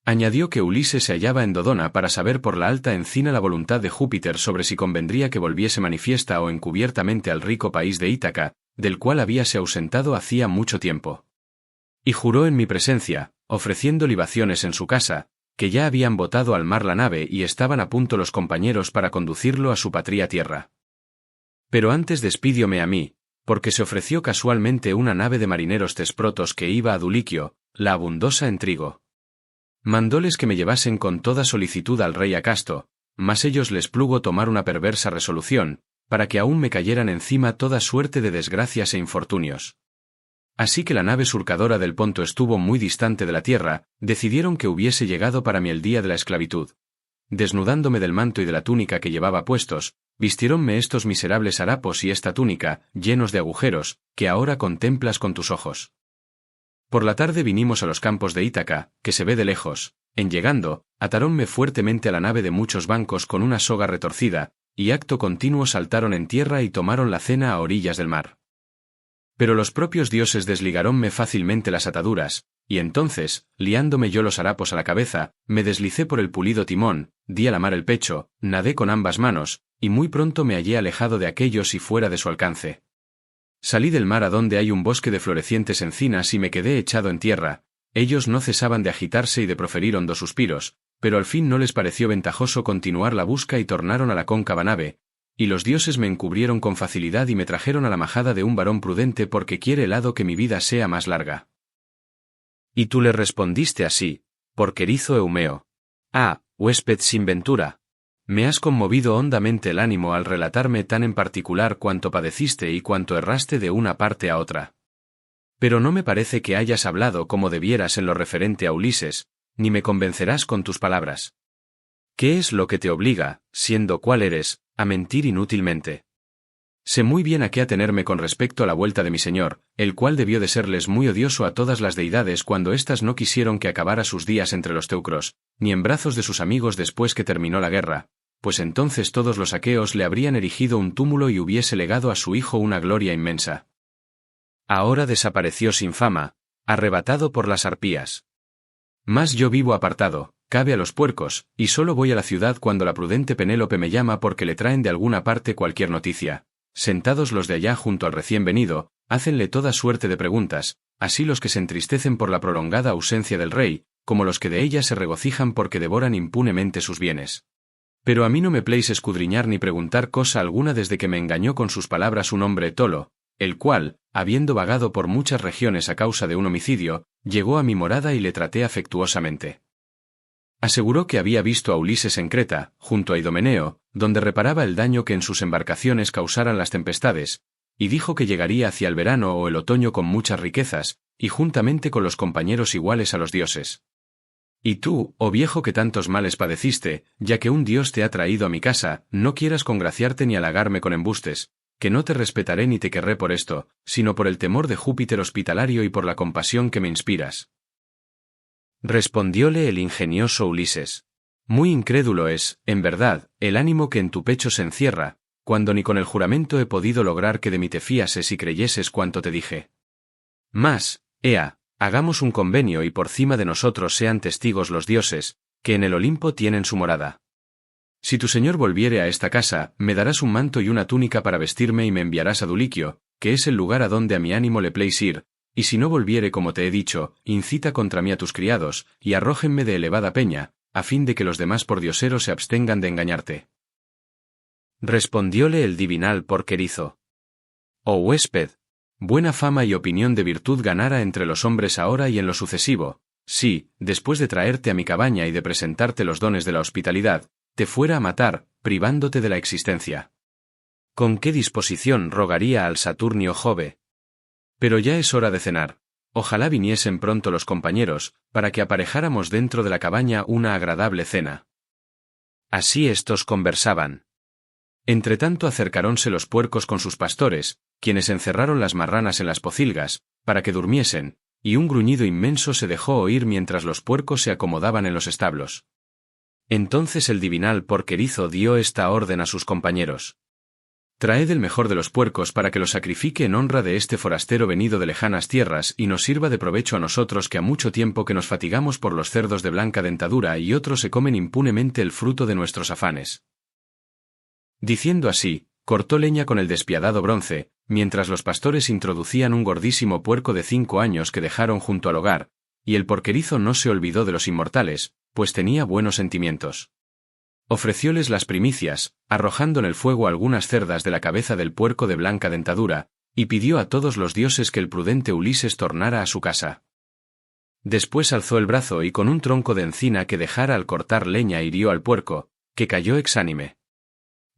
Añadió que Ulises se hallaba en Dodona para saber por la alta encina la voluntad de Júpiter sobre si convendría que volviese manifiesta o encubiertamente al rico país de Ítaca, del cual habíase ausentado hacía mucho tiempo. Y juró en mi presencia, ofreciendo libaciones en su casa, que ya habían botado al mar la nave y estaban a punto los compañeros para conducirlo a su patria tierra. Pero antes despidióme a mí, porque se ofreció casualmente una nave de marineros tesprotos que iba a Duliquio, la abundosa en trigo. Mandóles que me llevasen con toda solicitud al rey Acasto, mas ellos les plugo tomar una perversa resolución, para que aún me cayeran encima toda suerte de desgracias e infortunios. Así que la nave surcadora del Ponto estuvo muy distante de la tierra, decidieron que hubiese llegado para mí el día de la esclavitud. Desnudándome del manto y de la túnica que llevaba puestos, vistiéronme estos miserables harapos y esta túnica, llenos de agujeros, que ahora contemplas con tus ojos. Por la tarde vinimos a los campos de Ítaca, que se ve de lejos. En llegando, atarónme fuertemente a la nave de muchos bancos con una soga retorcida, y acto continuo saltaron en tierra y tomaron la cena a orillas del mar. Pero los propios dioses desligaronme fácilmente las ataduras, y entonces, liándome yo los harapos a la cabeza, me deslicé por el pulido timón, di a la mar el pecho, nadé con ambas manos, y muy pronto me hallé alejado de aquellos y fuera de su alcance. Salí del mar adonde hay un bosque de florecientes encinas y me quedé echado en tierra. Ellos no cesaban de agitarse y de proferir hondos suspiros, pero al fin no les pareció ventajoso continuar la busca y tornaron a la cóncava nave, y los dioses me encubrieron con facilidad y me trajeron a la majada de un varón prudente porque quiere el hado que mi vida sea más larga. Y tú le respondiste así, porquerizo Eumeo. Ah, huésped sin ventura. Me has conmovido hondamente el ánimo al relatarme tan en particular cuánto padeciste y cuánto erraste de una parte a otra. Pero no me parece que hayas hablado como debieras en lo referente a Ulises, ni me convencerás con tus palabras. ¿Qué es lo que te obliga, siendo cual eres, a mentir inútilmente? Sé muy bien a qué atenerme con respecto a la vuelta de mi señor, el cual debió de serles muy odioso a todas las deidades cuando éstas no quisieron que acabara sus días entre los teucros, ni en brazos de sus amigos después que terminó la guerra, pues entonces todos los aqueos le habrían erigido un túmulo y hubiese legado a su hijo una gloria inmensa. Ahora desapareció sin fama, arrebatado por las arpías. Mas yo vivo apartado, cabe a los puercos, y solo voy a la ciudad cuando la prudente Penélope me llama porque le traen de alguna parte cualquier noticia. Sentados los de allá junto al recién venido, hácenle toda suerte de preguntas, así los que se entristecen por la prolongada ausencia del rey, como los que de ella se regocijan porque devoran impunemente sus bienes. Pero a mí no me pléis escudriñar ni preguntar cosa alguna desde que me engañó con sus palabras un hombre tolo, el cual, habiendo vagado por muchas regiones a causa de un homicidio, llegó a mi morada y le traté afectuosamente. Aseguró que había visto a Ulises en Creta, junto a Idomeneo, donde reparaba el daño que en sus embarcaciones causaran las tempestades, y dijo que llegaría hacia el verano o el otoño con muchas riquezas, y juntamente con los compañeros iguales a los dioses. Y tú, oh viejo que tantos males padeciste, ya que un dios te ha traído a mi casa, no quieras congraciarte ni halagarme con embustes, que no te respetaré ni te querré por esto, sino por el temor de Júpiter hospitalario y por la compasión que me inspiras. Respondióle el ingenioso Ulises. Muy incrédulo es, en verdad, el ánimo que en tu pecho se encierra, cuando ni con el juramento he podido lograr que de mí te fíases y creyeses cuanto te dije. Mas, ea, hagamos un convenio y por cima de nosotros sean testigos los dioses, que en el Olimpo tienen su morada. Si tu señor volviere a esta casa, me darás un manto y una túnica para vestirme y me enviarás a Duliquio, que es el lugar a donde a mi ánimo le place ir, y si no volviere como te he dicho, incita contra mí a tus criados, y arrójenme de elevada peña, a fin de que los demás pordioseros se abstengan de engañarte. Respondióle el divinal porquerizo. Oh huésped, buena fama y opinión de virtud ganara entre los hombres ahora y en lo sucesivo, si, después de traerte a mi cabaña y de presentarte los dones de la hospitalidad, te fuera a matar, privándote de la existencia. ¿Con qué disposición rogaría al Saturnio Jove? Pero ya es hora de cenar. Ojalá viniesen pronto los compañeros, para que aparejáramos dentro de la cabaña una agradable cena. Así estos conversaban. Entretanto acercaronse los puercos con sus pastores, quienes encerraron las marranas en las pocilgas, para que durmiesen, y un gruñido inmenso se dejó oír mientras los puercos se acomodaban en los establos. Entonces el divinal porquerizo dio esta orden a sus compañeros. Traed el mejor de los puercos para que lo sacrifique en honra de este forastero venido de lejanas tierras y nos sirva de provecho a nosotros que a mucho tiempo que nos fatigamos por los cerdos de blanca dentadura y otros se comen impunemente el fruto de nuestros afanes. Diciendo así, cortó leña con el despiadado bronce, mientras los pastores introducían un gordísimo puerco de 5 años que dejaron junto al hogar, y el porquerizo no se olvidó de los inmortales, pues tenía buenos sentimientos. Ofrecióles las primicias, arrojando en el fuego algunas cerdas de la cabeza del puerco de blanca dentadura, y pidió a todos los dioses que el prudente Ulises tornara a su casa. Después alzó el brazo y con un tronco de encina que dejara al cortar leña hirió al puerco, que cayó exánime.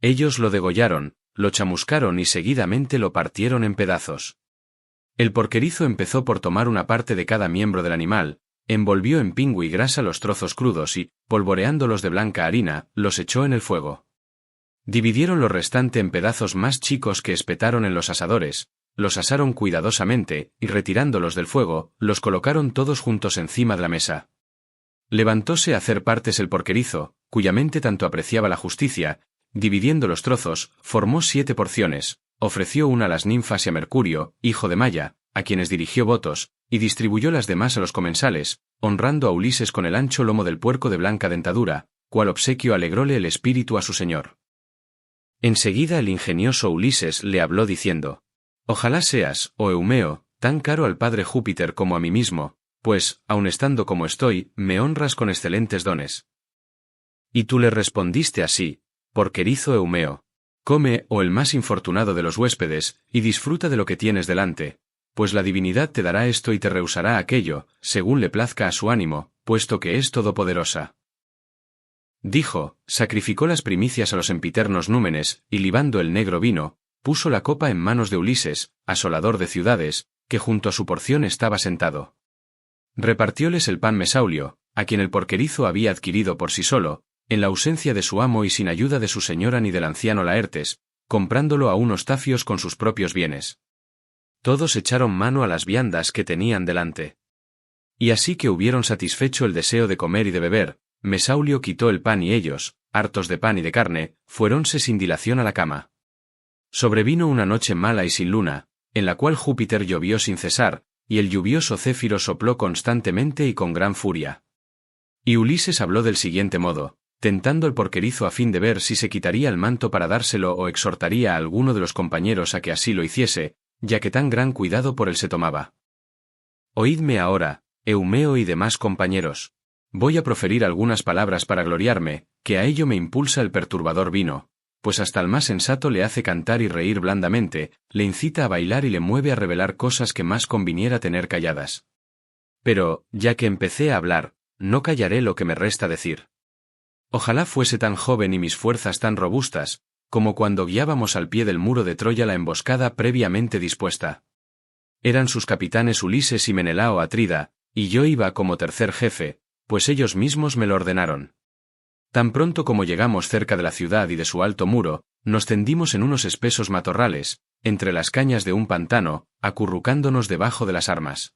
Ellos lo degollaron, lo chamuscaron y seguidamente lo partieron en pedazos. El porquerizo empezó por tomar una parte de cada miembro del animal, envolvió en pingo y grasa los trozos crudos y, polvoreándolos de blanca harina, los echó en el fuego. Dividieron lo restante en pedazos más chicos que espetaron en los asadores, los asaron cuidadosamente, y retirándolos del fuego, los colocaron todos juntos encima de la mesa. Levantóse a hacer partes el porquerizo, cuya mente tanto apreciaba la justicia, dividiendo los trozos, formó 7 porciones, ofreció una a las ninfas y a Mercurio, hijo de Maya, a quienes dirigió votos, y distribuyó las demás a los comensales, honrando a Ulises con el ancho lomo del puerco de blanca dentadura, cual obsequio alegróle el espíritu a su señor. Enseguida el ingenioso Ulises le habló diciendo: «Ojalá seas, oh Eumeo, tan caro al padre Júpiter como a mí mismo, pues, aun estando como estoy, me honras con excelentes dones». Y tú le respondiste así: «Porquerizo Eumeo, come, oh el más infortunado de los huéspedes, y disfruta de lo que tienes delante, pues la divinidad te dará esto y te rehusará aquello, según le plazca a su ánimo, puesto que es todopoderosa». Dijo, sacrificó las primicias a los empiternos númenes, y libando el negro vino, puso la copa en manos de Ulises, asolador de ciudades, que junto a su porción estaba sentado. Repartióles el pan Mesaulio, a quien el porquerizo había adquirido por sí solo, en la ausencia de su amo y sin ayuda de su señora ni del anciano Laertes, comprándolo a unos tafios con sus propios bienes. Todos echaron mano a las viandas que tenían delante. Y así que hubieron satisfecho el deseo de comer y de beber, Mesaulio quitó el pan y ellos, hartos de pan y de carne, fuéronse sin dilación a la cama. Sobrevino una noche mala y sin luna, en la cual Júpiter llovió sin cesar, y el lluvioso Céfiro sopló constantemente y con gran furia. Y Ulises habló del siguiente modo, tentando el porquerizo a fin de ver si se quitaría el manto para dárselo o exhortaría a alguno de los compañeros a que así lo hiciese, ya que tan gran cuidado por él se tomaba. «Oídme ahora, Eumeo y demás compañeros. Voy a proferir algunas palabras para gloriarme, que a ello me impulsa el perturbador vino, pues hasta el más sensato le hace cantar y reír blandamente, le incita a bailar y le mueve a revelar cosas que más conviniera tener calladas. Pero, ya que empecé a hablar, no callaré lo que me resta decir. Ojalá fuese tan joven y mis fuerzas tan robustas, como cuando guiábamos al pie del muro de Troya la emboscada previamente dispuesta. Eran sus capitanes Ulises y Menelao Atrida, y yo iba como tercer jefe, pues ellos mismos me lo ordenaron. Tan pronto como llegamos cerca de la ciudad y de su alto muro, nos tendimos en unos espesos matorrales, entre las cañas de un pantano, acurrucándonos debajo de las armas.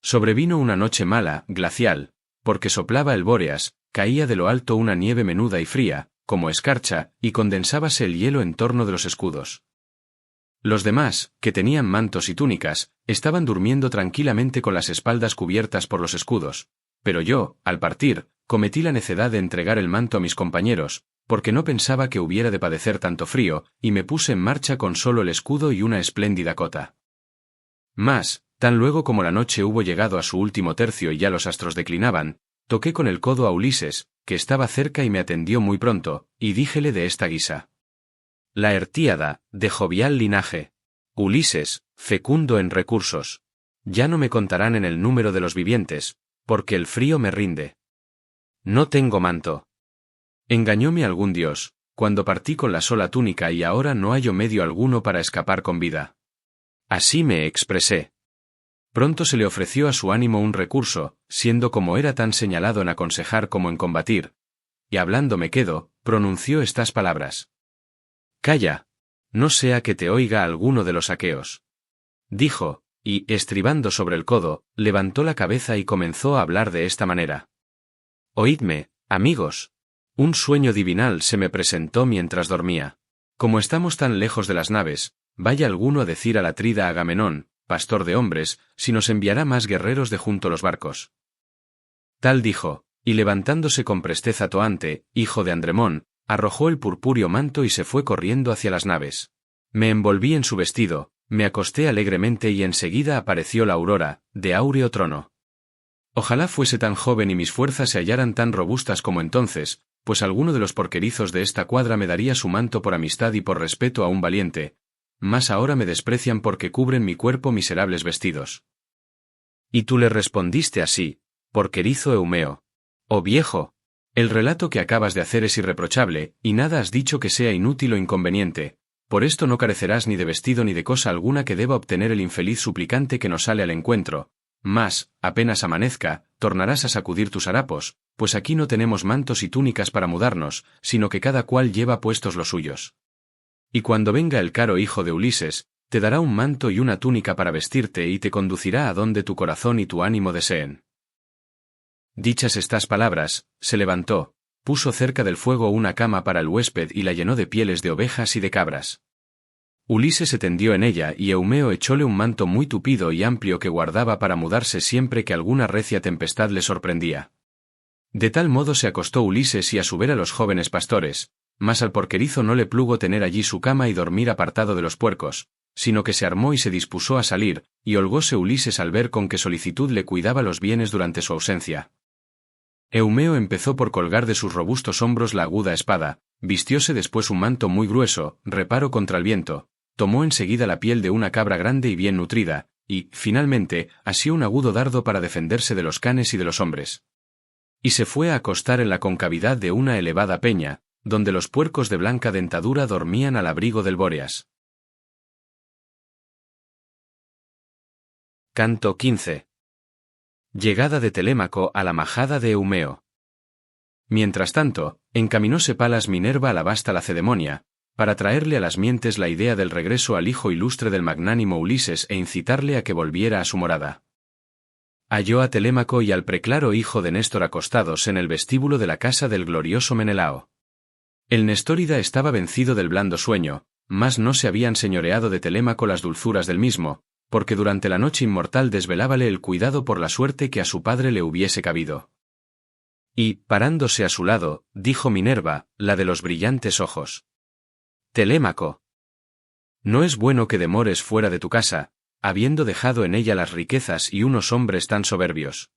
Sobrevino una noche mala, glacial, porque soplaba el Bóreas, caía de lo alto una nieve menuda y fría, como escarcha, y condensábase el hielo en torno de los escudos. Los demás, que tenían mantos y túnicas, estaban durmiendo tranquilamente con las espaldas cubiertas por los escudos, pero yo, al partir, cometí la necedad de entregar el manto a mis compañeros, porque no pensaba que hubiera de padecer tanto frío, y me puse en marcha con solo el escudo y una espléndida cota. Mas, tan luego como la noche hubo llegado a su último tercio y ya los astros declinaban, toqué con el codo a Ulises, que estaba cerca y me atendió muy pronto, y díjele de esta guisa: «Laertíada, de jovial linaje. Ulises, fecundo en recursos. Ya no me contarán en el número de los vivientes, porque el frío me rinde. No tengo manto. Engañóme algún dios, cuando partí con la sola túnica y ahora no hallo medio alguno para escapar con vida». Así me expresé. Pronto se le ofreció a su ánimo un recurso, siendo como era tan señalado en aconsejar como en combatir, y hablando me quedo, pronunció estas palabras: «Calla, no sea que te oiga alguno de los aqueos». Dijo, y, estribando sobre el codo, levantó la cabeza y comenzó a hablar de esta manera: «Oídme, amigos. Un sueño divinal se me presentó mientras dormía. Como estamos tan lejos de las naves, vaya alguno a decir al atrida Agamenón, pastor de hombres, si nos enviará más guerreros de junto los barcos». Tal dijo, y levantándose con presteza Toante, hijo de Andremón, arrojó el purpúreo manto y se fue corriendo hacia las naves. Me envolví en su vestido, me acosté alegremente y enseguida apareció la aurora, de áureo trono. Ojalá fuese tan joven y mis fuerzas se hallaran tan robustas como entonces, pues alguno de los porquerizos de esta cuadra me daría su manto por amistad y por respeto a un valiente, mas ahora me desprecian porque cubren mi cuerpo miserables vestidos. Y tú le respondiste así: «Porquerizo Eumeo. Oh viejo, el relato que acabas de hacer es irreprochable, y nada has dicho que sea inútil o inconveniente. Por esto no carecerás ni de vestido ni de cosa alguna que deba obtener el infeliz suplicante que nos sale al encuentro. Mas, apenas amanezca, tornarás a sacudir tus harapos, pues aquí no tenemos mantos y túnicas para mudarnos, sino que cada cual lleva puestos los suyos. Y cuando venga el caro hijo de Ulises, te dará un manto y una túnica para vestirte y te conducirá a donde tu corazón y tu ánimo deseen». Dichas estas palabras, se levantó, puso cerca del fuego una cama para el huésped y la llenó de pieles de ovejas y de cabras. Ulises se tendió en ella y Eumeo echóle un manto muy tupido y amplio que guardaba para mudarse siempre que alguna recia tempestad le sorprendía. De tal modo se acostó Ulises y a su vera los jóvenes pastores, mas al porquerizo no le plugo tener allí su cama y dormir apartado de los puercos, sino que se armó y se dispuso a salir, y holgóse Ulises al ver con qué solicitud le cuidaba los bienes durante su ausencia. Eumeo empezó por colgar de sus robustos hombros la aguda espada, vistióse después un manto muy grueso, reparo contra el viento, tomó enseguida la piel de una cabra grande y bien nutrida, y, finalmente, asió un agudo dardo para defenderse de los canes y de los hombres. Y se fue a acostar en la concavidad de una elevada peña, donde los puercos de blanca dentadura dormían al abrigo del Bóreas. Canto 15. Llegada de Telémaco a la majada de Eumeo. Mientras tanto, encaminóse Palas Minerva a la vasta Lacedemonia, para traerle a las mientes la idea del regreso al hijo ilustre del magnánimo Ulises e incitarle a que volviera a su morada. Halló a Telémaco y al preclaro hijo de Néstor acostados en el vestíbulo de la casa del glorioso Menelao. El nestórida estaba vencido del blando sueño, mas no se habían señoreado de Telémaco las dulzuras del mismo, porque durante la noche inmortal desvelábale el cuidado por la suerte que a su padre le hubiese cabido. Y, parándose a su lado, dijo Minerva, la de los brillantes ojos: Telémaco, no es bueno que demores fuera de tu casa, habiendo dejado en ella las riquezas y unos hombres tan soberbios.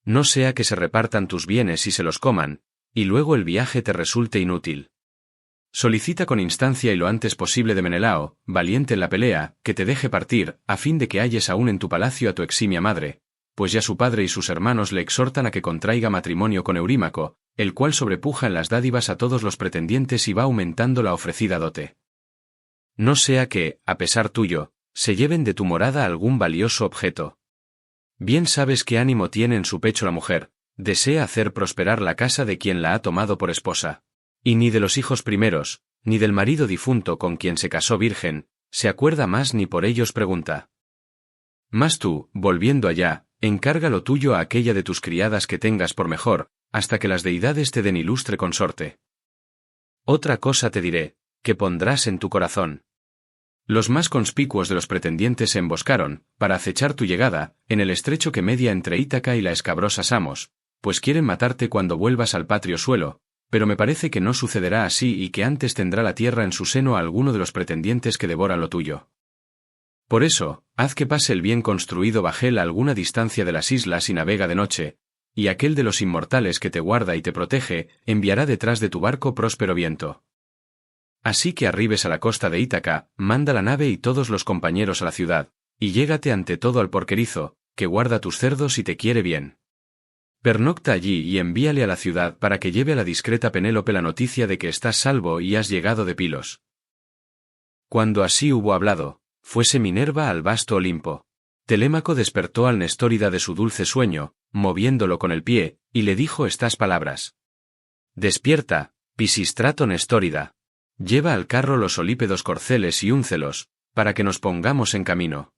No sea que se repartan tus bienes y se los coman, y luego el viaje te resulte inútil. Solicita con instancia y lo antes posible de Menelao, valiente en la pelea, que te deje partir, a fin de que halles aún en tu palacio a tu eximia madre, pues ya su padre y sus hermanos le exhortan a que contraiga matrimonio con Eurímaco, el cual sobrepuja en las dádivas a todos los pretendientes y va aumentando la ofrecida dote. No sea que, a pesar tuyo, se lleven de tu morada algún valioso objeto. Bien sabes qué ánimo tiene en su pecho la mujer, desea hacer prosperar la casa de quien la ha tomado por esposa. Y ni de los hijos primeros, ni del marido difunto con quien se casó virgen, se acuerda más ni por ellos pregunta. Mas tú, volviendo allá, encarga lo tuyo a aquella de tus criadas que tengas por mejor, hasta que las deidades te den ilustre consorte. Otra cosa te diré, que pondrás en tu corazón. Los más conspicuos de los pretendientes se emboscaron, para acechar tu llegada, en el estrecho que media entre Ítaca y la escabrosa Samos, pues quieren matarte cuando vuelvas al patrio suelo, pero me parece que no sucederá así y que antes tendrá la tierra en su seno a alguno de los pretendientes que devoran lo tuyo. Por eso, haz que pase el bien construido bajel a alguna distancia de las islas y navega de noche, y aquel de los inmortales que te guarda y te protege, enviará detrás de tu barco próspero viento. Así que arribes a la costa de Ítaca, manda la nave y todos los compañeros a la ciudad, y llégate ante todo al porquerizo, que guarda tus cerdos y te quiere bien. Pernocta allí y envíale a la ciudad para que lleve a la discreta Penélope la noticia de que estás salvo y has llegado de Pilos. Cuando así hubo hablado, fuese Minerva al vasto Olimpo. Telémaco despertó al nestórida de su dulce sueño, moviéndolo con el pie, y le dijo estas palabras: Despierta, Pisístrato nestórida. Lleva al carro los olípedos corceles y úncelos, para que nos pongamos en camino.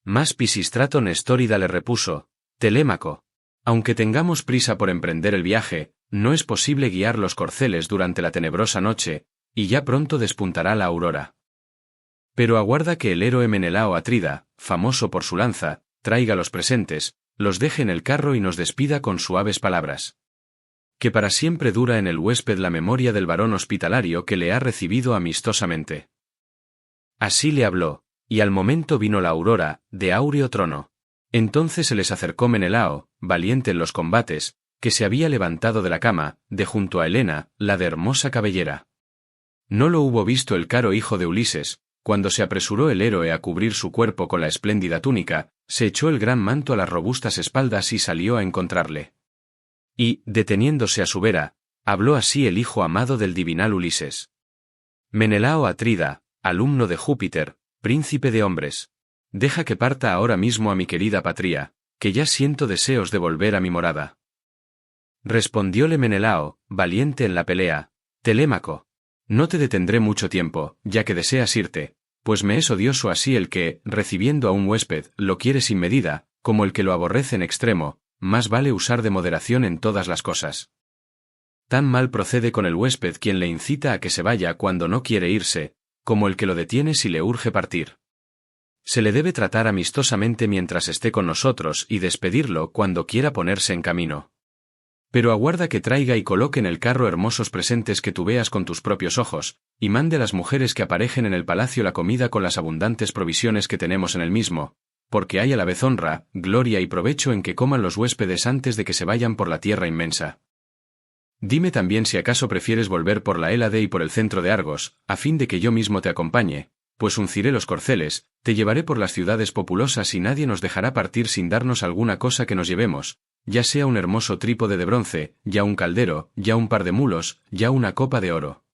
Mas Pisístrato nestórida le repuso: Telémaco, aunque tengamos prisa por emprender el viaje, no es posible guiar los corceles durante la tenebrosa noche, y ya pronto despuntará la aurora. Pero aguarda que el héroe Menelao Atrida, famoso por su lanza, traiga los presentes, los deje en el carro y nos despida con suaves palabras. Que para siempre dura en el huésped la memoria del varón hospitalario que le ha recibido amistosamente. Así le habló, y al momento vino la aurora, de áureo trono. Entonces se les acercó Menelao, valiente en los combates, que se había levantado de la cama, de junto a Helena, la de hermosa cabellera. No lo hubo visto el caro hijo de Ulises, cuando se apresuró el héroe a cubrir su cuerpo con la espléndida túnica, se echó el gran manto a las robustas espaldas y salió a encontrarle. Y, deteniéndose a su vera, habló así el hijo amado del divinal Ulises. Menelao Atrida, alumno de Júpiter, príncipe de hombres. Deja que parta ahora mismo a mi querida patria, que ya siento deseos de volver a mi morada. Respondióle Menelao, valiente en la pelea: Telémaco, no te detendré mucho tiempo, ya que deseas irte, pues me es odioso así el que, recibiendo a un huésped, lo quiere sin medida, como el que lo aborrece en extremo, más vale usar de moderación en todas las cosas. Tan mal procede con el huésped quien le incita a que se vaya cuando no quiere irse, como el que lo detiene si le urge partir. Se le debe tratar amistosamente mientras esté con nosotros y despedirlo cuando quiera ponerse en camino. Pero aguarda que traiga y coloque en el carro hermosos presentes que tú veas con tus propios ojos, y mande a las mujeres que aparejen en el palacio la comida con las abundantes provisiones que tenemos en el mismo, porque hay a la vez honra, gloria y provecho en que coman los huéspedes antes de que se vayan por la tierra inmensa. Dime también si acaso prefieres volver por la Hélade y por el centro de Argos, a fin de que yo mismo te acompañe, pues unciré los corceles, te llevaré por las ciudades populosas y nadie nos dejará partir sin darnos alguna cosa que nos llevemos, ya sea un hermoso trípode de bronce, ya un caldero, ya un par de mulos, ya una copa de oro.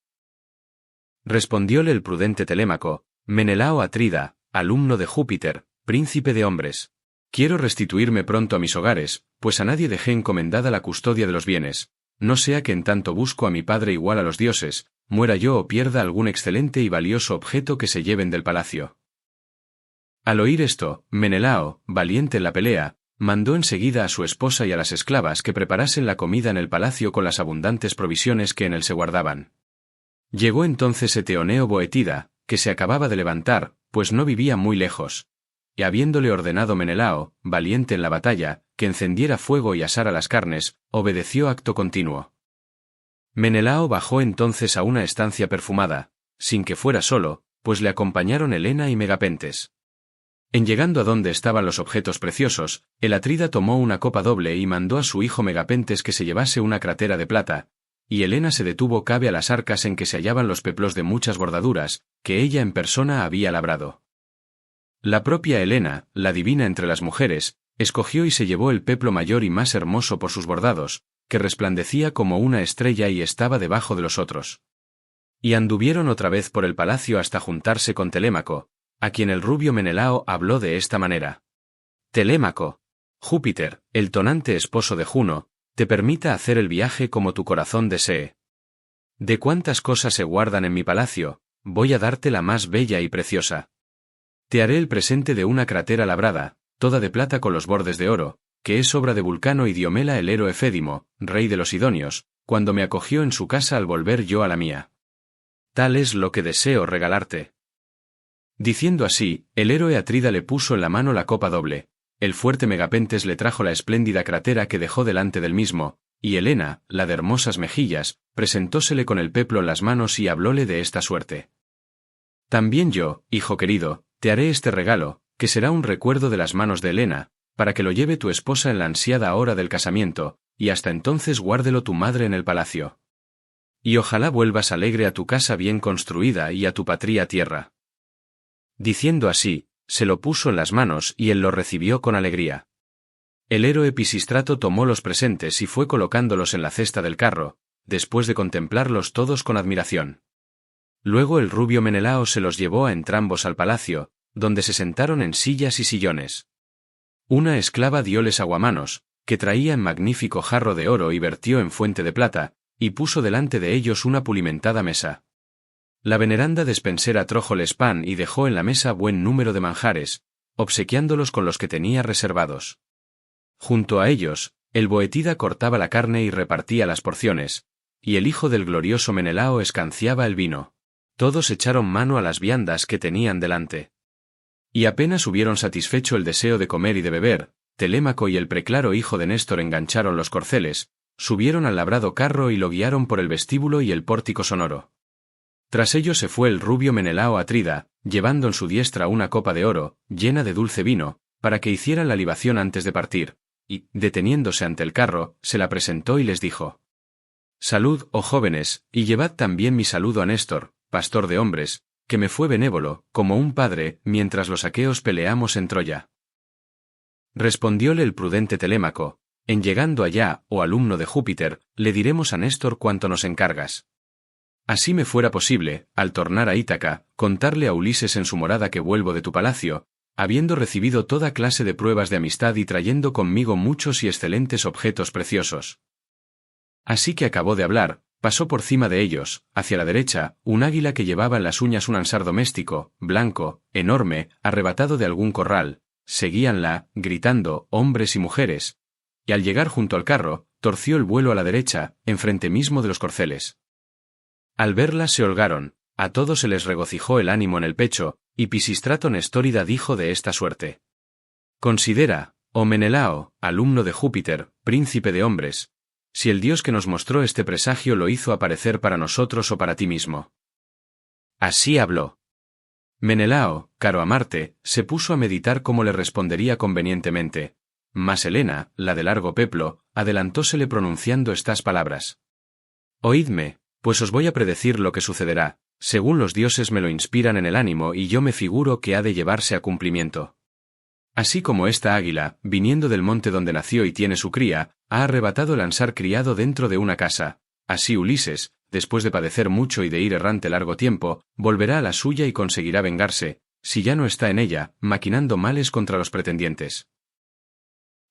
Respondióle el prudente Telémaco: Menelao Atrida, alumno de Júpiter, príncipe de hombres. Quiero restituirme pronto a mis hogares, pues a nadie dejé encomendada la custodia de los bienes, no sea que en tanto busco a mi padre igual a los dioses, muera yo o pierda algún excelente y valioso objeto que se lleven del palacio. Al oír esto, Menelao, valiente en la pelea, mandó enseguida a su esposa y a las esclavas que preparasen la comida en el palacio con las abundantes provisiones que en él se guardaban. Llegó entonces Eteoneo Boetida, que se acababa de levantar, pues no vivía muy lejos, y habiéndole ordenado Menelao, valiente en la batalla, que encendiera fuego y asara las carnes, obedeció acto continuo. Menelao bajó entonces a una estancia perfumada, sin que fuera solo, pues le acompañaron Helena y Megapentes. En llegando a donde estaban los objetos preciosos, el Atrida tomó una copa doble y mandó a su hijo Megapentes que se llevase una crátera de plata, y Helena se detuvo cabe a las arcas en que se hallaban los peplos de muchas bordaduras, que ella en persona había labrado. La propia Helena, la divina entre las mujeres, escogió y se llevó el peplo mayor y más hermoso por sus bordados, que resplandecía como una estrella y estaba debajo de los otros. Y anduvieron otra vez por el palacio hasta juntarse con Telémaco, a quien el rubio Menelao habló de esta manera: Telémaco, Júpiter, el tonante esposo de Juno, te permita hacer el viaje como tu corazón desee. De cuántas cosas se guardan en mi palacio, voy a darte la más bella y preciosa. Te haré el presente de una crátera labrada, toda de plata con los bordes de oro, que es obra de Vulcano y Diomela el héroe Fédimo, rey de los Sidonios, cuando me acogió en su casa al volver yo a la mía. Tal es lo que deseo regalarte. Diciendo así, el héroe Atrida le puso en la mano la copa doble, el fuerte Megapentes le trajo la espléndida crátera que dejó delante del mismo, y Helena, la de hermosas mejillas, presentósele con el peplo en las manos y hablóle de esta suerte: También yo, hijo querido, te haré este regalo, que será un recuerdo de las manos de Helena, para que lo lleve tu esposa en la ansiada hora del casamiento, y hasta entonces guárdelo tu madre en el palacio. Y ojalá vuelvas alegre a tu casa bien construida y a tu patria tierra. Diciendo así, se lo puso en las manos y él lo recibió con alegría. El héroe Pisístrato tomó los presentes y fue colocándolos en la cesta del carro, después de contemplarlos todos con admiración. Luego el rubio Menelao se los llevó a entrambos al palacio, donde se sentaron en sillas y sillones. Una esclava dióles aguamanos, que traía en magnífico jarro de oro y vertió en fuente de plata, y puso delante de ellos una pulimentada mesa. La veneranda despensera trójoles pan y dejó en la mesa buen número de manjares, obsequiándolos con los que tenía reservados. Junto a ellos, el Boetida cortaba la carne y repartía las porciones, y el hijo del glorioso Menelao escanciaba el vino. Todos echaron mano a las viandas que tenían delante. Y apenas hubieron satisfecho el deseo de comer y de beber, Telémaco y el preclaro hijo de Néstor engancharon los corceles, subieron al labrado carro y lo guiaron por el vestíbulo y el pórtico sonoro. Tras ello se fue el rubio Menelao Atrida, llevando en su diestra una copa de oro, llena de dulce vino, para que hicieran la libación antes de partir, y, deteniéndose ante el carro, se la presentó y les dijo: Salud, oh jóvenes, y llevad también mi saludo a Néstor, pastor de hombres, que me fue benévolo, como un padre, mientras los aqueos peleamos en Troya. Respondióle el prudente Telémaco: En llegando allá, oh alumno de Júpiter, le diremos a Néstor cuanto nos encargas. Así me fuera posible, al tornar a Ítaca, contarle a Ulises en su morada que vuelvo de tu palacio, habiendo recibido toda clase de pruebas de amistad y trayendo conmigo muchos y excelentes objetos preciosos. Así que acabó de hablar, pasó por cima de ellos, hacia la derecha, un águila que llevaba en las uñas un ansar doméstico, blanco, enorme, arrebatado de algún corral. Seguíanla, gritando, hombres y mujeres, y al llegar junto al carro, torció el vuelo a la derecha, enfrente mismo de los corceles. Al verla se holgaron, A todos se les regocijó el ánimo en el pecho, y Pisístrato Nestórida dijo de esta suerte: Considera, oh Menelao, alumno de Júpiter, príncipe de hombres, si el dios que nos mostró este presagio lo hizo aparecer para nosotros o para ti mismo. Así habló. Menelao, caro a Marte, se puso a meditar cómo le respondería convenientemente, mas Helena, la de largo peplo, adelantósele pronunciando estas palabras: Oídme, pues os voy a predecir lo que sucederá, según los dioses me lo inspiran en el ánimo y yo me figuro que ha de llevarse a cumplimiento. Así como esta águila, viniendo del monte donde nació y tiene su cría, ha arrebatado el ansar criado dentro de una casa, así Ulises, después de padecer mucho y de ir errante largo tiempo, volverá a la suya y conseguirá vengarse, si ya no está en ella, maquinando males contra los pretendientes.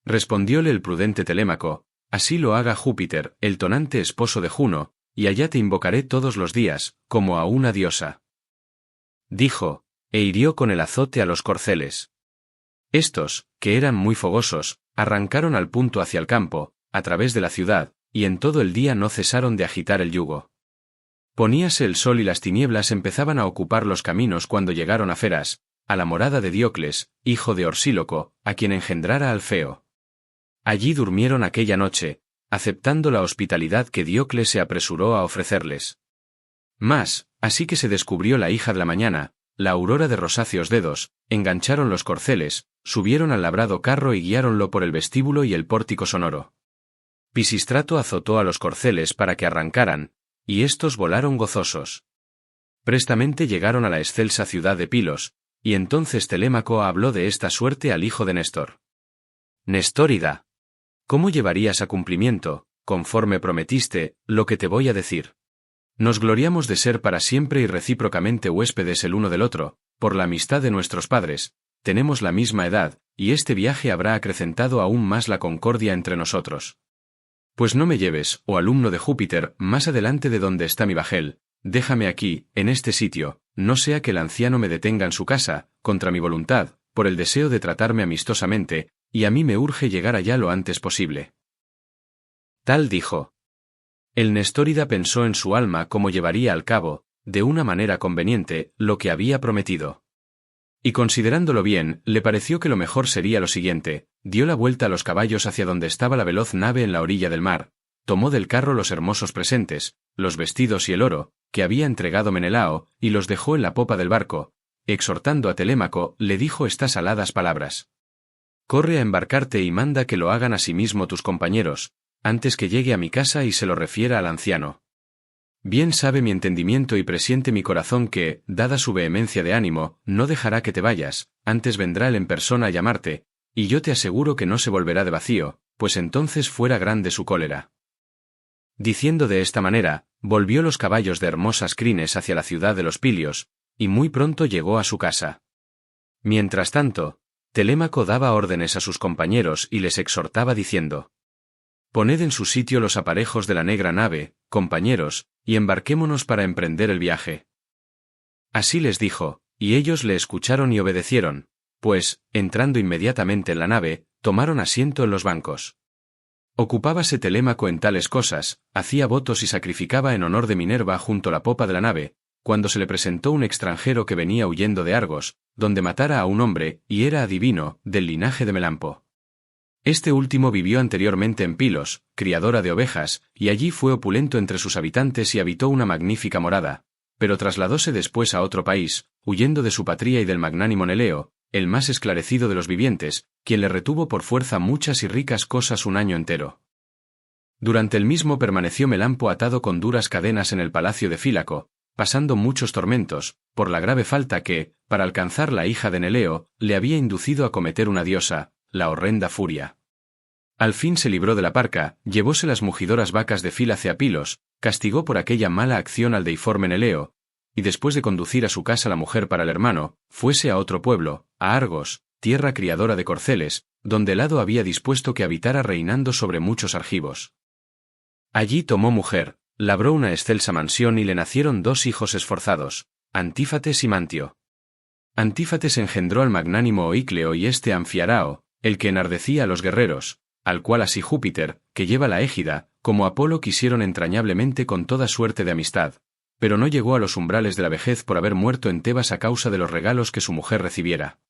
Respondióle el prudente Telémaco: Así lo haga Júpiter, el tonante esposo de Juno, y allá te invocaré todos los días, como a una diosa. Dijo, e hirió con el azote a los corceles. Estos, que eran muy fogosos, arrancaron al punto hacia el campo, a través de la ciudad, y en todo el día no cesaron de agitar el yugo. Poníase el sol y las tinieblas empezaban a ocupar los caminos cuando llegaron a Feras, a la morada de Diocles, hijo de Orsíloco, a quien engendrara Alfeo. Allí durmieron aquella noche, aceptando la hospitalidad que Diocles se apresuró a ofrecerles. Mas, así que se descubrió la hija de la mañana, la aurora de rosáceos dedos, engancharon los corceles, subieron al labrado carro y guiáronlo por el vestíbulo y el pórtico sonoro. Pisístrato azotó a los corceles para que arrancaran, y éstos volaron gozosos. Prestamente llegaron a la excelsa ciudad de Pilos, y entonces Telémaco habló de esta suerte al hijo de Néstor. Nestórida, ¿cómo llevarías a cumplimiento, conforme prometiste, lo que te voy a decir? Nos gloriamos de ser para siempre y recíprocamente huéspedes el uno del otro, por la amistad de nuestros padres, tenemos la misma edad, y este viaje habrá acrecentado aún más la concordia entre nosotros. Pues no me lleves, oh alumno de Júpiter, más adelante de donde está mi bajel, déjame aquí, en este sitio, no sea que el anciano me detenga en su casa, contra mi voluntad, por el deseo de tratarme amistosamente, y a mí me urge llegar allá lo antes posible. Tal dijo. El Nestórida pensó en su alma cómo llevaría al cabo, de una manera conveniente, lo que había prometido. Y considerándolo bien, le pareció que lo mejor sería lo siguiente: dio la vuelta a los caballos hacia donde estaba la veloz nave en la orilla del mar, tomó del carro los hermosos presentes, los vestidos y el oro, que había entregado Menelao, y los dejó en la popa del barco. Exhortando a Telémaco, le dijo estas aladas palabras: Corre a embarcarte y manda que lo hagan asimismo tus compañeros, antes que llegue a mi casa y se lo refiera al anciano. Bien sabe mi entendimiento y presiente mi corazón que, dada su vehemencia de ánimo, no dejará que te vayas, antes vendrá él en persona a llamarte, y yo te aseguro que no se volverá de vacío, pues entonces fuera grande su cólera. Diciendo de esta manera, volvió los caballos de hermosas crines hacia la ciudad de los Pilios, y muy pronto llegó a su casa. Mientras tanto, Telémaco daba órdenes a sus compañeros y les exhortaba diciendo: Poned en su sitio los aparejos de la negra nave, compañeros, y embarquémonos para emprender el viaje. Así les dijo, y ellos le escucharon y obedecieron, pues, entrando inmediatamente en la nave, tomaron asiento en los bancos. Ocupábase Telémaco en tales cosas, hacía votos y sacrificaba en honor de Minerva junto a la popa de la nave, cuando se le presentó un extranjero que venía huyendo de Argos, donde matara a un hombre, y era adivino, del linaje de Melampo. Este último vivió anteriormente en Pilos, criadora de ovejas, y allí fue opulento entre sus habitantes y habitó una magnífica morada, pero trasladóse después a otro país, huyendo de su patria y del magnánimo Neleo, el más esclarecido de los vivientes, quien le retuvo por fuerza muchas y ricas cosas un año entero. Durante el mismo permaneció Melampo atado con duras cadenas en el palacio de Fílaco, pasando muchos tormentos, por la grave falta que, para alcanzar la hija de Neleo, le había inducido a cometer una diosa, la horrenda Furia. Al fin se libró de la parca, llevóse las mugidoras vacas de Fílace a Pilos, castigó por aquella mala acción al deiforme Neleo, y después de conducir a su casa la mujer para el hermano, fuese a otro pueblo, a Argos, tierra criadora de corceles, donde el hado había dispuesto que habitara reinando sobre muchos argivos. Allí tomó mujer, labró una excelsa mansión y le nacieron 2 hijos esforzados, Antífates y Mantio. Antífates engendró al magnánimo Oícleo y este Anfiarao, el que enardecía a los guerreros, al cual así Júpiter, que lleva la égida, como Apolo quisieron entrañablemente con toda suerte de amistad, pero no llegó a los umbrales de la vejez por haber muerto en Tebas a causa de los regalos que su mujer recibiera.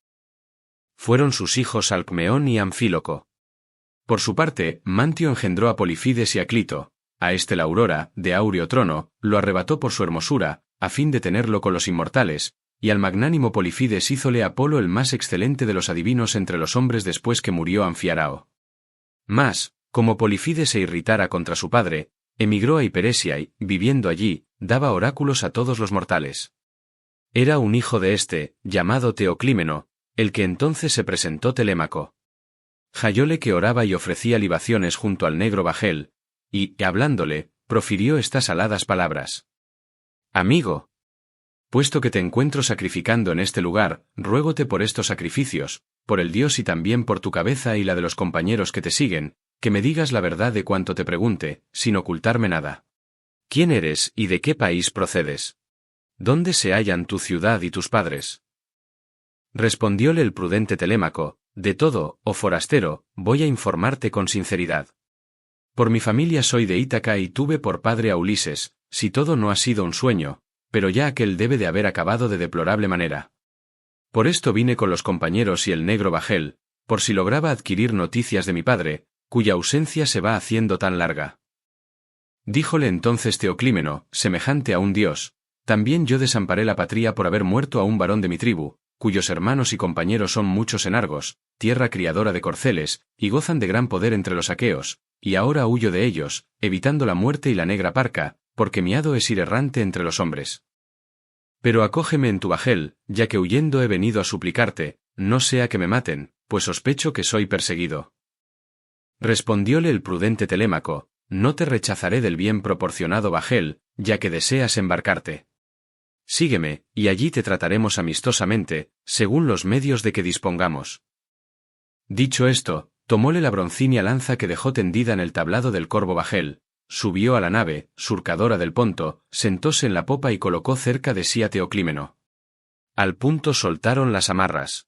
Fueron sus hijos Alcmeón y Anfíloco. Por su parte, Mantio engendró a Polifides y a Clito. A este la Aurora, de áureo trono, lo arrebató por su hermosura, a fin de tenerlo con los inmortales, y al magnánimo Polifides hízole Apolo el más excelente de los adivinos entre los hombres después que murió Anfiarao. Mas, como Polifides se irritara contra su padre, emigró a Hiperesia y, viviendo allí, daba oráculos a todos los mortales. Era un hijo de este, llamado Teoclímeno, el que entonces se presentó Telémaco. Hallóle que oraba y ofrecía libaciones junto al negro bajel, y, hablándole, profirió estas aladas palabras. Amigo, puesto que te encuentro sacrificando en este lugar, ruégote por estos sacrificios, por el Dios y también por tu cabeza y la de los compañeros que te siguen, que me digas la verdad de cuanto te pregunte, sin ocultarme nada. ¿Quién eres y de qué país procedes? ¿Dónde se hallan tu ciudad y tus padres? Respondióle el prudente Telémaco, de todo, oh forastero, voy a informarte con sinceridad. Por mi familia soy de Ítaca y tuve por padre a Ulises, si todo no ha sido un sueño, pero ya aquel debe de haber acabado de deplorable manera. Por esto vine con los compañeros y el negro bajel, por si lograba adquirir noticias de mi padre, cuya ausencia se va haciendo tan larga. Díjole entonces Teoclímeno, semejante a un dios, también yo desamparé la patria por haber muerto a un varón de mi tribu, cuyos hermanos y compañeros son muchos en Argos, tierra criadora de corceles, y gozan de gran poder entre los aqueos, y ahora huyo de ellos, evitando la muerte y la negra parca, porque mi hado es ir errante entre los hombres. Pero acógeme en tu bajel, ya que huyendo he venido a suplicarte, no sea que me maten, pues sospecho que soy perseguido. Respondióle el prudente Telémaco, no te rechazaré del bien proporcionado bajel, ya que deseas embarcarte. Sígueme, y allí te trataremos amistosamente, según los medios de que dispongamos. Dicho esto, tomóle la broncínea lanza que dejó tendida en el tablado del corvo bajel, subió a la nave, surcadora del Ponto, sentóse en la popa y colocó cerca de sí a Teoclímeno. Al punto soltaron las amarras.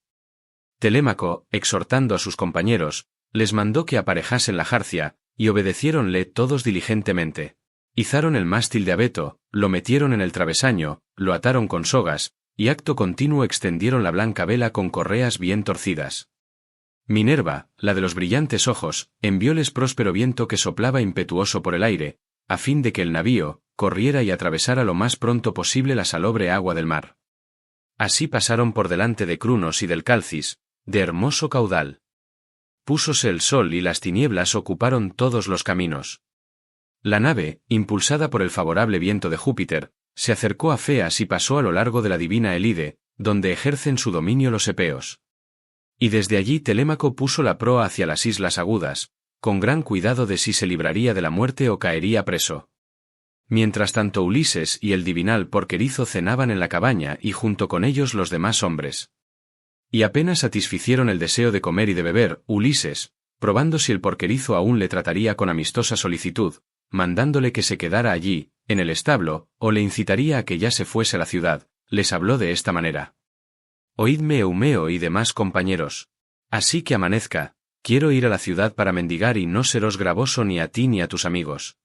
Telémaco, exhortando a sus compañeros, les mandó que aparejasen la jarcia, y obedeciéronle todos diligentemente. Izaron el mástil de abeto, lo metieron en el travesaño, lo ataron con sogas, y acto continuo extendieron la blanca vela con correas bien torcidas. Minerva, la de los brillantes ojos, envióles próspero viento que soplaba impetuoso por el aire, a fin de que el navío corriera y atravesara lo más pronto posible la salobre agua del mar. Así pasaron por delante de Crunos y del Calcis, de hermoso caudal. Púsose el sol y las tinieblas ocuparon todos los caminos. La nave, impulsada por el favorable viento de Júpiter, se acercó a Feas y pasó a lo largo de la divina Elide, donde ejercen su dominio los epeos. Y desde allí Telémaco puso la proa hacia las islas agudas, con gran cuidado de si se libraría de la muerte o caería preso. Mientras tanto Ulises y el divinal Porquerizo cenaban en la cabaña y junto con ellos los demás hombres. Y apenas satisficieron el deseo de comer y de beber, Ulises, probando si el Porquerizo aún le trataría con amistosa solicitud, mandándole que se quedara allí, en el establo, o le incitaría a que ya se fuese a la ciudad, les habló de esta manera. Oídme Eumeo y demás compañeros. Así que amanezca, quiero ir a la ciudad para mendigar y no seros gravoso ni a ti ni a tus amigos.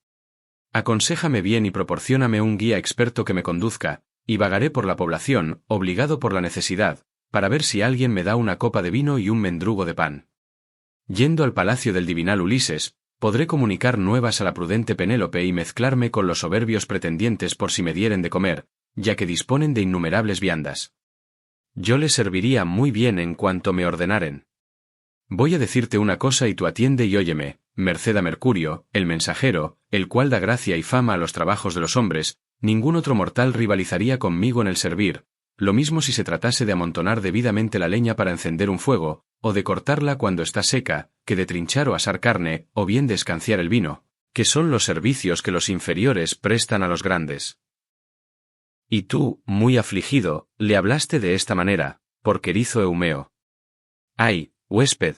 Aconséjame bien y proporcióname un guía experto que me conduzca, y vagaré por la población, obligado por la necesidad, para ver si alguien me da una copa de vino y un mendrugo de pan. Yendo al palacio del divinal Ulises, podré comunicar nuevas a la prudente Penélope y mezclarme con los soberbios pretendientes por si me dieren de comer, ya que disponen de innumerables viandas. Yo les serviría muy bien en cuanto me ordenaren. Voy a decirte una cosa y tú atiende y óyeme, merced a Mercurio, el mensajero, el cual da gracia y fama a los trabajos de los hombres, ningún otro mortal rivalizaría conmigo en el servir, lo mismo si se tratase de amontonar debidamente la leña para encender un fuego, o de cortarla cuando está seca, que de trinchar o asar carne, o bien de escanciar el vino, que son los servicios que los inferiores prestan a los grandes. Y tú, muy afligido, le hablaste de esta manera, Porquerizo Eumeo. Ay, huésped,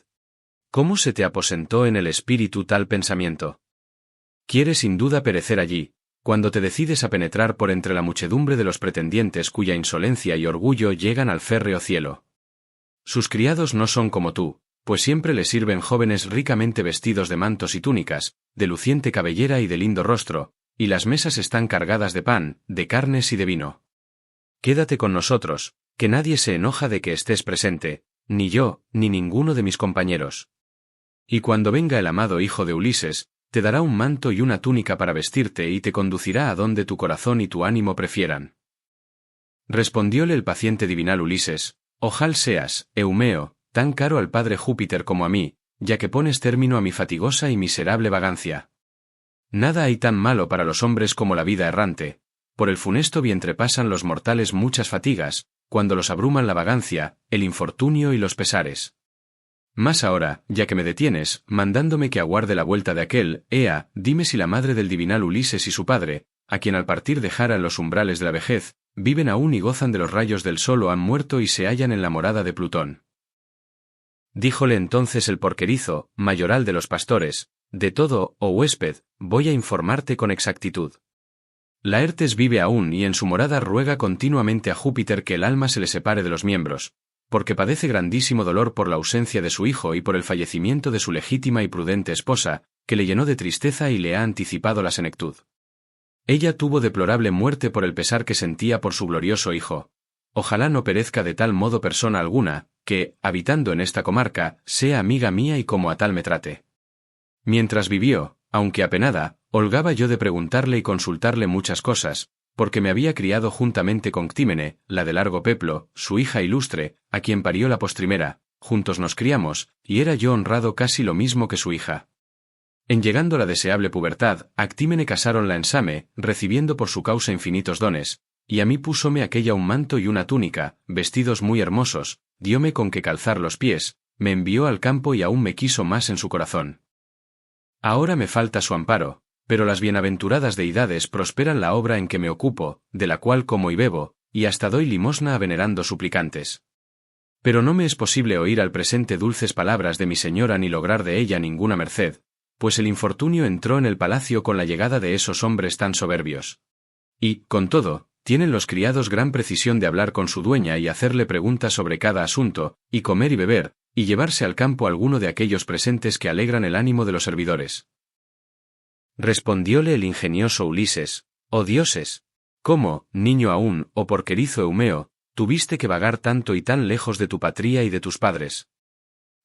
¿cómo se te aposentó en el espíritu tal pensamiento? Quieres sin duda perecer allí, cuando te decides a penetrar por entre la muchedumbre de los pretendientes cuya insolencia y orgullo llegan al férreo cielo. Sus criados no son como tú, pues siempre les sirven jóvenes ricamente vestidos de mantos y túnicas, de luciente cabellera y de lindo rostro, y las mesas están cargadas de pan, de carnes y de vino. Quédate con nosotros, que nadie se enoja de que estés presente, ni yo, ni ninguno de mis compañeros. Y cuando venga el amado hijo de Ulises, te dará un manto y una túnica para vestirte y te conducirá a donde tu corazón y tu ánimo prefieran. Respondióle el paciente divinal Ulises: Ojal seas, Eumeo, tan caro al padre Júpiter como a mí, ya que pones término a mi fatigosa y miserable vagancia. Nada hay tan malo para los hombres como la vida errante. Por el funesto vientre pasan los mortales muchas fatigas, cuando los abruman la vagancia, el infortunio y los pesares. Mas ahora, ya que me detienes, mandándome que aguarde la vuelta de aquel, ea, dime si la madre del divinal Ulises y su padre, a quien al partir dejara en los umbrales de la vejez, viven aún y gozan de los rayos del sol o han muerto y se hallan en la morada de Plutón. Díjole entonces el porquerizo, mayoral de los pastores: de todo, oh huésped, voy a informarte con exactitud. Laertes vive aún y en su morada ruega continuamente a Júpiter que el alma se le separe de los miembros, porque padece grandísimo dolor por la ausencia de su hijo y por el fallecimiento de su legítima y prudente esposa, que le llenó de tristeza y le ha anticipado la senectud. Ella tuvo deplorable muerte por el pesar que sentía por su glorioso hijo. Ojalá no perezca de tal modo persona alguna, que, habitando en esta comarca, sea amiga mía y como a tal me trate. Mientras vivió, aunque apenada, holgaba yo de preguntarle y consultarle muchas cosas, porque me había criado juntamente con Ctímene, la de largo peplo, su hija ilustre, a quien parió la postrimera, juntos nos criamos, y era yo honrado casi lo mismo que su hija. En llegando la deseable pubertad, a Ctímene casáronla en Same, recibiendo por su causa infinitos dones, y a mí púsome aquella un manto y una túnica, vestidos muy hermosos, dióme con que calzar los pies, me envió al campo y aún me quiso más en su corazón. Ahora me falta su amparo, pero las bienaventuradas deidades prosperan la obra en que me ocupo, de la cual como y bebo, y hasta doy limosna a venerando suplicantes. Pero no me es posible oír al presente dulces palabras de mi señora ni lograr de ella ninguna merced, pues el infortunio entró en el palacio con la llegada de esos hombres tan soberbios. Y, con todo, tienen los criados gran precisión de hablar con su dueña y hacerle preguntas sobre cada asunto, y comer y beber, y llevarse al campo alguno de aquellos presentes que alegran el ánimo de los servidores. Respondióle el ingenioso Ulises: oh dioses, ¿cómo, niño aún, oh porquerizo Eumeo, tuviste que vagar tanto y tan lejos de tu patria y de tus padres?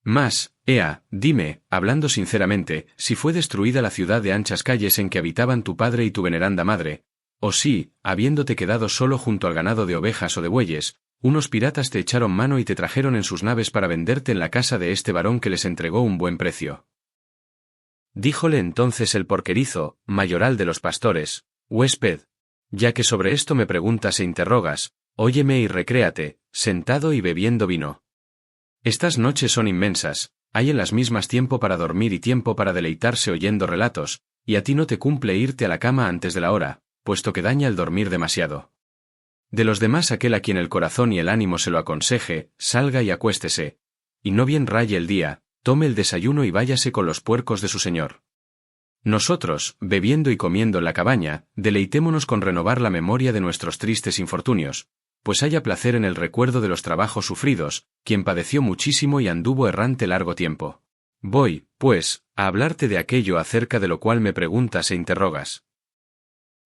Mas, ea, dime, hablando sinceramente, si fue destruida la ciudad de anchas calles en que habitaban tu padre y tu veneranda madre, o si, habiéndote quedado solo junto al ganado de ovejas o de bueyes, unos piratas te echaron mano y te trajeron en sus naves para venderte en la casa de este varón que les entregó un buen precio. Díjole entonces el porquerizo, mayoral de los pastores: huésped, ya que sobre esto me preguntas e interrogas, óyeme y recréate, sentado y bebiendo vino. Estas noches son inmensas, hay en las mismas tiempo para dormir y tiempo para deleitarse oyendo relatos, y a ti no te cumple irte a la cama antes de la hora, puesto que daña el dormir demasiado. De los demás aquel a quien el corazón y el ánimo se lo aconseje, salga y acuéstese, y no bien raye el día, tome el desayuno y váyase con los puercos de su señor. Nosotros, bebiendo y comiendo en la cabaña, deleitémonos con renovar la memoria de nuestros tristes infortunios, pues haya placer en el recuerdo de los trabajos sufridos, quien padeció muchísimo y anduvo errante largo tiempo. Voy, pues, a hablarte de aquello acerca de lo cual me preguntas e interrogas.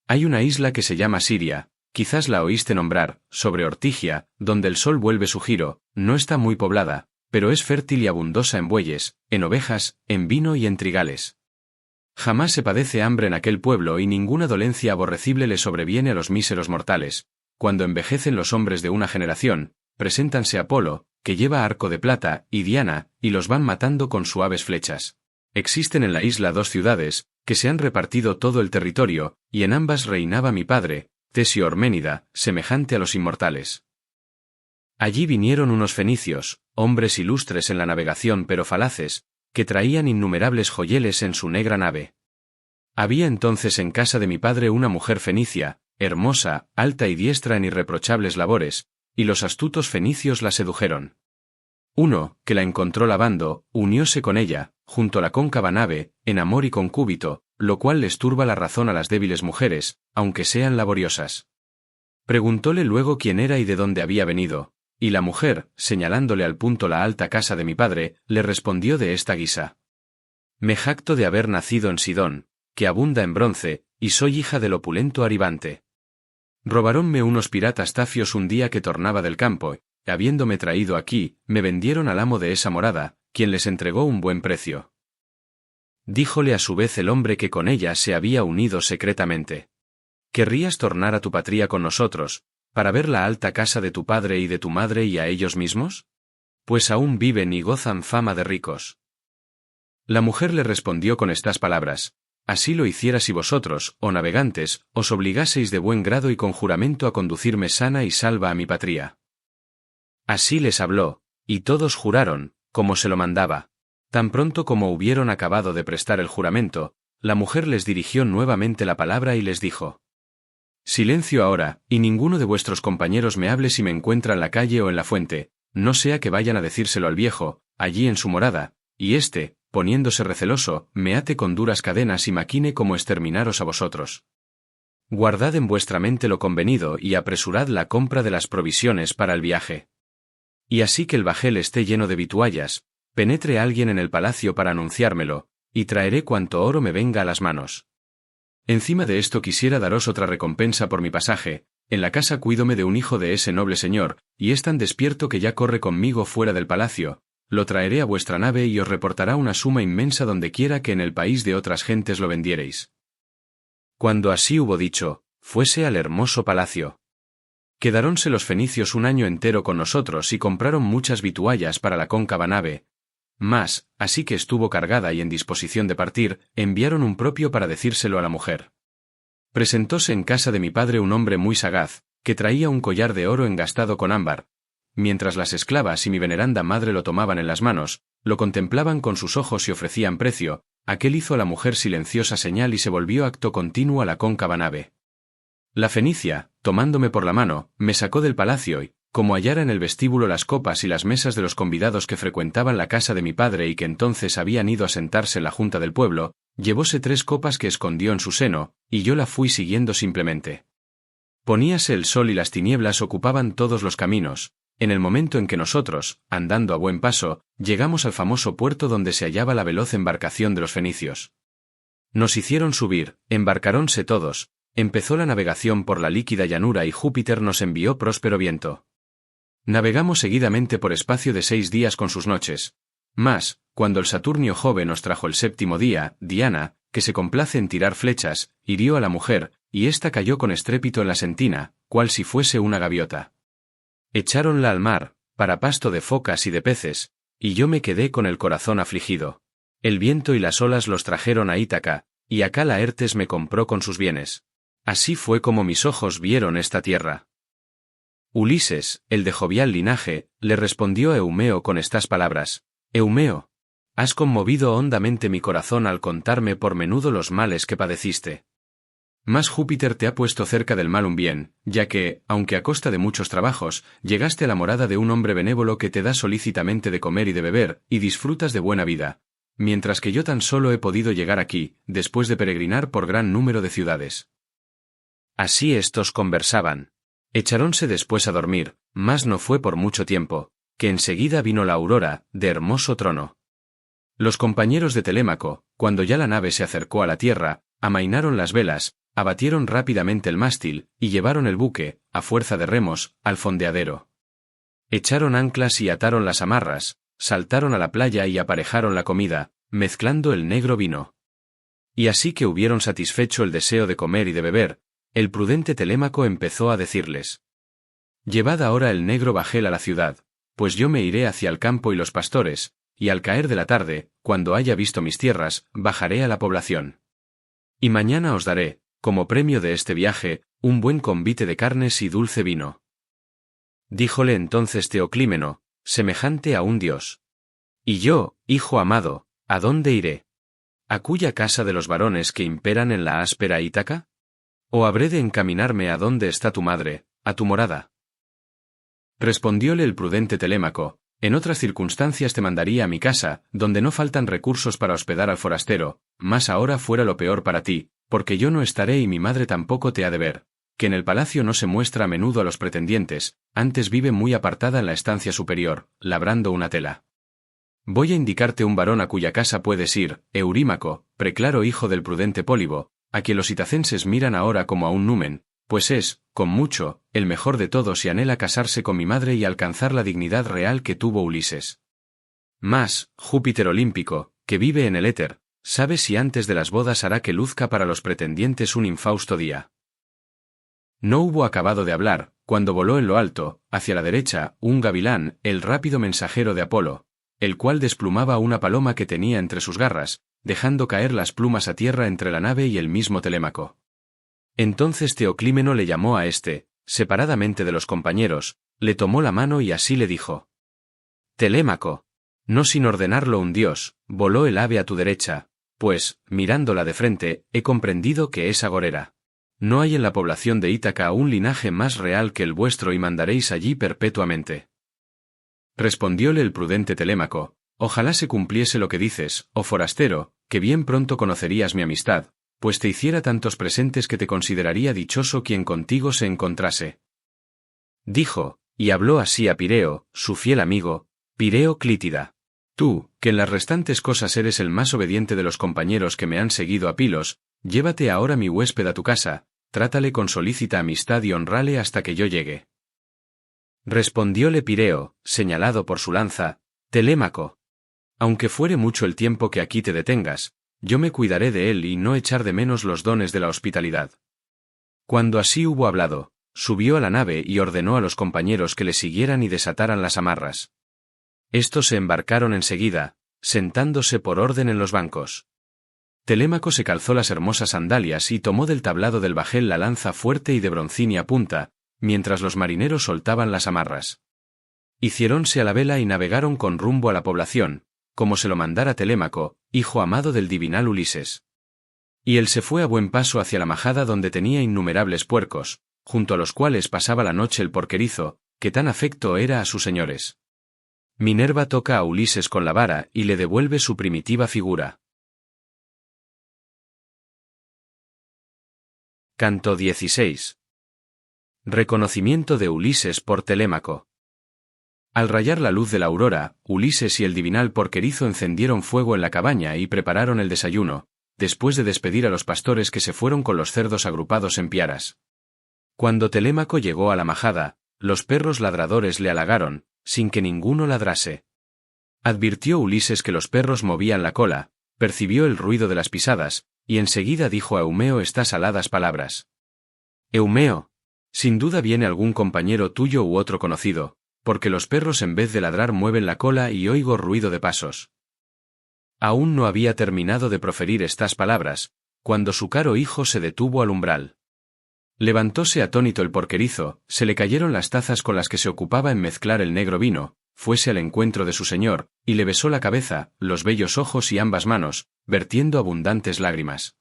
Hay una isla que se llama Siria, quizás la oíste nombrar, sobre Ortigia, donde el sol vuelve su giro, no está muy poblada, pero es fértil y abundosa en bueyes, en ovejas, en vino y en trigales. Jamás se padece hambre en aquel pueblo y ninguna dolencia aborrecible le sobreviene a los míseros mortales. Cuando envejecen los hombres de una generación, preséntanse Apolo, que lleva arco de plata, y Diana, y los van matando con suaves flechas. Existen en la isla 2 ciudades, que se han repartido todo el territorio, y en ambas reinaba mi padre, Tesio Orménida, semejante a los inmortales. Allí vinieron unos fenicios, hombres ilustres en la navegación pero falaces, que traían innumerables joyeles en su negra nave. Había entonces en casa de mi padre una mujer fenicia, hermosa, alta y diestra en irreprochables labores, y los astutos fenicios la sedujeron. Uno, que la encontró lavando, unióse con ella, junto a la cóncava nave, en amor y concúbito, lo cual les turba la razón a las débiles mujeres, aunque sean laboriosas. Preguntóle luego quién era y de dónde había venido, y la mujer, señalándole al punto la alta casa de mi padre, le respondió de esta guisa: me jacto de haber nacido en Sidón, que abunda en bronce, y soy hija del opulento Aribante. Robáronme unos piratas tafios un día que tornaba del campo, y, habiéndome traído aquí, me vendieron al amo de esa morada, quien les entregó un buen precio. Díjole a su vez el hombre que con ella se había unido secretamente. ¿Querrías tornar a tu patria con nosotros, para ver la alta casa de tu padre y de tu madre y a ellos mismos? Pues aún viven y gozan fama de ricos. La mujer le respondió con estas palabras: Así lo hiciera si vosotros, oh navegantes, os obligaseis de buen grado y con juramento a conducirme sana y salva a mi patria. Así les habló, y todos juraron, como se lo mandaba. Tan pronto como hubieron acabado de prestar el juramento, la mujer les dirigió nuevamente la palabra y les dijo: Silencio ahora, y ninguno de vuestros compañeros me hable si me encuentra en la calle o en la fuente, no sea que vayan a decírselo al viejo, allí en su morada, y éste, poniéndose receloso, me ate con duras cadenas y maquine como exterminaros a vosotros. Guardad en vuestra mente lo convenido y apresurad la compra de las provisiones para el viaje. Y así que el bajel esté lleno de vituallas, penetre alguien en el palacio para anunciármelo, y traeré cuanto oro me venga a las manos. Encima de esto quisiera daros otra recompensa por mi pasaje. En la casa cuídome de un hijo de ese noble señor, y es tan despierto que ya corre conmigo fuera del palacio. Lo traeré a vuestra nave y os reportará una suma inmensa donde quiera que en el país de otras gentes lo vendiereis. Cuando así hubo dicho, fuese al hermoso palacio. Quedáronse los fenicios un año entero con nosotros y compraron muchas vituallas para la cóncava nave. Mas, así que estuvo cargada y en disposición de partir, enviaron un propio para decírselo a la mujer. Presentóse en casa de mi padre un hombre muy sagaz, que traía un collar de oro engastado con ámbar. Mientras las esclavas y mi veneranda madre lo tomaban en las manos, lo contemplaban con sus ojos y ofrecían precio, aquel hizo a la mujer silenciosa señal y se volvió acto continuo a la cóncava nave. La fenicia, tomándome por la mano, me sacó del palacio y, como hallara en el vestíbulo las copas y las mesas de los convidados que frecuentaban la casa de mi padre y que entonces habían ido a sentarse en la junta del pueblo, llevóse 3 copas que escondió en su seno, y yo la fui siguiendo simplemente. Poníase el sol y las tinieblas ocupaban todos los caminos, en el momento en que nosotros, andando a buen paso, llegamos al famoso puerto donde se hallaba la veloz embarcación de los fenicios. Nos hicieron subir, embarcaronse todos, empezó la navegación por la líquida llanura y Júpiter nos envió próspero viento. Navegamos seguidamente por espacio de 6 días con sus noches. Mas, cuando el Saturnio joven nos trajo el 7º día, Diana, que se complace en tirar flechas, hirió a la mujer, y ésta cayó con estrépito en la sentina, cual si fuese una gaviota. Echáronla al mar, para pasto de focas y de peces, y yo me quedé con el corazón afligido. El viento y las olas los trajeron a Ítaca, y acá Laertes me compró con sus bienes. Así fue como mis ojos vieron esta tierra. Ulises, el de jovial linaje, le respondió a Eumeo con estas palabras: Eumeo, has conmovido hondamente mi corazón al contarme por menudo los males que padeciste. Mas Júpiter te ha puesto cerca del mal un bien, ya que, aunque a costa de muchos trabajos, llegaste a la morada de un hombre benévolo que te da solícitamente de comer y de beber, y disfrutas de buena vida, mientras que yo tan solo he podido llegar aquí, después de peregrinar por gran número de ciudades. Así estos conversaban. Echaronse después a dormir, mas no fue por mucho tiempo, que enseguida vino la aurora, de hermoso trono. Los compañeros de Telémaco, cuando ya la nave se acercó a la tierra, amainaron las velas, abatieron rápidamente el mástil, y llevaron el buque, a fuerza de remos, al fondeadero. Echaron anclas y ataron las amarras, saltaron a la playa y aparejaron la comida, mezclando el negro vino. Y así que hubieron satisfecho el deseo de comer y de beber, el prudente Telémaco empezó a decirles: Llevad ahora el negro bajel a la ciudad, pues yo me iré hacia el campo y los pastores, y al caer de la tarde, cuando haya visto mis tierras, bajaré a la población. Y mañana os daré, como premio de este viaje, un buen convite de carnes y dulce vino. Díjole entonces Teoclímeno, semejante a un dios: Y yo, hijo amado, ¿a dónde iré? ¿A cuya casa de los varones que imperan en la áspera Ítaca? ¿O habré de encaminarme a donde está tu madre, a tu morada? Respondióle el prudente Telémaco: En otras circunstancias te mandaría a mi casa, donde no faltan recursos para hospedar al forastero, mas ahora fuera lo peor para ti, porque yo no estaré y mi madre tampoco te ha de ver, que en el palacio no se muestra a menudo a los pretendientes, antes vive muy apartada en la estancia superior, labrando una tela. Voy a indicarte un varón a cuya casa puedes ir, Eurímaco, preclaro hijo del prudente Pólibo, a quien los itacenses miran ahora como a un numen, pues es, con mucho, el mejor de todos y anhela casarse con mi madre y alcanzar la dignidad real que tuvo Ulises. Mas, Júpiter olímpico, que vive en el éter, sabe si antes de las bodas hará que luzca para los pretendientes un infausto día. No hubo acabado de hablar, cuando voló en lo alto, hacia la derecha, un gavilán, el rápido mensajero de Apolo, el cual desplumaba una paloma que tenía entre sus garras, dejando caer las plumas a tierra entre la nave y el mismo Telémaco. Entonces Teoclímeno le llamó a éste, separadamente de los compañeros, le tomó la mano y así le dijo: Telémaco, no sin ordenarlo un dios, voló el ave a tu derecha, pues, mirándola de frente, he comprendido que es agorera. No hay en la población de Ítaca un linaje más real que el vuestro y mandaréis allí perpetuamente. Respondióle el prudente Telémaco: ojalá se cumpliese lo que dices, oh forastero, que bien pronto conocerías mi amistad, pues te hiciera tantos presentes que te consideraría dichoso quien contigo se encontrase. Dijo, y habló así a Pireo, su fiel amigo, Pireo Clítida. Tú, que en las restantes cosas eres el más obediente de los compañeros que me han seguido a Pilos, llévate ahora mi huésped a tu casa, trátale con solícita amistad y honrale hasta que yo llegue. Respondióle Pireo, señalado por su lanza: Telémaco, aunque fuere mucho el tiempo que aquí te detengas, yo me cuidaré de él y no echar de menos los dones de la hospitalidad. Cuando así hubo hablado, subió a la nave y ordenó a los compañeros que le siguieran y desataran las amarras. Estos se embarcaron enseguida, sentándose por orden en los bancos. Telémaco se calzó las hermosas sandalias y tomó del tablado del bajel la lanza fuerte y de broncínea punta, mientras los marineros soltaban las amarras. Hiciéronse a la vela y navegaron con rumbo a la población, como se lo mandara Telémaco, hijo amado del divinal Ulises. Y él se fue a buen paso hacia la majada donde tenía innumerables puercos, junto a los cuales pasaba la noche el porquerizo, que tan afecto era a sus señores. Minerva toca a Ulises con la vara y le devuelve su primitiva figura. Canto 16. Reconocimiento de Ulises por Telémaco. Al rayar la luz de la aurora, Ulises y el divinal porquerizo encendieron fuego en la cabaña y prepararon el desayuno, después de despedir a los pastores que se fueron con los cerdos agrupados en piaras. Cuando Telémaco llegó a la majada, los perros ladradores le halagaron, sin que ninguno ladrase. Advirtió Ulises que los perros movían la cola, percibió el ruido de las pisadas, y enseguida dijo a Eumeo estas aladas palabras: Eumeo, sin duda viene algún compañero tuyo u otro conocido, porque los perros en vez de ladrar mueven la cola y oigo ruido de pasos. Aún no había terminado de proferir estas palabras, cuando su caro hijo se detuvo al umbral. Levantóse atónito el porquerizo, se le cayeron las tazas con las que se ocupaba en mezclar el negro vino, fuese al encuentro de su señor, y le besó la cabeza, los bellos ojos y ambas manos, vertiendo abundantes lágrimas.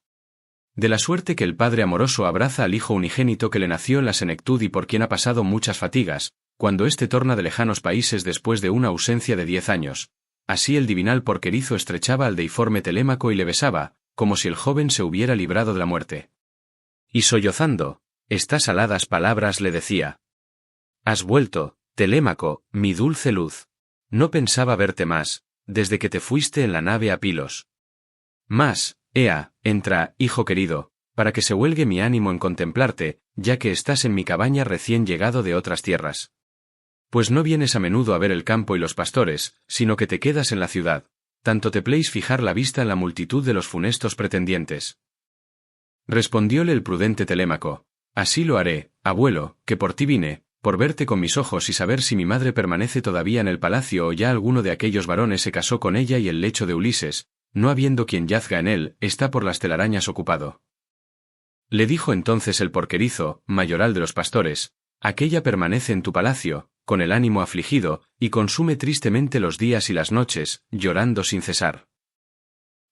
De la suerte que el padre amoroso abraza al hijo unigénito que le nació en la senectud y por quien ha pasado muchas fatigas, cuando éste torna de lejanos países después de una ausencia de 10 años. Así el divinal porquerizo estrechaba al deiforme Telémaco y le besaba, como si el joven se hubiera librado de la muerte. Y sollozando, estas aladas palabras le decía: Has vuelto, Telémaco, mi dulce luz. No pensaba verte más, desde que te fuiste en la nave a Pilos. Mas, ea, entra, hijo querido, para que se huelgue mi ánimo en contemplarte, ya que estás en mi cabaña recién llegado de otras tierras. Pues no vienes a menudo a ver el campo y los pastores, sino que te quedas en la ciudad, tanto te pléis fijar la vista en la multitud de los funestos pretendientes. Respondióle el prudente Telémaco: Así lo haré, abuelo, que por ti vine, por verte con mis ojos y saber si mi madre permanece todavía en el palacio o ya alguno de aquellos varones se casó con ella y el lecho de Ulises, no habiendo quien yazga en él, está por las telarañas ocupado. Le dijo entonces el porquerizo, mayoral de los pastores: Aquella permanece en tu palacio, con el ánimo afligido, y consume tristemente los días y las noches, llorando sin cesar.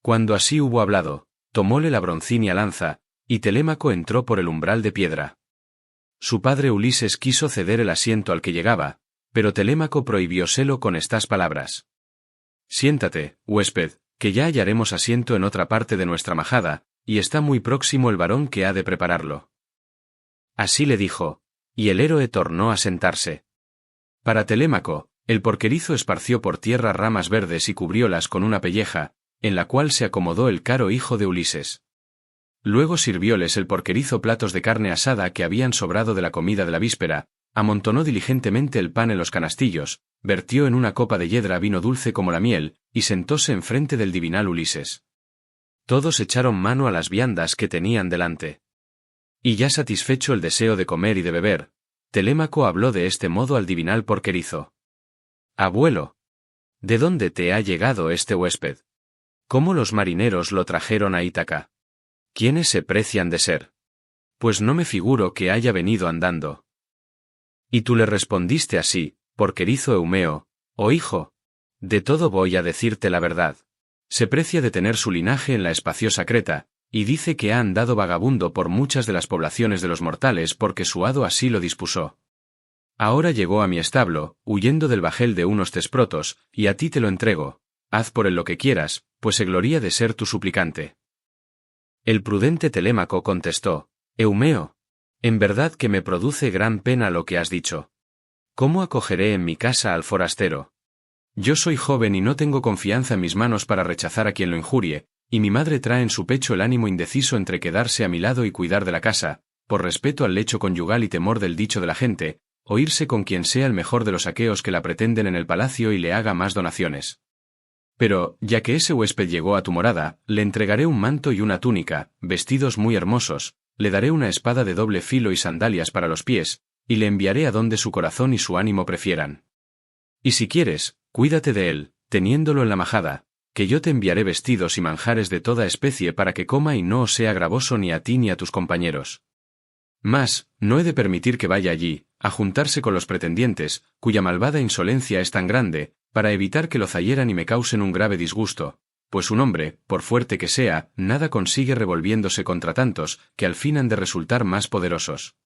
Cuando así hubo hablado, tomóle la broncínea lanza, y Telémaco entró por el umbral de piedra. Su padre Ulises quiso ceder el asiento al que llegaba, pero Telémaco prohibióselo con estas palabras: Siéntate, huésped, que ya hallaremos asiento en otra parte de nuestra majada, y está muy próximo el varón que ha de prepararlo. Así le dijo, y el héroe tornó a sentarse. Para Telémaco, El porquerizo esparció por tierra ramas verdes y cubriólas con una pelleja, en la cual se acomodó el caro hijo de Ulises. Luego sirvióles el porquerizo platos de carne asada que habían sobrado de la comida de la víspera, amontonó diligentemente el pan en los canastillos, vertió en una copa de yedra vino dulce como la miel, y sentóse enfrente del divinal Ulises. Todos echaron mano a las viandas que tenían delante. Y ya satisfecho el deseo de comer y de beber, Telémaco habló de este modo al divinal porquerizo. Abuelo, ¿de dónde te ha llegado este huésped? ¿Cómo los marineros lo trajeron a Ítaca? ¿Quiénes se precian de ser? Pues no me figuro que haya venido andando. Y tú le respondiste así, porquerizo Eumeo: oh hijo, de todo voy a decirte la verdad. Se precia de tener su linaje en la espaciosa Creta, y dice que ha andado vagabundo por muchas de las poblaciones de los mortales porque su hado así lo dispuso. Ahora llegó a mi establo, huyendo del bajel de unos tesprotos, y a ti te lo entrego. Haz por él lo que quieras, pues se gloría de ser tu suplicante. El prudente Telémaco contestó: Eumeo, en verdad que me produce gran pena lo que has dicho. ¿Cómo acogeré en mi casa al forastero? Yo soy joven y no tengo confianza en mis manos para rechazar a quien lo injurie, y mi madre trae en su pecho el ánimo indeciso entre quedarse a mi lado y cuidar de la casa, por respeto al lecho conyugal y temor del dicho de la gente, o irse con quien sea el mejor de los aqueos que la pretenden en el palacio y le haga más donaciones. Pero, ya que ese huésped llegó a tu morada, le entregaré un manto y una túnica, vestidos muy hermosos, le daré una espada de doble filo y sandalias para los pies, y le enviaré a donde su corazón y su ánimo prefieran. Y si quieres, cuídate de él, teniéndolo en la majada, que yo te enviaré vestidos y manjares de toda especie para que coma y no os sea gravoso ni a ti ni a tus compañeros. Mas, no he de permitir que vaya allí, a juntarse con los pretendientes, cuya malvada insolencia es tan grande, para evitar que lo zahieran y me causen un grave disgusto, pues un hombre, por fuerte que sea, nada consigue revolviéndose contra tantos, que al fin han de resultar más poderosos.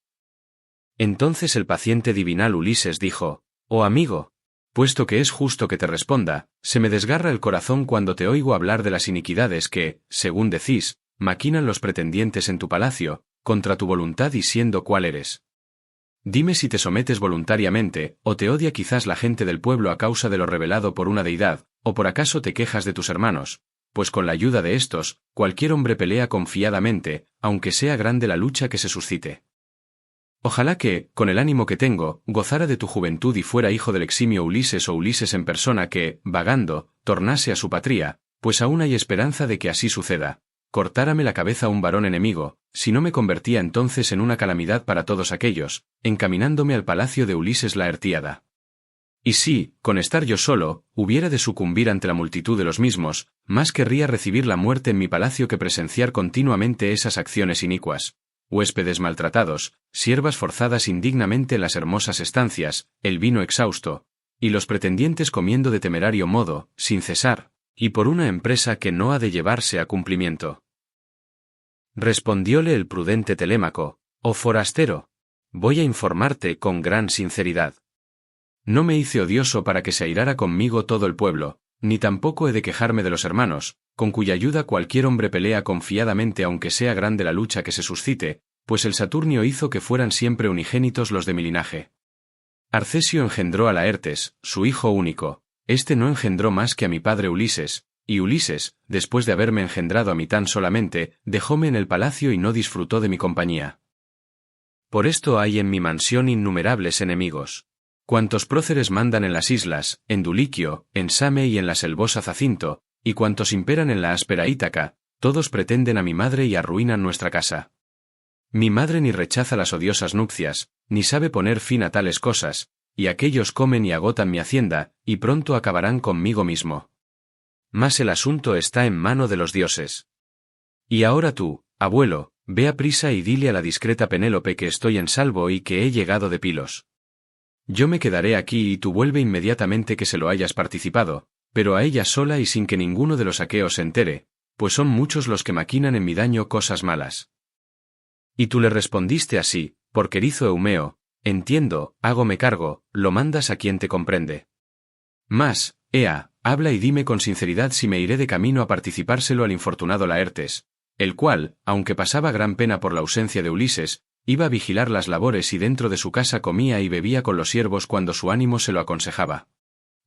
Entonces el paciente divinal Ulises dijo: oh amigo, puesto que es justo que te responda, se me desgarra el corazón cuando te oigo hablar de las iniquidades que, según decís, maquinan los pretendientes en tu palacio, contra tu voluntad y siendo cual eres. Dime si te sometes voluntariamente, o te odia quizás la gente del pueblo a causa de lo revelado por una deidad, o por acaso te quejas de tus hermanos, pues con la ayuda de estos, cualquier hombre pelea confiadamente, aunque sea grande la lucha que se suscite. Ojalá que, con el ánimo que tengo, gozara de tu juventud y fuera hijo del eximio Ulises o Ulises en persona que, vagando, tornase a su patria, pues aún hay esperanza de que así suceda. Cortárame la cabeza un varón enemigo, si no me convertía entonces en una calamidad para todos aquellos, encaminándome al palacio de Ulises Laertíada. Y si, con estar yo solo, hubiera de sucumbir ante la multitud de los mismos, más querría recibir la muerte en mi palacio que presenciar continuamente esas acciones inicuas. Huéspedes maltratados, siervas forzadas indignamente en las hermosas estancias, el vino exhausto, y los pretendientes comiendo de temerario modo, sin cesar, y por una empresa que no ha de llevarse a cumplimiento. Respondióle el prudente Telémaco: oh forastero, voy a informarte con gran sinceridad. No me hice odioso para que se airara conmigo todo el pueblo, ni tampoco he de quejarme de los hermanos, con cuya ayuda cualquier hombre pelea confiadamente aunque sea grande la lucha que se suscite, pues el Saturnio hizo que fueran siempre unigénitos los de mi linaje. Arcesio engendró a Laertes, su hijo único, este no engendró más que a mi padre Ulises, y Ulises, después de haberme engendrado a mí tan solamente, dejóme en el palacio y no disfrutó de mi compañía. Por esto hay en mi mansión innumerables enemigos. Cuantos próceres mandan en las islas, en Duliquio, en Same y en la selvosa Zacinto, y cuantos imperan en la áspera Ítaca, todos pretenden a mi madre y arruinan nuestra casa. Mi madre ni rechaza las odiosas nupcias, ni sabe poner fin a tales cosas, y aquellos comen y agotan mi hacienda, y pronto acabarán conmigo mismo. Mas el asunto está en mano de los dioses. Y ahora tú, abuelo, ve a prisa y dile a la discreta Penélope que estoy en salvo y que he llegado de Pilos. Yo me quedaré aquí y tú vuelve inmediatamente que se lo hayas participado, pero a ella sola y sin que ninguno de los aqueos se entere, pues son muchos los que maquinan en mi daño cosas malas. Y tú le respondiste así: porquerizo Eumeo, entiendo, hágome cargo, lo mandas a quien te comprende. Mas, ea, habla y dime con sinceridad si me iré de camino a participárselo al infortunado Laertes, el cual, aunque pasaba gran pena por la ausencia de Ulises, iba a vigilar las labores y dentro de su casa comía y bebía con los siervos cuando su ánimo se lo aconsejaba.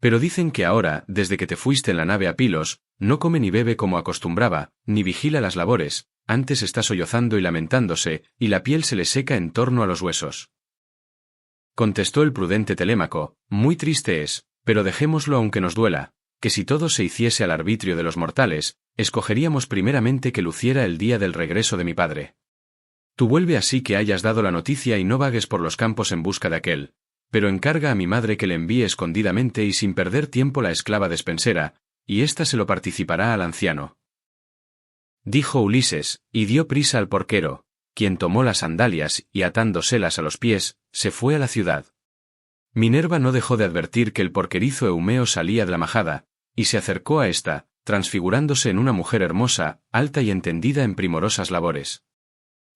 Pero dicen que ahora, desde que te fuiste en la nave a Pilos, no come ni bebe como acostumbraba, ni vigila las labores, antes está sollozando y lamentándose, y la piel se le seca en torno a los huesos. Contestó el prudente Telémaco, muy triste es, pero dejémoslo aunque nos duela, que si todo se hiciese al arbitrio de los mortales, escogeríamos primeramente que luciera el día del regreso de mi padre. Tú vuelve así que hayas dado la noticia y no vagues por los campos en busca de aquel, pero encarga a mi madre que le envíe escondidamente y sin perder tiempo la esclava despensera, y ésta se lo participará al anciano. Dijo Ulises, y dio prisa al porquero, quien tomó las sandalias y atándoselas a los pies, se fue a la ciudad. Minerva no dejó de advertir que el porquerizo Eumeo salía de la majada, y se acercó a ésta, transfigurándose en una mujer hermosa, alta y entendida en primorosas labores.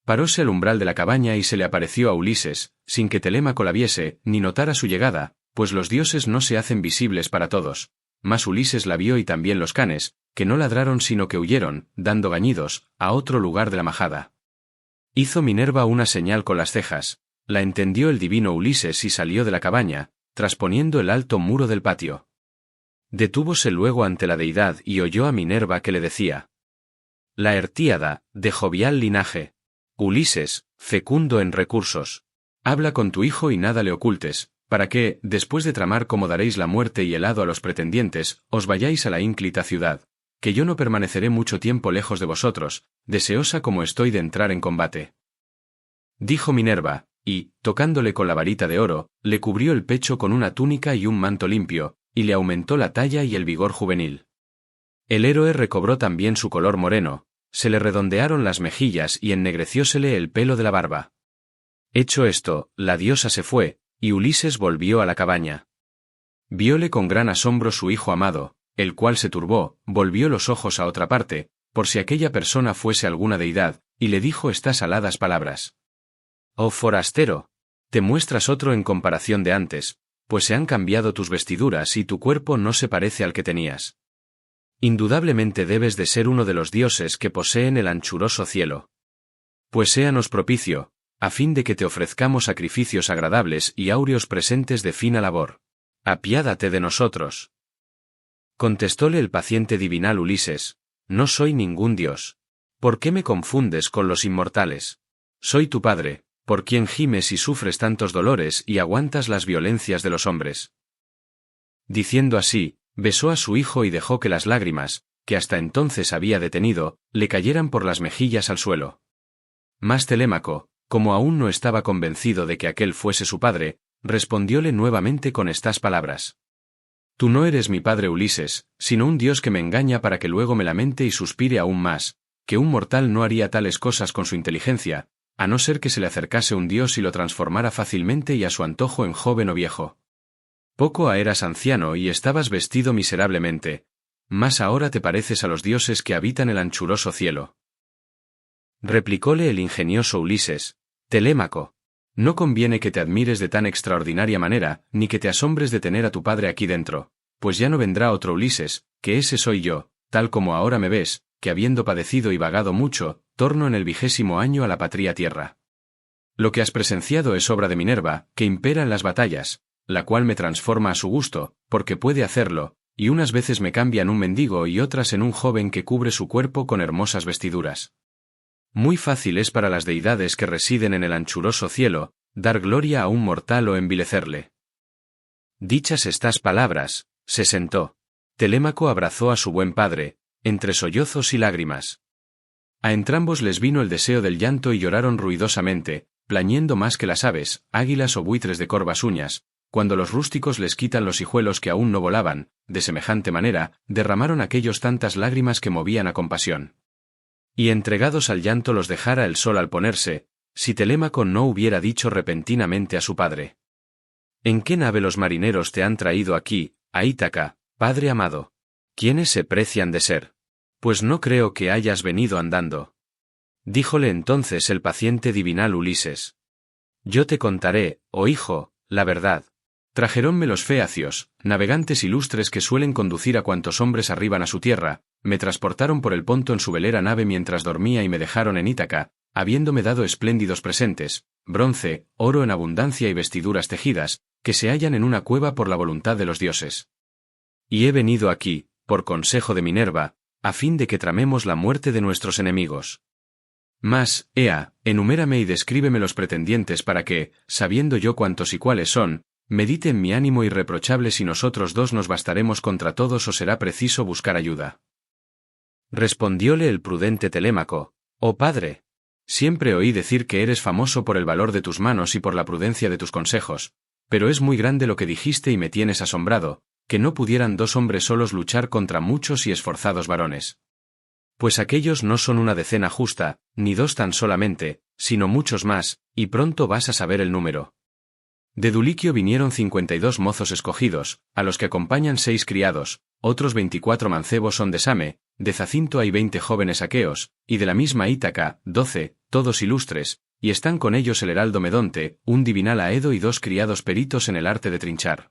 Paróse al umbral de la cabaña y se le apareció a Ulises, sin que Telémaco la viese, ni notara su llegada, pues los dioses no se hacen visibles para todos. Mas Ulises la vio y también los canes, que no ladraron sino que huyeron, dando gañidos, a otro lugar de la majada. Hizo Minerva una señal con las cejas, la entendió el divino Ulises y salió de la cabaña, trasponiendo el alto muro del patio. Detúvose luego ante la deidad y oyó a Minerva que le decía: La Artíada, de jovial linaje. Ulises, fecundo en recursos. Habla con tu hijo y nada le ocultes, para que, después de tramar cómo daréis la muerte y el hado a los pretendientes, os vayáis a la ínclita ciudad, que yo no permaneceré mucho tiempo lejos de vosotros, deseosa como estoy de entrar en combate. Dijo Minerva, y, tocándole con la varita de oro, le cubrió el pecho con una túnica y un manto limpio, y le aumentó la talla y el vigor juvenil. El héroe recobró también su color moreno, se le redondearon las mejillas y ennegreciósele el pelo de la barba. Hecho esto, la diosa se fue, y Ulises volvió a la cabaña. Vióle con gran asombro su hijo amado, el cual se turbó, volvió los ojos a otra parte, por si aquella persona fuese alguna deidad, y le dijo estas aladas palabras. Oh forastero, te muestras otro en comparación de antes, pues se han cambiado tus vestiduras y tu cuerpo no se parece al que tenías. Indudablemente debes de ser uno de los dioses que poseen el anchuroso cielo. Pues séanos propicio, a fin de que te ofrezcamos sacrificios agradables y áureos presentes de fina labor. Apiádate de nosotros. Contestóle el paciente divinal Ulises, no soy ningún dios. ¿Por qué me confundes con los inmortales? Soy tu padre, por quien gimes y sufres tantos dolores y aguantas las violencias de los hombres. Diciendo así, besó a su hijo y dejó que las lágrimas, que hasta entonces había detenido, le cayeran por las mejillas al suelo. Mas Telémaco, como aún no estaba convencido de que aquel fuese su padre, respondióle nuevamente con estas palabras. Tú no eres mi padre Ulises, sino un dios que me engaña para que luego me lamente y suspire aún más, que un mortal no haría tales cosas con su inteligencia, a no ser que se le acercase un dios y lo transformara fácilmente y a su antojo en joven o viejo. Poco eras anciano y estabas vestido miserablemente, mas ahora te pareces a los dioses que habitan el anchuroso cielo. Replicóle el ingenioso Ulises, Telémaco, no conviene que te admires de tan extraordinaria manera, ni que te asombres de tener a tu padre aquí dentro, pues ya no vendrá otro Ulises, que ese soy yo, tal como ahora me ves, que habiendo padecido y vagado mucho, torno en el 20º año a la patria tierra. Lo que has presenciado es obra de Minerva, que impera en las batallas, la cual me transforma a su gusto, porque puede hacerlo, y unas veces me cambia en un mendigo y otras en un joven que cubre su cuerpo con hermosas vestiduras. Muy fácil es para las deidades que residen en el anchuroso cielo, dar gloria a un mortal o envilecerle. Dichas estas palabras, se sentó. Telémaco abrazó a su buen padre, entre sollozos y lágrimas. A entrambos les vino el deseo del llanto y lloraron ruidosamente, plañendo más que las aves, águilas o buitres de corvas uñas, cuando los rústicos les quitan los hijuelos que aún no volaban, de semejante manera, derramaron aquellos tantas lágrimas que movían a compasión. Y entregados al llanto los dejara el sol al ponerse, si Telémaco no hubiera dicho repentinamente a su padre. ¿En qué nave los marineros te han traído aquí, a Ítaca, padre amado? ¿Quiénes se precian de ser? Pues no creo que hayas venido andando. Díjole entonces el paciente divinal Ulises. Yo te contaré, oh hijo, la verdad. Trajerónme los feacios, navegantes ilustres que suelen conducir a cuantos hombres arriban a su tierra, me transportaron por el Ponto en su velera nave mientras dormía y me dejaron en Ítaca, habiéndome dado espléndidos presentes, bronce, oro en abundancia y vestiduras tejidas, que se hallan en una cueva por la voluntad de los dioses. Y he venido aquí, por consejo de Minerva, a fin de que tramemos la muerte de nuestros enemigos. Mas, ea, enumérame y descríbeme los pretendientes para que, sabiendo yo cuántos y cuáles son, medite en mi ánimo irreprochable si nosotros dos nos bastaremos contra todos o será preciso buscar ayuda. Respondióle el prudente Telémaco: Oh padre, siempre oí decir que eres famoso por el valor de tus manos y por la prudencia de tus consejos, pero es muy grande lo que dijiste y me tienes asombrado, que no pudieran 2 hombres solos luchar contra muchos y esforzados varones. Pues aquellos no son una decena justa, ni 2 tan solamente, sino muchos más, y pronto vas a saber el número. De Duliquio vinieron 52 mozos escogidos, a los que acompañan 6 criados, otros 24 mancebos son de Same, de Zacinto hay 20 jóvenes aqueos, y de la misma Ítaca, 12, todos ilustres, y están con ellos el heraldo Medonte, un divinal Aedo y 2 criados peritos en el arte de trinchar.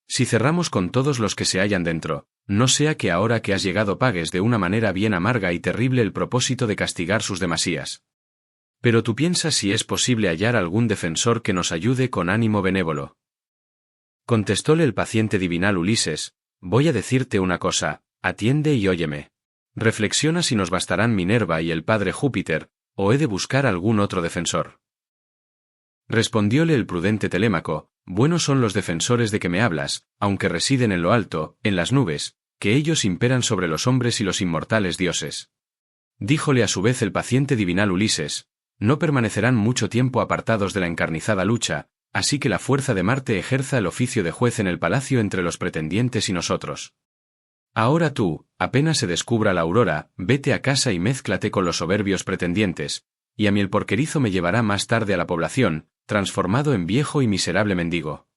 Si cerramos con todos los que se hallan dentro, no sea que ahora que has llegado pagues de una manera bien amarga y terrible el propósito de castigar sus demasías. Pero tú piensas si es posible hallar algún defensor que nos ayude con ánimo benévolo. Contestóle el paciente divinal Ulises: voy a decirte una cosa, atiende y óyeme. Reflexiona si nos bastarán Minerva y el padre Júpiter, o he de buscar algún otro defensor. Respondióle el prudente Telémaco: buenos son los defensores de que me hablas, aunque residen en lo alto, en las nubes, que ellos imperan sobre los hombres y los inmortales dioses. Díjole a su vez el paciente divinal Ulises: no permanecerán mucho tiempo apartados de la encarnizada lucha, así que la fuerza de Marte ejerza el oficio de juez en el palacio entre los pretendientes y nosotros. Ahora tú, apenas se descubra la aurora, vete a casa y mézclate con los soberbios pretendientes, y a mí el porquerizo me llevará más tarde a la población, transformado en viejo y miserable mendigo.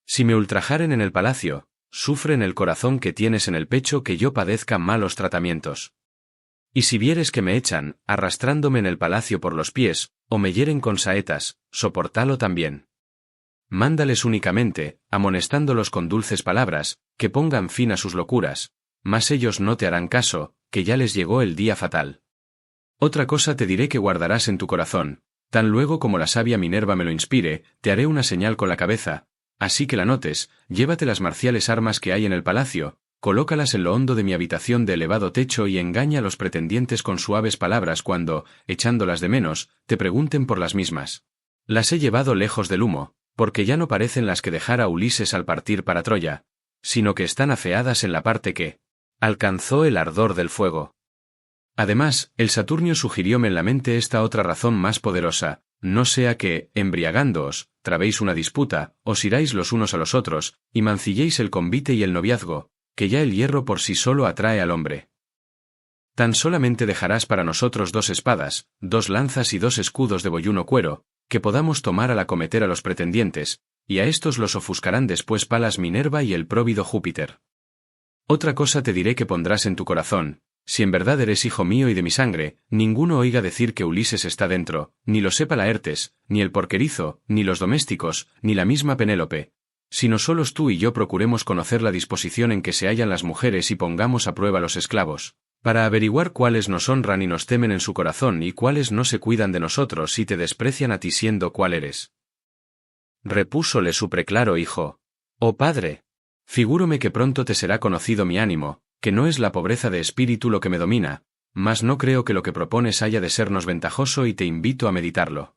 Si me ultrajaren en el palacio, sufre en el corazón que tienes en el pecho que yo padezca malos tratamientos. Y si vieres que me echan, arrastrándome en el palacio por los pies, o me hieren con saetas, soportalo también. Mándales únicamente, amonestándolos con dulces palabras, que pongan fin a sus locuras, mas ellos no te harán caso, que ya les llegó el día fatal. Otra cosa te diré que guardarás en tu corazón, tan luego como la sabia Minerva me lo inspire, te haré una señal con la cabeza, así que la notes, llévate las marciales armas que hay en el palacio, colócalas en lo hondo de mi habitación de elevado techo y engaña a los pretendientes con suaves palabras cuando, echándolas de menos, te pregunten por las mismas. Las he llevado lejos del humo, porque ya no parecen las que dejara Ulises al partir para Troya, sino que están afeadas en la parte que alcanzó el ardor del fuego. Además, el Saturnio sugirióme en la mente esta otra razón más poderosa: no sea que, embriagándoos, trabéis una disputa, os iráis los unos a los otros, y mancilléis el convite y el noviazgo, que ya el hierro por sí solo atrae al hombre. Tan solamente dejarás para nosotros 2 espadas, 2 lanzas y 2 escudos de boyuno cuero, que podamos tomar al acometer a los pretendientes, y a estos los ofuscarán después Palas Minerva y el próvido Júpiter. Otra cosa te diré que pondrás en tu corazón: si en verdad eres hijo mío y de mi sangre, ninguno oiga decir que Ulises está dentro, ni lo sepa Laertes, ni el porquerizo, ni los domésticos, ni la misma Penélope, sino solos tú y yo procuremos conocer la disposición en que se hallan las mujeres y pongamos a prueba los esclavos, para averiguar cuáles nos honran y nos temen en su corazón y cuáles no se cuidan de nosotros y te desprecian a ti siendo cuál eres. Repúsole su preclaro hijo: oh padre, figúrome que pronto te será conocido mi ánimo, que no es la pobreza de espíritu lo que me domina, mas no creo que lo que propones haya de sernos ventajoso y te invito a meditarlo.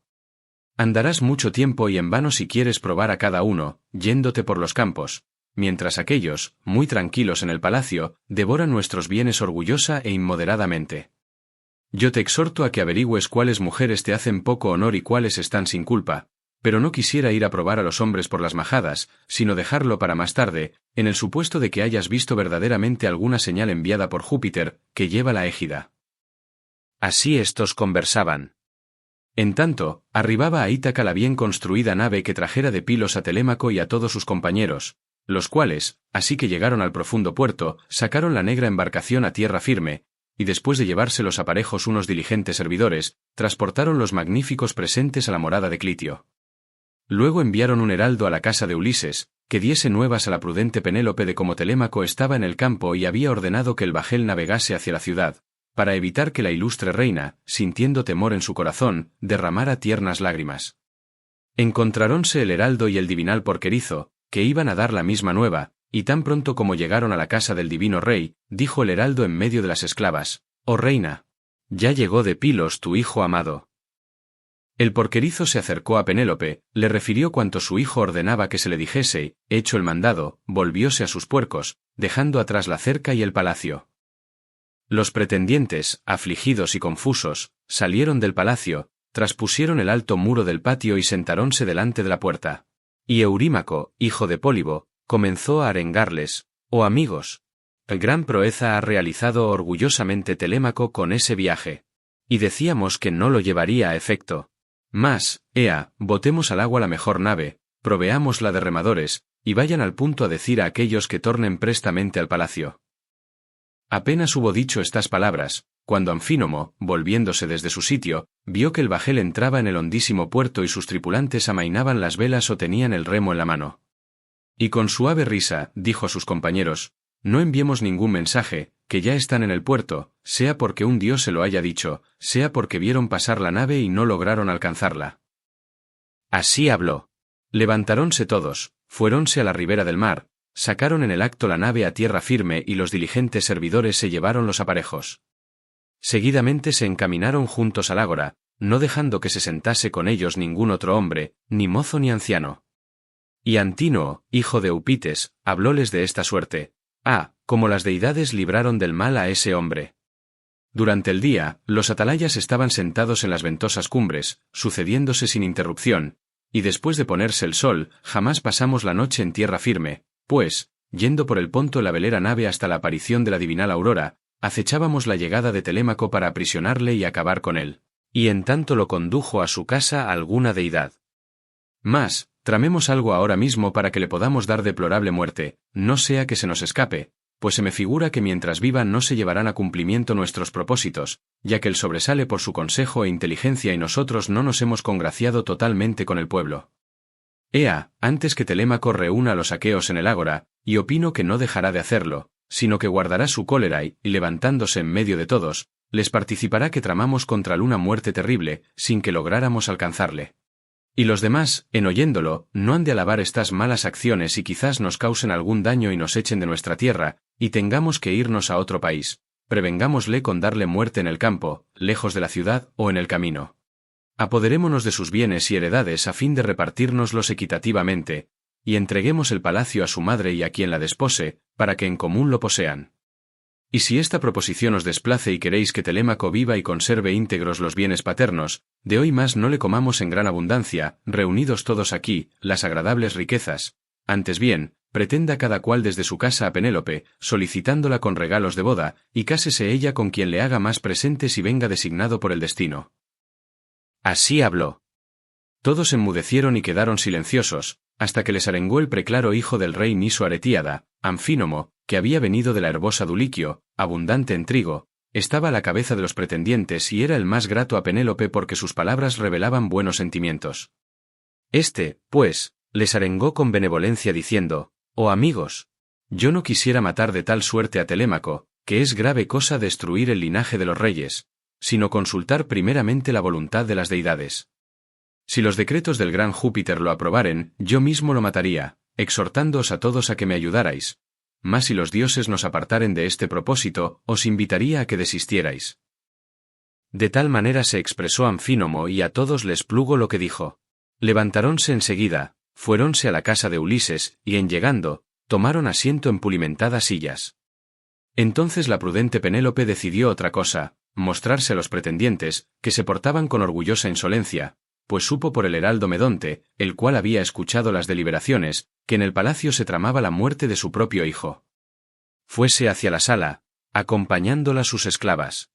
Andarás mucho tiempo y en vano si quieres probar a cada uno, yéndote por los campos, mientras aquellos, muy tranquilos en el palacio, devoran nuestros bienes orgullosa e inmoderadamente. Yo te exhorto a que averigües cuáles mujeres te hacen poco honor y cuáles están sin culpa, pero no quisiera ir a probar a los hombres por las majadas, sino dejarlo para más tarde, en el supuesto de que hayas visto verdaderamente alguna señal enviada por Júpiter, que lleva la égida. Así estos conversaban. En tanto, arribaba a Ítaca la bien construida nave que trajera de Pilos a Telémaco y a todos sus compañeros, los cuales, así que llegaron al profundo puerto, sacaron la negra embarcación a tierra firme, y después de llevarse los aparejos unos diligentes servidores, transportaron los magníficos presentes a la morada de Clitio. Luego enviaron un heraldo a la casa de Ulises, que diese nuevas a la prudente Penélope de cómo Telémaco estaba en el campo y había ordenado que el bajel navegase hacia la ciudad, para evitar que la ilustre reina, sintiendo temor en su corazón, derramara tiernas lágrimas. Encontráronse el heraldo y el divinal porquerizo, que iban a dar la misma nueva, y tan pronto como llegaron a la casa del divino rey, dijo el heraldo en medio de las esclavas: «Oh reina, ya llegó de Pilos tu hijo amado». El porquerizo se acercó a Penélope, le refirió cuanto su hijo ordenaba que se le dijese y, hecho el mandado, volvióse a sus puercos, dejando atrás la cerca y el palacio. Los pretendientes, afligidos y confusos, salieron del palacio, traspusieron el alto muro del patio y sentáronse delante de la puerta. Y Eurímaco, hijo de Pólibo, comenzó a arengarles: «Oh amigos, gran proeza ha realizado orgullosamente Telémaco con ese viaje. Y decíamos que no lo llevaría a efecto. Mas, ea, botemos al agua la mejor nave, proveámosla de remadores, y vayan al punto a decir a aquellos que tornen prestamente al palacio». Apenas hubo dicho estas palabras, cuando Anfínomo, volviéndose desde su sitio, vio que el bajel entraba en el hondísimo puerto y sus tripulantes amainaban las velas o tenían el remo en la mano. Y con suave risa, dijo a sus compañeros: «No enviemos ningún mensaje, que ya están en el puerto, sea porque un dios se lo haya dicho, sea porque vieron pasar la nave y no lograron alcanzarla». Así habló. Levantaronse todos, fuéronse a la ribera del mar, sacaron en el acto la nave a tierra firme y los diligentes servidores se llevaron los aparejos. Seguidamente se encaminaron juntos al ágora, no dejando que se sentase con ellos ningún otro hombre, ni mozo ni anciano. Y Antínoo, hijo de Eupites, hablóles de esta suerte: «Ah, como las deidades libraron del mal a ese hombre». Durante el día, los atalayas estaban sentados en las ventosas cumbres, sucediéndose sin interrupción, y después de ponerse el sol, jamás pasamos la noche en tierra firme, pues, yendo por el ponto en la velera nave hasta la aparición de la divinal aurora, acechábamos la llegada de Telémaco para aprisionarle y acabar con él. Y en tanto lo condujo a su casa alguna deidad. Mas, tramemos algo ahora mismo para que le podamos dar deplorable muerte, no sea que se nos escape, pues se me figura que mientras viva no se llevarán a cumplimiento nuestros propósitos, ya que él sobresale por su consejo e inteligencia y nosotros no nos hemos congraciado totalmente con el pueblo. Ea, antes que Telémaco reúna a los aqueos en el ágora, y opino que no dejará de hacerlo, sino que guardará su cólera y, levantándose en medio de todos, les participará que tramamos contra él una muerte terrible, sin que lográramos alcanzarle. Y los demás, en oyéndolo, no han de alabar estas malas acciones y quizás nos causen algún daño y nos echen de nuestra tierra, y tengamos que irnos a otro país. Prevengámosle con darle muerte en el campo, lejos de la ciudad o en el camino. Apoderémonos de sus bienes y heredades a fin de repartírnoslos equitativamente, y entreguemos el palacio a su madre y a quien la despose, para que en común lo posean. Y si esta proposición os desplace y queréis que Telémaco viva y conserve íntegros los bienes paternos, de hoy más no le comamos en gran abundancia, reunidos todos aquí, las agradables riquezas. Antes bien, pretenda cada cual desde su casa a Penélope, solicitándola con regalos de boda, y cásese ella con quien le haga más presentes y venga designado por el destino. Así habló. Todos enmudecieron y quedaron silenciosos, hasta que les arengó el preclaro hijo del rey Niso Aretíada, Anfínomo, que había venido de la herbosa Duliquio, abundante en trigo, estaba a la cabeza de los pretendientes y era el más grato a Penélope porque sus palabras revelaban buenos sentimientos. Este, pues, les arengó con benevolencia diciendo: «Oh amigos, yo no quisiera matar de tal suerte a Telémaco, que es grave cosa destruir el linaje de los reyes, sino consultar primeramente la voluntad de las deidades. Si los decretos del gran Júpiter lo aprobaren, yo mismo lo mataría, exhortándoos a todos a que me ayudarais. Mas si los dioses nos apartaren de este propósito, os invitaría a que desistierais». De tal manera se expresó Anfínomo y a todos les plugo lo que dijo. Levantaronse enseguida, fuéronse a la casa de Ulises, y en llegando, tomaron asiento en pulimentadas sillas. Entonces la prudente Penélope decidió otra cosa, mostrarse a los pretendientes, que se portaban con orgullosa insolencia, pues supo por el heraldo Medonte, el cual había escuchado las deliberaciones, que en el palacio se tramaba la muerte de su propio hijo. Fuese hacia la sala, acompañándola sus esclavas.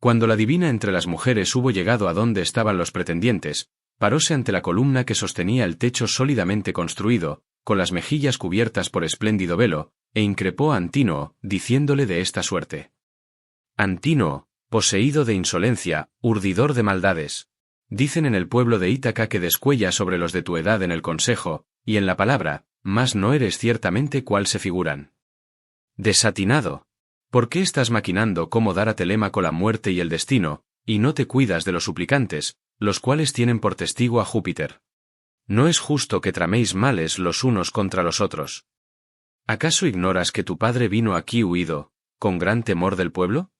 Cuando la divina entre las mujeres hubo llegado a donde estaban los pretendientes, paróse ante la columna que sostenía el techo sólidamente construido, con las mejillas cubiertas por espléndido velo, e increpó a Antínoo, diciéndole de esta suerte: «Antínoo, poseído de insolencia, urdidor de maldades. Dicen en el pueblo de Ítaca que descuellas sobre los de tu edad en el consejo, y en la palabra, mas no eres ciertamente cual se figuran. Desatinado. ¿Por qué estás maquinando cómo dar a Telémaco la muerte y el destino, y no te cuidas de los suplicantes, los cuales tienen por testigo a Júpiter? No es justo que traméis males los unos contra los otros. ¿Acaso ignoras que tu padre vino aquí huido, con gran temor del pueblo?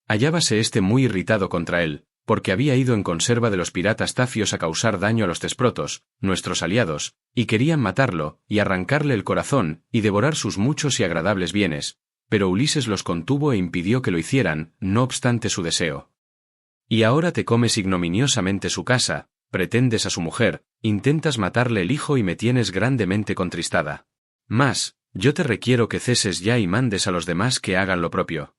Hallábase éste muy irritado contra él, porque había ido en conserva de los piratas tafios a causar daño a los tesprotos, nuestros aliados, y querían matarlo, y arrancarle el corazón, y devorar sus muchos y agradables bienes, pero Ulises los contuvo e impidió que lo hicieran, no obstante su deseo. Y ahora te comes ignominiosamente su casa, pretendes a su mujer, intentas matarle el hijo y me tienes grandemente contristada. Mas, yo te requiero que ceses ya y mandes a los demás que hagan lo propio.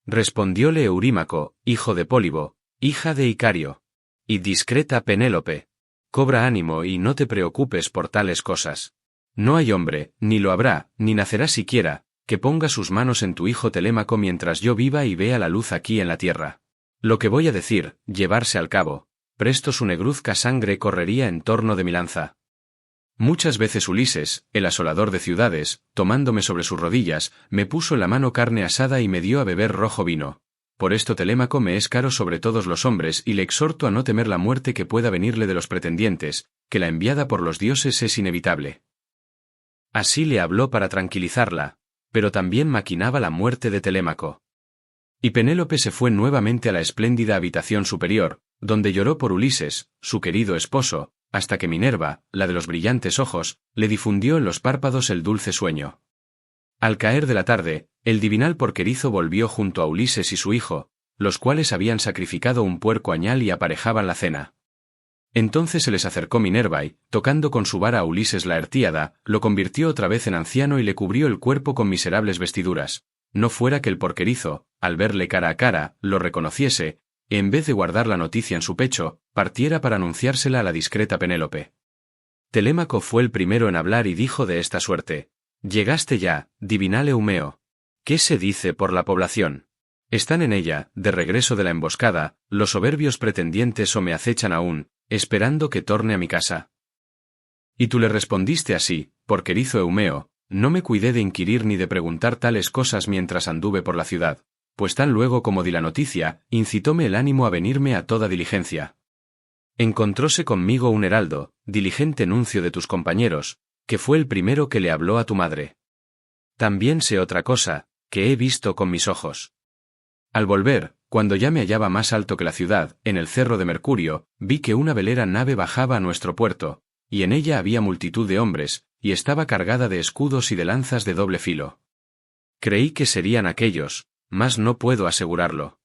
Respondióle Eurímaco, hijo de Pólibo, hija de Icario. Y discreta Penélope. Cobra ánimo y no te preocupes por tales cosas. No hay hombre, ni lo habrá, ni nacerá siquiera, que ponga sus manos en tu hijo Telémaco mientras yo viva y vea la luz aquí en la tierra. Lo que voy a decir, llevarse al cabo, presto su negruzca sangre correría en torno de mi lanza. Muchas veces Ulises, el asolador de ciudades, tomándome sobre sus rodillas, me puso en la mano carne asada y me dio a beber rojo vino. Por esto Telémaco me es caro sobre todos los hombres y le exhorto a no temer la muerte que pueda venirle de los pretendientes, que la enviada por los dioses es inevitable. Así le habló para tranquilizarla, pero también maquinaba la muerte de Telémaco. Y Penélope se fue nuevamente a la espléndida habitación superior, donde lloró por Ulises, su querido esposo, hasta que Minerva, la de los brillantes ojos, le difundió en los párpados el dulce sueño. Al caer de la tarde, el divinal porquerizo volvió junto a Ulises y su hijo, los cuales habían sacrificado un puerco añal y aparejaban la cena. Entonces se les acercó Minerva y, tocando con su vara a Ulises la Artíada, lo convirtió otra vez en anciano y le cubrió el cuerpo con miserables vestiduras, no fuera que el porquerizo, al verle cara a cara, lo reconociese, y en vez de guardar la noticia en su pecho, partiera para anunciársela a la discreta Penélope. Telémaco fue el primero en hablar y dijo de esta suerte: «Llegaste ya, divinal Eumeo. ¿Qué se dice por la población? Están en ella, de regreso de la emboscada, los soberbios pretendientes o me acechan aún, esperando que torne a mi casa». Y tú le respondiste así: «Porquerizo Eumeo, no me cuidé de inquirir ni de preguntar tales cosas mientras anduve por la ciudad, pues tan luego como di la noticia, incitóme el ánimo a venirme a toda diligencia. Encontróse conmigo un heraldo, diligente nuncio de tus compañeros, que fue el primero que le habló a tu madre. También sé otra cosa, que he visto con mis ojos. Al volver, cuando ya me hallaba más alto que la ciudad, en el cerro de Mercurio, vi que una velera nave bajaba a nuestro puerto, y en ella había multitud de hombres, y estaba cargada de escudos y de lanzas de doble filo. Creí que serían aquellos, mas no puedo asegurarlo».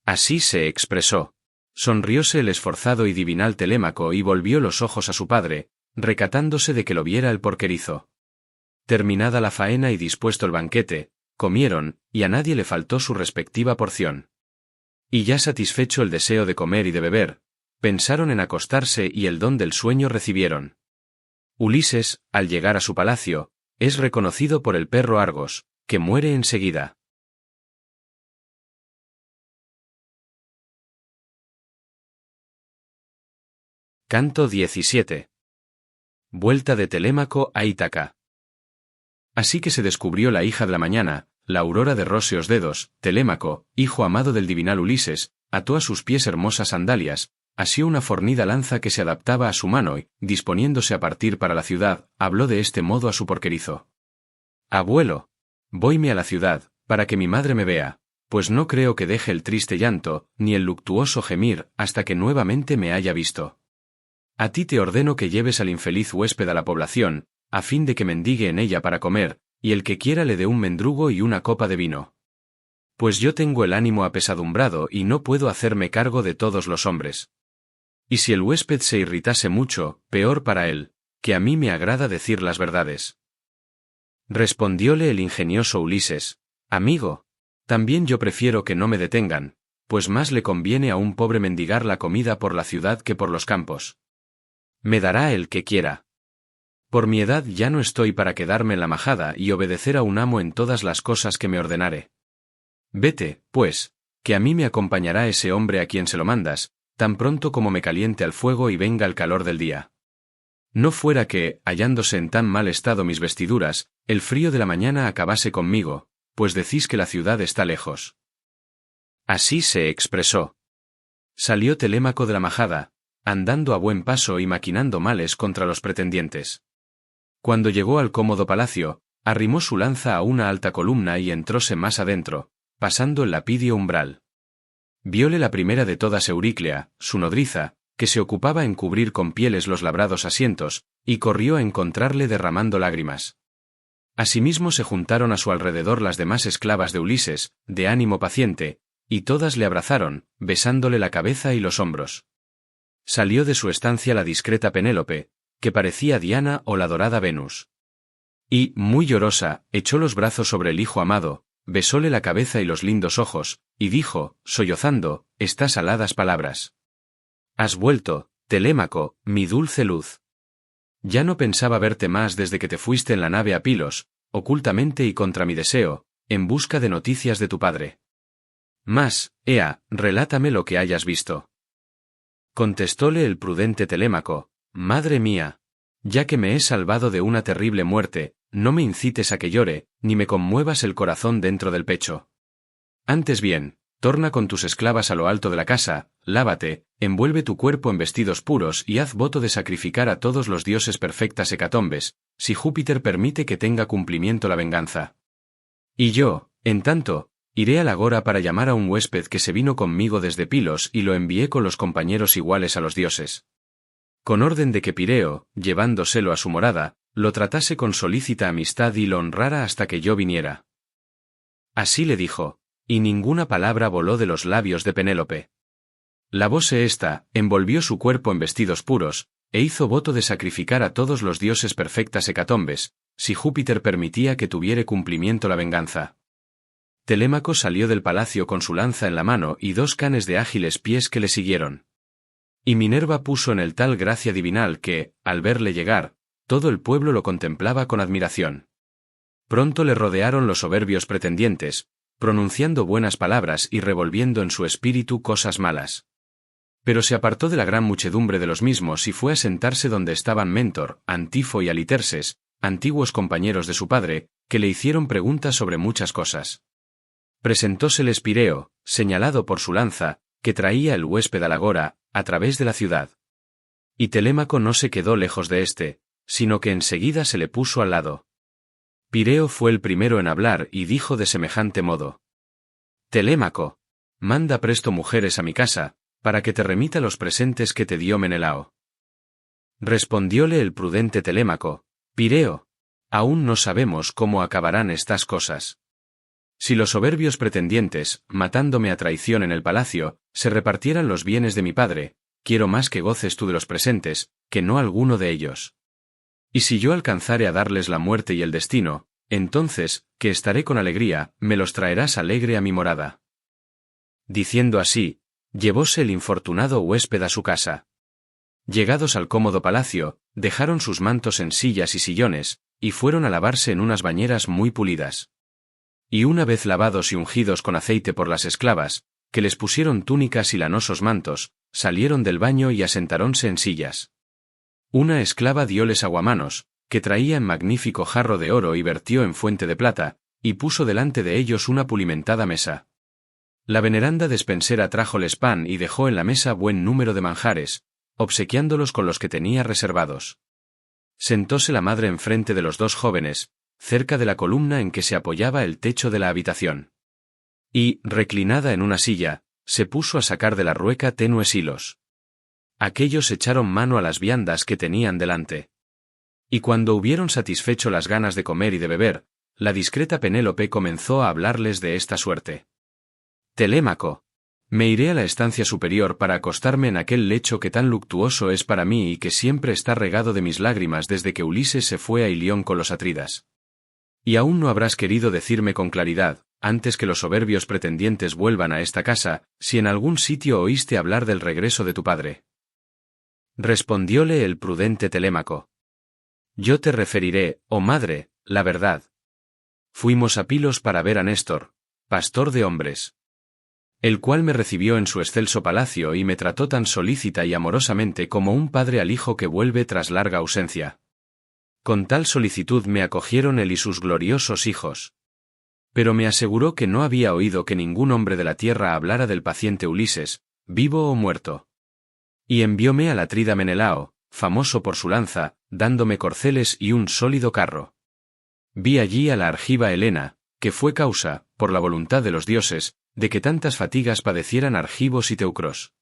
Así se expresó. Sonrióse el esforzado y divinal Telémaco y volvió los ojos a su padre, recatándose de que lo viera el porquerizo. Terminada la faena y dispuesto el banquete, comieron, y a nadie le faltó su respectiva porción. Y ya satisfecho el deseo de comer y de beber, pensaron en acostarse y el don del sueño recibieron. Ulises, al llegar a su palacio, es reconocido por el perro Argos, que muere enseguida. Canto 17. Vuelta de Telémaco a Ítaca. Así que se descubrió la hija de la mañana, la aurora de róseos dedos, Telémaco, hijo amado del divinal Ulises, ató a sus pies hermosas sandalias, asió una fornida lanza que se adaptaba a su mano y, disponiéndose a partir para la ciudad, habló de este modo a su porquerizo: «Abuelo, voyme a la ciudad, para que mi madre me vea, pues no creo que deje el triste llanto, ni el luctuoso gemir, hasta que nuevamente me haya visto. A ti te ordeno que lleves al infeliz huésped a la población, a fin de que mendigue en ella para comer, y el que quiera le dé un mendrugo y una copa de vino. Pues yo tengo el ánimo apesadumbrado y no puedo hacerme cargo de todos los hombres. Y si el huésped se irritase mucho, peor para él, que a mí me agrada decir las verdades». Respondióle el ingenioso Ulises: «Amigo, también yo prefiero que no me detengan, pues más le conviene a un pobre mendigar la comida por la ciudad que por los campos. Me dará el que quiera. Por mi edad ya no estoy para quedarme en la majada y obedecer a un amo en todas las cosas que me ordenare. Vete, pues, que a mí me acompañará ese hombre a quien se lo mandas, tan pronto como me caliente al fuego y venga el calor del día. No fuera que, hallándose en tan mal estado mis vestiduras, el frío de la mañana acabase conmigo, pues decís que la ciudad está lejos». Así se expresó. Salió Telémaco de la majada, andando a buen paso y maquinando males contra los pretendientes. Cuando llegó al cómodo palacio, arrimó su lanza a una alta columna y entróse más adentro, pasando el lapidio umbral. Vióle la primera de todas Euríclea, su nodriza, que se ocupaba en cubrir con pieles los labrados asientos, y corrió a encontrarle derramando lágrimas. Asimismo se juntaron a su alrededor las demás esclavas de Ulises, de ánimo paciente, y todas le abrazaron, besándole la cabeza y los hombros. Salió de su estancia la discreta Penélope, que parecía Diana o la dorada Venus. Y, muy llorosa, echó los brazos sobre el hijo amado, besóle la cabeza y los lindos ojos, y dijo, sollozando, estas aladas palabras. Has vuelto, Telémaco, mi dulce luz. Ya no pensaba verte más desde que te fuiste en la nave a Pilos, ocultamente y contra mi deseo, en busca de noticias de tu padre. Mas, ea, relátame lo que hayas visto. Contestóle el prudente Telémaco, madre mía, ya que me he salvado de una terrible muerte, no me incites a que llore, ni me conmuevas el corazón dentro del pecho. Antes bien, torna con tus esclavas a lo alto de la casa, lávate, envuelve tu cuerpo en vestidos puros y haz voto de sacrificar a todos los dioses perfectas hecatombes, si Júpiter permite que tenga cumplimiento la venganza. Y yo, en tanto, iré al agora para llamar a un huésped que se vino conmigo desde Pilos y lo envié con los compañeros iguales a los dioses. Con orden de que Pireo, llevándoselo a su morada, lo tratase con solícita amistad y lo honrara hasta que yo viniera. Así le dijo, y ninguna palabra voló de los labios de Penélope. Lavóse ésta, envolvió su cuerpo en vestidos puros, e hizo voto de sacrificar a todos los dioses perfectas hecatombes, si Júpiter permitía que tuviere cumplimiento la venganza. Telémaco salió del palacio con su lanza en la mano y 2 canes de ágiles pies que le siguieron. Y Minerva puso en él tal gracia divinal que, al verle llegar, todo el pueblo lo contemplaba con admiración. Pronto le rodearon los soberbios pretendientes, pronunciando buenas palabras y revolviendo en su espíritu cosas malas. Pero se apartó de la gran muchedumbre de los mismos y fue a sentarse donde estaban Mentor, Antifo y Aliterses, antiguos compañeros de su padre, que le hicieron preguntas sobre muchas cosas. Presentóseles Pireo, señalado por su lanza, que traía el huésped al agora, a través de la ciudad. Y Telémaco no se quedó lejos de éste, sino que enseguida se le puso al lado. Pireo fue el primero en hablar y dijo de semejante modo: Telémaco, manda presto mujeres a mi casa, para que te remita los presentes que te dio Menelao. Respondióle el prudente Telémaco: Pireo, aún no sabemos cómo acabarán estas cosas. Si los soberbios pretendientes, matándome a traición en el palacio, se repartieran los bienes de mi padre, quiero más que goces tú de los presentes, que no alguno de ellos. Y si yo alcanzare a darles la muerte y el destino, entonces, que estaré con alegría, me los traerás alegre a mi morada. Diciendo así, llevóse el infortunado huésped a su casa. Llegados al cómodo palacio, dejaron sus mantos en sillas y sillones, y fueron a lavarse en unas bañeras muy pulidas. Y una vez lavados y ungidos con aceite por las esclavas, que les pusieron túnicas y lanosos mantos, salieron del baño y asentáronse en sillas. Una esclava dióles aguamanos, que traía en magnífico jarro de oro y vertió en fuente de plata, y puso delante de ellos una pulimentada mesa. La veneranda despensera trájoles pan y dejó en la mesa buen número de manjares, obsequiándolos con los que tenía reservados. Sentóse la madre enfrente de los 2 jóvenes, cerca de la columna en que se apoyaba el techo de la habitación. Y, reclinada en una silla, se puso a sacar de la rueca tenues hilos. Aquellos echaron mano a las viandas que tenían delante. Y cuando hubieron satisfecho las ganas de comer y de beber, la discreta Penélope comenzó a hablarles de esta suerte. Telémaco, me iré a la estancia superior para acostarme en aquel lecho que tan luctuoso es para mí y que siempre está regado de mis lágrimas desde que Ulises se fue a Ilión con los atridas. Y aún no habrás querido decirme con claridad, antes que los soberbios pretendientes vuelvan a esta casa, si en algún sitio oíste hablar del regreso de tu padre. Respondióle el prudente Telémaco: Yo te referiré, oh madre, la verdad. Fuimos a Pilos para ver a Néstor, pastor de hombres, el cual me recibió en su excelso palacio y me trató tan solícita y amorosamente como un padre al hijo que vuelve tras larga ausencia. Con tal solicitud me acogieron él y sus gloriosos hijos. Pero me aseguró que no había oído que ningún hombre de la tierra hablara del paciente Ulises, vivo o muerto. Y envióme al atrida Menelao, famoso por su lanza, dándome corceles y un sólido carro. Vi allí a la argiva Helena, que fue causa, por la voluntad de los dioses, de que tantas fatigas padecieran argivos y teucros.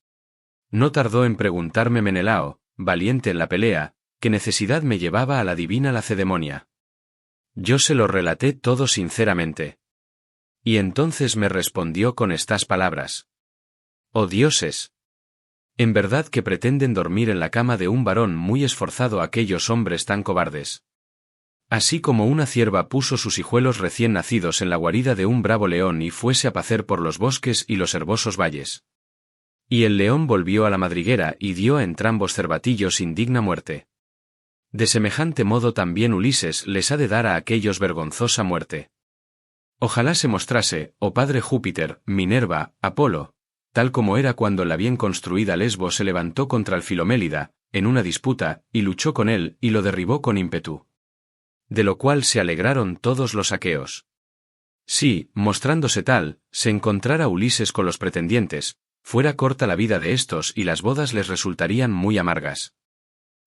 No tardó en preguntarme Menelao, valiente en la pelea, qué necesidad me llevaba a la divina Lacedemonia. Yo se lo relaté todo sinceramente. Y entonces me respondió con estas palabras. Oh dioses. En verdad que pretenden dormir en la cama de un varón muy esforzado aquellos hombres tan cobardes. Así como una cierva puso sus hijuelos recién nacidos en la guarida de un bravo león y fuese a pacer por los bosques y los herbosos valles. Y el león volvió a la madriguera y dio a entrambos cervatillos indigna muerte. De semejante modo también Ulises les ha de dar a aquellos vergonzosa muerte. Ojalá se mostrase, oh padre Júpiter, Minerva, Apolo, tal como era cuando la bien construida Lesbo se levantó contra el Filomélida, en una disputa, y luchó con él, y lo derribó con ímpetu. De lo cual se alegraron todos los aqueos. Si, mostrándose tal, se encontrara Ulises con los pretendientes, fuera corta la vida de éstos y las bodas les resultarían muy amargas.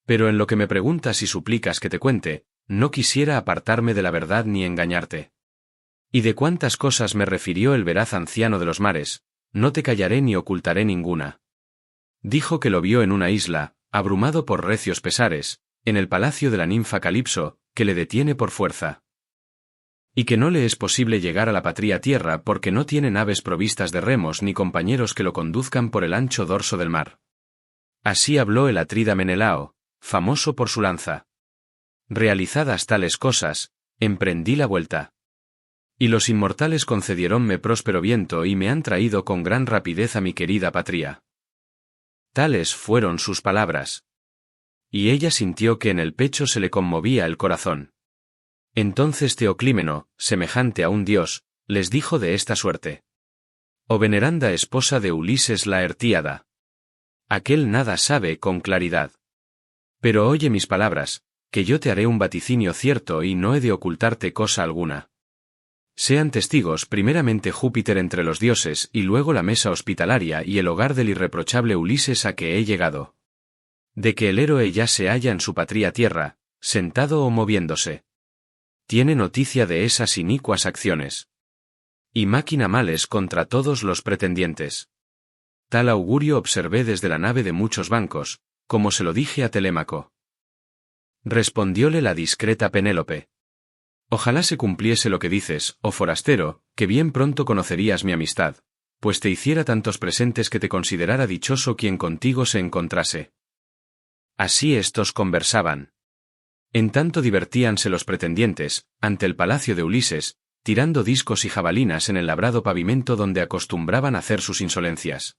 Pero en lo que me preguntas y suplicas que te cuente, no quisiera apartarme de la verdad ni engañarte. Y de cuántas cosas me refirió el veraz anciano de los mares, no te callaré ni ocultaré ninguna. Dijo que lo vio en una isla, abrumado por recios pesares, en el palacio de la ninfa Calipso, que le detiene por fuerza. Y que no le es posible llegar a la patria tierra porque no tiene naves provistas de remos ni compañeros que lo conduzcan por el ancho dorso del mar. Así habló el atrida Menelao, famoso por su lanza. Realizadas tales cosas, emprendí la vuelta. Y los inmortales concediéronme próspero viento y me han traído con gran rapidez a mi querida patria. Tales fueron sus palabras. Y ella sintió que en el pecho se le conmovía el corazón. Entonces Teoclímeno, semejante a un dios, les dijo de esta suerte. Oh veneranda esposa de Ulises Laertíada. Aquel nada sabe con claridad. Pero oye mis palabras, que yo te haré un vaticinio cierto y no he de ocultarte cosa alguna. Sean testigos primeramente Júpiter entre los dioses y luego la mesa hospitalaria y el hogar del irreprochable Ulises a que he llegado. De que el héroe ya se halla en su patria tierra, sentado o moviéndose. Tiene noticia de esas inicuas acciones. Y máquina males contra todos los pretendientes. Tal augurio observé desde la nave de muchos bancos, como se lo dije a Telémaco. Respondióle la discreta Penélope. Ojalá se cumpliese lo que dices, oh forastero, que bien pronto conocerías mi amistad, pues te hiciera tantos presentes que te considerara dichoso quien contigo se encontrase. Así estos conversaban. En tanto divertíanse los pretendientes, ante el palacio de Ulises, tirando discos y jabalinas en el labrado pavimento donde acostumbraban hacer sus insolencias.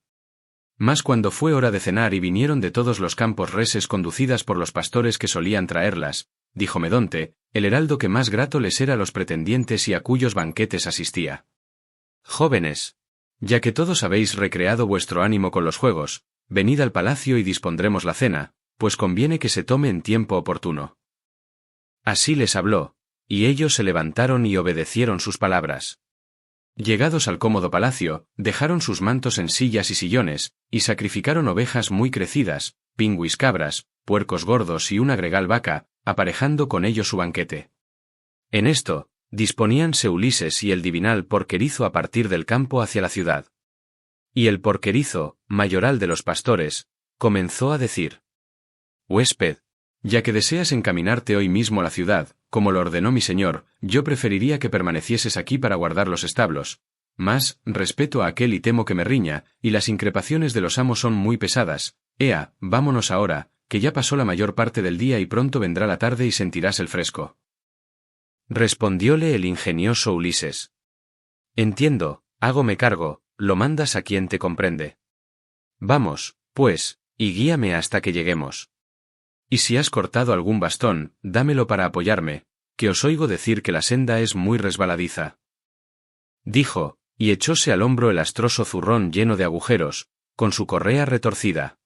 Mas cuando fue hora de cenar y vinieron de todos los campos reses conducidas por los pastores que solían traerlas, dijo Medonte, el heraldo que más grato les era a los pretendientes y a cuyos banquetes asistía. Jóvenes, ya que todos habéis recreado vuestro ánimo con los juegos, venid al palacio y dispondremos la cena, pues conviene que se tome en tiempo oportuno. Así les habló, y ellos se levantaron y obedecieron sus palabras. Llegados al cómodo palacio, dejaron sus mantos en sillas y sillones, y sacrificaron ovejas muy crecidas, pingüis cabras, puercos gordos y una gregal vaca, aparejando con ello su banquete. En esto, disponíanse Ulises y el divinal porquerizo a partir del campo hacia la ciudad. Y el porquerizo, mayoral de los pastores, comenzó a decir: Huésped, ya que deseas encaminarte hoy mismo a la ciudad, como lo ordenó mi señor, yo preferiría que permanecieses aquí para guardar los establos. Mas, respeto a aquel y temo que me riña, y las increpaciones de los amos son muy pesadas. Ea, vámonos ahora, que ya pasó la mayor parte del día y pronto vendrá la tarde y sentirás el fresco. Respondióle el ingenioso Ulises. Entiendo, hágome cargo, lo mandas a quien te comprende. Vamos, pues, y guíame hasta que lleguemos. Y si has cortado algún bastón, dámelo para apoyarme, que os oigo decir que la senda es muy resbaladiza. Dijo, y echóse al hombro el astroso zurrón lleno de agujeros, con su correa retorcida.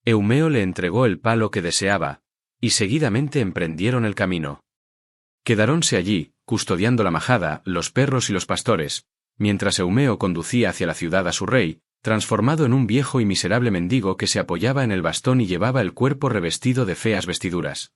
Eumeo le entregó el palo que deseaba, y seguidamente emprendieron el camino. Quedáronse allí, custodiando la majada, los perros y los pastores, mientras Eumeo conducía hacia la ciudad a su rey, transformado en un viejo y miserable mendigo que se apoyaba en el bastón y llevaba el cuerpo revestido de feas vestiduras.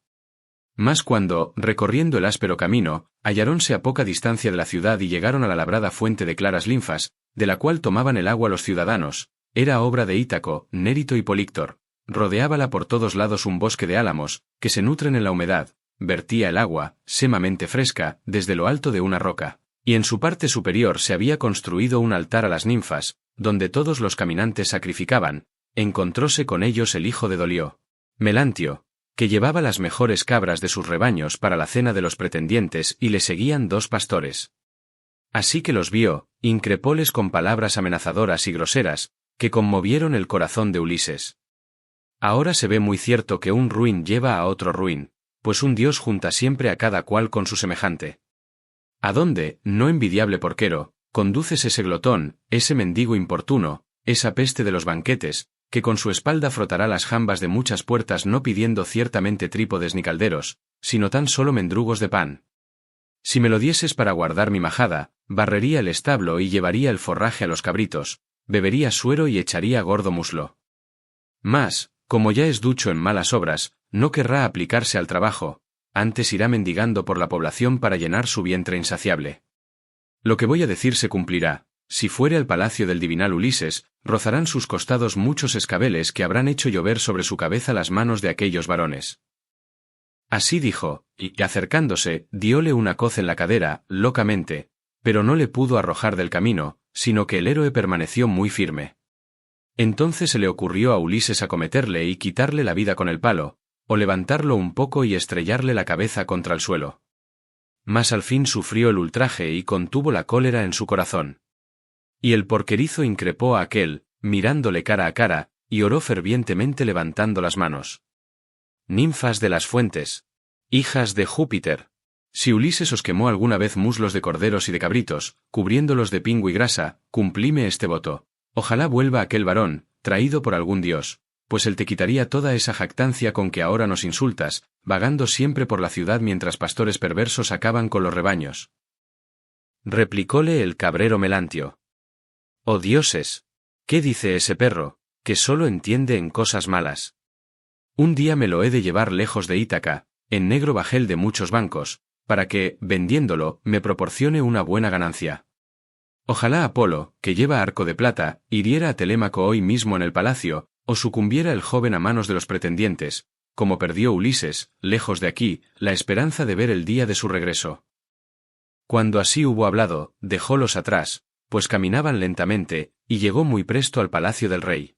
Mas cuando, recorriendo el áspero camino, hallaronse a poca distancia de la ciudad y llegaron a la labrada fuente de claras linfas, de la cual tomaban el agua los ciudadanos, era obra de Ítaco, Nérito y Políctor. Rodeábala por todos lados un bosque de álamos, que se nutren en la humedad, vertía el agua, semamente fresca, desde lo alto de una roca, y en su parte superior se había construido un altar a las ninfas, donde todos los caminantes sacrificaban. Encontróse con ellos el hijo de Dolió, Melantio, que llevaba las mejores cabras de sus rebaños para la cena de los pretendientes y le seguían 2 pastores. Así que los vio, increpóles con palabras amenazadoras y groseras, que conmovieron el corazón de Ulises. Ahora se ve muy cierto que un ruin lleva a otro ruin, pues un dios junta siempre a cada cual con su semejante. ¿A dónde, no envidiable porquero, conduces ese glotón, ese mendigo importuno, esa peste de los banquetes, que con su espalda frotará las jambas de muchas puertas no pidiendo ciertamente trípodes ni calderos, sino tan solo mendrugos de pan? Si me lo dieses para guardar mi majada, barrería el establo y llevaría el forraje a los cabritos, bebería suero y echaría gordo muslo. Mas, como ya es ducho en malas obras, no querrá aplicarse al trabajo, antes irá mendigando por la población para llenar su vientre insaciable. Lo que voy a decir se cumplirá. Si fuere al palacio del divinal Ulises, rozarán sus costados muchos escabeles que habrán hecho llover sobre su cabeza las manos de aquellos varones. Así dijo, y acercándose, dióle una coz en la cadera, locamente, pero no le pudo arrojar del camino, sino que el héroe permaneció muy firme. Entonces se le ocurrió a Ulises acometerle y quitarle la vida con el palo, o levantarlo un poco y estrellarle la cabeza contra el suelo. Mas al fin sufrió el ultraje y contuvo la cólera en su corazón. Y el porquerizo increpó a aquel, mirándole cara a cara, y oró fervientemente levantando las manos. Ninfas de las fuentes, hijas de Júpiter, si Ulises os quemó alguna vez muslos de corderos y de cabritos, cubriéndolos de pingo y grasa, cumplíme este voto. Ojalá vuelva aquel varón, traído por algún dios, pues él te quitaría toda esa jactancia con que ahora nos insultas, vagando siempre por la ciudad mientras pastores perversos acaban con los rebaños. Replicóle el cabrero Melantio. Oh dioses, ¿qué dice ese perro, que solo entiende en cosas malas? Un día me lo he de llevar lejos de Ítaca, en negro bajel de muchos bancos, para que, vendiéndolo, me proporcione una buena ganancia. Ojalá Apolo, que lleva arco de plata, hiriera a Telémaco hoy mismo en el palacio, o sucumbiera el joven a manos de los pretendientes, como perdió Ulises, lejos de aquí, la esperanza de ver el día de su regreso. Cuando así hubo hablado, dejólos atrás, pues caminaban lentamente, y llegó muy presto al palacio del rey.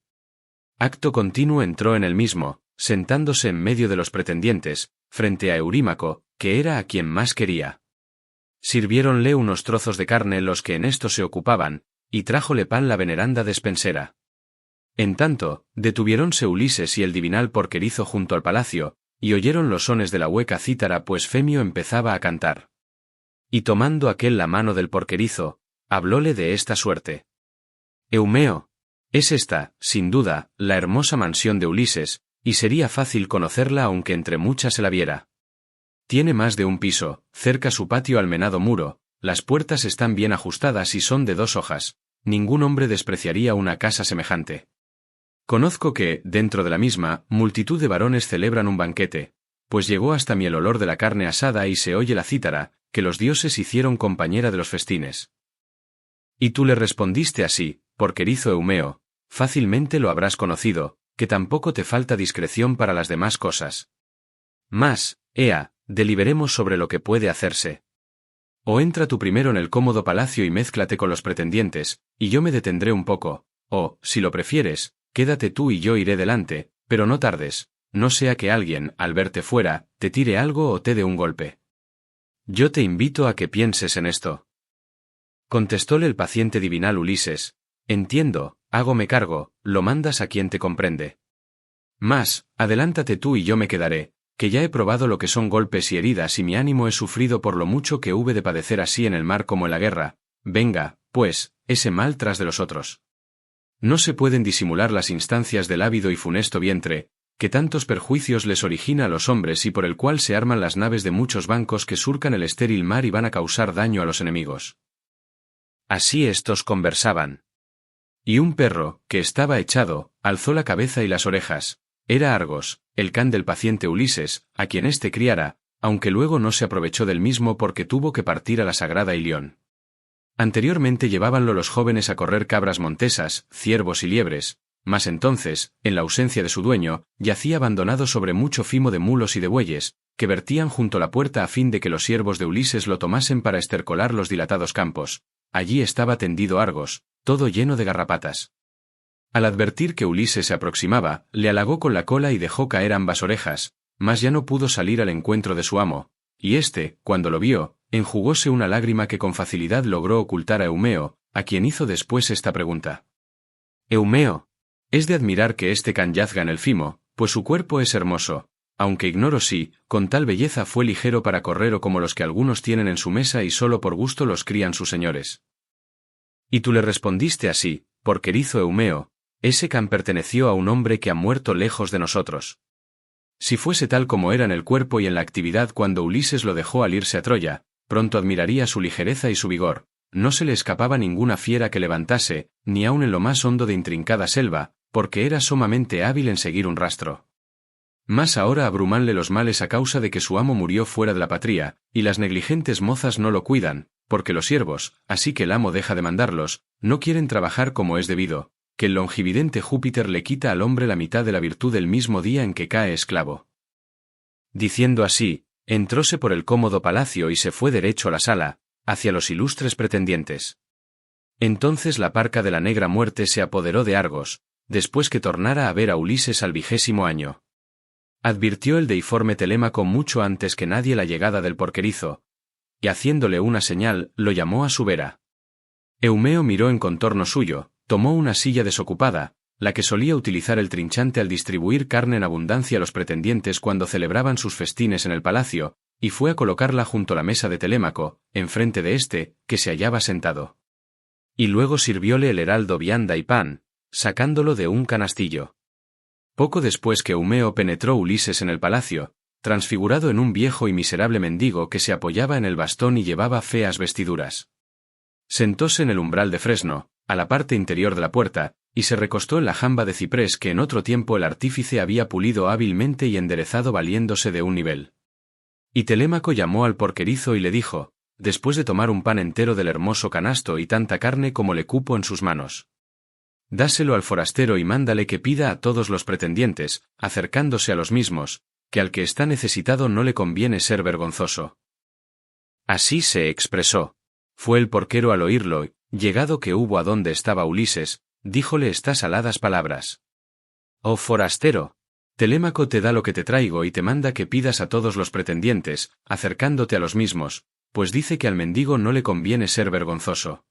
Acto continuo entró en el mismo, sentándose en medio de los pretendientes, frente a Eurímaco, que era a quien más quería. Sirviéronle unos trozos de carne los que en esto se ocupaban, y trájole pan la veneranda despensera. En tanto, detuviéronse Ulises y el divinal porquerizo junto al palacio, y oyeron los sones de la hueca cítara pues Femio empezaba a cantar. Y tomando aquel la mano del porquerizo, hablóle de esta suerte. Eumeo, es esta, sin duda, la hermosa mansión de Ulises, y sería fácil conocerla aunque entre muchas se la viera. Tiene más de un piso, cerca su patio almenado muro, las puertas están bien ajustadas y son de 2 hojas, ningún hombre despreciaría una casa semejante. Conozco que, dentro de la misma, multitud de varones celebran un banquete, pues llegó hasta mí el olor de la carne asada y se oye la cítara, que los dioses hicieron compañera de los festines. Y tú le respondiste así, porquerizo Eumeo, fácilmente lo habrás conocido, que tampoco te falta discreción para las demás cosas. Mas, ea, deliberemos sobre lo que puede hacerse. O entra tú primero en el cómodo palacio y mézclate con los pretendientes, y yo me detendré un poco, o, si lo prefieres, quédate tú y yo iré delante, pero no tardes, no sea que alguien, al verte fuera, te tire algo o te dé un golpe. Yo te invito a que pienses en esto. Contestóle el paciente divinal Ulises, entiendo, hágome cargo, lo mandas a quien te comprende. Mas, adelántate tú y yo me quedaré, que ya he probado lo que son golpes y heridas y mi ánimo he sufrido por lo mucho que hube de padecer así en el mar como en la guerra, venga, pues, ese mal tras de los otros. No se pueden disimular las instancias del ávido y funesto vientre, que tantos perjuicios les origina a los hombres y por el cual se arman las naves de muchos bancos que surcan el estéril mar y van a causar daño a los enemigos. Así estos conversaban. Y un perro, que estaba echado, alzó la cabeza y las orejas. Era Argos, el can del paciente Ulises, a quien éste criara, aunque luego no se aprovechó del mismo porque tuvo que partir a la sagrada Ilión. Anteriormente llevábanlo los jóvenes a correr cabras montesas, ciervos y liebres, mas entonces, en la ausencia de su dueño, yacía abandonado sobre mucho fimo de mulos y de bueyes, que vertían junto a la puerta a fin de que los siervos de Ulises lo tomasen para estercolar los dilatados campos. Allí estaba tendido Argos, todo lleno de garrapatas. Al advertir que Ulises se aproximaba, le halagó con la cola y dejó caer ambas orejas, mas ya no pudo salir al encuentro de su amo, y éste, cuando lo vio, enjugóse una lágrima que con facilidad logró ocultar a Eumeo, a quien hizo después esta pregunta. Eumeo, es de admirar que este can yazga en el fimo, pues su cuerpo es hermoso, aunque ignoro si, con tal belleza fue ligero para correr o como los que algunos tienen en su mesa y solo por gusto los crían sus señores. Y tú le respondiste así, porquerizo Eumeo, ese can perteneció a un hombre que ha muerto lejos de nosotros. Si fuese tal como era en el cuerpo y en la actividad cuando Ulises lo dejó al irse a Troya, pronto admiraría su ligereza y su vigor, no se le escapaba ninguna fiera que levantase, ni aun en lo más hondo de intrincada selva, porque era sumamente hábil en seguir un rastro. Mas ahora abrumanle los males a causa de que su amo murió fuera de la patria, y las negligentes mozas no lo cuidan, porque los siervos, así que el amo deja de mandarlos, no quieren trabajar como es debido, que el longividente Júpiter le quita al hombre la mitad de la virtud el mismo día en que cae esclavo. Diciendo así, entróse por el cómodo palacio y se fue derecho a la sala, hacia los ilustres pretendientes. Entonces la parca de la negra muerte se apoderó de Argos, después que tornara a ver a Ulises al 20º año. Advirtió el deiforme Telémaco mucho antes que nadie la llegada del porquerizo, y haciéndole una señal, lo llamó a su vera. Eumeo miró en contorno suyo, tomó una silla desocupada, la que solía utilizar el trinchante al distribuir carne en abundancia a los pretendientes cuando celebraban sus festines en el palacio, y fue a colocarla junto a la mesa de Telémaco, enfrente de éste, que se hallaba sentado. Y luego sirvióle el heraldo vianda y pan, sacándolo de un canastillo. Poco después que Eumeo penetró Ulises en el palacio, transfigurado en un viejo y miserable mendigo que se apoyaba en el bastón y llevaba feas vestiduras. Sentóse en el umbral de fresno, a la parte interior de la puerta, y se recostó en la jamba de ciprés que en otro tiempo el artífice había pulido hábilmente y enderezado valiéndose de un nivel. Y Telémaco llamó al porquerizo y le dijo, después de tomar un pan entero del hermoso canasto y tanta carne como le cupo en sus manos. Dáselo al forastero y mándale que pida a todos los pretendientes, acercándose a los mismos, que al que está necesitado no le conviene ser vergonzoso. Así se expresó. Fue el porquero al oírlo, llegado que hubo a donde estaba Ulises, díjole estas aladas palabras. Oh forastero, Telémaco te da lo que te traigo y te manda que pidas a todos los pretendientes, acercándote a los mismos, pues dice que al mendigo no le conviene ser vergonzoso.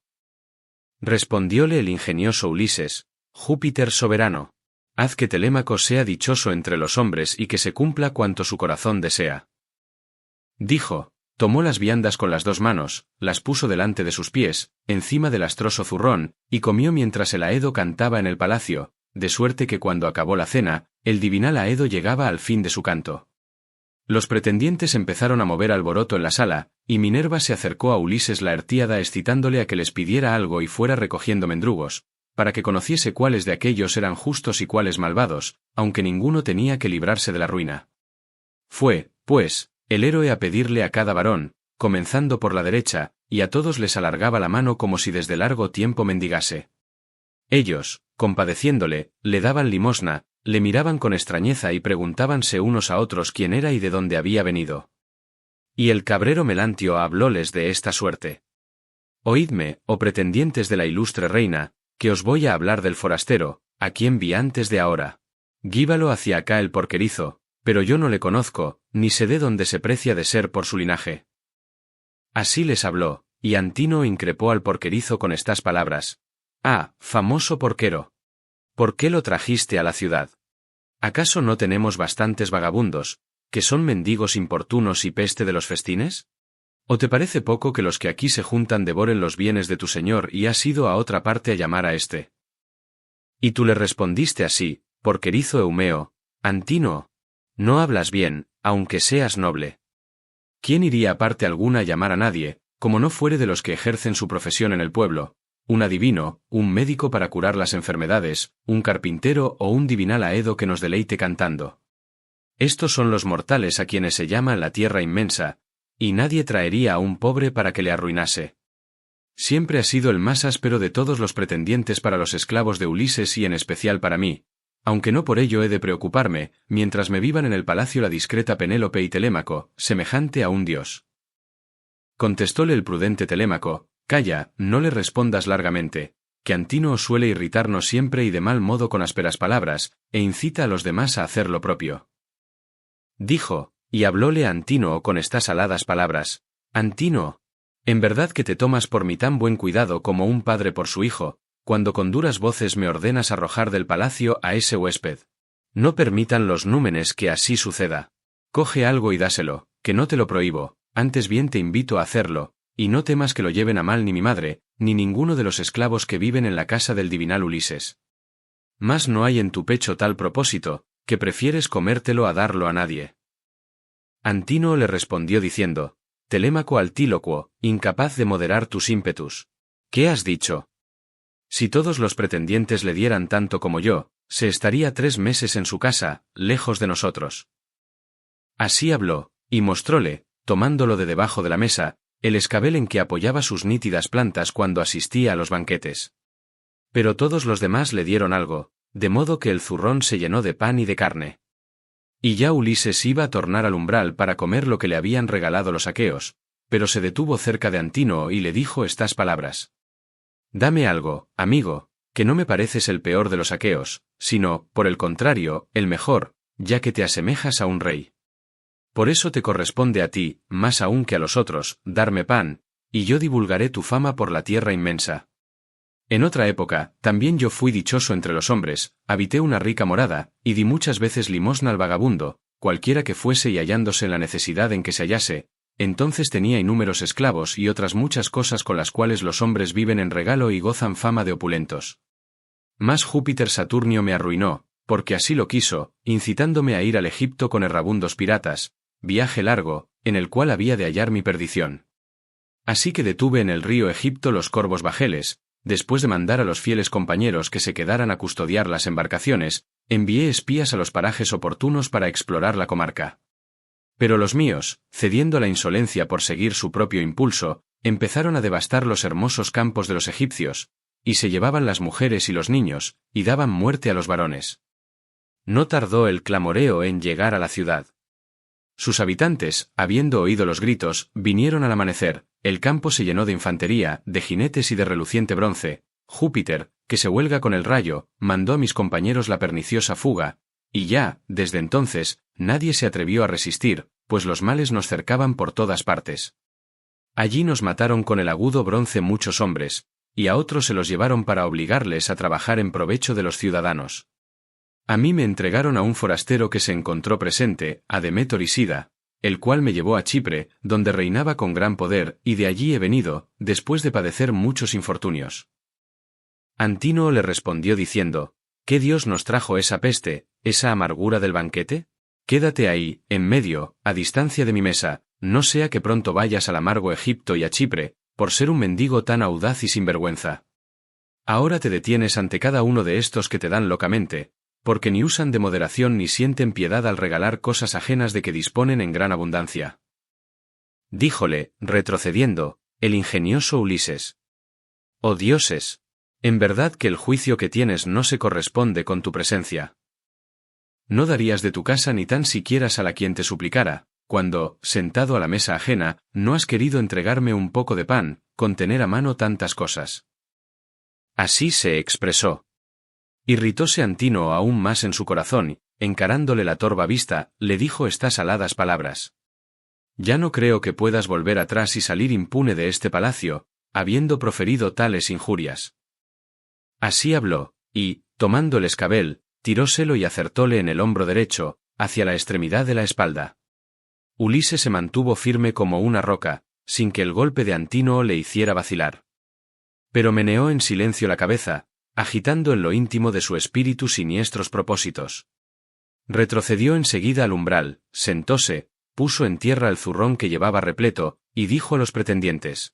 Respondióle el ingenioso Ulises, Júpiter soberano, haz que Telémaco sea dichoso entre los hombres y que se cumpla cuanto su corazón desea. Dijo, tomó las viandas con las dos manos, las puso delante de sus pies, encima del astroso zurrón, y comió mientras el Aedo cantaba en el palacio, de suerte que cuando acabó la cena, el divinal Aedo llegaba al fin de su canto. Los pretendientes empezaron a mover alboroto en la sala, y Minerva se acercó a Ulises Laertíada excitándole a que les pidiera algo y fuera recogiendo mendrugos, para que conociese cuáles de aquellos eran justos y cuáles malvados, aunque ninguno tenía que librarse de la ruina. Fue, pues, el héroe a pedirle a cada varón, comenzando por la derecha, y a todos les alargaba la mano como si desde largo tiempo mendigase. Ellos, compadeciéndole, le daban limosna, le miraban con extrañeza y preguntábanse unos a otros quién era y de dónde había venido. Y el cabrero Melantio hablóles de esta suerte. Oídme, oh pretendientes de la ilustre reina, que os voy a hablar del forastero, a quien vi antes de ahora. Guíbalo hacia acá el porquerizo, pero yo no le conozco, ni sé de dónde se precia de ser por su linaje. Así les habló, y Antino increpó al porquerizo con estas palabras. Ah, famoso porquero. ¿Por qué lo trajiste a la ciudad? ¿Acaso no tenemos bastantes vagabundos, que son mendigos importunos y peste de los festines? ¿O te parece poco que los que aquí se juntan devoren los bienes de tu señor y has ido a otra parte a llamar a éste? Y tú le respondiste así, porquerizo Eumeo, Antino, no hablas bien, aunque seas noble. ¿Quién iría a parte alguna a llamar a nadie, como no fuere de los que ejercen su profesión en el pueblo, un adivino, un médico para curar las enfermedades, un carpintero o un divinal aedo que nos deleite cantando. Estos son los mortales a quienes se llama la tierra inmensa, y nadie traería a un pobre para que le arruinase. Siempre ha sido el más áspero de todos los pretendientes para los esclavos de Ulises y en especial para mí, aunque no por ello he de preocuparme, mientras me vivan en el palacio la discreta Penélope y Telémaco, semejante a un dios. Contestóle el prudente Telémaco: calla, no le respondas largamente, que Antínoo suele irritarnos siempre y de mal modo con ásperas palabras, e incita a los demás a hacer lo propio. Dijo, y hablóle a Antínoo con estas aladas palabras: Antínoo, en verdad que te tomas por mi tan buen cuidado como un padre por su hijo, cuando con duras voces me ordenas arrojar del palacio a ese huésped. No permitan los númenes que así suceda. Coge algo y dáselo, que no te lo prohíbo, antes bien te invito a hacerlo, y no temas que lo lleven a mal ni mi madre, ni ninguno de los esclavos que viven en la casa del divinal Ulises. Mas no hay en tu pecho tal propósito, que prefieres comértelo a darlo a nadie. Antínoo le respondió diciendo: Telémaco altílocuo, incapaz de moderar tus ímpetus. ¿Qué has dicho? Si todos los pretendientes le dieran tanto como yo, se estaría 3 meses en su casa, lejos de nosotros. Así habló, y mostróle, tomándolo de debajo de la mesa, el escabel en que apoyaba sus nítidas plantas cuando asistía a los banquetes. Pero todos los demás le dieron algo, de modo que el zurrón se llenó de pan y de carne. Y ya Ulises iba a tornar al umbral para comer lo que le habían regalado los aqueos, pero se detuvo cerca de Antínoo y le dijo estas palabras: Dame algo, amigo, que no me pareces el peor de los aqueos, sino, por el contrario, el mejor, ya que te asemejas a un rey. Por eso te corresponde a ti, más aún que a los otros, darme pan, y yo divulgaré tu fama por la tierra inmensa. En otra época, también yo fui dichoso entre los hombres, habité una rica morada, y di muchas veces limosna al vagabundo, cualquiera que fuese y hallándose en la necesidad en que se hallase, entonces tenía inúmeros esclavos y otras muchas cosas con las cuales los hombres viven en regalo y gozan fama de opulentos. Mas Júpiter Saturnio me arruinó, porque así lo quiso, incitándome a ir al Egipto con errabundos piratas, viaje largo, en el cual había de hallar mi perdición. Así que detuve en el río Egipto los corvos bajeles, después de mandar a los fieles compañeros que se quedaran a custodiar las embarcaciones, envié espías a los parajes oportunos para explorar la comarca. Pero los míos, cediendo a la insolencia por seguir su propio impulso, empezaron a devastar los hermosos campos de los egipcios, y se llevaban las mujeres y los niños, y daban muerte a los varones. No tardó el clamoreo en llegar a la ciudad. Sus habitantes, habiendo oído los gritos, vinieron al amanecer, el campo se llenó de infantería, de jinetes y de reluciente bronce. Júpiter, que se huelga con el rayo, mandó a mis compañeros la perniciosa fuga, y ya, desde entonces, nadie se atrevió a resistir, pues los males nos cercaban por todas partes. Allí nos mataron con el agudo bronce muchos hombres, y a otros se los llevaron para obligarles a trabajar en provecho de los ciudadanos. A mí me entregaron a un forastero que se encontró presente, a Demétor Isida, el cual me llevó a Chipre, donde reinaba con gran poder, y de allí he venido, después de padecer muchos infortunios. Antínoo le respondió diciendo: ¿Qué dios nos trajo esa peste, esa amargura del banquete? Quédate ahí, en medio, a distancia de mi mesa, no sea que pronto vayas al amargo Egipto y a Chipre, por ser un mendigo tan audaz y sinvergüenza. Ahora te detienes ante cada uno de estos que te dan locamente, porque ni usan de moderación ni sienten piedad al regalar cosas ajenas de que disponen en gran abundancia. Díjole, retrocediendo, el ingenioso Ulises: Oh dioses, en verdad que el juicio que tienes no se corresponde con tu presencia. No darías de tu casa ni tan siquiera a la quien te suplicara, cuando, sentado a la mesa ajena, no has querido entregarme un poco de pan, con tener a mano tantas cosas. Así se expresó. Irritóse Antínoo aún más en su corazón, y, encarándole la torva vista, le dijo estas aladas palabras: Ya no creo que puedas volver atrás y salir impune de este palacio, habiendo proferido tales injurias. Así habló, y, tomando el escabel, tiróselo y acertóle en el hombro derecho, hacia la extremidad de la espalda. Ulises se mantuvo firme como una roca, sin que el golpe de Antínoo le hiciera vacilar. Pero meneó en silencio la cabeza, agitando en lo íntimo de su espíritu siniestros propósitos. Retrocedió enseguida al umbral, sentóse, puso en tierra el zurrón que llevaba repleto, y dijo a los pretendientes: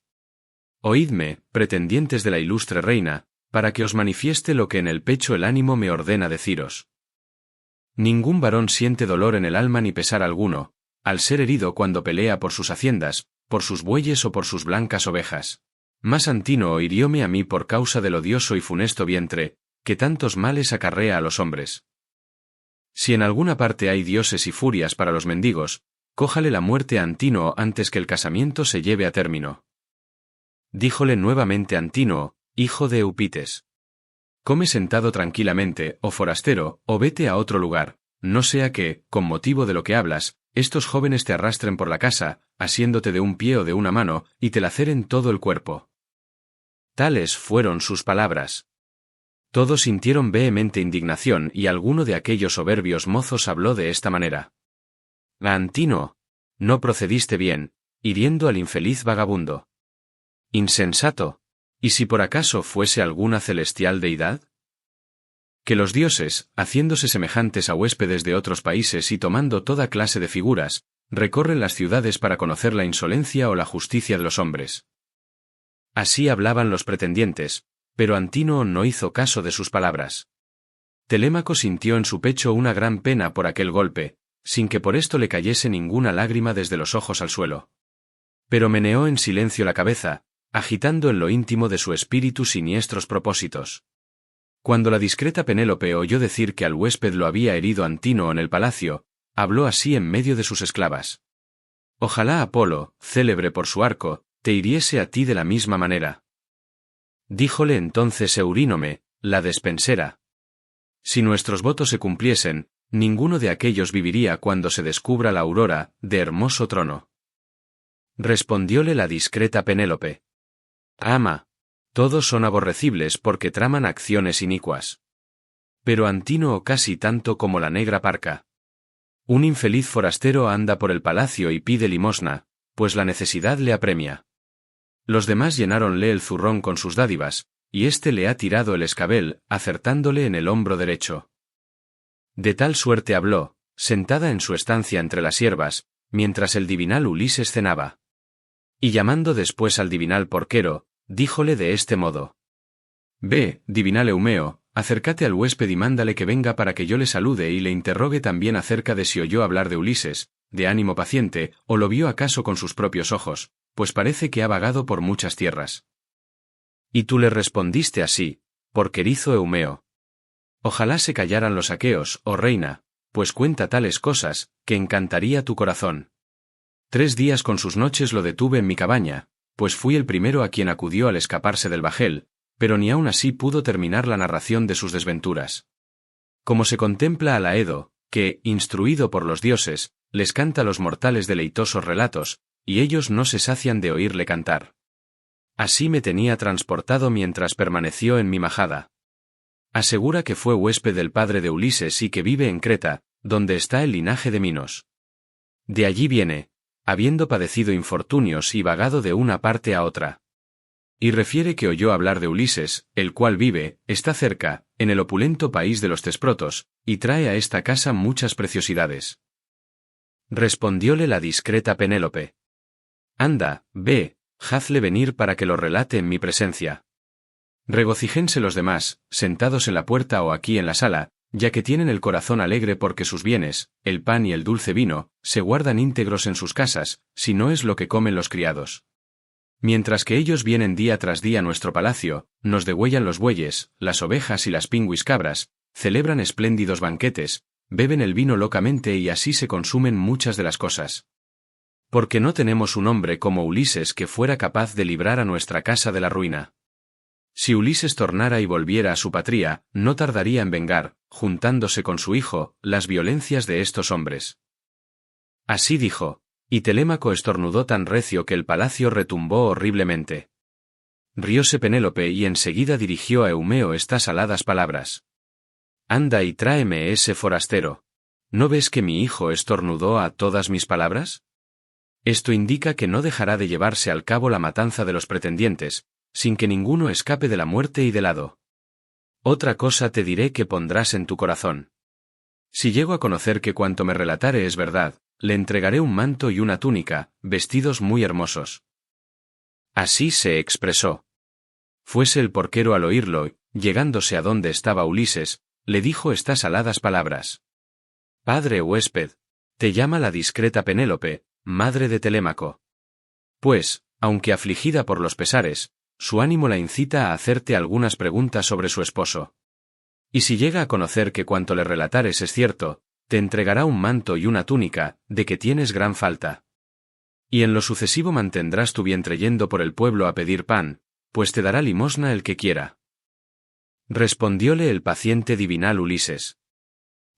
Oídme, pretendientes de la ilustre reina, para que os manifieste lo que en el pecho el ánimo me ordena deciros. Ningún varón siente dolor en el alma ni pesar alguno, al ser herido cuando pelea por sus haciendas, por sus bueyes o por sus blancas ovejas. Mas Antínoo hirióme a mí por causa del odioso y funesto vientre, que tantos males acarrea a los hombres. Si en alguna parte hay dioses y furias para los mendigos, cójale la muerte a Antínoo antes que el casamiento se lleve a término. Díjole nuevamente Antínoo, hijo de Eupites. Come sentado tranquilamente, oh forastero, o vete a otro lugar, no sea que, con motivo de lo que hablas, estos jóvenes te arrastren por la casa, asiéndote de un pie o de una mano, y te laceren todo el cuerpo. Tales fueron sus palabras. Todos sintieron vehemente indignación y alguno de aquellos soberbios mozos habló de esta manera. Antínoo, no procediste bien, hiriendo al infeliz vagabundo. Insensato, ¿y si por acaso fuese alguna celestial deidad? Que los dioses, haciéndose semejantes a huéspedes de otros países y tomando toda clase de figuras, recorren las ciudades para conocer la insolencia o la justicia de los hombres. Así hablaban los pretendientes, pero Antínoo no hizo caso de sus palabras. Telémaco sintió en su pecho una gran pena por aquel golpe, sin que por esto le cayese ninguna lágrima desde los ojos al suelo. Pero meneó en silencio la cabeza, agitando en lo íntimo de su espíritu siniestros propósitos. Cuando la discreta Penélope oyó decir que al huésped lo había herido Antínoo en el palacio, habló así en medio de sus esclavas. Ojalá Apolo, célebre por su arco, te hiriese a ti de la misma manera. Díjole entonces Eurínome, la despensera. Si nuestros votos se cumpliesen, ninguno de aquellos viviría cuando se descubra la aurora, de hermoso trono. Respondióle la discreta Penélope. Ama. Todos son aborrecibles porque traman acciones inicuas. Pero Antínoo casi tanto como la negra parca. Un infeliz forastero anda por el palacio y pide limosna, pues la necesidad le apremia. Los demás llenáronle el zurrón con sus dádivas, y éste le ha tirado el escabel, acertándole en el hombro derecho. De tal suerte habló, sentada en su estancia entre las hierbas, mientras el divinal Ulises cenaba. Y llamando después al divinal porquero, díjole de este modo. Ve, divinal Eumeo, acércate al huésped y mándale que venga para que yo le salude y le interrogue también acerca de si oyó hablar de Ulises, de ánimo paciente, o lo vio acaso con sus propios ojos, pues parece que ha vagado por muchas tierras. Y tú le respondiste así, porquerizo Eumeo. Ojalá se callaran los aqueos, oh reina, pues cuenta tales cosas, que encantaría tu corazón. 3 días con sus noches lo detuve en mi cabaña, pues fui el primero a quien acudió al escaparse del bajel, pero ni aun así pudo terminar la narración de sus desventuras. Como se contempla a Laedo, que, instruido por los dioses, les canta a los mortales deleitosos relatos, y ellos no se sacian de oírle cantar. Así me tenía transportado mientras permaneció en mi majada. Asegura que fue huésped del padre de Ulises y que vive en Creta, donde está el linaje de Minos. De allí viene, habiendo padecido infortunios y vagado de una parte a otra. Y refiere que oyó hablar de Ulises, el cual vive, está cerca, en el opulento país de los Tesprotos, y trae a esta casa muchas preciosidades. Respondióle la discreta Penélope. Anda, ve, hazle venir para que lo relate en mi presencia. Regocijense los demás, sentados en la puerta o aquí en la sala, ya que tienen el corazón alegre porque sus bienes, el pan y el dulce vino, se guardan íntegros en sus casas, si no es lo que comen los criados. Mientras que ellos vienen día tras día a nuestro palacio, nos degüellan los bueyes, las ovejas y las pingüis cabras, celebran espléndidos banquetes, beben el vino locamente y así se consumen muchas de las cosas. Porque no tenemos un hombre como Ulises que fuera capaz de librar a nuestra casa de la ruina. Si Ulises tornara y volviera a su patria, no tardaría en vengar, juntándose con su hijo, las violencias de estos hombres. Así dijo, y Telémaco estornudó tan recio que el palacio retumbó horriblemente. Rióse Penélope y enseguida dirigió a Eumeo estas aladas palabras. Anda y tráeme ese forastero. ¿No ves que mi hijo estornudó a todas mis palabras? Esto indica que no dejará de llevarse al cabo la matanza de los pretendientes, sin que ninguno escape de la muerte y del hado. Otra cosa te diré que pondrás en tu corazón. Si llego a conocer que cuanto me relatare es verdad, le entregaré un manto y una túnica, vestidos muy hermosos. Así se expresó. Fuese el porquero al oírlo, llegándose a donde estaba Ulises, le dijo estas aladas palabras. Padre huésped, te llama la discreta Penélope, madre de Telémaco. Pues, aunque afligida por los pesares, su ánimo la incita a hacerte algunas preguntas sobre su esposo. Y si llega a conocer que cuanto le relatares es cierto, te entregará un manto y una túnica, de que tienes gran falta. Y en lo sucesivo mantendrás tu vientre yendo por el pueblo a pedir pan, pues te dará limosna el que quiera. Respondióle el paciente divinal Ulises.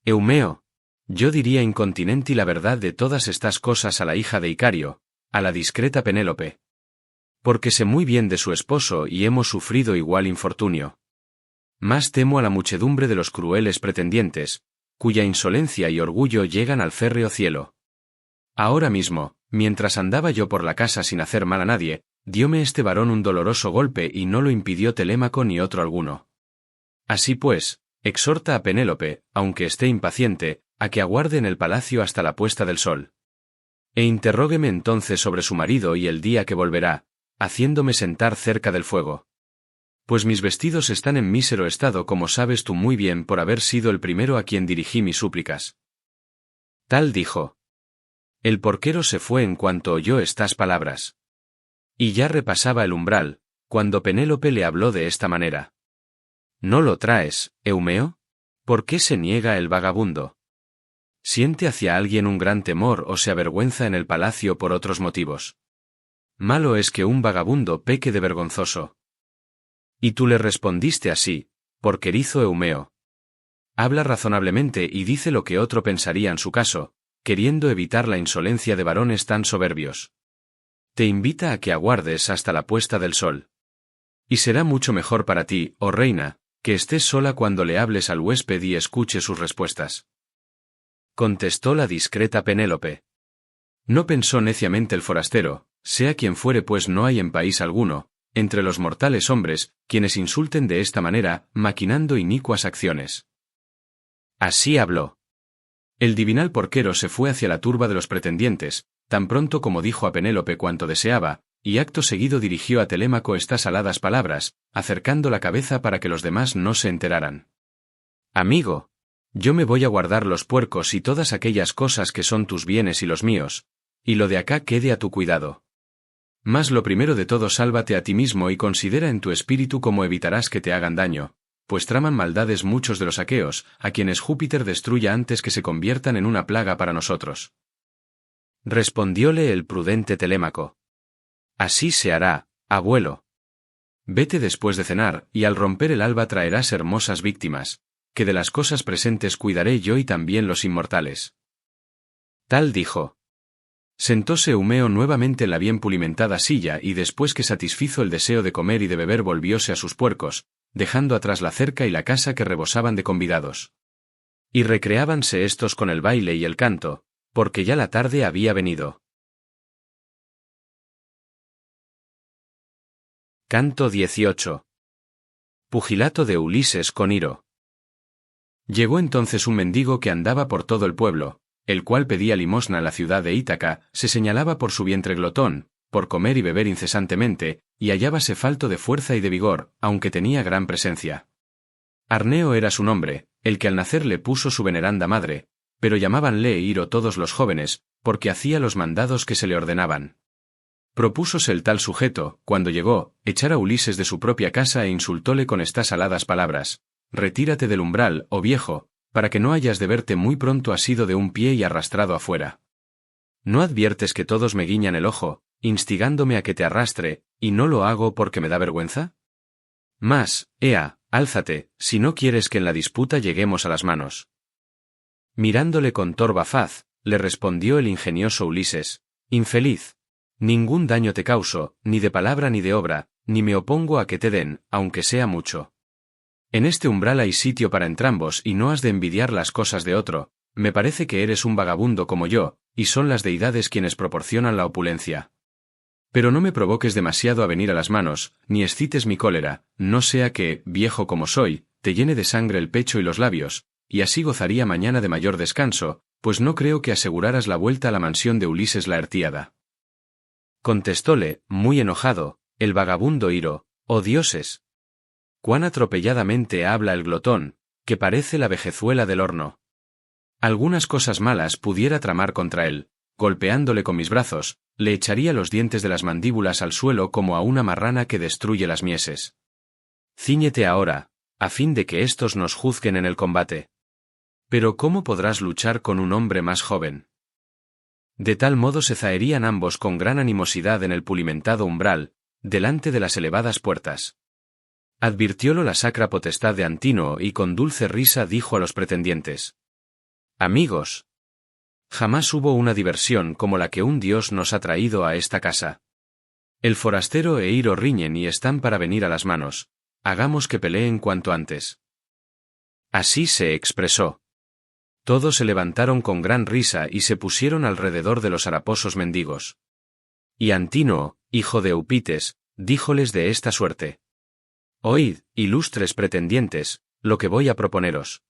Eumeo, yo diría incontinenti la verdad de todas estas cosas a la hija de Icario, a la discreta Penélope. Porque sé muy bien de su esposo y hemos sufrido igual infortunio. Más temo a la muchedumbre de los crueles pretendientes, cuya insolencia y orgullo llegan al férreo cielo. Ahora mismo, mientras andaba yo por la casa sin hacer mal a nadie, dióme este varón un doloroso golpe y no lo impidió Telémaco ni otro alguno. Así pues, exhorta a Penélope, aunque esté impaciente, a que aguarde en el palacio hasta la puesta del sol. E interrógueme entonces sobre su marido y el día que volverá, haciéndome sentar cerca del fuego. Pues mis vestidos están en mísero estado como sabes tú muy bien por haber sido el primero a quien dirigí mis súplicas. Tal dijo. El porquero se fue en cuanto oyó estas palabras. Y ya repasaba el umbral, cuando Penélope le habló de esta manera. ¿No lo traes, Eumeo? ¿Por qué se niega el vagabundo? ¿Siente hacia alguien un gran temor o se avergüenza en el palacio por otros motivos? Malo es que un vagabundo peque de vergonzoso. Y tú le respondiste así, porquerizo Eumeo. Habla razonablemente y dice lo que otro pensaría en su caso, queriendo evitar la insolencia de varones tan soberbios. Te invita a que aguardes hasta la puesta del sol. Y será mucho mejor para ti, oh reina, que estés sola cuando le hables al huésped y escuche sus respuestas. Contestó la discreta Penélope. No pensó neciamente el forastero, sea quien fuere pues no hay en país alguno, entre los mortales hombres, quienes insulten de esta manera, maquinando inicuas acciones. Así habló. El divinal porquero se fue hacia la turba de los pretendientes, tan pronto como dijo a Penélope cuanto deseaba, y acto seguido dirigió a Telémaco estas aladas palabras, acercando la cabeza para que los demás no se enteraran. Amigo, yo me voy a guardar los puercos y todas aquellas cosas que son tus bienes y los míos, y lo de acá quede a tu cuidado. Mas lo primero de todo sálvate a ti mismo y considera en tu espíritu cómo evitarás que te hagan daño, pues traman maldades muchos de los aqueos, a quienes Júpiter destruya antes que se conviertan en una plaga para nosotros. Respondióle el prudente Telémaco. Así se hará, abuelo. Vete después de cenar, y al romper el alba traerás hermosas víctimas, que de las cosas presentes cuidaré yo y también los inmortales. Tal dijo. Sentóse Eumeo nuevamente en la bien pulimentada silla y después que satisfizo el deseo de comer y de beber volvióse a sus puercos, dejando atrás la cerca y la casa que rebosaban de convidados. Y recreábanse éstos con el baile y el canto, porque ya la tarde había venido. Canto 18. Pugilato de Ulises con Iro. Llegó entonces un mendigo que andaba por todo el pueblo, el cual pedía limosna en la ciudad de Ítaca, se señalaba por su vientre glotón, por comer y beber incesantemente, y hallábase falto de fuerza y de vigor, aunque tenía gran presencia. Arneo era su nombre, el que al nacer le puso su veneranda madre, pero llamábanle Iro todos los jóvenes, porque hacía los mandados que se le ordenaban. Propúsose el tal sujeto, cuando llegó, echar a Ulises de su propia casa e insultóle con estas aladas palabras: retírate del umbral, oh viejo, para que no hayas de verte muy pronto asido de un pie y arrastrado afuera. ¿No adviertes que todos me guiñan el ojo, instigándome a que te arrastre, y no lo hago porque me da vergüenza? Mas, ea, álzate, si no quieres que en la disputa lleguemos a las manos. Mirándole con torva faz, le respondió el ingenioso Ulises: infeliz, ningún daño te causo, ni de palabra ni de obra, ni me opongo a que te den, aunque sea mucho. En este umbral hay sitio para entrambos y no has de envidiar las cosas de otro, me parece que eres un vagabundo como yo, y son las deidades quienes proporcionan la opulencia. Pero no me provoques demasiado a venir a las manos, ni excites mi cólera, no sea que, viejo como soy, te llene de sangre el pecho y los labios, y así gozaría mañana de mayor descanso, pues no creo que aseguraras la vuelta a la mansión de Ulises la Artíada. Contestóle, muy enojado, el vagabundo Iro, oh dioses. Cuán atropelladamente habla el glotón, que parece la vejezuela del horno. Algunas cosas malas pudiera tramar contra él, golpeándole con mis brazos, le echaría los dientes de las mandíbulas al suelo como a una marrana que destruye las mieses. Cíñete ahora, a fin de que éstos nos juzguen en el combate. Pero ¿cómo podrás luchar con un hombre más joven? De tal modo se zaherían ambos con gran animosidad en el pulimentado umbral, delante de las elevadas puertas. Advirtiólo la sacra potestad de Antínoo y con dulce risa dijo a los pretendientes: Amigos, jamás hubo una diversión como la que un dios nos ha traído a esta casa. El forastero e Iro riñen y están para venir a las manos. Hagamos que peleen cuanto antes. Así se expresó. Todos se levantaron con gran risa y se pusieron alrededor de los haraposos mendigos. Y Antínoo, hijo de Eupites, díjoles de esta suerte: Oíd, ilustres pretendientes, lo que voy a proponeros.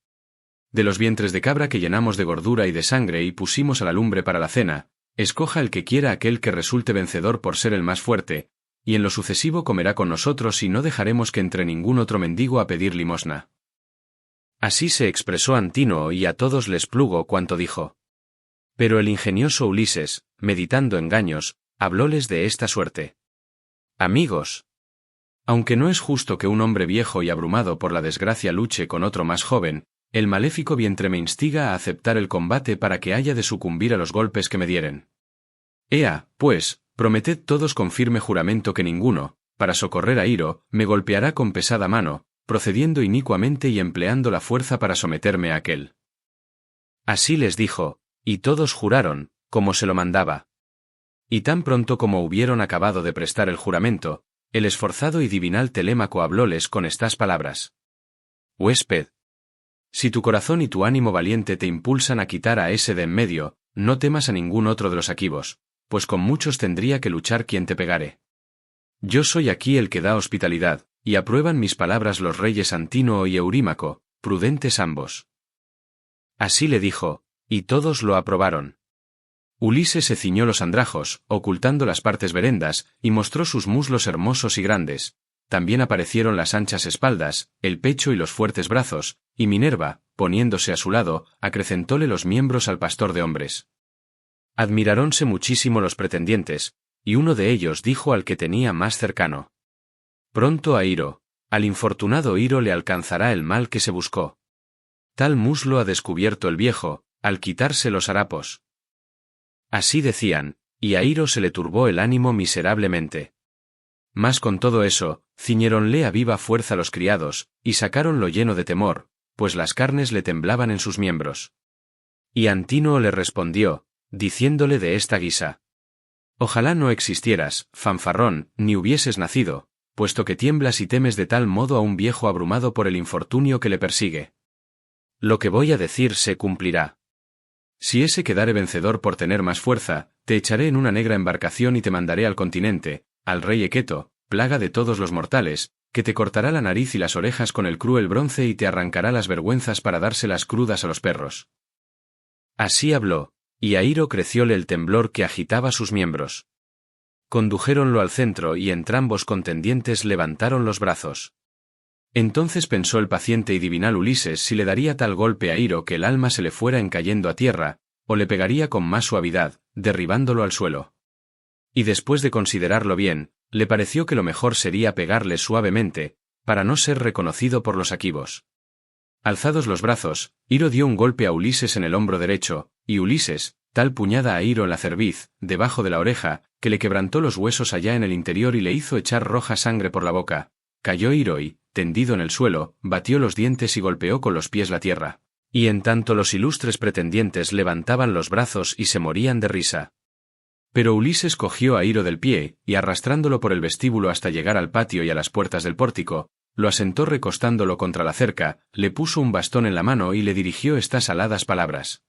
De los vientres de cabra que llenamos de gordura y de sangre y pusimos a la lumbre para la cena, escoja el que quiera aquel que resulte vencedor por ser el más fuerte, y en lo sucesivo comerá con nosotros y no dejaremos que entre ningún otro mendigo a pedir limosna. Así se expresó Antínoo y a todos les plugo cuanto dijo. Pero el ingenioso Ulises, meditando engaños, hablóles de esta suerte: Amigos, aunque no es justo que un hombre viejo y abrumado por la desgracia luche con otro más joven, el maléfico vientre me instiga a aceptar el combate para que haya de sucumbir a los golpes que me dieren. Ea, pues, prometed todos con firme juramento que ninguno, para socorrer a Iro, me golpeará con pesada mano, procediendo inicuamente y empleando la fuerza para someterme a aquel. Así les dijo, y todos juraron, como se lo mandaba. Y tan pronto como hubieron acabado de prestar el juramento, el esforzado y divinal Telémaco hablóles con estas palabras: Huésped, si tu corazón y tu ánimo valiente te impulsan a quitar a ese de en medio, no temas a ningún otro de los aquivos, pues con muchos tendría que luchar quien te pegare. Yo soy aquí el que da hospitalidad, y aprueban mis palabras los reyes Antínoo y Eurímaco, prudentes ambos. Así le dijo, y todos lo aprobaron. Ulises se ciñó los andrajos, ocultando las partes verendas, y mostró sus muslos hermosos y grandes. También aparecieron las anchas espaldas, el pecho y los fuertes brazos, y Minerva, poniéndose a su lado, acrecentóle los miembros al pastor de hombres. Admiráronse muchísimo los pretendientes, y uno de ellos dijo al que tenía más cercano: Pronto a Iro, al infortunado Iro le alcanzará el mal que se buscó. Tal muslo ha descubierto el viejo, al quitarse los harapos. Así decían, y a Iro se le turbó el ánimo miserablemente. Mas con todo eso, ciñéronle a viva fuerza los criados, y sacáronlo lleno de temor, pues las carnes le temblaban en sus miembros. Y Antínoo le respondió, diciéndole de esta guisa: Ojalá no existieras, fanfarrón, ni hubieses nacido, puesto que tiemblas y temes de tal modo a un viejo abrumado por el infortunio que le persigue. Lo que voy a decir se cumplirá. Si ese quedare vencedor por tener más fuerza, te echaré en una negra embarcación y te mandaré al continente, al rey Equeto, plaga de todos los mortales, que te cortará la nariz y las orejas con el cruel bronce y te arrancará las vergüenzas para dárselas crudas a los perros. Así habló, y a Iro crecióle el temblor que agitaba sus miembros. Condujéronlo al centro y entrambos contendientes levantaron los brazos. Entonces pensó el paciente y divinal Ulises si le daría tal golpe a Iro que el alma se le fuera encayendo a tierra, o le pegaría con más suavidad, derribándolo al suelo. Y después de considerarlo bien, le pareció que lo mejor sería pegarle suavemente, para no ser reconocido por los aquivos. Alzados los brazos, Iro dio un golpe a Ulises en el hombro derecho, y Ulises, tal puñada a Iro en la cerviz, debajo de la oreja, que le quebrantó los huesos allá en el interior y le hizo echar roja sangre por la boca. Cayó Iro y, tendido en el suelo, batió los dientes y golpeó con los pies la tierra. Y en tanto los ilustres pretendientes levantaban los brazos y se morían de risa. Pero Ulises cogió a Iro del pie, y arrastrándolo por el vestíbulo hasta llegar al patio y a las puertas del pórtico, lo asentó recostándolo contra la cerca, le puso un bastón en la mano y le dirigió estas aladas palabras: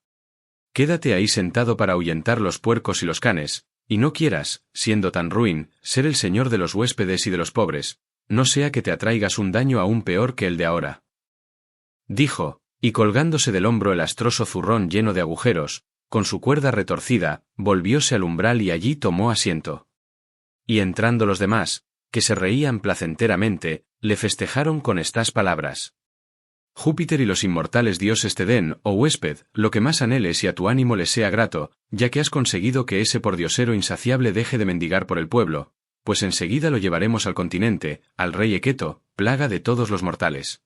Quédate ahí sentado para ahuyentar los puercos y los canes, y no quieras, siendo tan ruin, ser el señor de los huéspedes y de los pobres, no sea que te atraigas un daño aún peor que el de ahora. Dijo, y colgándose del hombro el astroso zurrón lleno de agujeros, con su cuerda retorcida, volvióse al umbral y allí tomó asiento. Y entrando los demás, que se reían placenteramente, le festejaron con estas palabras. Júpiter y los inmortales dioses te den, oh huésped, lo que más anheles y a tu ánimo le sea grato, ya que has conseguido que ese pordiosero insaciable deje de mendigar por el pueblo, pues enseguida lo llevaremos al continente, al rey Equeto, plaga de todos los mortales.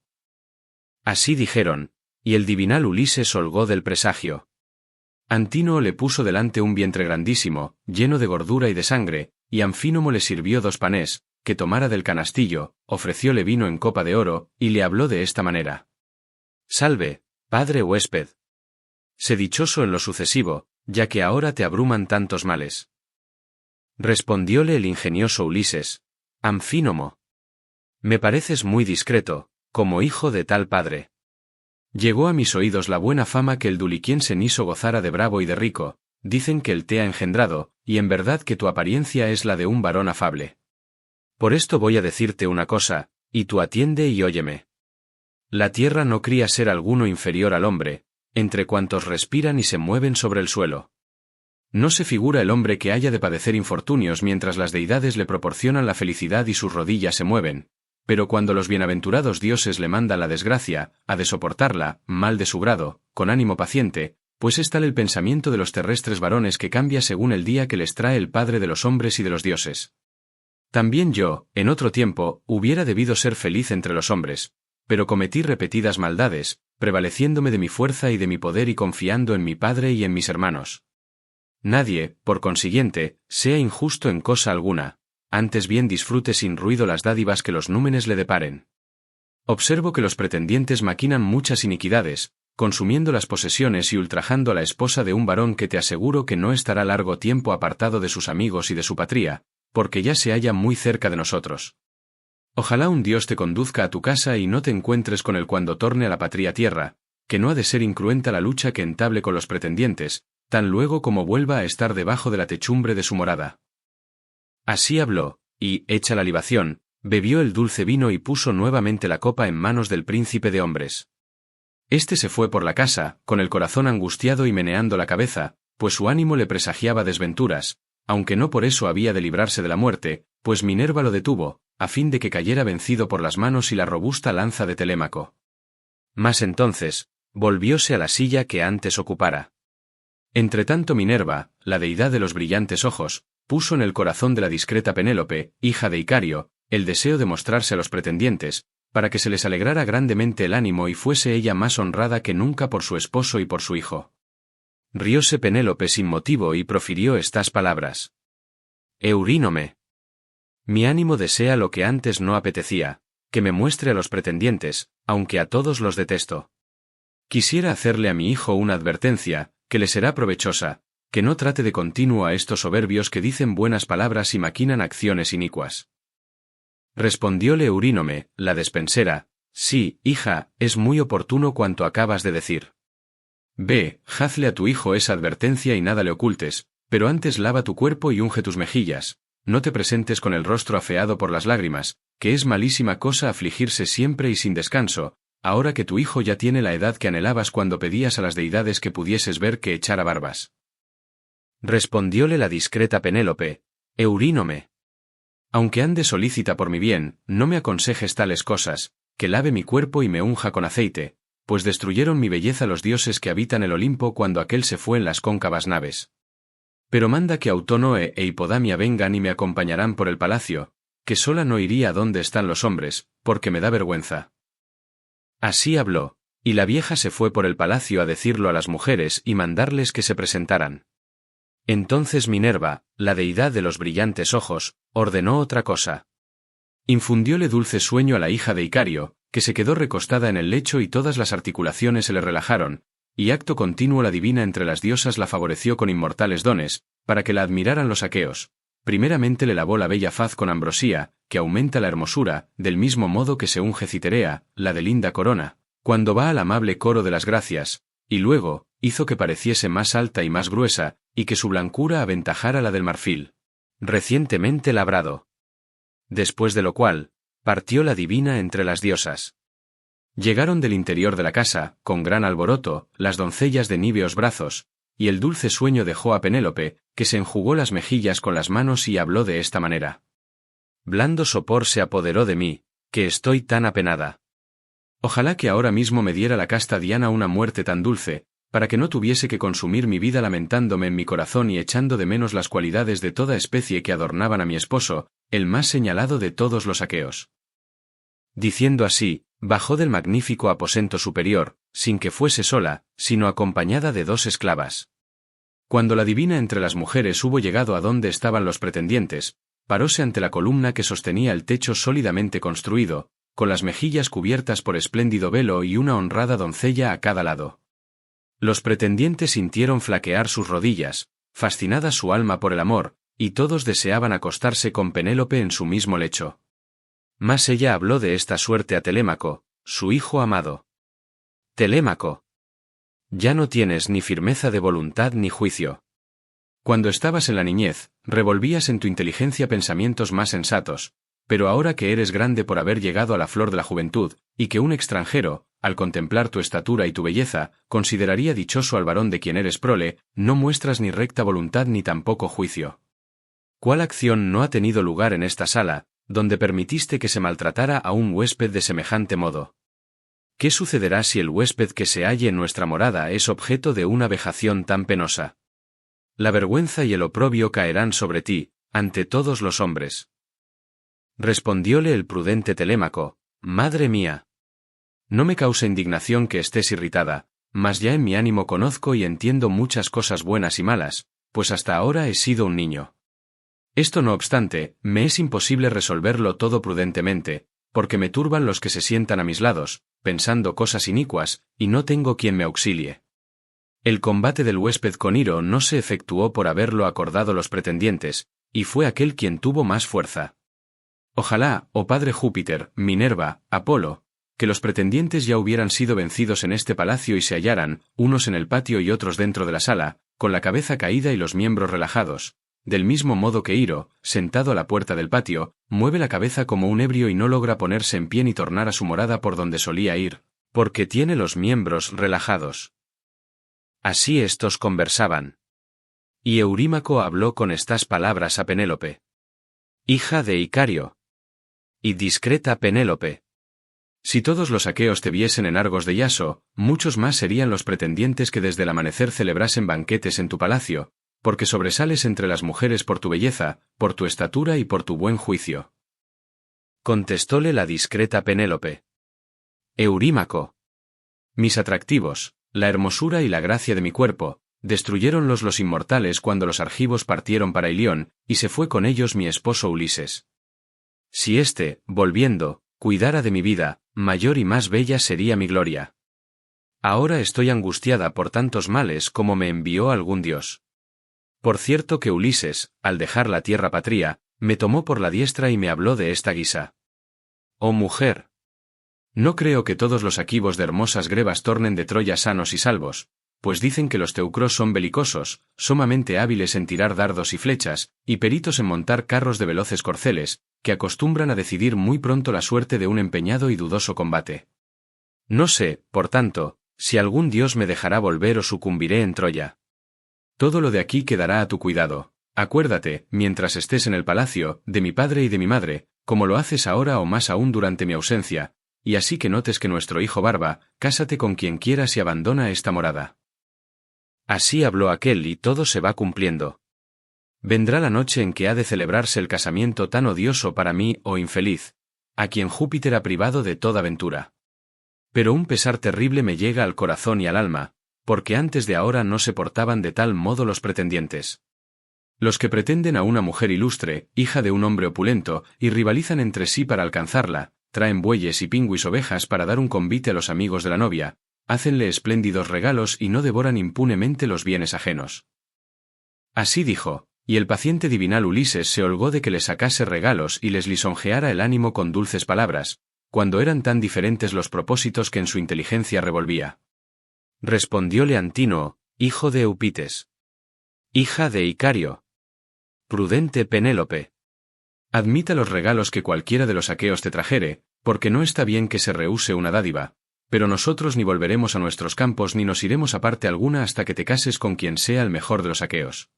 Así dijeron, y el divinal Ulises holgó del presagio. Antínoe le puso delante un vientre grandísimo, lleno de gordura y de sangre, y Anfínomo le sirvió 2 panes, que tomara del canastillo, ofrecióle vino en copa de oro, y le habló de esta manera. Salve, padre huésped. Sé dichoso en lo sucesivo, ya que ahora te abruman tantos males. Respondióle el ingenioso Ulises, Anfínomo. Me pareces muy discreto, como hijo de tal padre. Llegó a mis oídos la buena fama que el duliquiense Niso gozara de bravo y de rico, dicen que él te ha engendrado, y en verdad que tu apariencia es la de un varón afable. Por esto voy a decirte una cosa, y tú atiende y óyeme. La tierra no cría ser alguno inferior al hombre, entre cuantos respiran y se mueven sobre el suelo. No se figura el hombre que haya de padecer infortunios mientras las deidades le proporcionan la felicidad y sus rodillas se mueven, pero cuando los bienaventurados dioses le mandan la desgracia, ha de soportarla, mal de su grado, con ánimo paciente, pues es tal el pensamiento de los terrestres varones que cambia según el día que les trae el Padre de los hombres y de los dioses. También yo, en otro tiempo, hubiera debido ser feliz entre los hombres, pero cometí repetidas maldades, prevaleciéndome de mi fuerza y de mi poder y confiando en mi padre y en mis hermanos. Nadie, por consiguiente, sea injusto en cosa alguna, antes bien disfrute sin ruido las dádivas que los númenes le deparen. Observo que los pretendientes maquinan muchas iniquidades, consumiendo las posesiones y ultrajando a la esposa de un varón que te aseguro que no estará largo tiempo apartado de sus amigos y de su patria, porque ya se halla muy cerca de nosotros. Ojalá un Dios te conduzca a tu casa y no te encuentres con él cuando torne a la patria tierra, que no ha de ser incruenta la lucha que entable con los pretendientes, tan luego como vuelva a estar debajo de la techumbre de su morada. Así habló, y, hecha la libación, bebió el dulce vino y puso nuevamente la copa en manos del príncipe de hombres. Este se fue por la casa, con el corazón angustiado y meneando la cabeza, pues su ánimo le presagiaba desventuras, aunque no por eso había de librarse de la muerte, pues Minerva lo detuvo, a fin de que cayera vencido por las manos y la robusta lanza de Telémaco. Mas entonces, volvióse a la silla que antes ocupara. Entretanto Minerva, la deidad de los brillantes ojos, puso en el corazón de la discreta Penélope, hija de Icario, el deseo de mostrarse a los pretendientes, para que se les alegrara grandemente el ánimo y fuese ella más honrada que nunca por su esposo y por su hijo. Rióse Penélope sin motivo y profirió estas palabras. Eurínome. Mi ánimo desea lo que antes no apetecía, que me muestre a los pretendientes, aunque a todos los detesto. Quisiera hacerle a mi hijo una advertencia, que le será provechosa, que no trate de continuo a estos soberbios que dicen buenas palabras y maquinan acciones inicuas. Respondióle Eurínome, la despensera, sí, hija, es muy oportuno cuanto acabas de decir. Ve, hazle a tu hijo esa advertencia y nada le ocultes, pero antes lava tu cuerpo y unge tus mejillas, no te presentes con el rostro afeado por las lágrimas, que es malísima cosa afligirse siempre y sin descanso, ahora que tu hijo ya tiene la edad que anhelabas cuando pedías a las deidades que pudieses ver que echara barbas. Respondióle la discreta Penélope, Eurínome. Aunque ande solícita por mi bien, no me aconsejes tales cosas, que lave mi cuerpo y me unja con aceite, pues destruyeron mi belleza los dioses que habitan el Olimpo cuando aquel se fue en las cóncavas naves. Pero manda que Autónoe e Hipodamia vengan y me acompañarán por el palacio, que sola no iría a donde están los hombres, porque me da vergüenza. Así habló, y la vieja se fue por el palacio a decirlo a las mujeres y mandarles que se presentaran. Entonces Minerva, la deidad de los brillantes ojos, ordenó otra cosa. Infundióle dulce sueño a la hija de Icario, que se quedó recostada en el lecho y todas las articulaciones se le relajaron, y acto continuo la divina entre las diosas la favoreció con inmortales dones, para que la admiraran los aqueos. Primeramente le lavó la bella faz con ambrosía, que aumenta la hermosura, del mismo modo que se unge Citerea, la de linda corona, cuando va al amable coro de las gracias, y luego, hizo que pareciese más alta y más gruesa, y que su blancura aventajara la del marfil, recientemente labrado. Después de lo cual, partió la divina entre las diosas. Llegaron del interior de la casa, con gran alboroto, las doncellas de níveos brazos, y el dulce sueño dejó a Penélope, que se enjugó las mejillas con las manos y habló de esta manera. Blando sopor se apoderó de mí, que estoy tan apenada. Ojalá que ahora mismo me diera la casta Diana una muerte tan dulce, para que no tuviese que consumir mi vida lamentándome en mi corazón y echando de menos las cualidades de toda especie que adornaban a mi esposo, el más señalado de todos los aqueos. Diciendo así, bajó del magnífico aposento superior, sin que fuese sola, sino acompañada de 2 esclavas. Cuando la divina entre las mujeres hubo llegado a donde estaban los pretendientes, paróse ante la columna que sostenía el techo sólidamente construido, con las mejillas cubiertas por espléndido velo y una honrada doncella a cada lado. Los pretendientes sintieron flaquear sus rodillas, fascinada su alma por el amor, y todos deseaban acostarse con Penélope en su mismo lecho. Mas ella habló de esta suerte a Telémaco, su hijo amado. Telémaco, ya no tienes ni firmeza de voluntad ni juicio. Cuando estabas en la niñez, revolvías en tu inteligencia pensamientos más sensatos, pero ahora que eres grande por haber llegado a la flor de la juventud, y que un extranjero, al contemplar tu estatura y tu belleza, consideraría dichoso al varón de quien eres prole, no muestras ni recta voluntad ni tampoco juicio. ¿Cuál acción no ha tenido lugar en esta sala, donde permitiste que se maltratara a un huésped de semejante modo? ¿Qué sucederá si el huésped que se halle en nuestra morada es objeto de una vejación tan penosa? La vergüenza y el oprobio caerán sobre ti, ante todos los hombres. Respondióle el prudente Telémaco, Madre mía. No me causa indignación que estés irritada, mas ya en mi ánimo conozco y entiendo muchas cosas buenas y malas, pues hasta ahora he sido un niño. Esto no obstante, me es imposible resolverlo todo prudentemente, porque me turban los que se sientan a mis lados, pensando cosas inicuas, y no tengo quien me auxilie. El combate del huésped con Iro no se efectuó por haberlo acordado los pretendientes, y fue aquel quien tuvo más fuerza. Ojalá, oh Padre Júpiter, Minerva, Apolo, que los pretendientes ya hubieran sido vencidos en este palacio y se hallaran, unos en el patio y otros dentro de la sala, con la cabeza caída y los miembros relajados, del mismo modo que Iro, sentado a la puerta del patio, mueve la cabeza como un ebrio y no logra ponerse en pie ni tornar a su morada por donde solía ir, porque tiene los miembros relajados. Así estos conversaban. Y Eurímaco habló con estas palabras a Penélope. Hija de Icario. Y discreta Penélope. Si todos los aqueos te viesen en Argos de Iaso, muchos más serían los pretendientes que desde el amanecer celebrasen banquetes en tu palacio, porque sobresales entre las mujeres por tu belleza, por tu estatura y por tu buen juicio. Contestóle la discreta Penélope. Eurímaco. Mis atractivos, la hermosura y la gracia de mi cuerpo, destruyeronlos los inmortales cuando los argivos partieron para Ilión, y se fue con ellos mi esposo Ulises. Si éste, volviendo, cuidara de mi vida, mayor y más bella sería mi gloria. Ahora estoy angustiada por tantos males como me envió algún dios. Por cierto que Ulises, al dejar la tierra patria, me tomó por la diestra y me habló de esta guisa. Oh mujer. No creo que todos los aquivos de hermosas grebas tornen de Troya sanos y salvos, pues dicen que los teucros son belicosos, sumamente hábiles en tirar dardos y flechas, y peritos en montar carros de veloces corceles, que acostumbran a decidir muy pronto la suerte de un empeñado y dudoso combate. No sé, por tanto, si algún dios me dejará volver o sucumbiré en Troya. Todo lo de aquí quedará a tu cuidado. Acuérdate, mientras estés en el palacio, de mi padre y de mi madre, como lo haces ahora o más aún durante mi ausencia, y así que notes que nuestro hijo Barba, cásate con quien quieras y abandona esta morada. Así habló aquel y todo se va cumpliendo. Vendrá la noche en que ha de celebrarse el casamiento tan odioso para mí, oh infeliz, a quien Júpiter ha privado de toda ventura. Pero un pesar terrible me llega al corazón y al alma, porque antes de ahora no se portaban de tal modo los pretendientes. Los que pretenden a una mujer ilustre, hija de un hombre opulento, y rivalizan entre sí para alcanzarla, traen bueyes y pingüis ovejas para dar un convite a los amigos de la novia, hácenle espléndidos regalos y no devoran impunemente los bienes ajenos. Así dijo, y el paciente divinal Ulises se holgó de que les sacase regalos y les lisonjeara el ánimo con dulces palabras, cuando eran tan diferentes los propósitos que en su inteligencia revolvía. Respondióle Antínoe, hijo de Eupites. Hija de Icario. Prudente Penélope. Admita los regalos que cualquiera de los aqueos te trajere, porque no está bien que se rehúse una dádiva, pero nosotros ni volveremos a nuestros campos ni nos iremos a parte alguna hasta que te cases con quien sea el mejor de los aqueos.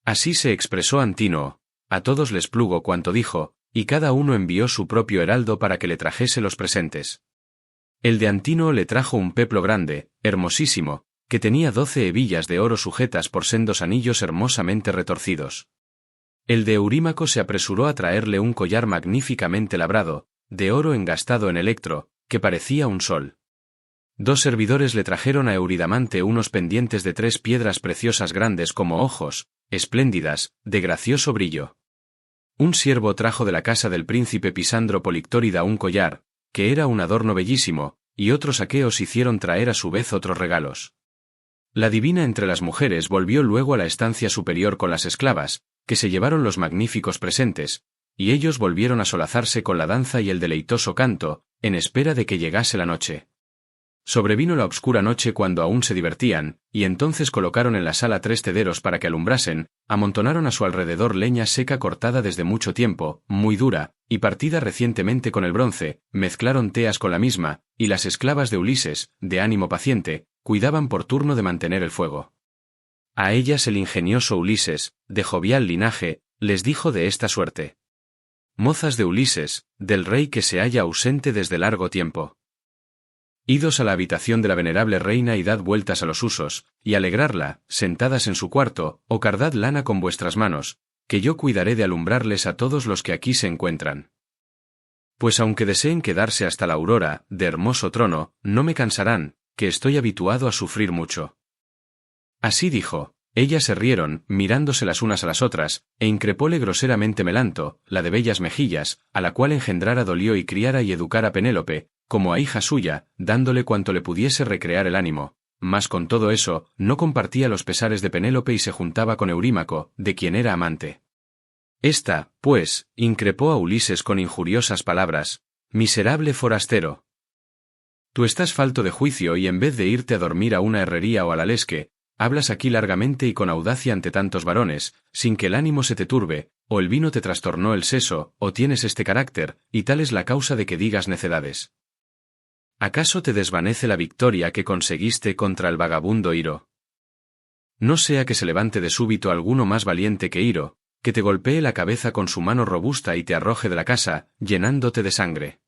Así se expresó Antínoe, a todos les plugo cuanto dijo, y cada uno envió su propio heraldo para que le trajese los presentes. El de Antínoo le trajo un peplo grande, hermosísimo, que tenía 12 hebillas de oro sujetas por sendos anillos hermosamente retorcidos. El de Eurímaco se apresuró a traerle un collar magníficamente labrado, de oro engastado en electro, que parecía un sol. 2 servidores le trajeron a Euridamante unos pendientes de 3 piedras preciosas grandes como ojos, espléndidas, de gracioso brillo. Un siervo trajo de la casa del príncipe Pisandro Polictórida un collar, que era un adorno bellísimo, y otros aqueos hicieron traer a su vez otros regalos. La divina entre las mujeres volvió luego a la estancia superior con las esclavas, que se llevaron los magníficos presentes, y ellos volvieron a solazarse con la danza y el deleitoso canto, en espera de que llegase la noche. Sobrevino la obscura noche cuando aún se divertían, y entonces colocaron en la sala 3 tederos para que alumbrasen, amontonaron a su alrededor leña seca cortada desde mucho tiempo, muy dura, y partida recientemente con el bronce, mezclaron teas con la misma, y las esclavas de Ulises, de ánimo paciente, cuidaban por turno de mantener el fuego. A ellas el ingenioso Ulises, de jovial linaje, les dijo de esta suerte: «Mozas de Ulises, del rey que se halla ausente desde largo tiempo. Idos a la habitación de la venerable reina y dad vueltas a los usos, y alegrarla, sentadas en su cuarto, o cardad lana con vuestras manos, que yo cuidaré de alumbrarles a todos los que aquí se encuentran. Pues aunque deseen quedarse hasta la aurora, de hermoso trono, no me cansarán, que estoy habituado a sufrir mucho». Así dijo. Ellas se rieron, mirándose las unas a las otras, e increpóle groseramente Melanto, la de bellas mejillas, a la cual engendrara dolió y criara y educara a Penélope, como a hija suya, dándole cuanto le pudiese recrear el ánimo, mas con todo eso, no compartía los pesares de Penélope y se juntaba con Eurímaco, de quien era amante. Esta, pues, increpó a Ulises con injuriosas palabras: «Miserable forastero. Tú estás falto de juicio y en vez de irte a dormir a una herrería o a la lesque, hablas aquí largamente y con audacia ante tantos varones, sin que el ánimo se te turbe, o el vino te trastornó el seso, o tienes este carácter, y tal es la causa de que digas necedades. ¿Acaso te desvanece la victoria que conseguiste contra el vagabundo Iro? No sea que se levante de súbito alguno más valiente que Iro, que te golpee la cabeza con su mano robusta y te arroje de la casa, llenándote de sangre».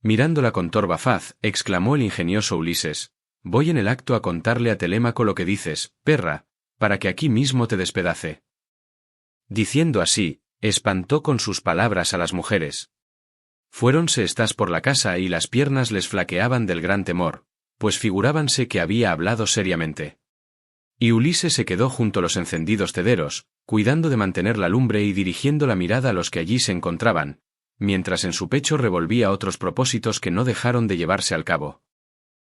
Mirándola con torva faz, exclamó el ingenioso Ulises: «Voy en el acto a contarle a Telémaco lo que dices, perra, para que aquí mismo te despedace». Diciendo así, espantó con sus palabras a las mujeres. Fuéronse estas por la casa y las piernas les flaqueaban del gran temor, pues figurábanse que había hablado seriamente. Y Ulises se quedó junto a los encendidos tederos, cuidando de mantener la lumbre y dirigiendo la mirada a los que allí se encontraban, mientras en su pecho revolvía otros propósitos que no dejaron de llevarse al cabo.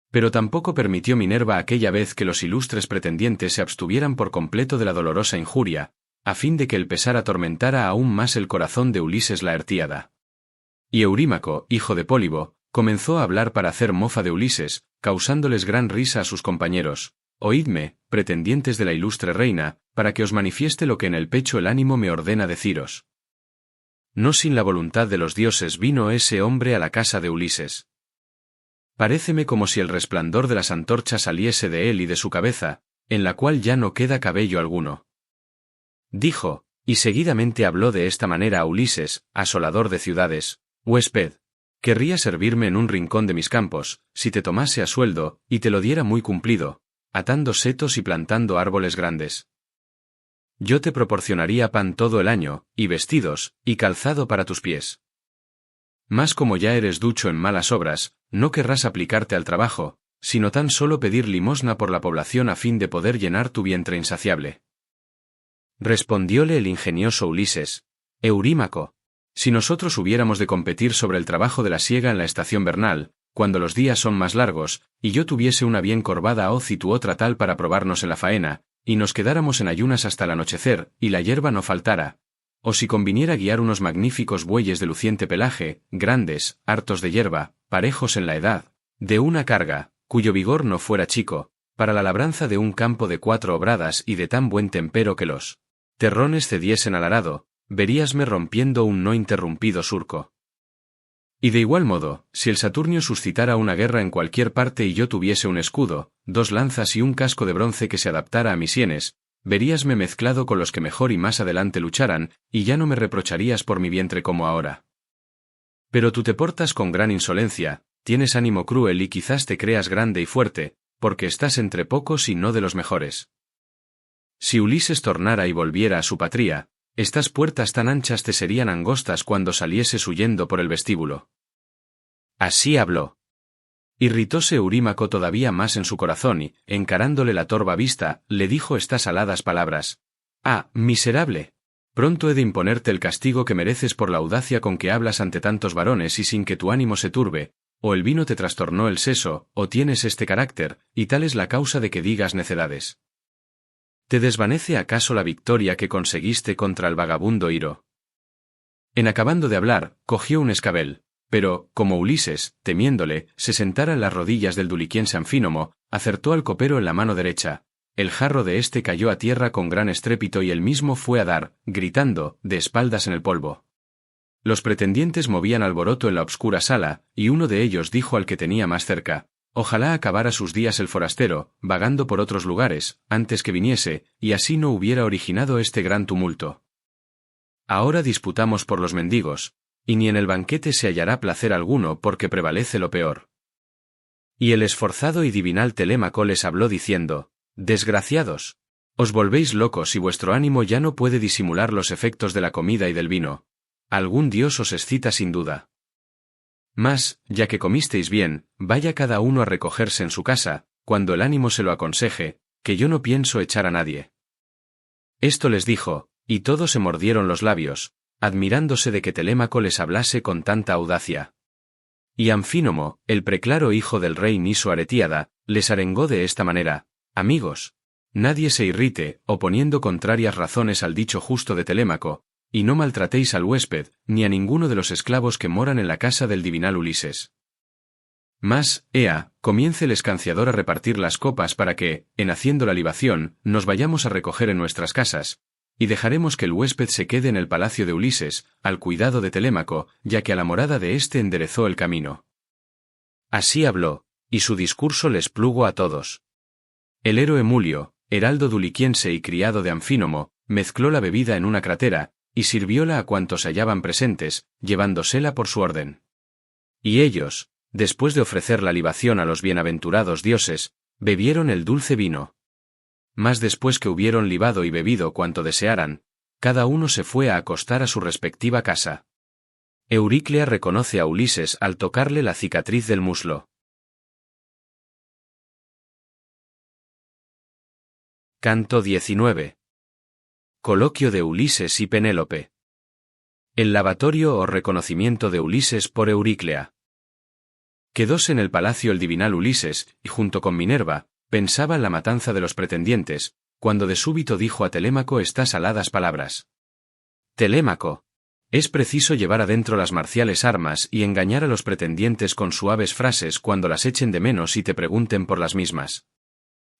Pero tampoco permitió Minerva aquella vez que los ilustres pretendientes se abstuvieran por completo de la dolorosa injuria, a fin de que el pesar atormentara aún más el corazón de Ulises Laertíada. Y Eurímaco, hijo de Pólibo, comenzó a hablar para hacer mofa de Ulises, causándoles gran risa a sus compañeros: «Oídme, pretendientes de la ilustre reina, para que os manifieste lo que en el pecho el ánimo me ordena deciros. No sin la voluntad de los dioses vino ese hombre a la casa de Ulises. Paréceme como si el resplandor de las antorchas saliese de él y de su cabeza, en la cual ya no queda cabello alguno». Dijo, y seguidamente habló de esta manera a Ulises, asolador de ciudades: «Huésped, querría servirme en un rincón de mis campos, si te tomase a sueldo, y te lo diera muy cumplido, atando setos y plantando árboles grandes. Yo te proporcionaría pan todo el año, y vestidos, y calzado para tus pies. Mas como ya eres ducho en malas obras, no querrás aplicarte al trabajo, sino tan solo pedir limosna por la población a fin de poder llenar tu vientre insaciable». Respondióle el ingenioso Ulises: «Eurímaco, si nosotros hubiéramos de competir sobre el trabajo de la siega en la estación vernal, cuando los días son más largos, y yo tuviese una bien corvada hoz y tu otra tal para probarnos en la faena, y nos quedáramos en ayunas hasta el anochecer, y la hierba no faltara, o si conviniera guiar unos magníficos bueyes de luciente pelaje, grandes, hartos de hierba, parejos en la edad, de una carga, cuyo vigor no fuera chico, para la labranza de un campo de 4 obradas y de tan buen tempero que los terrones cediesen al arado, veríasme rompiendo un no interrumpido surco. Y de igual modo, si el Saturnio suscitara una guerra en cualquier parte y yo tuviese un escudo, 2 lanzas y un casco de bronce que se adaptara a mis sienes, veríasme mezclado con los que mejor y más adelante lucharan, y ya no me reprocharías por mi vientre como ahora. Pero tú te portas con gran insolencia, tienes ánimo cruel y quizás te creas grande y fuerte, porque estás entre pocos y no de los mejores. Si Ulises tornara y volviera a su patria, estas puertas tan anchas te serían angostas cuando salieses huyendo por el vestíbulo. Así habló. Irritóse Eurímaco todavía más en su corazón y, encarándole la torva vista, le dijo estas aladas palabras. «Ah, miserable. Pronto he de imponerte el castigo que mereces por la audacia con que hablas ante tantos varones y sin que tu ánimo se turbe, o el vino te trastornó el seso, o tienes este carácter, y tal es la causa de que digas necedades. ¿Te desvanece acaso la victoria que conseguiste contra el vagabundo Iro?» En acabando de hablar, cogió un escabel. Pero, como Ulises, temiéndole, se sentara en las rodillas del duliquiense Anfínomo, acertó al copero en la mano derecha. El jarro de éste cayó a tierra con gran estrépito y él mismo fue a dar, gritando, de espaldas en el polvo. Los pretendientes movían alboroto en la obscura sala, y uno de ellos dijo al que tenía más cerca: «Ojalá acabara sus días el forastero, vagando por otros lugares, antes que viniese, y así no hubiera originado este gran tumulto. Ahora disputamos por los mendigos, y ni en el banquete se hallará placer alguno porque prevalece lo peor». Y el esforzado y divinal Telémaco les habló diciendo: «Desgraciados, os volvéis locos y vuestro ánimo ya no puede disimular los efectos de la comida y del vino. Algún dios os excita sin duda. Mas, ya que comisteis bien, vaya cada uno a recogerse en su casa, cuando el ánimo se lo aconseje, que yo no pienso echar a nadie». Esto les dijo, y todos se mordieron los labios, admirándose de que Telémaco les hablase con tanta audacia. Y Anfínomo, el preclaro hijo del rey Niso Aretíada, les arengó de esta manera: «Amigos, nadie se irrite, oponiendo contrarias razones al dicho justo de Telémaco, y no maltratéis al huésped, ni a ninguno de los esclavos que moran en la casa del divinal Ulises. Mas, ea, comience el escanciador a repartir las copas para que, en haciendo la libación, nos vayamos a recoger en nuestras casas, y dejaremos que el huésped se quede en el palacio de Ulises, al cuidado de Telémaco, ya que a la morada de éste enderezó el camino». Así habló, y su discurso les plugo a todos. El héroe Mulio, heraldo duliquiense y criado de Anfínomo, mezcló la bebida en una crátera, y sirvióla a cuantos se hallaban presentes, llevándosela por su orden. Y ellos, después de ofrecer la libación a los bienaventurados dioses, bebieron el dulce vino. Mas después que hubieron libado y bebido cuanto desearan, cada uno se fue a acostar a su respectiva casa. Euríclea reconoce a Ulises al tocarle la cicatriz del muslo. Canto 19. Coloquio de Ulises y Penélope. El lavatorio o reconocimiento de Ulises por Euríclea. Quedóse en el palacio el divinal Ulises, y junto con Minerva, pensaba en la matanza de los pretendientes, cuando de súbito dijo a Telémaco estas aladas palabras: «Telémaco, es preciso llevar adentro las marciales armas y engañar a los pretendientes con suaves frases cuando las echen de menos y te pregunten por las mismas.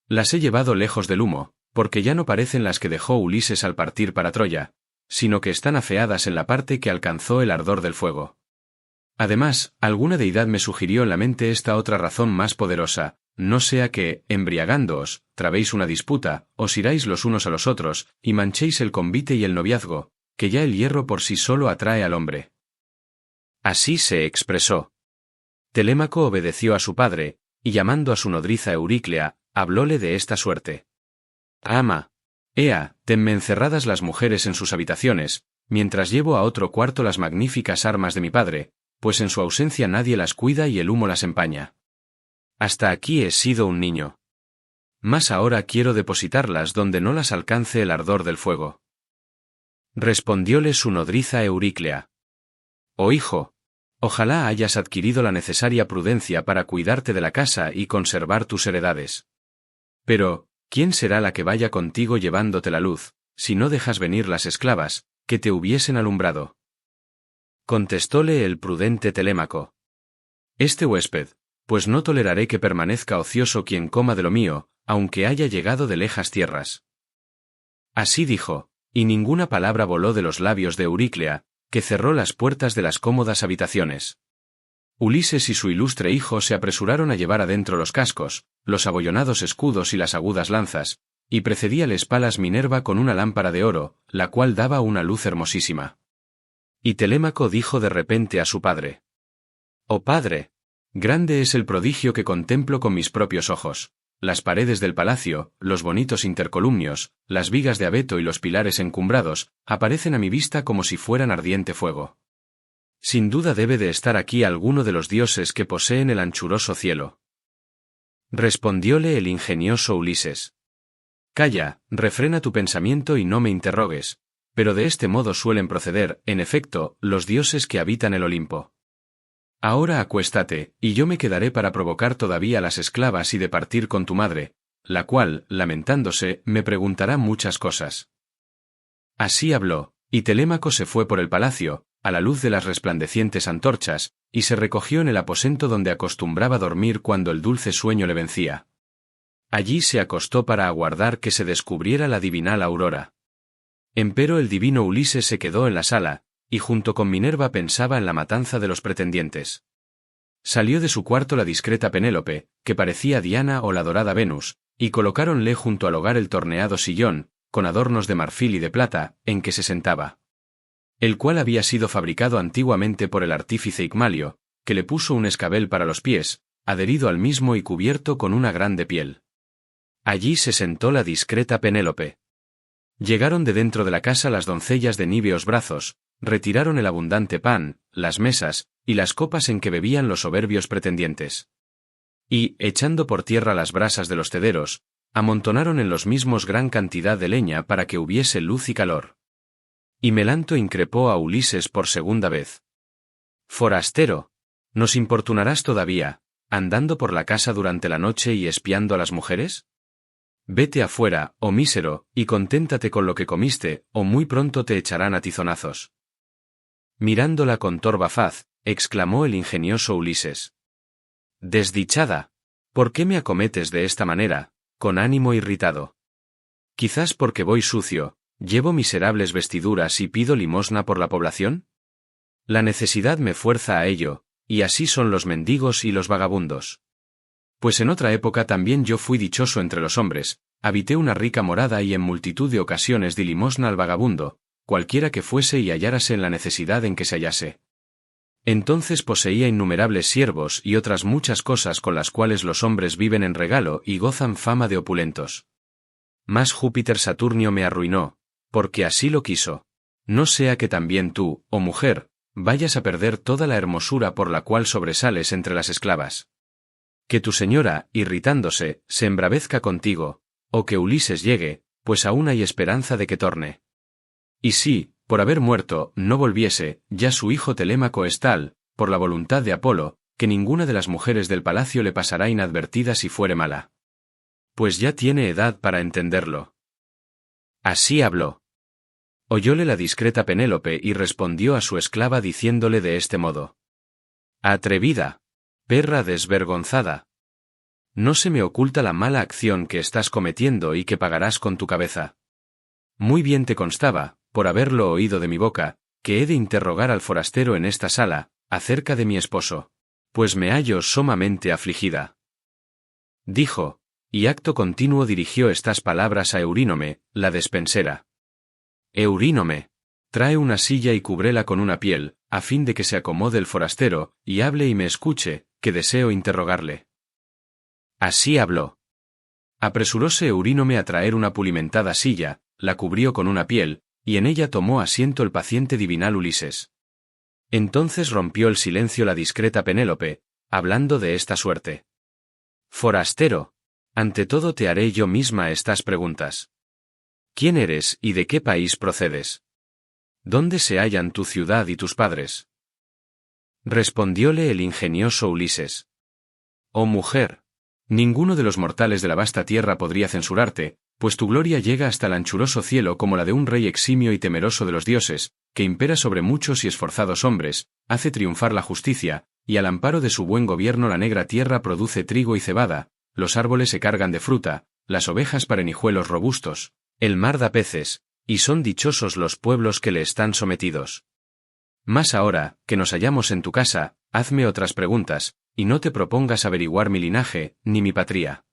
Las he llevado lejos del humo, porque ya no parecen las que dejó Ulises al partir para Troya, sino que están afeadas en la parte que alcanzó el ardor del fuego. Además, alguna deidad me sugirió en la mente esta otra razón más poderosa: no sea que, embriagándoos, trabéis una disputa, os iráis los unos a los otros, y manchéis el convite y el noviazgo, que ya el hierro por sí solo atrae al hombre». Así se expresó. Telémaco obedeció a su padre, y llamando a su nodriza Euríclea, hablóle de esta suerte: «Ama, ea, tenme encerradas las mujeres en sus habitaciones, mientras llevo a otro cuarto las magníficas armas de mi padre, pues en su ausencia nadie las cuida y el humo las empaña. Hasta aquí he sido un niño. Mas ahora quiero depositarlas donde no las alcance el ardor del fuego». Respondióle su nodriza Euríclea: «Oh hijo, ojalá hayas adquirido la necesaria prudencia para cuidarte de la casa y conservar tus heredades. Pero, ¿quién será la que vaya contigo llevándote la luz, si no dejas venir las esclavas, que te hubiesen alumbrado?» Contestóle el prudente Telémaco: «Este huésped, pues no toleraré que permanezca ocioso quien coma de lo mío, aunque haya llegado de lejas tierras». Así dijo, y ninguna palabra voló de los labios de Euríclea, que cerró las puertas de las cómodas habitaciones. Ulises y su ilustre hijo se apresuraron a llevar adentro los cascos, los abollonados escudos y las agudas lanzas, y precedíales palas Minerva con una lámpara de oro, la cual daba una luz hermosísima. Y Telémaco dijo de repente a su padre: «Oh padre, grande es el prodigio que contemplo con mis propios ojos. Las paredes del palacio, los bonitos intercolumnios, las vigas de abeto y los pilares encumbrados, aparecen a mi vista como si fueran ardiente fuego. Sin duda debe de estar aquí alguno de los dioses que poseen el anchuroso cielo». Respondióle el ingenioso Ulises: «Calla, refrena tu pensamiento y no me interrogues, pero de este modo suelen proceder, en efecto, los dioses que habitan el Olimpo. Ahora acuéstate, y yo me quedaré para provocar todavía a las esclavas y de partir con tu madre, la cual, lamentándose, me preguntará muchas cosas». Así habló, y Telémaco se fue por el palacio, a la luz de las resplandecientes antorchas, y se recogió en el aposento donde acostumbraba dormir cuando el dulce sueño le vencía. Allí se acostó para aguardar que se descubriera la divinal aurora. Empero el divino Ulises se quedó en la sala, y junto con Minerva pensaba en la matanza de los pretendientes. Salió de su cuarto la discreta Penélope, que parecía Diana o la dorada Venus, y colocáronle junto al hogar el torneado sillón, con adornos de marfil y de plata, en que se sentaba. El cual había sido fabricado antiguamente por el artífice Igmalio, que le puso un escabel para los pies, adherido al mismo y cubierto con una grande piel. Allí se sentó la discreta Penélope. Llegaron de dentro de la casa las doncellas de níveos brazos, retiraron el abundante pan, las mesas, y las copas en que bebían los soberbios pretendientes. Y, echando por tierra las brasas de los tederos, amontonaron en los mismos gran cantidad de leña para que hubiese luz y calor. Y Melanto increpó a Ulises por segunda vez: «Forastero, ¿nos importunarás todavía, andando por la casa durante la noche y espiando a las mujeres? Vete afuera, oh mísero, y conténtate con lo que comiste, o muy pronto te echarán a tizonazos». Mirándola con torva faz, exclamó el ingenioso Ulises: «Desdichada, ¿por qué me acometes de esta manera, con ánimo irritado? Quizás porque voy sucio, llevo miserables vestiduras y pido limosna por la población. La necesidad me fuerza a ello, y así son los mendigos y los vagabundos. Pues en otra época también yo fui dichoso entre los hombres, habité una rica morada y en multitud de ocasiones di limosna al vagabundo, cualquiera que fuese y hallárase en la necesidad en que se hallase. Entonces poseía innumerables siervos y otras muchas cosas con las cuales los hombres viven en regalo y gozan fama de opulentos. Mas Júpiter Saturnio me arruinó, porque así lo quiso. No sea que también tú, oh mujer, vayas a perder toda la hermosura por la cual sobresales entre las esclavas. Que tu señora, irritándose, se embravezca contigo, o que Ulises llegue, pues aún hay esperanza de que torne. Y si, por haber muerto, no volviese, ya su hijo Telémaco es tal, por la voluntad de Apolo, que ninguna de las mujeres del palacio le pasará inadvertida si fuere mala. Pues ya tiene edad para entenderlo». Así habló. Oyóle la discreta Penélope y respondió a su esclava diciéndole de este modo: «Atrevida, perra desvergonzada. No se me oculta la mala acción que estás cometiendo y que pagarás con tu cabeza. Muy bien te constaba, por haberlo oído de mi boca, que he de interrogar al forastero en esta sala, acerca de mi esposo, pues me hallo sumamente afligida». Dijo, y acto continuo dirigió estas palabras a Eurínome, la despensera: «Eurínome, trae una silla y cúbrela con una piel, a fin de que se acomode el forastero, y hable y me escuche, que deseo interrogarle». Así habló. Apresuróse Eurínome a traer una pulimentada silla, la cubrió con una piel, y en ella tomó asiento el paciente divinal Ulises. Entonces rompió el silencio la discreta Penélope, hablando de esta suerte: «Forastero, ante todo te haré yo misma estas preguntas. ¿Quién eres y de qué país procedes? ¿Dónde se hallan tu ciudad y tus padres?». Respondióle el ingenioso Ulises: «Oh mujer, ninguno de los mortales de la vasta tierra podría censurarte, pues tu gloria llega hasta el anchuroso cielo como la de un rey eximio y temeroso de los dioses, que impera sobre muchos y esforzados hombres, hace triunfar la justicia, y al amparo de su buen gobierno la negra tierra produce trigo y cebada, los árboles se cargan de fruta, las ovejas paren hijuelos robustos, el mar da peces, y son dichosos los pueblos que le están sometidos. Mas ahora, que nos hallamos en tu casa, hazme otras preguntas, y no te propongas averiguar mi linaje, ni mi patria.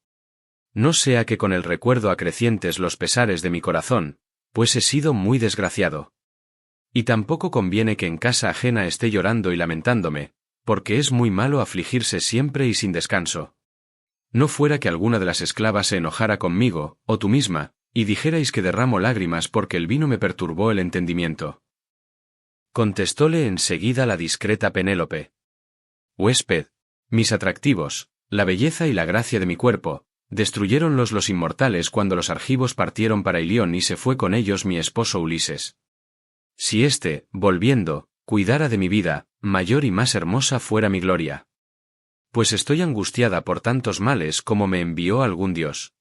No sea que con el recuerdo acrecientes los pesares de mi corazón, pues he sido muy desgraciado. Y tampoco conviene que en casa ajena esté llorando y lamentándome, porque es muy malo afligirse siempre y sin descanso. No fuera que alguna de las esclavas se enojara conmigo, o tú misma, y dijerais que derramo lágrimas porque el vino me perturbó el entendimiento. Contestóle enseguida la discreta Penélope. Huésped, mis atractivos, la belleza y la gracia de mi cuerpo, destruyéronlos los inmortales cuando los argivos partieron para Ilión y se fue con ellos mi esposo Ulises. Si éste, volviendo, cuidara de mi vida, mayor y más hermosa fuera mi gloria. Pues estoy angustiada por tantos males como me envió algún dios.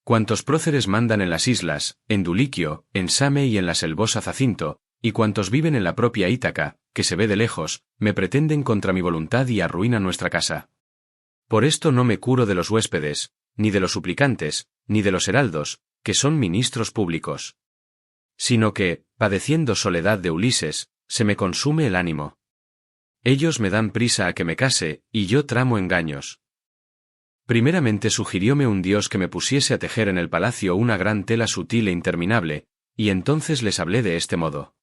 Cuantos próceres mandan en las islas, en Duliquio, en Same y en la selvosa Zacinto, y cuantos viven en la propia Ítaca, que se ve de lejos, me pretenden contra mi voluntad y arruinan nuestra casa. Por esto no me curo de los huéspedes, ni de los suplicantes, ni de los heraldos, que son ministros públicos. Sino que, padeciendo soledad de Ulises, se me consume el ánimo. Ellos me dan prisa a que me case, y yo tramo engaños. Primeramente sugirióme un dios que me pusiese a tejer en el palacio una gran tela sutil e interminable, y entonces les hablé de este modo.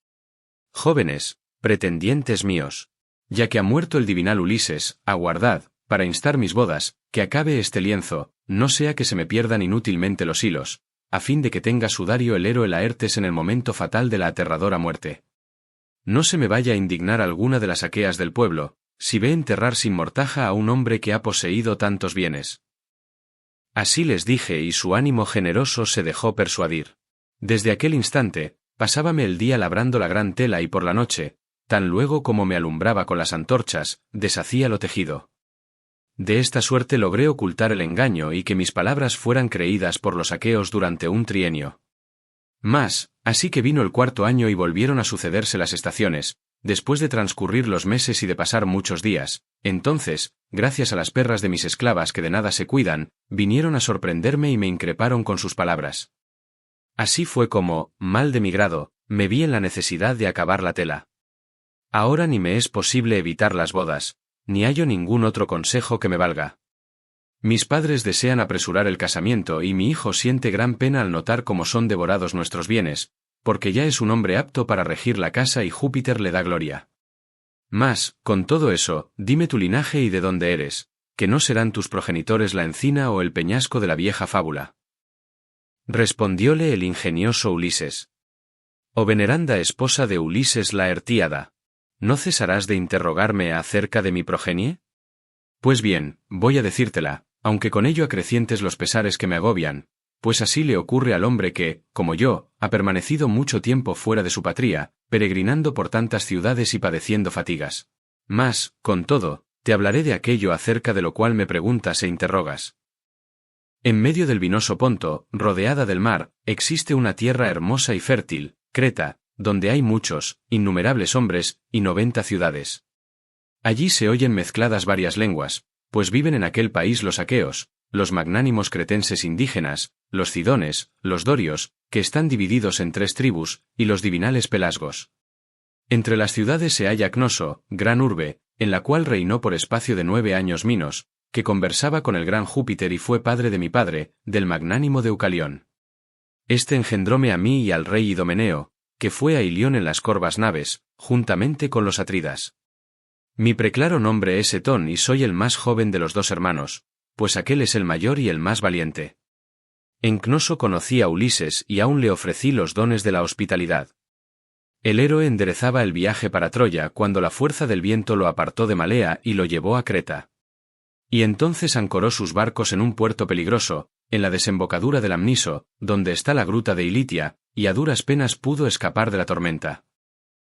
Jóvenes, pretendientes míos, ya que ha muerto el divinal Ulises, aguardad, para instar mis bodas, que acabe este lienzo, no sea que se me pierdan inútilmente los hilos, a fin de que tenga sudario el héroe Laertes en el momento fatal de la aterradora muerte. No se me vaya a indignar alguna de las aqueas del pueblo, si ve enterrar sin mortaja a un hombre que ha poseído tantos bienes. Así les dije y su ánimo generoso se dejó persuadir. Desde aquel instante, pasábame el día labrando la gran tela y por la noche, tan luego como me alumbraba con las antorchas, deshacía lo tejido. De esta suerte logré ocultar el engaño y que mis palabras fueran creídas por los aqueos durante un trienio. Mas, así que vino el 4º año y volvieron a sucederse las estaciones, después de transcurrir los meses y de pasar muchos días, entonces, gracias a las perras de mis esclavas que de nada se cuidan, vinieron a sorprenderme y me increparon con sus palabras. Así fue como, mal de mi grado, me vi en la necesidad de acabar la tela. Ahora ni me es posible evitar las bodas, ni hallo ningún otro consejo que me valga. Mis padres desean apresurar el casamiento y mi hijo siente gran pena al notar cómo son devorados nuestros bienes, porque ya es un hombre apto para regir la casa y Júpiter le da gloria. Mas, con todo eso, dime tu linaje y de dónde eres, que no serán tus progenitores la encina o el peñasco de la vieja fábula. Respondióle el ingenioso Ulises. Oh veneranda esposa de Ulises Laertíada, ¿no cesarás de interrogarme acerca de mi progenie? Pues bien, voy a decírtela, aunque con ello acrecientes los pesares que me agobian, pues así le ocurre al hombre que, como yo, ha permanecido mucho tiempo fuera de su patria, peregrinando por tantas ciudades y padeciendo fatigas. Mas, con todo, te hablaré de aquello acerca de lo cual me preguntas e interrogas. En medio del vinoso Ponto, rodeada del mar, existe una tierra hermosa y fértil, Creta, donde hay muchos, innumerables hombres, y 90 ciudades. Allí se oyen mezcladas varias lenguas, pues viven en aquel país los aqueos, los magnánimos cretenses indígenas, los cidones, los dorios, que están divididos en 3 tribus, y los divinales pelasgos. Entre las ciudades se halla Cnoso, gran urbe, en la cual reinó por espacio de 9 años Minos, que conversaba con el gran Júpiter y fue padre de mi padre, del magnánimo Deucalión. Este engendróme a mí y al rey Idomeneo, que fue a Ilión en las corvas naves, juntamente con los atridas. Mi preclaro nombre es Etón y soy el más joven de los 2 hermanos, pues aquel es el mayor y el más valiente. En Cnoso conocí a Ulises y aún le ofrecí los dones de la hospitalidad. El héroe enderezaba el viaje para Troya cuando la fuerza del viento lo apartó de Malea y lo llevó a Creta. Y entonces ancoró sus barcos en un puerto peligroso, en la desembocadura del Amniso, donde está la gruta de Ilitia, y a duras penas pudo escapar de la tormenta.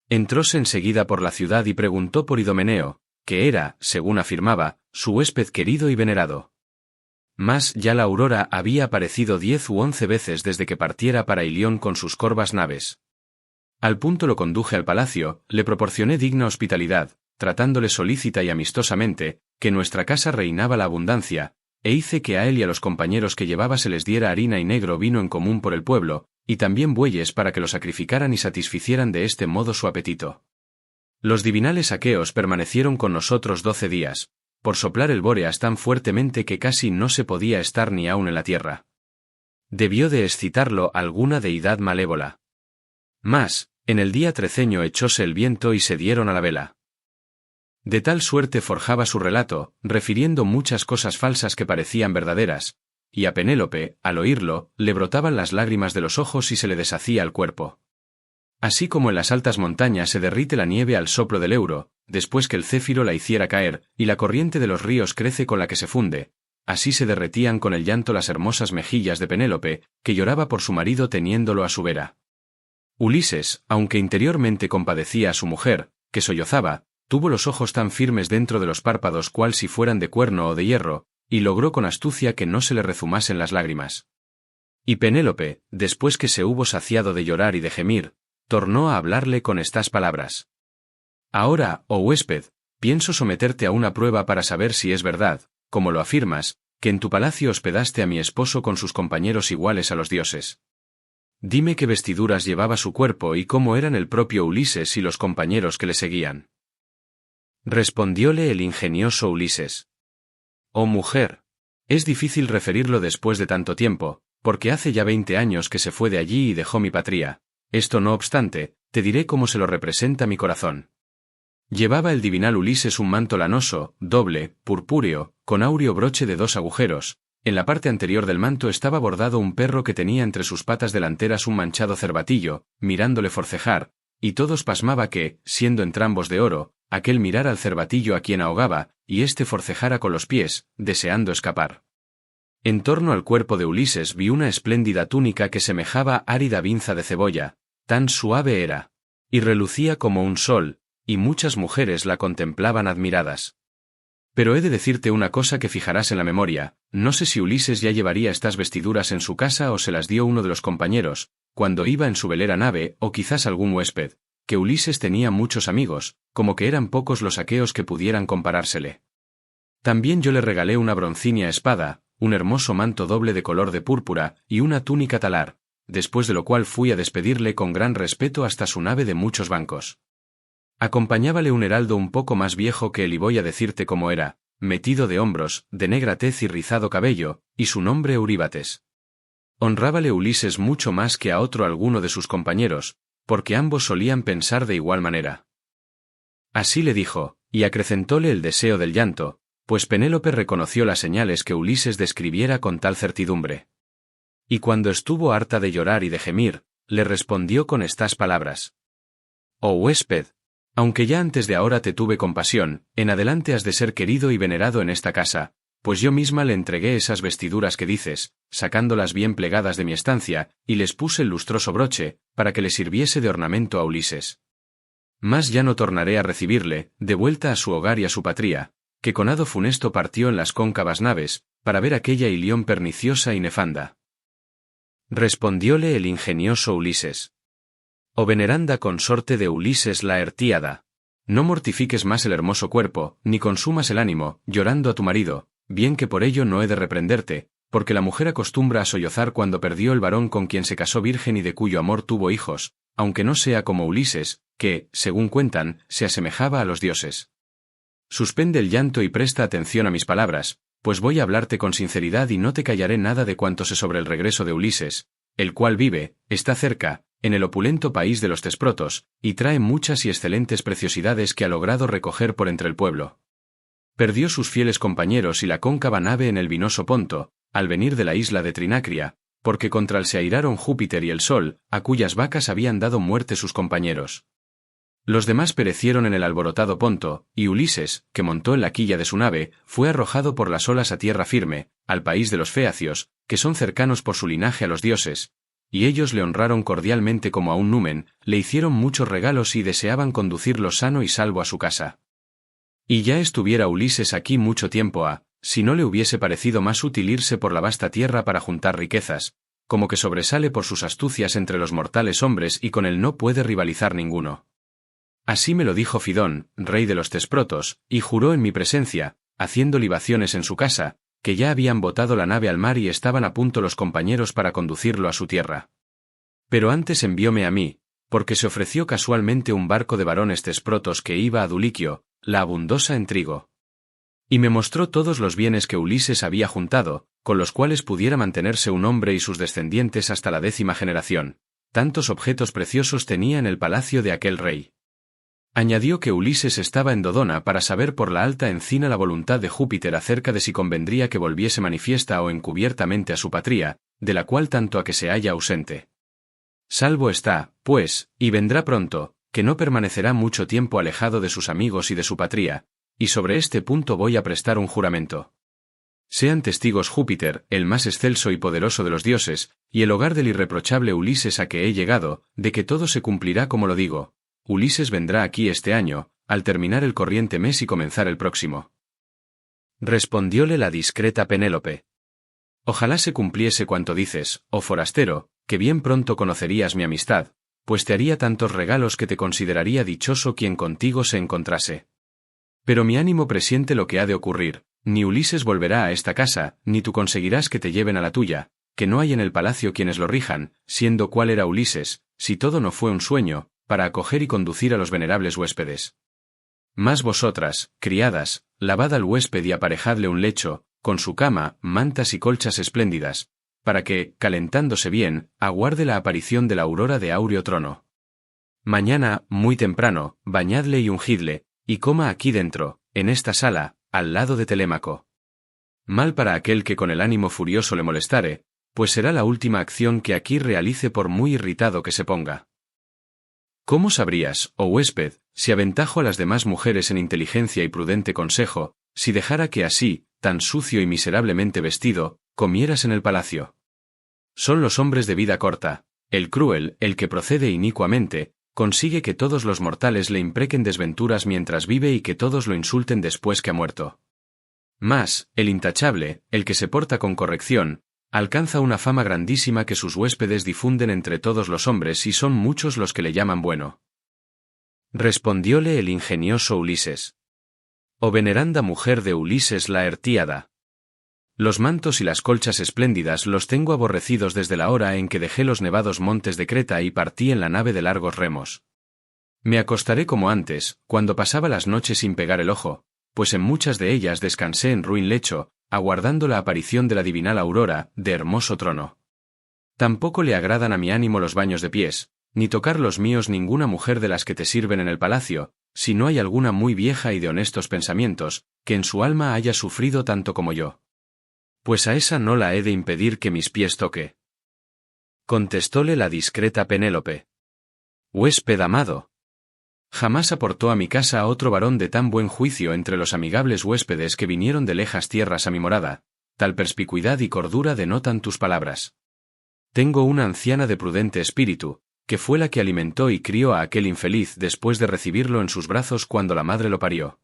Entróse enseguida por la ciudad y preguntó por Idomeneo, que era, según afirmaba, su huésped querido y venerado. Mas ya la aurora había aparecido 10 u 11 veces desde que partiera para Ilión con sus corvas naves. Al punto lo conduje al palacio, le proporcioné digna hospitalidad, tratándole solícita y amistosamente, que en nuestra casa reinaba la abundancia, e hice que a él y a los compañeros que llevaba se les diera harina y negro vino en común por el pueblo, y también bueyes para que lo sacrificaran y satisficieran de este modo su apetito. Los divinales aqueos permanecieron con nosotros 12 días, por soplar el bóreas tan fuertemente que casi no se podía estar ni aún en la tierra. Debió de excitarlo alguna deidad malévola. Mas, en el día treceño echóse el viento y se dieron a la vela. De tal suerte forjaba su relato, refiriendo muchas cosas falsas que parecían verdaderas, y a Penélope, al oírlo, le brotaban las lágrimas de los ojos y se le deshacía el cuerpo. Así como en las altas montañas se derrite la nieve al soplo del euro, después que el céfiro la hiciera caer, y la corriente de los ríos crece con la que se funde, así se derretían con el llanto las hermosas mejillas de Penélope, que lloraba por su marido teniéndolo a su vera. Ulises, aunque interiormente compadecía a su mujer, que sollozaba, tuvo los ojos tan firmes dentro de los párpados cual si fueran de cuerno o de hierro, y logró con astucia que no se le rezumasen las lágrimas. Y Penélope, después que se hubo saciado de llorar y de gemir, tornó a hablarle con estas palabras. Ahora, oh huésped, pienso someterte a una prueba para saber si es verdad, como lo afirmas, que en tu palacio hospedaste a mi esposo con sus compañeros iguales a los dioses. Dime qué vestiduras llevaba su cuerpo y cómo eran el propio Ulises y los compañeros que le seguían. Respondióle el ingenioso Ulises. Oh mujer, es difícil referirlo después de tanto tiempo, porque hace ya 20 años que se fue de allí y dejó mi patria. Esto no obstante, te diré cómo se lo representa mi corazón. Llevaba el divinal Ulises un manto lanoso, doble, purpúreo, con áureo broche de 2 agujeros. En la parte anterior del manto estaba bordado un perro que tenía entre sus patas delanteras un manchado cervatillo, mirándole forcejar, y todos pasmaba que, siendo entrambos de oro, aquel mirara al cervatillo a quien ahogaba, y éste forcejara con los pies, deseando escapar. En torno al cuerpo de Ulises vi una espléndida túnica que semejaba árida vinza de cebolla, tan suave era, y relucía como un sol, y muchas mujeres la contemplaban admiradas. Pero he de decirte una cosa que fijarás en la memoria, no sé si Ulises ya llevaría estas vestiduras en su casa o se las dio uno de los compañeros, cuando iba en su velera nave, o quizás algún huésped, que Ulises tenía muchos amigos, como que eran pocos los aqueos que pudieran comparársele. También yo le regalé una broncínea espada, un hermoso manto doble de color de púrpura, y una túnica talar, después de lo cual fui a despedirle con gran respeto hasta su nave de muchos bancos. Acompañábale un heraldo un poco más viejo que él y voy a decirte cómo era, metido de hombros, de negra tez y rizado cabello, y su nombre Euríbates. Honrábale Ulises mucho más que a otro alguno de sus compañeros, porque ambos solían pensar de igual manera. Así le dijo, y acrecentóle el deseo del llanto, pues Penélope reconoció las señales que Ulises describiera con tal certidumbre. Y cuando estuvo harta de llorar y de gemir, le respondió con estas palabras. Oh huésped, aunque ya antes de ahora te tuve compasión, en adelante has de ser querido y venerado en esta casa, pues yo misma le entregué esas vestiduras que dices, sacándolas bien plegadas de mi estancia, y les puse el lustroso broche, para que le sirviese de ornamento a Ulises. Mas ya no tornaré a recibirle, de vuelta a su hogar y a su patria, que con hado funesto partió en las cóncavas naves, para ver aquella Ilión perniciosa y nefanda. Respondióle el ingenioso Ulises. Oh veneranda consorte de Ulises Laertíada, no mortifiques más el hermoso cuerpo, ni consumas el ánimo, llorando a tu marido, bien que por ello no he de reprenderte, porque la mujer acostumbra a sollozar cuando perdió el varón con quien se casó virgen y de cuyo amor tuvo hijos, aunque no sea como Ulises, que, según cuentan, se asemejaba a los dioses. Suspende el llanto y presta atención a mis palabras, pues voy a hablarte con sinceridad y no te callaré nada de cuanto sé sobre el regreso de Ulises, el cual vive, está cerca, en el opulento país de los Tesprotos, y trae muchas y excelentes preciosidades que ha logrado recoger por entre el pueblo. Perdió sus fieles compañeros y la cóncava nave en el vinoso Ponto, al venir de la isla de Trinacria, porque contra él se airaron Júpiter y el Sol, a cuyas vacas habían dado muerte sus compañeros. Los demás perecieron en el alborotado Ponto, y Ulises, que montó en la quilla de su nave, fue arrojado por las olas a tierra firme, al país de los Feacios, que son cercanos por su linaje a los dioses, y ellos le honraron cordialmente como a un numen, le hicieron muchos regalos y deseaban conducirlo sano y salvo a su casa. Y ya estuviera Ulises aquí mucho tiempo si no le hubiese parecido más útil irse por la vasta tierra para juntar riquezas, como que sobresale por sus astucias entre los mortales hombres y con él no puede rivalizar ninguno. Así me lo dijo Fidón, rey de los Tesprotos, y juró en mi presencia, haciendo libaciones en su casa, que ya habían botado la nave al mar y estaban a punto los compañeros para conducirlo a su tierra. Pero antes envióme a mí, porque se ofreció casualmente un barco de varones Tesprotos que iba a Duliquio, la abundosa en trigo. Y me mostró todos los bienes que Ulises había juntado, con los cuales pudiera mantenerse un hombre y sus descendientes hasta la 10ª generación. Tantos objetos preciosos tenía en el palacio de aquel rey. Añadió que Ulises estaba en Dodona para saber por la alta encina la voluntad de Júpiter acerca de si convendría que volviese manifiesta o encubiertamente a su patria, de la cual tanto a que se halla ausente. Salvo está, pues, y vendrá pronto, que no permanecerá mucho tiempo alejado de sus amigos y de su patria, y sobre este punto voy a prestar un juramento. Sean testigos Júpiter, el más excelso y poderoso de los dioses, y el hogar del irreprochable Ulises a que he llegado, de que todo se cumplirá como lo digo. Ulises vendrá aquí este año, al terminar el corriente mes y comenzar el próximo. Respondióle la discreta Penélope. Ojalá se cumpliese cuanto dices, oh forastero, que bien pronto conocerías mi amistad, pues te haría tantos regalos que te consideraría dichoso quien contigo se encontrase. Pero mi ánimo presiente lo que ha de ocurrir, ni Ulises volverá a esta casa, ni tú conseguirás que te lleven a la tuya, que no hay en el palacio quienes lo rijan, siendo cuál era Ulises, si todo no fue un sueño, para acoger y conducir a los venerables huéspedes. Mas vosotras, criadas, lavad al huésped y aparejadle un lecho, con su cama, mantas y colchas espléndidas, para que, calentándose bien, aguarde la aparición de la aurora de áureo trono. Mañana, muy temprano, bañadle y ungidle, y coma aquí dentro, en esta sala, al lado de Telémaco. Mal para aquel que con el ánimo furioso le molestare, pues será la última acción que aquí realice por muy irritado que se ponga. ¿Cómo sabrías, oh huésped, si aventajo a las demás mujeres en inteligencia y prudente consejo, si dejara que así, tan sucio y miserablemente vestido, comieras en el palacio? Son los hombres de vida corta, el cruel, el que procede inicuamente, consigue que todos los mortales le imprequen desventuras mientras vive y que todos lo insulten después que ha muerto. Mas, el intachable, el que se porta con corrección, alcanza una fama grandísima que sus huéspedes difunden entre todos los hombres y son muchos los que le llaman bueno. Respondióle el ingenioso Ulises. Oh veneranda mujer de Ulises Laertíada. Los mantos y las colchas espléndidas los tengo aborrecidos desde la hora en que dejé los nevados montes de Creta y partí en la nave de largos remos. Me acostaré como antes, cuando pasaba las noches sin pegar el ojo, pues en muchas de ellas descansé en ruin lecho, aguardando la aparición de la divinal aurora, de hermoso trono. Tampoco le agradan a mi ánimo los baños de pies, ni tocar los míos ninguna mujer de las que te sirven en el palacio, si no hay alguna muy vieja y de honestos pensamientos, que en su alma haya sufrido tanto como yo. Pues a esa no la he de impedir que mis pies toque. Contestóle la discreta Penélope. Huésped amado. Jamás aportó a mi casa a otro varón de tan buen juicio entre los amigables huéspedes que vinieron de lejas tierras a mi morada, tal perspicuidad y cordura denotan tus palabras. Tengo una anciana de prudente espíritu, que fue la que alimentó y crió a aquel infeliz después de recibirlo en sus brazos cuando la madre lo parió.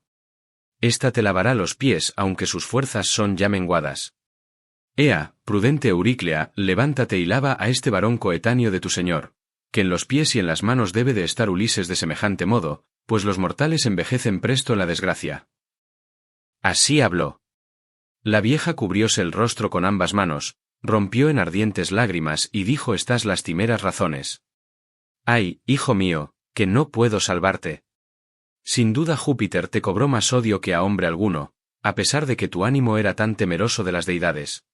Esta te lavará los pies aunque sus fuerzas son ya menguadas. Ea, prudente Euríclea, levántate y lava a este varón coetáneo de tu señor, que en los pies y en las manos debe de estar Ulises de semejante modo, pues los mortales envejecen presto en la desgracia. Así habló. La vieja cubrióse el rostro con ambas manos, rompió en ardientes lágrimas y dijo estas lastimeras razones. Ay, hijo mío, que no puedo salvarte. Sin duda Júpiter te cobró más odio que a hombre alguno, a pesar de que tu ánimo era tan temeroso de las deidades.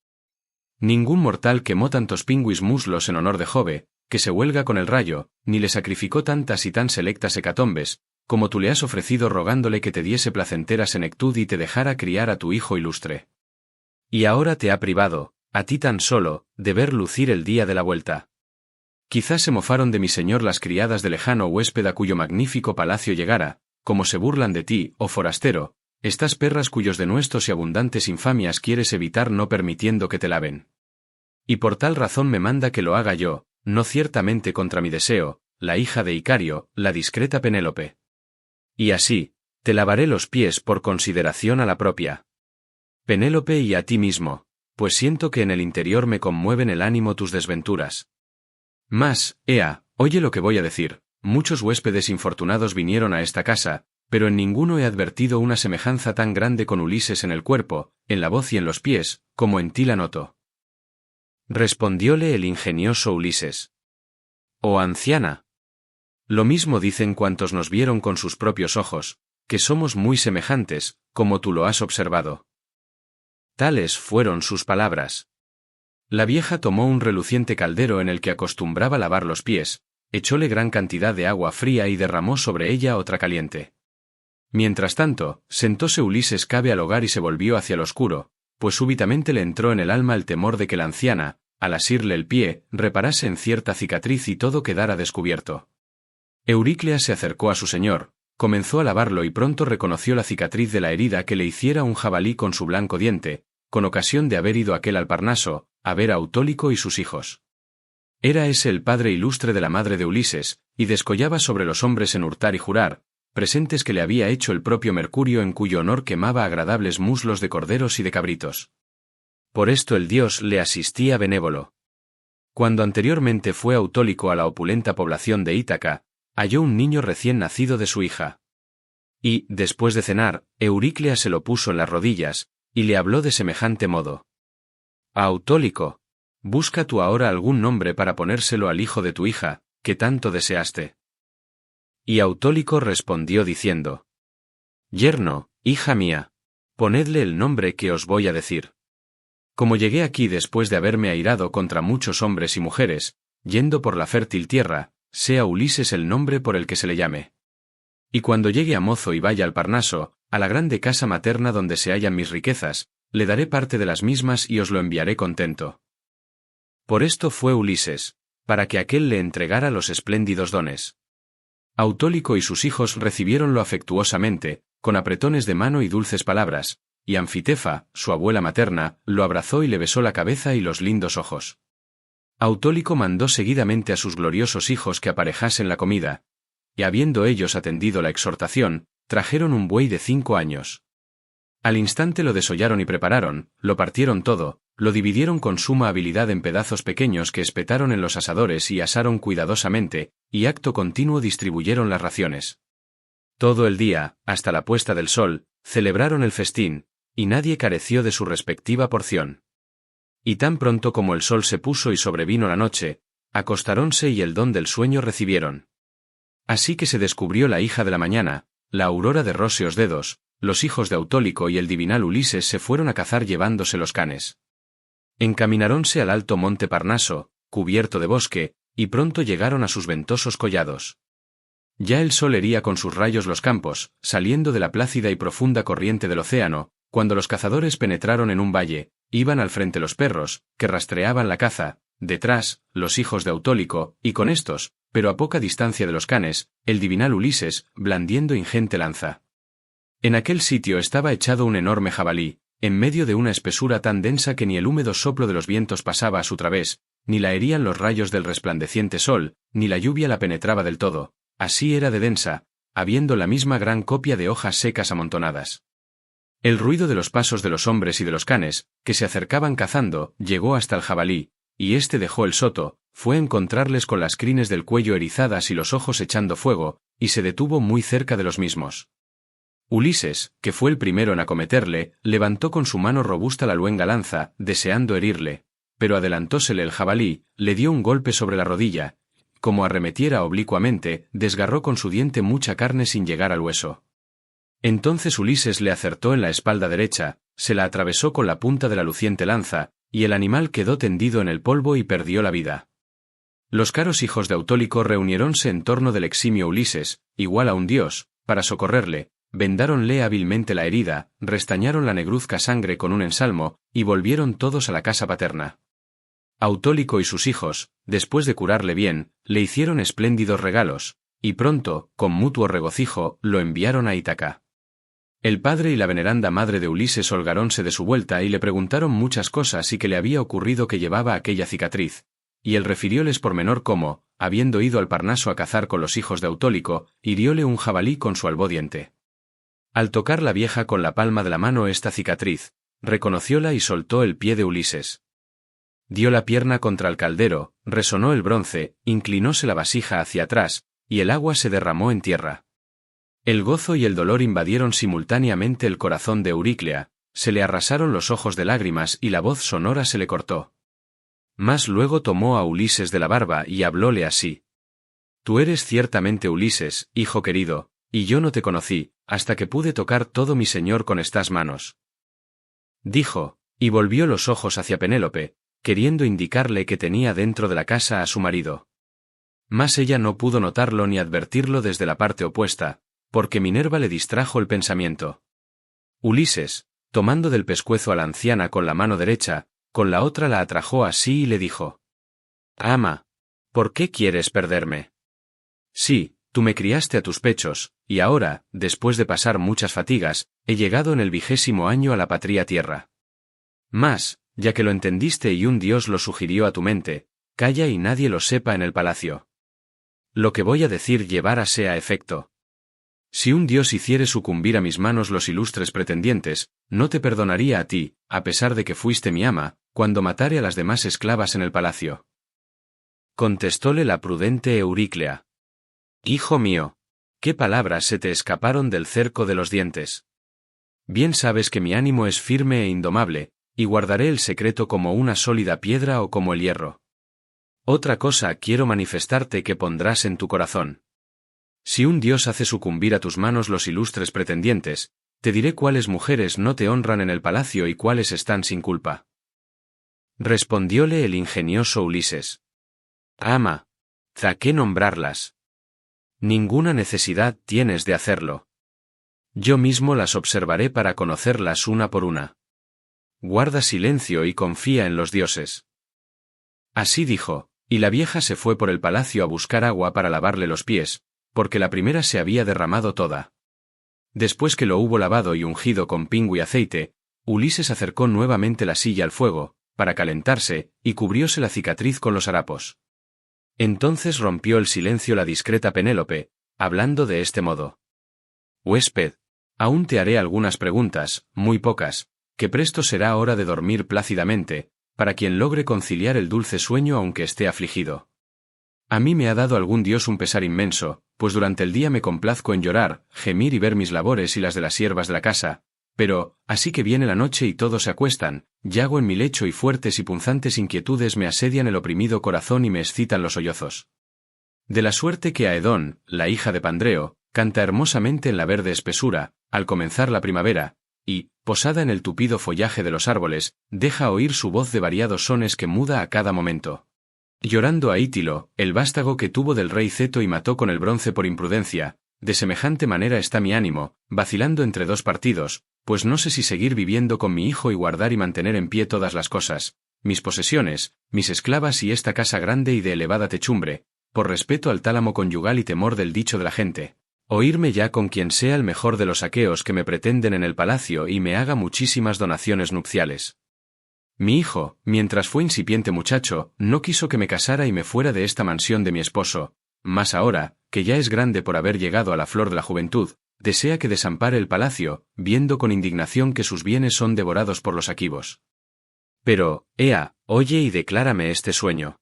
Ningún mortal quemó tantos pingüis muslos en honor de Jove, que se huelga con el rayo, ni le sacrificó tantas y tan selectas hecatombes, como tú le has ofrecido rogándole que te diese placentera senectud y te dejara criar a tu hijo ilustre. Y ahora te ha privado, a ti tan solo, de ver lucir el día de la vuelta. Quizás se mofaron de mi señor las criadas de lejano huésped a cuyo magnífico palacio llegara, como se burlan de ti, oh forastero, estas perras cuyos denuestos y abundantes infamias quieres evitar no permitiendo que te laven. Y por tal razón me manda que lo haga yo, no ciertamente contra mi deseo, la hija de Icario, la discreta Penélope. Y así, te lavaré los pies por consideración a la propia Penélope y a ti mismo, pues siento que en el interior me conmueven el ánimo tus desventuras. Mas, ea, oye lo que voy a decir, muchos huéspedes infortunados vinieron a esta casa, pero en ninguno he advertido una semejanza tan grande con Ulises en el cuerpo, en la voz y en los pies, como en ti la noto. Respondióle el ingenioso Ulises. Oh anciana. Lo mismo dicen cuantos nos vieron con sus propios ojos, que somos muy semejantes, como tú lo has observado. Tales fueron sus palabras. La vieja tomó un reluciente caldero en el que acostumbraba lavar los pies, echóle gran cantidad de agua fría y derramó sobre ella otra caliente. Mientras tanto, sentóse Ulises cabe al hogar y se volvió hacia el oscuro, pues súbitamente le entró en el alma el temor de que la anciana, al asirle el pie, reparase en cierta cicatriz y todo quedara descubierto. Euríclea se acercó a su señor, comenzó a lavarlo y pronto reconoció la cicatriz de la herida que le hiciera un jabalí con su blanco diente, con ocasión de haber ido aquel al Parnaso, a ver a Autólico y sus hijos. Era ese el padre ilustre de la madre de Ulises, y descollaba sobre los hombres en hurtar y jurar, presentes que le había hecho el propio Mercurio en cuyo honor quemaba agradables muslos de corderos y de cabritos. Por esto el dios le asistía benévolo. Cuando anteriormente fue Autólico a la opulenta población de Ítaca, halló un niño recién nacido de su hija. Y, después de cenar, Euríclea se lo puso en las rodillas, y le habló de semejante modo. Autólico, busca tú ahora algún nombre para ponérselo al hijo de tu hija, que tanto deseaste. Y Autólico respondió diciendo: Yerno, hija mía, ponedle el nombre que os voy a decir. Como llegué aquí después de haberme airado contra muchos hombres y mujeres, yendo por la fértil tierra, sea Ulises el nombre por el que se le llame. Y cuando llegue a mozo y vaya al Parnaso, a la grande casa materna donde se hallan mis riquezas, le daré parte de las mismas y os lo enviaré contento. Por esto fue Ulises, para que aquél le entregara los espléndidos dones. Autólico y sus hijos recibiéronlo afectuosamente, con apretones de mano y dulces palabras, y Anfitefa, su abuela materna, lo abrazó y le besó la cabeza y los lindos ojos. Autólico mandó seguidamente a sus gloriosos hijos que aparejasen la comida, y habiendo ellos atendido la exhortación, trajeron un buey de 5 años. Al instante lo desollaron y prepararon, lo partieron todo, lo dividieron con suma habilidad en pedazos pequeños que espetaron en los asadores y asaron cuidadosamente, y acto continuo distribuyeron las raciones. Todo el día, hasta la puesta del sol, celebraron el festín, y nadie careció de su respectiva porción. Y tan pronto como el sol se puso y sobrevino la noche, acostáronse y el don del sueño recibieron. Así que se descubrió la hija de la mañana, la aurora de róseos dedos, los hijos de Autólico y el divinal Ulises se fueron a cazar llevándose los canes. Encamináronse al alto monte Parnaso, cubierto de bosque, y pronto llegaron a sus ventosos collados. Ya el sol hería con sus rayos los campos, saliendo de la plácida y profunda corriente del océano, cuando los cazadores penetraron en un valle, iban al frente los perros, que rastreaban la caza, detrás, los hijos de Autólico, y con estos, pero a poca distancia de los canes, el divinal Ulises, blandiendo ingente lanza. En aquel sitio estaba echado un enorme jabalí, en medio de una espesura tan densa que ni el húmedo soplo de los vientos pasaba a su través, ni la herían los rayos del resplandeciente sol, ni la lluvia la penetraba del todo, así era de densa, habiendo la misma gran copia de hojas secas amontonadas. El ruido de los pasos de los hombres y de los canes, que se acercaban cazando, llegó hasta el jabalí, y éste dejó el soto, fue a encontrarles con las crines del cuello erizadas y los ojos echando fuego, y se detuvo muy cerca de los mismos. Ulises, que fue el primero en acometerle, levantó con su mano robusta la luenga lanza, deseando herirle, pero adelantósele el jabalí, le dio un golpe sobre la rodilla, como arremetiera oblicuamente, desgarró con su diente mucha carne sin llegar al hueso. Entonces Ulises le acertó en la espalda derecha, se la atravesó con la punta de la luciente lanza, y el animal quedó tendido en el polvo y perdió la vida. Los caros hijos de Autólico reuniéronse en torno del eximio Ulises, igual a un dios, para socorrerle, vendáronle hábilmente la herida, restañaron la negruzca sangre con un ensalmo, y volvieron todos a la casa paterna. Autólico y sus hijos, después de curarle bien, le hicieron espléndidos regalos, y pronto, con mutuo regocijo, lo enviaron a Ítaca. El padre y la veneranda madre de Ulises holgarónse de su vuelta y le preguntaron muchas cosas y que le había ocurrido que llevaba aquella cicatriz, y él refirióles por menor cómo, habiendo ido al Parnaso a cazar con los hijos de Autólico, hirióle un jabalí con su albodiente. Al tocar la vieja con la palma de la mano esta cicatriz, reconocióla y soltó el pie de Ulises. Dio la pierna contra el caldero, resonó el bronce, inclinóse la vasija hacia atrás, y el agua se derramó en tierra. El gozo y el dolor invadieron simultáneamente el corazón de Euríclea, se le arrasaron los ojos de lágrimas y la voz sonora se le cortó. Mas luego tomó a Ulises de la barba y hablóle así. Tú eres ciertamente Ulises, hijo querido, y yo no te conocí, hasta que pude tocar todo mi señor con estas manos. Dijo, y volvió los ojos hacia Penélope, queriendo indicarle que tenía dentro de la casa a su marido. Mas ella no pudo notarlo ni advertirlo desde la parte opuesta, porque Minerva le distrajo el pensamiento. Ulises, tomando del pescuezo a la anciana con la mano derecha, con la otra la atrajo a sí y le dijo: «Ama, ¿por qué quieres perderme? Sí, tú me criaste a tus pechos, y ahora, después de pasar muchas fatigas, he llegado en el 20º año a la patria tierra. Mas, ya que lo entendiste y un dios lo sugirió a tu mente, calla y nadie lo sepa en el palacio. Lo que voy a decir llevárase a efecto. Si un dios hiciere sucumbir a mis manos los ilustres pretendientes, no te perdonaría a ti, a pesar de que fuiste mi ama, cuando matare a las demás esclavas en el palacio». Contestóle la prudente Euríclea: «Hijo mío, ¿qué palabras se te escaparon del cerco de los dientes? Bien sabes que mi ánimo es firme e indomable, y guardaré el secreto como una sólida piedra o como el hierro. Otra cosa quiero manifestarte que pondrás en tu corazón. Si un dios hace sucumbir a tus manos los ilustres pretendientes, te diré cuáles mujeres no te honran en el palacio y cuáles están sin culpa». Respondióle el ingenioso Ulises: «Ama, ¿a qué nombrarlas? Ninguna necesidad tienes de hacerlo. Yo mismo las observaré para conocerlas una por una. Guarda silencio y confía en los dioses». Así dijo, y la vieja se fue por el palacio a buscar agua para lavarle los pies, porque la primera se había derramado toda. Después que lo hubo lavado y ungido con pingo y aceite, Ulises acercó nuevamente la silla al fuego, para calentarse, y cubrióse la cicatriz con los harapos. Entonces rompió el silencio la discreta Penélope, hablando de este modo: «Huésped, aún te haré algunas preguntas, muy pocas, que presto será hora de dormir plácidamente, para quien logre conciliar el dulce sueño aunque esté afligido. A mí me ha dado algún dios un pesar inmenso, pues durante el día me complazco en llorar, gemir y ver mis labores y las de las siervas de la casa, pero, así que viene la noche y todos se acuestan, yago en mi lecho y fuertes y punzantes inquietudes me asedian el oprimido corazón y me excitan los sollozos. De la suerte que Aedón, la hija de Pandreo, canta hermosamente en la verde espesura, al comenzar la primavera, y, posada en el tupido follaje de los árboles, deja oír su voz de variados sones que muda a cada momento. Llorando a Ítilo, el vástago que tuvo del rey Ceto y mató con el bronce por imprudencia, de semejante manera está mi ánimo, vacilando entre dos partidos, pues no sé si seguir viviendo con mi hijo y guardar y mantener en pie todas las cosas, mis posesiones, mis esclavas y esta casa grande y de elevada techumbre, por respeto al tálamo conyugal y temor del dicho de la gente, o irme ya con quien sea el mejor de los aqueos que me pretenden en el palacio y me haga muchísimas donaciones nupciales. Mi hijo, mientras fue incipiente muchacho, no quiso que me casara y me fuera de esta mansión de mi esposo, mas ahora, que ya es grande por haber llegado a la flor de la juventud, desea que desampare el palacio, viendo con indignación que sus bienes son devorados por los aquivos. Pero, ea, oye y declárame este sueño.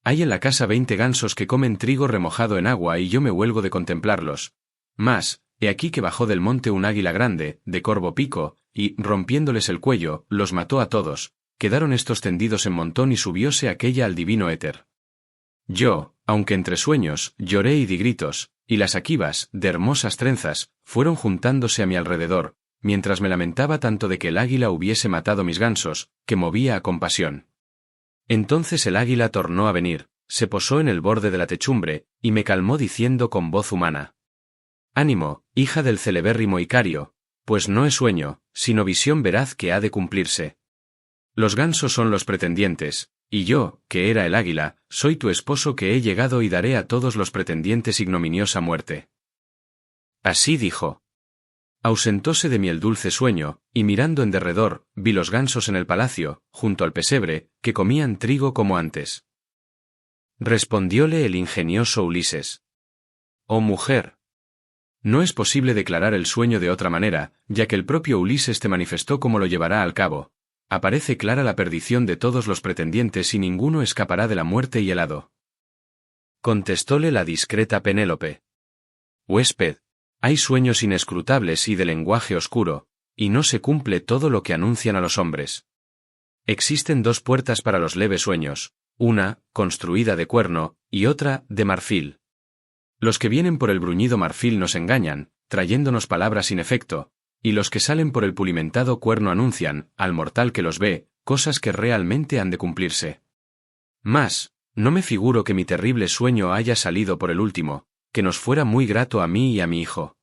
Hay en la casa 20 gansos que comen trigo remojado en agua y yo me huelgo de contemplarlos. Mas, he aquí que bajó del monte un águila grande, de corvo pico, y, rompiéndoles el cuello, los mató a todos, quedaron estos tendidos en montón y subióse aquella al divino éter. Yo, aunque entre sueños, lloré y di gritos, y las aquivas, de hermosas trenzas, fueron juntándose a mi alrededor, mientras me lamentaba tanto de que el águila hubiese matado mis gansos, que movía a compasión. Entonces el águila tornó a venir, se posó en el borde de la techumbre, y me calmó diciendo con voz humana: «Ánimo, hija del celebérrimo Icario, pues no es sueño, sino visión veraz que ha de cumplirse. Los gansos son los pretendientes, y yo, que era el águila, soy tu esposo que he llegado y daré a todos los pretendientes ignominiosa muerte». Así dijo. Ausentóse de mí el dulce sueño, y mirando en derredor, vi los gansos en el palacio, junto al pesebre, que comían trigo como antes. Respondióle el ingenioso Ulises: «Oh mujer, no es posible declarar el sueño de otra manera, ya que el propio Ulises te manifestó cómo lo llevará al cabo. Aparece clara la perdición de todos los pretendientes y ninguno escapará de la muerte y el hado». Contestóle la discreta Penélope: «Huésped, hay sueños inescrutables y de lenguaje oscuro, y no se cumple todo lo que anuncian a los hombres. Existen dos puertas para los leves sueños, una, construida de cuerno, y otra, de marfil. Los que vienen por el bruñido marfil nos engañan, trayéndonos palabras sin efecto, y los que salen por el pulimentado cuerno anuncian, al mortal que los ve, cosas que realmente han de cumplirse. Mas, no me figuro que mi terrible sueño haya salido por el último, que nos fuera muy grato a mí y a mi hijo.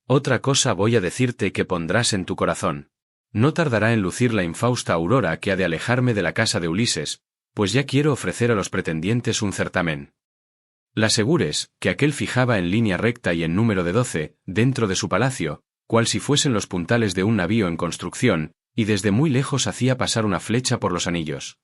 Otra cosa voy a decirte que pondrás en tu corazón. No tardará en lucir la infausta aurora que ha de alejarme de la casa de Ulises, pues ya quiero ofrecer a los pretendientes un certamen. La asegures, que aquél fijaba en línea recta y en número de 12, dentro de su palacio, cual si fuesen los puntales de un navío en construcción, y desde muy lejos hacía pasar una flecha por los anillos.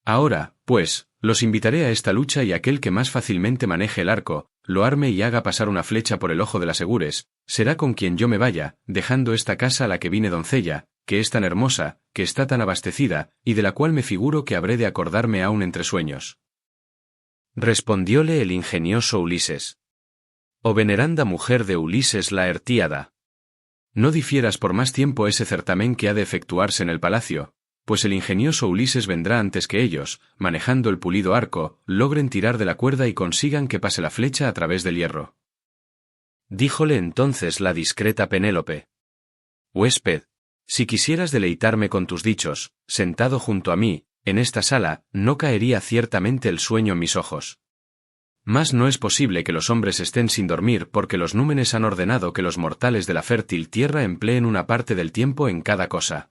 Ahora, pues, los invitaré a esta lucha y aquel que más fácilmente maneje el arco, lo arme y haga pasar una flecha por el ojo de las segures, será con quien yo me vaya, dejando esta casa a la que vine doncella, que es tan hermosa, que está tan abastecida, y de la cual me figuro que habré de acordarme aún entre sueños. Respondióle el ingenioso Ulises. Oh veneranda mujer de Ulises Laertíada. No difieras por más tiempo ese certamen que ha de efectuarse en el palacio, pues el ingenioso Ulises vendrá antes que ellos, manejando el pulido arco, logren tirar de la cuerda y consigan que pase la flecha a través del hierro. Díjole entonces la discreta Penélope. Huésped, si quisieras deleitarme con tus dichos, sentado junto a mí, en esta sala, no caería ciertamente el sueño en mis ojos. Mas no es posible que los hombres estén sin dormir porque los númenes han ordenado que los mortales de la fértil tierra empleen una parte del tiempo en cada cosa.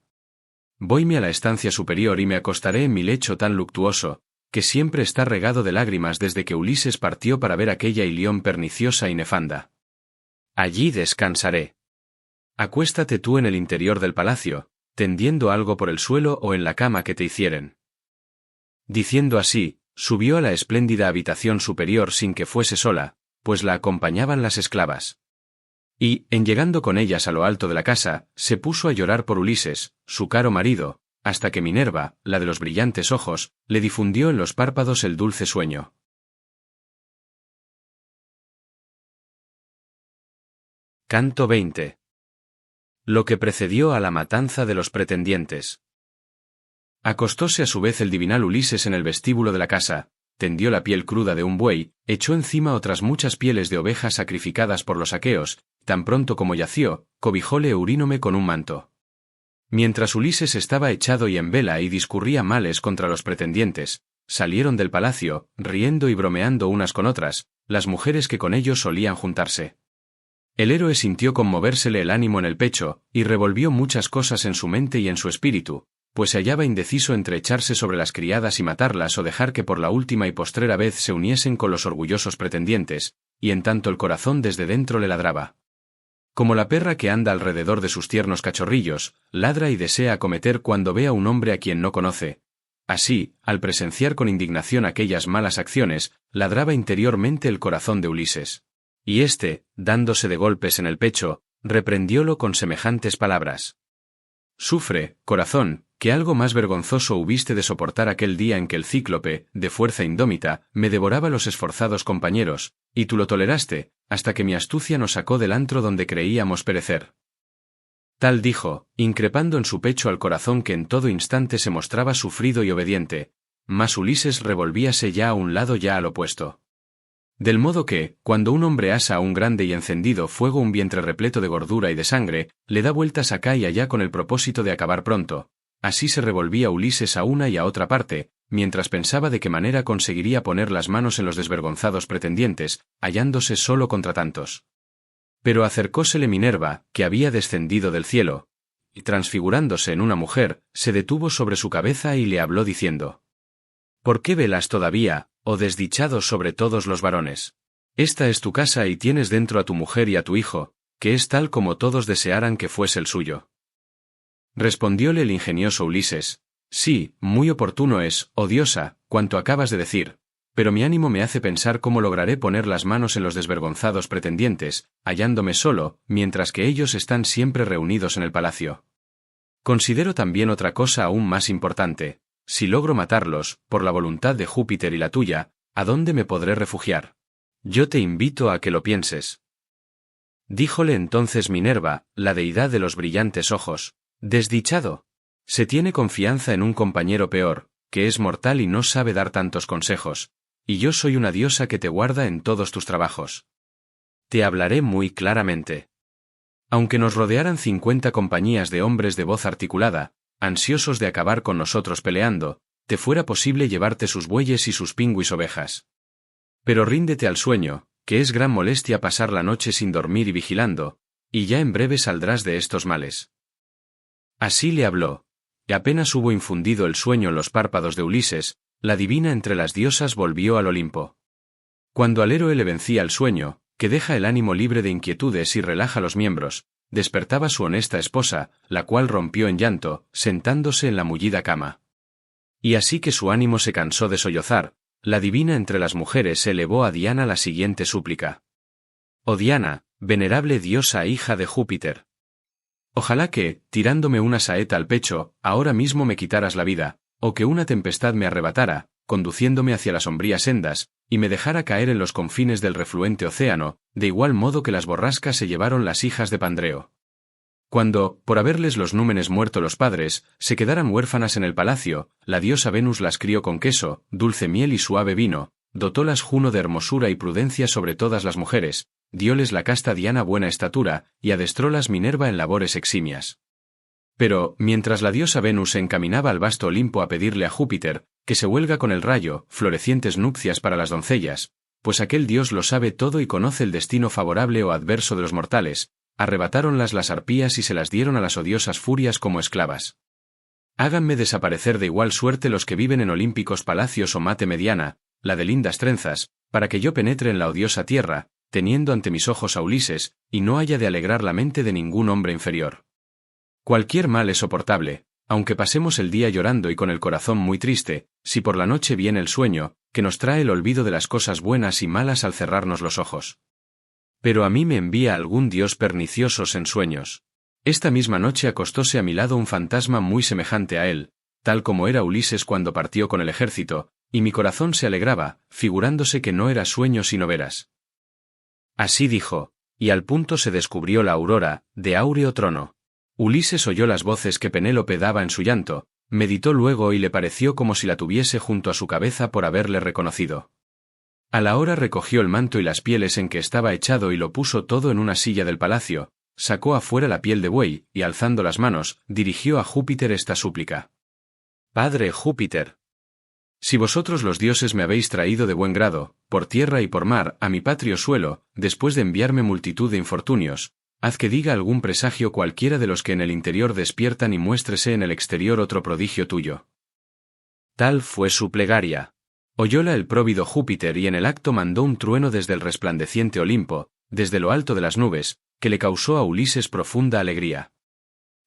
Voyme a la estancia superior y me acostaré en mi lecho tan luctuoso, que siempre está regado de lágrimas desde que Ulises partió para ver aquella Ilión perniciosa y nefanda. Allí descansaré. Acuéstate tú en el interior del palacio, tendiendo algo por el suelo o en la cama que te hicieren. Diciendo así, subió a la espléndida habitación superior sin que fuese sola, pues la acompañaban las esclavas. Y, en llegando con ellas a lo alto de la casa, se puso a llorar por Ulises, su caro marido, hasta que Minerva, la de los brillantes ojos, le difundió en los párpados el dulce sueño. Canto 20. Lo que precedió a la matanza de los pretendientes. Acostóse a su vez el divinal Ulises en el vestíbulo de la casa, tendió la piel cruda de un buey, echó encima otras muchas pieles de ovejas sacrificadas por los aqueos, tan pronto como yació, cobijóle Eurínome con un manto. Mientras Ulises estaba echado y en vela y discurría males contra los pretendientes, salieron del palacio, riendo y bromeando unas con otras, las mujeres que con ellos solían juntarse. El héroe sintió conmovérsele el ánimo en el pecho, y revolvió muchas cosas en su mente y en su espíritu, pues se hallaba indeciso entre echarse sobre las criadas y matarlas o dejar que por la última y postrera vez se uniesen con los orgullosos pretendientes, y en tanto el corazón desde dentro le ladraba. Como la perra que anda alrededor de sus tiernos cachorrillos, ladra y desea acometer cuando ve a un hombre a quien no conoce. Así, al presenciar con indignación aquellas malas acciones, ladraba interiormente el corazón de Ulises. Y éste, dándose de golpes en el pecho, reprendiólo con semejantes palabras. Sufre, corazón, que algo más vergonzoso hubiste de soportar aquel día en que el cíclope, de fuerza indómita, me devoraba los esforzados compañeros, y tú lo toleraste, hasta que mi astucia nos sacó del antro donde creíamos perecer. Tal dijo, increpando en su pecho al corazón que en todo instante se mostraba sufrido y obediente, mas Ulises revolvíase ya a un lado ya al opuesto. Del modo que, cuando un hombre asa a un grande y encendido fuego un vientre repleto de gordura y de sangre, le da vueltas acá y allá con el propósito de acabar pronto, así se revolvía Ulises a una y a otra parte, mientras pensaba de qué manera conseguiría poner las manos en los desvergonzados pretendientes, hallándose solo contra tantos. Pero acercósele Minerva, que había descendido del cielo, y transfigurándose en una mujer, se detuvo sobre su cabeza y le habló diciendo: ¿Por qué velas todavía, oh desdichado sobre todos los varones? Esta es tu casa y tienes dentro a tu mujer y a tu hijo, que es tal como todos desearan que fuese el suyo. Respondióle el ingenioso Ulises: Sí, muy oportuno es, oh diosa, cuanto acabas de decir, pero mi ánimo me hace pensar cómo lograré poner las manos en los desvergonzados pretendientes, hallándome solo, mientras que ellos están siempre reunidos en el palacio. Considero también otra cosa aún más importante: si logro matarlos, por la voluntad de Júpiter y la tuya, ¿a dónde me podré refugiar? Yo te invito a que lo pienses. Díjole entonces Minerva, la deidad de los brillantes ojos: Desdichado. Se tiene confianza en un compañero peor, que es mortal y no sabe dar tantos consejos, y yo soy una diosa que te guarda en todos tus trabajos. Te hablaré muy claramente. Aunque nos rodearan 50 compañías de hombres de voz articulada, ansiosos de acabar con nosotros peleando, te fuera posible llevarte sus bueyes y sus pingüis ovejas. Pero ríndete al sueño, que es gran molestia pasar la noche sin dormir y vigilando, y ya en breve saldrás de estos males. Así le habló, y apenas hubo infundido el sueño en los párpados de Ulises, la divina entre las diosas volvió al Olimpo. Cuando al héroe le vencía el sueño, que deja el ánimo libre de inquietudes y relaja los miembros, despertaba su honesta esposa, la cual rompió en llanto, sentándose en la mullida cama. Y así que su ánimo se cansó de sollozar, la divina entre las mujeres elevó a Diana la siguiente súplica. Oh Diana, venerable diosa hija de Júpiter. Ojalá que, tirándome una saeta al pecho, ahora mismo me quitaras la vida, o que una tempestad me arrebatara, conduciéndome hacia las sombrías sendas, y me dejara caer en los confines del refluente océano, de igual modo que las borrascas se llevaron las hijas de Pandreo. Cuando, por haberles los númenes muerto los padres, se quedaran huérfanas en el palacio, la diosa Venus las crió con queso, dulce miel y suave vino, dotólas Juno de hermosura y prudencia sobre todas las mujeres, dióles la casta Diana buena estatura, y adestrólas Minerva en labores eximias. Pero, mientras la diosa Venus se encaminaba al vasto Olimpo a pedirle a Júpiter, que se huelga con el rayo, florecientes nupcias para las doncellas, pues aquel dios lo sabe todo y conoce el destino favorable o adverso de los mortales, arrebatáronlas las arpías y se las dieron a las odiosas furias como esclavas. Háganme desaparecer de igual suerte los que viven en olímpicos palacios o mate mediana, la de lindas trenzas, para que yo penetre en la odiosa tierra, teniendo ante mis ojos a Ulises, y no haya de alegrar la mente de ningún hombre inferior. Cualquier mal es soportable, aunque pasemos el día llorando y con el corazón muy triste, si por la noche viene el sueño, que nos trae el olvido de las cosas buenas y malas al cerrarnos los ojos. Pero a mí me envía algún dios perniciosos en sueños. Esta misma noche acostóse a mi lado un fantasma muy semejante a él, tal como era Ulises cuando partió con el ejército, y mi corazón se alegraba, figurándose que no era sueño sino veras. Así dijo, y al punto se descubrió la aurora, de áureo trono. Ulises oyó las voces que Penélope daba en su llanto, meditó luego y le pareció como si la tuviese junto a su cabeza por haberle reconocido. A la hora recogió el manto y las pieles en que estaba echado y lo puso todo en una silla del palacio, sacó afuera la piel de buey, y alzando las manos, dirigió a Júpiter esta súplica. Padre Júpiter. Si vosotros los dioses me habéis traído de buen grado, por tierra y por mar, a mi patrio suelo, después de enviarme multitud de infortunios, haz que diga algún presagio cualquiera de los que en el interior despiertan y muéstrese en el exterior otro prodigio tuyo. Tal fue su plegaria. Oyóla el próvido Júpiter y en el acto mandó un trueno desde el resplandeciente Olimpo, desde lo alto de las nubes, que le causó a Ulises profunda alegría.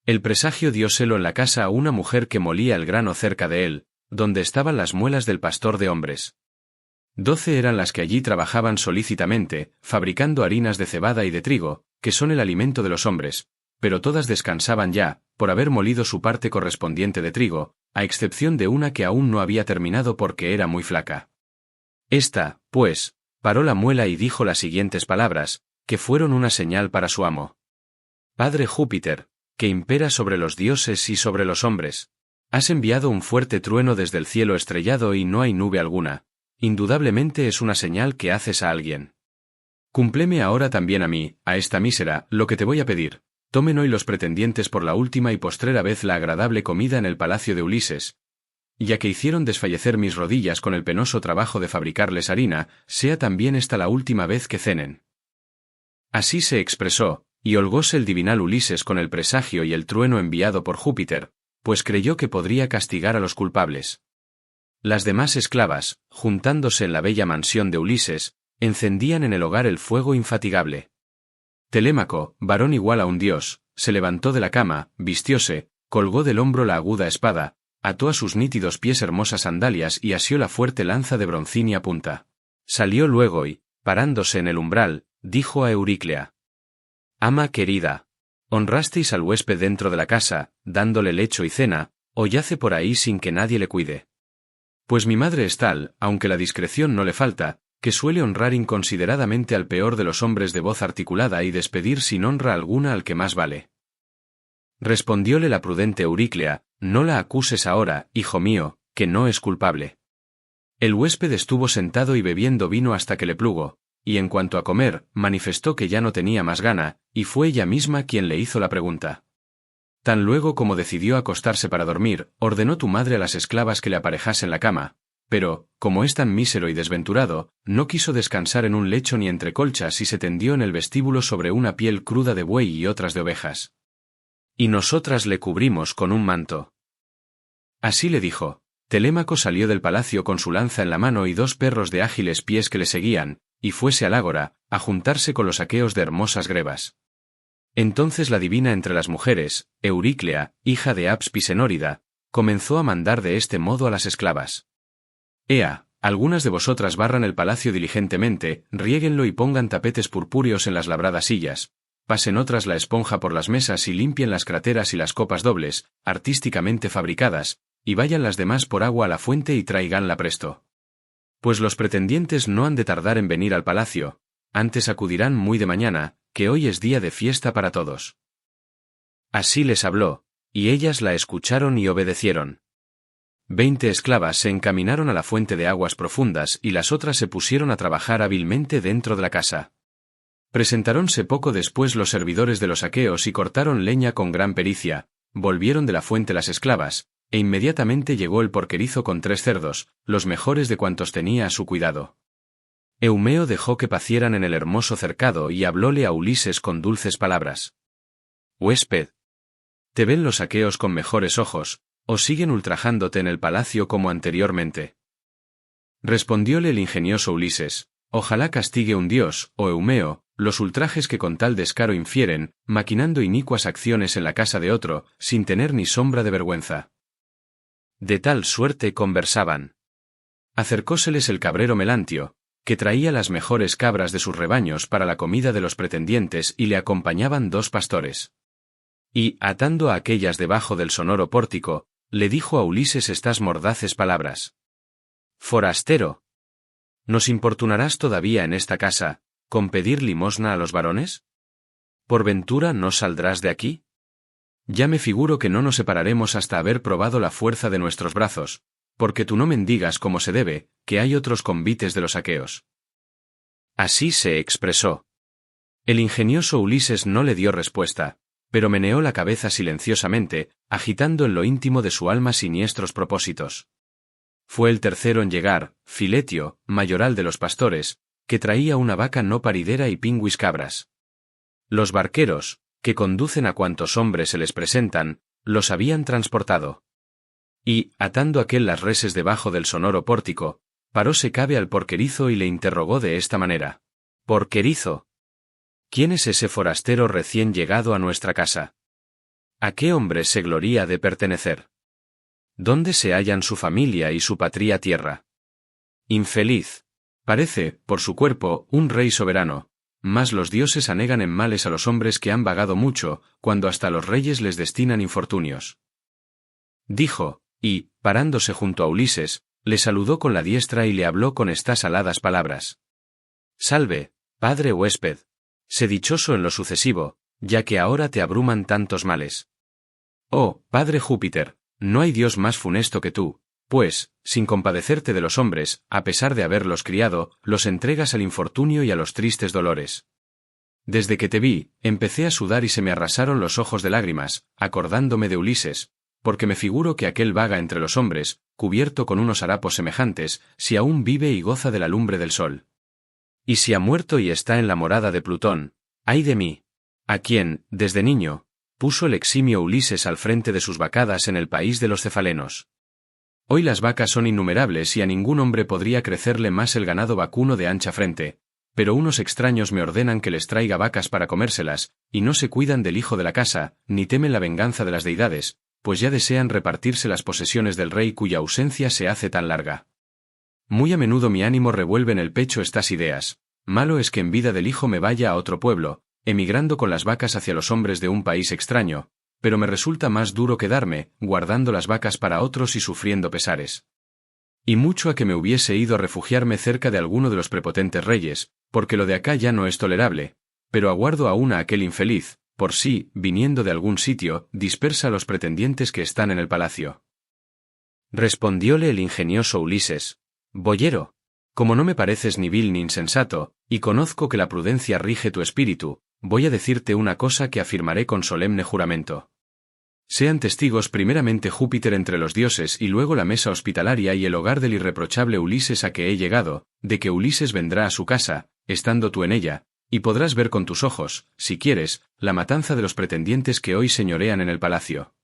El presagio dióselo en la casa a una mujer que molía el grano cerca de él, donde estaban las muelas del pastor de hombres. 12 eran las que allí trabajaban solícitamente, fabricando harinas de cebada y de trigo, que son el alimento de los hombres, pero todas descansaban ya, por haber molido su parte correspondiente de trigo, a excepción de una que aún no había terminado porque era muy flaca. Esta, pues, paró la muela y dijo las siguientes palabras, que fueron una señal para su amo. Padre Júpiter, que impera sobre los dioses y sobre los hombres, has enviado un fuerte trueno desde el cielo estrellado y no hay nube alguna. Indudablemente es una señal que haces a alguien. Cúmpleme ahora también a mí, a esta mísera, lo que te voy a pedir. Tomen hoy los pretendientes por la última y postrera vez la agradable comida en el palacio de Ulises. Ya que hicieron desfallecer mis rodillas con el penoso trabajo de fabricarles harina, sea también esta la última vez que cenen. Así se expresó, y holgóse el divinal Ulises con el presagio y el trueno enviado por Júpiter, pues creyó que podría castigar a los culpables. Las demás esclavas, juntándose en la bella mansión de Ulises, encendían en el hogar el fuego infatigable. Telémaco, varón igual a un dios, se levantó de la cama, vistióse, colgó del hombro la aguda espada, ató a sus nítidos pies hermosas sandalias y asió la fuerte lanza de broncínea punta. Salió luego y, parándose en el umbral, dijo a Euríclea: Ama querida, honrasteis al huésped dentro de la casa, dándole lecho y cena, o yace por ahí sin que nadie le cuide. Pues mi madre es tal, aunque la discreción no le falta, que suele honrar inconsideradamente al peor de los hombres de voz articulada y despedir sin honra alguna al que más vale. Respondióle la prudente Euríclea: No la acuses ahora, hijo mío, que no es culpable. El huésped estuvo sentado y bebiendo vino hasta que le plugo, y en cuanto a comer, manifestó que ya no tenía más gana, y fue ella misma quien le hizo la pregunta. Tan luego como decidió acostarse para dormir, ordenó tu madre a las esclavas que le aparejasen la cama, pero, como es tan mísero y desventurado, no quiso descansar en un lecho ni entre colchas y se tendió en el vestíbulo sobre una piel cruda de buey y otras de ovejas. Y nosotras le cubrimos con un manto. Así le dijo. Telémaco salió del palacio con su lanza en la mano y 2 perros de ágiles pies que le seguían, y fuese al ágora, a juntarse con los aqueos de hermosas grebas. Entonces la divina entre las mujeres, Euríclea, hija de Abs Pisenórida, comenzó a mandar de este modo a las esclavas. Ea, algunas de vosotras barran el palacio diligentemente, riéguenlo y pongan tapetes purpúreos en las labradas sillas, pasen otras la esponja por las mesas y limpien las crateras y las copas dobles, artísticamente fabricadas, y vayan las demás por agua a la fuente y tráiganla presto. Pues los pretendientes no han de tardar en venir al palacio, antes acudirán muy de mañana, que hoy es día de fiesta para todos. Así les habló, y ellas la escucharon y obedecieron. 20 esclavas se encaminaron a la fuente de aguas profundas y las otras se pusieron a trabajar hábilmente dentro de la casa. Presentaronse poco después los servidores de los aqueos y cortaron leña con gran pericia, volvieron de la fuente las esclavas, e inmediatamente llegó el porquerizo con 3 cerdos, los mejores de cuantos tenía a su cuidado. Eumeo dejó que pacieran en el hermoso cercado y hablóle a Ulises con dulces palabras. Huésped, ¿te ven los aqueos con mejores ojos, o siguen ultrajándote en el palacio como anteriormente? Respondióle el ingenioso Ulises, ojalá castigue un dios, oh Eumeo, los ultrajes que con tal descaro infieren, maquinando inicuas acciones en la casa de otro, sin tener ni sombra de vergüenza. De tal suerte conversaban. Acercóseles el cabrero Melantio, que traía las mejores cabras de sus rebaños para la comida de los pretendientes y le acompañaban 2 pastores. Y, atando a aquellas debajo del sonoro pórtico, le dijo a Ulises estas mordaces palabras. Forastero, ¿nos importunarás todavía en esta casa, con pedir limosna a los varones? ¿Por ventura no saldrás de aquí? Ya me figuro que no nos separaremos hasta haber probado la fuerza de nuestros brazos, porque tú no mendigas como se debe, que hay otros convites de los aqueos. Así se expresó. El ingenioso Ulises no le dio respuesta, pero meneó la cabeza silenciosamente, agitando en lo íntimo de su alma siniestros propósitos. Fue el tercero en llegar, Filetio, mayoral de los pastores, que traía una vaca no paridera y pingüis cabras. Los barqueros, que conducen a cuantos hombres se les presentan, los habían transportado. Y, atando aquel las reses debajo del sonoro pórtico, paróse cabe al porquerizo y le interrogó de esta manera. Porquerizo, ¿quién es ese forastero recién llegado a nuestra casa? ¿A qué hombre se gloría de pertenecer? ¿Dónde se hallan su familia y su patria tierra? Infeliz. Parece, por su cuerpo, un rey soberano, mas los dioses anegan en males a los hombres que han vagado mucho, cuando hasta los reyes les destinan infortunios. Dijo, y, parándose junto a Ulises, le saludó con la diestra y le habló con estas aladas palabras. Salve, padre huésped. Sé dichoso en lo sucesivo, ya que ahora te abruman tantos males. Oh, padre Júpiter, no hay dios más funesto que tú, pues, sin compadecerte de los hombres, a pesar de haberlos criado, los entregas al infortunio y a los tristes dolores. Desde que te vi, empecé a sudar y se me arrasaron los ojos de lágrimas, acordándome de Ulises, porque me figuro que aquel vaga entre los hombres, cubierto con unos harapos semejantes, si aún vive y goza de la lumbre del sol. Y si ha muerto y está en la morada de Plutón, ¡ay de mí! A quien, desde niño, puso el eximio Ulises al frente de sus vacadas en el país de los cefalenos. Hoy las vacas son innumerables y a ningún hombre podría crecerle más el ganado vacuno de ancha frente, pero unos extraños me ordenan que les traiga vacas para comérselas, y no se cuidan del hijo de la casa, ni temen la venganza de las deidades, pues ya desean repartirse las posesiones del rey cuya ausencia se hace tan larga. Muy a menudo mi ánimo revuelve en el pecho estas ideas. Malo es que en vida del hijo me vaya a otro pueblo, emigrando con las vacas hacia los hombres de un país extraño, pero me resulta más duro quedarme, guardando las vacas para otros y sufriendo pesares. Y mucho a que me hubiese ido a refugiarme cerca de alguno de los prepotentes reyes, porque lo de acá ya no es tolerable, pero aguardo aún a aquel infeliz, por si, viniendo de algún sitio, dispersa a los pretendientes que están en el palacio. Respondióle el ingenioso Ulises, Boyero, como no me pareces ni vil ni insensato, y conozco que la prudencia rige tu espíritu, voy a decirte una cosa que afirmaré con solemne juramento. Sean testigos primeramente Júpiter entre los dioses y luego la mesa hospitalaria y el hogar del irreprochable Ulises a que he llegado, de que Ulises vendrá a su casa, estando tú en ella, y podrás ver con tus ojos, si quieres, la matanza de los pretendientes que hoy señorean en el palacio.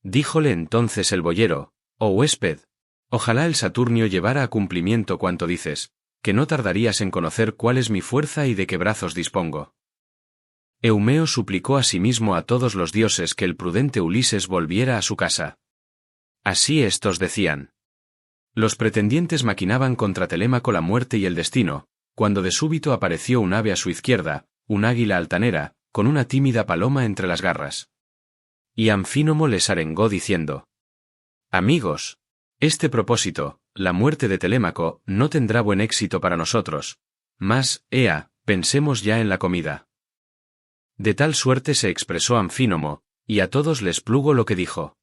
Díjole entonces el boyero: oh huésped, ojalá el Saturnio llevara a cumplimiento cuanto dices, que no tardarías en conocer cuál es mi fuerza y de qué brazos dispongo. Eumeo suplicó asimismo a todos los dioses que el prudente Ulises volviera a su casa. Así éstos decían. Los pretendientes maquinaban contra Telémaco la muerte y el destino, cuando de súbito apareció un ave a su izquierda, un águila altanera, con una tímida paloma entre las garras. Y Anfínomo les arengó diciendo: amigos, este propósito, la muerte de Telémaco, no tendrá buen éxito para nosotros. Mas, ea, pensemos ya en la comida. De tal suerte se expresó Anfínomo, y a todos les plugo lo que dijo.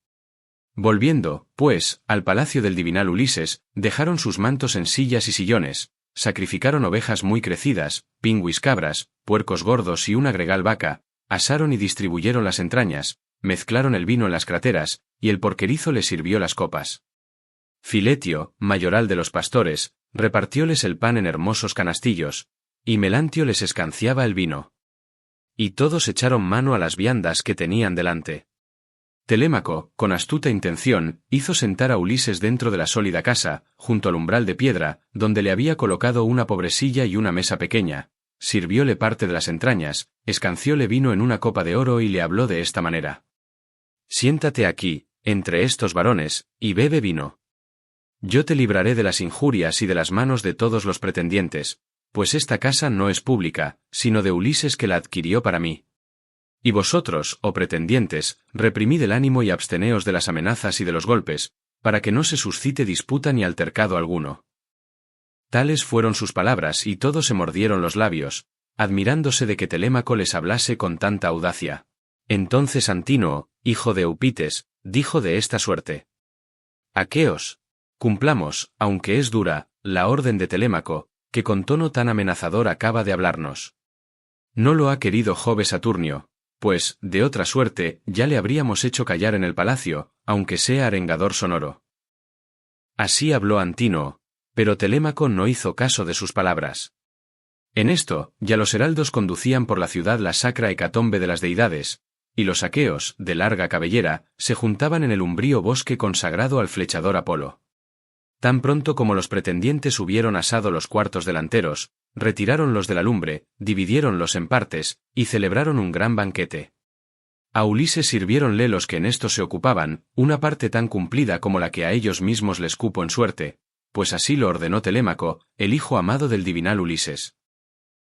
Volviendo, pues, al palacio del divinal Ulises, dejaron sus mantos en sillas y sillones, sacrificaron ovejas muy crecidas, pingüis cabras, puercos gordos y una gregal vaca, asaron y distribuyeron las entrañas, mezclaron el vino en las crateras, y el porquerizo les sirvió las copas. Filetio, mayoral de los pastores, repartióles el pan en hermosos canastillos, y Melantio les escanciaba el vino. Y todos echaron mano a las viandas que tenían delante. Telémaco, con astuta intención, hizo sentar a Ulises dentro de la sólida casa, junto al umbral de piedra, donde le había colocado una pobre silla y una mesa pequeña, sirvióle parte de las entrañas, escancióle vino en una copa de oro y le habló de esta manera: siéntate aquí, entre estos varones, y bebe vino. Yo te libraré de las injurias y de las manos de todos los pretendientes, pues esta casa no es pública, sino de Ulises que la adquirió para mí. Y vosotros, oh pretendientes, reprimid el ánimo y absteneos de las amenazas y de los golpes, para que no se suscite disputa ni altercado alguno. Tales fueron sus palabras y todos se mordieron los labios, admirándose de que Telémaco les hablase con tanta audacia. Entonces Antínoo, hijo de Eupites, dijo de esta suerte: aqueos, cumplamos, aunque es dura, la orden de Telémaco, que con tono tan amenazador acaba de hablarnos. No lo ha querido Jove Saturnio, pues, de otra suerte, ya le habríamos hecho callar en el palacio, aunque sea arengador sonoro. Así habló Antínoo, pero Telémaco no hizo caso de sus palabras. En esto, ya los heraldos conducían por la ciudad la sacra hecatombe de las deidades, y los aqueos, de larga cabellera, se juntaban en el umbrío bosque consagrado al flechador Apolo. Tan pronto como los pretendientes hubieron asado los cuartos delanteros, retiráronlos de la lumbre, dividiéronlos en partes, y celebraron un gran banquete. A Ulises sirviéronle los que en esto se ocupaban, una parte tan cumplida como la que a ellos mismos les cupo en suerte, pues así lo ordenó Telémaco, el hijo amado del divinal Ulises.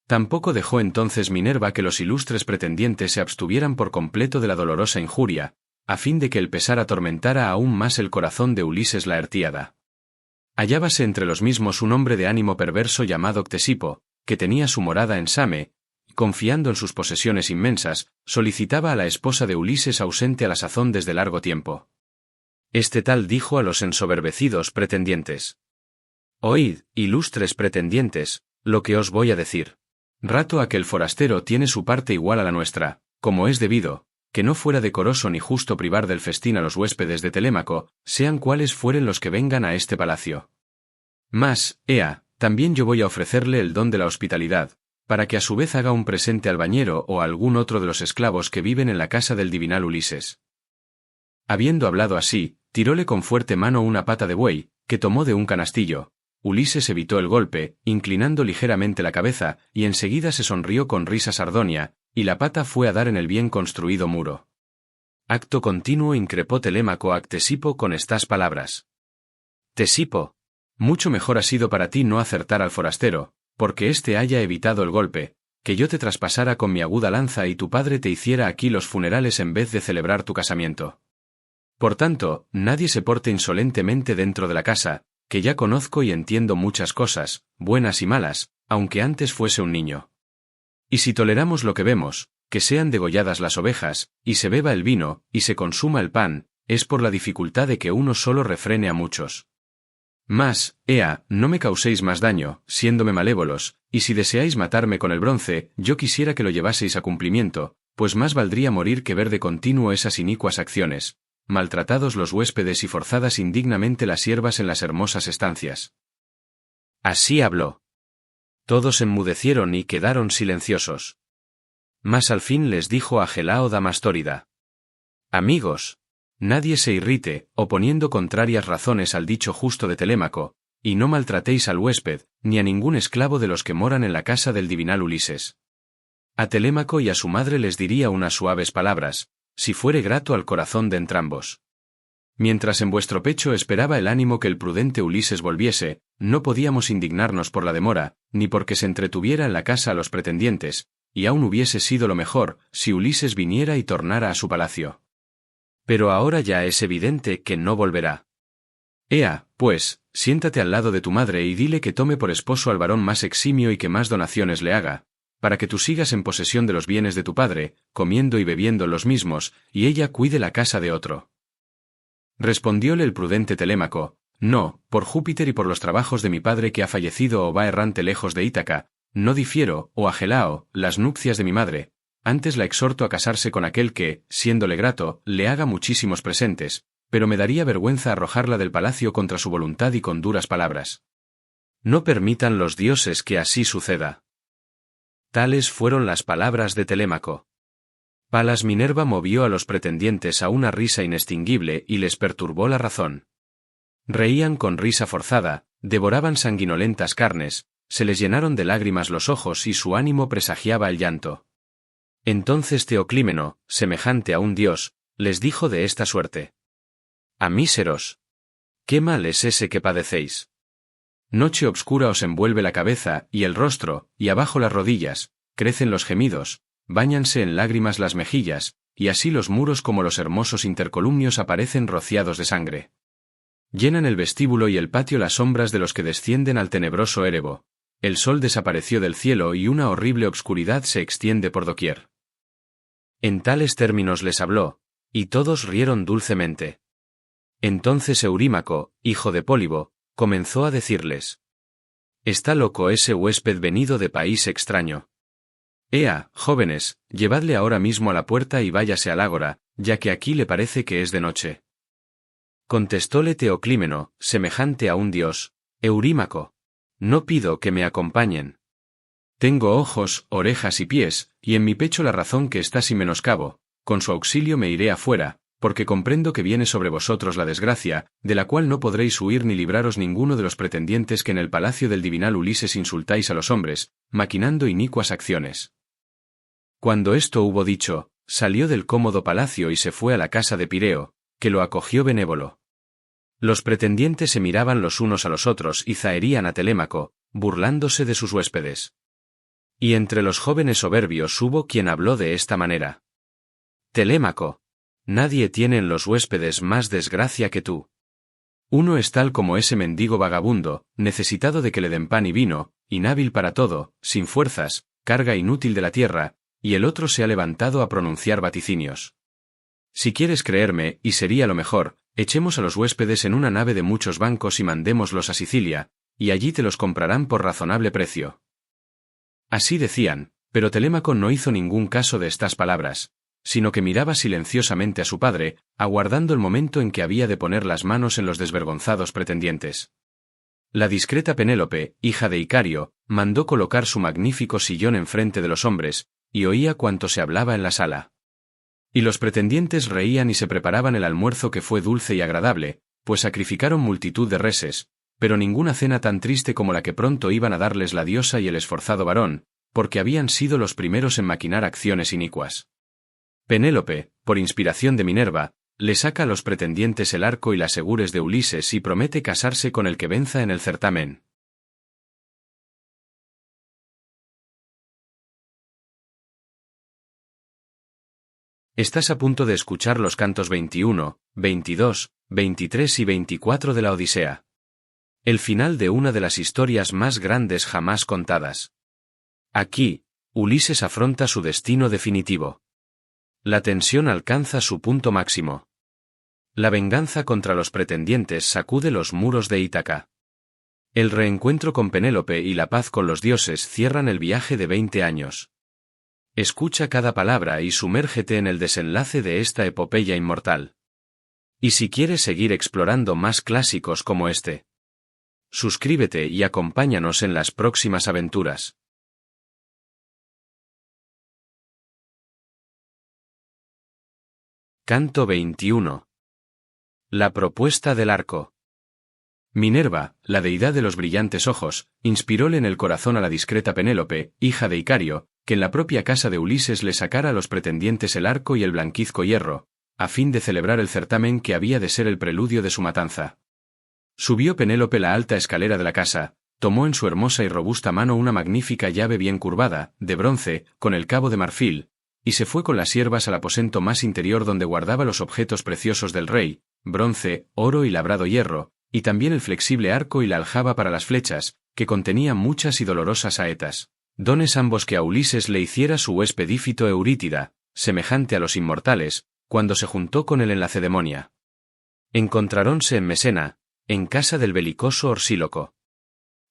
Tampoco dejó entonces Minerva que los ilustres pretendientes se abstuvieran por completo de la dolorosa injuria, a fin de que el pesar atormentara aún más el corazón de Ulises Laertíada. Hallábase entre los mismos un hombre de ánimo perverso llamado Ctesipo, que tenía su morada en Same, y confiando en sus posesiones inmensas, solicitaba a la esposa de Ulises ausente a la sazón desde largo tiempo. Este tal dijo a los ensoberbecidos pretendientes: oíd, ilustres pretendientes, lo que os voy a decir. Rato a que el forastero tiene su parte igual a la nuestra, como es debido, que no fuera decoroso ni justo privar del festín a los huéspedes de Telémaco, sean cuales fueren los que vengan a este palacio. Mas, ea, también yo voy a ofrecerle el don de la hospitalidad, para que a su vez haga un presente al bañero o a algún otro de los esclavos que viven en la casa del divinal Ulises. Habiendo hablado así, tiróle con fuerte mano una pata de buey, que tomó de un canastillo. Ulises evitó el golpe, inclinando ligeramente la cabeza, y enseguida se sonrió con risa sardonia, y la pata fue a dar en el bien construido muro. Acto continuo increpó Telémaco a Ctesipo con estas palabras: Ctesipo, mucho mejor ha sido para ti no acertar al forastero, porque éste haya evitado el golpe, que yo te traspasara con mi aguda lanza y tu padre te hiciera aquí los funerales en vez de celebrar tu casamiento. Por tanto, nadie se porte insolentemente dentro de la casa, que ya conozco y entiendo muchas cosas, buenas y malas, aunque antes fuese un niño. Y si toleramos lo que vemos, que sean degolladas las ovejas, y se beba el vino, y se consuma el pan, es por la dificultad de que uno solo refrene a muchos. Mas, ea, no me causéis más daño, siéndome malévolos, y si deseáis matarme con el bronce, yo quisiera que lo llevaseis a cumplimiento, pues más valdría morir que ver de continuo esas inicuas acciones, maltratados los huéspedes y forzadas indignamente las siervas en las hermosas estancias. Así habló. Todos enmudecieron y quedaron silenciosos. Mas al fin les dijo Agelao Damastórida: Amigos, nadie se irrite, oponiendo contrarias razones al dicho justo de Telémaco, y no maltratéis al huésped, ni a ningún esclavo de los que moran en la casa del divinal Ulises. A Telémaco y a su madre les diría unas suaves palabras, si fuere grato al corazón de entrambos. Mientras en vuestro pecho esperaba el ánimo que el prudente Ulises volviese, no podíamos indignarnos por la demora, ni porque se entretuviera en la casa a los pretendientes, y aún hubiese sido lo mejor, si Ulises viniera y tornara a su palacio. Pero ahora ya es evidente que no volverá. Ea, pues, siéntate al lado de tu madre y dile que tome por esposo al varón más eximio y que más donaciones le haga, para que tú sigas en posesión de los bienes de tu padre, comiendo y bebiendo los mismos, y ella cuide la casa de otro. Respondióle el prudente Telémaco: No, por Júpiter y por los trabajos de mi padre que ha fallecido o va errante lejos de Ítaca, no difiero, oh Agelao, las nupcias de mi madre, antes la exhorto a casarse con aquel que, siéndole grato, le haga muchísimos presentes, pero me daría vergüenza arrojarla del palacio contra su voluntad y con duras palabras. No permitan los dioses que así suceda. Tales fueron las palabras de Telémaco. Palas Minerva movió a los pretendientes a una risa inextinguible y les perturbó la razón. Reían con risa forzada, devoraban sanguinolentas carnes, se les llenaron de lágrimas los ojos y su ánimo presagiaba el llanto. Entonces Teoclímeno, semejante a un dios, les dijo de esta suerte: Amíseros, ¿qué mal es ese que padecéis? Noche obscura os envuelve la cabeza y el rostro, y abajo las rodillas, crecen los gemidos, báñanse en lágrimas las mejillas, y así los muros como los hermosos intercolumnios aparecen rociados de sangre. Llenan el vestíbulo y el patio las sombras de los que descienden al tenebroso Érebo. El sol desapareció del cielo y una horrible obscuridad se extiende por doquier. En tales términos les habló, y todos rieron dulcemente. Entonces Eurímaco, hijo de Pólibo, comenzó a decirles: Está loco ese huésped venido de país extraño. Ea, jóvenes, llevadle ahora mismo a la puerta y váyase al ágora, ya que aquí le parece que es de noche. Contestóle Teoclímeno, semejante a un dios: Eurímaco, no pido que me acompañen. Tengo ojos, orejas y pies, y en mi pecho la razón que está sin menoscabo, con su auxilio me iré afuera, porque comprendo que viene sobre vosotros la desgracia, de la cual no podréis huir ni libraros ninguno de los pretendientes que en el palacio del divinal Ulises insultáis a los hombres, maquinando inicuas acciones. Cuando esto hubo dicho, salió del cómodo palacio y se fue a la casa de Pireo, que lo acogió benévolo. Los pretendientes se miraban los unos a los otros y zaherían a Telémaco, burlándose de sus huéspedes. Y entre los jóvenes soberbios hubo quien habló de esta manera: Telémaco, nadie tiene en los huéspedes más desgracia que tú. Uno es tal como ese mendigo vagabundo, necesitado de que le den pan y vino, inhábil para todo, sin fuerzas, carga inútil de la tierra, y el otro se ha levantado a pronunciar vaticinios. Si quieres creerme, y sería lo mejor, echemos a los huéspedes en una nave de muchos bancos y mandémoslos a Sicilia, y allí te los comprarán por razonable precio. Así decían, pero Telémaco no hizo ningún caso de estas palabras, sino que miraba silenciosamente a su padre, aguardando el momento en que había de poner las manos en los desvergonzados pretendientes. La discreta Penélope, hija de Icario, mandó colocar su magnífico sillón enfrente de los hombres, y oía cuanto se hablaba en la sala. Y los pretendientes reían y se preparaban el almuerzo que fue dulce y agradable, pues sacrificaron multitud de reses, pero ninguna cena tan triste como la que pronto iban a darles la diosa y el esforzado varón, porque habían sido los primeros en maquinar acciones inicuas. Penélope, por inspiración de Minerva, le saca a los pretendientes el arco y las segures de Ulises y promete casarse con el que venza en el certamen. Estás a punto de escuchar los cantos 21, 22, 23 y 24 de la Odisea. El final de una de las historias más grandes jamás contadas. Aquí, Ulises afronta su destino definitivo. La tensión alcanza su punto máximo. La venganza contra los pretendientes sacude los muros de Ítaca. El reencuentro con Penélope y la paz con los dioses cierran el viaje de 20 años. Escucha cada palabra y sumérgete en el desenlace de esta epopeya inmortal. Y si quieres seguir explorando más clásicos como este, suscríbete y acompáñanos en las próximas aventuras. Canto 21. La propuesta del arco. Minerva, la deidad de los brillantes ojos, inspiróle en el corazón a la discreta Penélope, hija de Icario, que en la propia casa de Ulises le sacara a los pretendientes el arco y el blanquizco hierro, a fin de celebrar el certamen que había de ser el preludio de su matanza. Subió Penélope la alta escalera de la casa, tomó en su hermosa y robusta mano una magnífica llave bien curvada, de bronce, con el cabo de marfil, y se fue con las siervas al aposento más interior donde guardaba los objetos preciosos del rey, bronce, oro y labrado hierro, y también el flexible arco y la aljaba para las flechas, que contenía muchas y dolorosas saetas, dones ambos que a Ulises le hiciera su huésped Ífito Eurítida, semejante a los inmortales, cuando se juntó con él en Lacedemonia. Encontráronse en Mesena, en casa del belicoso Orsíloco.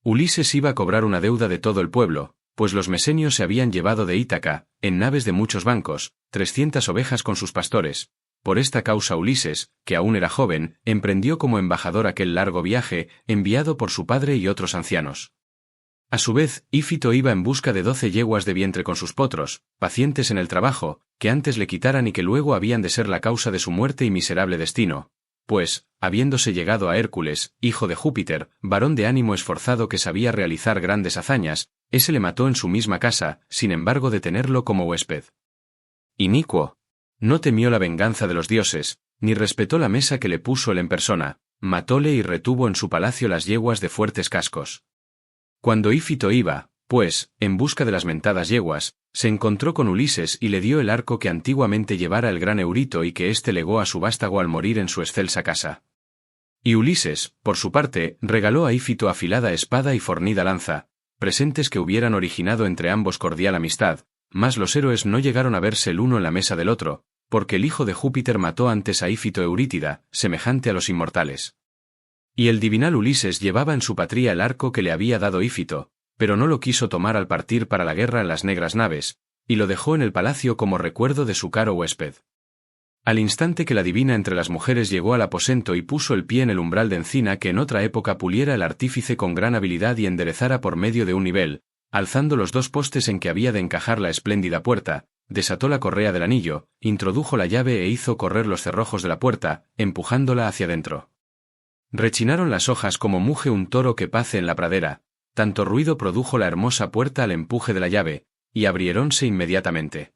Ulises iba a cobrar una deuda de todo el pueblo, pues los mesenios se habían llevado de Ítaca, en naves de muchos bancos, 300 ovejas con sus pastores. Por esta causa Ulises, que aún era joven, emprendió como embajador aquel largo viaje, enviado por su padre y otros ancianos. A su vez, Ífito iba en busca de 12 yeguas de vientre con sus potros, pacientes en el trabajo, que antes le quitaran y que luego habían de ser la causa de su muerte y miserable destino. Pues, habiéndose llegado a Hércules, hijo de Júpiter, varón de ánimo esforzado que sabía realizar grandes hazañas, ese le mató en su misma casa, sin embargo de tenerlo como huésped. Inicuo. No temió la venganza de los dioses, ni respetó la mesa que le puso él en persona, matóle y retuvo en su palacio las yeguas de fuertes cascos. Cuando Ífito iba, pues, en busca de las mentadas yeguas, se encontró con Ulises y le dio el arco que antiguamente llevara el gran Eurito y que éste legó a su vástago al morir en su excelsa casa. Y Ulises, por su parte, regaló a Ífito afilada espada y fornida lanza, presentes que hubieran originado entre ambos cordial amistad, mas los héroes no llegaron a verse el uno en la mesa del otro, porque el hijo de Júpiter mató antes a Ífito Eurítida, semejante a los inmortales. Y el divinal Ulises llevaba en su patria el arco que le había dado Ífito, pero no lo quiso tomar al partir para la guerra en las negras naves, y lo dejó en el palacio como recuerdo de su caro huésped. Al instante que la divina entre las mujeres llegó al aposento y puso el pie en el umbral de encina que en otra época puliera el artífice con gran habilidad y enderezara por medio de un nivel, alzando los 2 postes en que había de encajar la espléndida puerta, desató la correa del anillo, introdujo la llave e hizo correr los cerrojos de la puerta, empujándola hacia dentro. Rechinaron las hojas como muge un toro que pace en la pradera, tanto ruido produjo la hermosa puerta al empuje de la llave, y abriéronse inmediatamente.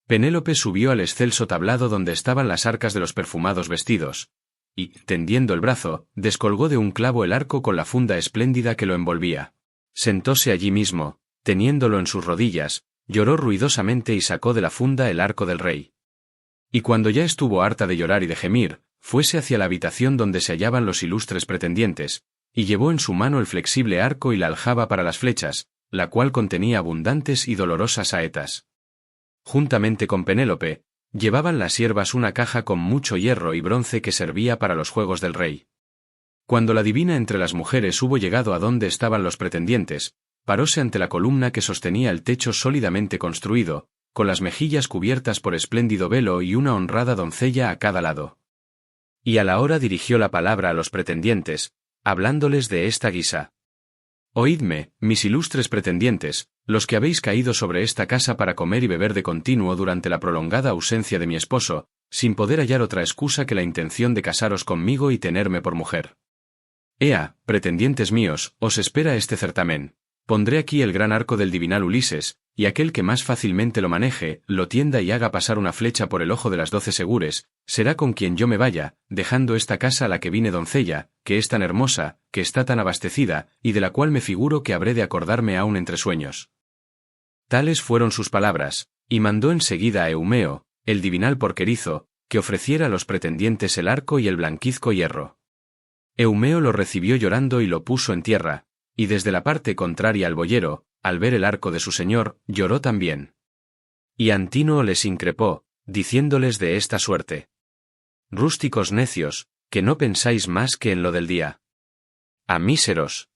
Penélope subió al excelso tablado donde estaban las arcas de los perfumados vestidos, y, tendiendo el brazo, descolgó de un clavo el arco con la funda espléndida que lo envolvía. Sentóse allí mismo, teniéndolo en sus rodillas, lloró ruidosamente y sacó de la funda el arco del rey. Y cuando ya estuvo harta de llorar y de gemir, fuese hacia la habitación donde se hallaban los ilustres pretendientes, y llevó en su mano el flexible arco y la aljaba para las flechas, la cual contenía abundantes y dolorosas saetas. Juntamente con Penélope, llevaban las siervas una caja con mucho hierro y bronce que servía para los juegos del rey. Cuando la divina entre las mujeres hubo llegado a donde estaban los pretendientes, paróse ante la columna que sostenía el techo sólidamente construido, con las mejillas cubiertas por espléndido velo y una honrada doncella a cada lado. Y a la hora dirigió la palabra a los pretendientes, hablándoles de esta guisa. Oídme, mis ilustres pretendientes, los que habéis caído sobre esta casa para comer y beber de continuo durante la prolongada ausencia de mi esposo, sin poder hallar otra excusa que la intención de casaros conmigo y tenerme por mujer. Ea, pretendientes míos, os espera este certamen. Pondré aquí el gran arco del divinal Ulises, y aquel que más fácilmente lo maneje, lo tienda y haga pasar una flecha por el ojo de las 12 segures, será con quien yo me vaya, dejando esta casa a la que vine doncella, que es tan hermosa, que está tan abastecida, y de la cual me figuro que habré de acordarme aún entre sueños. Tales fueron sus palabras, y mandó enseguida a Eumeo, el divinal porquerizo, que ofreciera a los pretendientes el arco y el blanquizco hierro. Eumeo lo recibió llorando y lo puso en tierra, y desde la parte contraria al boyero, al ver el arco de su señor, lloró también. Y Antínoe les increpó, diciéndoles de esta suerte: Rústicos necios, que no pensáis más que en lo del día. A míseros.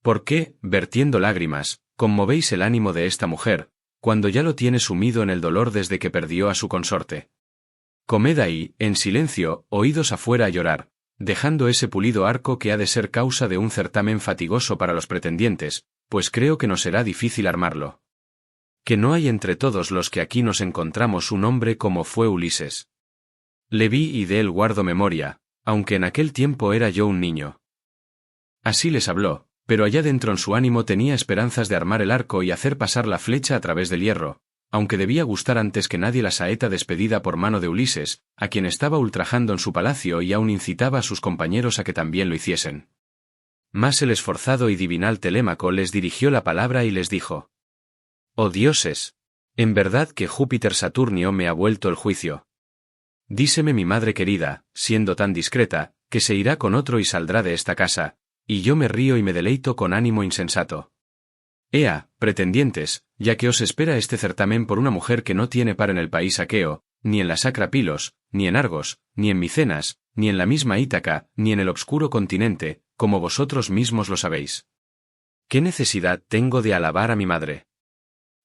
¿Por qué, vertiendo lágrimas, conmovéis el ánimo de esta mujer, cuando ya lo tiene sumido en el dolor desde que perdió a su consorte? Comed ahí, en silencio, oídos afuera a llorar, dejando ese pulido arco que ha de ser causa de un certamen fatigoso para los pretendientes, pues creo que nos será difícil armarlo. Que no hay entre todos los que aquí nos encontramos un hombre como fue Ulises. Le vi y de él guardo memoria, aunque en aquel tiempo era yo un niño. Así les habló, pero allá dentro en su ánimo tenía esperanzas de armar el arco y hacer pasar la flecha a través del hierro, aunque debía gustar antes que nadie la saeta despedida por mano de Ulises, a quien estaba ultrajando en su palacio y aún incitaba a sus compañeros a que también lo hiciesen. Mas el esforzado y divinal Telémaco les dirigió la palabra y les dijo: «Oh dioses, en verdad que Júpiter Saturnio me ha vuelto el juicio. Díseme mi madre querida, siendo tan discreta, que se irá con otro y saldrá de esta casa, y yo me río y me deleito con ánimo insensato. Ea, pretendientes, ya que os espera este certamen por una mujer que no tiene par en el país aqueo, ni en la sacra Pilos, ni en Argos, ni en Micenas, ni en la misma Ítaca, ni en el obscuro continente, como vosotros mismos lo sabéis. ¿Qué necesidad tengo de alabar a mi madre?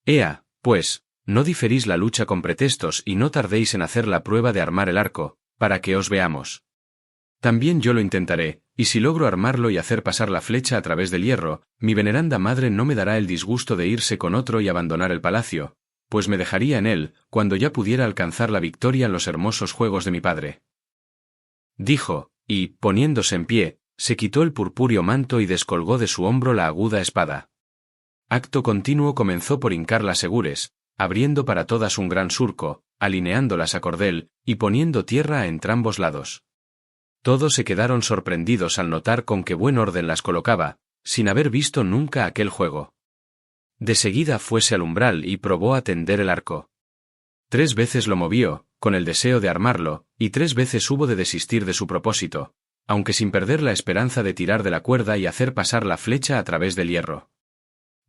Ea, pues, no diferís la lucha con pretextos y no tardéis en hacer la prueba de armar el arco, para que os veamos. También yo lo intentaré, y si logro armarlo y hacer pasar la flecha a través del hierro, mi veneranda madre no me dará el disgusto de irse con otro y abandonar el palacio, pues me dejaría en él, cuando ya pudiera alcanzar la victoria en los hermosos juegos de mi padre». Dijo, y, poniéndose en pie, se quitó el purpúreo manto y descolgó de su hombro la aguda espada. Acto continuo comenzó por hincar las segures, abriendo para todas un gran surco, alineándolas a cordel, y poniendo tierra a entrambos lados. Todos se quedaron sorprendidos al notar con qué buen orden las colocaba, sin haber visto nunca aquel juego. De seguida fuese al umbral y probó a tender el arco. 3 veces lo movió, con el deseo de armarlo, y 3 veces hubo de desistir de su propósito, aunque sin perder la esperanza de tirar de la cuerda y hacer pasar la flecha a través del hierro.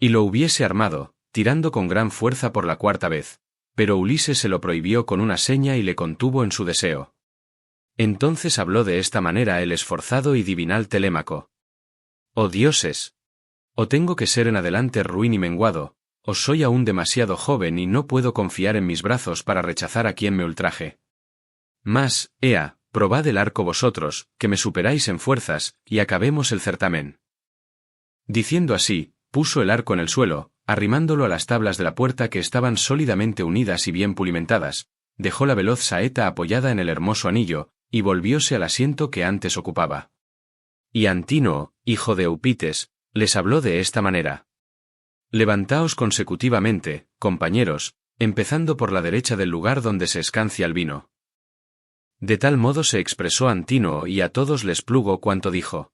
Y lo hubiese armado, tirando con gran fuerza por la 4ª vez, pero Ulises se lo prohibió con una seña y le contuvo en su deseo. Entonces habló de esta manera el esforzado y divinal Telémaco: «Oh dioses, o tengo que ser en adelante ruin y menguado, o soy aún demasiado joven y no puedo confiar en mis brazos para rechazar a quien me ultraje. Mas, ea, probad el arco vosotros, que me superáis en fuerzas, y acabemos el certamen». Diciendo así, puso el arco en el suelo, arrimándolo a las tablas de la puerta que estaban sólidamente unidas y bien pulimentadas, dejó la veloz saeta apoyada en el hermoso anillo, y volvióse al asiento que antes ocupaba. Y Antínoo, hijo de Eupites, les habló de esta manera: «Levantaos consecutivamente, compañeros, empezando por la derecha del lugar donde se escancia el vino». De tal modo se expresó Antínoo y a todos les plugo cuanto dijo.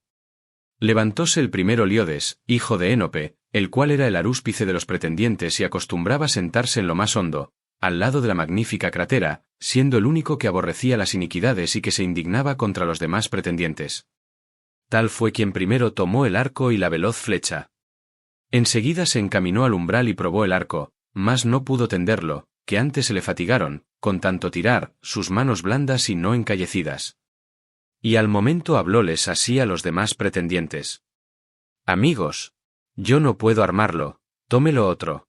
Levantóse el primero Liodes, hijo de Énope, el cual era el arúspice de los pretendientes y acostumbraba sentarse en lo más hondo, al lado de la magnífica crátera, siendo el único que aborrecía las iniquidades y que se indignaba contra los demás pretendientes. Tal fue quien primero tomó el arco y la veloz flecha. Enseguida se encaminó al umbral y probó el arco, mas no pudo tenderlo, que antes se le fatigaron, con tanto tirar, sus manos blandas y no encallecidas. Y al momento hablóles así a los demás pretendientes: «Amigos, yo no puedo armarlo, tómelo otro.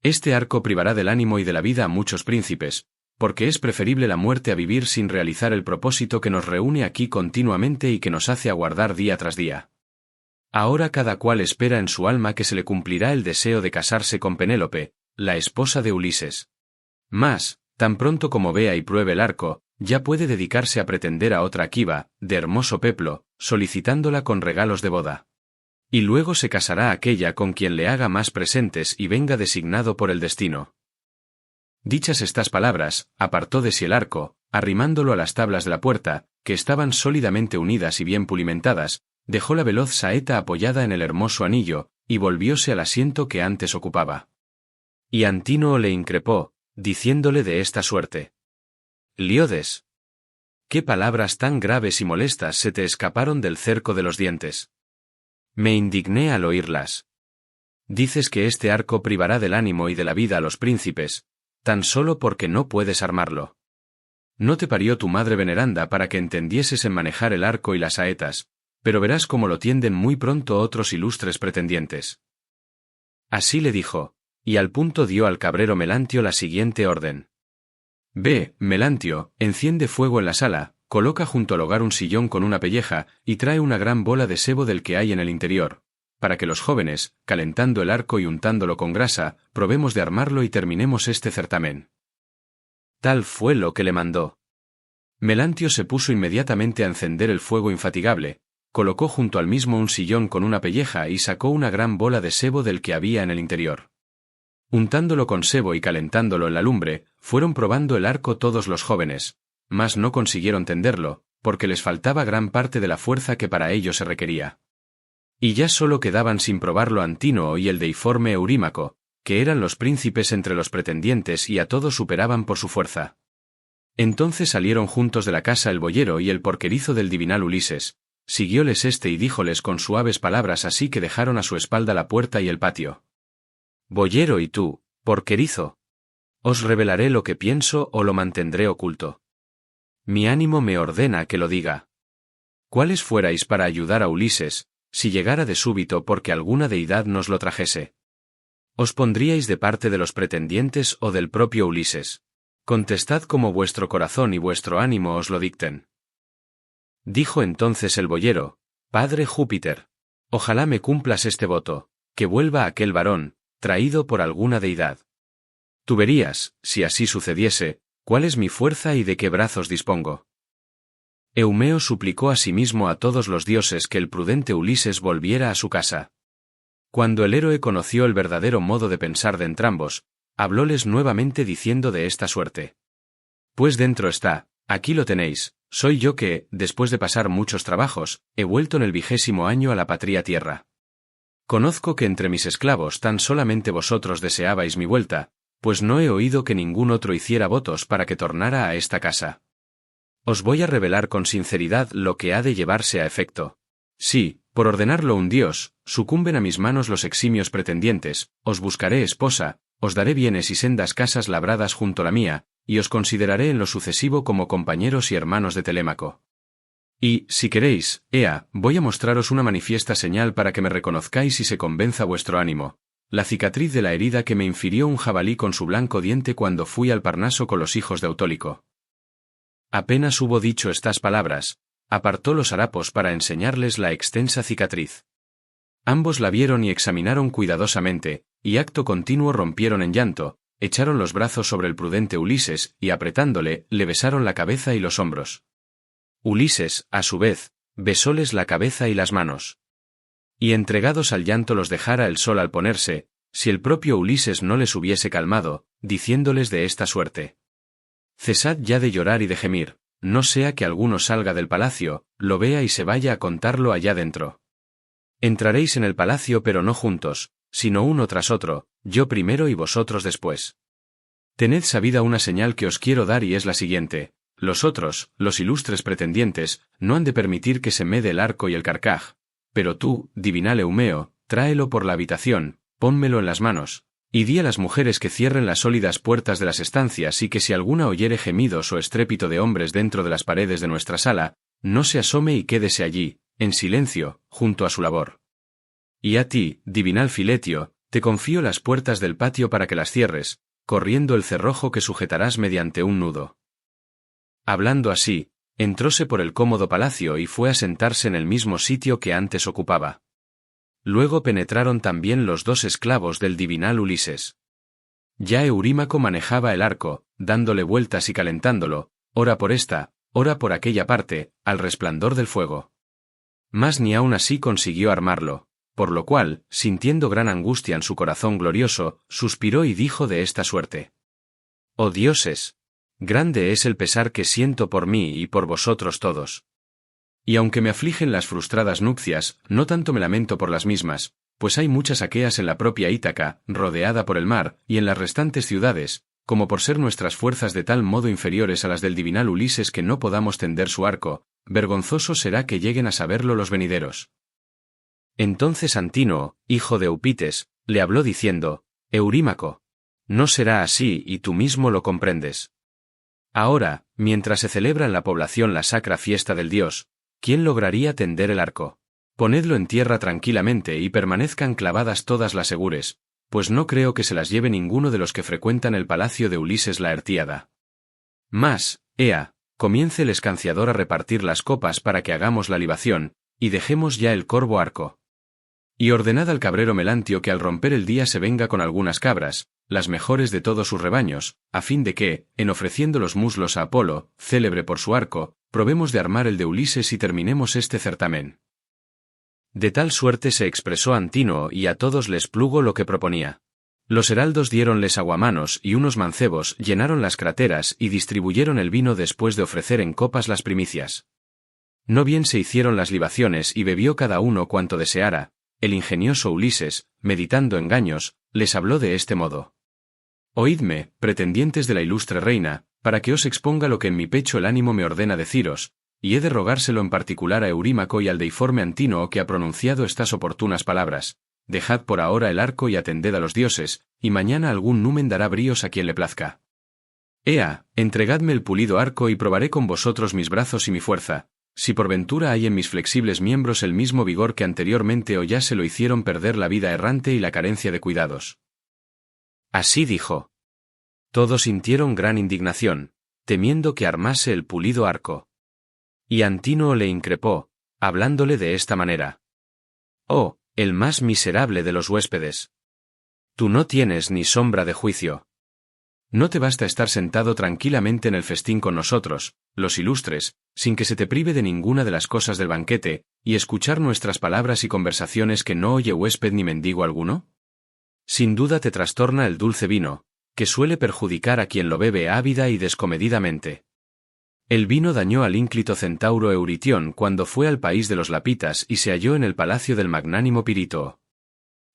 Este arco privará del ánimo y de la vida a muchos príncipes, porque es preferible la muerte a vivir sin realizar el propósito que nos reúne aquí continuamente y que nos hace aguardar día tras día. Ahora cada cual espera en su alma que se le cumplirá el deseo de casarse con Penélope, la esposa de Ulises. Mas, tan pronto como vea y pruebe el arco, ya puede dedicarse a pretender a otra Quiva, de hermoso peplo, solicitándola con regalos de boda. Y luego se casará aquella con quien le haga más presentes y venga designado por el destino». Dichas estas palabras, apartó de sí el arco, arrimándolo a las tablas de la puerta, que estaban sólidamente unidas y bien pulimentadas, dejó la veloz saeta apoyada en el hermoso anillo, y volvióse al asiento que antes ocupaba. Y Antínoo le increpó, diciéndole de esta suerte: «Liodes, ¿qué palabras tan graves y molestas se te escaparon del cerco de los dientes? Me indigné al oírlas. Dices que este arco privará del ánimo y de la vida a los príncipes, tan solo porque no puedes armarlo. ¿No te parió tu madre veneranda para que entendieses en manejar el arco y las saetas, pero verás cómo lo tienden muy pronto otros ilustres pretendientes. Así le dijo, y al punto dio al cabrero Melantio la siguiente orden. Ve, Melantio, enciende fuego en la sala, coloca junto al hogar un sillón con una pelleja, y trae una gran bola de sebo del que hay en el interior, para que los jóvenes, calentando el arco y untándolo con grasa, probemos de armarlo y terminemos este certamen. Tal fue lo que le mandó. Melantio se puso inmediatamente a encender el fuego infatigable, colocó junto al mismo un sillón con una pelleja y sacó una gran bola de sebo del que había en el interior. Untándolo con sebo y calentándolo en la lumbre, fueron probando el arco todos los jóvenes, mas no consiguieron tenderlo, porque les faltaba gran parte de la fuerza que para ello se requería. Y ya solo quedaban sin probarlo Antínoo y el deiforme Eurímaco, que eran los príncipes entre los pretendientes y a todos superaban por su fuerza. Entonces salieron juntos de la casa el boyero y el porquerizo del divinal Ulises, siguióles éste y díjoles con suaves palabras así que dejaron a su espalda la puerta y el patio. Boyero y tú, porquerizo. Os revelaré lo que pienso o lo mantendré oculto. Mi ánimo me ordena que lo diga. ¿Cuáles fuerais para ayudar a Ulises, si llegara de súbito porque alguna deidad nos lo trajese? ¿Os pondríais de parte de los pretendientes o del propio Ulises? Contestad como vuestro corazón y vuestro ánimo os lo dicten. Dijo entonces el boyero, Padre Júpiter, ojalá me cumplas este voto, que vuelva aquel varón, traído por alguna deidad. Tú verías, si así sucediese, cuál es mi fuerza y de qué brazos dispongo. Eumeo suplicó asimismo a todos los dioses que el prudente Ulises volviera a su casa. Cuando el héroe conoció el verdadero modo de pensar de entrambos, hablóles nuevamente diciendo de esta suerte. Pues dentro está, aquí lo tenéis, soy yo que, después de pasar muchos trabajos, he vuelto en el 20º año a la patria tierra. Conozco que entre mis esclavos tan solamente vosotros deseabais mi vuelta, pues no he oído que ningún otro hiciera votos para que tornara a esta casa. Os voy a revelar con sinceridad lo que ha de llevarse a efecto. Si, por ordenarlo un dios, sucumben a mis manos los eximios pretendientes, os buscaré esposa, os daré bienes y sendas casas labradas junto a la mía, y os consideraré en lo sucesivo como compañeros y hermanos de Telémaco. Y, si queréis, ea, voy a mostraros una manifiesta señal para que me reconozcáis y se convenza vuestro ánimo, la cicatriz de la herida que me infirió un jabalí con su blanco diente cuando fui al Parnaso con los hijos de Autólico. Apenas hubo dicho estas palabras, apartó los harapos para enseñarles la extensa cicatriz. Ambos la vieron y examinaron cuidadosamente, y acto continuo rompieron en llanto, echaron los brazos sobre el prudente Ulises y apretándole, le besaron la cabeza y los hombros. Ulises, a su vez, besóles la cabeza y las manos. Y entregados al llanto los dejara el sol al ponerse, si el propio Ulises no les hubiese calmado, diciéndoles de esta suerte. Cesad ya de llorar y de gemir, no sea que alguno salga del palacio, lo vea y se vaya a contarlo allá dentro. Entraréis en el palacio pero no juntos, sino uno tras otro, yo primero y vosotros después. Tened sabida una señal que os quiero dar y es la siguiente. Los otros, los ilustres pretendientes, no han de permitir que se mede el arco y el carcaj, pero tú, divinal Eumeo, tráelo por la habitación, pónmelo en las manos, y di a las mujeres que cierren las sólidas puertas de las estancias y que si alguna oyere gemidos o estrépito de hombres dentro de las paredes de nuestra sala, no se asome y quédese allí, en silencio, junto a su labor. Y a ti, divinal Filetio, te confío las puertas del patio para que las cierres, corriendo el cerrojo que sujetarás mediante un nudo. Hablando así, entróse por el cómodo palacio y fue a sentarse en el mismo sitio que antes ocupaba. Luego penetraron también los dos esclavos del divinal Ulises. Ya Eurímaco manejaba el arco, dándole vueltas y calentándolo, ora por esta, ora por aquella parte, al resplandor del fuego. Mas ni aun así consiguió armarlo, por lo cual, sintiendo gran angustia en su corazón glorioso, suspiró y dijo de esta suerte. «Oh dioses! Grande es el pesar que siento por mí y por vosotros todos. Y aunque me afligen las frustradas nupcias, no tanto me lamento por las mismas, pues hay muchas aqueas en la propia Ítaca, rodeada por el mar, y en las restantes ciudades, como por ser nuestras fuerzas de tal modo inferiores a las del divinal Ulises que no podamos tender su arco, vergonzoso será que lleguen a saberlo los venideros». Entonces Antínoo, hijo de Eupites, le habló diciendo, «Eurímaco, no será así y tú mismo lo comprendes. Ahora, mientras se celebra en la población la sacra fiesta del dios, ¿quién lograría tender el arco? Ponedlo en tierra tranquilamente y permanezcan clavadas todas las segures, pues no creo que se las lleve ninguno de los que frecuentan el palacio de Ulises la Artiada. Mas, ea, comience el escanciador a repartir las copas para que hagamos la libación, y dejemos ya el corvo arco. Y ordenad al cabrero Melantio que al romper el día se venga con algunas cabras, las mejores de todos sus rebaños, a fin de que, en ofreciendo los muslos a Apolo, célebre por su arco, probemos de armar el de Ulises y terminemos este certamen. De tal suerte se expresó Antínoo y a todos les plugo lo que proponía. Los heraldos diéronles aguamanos y unos mancebos llenaron las crateras y distribuyeron el vino después de ofrecer en copas las primicias. No bien se hicieron las libaciones y bebió cada uno cuanto deseara, el ingenioso Ulises, meditando engaños, les habló de este modo. Oídme, pretendientes de la ilustre reina, para que os exponga lo que en mi pecho el ánimo me ordena deciros, y he de rogárselo en particular a Eurímaco y al deiforme Antínoo que ha pronunciado estas oportunas palabras. Dejad por ahora el arco y atended a los dioses, y mañana algún numen dará bríos a quien le plazca. Ea, entregadme el pulido arco y probaré con vosotros mis brazos y mi fuerza, si por ventura hay en mis flexibles miembros el mismo vigor que anteriormente o ya se lo hicieron perder la vida errante y la carencia de cuidados. Así dijo. Todos sintieron gran indignación, temiendo que armase el pulido arco. Y Antínoo le increpó, hablándole de esta manera. Oh, el más miserable de los huéspedes. Tú no tienes ni sombra de juicio. No te basta estar sentado tranquilamente en el festín con nosotros, los ilustres, sin que se te prive de ninguna de las cosas del banquete, y escuchar nuestras palabras y conversaciones que no oye huésped ni mendigo alguno? Sin duda te trastorna el dulce vino, que suele perjudicar a quien lo bebe ávida y descomedidamente. El vino dañó al ínclito centauro Euritión cuando fue al país de los Lapitas y se halló en el palacio del magnánimo Pirítoo.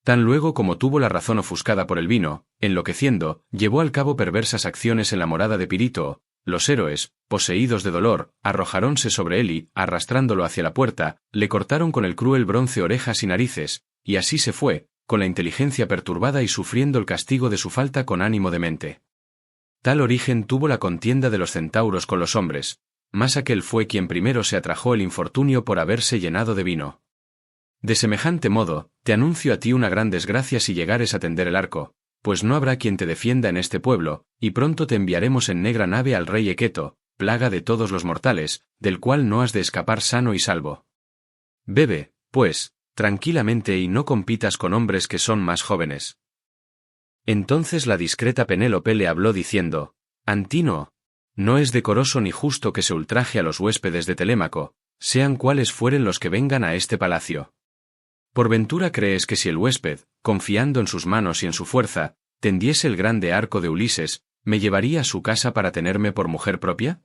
Tan luego como tuvo la razón ofuscada por el vino, enloqueciendo, llevó al cabo perversas acciones en la morada de Pirítoo, los héroes, poseídos de dolor, arrojáronse sobre él y, arrastrándolo hacia la puerta, le cortaron con el cruel bronce orejas y narices, y así se fue, con la inteligencia perturbada y sufriendo el castigo de su falta con ánimo demente. Tal origen tuvo la contienda de los centauros con los hombres, mas aquel fue quien primero se atrajo el infortunio por haberse llenado de vino. De semejante modo, te anuncio a ti una gran desgracia si llegares a tender el arco, pues no habrá quien te defienda en este pueblo, y pronto te enviaremos en negra nave al rey Equeto, plaga de todos los mortales, del cual no has de escapar sano y salvo. Bebe, pues, tranquilamente y no compitas con hombres que son más jóvenes. Entonces la discreta Penélope le habló diciendo, Antínoo, no es decoroso ni justo que se ultraje a los huéspedes de Telémaco, sean cuales fueren los que vengan a este palacio. ¿Por ventura crees que si el huésped, confiando en sus manos y en su fuerza, tendiese el grande arco de Ulises, me llevaría a su casa para tenerme por mujer propia?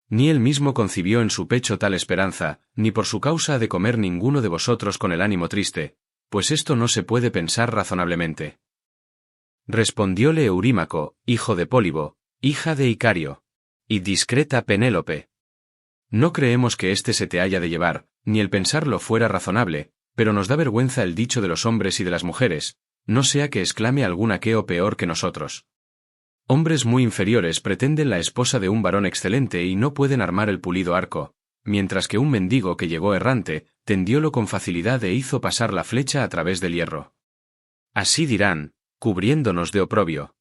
Ni él mismo concibió en su pecho tal esperanza, ni por su causa ha de comer ninguno de vosotros con el ánimo triste, pues esto no se puede pensar razonablemente. Respondióle Eurímaco, hijo de Pólibo, hija de Icario, y discreta Penélope. No creemos que éste se te haya de llevar, ni el pensarlo fuera razonable, pero nos da vergüenza el dicho de los hombres y de las mujeres, no sea que exclame algún aqueo peor que nosotros. Hombres muy inferiores pretenden la esposa de un varón excelente y no pueden armar el pulido arco, mientras que un mendigo que llegó errante, tendiólo con facilidad e hizo pasar la flecha a través del hierro. Así dirán, cubriéndonos de oprobio.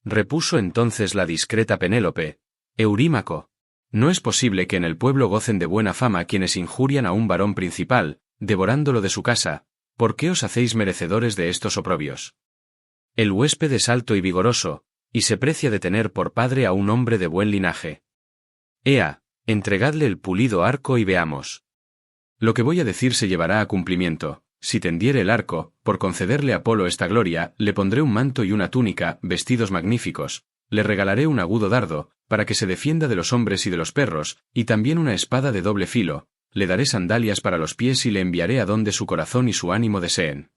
Repuso entonces la discreta Penélope, Eurímaco, no es posible que en el pueblo gocen de buena fama quienes injurian a un varón principal, devorándolo de su casa, ¿por qué os hacéis merecedores de estos oprobios? El huésped es alto y vigoroso, y se precia de tener por padre a un hombre de buen linaje. Ea, entregadle el pulido arco y veamos. Lo que voy a decir se llevará a cumplimiento. Si tendiere el arco, por concederle a Apolo esta gloria, le pondré un manto y una túnica, vestidos magníficos, le regalaré un agudo dardo, para que se defienda de los hombres y de los perros, y también una espada de doble filo, le daré sandalias para los pies y le enviaré a donde su corazón y su ánimo deseen.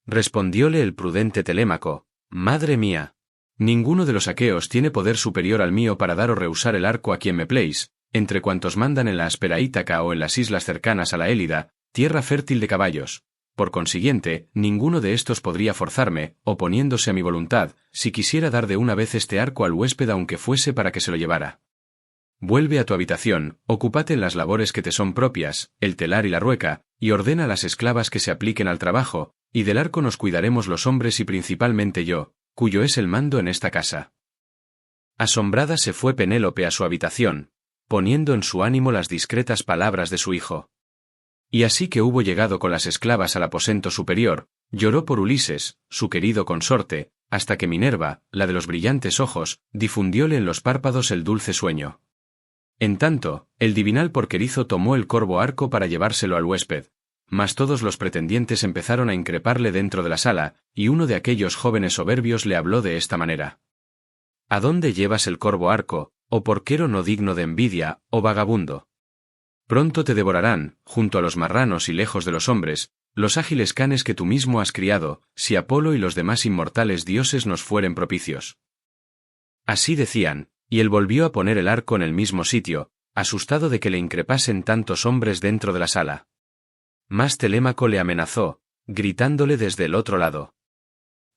Respondióle el prudente Telémaco, Madre mía, ninguno de los aqueos tiene poder superior al mío para dar o rehusar el arco a quien me pléis, entre cuantos mandan en la áspera Ítaca o en las islas cercanas a la Élida, tierra fértil de caballos. Por consiguiente, ninguno de estos podría forzarme, oponiéndose a mi voluntad, si quisiera dar de una vez este arco al huésped aunque fuese para que se lo llevara. vuelve a tu habitación, ocúpate en las labores que te son propias, el telar y la rueca, y ordena a las esclavas que se apliquen al trabajo, y del arco nos cuidaremos los hombres y principalmente yo, cuyo es el mando en esta casa. Asombrada se fue Penélope a su habitación, poniendo en su ánimo las discretas palabras de su hijo. Y así que hubo llegado con las esclavas al aposento superior, lloró por Ulises, su querido consorte, hasta que Minerva, la de los brillantes ojos, difundióle en los párpados el dulce sueño. En tanto, el divinal porquerizo tomó el corvo arco para llevárselo al huésped, mas todos los pretendientes empezaron a increparle dentro de la sala, y uno de aquellos jóvenes soberbios le habló de esta manera. ¿A dónde llevas el corvo arco, oh porquero no digno de envidia, oh vagabundo? Pronto te devorarán, junto a los marranos y lejos de los hombres, los ágiles canes que tú mismo has criado, si Apolo y los demás inmortales dioses nos fueren propicios. Así decían, y él volvió a poner el arco en el mismo sitio, asustado de que le increpasen tantos hombres dentro de la sala. Mas Telémaco le amenazó, gritándole desde el otro lado.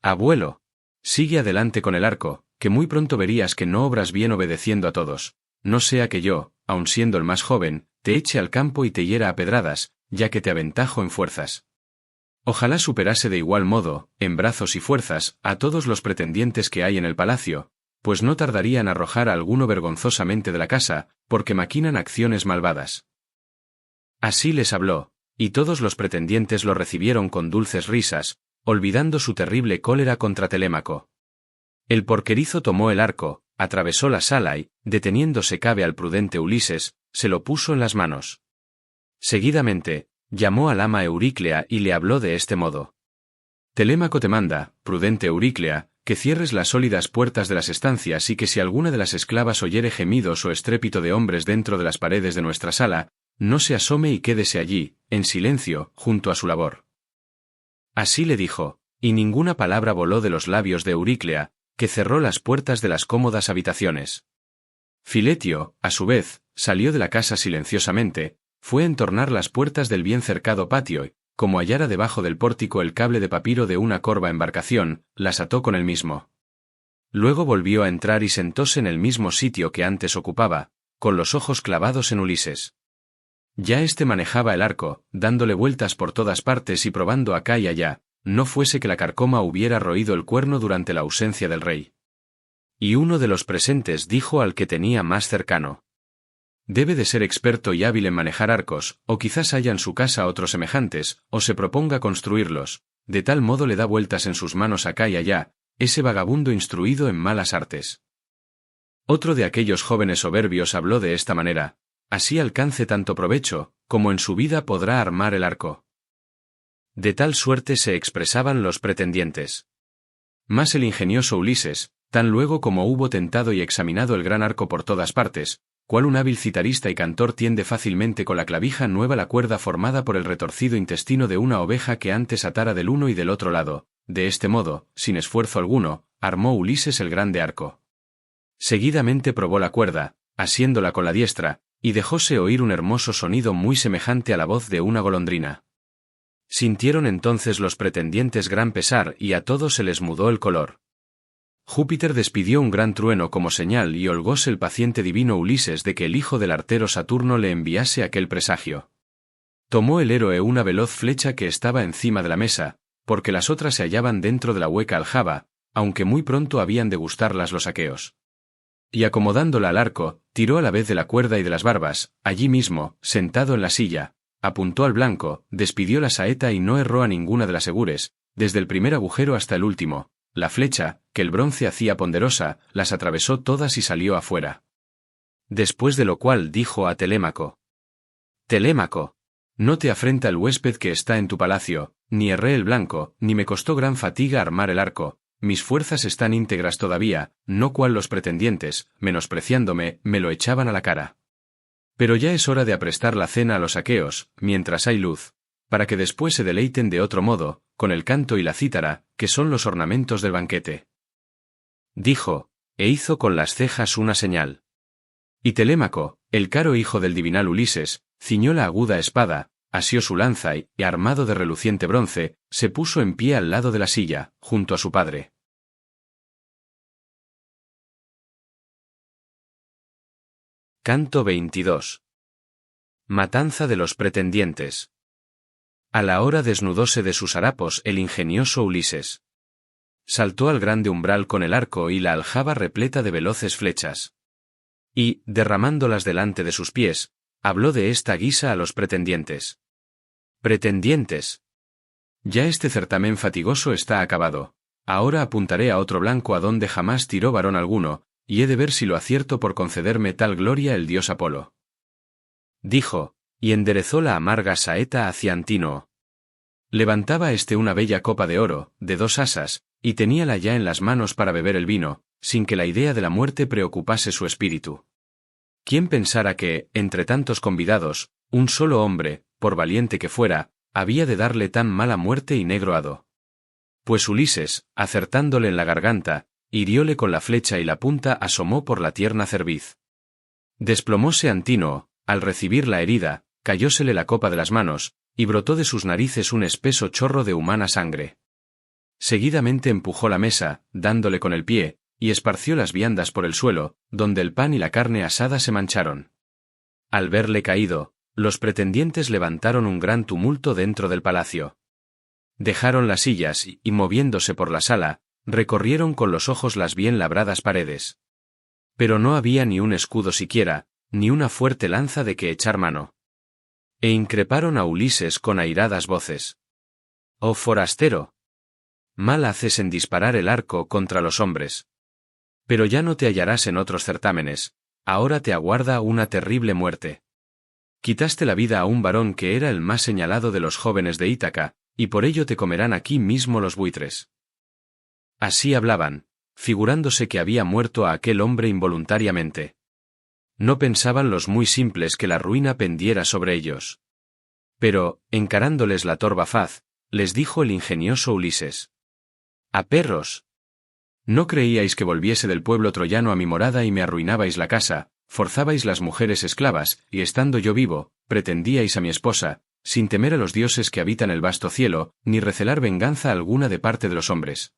Abuelo, sigue adelante con el arco, que muy pronto verías que no obras bien obedeciendo a todos, no sea que yo, aun siendo el más joven, te eche al campo y te hiera a pedradas, ya que te aventajo en fuerzas. Ojalá superase de igual modo, en brazos y fuerzas, a todos los pretendientes que hay en el palacio, pues no tardaría en arrojar a alguno vergonzosamente de la casa, porque maquinan acciones malvadas. Así les habló, y todos los pretendientes lo recibieron con dulces risas, olvidando su terrible cólera contra Telémaco. El porquerizo tomó el arco, atravesó la sala y, deteniéndose cabe al prudente Ulises, se lo puso en las manos. Seguidamente, llamó al ama Euríclea y le habló de este modo. Telémaco te manda, prudente Euríclea, que cierres las sólidas puertas de las estancias y que si alguna de las esclavas oyere gemidos o estrépito de hombres dentro de las paredes de nuestra sala, no se asome y quédese allí, en silencio, junto a su labor. Así le dijo, y ninguna palabra voló de los labios de Euríclea, que cerró las puertas de las cómodas habitaciones. Filetio, a su vez, salió de la casa silenciosamente, fue a entornar las puertas del bien cercado patio y, como hallara debajo del pórtico el cable de papiro de una corva embarcación, las ató con el mismo. Luego volvió a entrar y sentóse en el mismo sitio que antes ocupaba, con los ojos clavados en Ulises. Ya éste manejaba el arco, dándole vueltas por todas partes y probando acá y allá, no fuese que la carcoma hubiera roído el cuerno durante la ausencia del rey. Y uno de los presentes dijo al que tenía más cercano: debe de ser experto y hábil en manejar arcos, o quizás haya en su casa otros semejantes, o se proponga construirlos, de tal modo le da vueltas en sus manos acá y allá, ese vagabundo instruido en malas artes. Otro de aquellos jóvenes soberbios habló de esta manera: así alcance tanto provecho, como en su vida podrá armar el arco. De tal suerte se expresaban los pretendientes. Mas el ingenioso Ulises, tan luego como hubo tentado y examinado el gran arco por todas partes, cual un hábil citarista y cantor tiende fácilmente con la clavija nueva la cuerda formada por el retorcido intestino de una oveja que antes atara del uno y del otro lado, de este modo, sin esfuerzo alguno, armó Ulises el grande arco. Seguidamente probó la cuerda, asiéndola con la diestra, y dejóse oír un hermoso sonido muy semejante a la voz de una golondrina. Sintieron entonces los pretendientes gran pesar y a todos se les mudó el color. Júpiter despidió un gran trueno como señal y holgóse el paciente divino Ulises de que el hijo del artero Saturno le enviase aquel presagio. Tomó el héroe una veloz flecha que estaba encima de la mesa, porque las otras se hallaban dentro de la hueca aljaba, aunque muy pronto habían de gustarlas los aqueos. Y acomodándola al arco, tiró a la vez de la cuerda y de las barbas, allí mismo, sentado en la silla, apuntó al blanco, despidió la saeta y no erró a ninguna de las segures, desde el primer agujero hasta el último. La flecha, que el bronce hacía ponderosa, las atravesó todas y salió afuera. Después de lo cual dijo a Telémaco: Telémaco, no te afrenta el huésped que está en tu palacio, ni erré el blanco, ni me costó gran fatiga armar el arco, mis fuerzas están íntegras todavía, no cual los pretendientes, menospreciándome, me lo echaban a la cara. Pero ya es hora de aprestar la cena a los aqueos, mientras hay luz, para que después se deleiten de otro modo, con el canto y la cítara, que son los ornamentos del banquete. Dijo, e hizo con las cejas una señal. Y Telémaco, el caro hijo del divinal Ulises, ciñó la aguda espada, asió su lanza y, armado de reluciente bronce, se puso en pie al lado de la silla, junto a su padre. Canto 22. Matanza de los pretendientes. A la hora desnudóse de sus harapos el ingenioso Ulises. Saltó al grande umbral con el arco y la aljaba repleta de veloces flechas. Y, derramándolas delante de sus pies, habló de esta guisa a los pretendientes. Pretendientes. Ya este certamen fatigoso está acabado. Ahora apuntaré a otro blanco a donde jamás tiró varón alguno, y he de ver si lo acierto por concederme tal gloria el dios Apolo. Dijo, y enderezó la amarga saeta hacia Antínoe. Levantaba éste una bella copa de oro, de 2 asas, y teníala ya en las manos para beber el vino, sin que la idea de la muerte preocupase su espíritu. ¿Quién pensara que, entre tantos convidados, un solo hombre, por valiente que fuera, había de darle tan mala muerte y negro hado? Pues Ulises, acertándole en la garganta, hirióle con la flecha y la punta asomó por la tierna cerviz. Desplomóse Antínoe, al recibir la herida, cayósele la copa de las manos, y brotó de sus narices un espeso chorro de humana sangre. Seguidamente empujó la mesa, dándole con el pie, y esparció las viandas por el suelo, donde el pan y la carne asada se mancharon. Al verle caído, los pretendientes levantaron un gran tumulto dentro del palacio. Dejaron las sillas y, moviéndose por la sala, recorrieron con los ojos las bien labradas paredes. Pero no había ni un escudo siquiera, ni una fuerte lanza de que echar mano. E increparon a Ulises con airadas voces. «Oh forastero! Mal haces en disparar el arco contra los hombres. Pero ya no te hallarás en otros certámenes, ahora te aguarda una terrible muerte. Quitaste la vida a un varón que era el más señalado de los jóvenes de Ítaca, y por ello te comerán aquí mismo los buitres». Así hablaban, figurándose que había muerto a aquel hombre involuntariamente. No pensaban los muy simples que la ruina pendiera sobre ellos. Pero, encarándoles la torva faz, les dijo el ingenioso Ulises. «¡A perros! ¿No creíais que volviese del pueblo troyano a mi morada y me arruinabais la casa, forzabais las mujeres esclavas, y estando yo vivo, pretendíais a mi esposa, sin temer a los dioses que habitan el vasto cielo, ni recelar venganza alguna de parte de los hombres?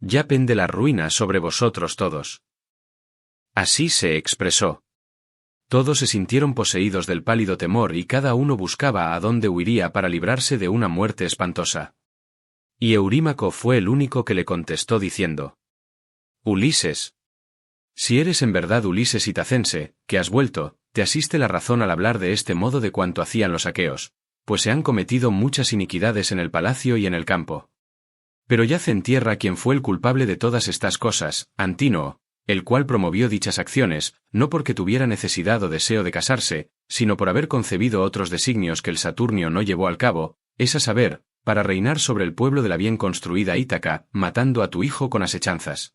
Ya pende la ruina sobre vosotros todos». Así se expresó. Todos se sintieron poseídos del pálido temor y cada uno buscaba a dónde huiría para librarse de una muerte espantosa. Y Eurímaco fue el único que le contestó diciendo: «Ulises. Si eres en verdad Ulises itacense, que has vuelto, te asiste la razón al hablar de este modo de cuanto hacían los aqueos, pues se han cometido muchas iniquidades en el palacio y en el campo. Pero yace en tierra quien fue el culpable de todas estas cosas, Antínoe, el cual promovió dichas acciones, no porque tuviera necesidad o deseo de casarse, sino por haber concebido otros designios que el Saturnio no llevó al cabo, es a saber, para reinar sobre el pueblo de la bien construida Ítaca, matando a tu hijo con asechanzas.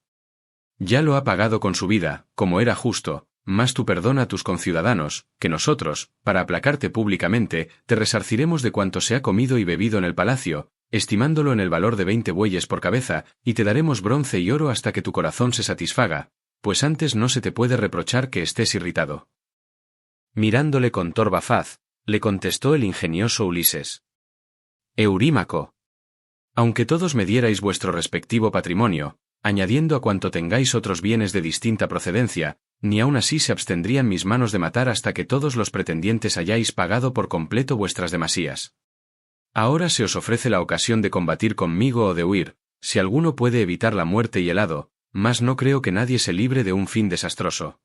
Ya lo ha pagado con su vida, como era justo, mas tú perdona a tus conciudadanos, que nosotros, para aplacarte públicamente, te resarciremos de cuanto se ha comido y bebido en el palacio, estimándolo en el valor de 20 bueyes por cabeza, y te daremos bronce y oro hasta que tu corazón se satisfaga, pues antes no se te puede reprochar que estés irritado». Mirándole con torva faz, le contestó el ingenioso Ulises. «Eurímaco. Aunque todos me dierais vuestro respectivo patrimonio, añadiendo a cuanto tengáis otros bienes de distinta procedencia, ni aun así se abstendrían mis manos de matar hasta que todos los pretendientes hayáis pagado por completo vuestras demasías. Ahora se os ofrece la ocasión de combatir conmigo o de huir, si alguno puede evitar la muerte y el hado, mas no creo que nadie se libre de un fin desastroso».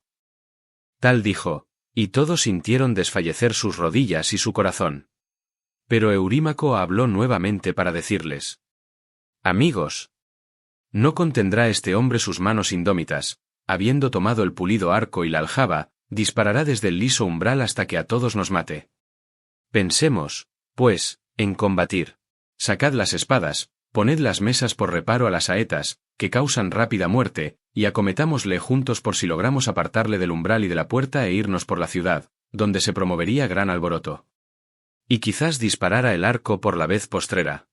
Tal dijo, y todos sintieron desfallecer sus rodillas y su corazón. Pero Eurímaco habló nuevamente para decirles: «Amigos, no contendrá este hombre sus manos indómitas, habiendo tomado el pulido arco y la aljaba, disparará desde el liso umbral hasta que a todos nos mate. Pensemos, pues, en combatir. Sacad las espadas, poned las mesas por reparo a las saetas, que causan rápida muerte, y acometámosle juntos por si logramos apartarle del umbral y de la puerta e irnos por la ciudad, donde se promovería gran alboroto. Y quizás disparara el arco por la vez postrera».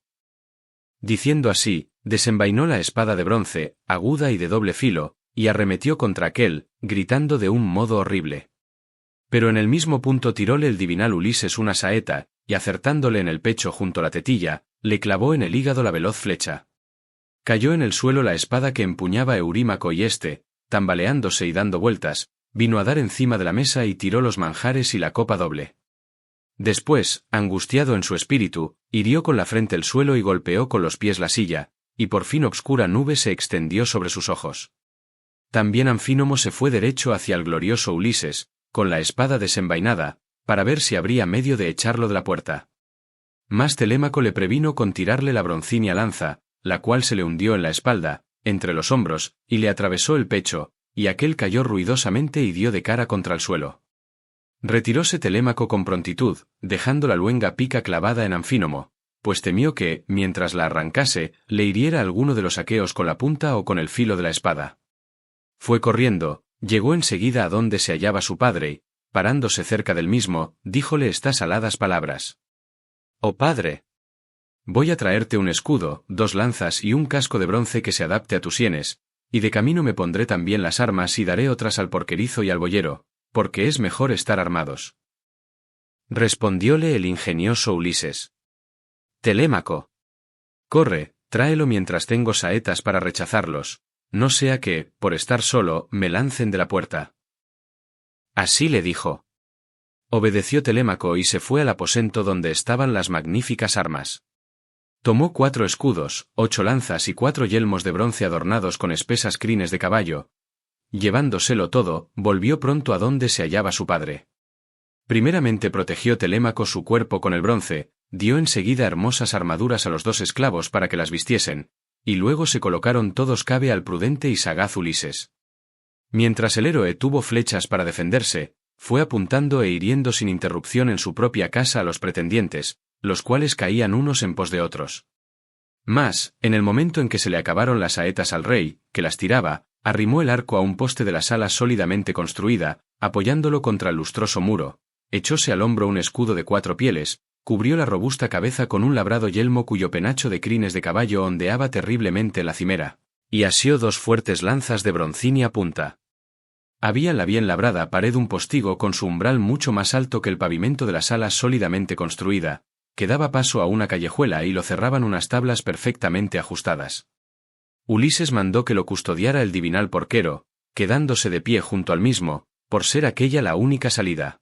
Diciendo así, desenvainó la espada de bronce, aguda y de doble filo, y arremetió contra aquél, gritando de un modo horrible. Pero en el mismo punto tiróle el divinal Ulises una saeta, y acertándole en el pecho junto a la tetilla, le clavó en el hígado la veloz flecha. Cayó en el suelo la espada que empuñaba Eurímaco y éste, tambaleándose y dando vueltas, vino a dar encima de la mesa y tiró los manjares y la copa doble. Después, angustiado en su espíritu, hirió con la frente el suelo y golpeó con los pies la silla, y por fin obscura nube se extendió sobre sus ojos. También Anfínomo se fue derecho hacia el glorioso Ulises, con la espada desenvainada, para ver si habría medio de echarlo de la puerta. Mas Telémaco le previno con tirarle la broncínea lanza, la cual se le hundió en la espalda, entre los hombros, y le atravesó el pecho, y aquel cayó ruidosamente y dio de cara contra el suelo. Retiróse Telémaco con prontitud, dejando la luenga pica clavada en Anfínomo, pues temió que, mientras la arrancase, le hiriera alguno de los aqueos con la punta o con el filo de la espada. Fue corriendo, llegó enseguida a donde se hallaba su padre y, parándose cerca del mismo, díjole estas aladas palabras. «Oh padre, voy a traerte un escudo, 2 lanzas y un casco de bronce que se adapte a tus sienes, y de camino me pondré también las armas y daré otras al porquerizo y al boyero, porque es mejor estar armados». Respondióle el ingenioso Ulises. «Telémaco, corre, tráelo mientras tengo saetas para rechazarlos, no sea que, por estar solo, me lancen de la puerta». Así le dijo. Obedeció Telémaco y se fue al aposento donde estaban las magníficas armas. Tomó 4 escudos, 8 lanzas y 4 yelmos de bronce adornados con espesas crines de caballo. Llevándoselo todo, volvió pronto a donde se hallaba su padre. Primeramente protegió Telémaco su cuerpo con el bronce, dio enseguida hermosas armaduras a los 2 esclavos para que las vistiesen, y luego se colocaron todos cabe al prudente y sagaz Ulises. Mientras el héroe tuvo flechas para defenderse, fue apuntando e hiriendo sin interrupción en su propia casa a los pretendientes, los cuales caían unos en pos de otros. Mas, en el momento en que se le acabaron las saetas al rey, que las tiraba, arrimó el arco a un poste de la sala sólidamente construida, apoyándolo contra el lustroso muro, echóse al hombro un escudo de 4 pieles, cubrió la robusta cabeza con un labrado yelmo cuyo penacho de crines de caballo ondeaba terriblemente la cimera, y asió 2 fuertes lanzas de broncínea punta. Había en la bien labrada pared un postigo con su umbral mucho más alto que el pavimento de la sala sólidamente construida, que daba paso a una callejuela y lo cerraban unas tablas perfectamente ajustadas. Ulises mandó que lo custodiara el divinal porquero, quedándose de pie junto al mismo, por ser aquella la única salida.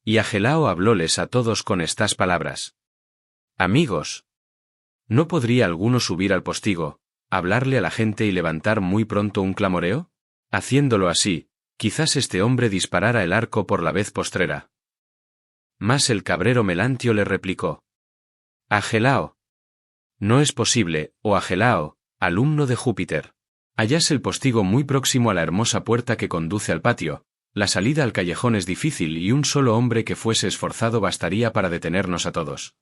Y Agelao hablóles a todos con estas palabras. «Amigos, ¿no podría alguno subir al postigo, hablarle a la gente y levantar muy pronto un clamoreo? Haciéndolo así, quizás este hombre disparara el arco por la vez postrera». Mas el cabrero Melantio le replicó. «Agelao, no es posible, oh Agelao, alumno de Júpiter. Hallás el postigo muy próximo a la hermosa puerta que conduce al patio, la salida al callejón es difícil y un solo hombre que fuese esforzado bastaría para detenernos a todos.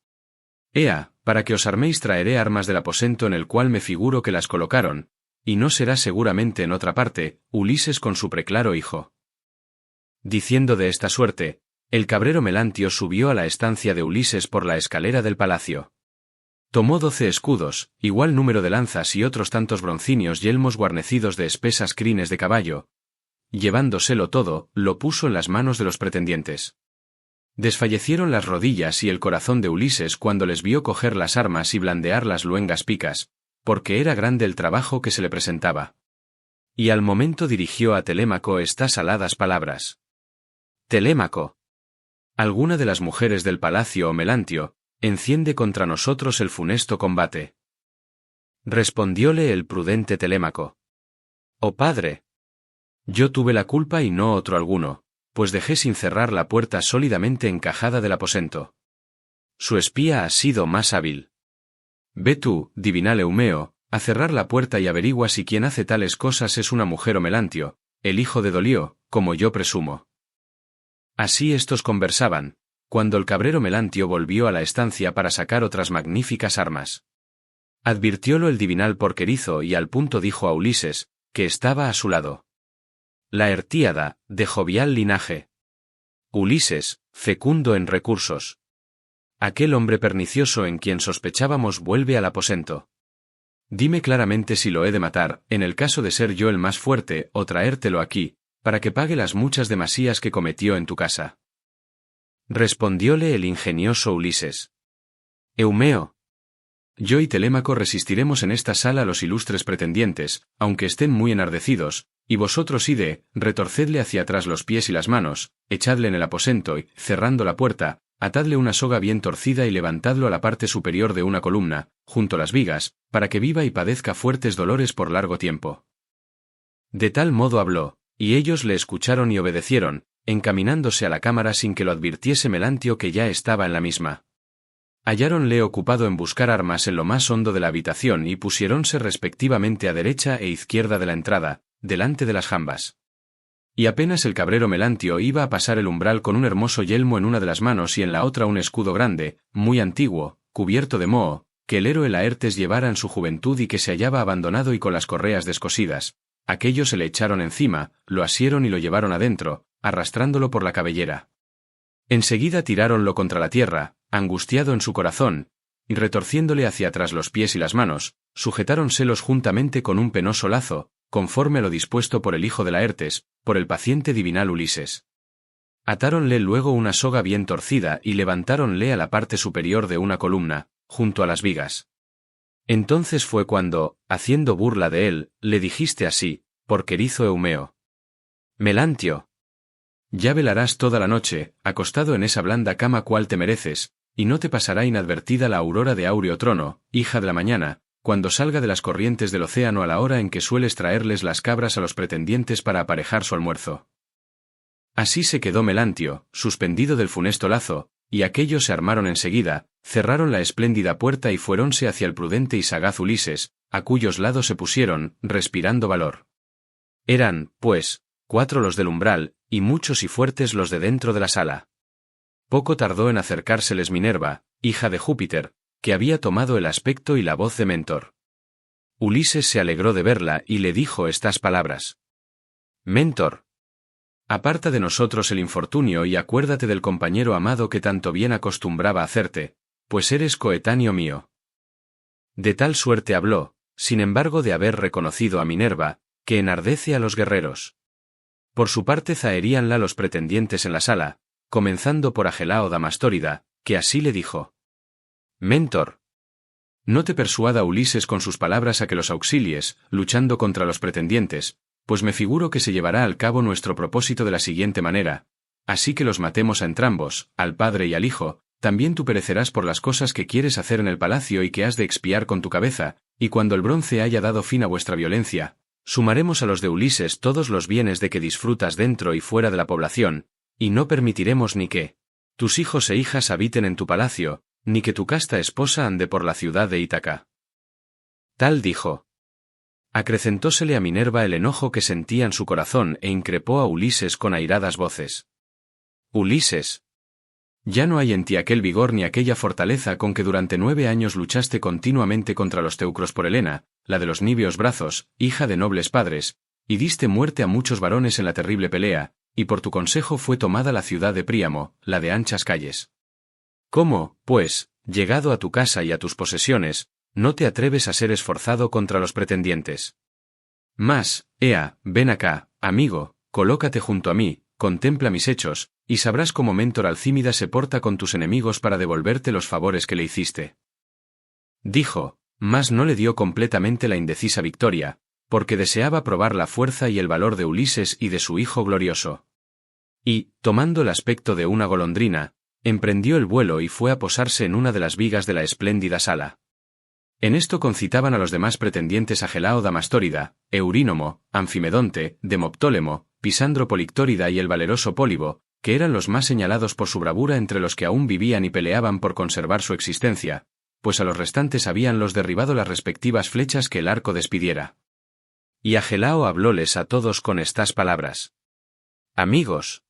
Ea, para que os arméis traeré armas del aposento en el cual me figuro que las colocaron, y no será seguramente en otra parte, Ulises con su preclaro hijo». Diciendo de esta suerte, el cabrero Melantio subió a la estancia de Ulises por la escalera del palacio. Tomó 12 escudos, igual número de lanzas y otros tantos broncíneos yelmos guarnecidos de espesas crines de caballo. Llevándoselo todo, lo puso en las manos de los pretendientes. Desfallecieron las rodillas y el corazón de Ulises cuando les vio coger las armas y blandear las luengas picas, porque era grande el trabajo que se le presentaba. Y al momento dirigió a Telémaco estas aladas palabras. «Telémaco, alguna de las mujeres del palacio o Melantio, enciende contra nosotros el funesto combate». Respondióle el prudente Telémaco. «Oh padre, yo tuve la culpa y no otro alguno, pues dejé sin cerrar la puerta sólidamente encajada del aposento. Su espía ha sido más hábil. Ve tú, divinal Eumeo, a cerrar la puerta y averigua si quien hace tales cosas es una mujer o Melantio, el hijo de Dolio, como yo presumo». Así estos conversaban, cuando el cabrero Melantio volvió a la estancia para sacar otras magníficas armas. Advirtiólo el divinal porquerizo y al punto dijo a Ulises, que estaba a su lado. La Artíada, de jovial linaje. Ulises, fecundo en recursos. Aquel hombre pernicioso en quien sospechábamos vuelve al aposento. Dime claramente si lo he de matar, en el caso de ser yo el más fuerte, o traértelo aquí, para que pague las muchas demasías que cometió en tu casa. Respondióle el ingenioso Ulises. Eumeo, yo y Telémaco resistiremos en esta sala a los ilustres pretendientes, aunque estén muy enardecidos, Y vosotros ide, retorcedle hacia atrás los pies y las manos, echadle en el aposento y, cerrando la puerta, atadle una soga bien torcida y levantadlo a la parte superior de una columna, junto a las vigas, para que viva y padezca fuertes dolores por largo tiempo. De tal modo habló, y ellos le escucharon y obedecieron, encaminándose a la cámara sin que lo advirtiese Melantio que ya estaba en la misma. Halláronle ocupado en buscar armas en lo más hondo de la habitación y pusiéronse respectivamente a derecha e izquierda de la entrada, delante de las jambas. Y apenas el cabrero Melantio iba a pasar el umbral con un hermoso yelmo en una de las manos y en la otra un escudo grande, muy antiguo, cubierto de moho, que el héroe Laertes llevara en su juventud y que se hallaba abandonado y con las correas descosidas. Aquellos se le echaron encima, lo asieron y lo llevaron adentro, arrastrándolo por la cabellera. Enseguida tiráronlo contra la tierra, angustiado en su corazón, y retorciéndole hacia atrás los pies y las manos, sujetáronselos juntamente con un penoso lazo, conforme a lo dispuesto por el hijo de Laertes, por el paciente divinal Ulises. Atáronle luego una soga bien torcida y levantáronle a la parte superior de una columna, junto a las vigas. Entonces fue cuando, haciendo burla de él, le dijiste así, por Querizo Eumeo: Melantio, ya velarás toda la noche, acostado en esa blanda cama cual te mereces, y no te pasará inadvertida la aurora de áureo trono, hija de la mañana, cuando salga de las corrientes del océano a la hora en que sueles traerles las cabras a los pretendientes para aparejar su almuerzo. Así se quedó Melantio, suspendido del funesto lazo, y aquellos se armaron enseguida, cerraron la espléndida puerta y fuéronse hacia el prudente y sagaz Ulises, a cuyos lados se pusieron, respirando valor. Eran, pues, 4 los del umbral, y muchos y fuertes los de dentro de la sala. Poco tardó en acercárseles Minerva, hija de Júpiter, que había tomado el aspecto y la voz de Mentor. Ulises se alegró de verla y le dijo estas palabras: Mentor, aparta de nosotros el infortunio y acuérdate del compañero amado que tanto bien acostumbraba hacerte, pues eres coetáneo mío. De tal suerte habló, sin embargo de haber reconocido a Minerva, que enardece a los guerreros. Por su parte zaheríanla los pretendientes en la sala, comenzando por Agelao Damastórida, que así le dijo: Mentor, no te persuada Ulises con sus palabras a que los auxilies, luchando contra los pretendientes, pues me figuro que se llevará al cabo nuestro propósito de la siguiente manera: así que los matemos a entrambos, al padre y al hijo, también tú perecerás por las cosas que quieres hacer en el palacio y que has de expiar con tu cabeza, y cuando el bronce haya dado fin a vuestra violencia, sumaremos a los de Ulises todos los bienes de que disfrutas dentro y fuera de la población, y no permitiremos ni que tus hijos e hijas habiten en tu palacio, ni que tu casta esposa ande por la ciudad de Ítaca. Tal dijo. Acrecentósele a Minerva el enojo que sentía en su corazón e increpó a Ulises con airadas voces. Ulises, ya no hay en ti aquel vigor ni aquella fortaleza con que durante 9 años luchaste continuamente contra los teucros por Helena, la de los níveos brazos, hija de nobles padres, y diste muerte a muchos varones en la terrible pelea, y por tu consejo fue tomada la ciudad de Príamo, la de anchas calles. ¿Cómo, pues, llegado a tu casa y a tus posesiones, no te atreves a ser esforzado contra los pretendientes? Mas, ea, ven acá, amigo, colócate junto a mí, contempla mis hechos, y sabrás cómo Mentor Alcímida se porta con tus enemigos para devolverte los favores que le hiciste. Dijo, mas no le dio completamente la indecisa victoria, porque deseaba probar la fuerza y el valor de Ulises y de su hijo glorioso. Y, tomando el aspecto de una golondrina, emprendió el vuelo y fue a posarse en una de las vigas de la espléndida sala. En esto concitaban a los demás pretendientes Agelao Damastórida, Eurínomo, Anfimedonte, Demoptólemo, Pisandro Polictórida y el valeroso Pólibo, que eran los más señalados por su bravura entre los que aún vivían y peleaban por conservar su existencia, pues a los restantes habíanlos derribado las respectivas flechas que el arco despidiera. Y Agelao hablóles a todos con estas palabras: Amigos,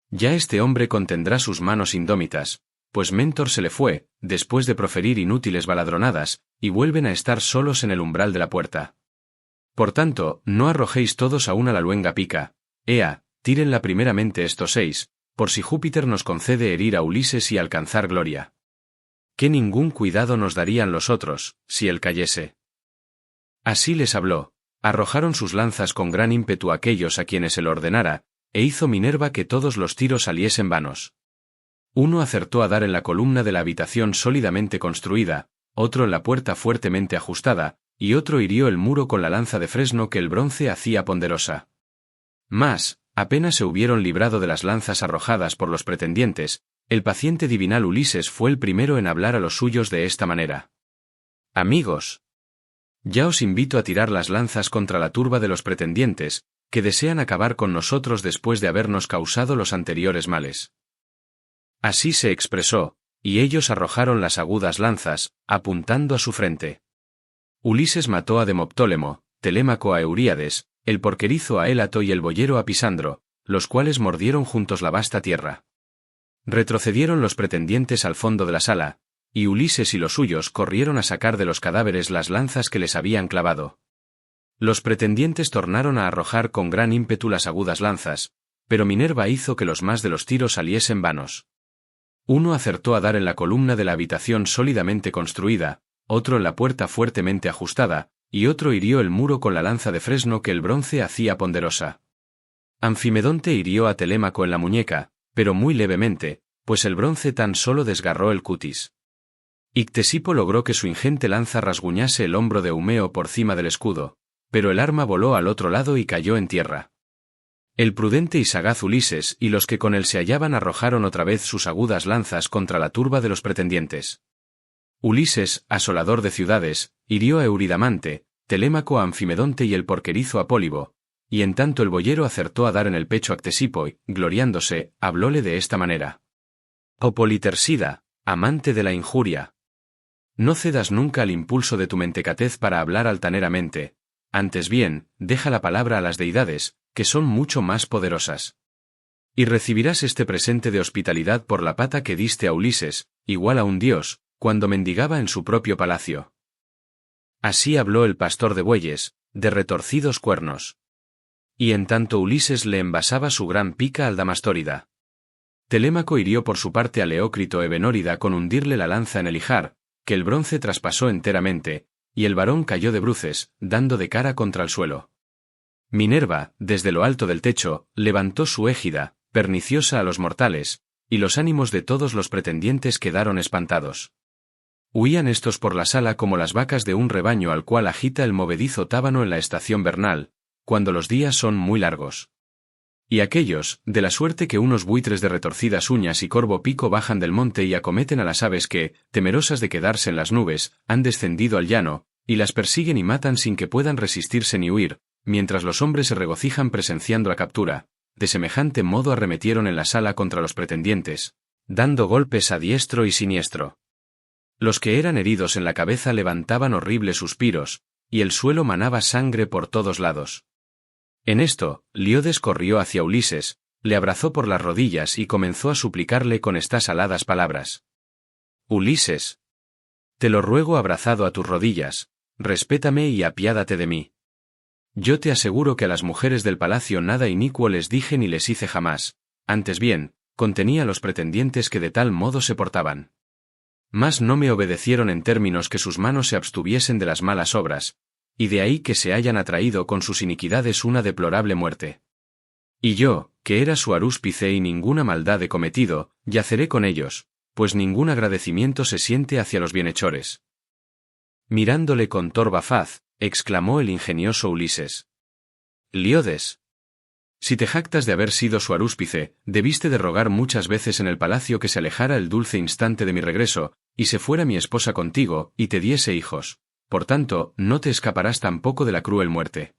ya este hombre contendrá sus manos indómitas, pues Mentor se le fue, después de proferir inútiles baladronadas, y vuelven a estar solos en el umbral de la puerta. Por tanto, no arrojéis todos aún a la luenga pica, ea, tírenla primeramente estos 6, por si Júpiter nos concede herir a Ulises y alcanzar gloria. Que ningún cuidado nos darían los otros, si él cayese. Así les habló, arrojaron sus lanzas con gran ímpetu aquellos a quienes él ordenara, e hizo Minerva que todos los tiros saliesen vanos. Uno acertó a dar en la columna de la habitación sólidamente construida, otro en la puerta fuertemente ajustada, y otro hirió el muro con la lanza de fresno que el bronce hacía ponderosa. Mas, apenas se hubieron librado de las lanzas arrojadas por los pretendientes, el paciente divinal Ulises fue el primero en hablar a los suyos de esta manera. Amigos, ya os invito a tirar las lanzas contra la turba de los pretendientes, que desean acabar con nosotros después de habernos causado los anteriores males. Así se expresó, y ellos arrojaron las agudas lanzas, apuntando a su frente. Ulises mató a Demoptólemo, Telémaco a Euríades, el porquerizo a Élato y el boyero a Pisandro, los cuales mordieron juntos la vasta tierra. Retrocedieron los pretendientes al fondo de la sala, y Ulises y los suyos corrieron a sacar de los cadáveres las lanzas que les habían clavado. Los pretendientes tornaron a arrojar con gran ímpetu las agudas lanzas, pero Minerva hizo que los más de los tiros saliesen vanos. Uno acertó a dar en la columna de la habitación sólidamente construida, otro en la puerta fuertemente ajustada, y otro hirió el muro con la lanza de fresno que el bronce hacía ponderosa. Anfimedonte hirió a Telémaco en la muñeca, pero muy levemente, pues el bronce tan solo desgarró el cutis. Ictesipo logró que su ingente lanza rasguñase el hombro de Eumeo por cima del escudo, pero el arma voló al otro lado y cayó en tierra. El prudente y sagaz Ulises y los que con él se hallaban arrojaron otra vez sus agudas lanzas contra la turba de los pretendientes. Ulises, asolador de ciudades, hirió a Euridamante, Telémaco a Anfimedonte y el porquerizo a Pólibo, y en tanto el boyero acertó a dar en el pecho a Ctesipo y, gloriándose, hablóle de esta manera. Oh Politersida, amante de la injuria. No cedas nunca al impulso de tu mentecatez para hablar altaneramente, antes bien, deja la palabra a las deidades, que son mucho más poderosas. Y recibirás este presente de hospitalidad por la pata que diste a Ulises, igual a un dios, cuando mendigaba en su propio palacio. Así habló el pastor de bueyes, de retorcidos cuernos. Y en tanto Ulises le envasaba su gran pica al Damastórida. Telémaco hirió por su parte a Leócrito Ebenórida con hundirle la lanza en el ijar, que el bronce traspasó enteramente, y el varón cayó de bruces, dando de cara contra el suelo. Minerva, desde lo alto del techo, levantó su égida, perniciosa a los mortales, y los ánimos de todos los pretendientes quedaron espantados. Huían estos por la sala como las vacas de un rebaño al cual agita el movedizo tábano en la estación vernal, cuando los días son muy largos. Y aquellos, de la suerte que unos buitres de retorcidas uñas y corvo pico bajan del monte y acometen a las aves que, temerosas de quedarse en las nubes, han descendido al llano, y las persiguen y matan sin que puedan resistirse ni huir, mientras los hombres se regocijan presenciando la captura, de semejante modo arremetieron en la sala contra los pretendientes, dando golpes a diestro y siniestro. Los que eran heridos en la cabeza levantaban horribles suspiros, y el suelo manaba sangre por todos lados. En esto, Liodes corrió hacia Ulises, le abrazó por las rodillas y comenzó a suplicarle con estas aladas palabras. Ulises, te lo ruego abrazado a tus rodillas, respétame y apiádate de mí. Yo te aseguro que a las mujeres del palacio nada inicuo les dije ni les hice jamás, antes bien, contenía a los pretendientes que de tal modo se portaban. Mas no me obedecieron en términos que sus manos se abstuviesen de las malas obras, y de ahí que se hayan atraído con sus iniquidades una deplorable muerte. Y yo, que era su arúspice y ninguna maldad he cometido, yaceré con ellos, pues ningún agradecimiento se siente hacia los bienhechores. Mirándole con torva faz, exclamó el ingenioso Ulises. Liodes, si te jactas de haber sido su arúspice, debiste de rogar muchas veces en el palacio que se alejara el dulce instante de mi regreso, y se fuera mi esposa contigo, y te diese hijos. Por tanto, no te escaparás tampoco de la cruel muerte.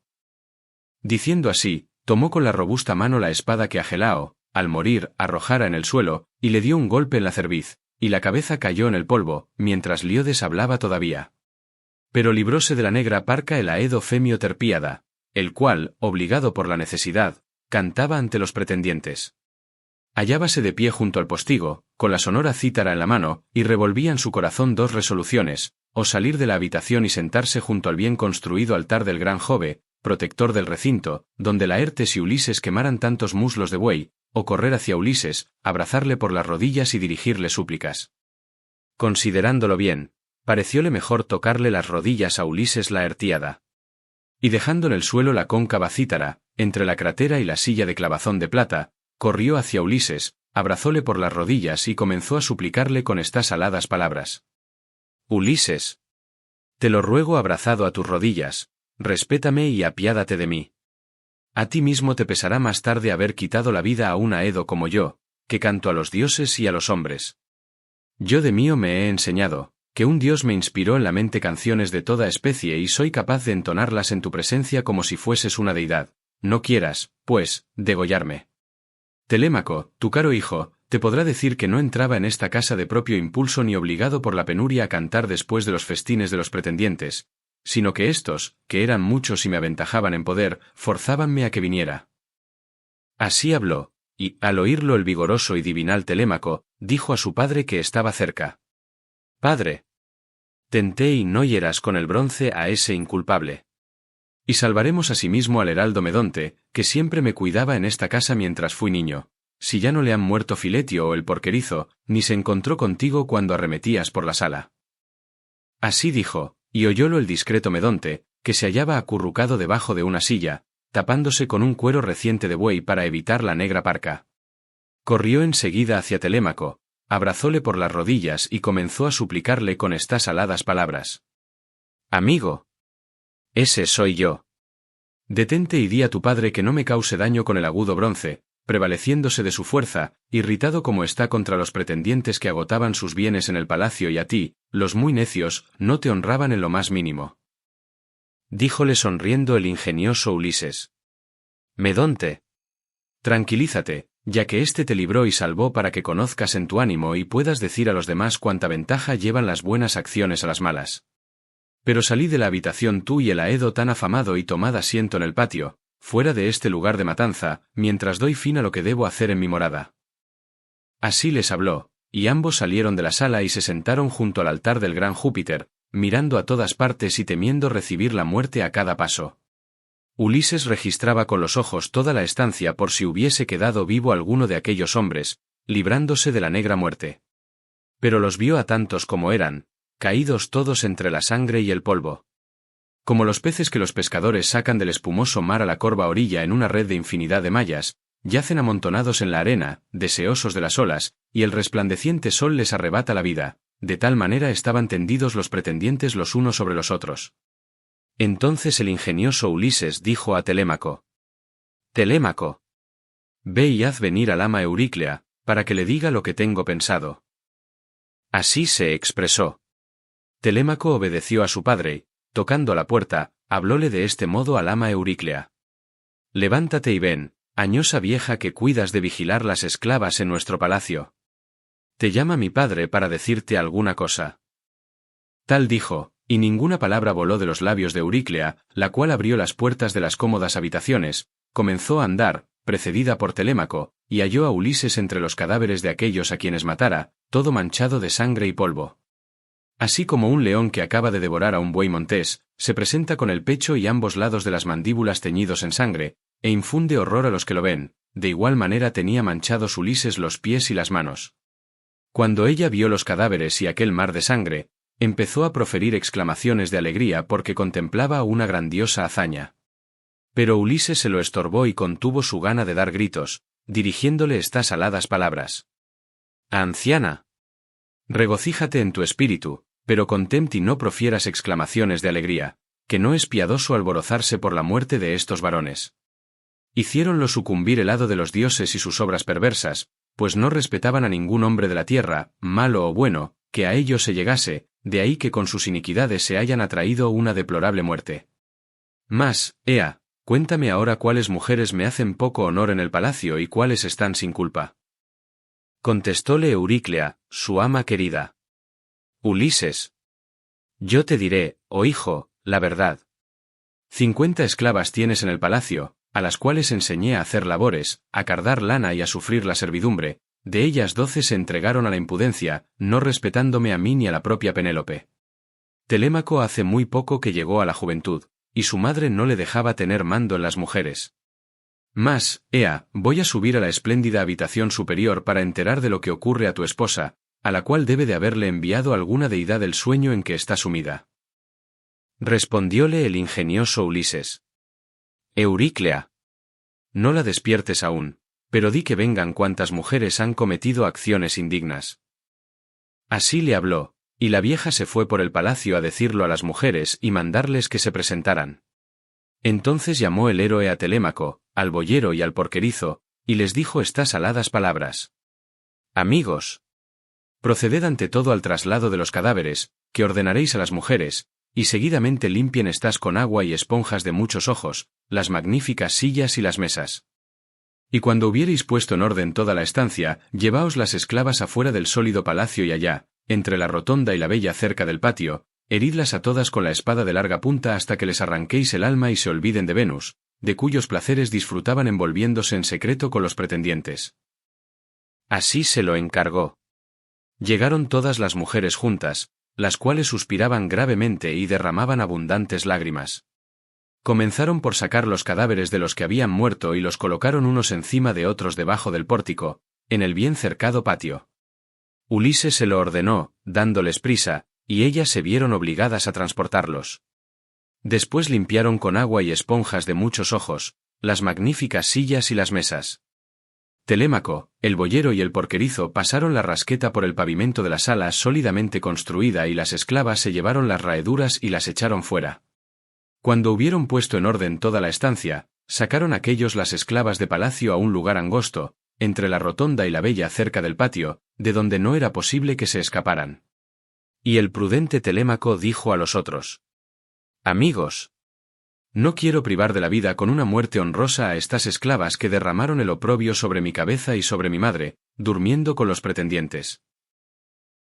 Diciendo así, tomó con la robusta mano la espada que Agelao, al morir, arrojara en el suelo, y le dio un golpe en la cerviz, y la cabeza cayó en el polvo, mientras Liodes hablaba todavía. Pero libróse de la negra parca el aedo Femio Terpíada, el cual, obligado por la necesidad, cantaba ante los pretendientes. Hallábase de pie junto al postigo, con la sonora cítara en la mano, y revolvía en su corazón dos resoluciones, o salir de la habitación y sentarse junto al bien construido altar del gran Jove, protector del recinto, donde Laertes y Ulises quemaran tantos muslos de buey, o correr hacia Ulises, abrazarle por las rodillas y dirigirle súplicas. Considerándolo bien, parecióle mejor tocarle las rodillas a Ulises Laertíada. Y dejando en el suelo la cóncava cítara, entre la crátera y la silla de clavazón de plata, corrió hacia Ulises, abrazóle por las rodillas y comenzó a suplicarle con estas aladas palabras. Ulises, Te lo ruego abrazado a tus rodillas, respétame y apiádate de mí. A ti mismo te pesará más tarde haber quitado la vida a un Aedo como yo, que canto a los dioses y a los hombres. Yo de mío me he enseñado, que un dios me inspiró en la mente canciones de toda especie y soy capaz de entonarlas en tu presencia como si fueses una deidad. No quieras, pues, degollarme. Telémaco, tu caro hijo, te podrá decir que no entraba en esta casa de propio impulso ni obligado por la penuria a cantar después de los festines de los pretendientes, sino que éstos, que eran muchos y me aventajaban en poder, forzábanme a que viniera. Así habló, y, al oírlo el vigoroso y divinal Telémaco, dijo a su padre que estaba cerca. Padre, tenté y no hieras con el bronce a ese inculpable. Y salvaremos asimismo al heraldo Medonte, que siempre me cuidaba en esta casa mientras fui niño, si ya no le han muerto Filetio o el porquerizo, ni se encontró contigo cuando arremetías por la sala. Así dijo, y oyólo el discreto Medonte, que se hallaba acurrucado debajo de una silla, tapándose con un cuero reciente de buey para evitar la negra parca. Corrió enseguida hacia Telémaco, abrazóle por las rodillas y comenzó a suplicarle con estas aladas palabras. Amigo. Ese soy yo. Detente y di a tu padre que no me cause daño con el agudo bronce, prevaleciéndose de su fuerza, irritado como está contra los pretendientes que agotaban sus bienes en el palacio y a ti, los muy necios, no te honraban en lo más mínimo. Díjole sonriendo el ingenioso Ulises. Medonte. Tranquilízate, ya que éste te libró y salvó para que conozcas en tu ánimo y puedas decir a los demás cuánta ventaja llevan las buenas acciones a las malas. Pero salí de la habitación tú y el Aedo tan afamado y tomad asiento en el patio, fuera de este lugar de matanza, mientras doy fin a lo que debo hacer en mi morada. Así les habló, y ambos salieron de la sala y se sentaron junto al altar del gran Júpiter, mirando a todas partes y temiendo recibir la muerte a cada paso. Ulises registraba con los ojos toda la estancia por si hubiese quedado vivo alguno de aquellos hombres, librándose de la negra muerte. Pero los vio a tantos como eran, caídos todos entre la sangre y el polvo. Como los peces que los pescadores sacan del espumoso mar a la corva orilla en una red de infinidad de mallas, yacen amontonados en la arena, deseosos de las olas, y el resplandeciente sol les arrebata la vida, de tal manera estaban tendidos los pretendientes los unos sobre los otros. Entonces el ingenioso Ulises dijo a Telémaco. Telémaco. Ve y haz venir al ama Euríclea, para que le diga lo que tengo pensado. Así se expresó. Telémaco obedeció a su padre, tocando la puerta, hablóle de este modo al ama Euríclea. Levántate y ven, añosa vieja que cuidas de vigilar las esclavas en nuestro palacio. Te llama mi padre para decirte alguna cosa. Tal dijo, y ninguna palabra voló de los labios de Euríclea, la cual abrió las puertas de las cómodas habitaciones, comenzó a andar, precedida por Telémaco, y halló a Ulises entre los cadáveres de aquellos a quienes matara, todo manchado de sangre y polvo. Así como un león que acaba de devorar a un buey montés, se presenta con el pecho y ambos lados de las mandíbulas teñidos en sangre, e infunde horror a los que lo ven, de igual manera tenía manchados Ulises los pies y las manos. Cuando ella vio los cadáveres y aquel mar de sangre, empezó a proferir exclamaciones de alegría porque contemplaba una grandiosa hazaña. Pero Ulises se lo estorbó y contuvo su gana de dar gritos, dirigiéndole estas aladas palabras. Anciana. Regocíjate en tu espíritu, pero contempti no profieras exclamaciones de alegría, que no es piadoso alborozarse por la muerte de estos varones. Hiciéronlo sucumbir el hado de los dioses y sus obras perversas, pues no respetaban a ningún hombre de la tierra, malo o bueno, que a ellos se llegase, de ahí que con sus iniquidades se hayan atraído una deplorable muerte. Mas, ea, cuéntame ahora cuáles mujeres me hacen poco honor en el palacio y cuáles están sin culpa. Contestóle Euríclea, su ama querida. Ulises. Yo te diré, oh hijo, la verdad. 50 esclavas tienes en el palacio, a las cuales enseñé a hacer labores, a cardar lana y a sufrir la servidumbre, de ellas 12 se entregaron a la impudencia, no respetándome a mí ni a la propia Penélope. Telémaco hace muy poco que llegó a la juventud, y su madre no le dejaba tener mando en las mujeres. Mas, ea, voy a subir a la espléndida habitación superior para enterar de lo que ocurre a tu esposa, a la cual debe de haberle enviado alguna deidad el sueño en que está sumida. Respondióle el ingenioso Ulises. Euríclea. No la despiertes aún, pero di que vengan cuantas mujeres han cometido acciones indignas. Así le habló, Y la vieja se fue por el palacio a decirlo a las mujeres y mandarles que se presentaran. Entonces llamó el héroe a Telémaco, al boyero y al porquerizo, y les dijo estas aladas palabras. Amigos, proceded ante todo al traslado de los cadáveres, que ordenaréis a las mujeres, y seguidamente limpien estas con agua y esponjas de muchos ojos, las magníficas sillas y las mesas. Y cuando hubiereis puesto en orden toda la estancia, llevaos las esclavas afuera del sólido palacio y allá, entre la rotonda y la bella cerca del patio, heridlas a todas con la espada de larga punta hasta que les arranquéis el alma y se olviden de Venus, de cuyos placeres disfrutaban envolviéndose en secreto con los pretendientes. Así se lo encargó. Llegaron todas las mujeres juntas, las cuales suspiraban gravemente y derramaban abundantes lágrimas. Comenzaron por sacar los cadáveres de los que habían muerto y los colocaron unos encima de otros debajo del pórtico, en el bien cercado patio. Ulises se lo ordenó, dándoles prisa, y ellas se vieron obligadas a transportarlos. Después limpiaron con agua y esponjas de muchos ojos, las magníficas sillas y las mesas. Telémaco, el boyero y el porquerizo pasaron la rasqueta por el pavimento de la sala sólidamente construida y las esclavas se llevaron las raeduras y las echaron fuera. Cuando hubieron puesto en orden toda la estancia, sacaron aquellos las esclavas de palacio a un lugar angosto, entre la rotonda y la bella cerca del patio, de donde no era posible que se escaparan. Y el prudente Telémaco dijo a los otros: Amigos, no quiero privar de la vida con una muerte honrosa a estas esclavas que derramaron el oprobio sobre mi cabeza y sobre mi madre, durmiendo con los pretendientes.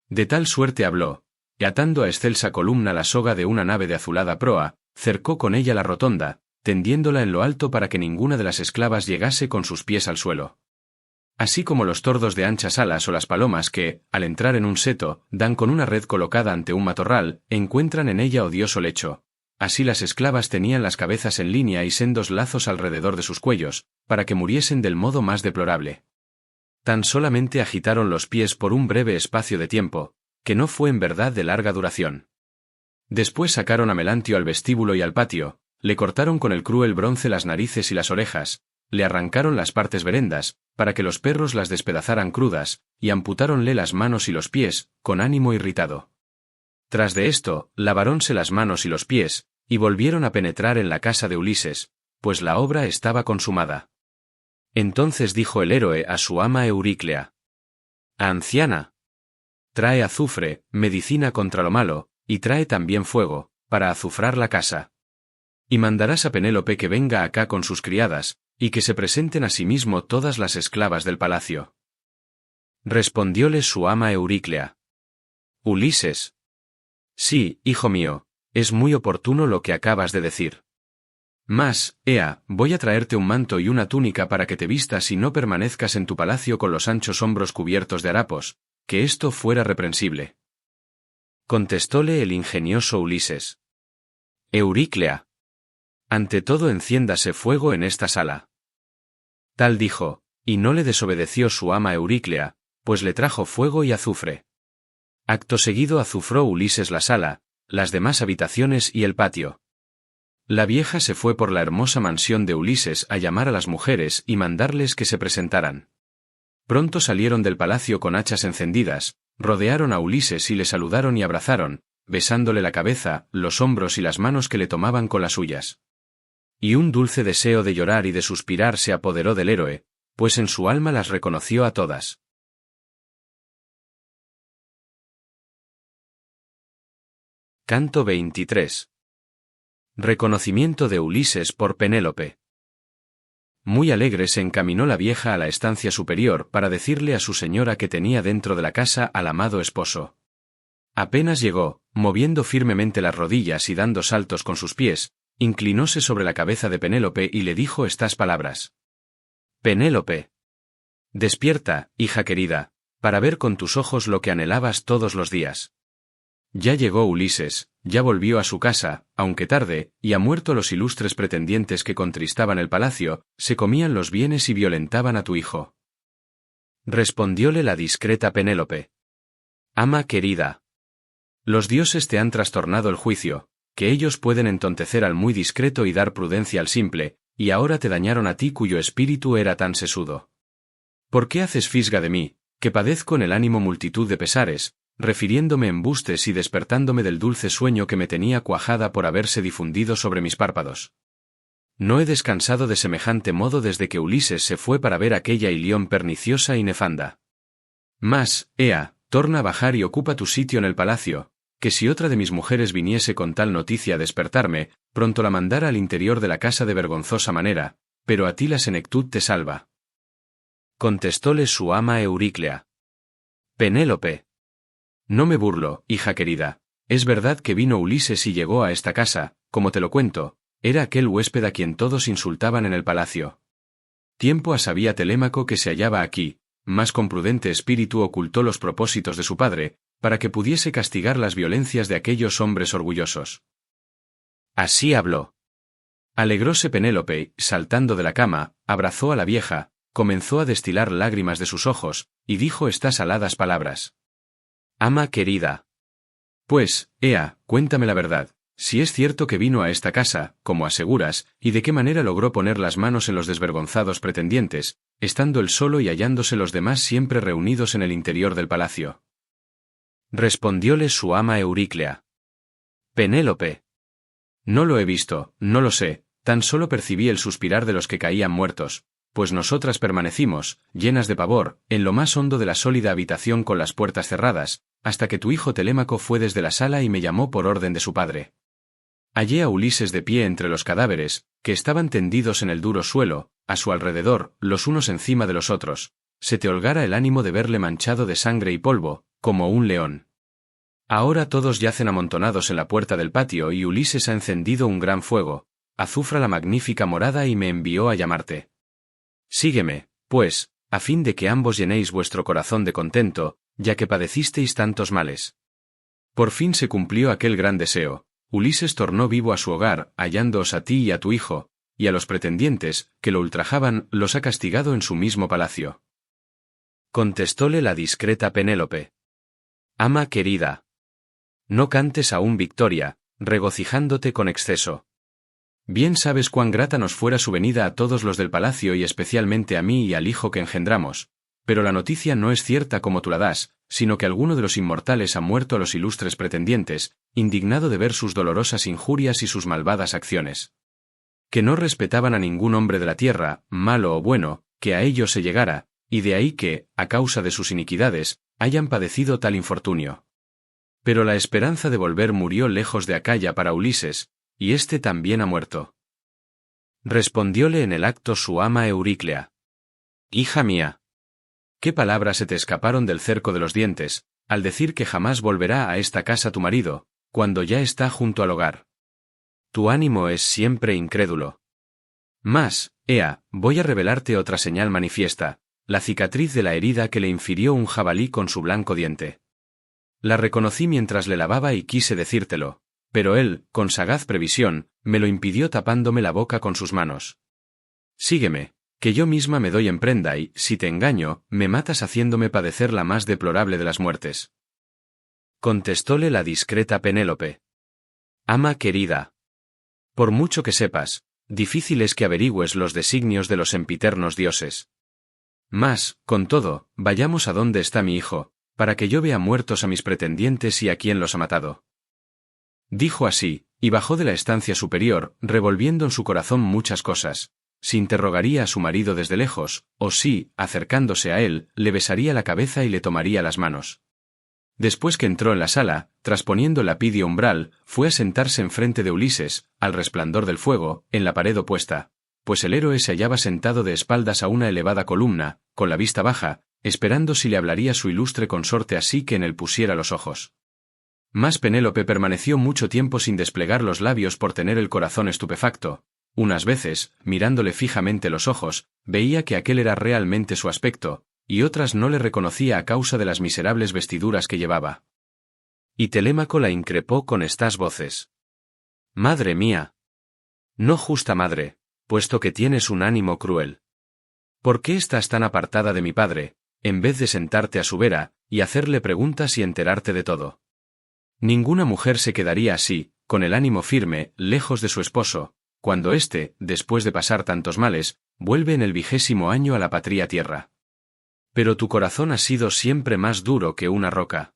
De tal suerte habló, y atando a excelsa columna la soga de una nave de azulada proa, cercó con ella la rotonda, tendiéndola en lo alto para que ninguna de las esclavas llegase con sus pies al suelo. Así como los tordos de anchas alas o las palomas que, al entrar en un seto, dan con una red colocada ante un matorral, encuentran en ella odioso lecho. Así las esclavas tenían las cabezas en línea y sendos lazos alrededor de sus cuellos, para que muriesen del modo más deplorable. Tan solamente agitaron los pies por un breve espacio de tiempo, que no fue en verdad de larga duración. Después sacaron a Melantio al vestíbulo y al patio, le cortaron con el cruel bronce las narices y las orejas, le arrancaron las partes verendas, para que los perros las despedazaran crudas, y amputáronle las manos y los pies, con ánimo irritado. Tras de esto, lavarónse las manos y los pies, y volvieron a penetrar en la casa de Ulises, pues la obra estaba consumada. Entonces dijo el héroe a su ama Euríclea: Anciana, trae azufre, medicina contra lo malo, y trae también fuego, para azufrar la casa. Y mandarás a Penélope que venga acá con sus criadas, y que se presenten asimismo todas las esclavas del palacio. Respondióle su ama Euríclea: Ulises. Sí, hijo mío, es muy oportuno lo que acabas de decir. Mas, ea, voy a traerte un manto y una túnica para que te vistas y no permanezcas en tu palacio con los anchos hombros cubiertos de harapos, que esto fuera reprensible. Contestóle el ingenioso Ulises: Euríclea, ante todo enciéndase fuego en esta sala. Tal dijo, y no le desobedeció su ama Euríclea, pues le trajo fuego y azufre. Acto seguido azufró Ulises la sala, las demás habitaciones y el patio. La vieja se fue por la hermosa mansión de Ulises a llamar a las mujeres y mandarles que se presentaran. Pronto salieron del palacio con hachas encendidas, rodearon a Ulises y le saludaron y abrazaron, besándole la cabeza, los hombros y las manos que le tomaban con las suyas. Y un dulce deseo de llorar y de suspirar se apoderó del héroe, pues en su alma las reconoció a todas. Canto 23. Reconocimiento de Ulises por Penélope. Muy alegre se encaminó la vieja a la estancia superior para decirle a su señora que tenía dentro de la casa al amado esposo. Apenas llegó, moviendo firmemente las rodillas y dando saltos con sus pies, inclinóse sobre la cabeza de Penélope y le dijo estas palabras: Penélope, despierta, hija querida, para ver con tus ojos lo que anhelabas todos los días. Ya llegó Ulises, ya volvió a su casa, aunque tarde, y ha muerto los ilustres pretendientes que contristaban el palacio, se comían los bienes y violentaban a tu hijo. Respondióle la discreta Penélope: Ama querida, los dioses te han trastornado el juicio, que ellos pueden entontecer al muy discreto y dar prudencia al simple, y ahora te dañaron a ti cuyo espíritu era tan sesudo. ¿Por qué haces fisga de mí, que padezco en el ánimo multitud de pesares, refiriéndome embustes y despertándome del dulce sueño que me tenía cuajada por haberse difundido sobre mis párpados. No he descansado de semejante modo desde que Ulises se fue para ver aquella Ilión perniciosa y nefanda. Mas, ea, torna a bajar y ocupa tu sitio en el palacio, que si otra de mis mujeres viniese con tal noticia a despertarme, pronto la mandara al interior de la casa de vergonzosa manera, pero a ti la senectud te salva. Contestóle su ama Euríclea. Penélope. No me burlo, hija querida, es verdad que vino Ulises y llegó a esta casa, como te lo cuento, era aquel huésped a quien todos insultaban en el palacio. Tiempo ha sabía Telémaco que se hallaba aquí, mas con prudente espíritu ocultó los propósitos de su padre, para que pudiese castigar las violencias de aquellos hombres orgullosos. Así habló. Alegróse Penélope, saltando de la cama, abrazó a la vieja, comenzó a destilar lágrimas de sus ojos, y dijo estas aladas palabras. Ama querida. Pues, ea, cuéntame la verdad, si es cierto que vino a esta casa, como aseguras, y de qué manera logró poner las manos en los desvergonzados pretendientes, estando él solo y hallándose los demás siempre reunidos en el interior del palacio. Respondióle su ama Euríclea. Penélope. No lo he visto, no lo sé, tan solo percibí el suspirar de los que caían muertos, pues nosotras permanecimos, llenas de pavor, en lo más hondo de la sólida habitación con las puertas cerradas, hasta que tu hijo Telémaco fue desde la sala y me llamó por orden de su padre. Hallé a Ulises de pie entre los cadáveres, que estaban tendidos en el duro suelo, a su alrededor, los unos encima de los otros. Se te holgara el ánimo de verle manchado de sangre y polvo, como un león. Ahora todos yacen amontonados en la puerta del patio y Ulises ha encendido un gran fuego, azufra la magnífica morada y me envió a llamarte. Sígueme, pues, a fin de que ambos llenéis vuestro corazón de contento, ya que padecisteis tantos males. Por fin se cumplió aquel gran deseo. Ulises tornó vivo a su hogar, hallándoos a ti y a tu hijo, y a los pretendientes, que lo ultrajaban, los ha castigado en su mismo palacio. Contestóle la discreta Penélope. Ama querida. No cantes aún victoria, regocijándote con exceso. Bien sabes cuán grata nos fuera su venida a todos los del palacio y especialmente a mí y al hijo que engendramos, pero la noticia no es cierta como tú la das, sino que alguno de los inmortales ha muerto a los ilustres pretendientes, indignado de ver sus dolorosas injurias y sus malvadas acciones. Que no respetaban a ningún hombre de la tierra, malo o bueno, que a ellos se llegara, y de ahí que, a causa de sus iniquidades, hayan padecido tal infortunio. Pero la esperanza de volver murió lejos de Acaya para Ulises, y éste también ha muerto. Respondióle en el acto su ama Euríclea. Hija mía. ¿Qué palabras se te escaparon del cerco de los dientes, al decir que jamás volverá a esta casa tu marido, cuando ya está junto al hogar? Tu ánimo es siempre incrédulo. Mas, ea, voy a revelarte otra señal manifiesta, la cicatriz de la herida que le infirió un jabalí con su blanco diente. La reconocí mientras le lavaba y quise decírtelo, pero él, con sagaz previsión, me lo impidió tapándome la boca con sus manos. Sígueme, que yo misma me doy en prenda y, si te engaño, me matas haciéndome padecer la más deplorable de las muertes. Contestóle la discreta Penélope. Ama querida. Por mucho que sepas, difícil es que averigües los designios de los sempiternos dioses. Mas, con todo, vayamos a donde está mi hijo, para que yo vea muertos a mis pretendientes y a quién los ha matado. Dijo así, y bajó de la estancia superior, revolviendo en su corazón muchas cosas. Si interrogaría a su marido desde lejos, o si, acercándose a él, le besaría la cabeza y le tomaría las manos. Después que entró en la sala, trasponiendo el lapidio umbral, fue a sentarse enfrente de Ulises, al resplandor del fuego, en la pared opuesta, pues el héroe se hallaba sentado de espaldas a una elevada columna, con la vista baja, esperando si le hablaría su ilustre consorte así que en él pusiera los ojos. Mas Penélope permaneció mucho tiempo sin desplegar los labios por tener el corazón estupefacto. Unas veces, mirándole fijamente los ojos, veía que aquel era realmente su aspecto, y otras no le reconocía a causa de las miserables vestiduras que llevaba. Y Telémaco la increpó con estas voces. Madre mía. No justa madre, puesto que tienes un ánimo cruel. ¿Por qué estás tan apartada de mi padre, en vez de sentarte a su vera, y hacerle preguntas y enterarte de todo? Ninguna mujer se quedaría así, con el ánimo firme, lejos de su esposo, cuando éste, después de pasar tantos males, vuelve en el 20º año a la patria tierra. Pero tu corazón ha sido siempre más duro que una roca.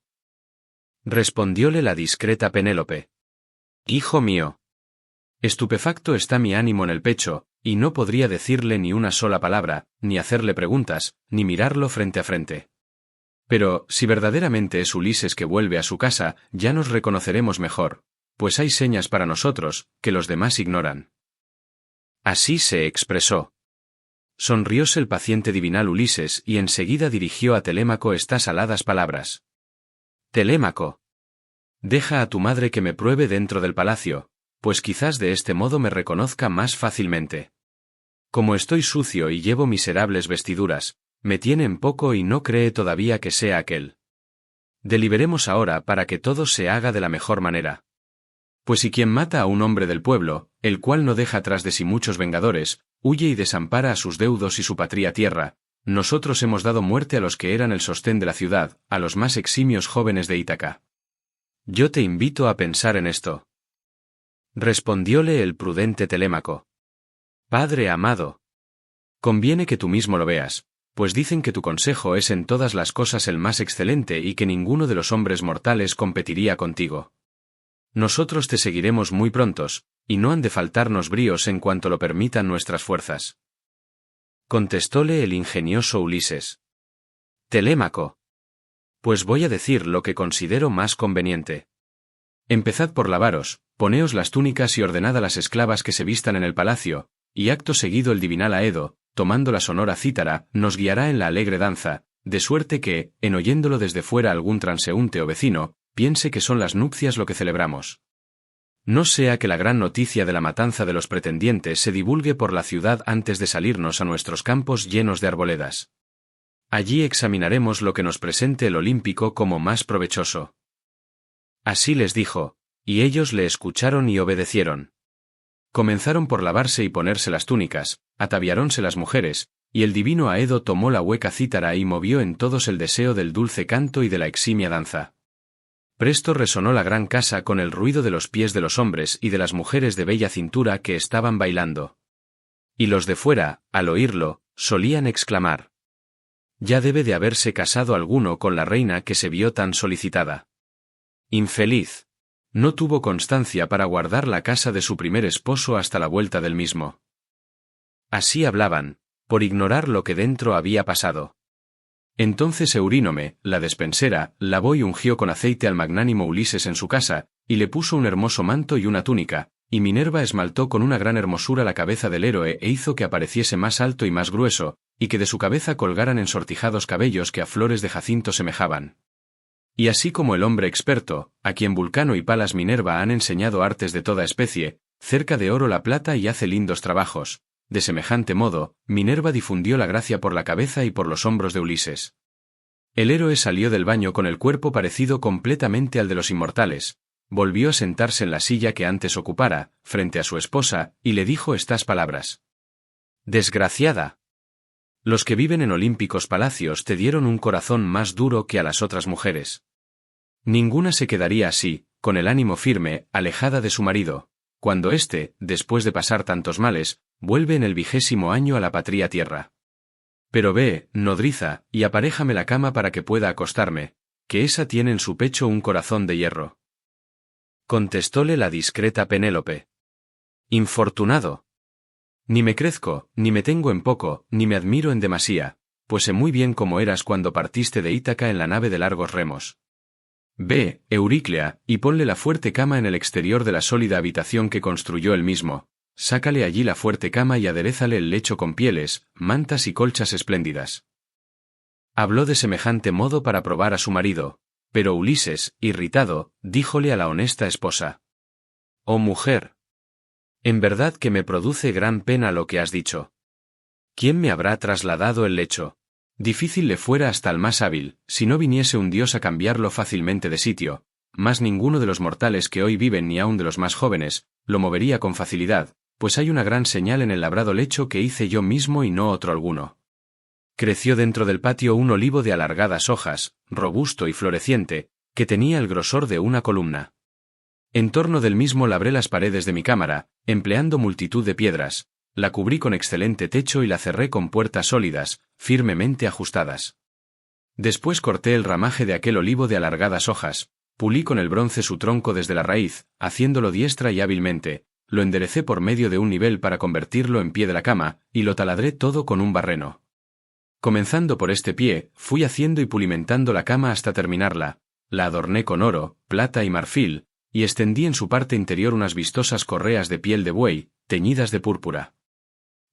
Respondióle la discreta Penélope. Hijo mío. Estupefacto está mi ánimo en el pecho, y no podría decirle ni una sola palabra, ni hacerle preguntas, ni mirarlo frente a frente. Pero, si verdaderamente es Ulises que vuelve a su casa, ya nos reconoceremos mejor, pues hay señas para nosotros, que los demás ignoran. Así se expresó. Sonrióse el paciente divinal Ulises y enseguida dirigió a Telémaco estas aladas palabras. Telémaco. Deja a tu madre que me pruebe dentro del palacio, pues quizás de este modo me reconozca más fácilmente. Como estoy sucio y llevo miserables vestiduras, me tiene en poco y no cree todavía que sea aquel. Deliberemos ahora para que todo se haga de la mejor manera. Pues si quien mata a un hombre del pueblo, el cual no deja tras de sí muchos vengadores, huye y desampara a sus deudos y su patria tierra, nosotros hemos dado muerte a los que eran el sostén de la ciudad, a los más eximios jóvenes de Ítaca. Yo te invito a pensar en esto. Respondióle el prudente Telémaco. Padre amado. Conviene que tú mismo lo veas, pues dicen que tu consejo es en todas las cosas el más excelente y que ninguno de los hombres mortales competiría contigo. Nosotros te seguiremos muy prontos, y no han de faltarnos bríos en cuanto lo permitan nuestras fuerzas. Contestóle el ingenioso Ulises. Telémaco. Pues voy a decir lo que considero más conveniente. Empezad por lavaros, poneos las túnicas y ordenad a las esclavas que se vistan en el palacio, y acto seguido el divinal Aedo, tomando la sonora cítara, nos guiará en la alegre danza, de suerte que, en oyéndolo desde fuera algún transeúnte o vecino, piense que son las nupcias lo que celebramos. No sea que la gran noticia de la matanza de los pretendientes se divulgue por la ciudad antes de salirnos a nuestros campos llenos de arboledas. Allí examinaremos lo que nos presente el olímpico como más provechoso. Así les dijo, y ellos le escucharon y obedecieron. Comenzaron por lavarse y ponerse las túnicas, ataviarónse las mujeres, y el divino Aedo tomó la hueca cítara y movió en todos el deseo del dulce canto y de la eximia danza. Presto resonó la gran casa con el ruido de los pies de los hombres y de las mujeres de bella cintura que estaban bailando. Y los de fuera, al oírlo, solían exclamar: «Ya debe de haberse casado alguno con la reina que se vio tan solicitada. Infeliz. No tuvo constancia para guardar la casa de su primer esposo hasta la vuelta del mismo». Así hablaban, por ignorar lo que dentro había pasado. Entonces Eurínome, la despensera, lavó y ungió con aceite al magnánimo Ulises en su casa, y le puso un hermoso manto y una túnica, y Minerva esmaltó con una gran hermosura la cabeza del héroe e hizo que apareciese más alto y más grueso, y que de su cabeza colgaran ensortijados cabellos que a flores de jacinto semejaban. Y así como el hombre experto, a quien Vulcano y Palas Minerva han enseñado artes de toda especie, cerca de oro la plata y hace lindos trabajos, de semejante modo, Minerva difundió la gracia por la cabeza y por los hombros de Ulises. El héroe salió del baño con el cuerpo parecido completamente al de los inmortales, volvió a sentarse en la silla que antes ocupara, frente a su esposa, y le dijo estas palabras: «Desgraciada. Los que viven en olímpicos palacios te dieron un corazón más duro que a las otras mujeres. Ninguna se quedaría así, con el ánimo firme, alejada de su marido, cuando éste, después de pasar tantos males, vuelve en el 20º año a la patria tierra. Pero ve, nodriza, y aparéjame la cama para que pueda acostarme, que esa tiene en su pecho un corazón de hierro». Contestóle la discreta Penélope: «Infortunado. Ni me crezco, ni me tengo en poco, ni me admiro en demasía, pues sé muy bien cómo eras cuando partiste de Ítaca en la nave de largos remos. Ve, Euríclea, y ponle la fuerte cama en el exterior de la sólida habitación que construyó él mismo, sácale allí la fuerte cama y aderézale el lecho con pieles, mantas y colchas espléndidas». Habló de semejante modo para probar a su marido, pero Ulises, irritado, díjole a la honesta esposa: «Oh mujer, en verdad que me produce gran pena lo que has dicho. ¿Quién me habrá trasladado el lecho? Difícil le fuera hasta el más hábil, si no viniese un dios a cambiarlo fácilmente de sitio, mas ninguno de los mortales que hoy viven ni aun de los más jóvenes, lo movería con facilidad, pues hay una gran señal en el labrado lecho que hice yo mismo y no otro alguno». Creció dentro del patio un olivo de alargadas hojas, robusto y floreciente, que tenía el grosor de una columna. En torno del mismo labré las paredes de mi cámara, empleando multitud de piedras, la cubrí con excelente techo y la cerré con puertas sólidas, firmemente ajustadas. Después corté el ramaje de aquel olivo de alargadas hojas, pulí con el bronce su tronco desde la raíz, haciéndolo diestra y hábilmente, lo enderecé por medio de un nivel para convertirlo en pie de la cama, y lo taladré todo con un barreno. Comenzando por este pie, fui haciendo y pulimentando la cama hasta terminarla, la adorné con oro, plata y marfil, y extendí en su parte interior unas vistosas correas de piel de buey, teñidas de púrpura.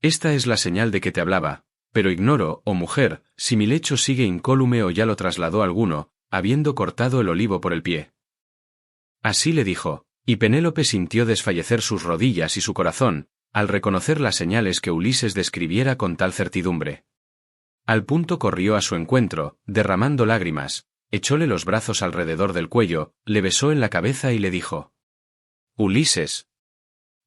Esta es la señal de que te hablaba, pero ignoro, oh mujer, si mi lecho sigue incólume o ya lo trasladó alguno, habiendo cortado el olivo por el pie. Así le dijo, y Penélope sintió desfallecer sus rodillas y su corazón, al reconocer las señales que Ulises describiera con tal certidumbre. Al punto corrió a su encuentro, derramando lágrimas, echóle los brazos alrededor del cuello, le besó en la cabeza y le dijo: Ulises,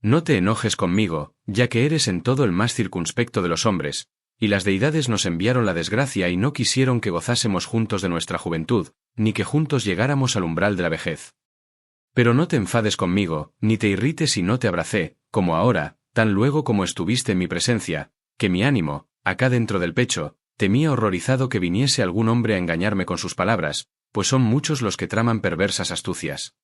no te enojes conmigo, ya que eres en todo el más circunspecto de los hombres, y las deidades nos enviaron la desgracia y no quisieron que gozásemos juntos de nuestra juventud, ni que juntos llegáramos al umbral de la vejez. Pero no te enfades conmigo, ni te irrites si no te abracé, como ahora, tan luego como estuviste en mi presencia, que mi ánimo, acá dentro del pecho, temía horrorizado que viniese algún hombre a engañarme con sus palabras, pues son muchos los que traman perversas astucias.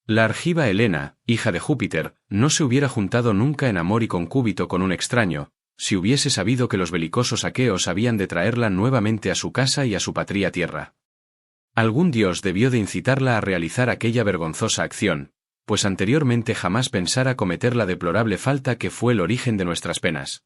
La argiva Helena, hija de Júpiter, no se hubiera juntado nunca en amor y concúbito con un extraño, si hubiese sabido que los belicosos aqueos habían de traerla nuevamente a su casa y a su patria tierra. Algún dios debió de incitarla a realizar aquella vergonzosa acción, pues anteriormente jamás pensara cometer la deplorable falta que fue el origen de nuestras penas.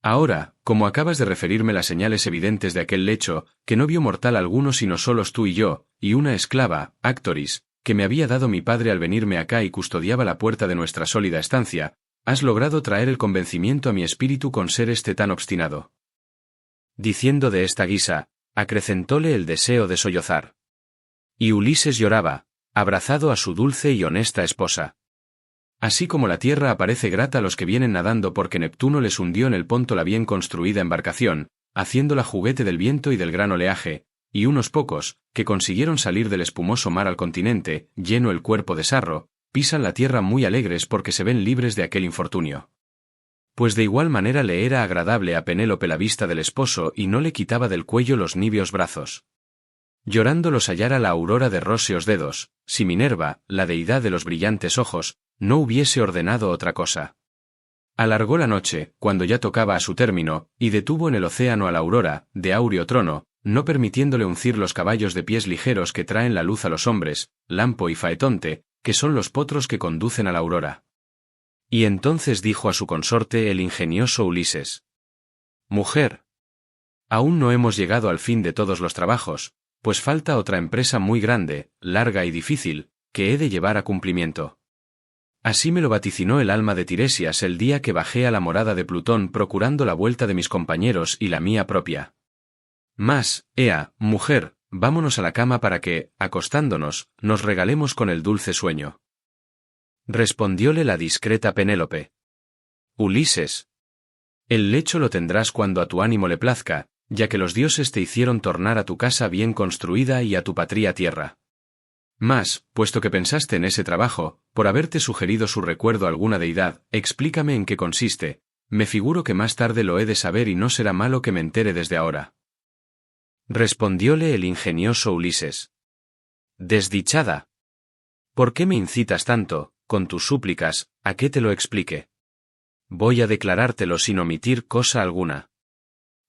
Ahora, como acabas de referirme las señales evidentes de aquel lecho, que no vio mortal alguno sino solos tú y yo, y una esclava, Actoris, que me había dado mi padre al venirme acá y custodiaba la puerta de nuestra sólida estancia, has logrado traer el convencimiento a mi espíritu con ser este tan obstinado. Diciendo de esta guisa, acrecentóle el deseo de sollozar. Y Ulises lloraba, abrazado a su dulce y honesta esposa. Así como la tierra aparece grata a los que vienen nadando porque Neptuno les hundió en el Ponto la bien construida embarcación, haciéndola juguete del viento y del gran oleaje, y unos pocos, que consiguieron salir del espumoso mar al continente, lleno el cuerpo de sarro, pisan la tierra muy alegres porque se ven libres de aquel infortunio. Pues de igual manera le era agradable a Penélope la vista del esposo y no le quitaba del cuello los niveos brazos. Llorando los hallara la aurora de róseos dedos, si Minerva, la deidad de los brillantes ojos, no hubiese ordenado otra cosa. Alargó la noche, cuando ya tocaba a su término, y detuvo en el océano a la aurora, de áureo trono, no permitiéndole uncir los caballos de pies ligeros que traen la luz a los hombres, Lampo y Faetonte, que son los potros que conducen a la aurora. Y entonces dijo a su consorte el ingenioso Ulises: Mujer, aún no hemos llegado al fin de todos los trabajos, pues falta otra empresa muy grande, larga y difícil, que he de llevar a cumplimiento. Así me lo vaticinó el alma de Tiresias el día que bajé a la morada de Plutón procurando la vuelta de mis compañeros y la mía propia. Mas, ea, mujer, vámonos a la cama para que, acostándonos, nos regalemos con el dulce sueño. Respondióle la discreta Penélope: Ulises, el lecho lo tendrás cuando a tu ánimo le plazca, ya que los dioses te hicieron tornar a tu casa bien construida y a tu patria tierra. Mas, puesto que pensaste en ese trabajo, por haberte sugerido su recuerdo alguna deidad, explícame en qué consiste, me figuro que más tarde lo he de saber y no será malo que me entere desde ahora. Respondióle el ingenioso Ulises: Desdichada, ¿por qué me incitas tanto, con tus súplicas, a que te lo explique? Voy a declarártelo sin omitir cosa alguna.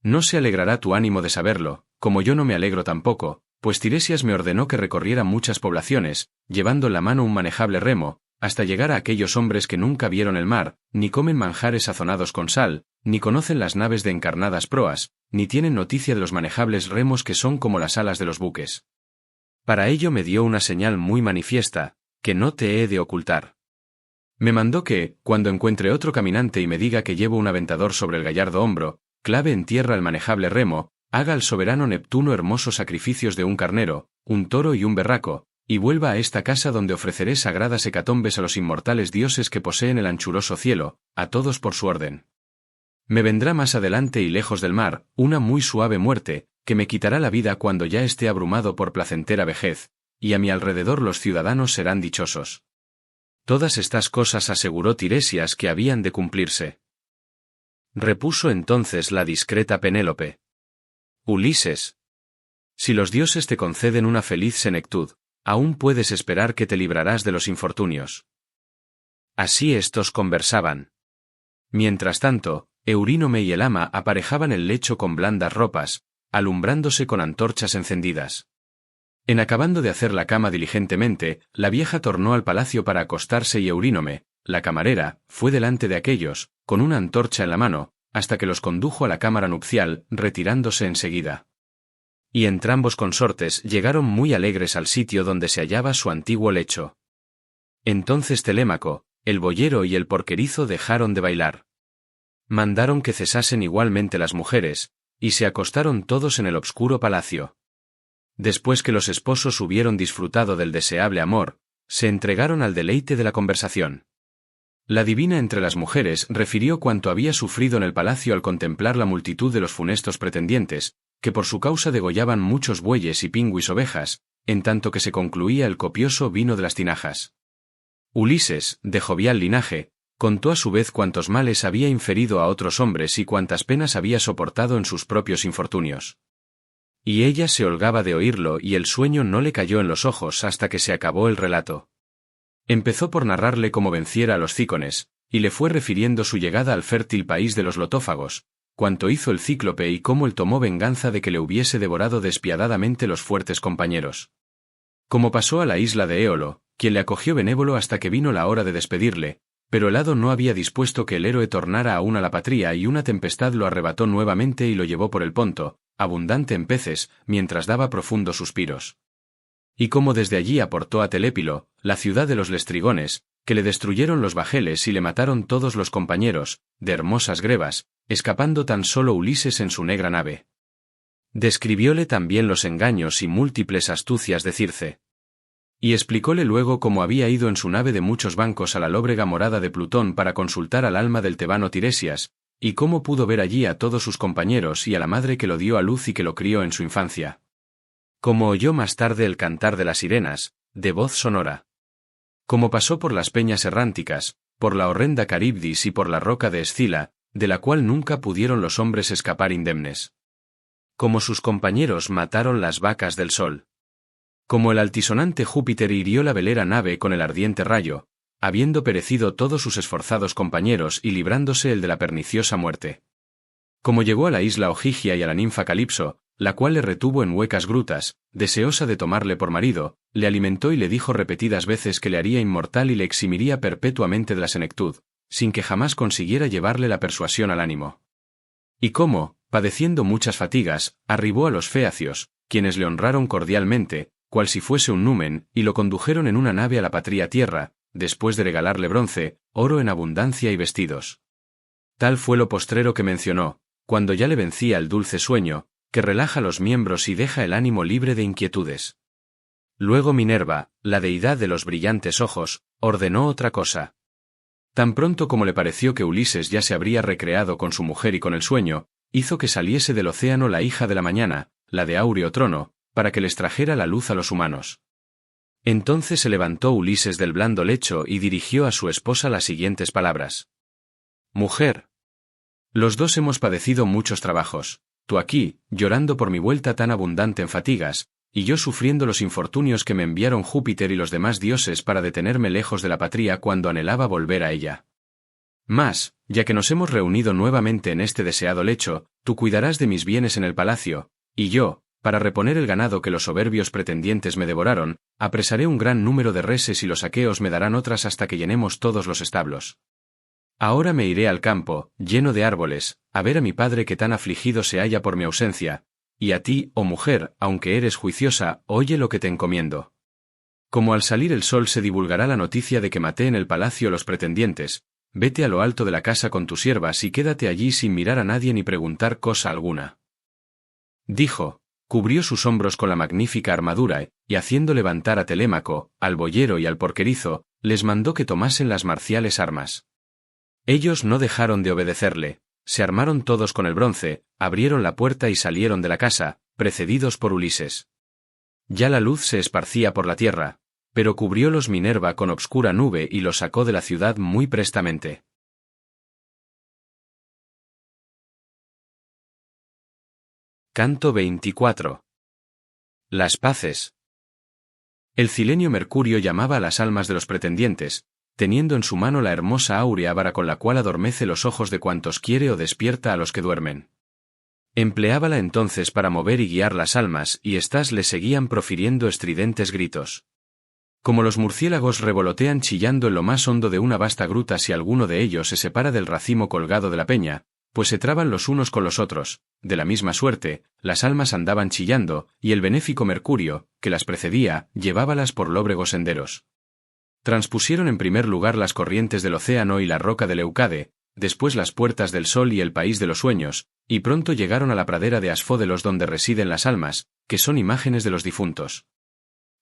No se alegrará tu ánimo de saberlo, como yo no me alegro tampoco, pues Tiresias me ordenó que recorriera muchas poblaciones, llevando en la mano un manejable remo, hasta llegar a aquellos hombres que nunca vieron el mar, ni comen manjares sazonados con sal, ni conocen las naves de encarnadas proas, ni tienen noticia de los manejables remos que son como las alas de los buques. Para ello me dio una señal muy manifiesta, que no te he de ocultar. Me mandó que, cuando encuentre otro caminante y me diga que llevo un aventador sobre el gallardo hombro, clave en tierra el manejable remo, haga al soberano Neptuno hermosos sacrificios de un carnero, un toro y un berraco, y vuelva a esta casa donde ofreceré sagradas hecatombes a los inmortales dioses que poseen el anchuroso cielo, a todos por su orden. Me vendrá más adelante y lejos del mar, una muy suave muerte, que me quitará la vida cuando ya esté abrumado por placentera vejez, y a mi alrededor los ciudadanos serán dichosos. Todas estas cosas aseguró Tiresias que habían de cumplirse. Repuso entonces la discreta Penélope: Ulises, si los dioses te conceden una feliz senectud, aún puedes esperar que te librarás de los infortunios. Así estos conversaban. Mientras tanto, Eurínome y el ama aparejaban el lecho con blandas ropas, alumbrándose con antorchas encendidas. En acabando de hacer la cama diligentemente, la vieja tornó al palacio para acostarse y Eurínome, la camarera, fue delante de aquellos, con una antorcha en la mano, hasta que los condujo a la cámara nupcial, retirándose enseguida. Y entrambos consortes llegaron muy alegres al sitio donde se hallaba su antiguo lecho. Entonces Telémaco, el boyero y el porquerizo dejaron de bailar. Mandaron que cesasen igualmente las mujeres, y se acostaron todos en el obscuro palacio. Después que los esposos hubieron disfrutado del deseable amor, se entregaron al deleite de la conversación. La divina entre las mujeres refirió cuanto había sufrido en el palacio al contemplar la multitud de los funestos pretendientes, que por su causa degollaban muchos bueyes y pingüis ovejas, en tanto que se concluía el copioso vino de las tinajas. Ulises, de jovial linaje, contó a su vez cuantos males había inferido a otros hombres y cuantas penas había soportado en sus propios infortunios. Y ella se holgaba de oírlo y el sueño no le cayó en los ojos hasta que se acabó el relato. Empezó por narrarle cómo venciera a los cícones, y le fue refiriendo su llegada al fértil país de los lotófagos, cuanto hizo el cíclope y cómo él tomó venganza de que le hubiese devorado despiadadamente los fuertes compañeros. Como pasó a la isla de Éolo, quien le acogió benévolo hasta que vino la hora de despedirle, pero el hado no había dispuesto que el héroe tornara aún a la patria y una tempestad lo arrebató nuevamente y lo llevó por el Ponto, abundante en peces, mientras daba profundos suspiros. Y como desde allí aportó a Telépilo, la ciudad de los lestrigones, que le destruyeron los bajeles y le mataron todos los compañeros, de hermosas grebas, escapando tan solo Ulises en su negra nave. Describióle también los engaños y múltiples astucias de Circe. Y explicóle luego cómo había ido en su nave de muchos bancos a la lóbrega morada de Plutón para consultar al alma del tebano Tiresias, y cómo pudo ver allí a todos sus compañeros y a la madre que lo dio a luz y que lo crió en su infancia. Como oyó más tarde el cantar de las sirenas, de voz sonora. Como pasó por las peñas erránticas, por la horrenda Caribdis y por la roca de Escila, de la cual nunca pudieron los hombres escapar indemnes. Como sus compañeros mataron las vacas del sol. Como el altisonante Júpiter hirió la velera nave con el ardiente rayo, habiendo perecido todos sus esforzados compañeros y librándose el de la perniciosa muerte. Como llegó a la isla Ogygia y a la ninfa Calipso, la cual le retuvo en huecas grutas, deseosa de tomarle por marido, le alimentó y le dijo repetidas veces que le haría inmortal y le eximiría perpetuamente de la senectud, sin que jamás consiguiera llevarle la persuasión al ánimo. Y cómo, padeciendo muchas fatigas, arribó a los feacios, quienes le honraron cordialmente, cual si fuese un numen, y lo condujeron en una nave a la patria tierra, después de regalarle bronce, oro en abundancia y vestidos. Tal fue lo postrero que mencionó, cuando ya le vencía el dulce sueño, que relaja los miembros y deja el ánimo libre de inquietudes. Luego Minerva, la deidad de los brillantes ojos, ordenó otra cosa. Tan pronto como le pareció que Ulises ya se habría recreado con su mujer y con el sueño, hizo que saliese del océano la hija de la mañana, la de áureo trono, para que les trajera la luz a los humanos. Entonces se levantó Ulises del blando lecho y dirigió a su esposa las siguientes palabras. Mujer. Los dos hemos padecido muchos trabajos, tú aquí, llorando por mi vuelta tan abundante en fatigas, y yo sufriendo los infortunios que me enviaron Júpiter y los demás dioses para detenerme lejos de la patria cuando anhelaba volver a ella. Mas, ya que nos hemos reunido nuevamente en este deseado lecho, tú cuidarás de mis bienes en el palacio, y yo, para reponer el ganado que los soberbios pretendientes me devoraron, apresaré un gran número de reses y los aqueos me darán otras hasta que llenemos todos los establos. Ahora me iré al campo, lleno de árboles, a ver a mi padre que tan afligido se halla por mi ausencia, y a ti, oh mujer, aunque eres juiciosa, oye lo que te encomiendo. Como al salir el sol se divulgará la noticia de que maté en el palacio los pretendientes, vete a lo alto de la casa con tus siervas y quédate allí sin mirar a nadie ni preguntar cosa alguna. Dijo, cubrió sus hombros con la magnífica armadura, y haciendo levantar a Telémaco, al boyero y al porquerizo, les mandó que tomasen las marciales armas. Ellos no dejaron de obedecerle, se armaron todos con el bronce, abrieron la puerta y salieron de la casa, precedidos por Ulises. Ya la luz se esparcía por la tierra, pero cubriólos Minerva con obscura nube y los sacó de la ciudad muy prestamente. Canto 24. Las paces. El cilenio Mercurio llamaba a las almas de los pretendientes, teniendo en su mano la hermosa áurea vara con la cual adormece los ojos de cuantos quiere o despierta a los que duermen. Empleábala entonces para mover y guiar las almas, y éstas le seguían profiriendo estridentes gritos. Como los murciélagos revolotean chillando en lo más hondo de una vasta gruta si alguno de ellos se separa del racimo colgado de la peña, pues se traban los unos con los otros, de la misma suerte, las almas andaban chillando, y el benéfico Mercurio, que las precedía, llevábalas por lóbregos senderos. Transpusieron en primer lugar las corrientes del océano y la roca de Leucade, después las puertas del sol y el país de los sueños, y pronto llegaron a la pradera de Asfódelos donde residen las almas, que son imágenes de los difuntos.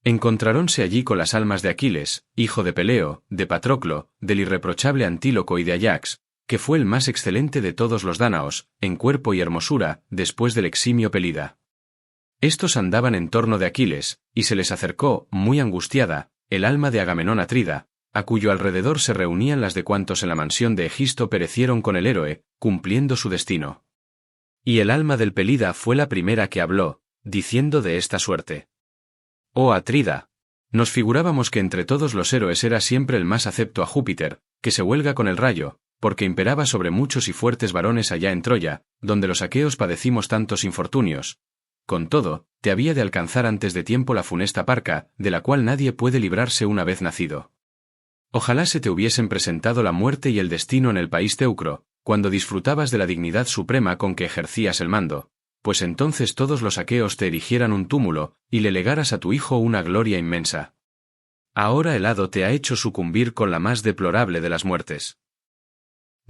Encontraronse allí con las almas de Aquiles, hijo de Peleo, de Patroclo, del irreprochable Antíloco y de Ayax, que fue el más excelente de todos los dánaos, en cuerpo y hermosura, después del eximio Pelida. Estos andaban en torno de Aquiles, y se les acercó, muy angustiada, el alma de Agamenón Atrida, a cuyo alrededor se reunían las de cuantos en la mansión de Egisto perecieron con el héroe, cumpliendo su destino. Y el alma del Pelida fue la primera que habló, diciendo de esta suerte: «Oh Atrida, nos figurábamos que entre todos los héroes era siempre el más acepto a Júpiter, que se huelga con el rayo, porque imperaba sobre muchos y fuertes varones allá en Troya, donde los aqueos padecimos tantos infortunios. Con todo, te había de alcanzar antes de tiempo la funesta parca, de la cual nadie puede librarse una vez nacido. Ojalá se te hubiesen presentado la muerte y el destino en el país teucro, cuando disfrutabas de la dignidad suprema con que ejercías el mando, pues entonces todos los aqueos te erigieran un túmulo, y le legaras a tu hijo una gloria inmensa. Ahora el hado te ha hecho sucumbir con la más deplorable de las muertes».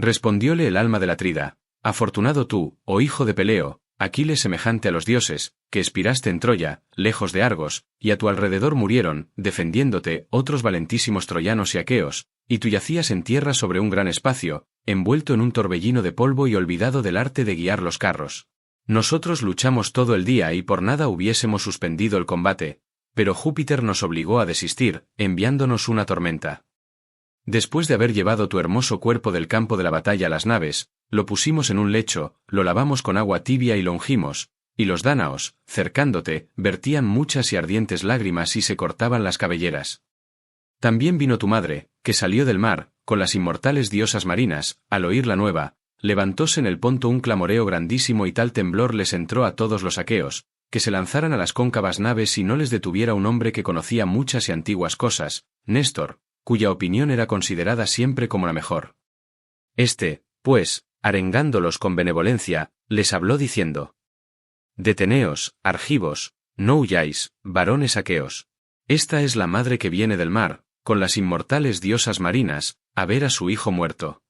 Respondióle el alma del Atrida: «Afortunado tú, oh hijo de Peleo, Aquiles semejante a los dioses, que expiraste en Troya, lejos de Argos, y a tu alrededor murieron, defendiéndote, otros valentísimos troyanos y aqueos, y tú yacías en tierra sobre un gran espacio, envuelto en un torbellino de polvo y olvidado del arte de guiar los carros. Nosotros luchamos todo el día y por nada hubiésemos suspendido el combate, pero Júpiter nos obligó a desistir, enviándonos una tormenta. Después de haber llevado tu hermoso cuerpo del campo de la batalla a las naves, lo pusimos en un lecho, lo lavamos con agua tibia y lo ungimos, y los dánaos, cercándote, vertían muchas y ardientes lágrimas y se cortaban las cabelleras. También vino tu madre, que salió del mar, con las inmortales diosas marinas, al oír la nueva, levantóse en el Ponto un clamoreo grandísimo y tal temblor les entró a todos los aqueos, que se lanzaran a las cóncavas naves y no les detuviera un hombre que conocía muchas y antiguas cosas, Néstor, cuya opinión era considerada siempre como la mejor. Este, pues, arengándolos con benevolencia, les habló diciendo: «Deteneos, argivos, no huyáis, varones aqueos. Esta es la madre que viene del mar, con las inmortales diosas marinas, a ver a su hijo muerto».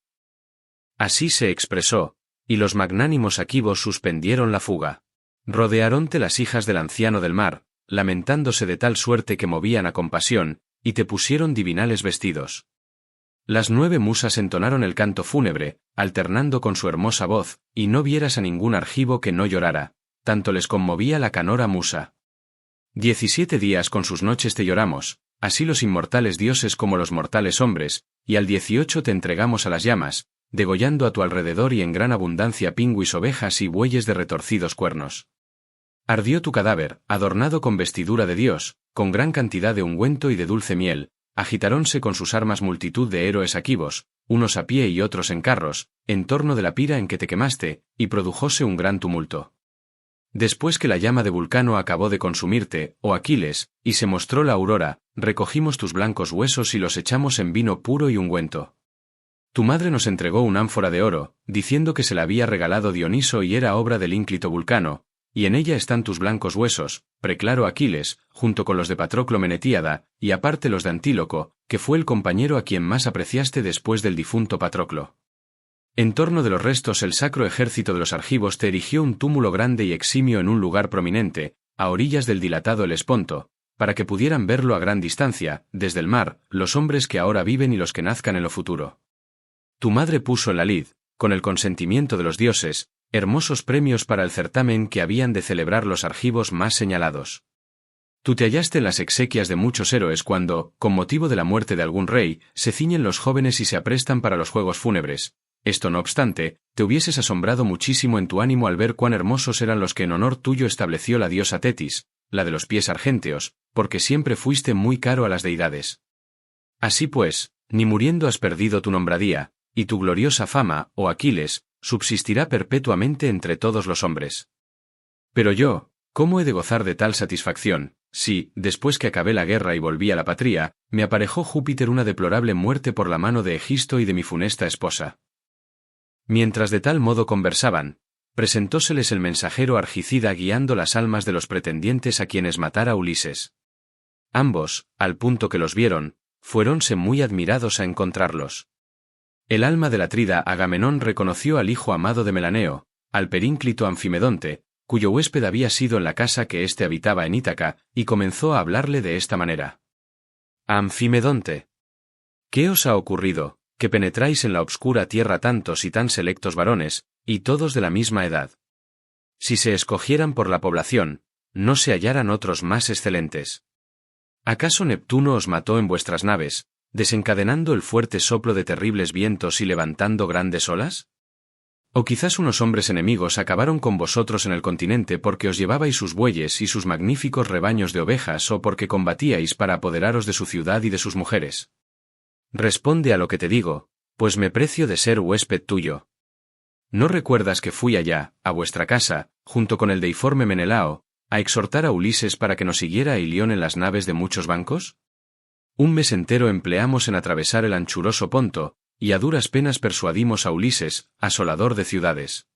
Así se expresó, y los magnánimos aquivos suspendieron la fuga. Rodearonte las hijas del anciano del mar, lamentándose de tal suerte que movían a compasión, y te pusieron divinales vestidos. Las 9 musas entonaron el canto fúnebre, alternando con su hermosa voz, y no vieras a ningún argivo que no llorara, tanto les conmovía la canora musa. 17 días con sus noches te lloramos, así los inmortales dioses como los mortales hombres, y al 18 te entregamos a las llamas, degollando a tu alrededor y en gran abundancia pingüis, ovejas y bueyes de retorcidos cuernos. Ardió tu cadáver, adornado con vestidura de Dios, con gran cantidad de ungüento y de dulce miel, agitarónse con sus armas multitud de héroes aquivos, unos a pie y otros en carros, en torno de la pira en que te quemaste, y produjóse un gran tumulto. Después que la llama de Vulcano acabó de consumirte, oh Aquiles, y se mostró la aurora, recogimos tus blancos huesos y los echamos en vino puro y ungüento. Tu madre nos entregó un ánfora de oro, diciendo que se la había regalado Dioniso y era obra del ínclito Vulcano, y en ella están tus blancos huesos, preclaro Aquiles, junto con los de Patroclo Menetíada, y aparte los de Antíloco, que fue el compañero a quien más apreciaste después del difunto Patroclo. En torno de los restos el sacro ejército de los argivos te erigió un túmulo grande y eximio en un lugar prominente, a orillas del dilatado Helesponto, para que pudieran verlo a gran distancia, desde el mar, los hombres que ahora viven y los que nazcan en lo futuro. Tu madre puso en la lid, con el consentimiento de los dioses, hermosos premios para el certamen que habían de celebrar los argivos más señalados. Tú te hallaste en las exequias de muchos héroes cuando, con motivo de la muerte de algún rey, se ciñen los jóvenes y se aprestan para los juegos fúnebres. Esto no obstante, te hubieses asombrado muchísimo en tu ánimo al ver cuán hermosos eran los que en honor tuyo estableció la diosa Tetis, la de los pies argénteos, porque siempre fuiste muy caro a las deidades. Así pues, ni muriendo has perdido tu nombradía, y tu gloriosa fama, oh Aquiles, subsistirá perpetuamente entre todos los hombres. Pero yo, ¿cómo he de gozar de tal satisfacción, si, después que acabé la guerra y volví a la patria, me aparejó Júpiter una deplorable muerte por la mano de Egisto y de mi funesta esposa? Mientras de tal modo conversaban, presentóseles el mensajero Argicida guiando las almas de los pretendientes a quienes matara Ulises. Ambos, al punto que los vieron, fuéronse muy admirados a encontrarlos. El alma del atrida Agamenón reconoció al hijo amado de Melaneo, al perínclito Anfimedonte, cuyo huésped había sido en la casa que éste habitaba en Ítaca, y comenzó a hablarle de esta manera. Anfimedonte, ¿qué os ha ocurrido, que penetráis en la obscura tierra tantos y tan selectos varones, y todos de la misma edad? Si se escogieran por la población, no se hallaran otros más excelentes. ¿Acaso Neptuno os mató en vuestras naves, desencadenando el fuerte soplo de terribles vientos y levantando grandes olas? ¿O quizás unos hombres enemigos acabaron con vosotros en el continente porque os llevabais sus bueyes y sus magníficos rebaños de ovejas o porque combatíais para apoderaros de su ciudad y de sus mujeres? Responde a lo que te digo, pues me precio de ser huésped tuyo. ¿No recuerdas que fui allá, a vuestra casa, junto con el deiforme Menelao, a exhortar a Ulises para que nos siguiera a Ilión en las naves de muchos bancos? Un mes entero empleamos en atravesar el anchuroso Ponto, y a duras penas persuadimos a Ulises, asolador de ciudades.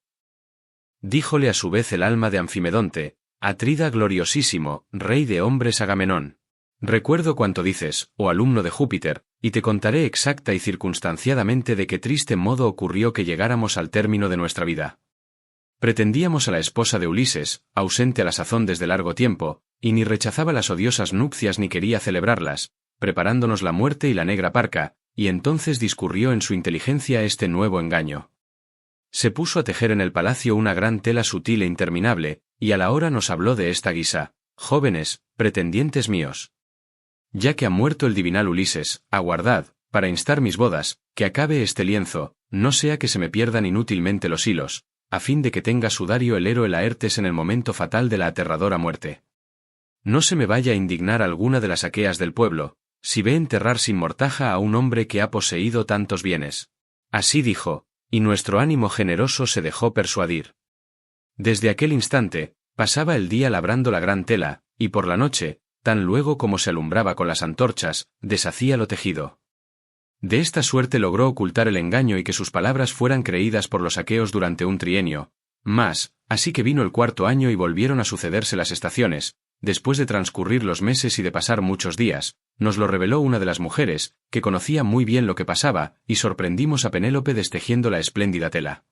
Díjole a su vez el alma de Anfimedonte, Atrida gloriosísimo, rey de hombres Agamenón. Recuerdo cuanto dices, oh alumno de Júpiter, y te contaré exacta y circunstanciadamente de qué triste modo ocurrió que llegáramos al término de nuestra vida. Pretendíamos a la esposa de Ulises, ausente a la sazón desde largo tiempo, y ni rechazaba las odiosas nupcias ni quería celebrarlas, preparándonos la muerte y la negra parca, y entonces discurrió en su inteligencia este nuevo engaño. Se puso a tejer en el palacio una gran tela sutil e interminable, y a la hora nos habló de esta guisa: jóvenes, pretendientes míos. Ya que ha muerto el divinal Ulises, aguardad, para instar mis bodas, que acabe este lienzo, no sea que se me pierdan inútilmente los hilos, a fin de que tenga sudario el héroe Laertes en el momento fatal de la aterradora muerte. No se me vaya a indignar alguna de las aqueas del pueblo, si ve enterrar sin mortaja a un hombre que ha poseído tantos bienes. Así dijo, y nuestro ánimo generoso se dejó persuadir. Desde aquel instante, pasaba el día labrando la gran tela, y por la noche, tan luego como se alumbraba con las antorchas, deshacía lo tejido. De esta suerte logró ocultar el engaño y que sus palabras fueran creídas por los aqueos durante un trienio. Mas, así que vino el cuarto año y volvieron a sucederse las estaciones, después de transcurrir los meses y de pasar muchos días, nos lo reveló una de las mujeres, que conocía muy bien lo que pasaba, y sorprendimos a Penélope destejiendo la espléndida tela.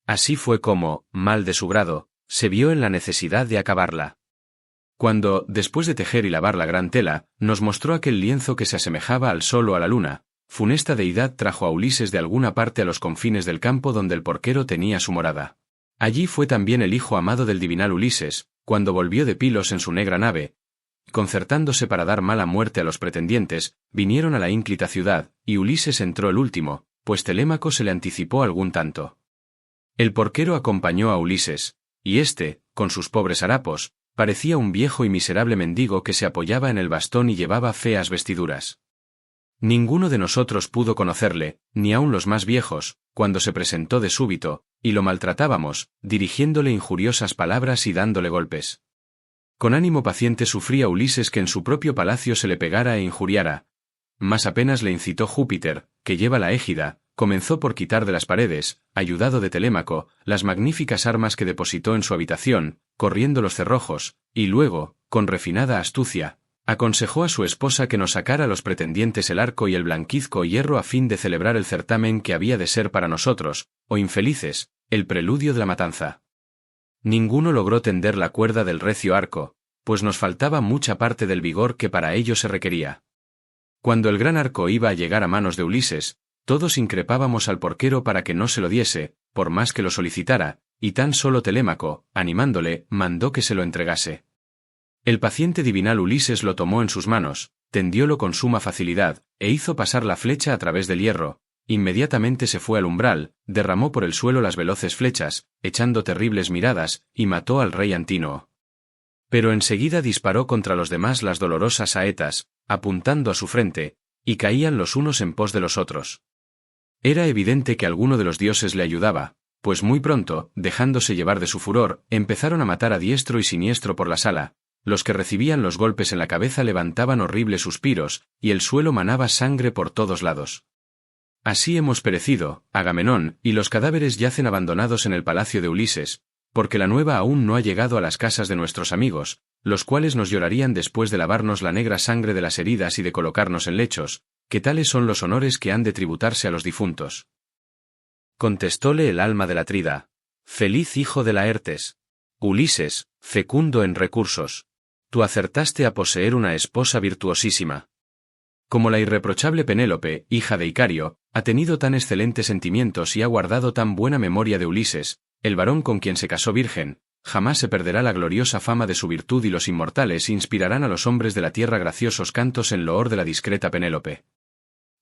Así fue como, mal de su grado, se vio en la necesidad de acabarla. Cuando, después de tejer y lavar la gran tela, nos mostró aquel lienzo que se asemejaba al sol o a la luna, funesta deidad trajo a Ulises de alguna parte a los confines del campo donde el porquero tenía su morada. Allí fue también el hijo amado del divinal Ulises, cuando volvió de Pilos en su negra nave. Concertándose para dar mala muerte a los pretendientes, vinieron a la ínclita ciudad, y Ulises entró el último, pues Telémaco se le anticipó algún tanto. El porquero acompañó a Ulises, y éste, con sus pobres harapos, parecía un viejo y miserable mendigo que se apoyaba en el bastón y llevaba feas vestiduras. Ninguno de nosotros pudo conocerle, ni aun los más viejos, cuando se presentó de súbito, y lo maltratábamos, dirigiéndole injuriosas palabras y dándole golpes. Con ánimo paciente sufría Ulises que en su propio palacio se le pegara e injuriara, mas apenas le incitó Júpiter, que lleva la égida, comenzó por quitar de las paredes, ayudado de Telémaco, las magníficas armas que depositó en su habitación, corriendo los cerrojos, y luego, con refinada astucia, aconsejó a su esposa que nos sacara a los pretendientes el arco y el blanquizco hierro a fin de celebrar el certamen que había de ser para nosotros, o infelices, el preludio de la matanza. Ninguno logró tender la cuerda del recio arco, pues nos faltaba mucha parte del vigor que para ello se requería. Cuando el gran arco iba a llegar a manos de Ulises, todos increpábamos al porquero para que no se lo diese, por más que lo solicitara, y tan solo Telémaco, animándole, mandó que se lo entregase. El paciente divinal Ulises lo tomó en sus manos, tendiólo con suma facilidad, e hizo pasar la flecha a través del hierro. Inmediatamente se fue al umbral, derramó por el suelo las veloces flechas, echando terribles miradas, y mató al rey Antínoe. Pero enseguida disparó contra los demás las dolorosas saetas, apuntando a su frente, y caían los unos en pos de los otros. Era evidente que alguno de los dioses le ayudaba, pues muy pronto, dejándose llevar de su furor, empezaron a matar a diestro y siniestro por la sala. Los que recibían los golpes en la cabeza levantaban horribles suspiros, y el suelo manaba sangre por todos lados. Así hemos perecido, Agamenón, y los cadáveres yacen abandonados en el palacio de Ulises, porque la nueva aún no ha llegado a las casas de nuestros amigos, los cuales nos llorarían después de lavarnos la negra sangre de las heridas y de colocarnos en lechos, que tales son los honores que han de tributarse a los difuntos. Contestóle el alma del Atrida: feliz hijo de Laertes, Ulises, fecundo en recursos, tú acertaste a poseer una esposa virtuosísima. Como la irreprochable Penélope, hija de Icario, ha tenido tan excelentes sentimientos y ha guardado tan buena memoria de Ulises, el varón con quien se casó virgen, jamás se perderá la gloriosa fama de su virtud y los inmortales inspirarán a los hombres de la tierra graciosos cantos en loor de la discreta Penélope.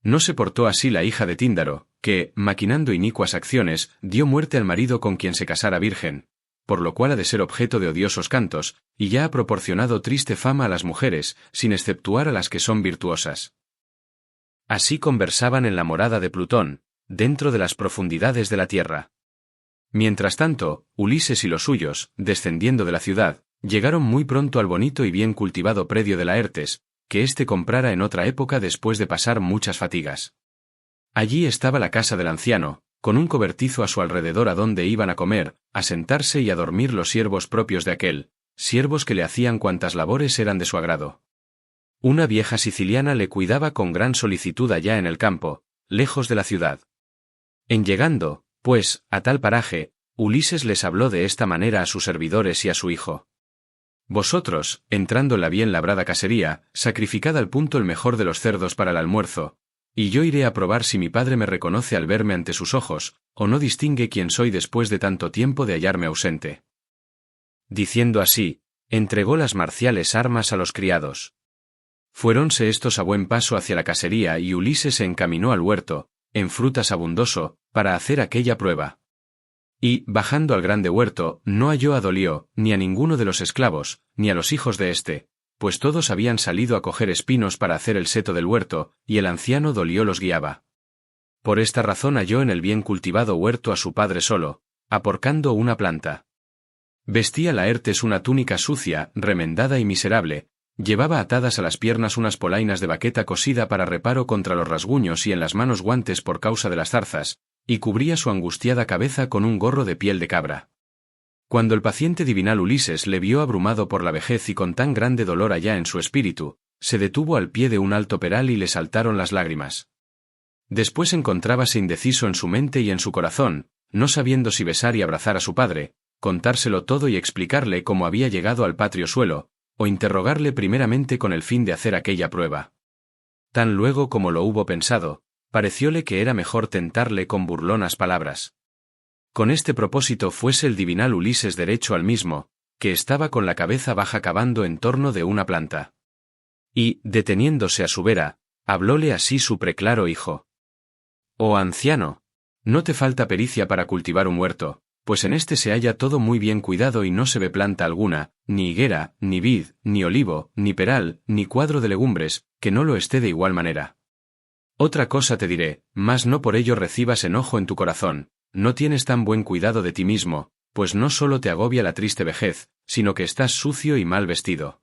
No se portó así la hija de Tíndaro, que, maquinando inicuas acciones, dio muerte al marido con quien se casara virgen, por lo cual ha de ser objeto de odiosos cantos, y ya ha proporcionado triste fama a las mujeres, sin exceptuar a las que son virtuosas. Así conversaban en la morada de Plutón, dentro de las profundidades de la tierra. Mientras tanto, Ulises y los suyos, descendiendo de la ciudad, llegaron muy pronto al bonito y bien cultivado predio de Laertes, que éste comprara en otra época después de pasar muchas fatigas. Allí estaba la casa del anciano, con un cobertizo a su alrededor a donde iban a comer, a sentarse y a dormir los siervos propios de aquel, siervos que le hacían cuantas labores eran de su agrado. Una vieja siciliana le cuidaba con gran solicitud allá en el campo, lejos de la ciudad. En llegando, pues, a tal paraje, Ulises les habló de esta manera a sus servidores y a su hijo. Vosotros, entrando en la bien labrada casería, sacrificad al punto el mejor de los cerdos para el almuerzo, y yo iré a probar si mi padre me reconoce al verme ante sus ojos, o no distingue quién soy después de tanto tiempo de hallarme ausente. Diciendo así, entregó las marciales armas a los criados. Fuéronse estos a buen paso hacia la casería y Ulises se encaminó al huerto, en frutas abundoso, para hacer aquella prueba. Y, bajando al grande huerto, no halló a Dolió, ni a ninguno de los esclavos, ni a los hijos de éste, pues todos habían salido a coger espinos para hacer el seto del huerto, y el anciano Dolió los guiaba. Por esta razón halló en el bien cultivado huerto a su padre solo, aporcando una planta. Vestía Laertes una túnica sucia, remendada y miserable, llevaba atadas a las piernas unas polainas de baqueta cosida para reparo contra los rasguños y en las manos guantes por causa de las zarzas, y cubría su angustiada cabeza con un gorro de piel de cabra. Cuando el paciente divinal Ulises le vio abrumado por la vejez y con tan grande dolor allá en su espíritu, se detuvo al pie de un alto peral y le saltaron las lágrimas. Después encontrábase indeciso en su mente y en su corazón, no sabiendo si besar y abrazar a su padre, contárselo todo y explicarle cómo había llegado al patrio suelo, o interrogarle primeramente con el fin de hacer aquella prueba. Tan luego como lo hubo pensado, parecióle que era mejor tentarle con burlonas palabras. Con este propósito fuese el divinal Ulises derecho al mismo, que estaba con la cabeza baja cavando en torno de una planta. Y, deteniéndose a su vera, hablóle así su preclaro hijo. «Oh anciano, no te falta pericia para cultivar un huerto, pues en este se halla todo muy bien cuidado y no se ve planta alguna, ni higuera, ni vid, ni olivo, ni peral, ni cuadro de legumbres, que no lo esté de igual manera. Otra cosa te diré, mas no por ello recibas enojo en tu corazón, no tienes tan buen cuidado de ti mismo, pues no solo te agobia la triste vejez, sino que estás sucio y mal vestido.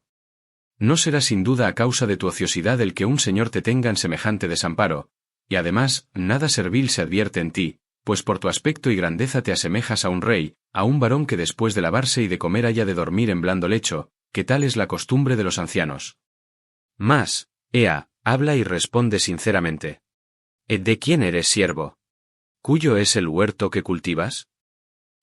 No será sin duda a causa de tu ociosidad el que un señor te tenga en semejante desamparo, y además, nada servil se advierte en ti, pues por tu aspecto y grandeza te asemejas a un rey, a un varón que después de lavarse y de comer haya de dormir en blando lecho, que tal es la costumbre de los ancianos. Mas, ea, habla y responde sinceramente. ¿De quién eres siervo? ¿Cuyo es el huerto que cultivas?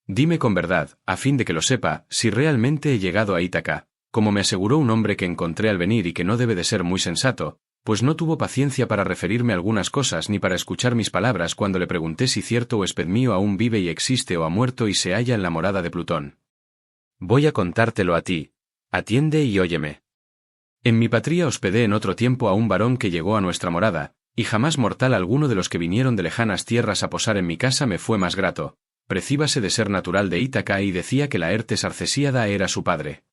Dime con verdad, a fin de que lo sepa, si realmente he llegado a Ítaca, como me aseguró un hombre que encontré al venir y que no debe de ser muy sensato, pues no tuvo paciencia para referirme algunas cosas ni para escuchar mis palabras cuando le pregunté si cierto huésped mío aún vive y existe o ha muerto y se halla en la morada de Plutón. Voy a contártelo a ti, atiende y óyeme. En mi patria hospedé en otro tiempo a un varón que llegó a nuestra morada, y jamás mortal alguno de los que vinieron de lejanas tierras a posar en mi casa me fue más grato, precíbase de ser natural de Ítaca y decía que Laertes Arcesíada era su padre.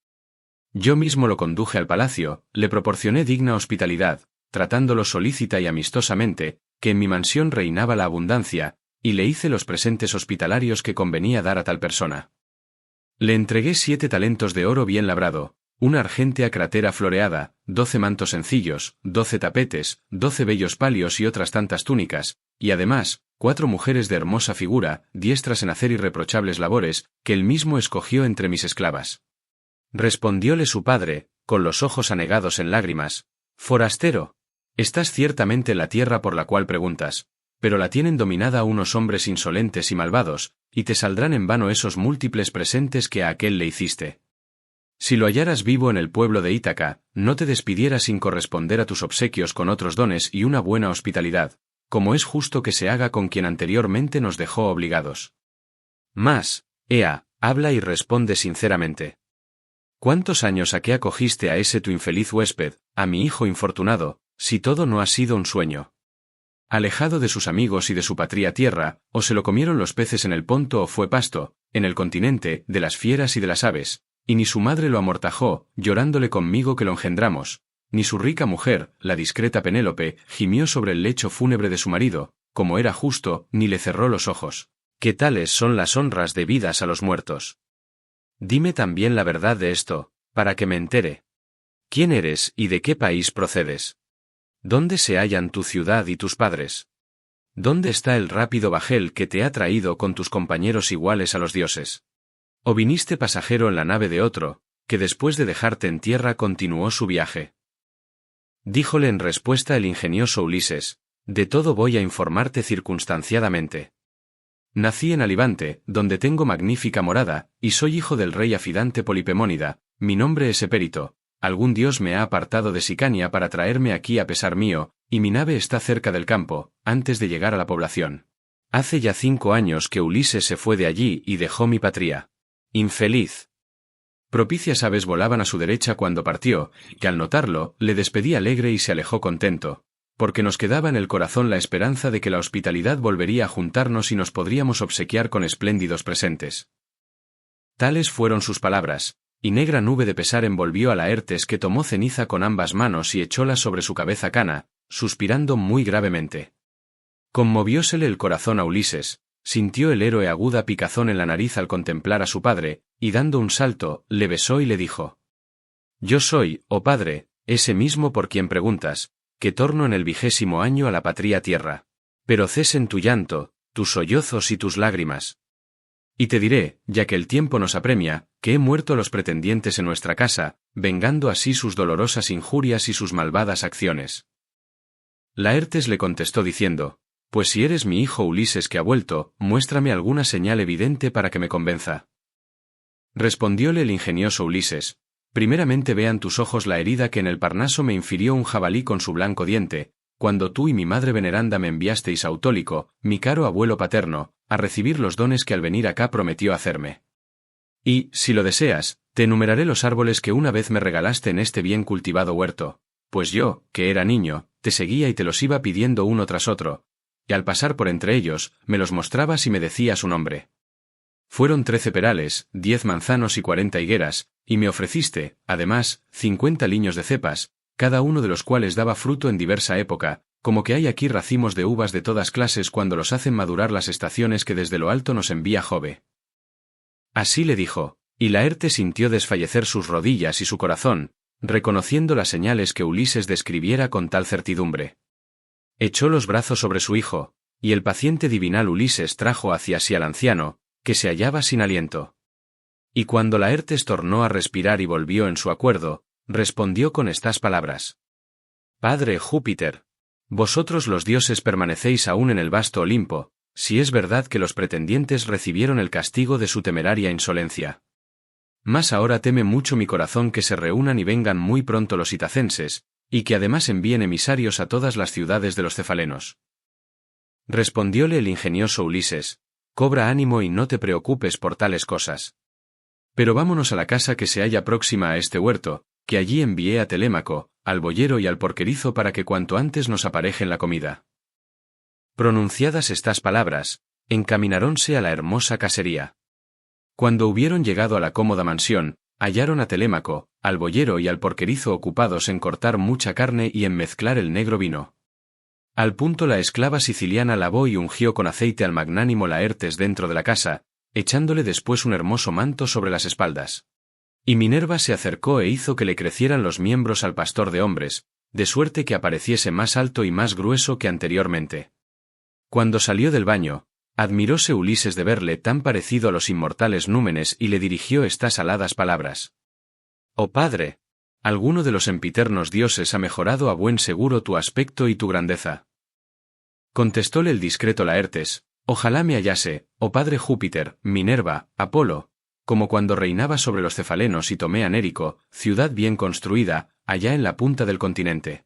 Yo mismo lo conduje al palacio, le proporcioné digna hospitalidad, tratándolo solícita y amistosamente, que en mi mansión reinaba la abundancia, y le hice los presentes hospitalarios que convenía dar a tal persona. Le entregué 7 talentos de oro bien labrado, una argéntea crátera floreada, 12 mantos sencillos, 12 tapetes, 12 bellos palios y otras tantas túnicas, y además, 4 mujeres de hermosa figura, diestras en hacer irreprochables labores, que él mismo escogió entre mis esclavas. Respondióle su padre, con los ojos anegados en lágrimas: «Forastero, estás ciertamente en la tierra por la cual preguntas, pero la tienen dominada unos hombres insolentes y malvados, y te saldrán en vano esos múltiples presentes que a aquel le hiciste. Si lo hallaras vivo en el pueblo de Ítaca, no te despidieras sin corresponder a tus obsequios con otros dones y una buena hospitalidad, como es justo que se haga con quien anteriormente nos dejó obligados. Mas, ea, habla y responde sinceramente. ¿Cuántos años a qué acogiste a ese tu infeliz huésped, a mi hijo infortunado, si todo no ha sido un sueño? Alejado de sus amigos y de su patria tierra, o se lo comieron los peces en el Ponto o fue pasto, en el continente, de las fieras y de las aves, y ni su madre lo amortajó, llorándole conmigo que lo engendramos, ni su rica mujer, la discreta Penélope, gimió sobre el lecho fúnebre de su marido, como era justo, ni le cerró los ojos. ¿Qué tales son las honras debidas a los muertos? Dime también la verdad de esto, para que me entere. ¿Quién eres y de qué país procedes? ¿Dónde se hallan tu ciudad y tus padres? ¿Dónde está el rápido bajel que te ha traído con tus compañeros iguales a los dioses? ¿O viniste pasajero en la nave de otro, que después de dejarte en tierra continuó su viaje? Díjole en respuesta el ingenioso Ulises: de todo voy a informarte circunstanciadamente. Nací en Alibante, donde tengo magnífica morada, y soy hijo del rey Afidante Polipemónida. Mi nombre es Epérito. Algún dios me ha apartado de Sicania para traerme aquí a pesar mío, y mi nave está cerca del campo, antes de llegar a la población. Hace ya 5 años que Ulises se fue de allí y dejó mi patria. Infeliz. Propicias aves volaban a su derecha cuando partió, que al notarlo, le despedí alegre y se alejó contento, porque nos quedaba en el corazón la esperanza de que la hospitalidad volvería a juntarnos y nos podríamos obsequiar con espléndidos presentes. Tales fueron sus palabras, y negra nube de pesar envolvió a Laertes, que tomó ceniza con ambas manos y echóla sobre su cabeza cana, suspirando muy gravemente. Conmoviósele el corazón a Ulises, sintió el héroe aguda picazón en la nariz al contemplar a su padre, y dando un salto, le besó y le dijo: «Yo soy, oh padre, ese mismo por quien preguntas, que torno en el 20º año a la patria tierra. Pero cesen tu llanto, tus sollozos y tus lágrimas. Y te diré, ya que el tiempo nos apremia, que he muerto a los pretendientes en nuestra casa, vengando así sus dolorosas injurias y sus malvadas acciones». Laertes le contestó diciendo: «Pues si eres mi hijo Ulises que ha vuelto, muéstrame alguna señal evidente para que me convenza». Respondióle el ingenioso Ulises: «Primeramente vean tus ojos la herida que en el Parnaso me infirió un jabalí con su blanco diente, cuando tú y mi madre veneranda me enviasteis a Autólico, mi caro abuelo paterno, a recibir los dones que al venir acá prometió hacerme. Y, si lo deseas, te enumeraré los árboles que una vez me regalaste en este bien cultivado huerto, pues yo, que era niño, te seguía y te los iba pidiendo uno tras otro, y al pasar por entre ellos, me los mostrabas y me decías su nombre. Fueron 13 perales, 10 manzanos y 40 higueras, y me ofreciste, además, 50 liños de cepas, cada uno de los cuales daba fruto en diversa época, como que hay aquí racimos de uvas de todas clases cuando los hacen madurar las estaciones que desde lo alto nos envía Jove». Así le dijo, y Laertes sintió desfallecer sus rodillas y su corazón, reconociendo las señales que Ulises describiera con tal certidumbre. Echó los brazos sobre su hijo, y el paciente divinal Ulises trajo hacia sí al anciano, que se hallaba sin aliento. Y cuando Laertes tornó a respirar y volvió en su acuerdo, respondió con estas palabras: «Padre Júpiter, vosotros los dioses permanecéis aún en el vasto Olimpo, si es verdad que los pretendientes recibieron el castigo de su temeraria insolencia. Mas ahora teme mucho mi corazón que se reúnan y vengan muy pronto los itacenses, y que además envíen emisarios a todas las ciudades de los cefalenos». Respondióle el ingenioso Ulises: «Cobra ánimo y no te preocupes por tales cosas. Pero vámonos a la casa que se halla próxima a este huerto, que allí envié a Telémaco, al boyero y al porquerizo para que cuanto antes nos aparejen la comida». Pronunciadas estas palabras, encamináronse a la hermosa casería. Cuando hubieron llegado a la cómoda mansión, hallaron a Telémaco, al boyero y al porquerizo ocupados en cortar mucha carne y en mezclar el negro vino. Al punto la esclava siciliana lavó y ungió con aceite al magnánimo Laertes dentro de la casa, echándole después un hermoso manto sobre las espaldas. Y Minerva se acercó e hizo que le crecieran los miembros al pastor de hombres, de suerte que apareciese más alto y más grueso que anteriormente. Cuando salió del baño, admiróse Ulises de verle tan parecido a los inmortales númenes y le dirigió estas aladas palabras. «Oh padre, alguno de los empiternos dioses ha mejorado a buen seguro tu aspecto y tu grandeza». Contestóle el discreto Laertes: «Ojalá me hallase, oh padre Júpiter, Minerva, Apolo, como cuando reinaba sobre los cefalenos y tomé a Nérico, ciudad bien construida, allá en la punta del continente.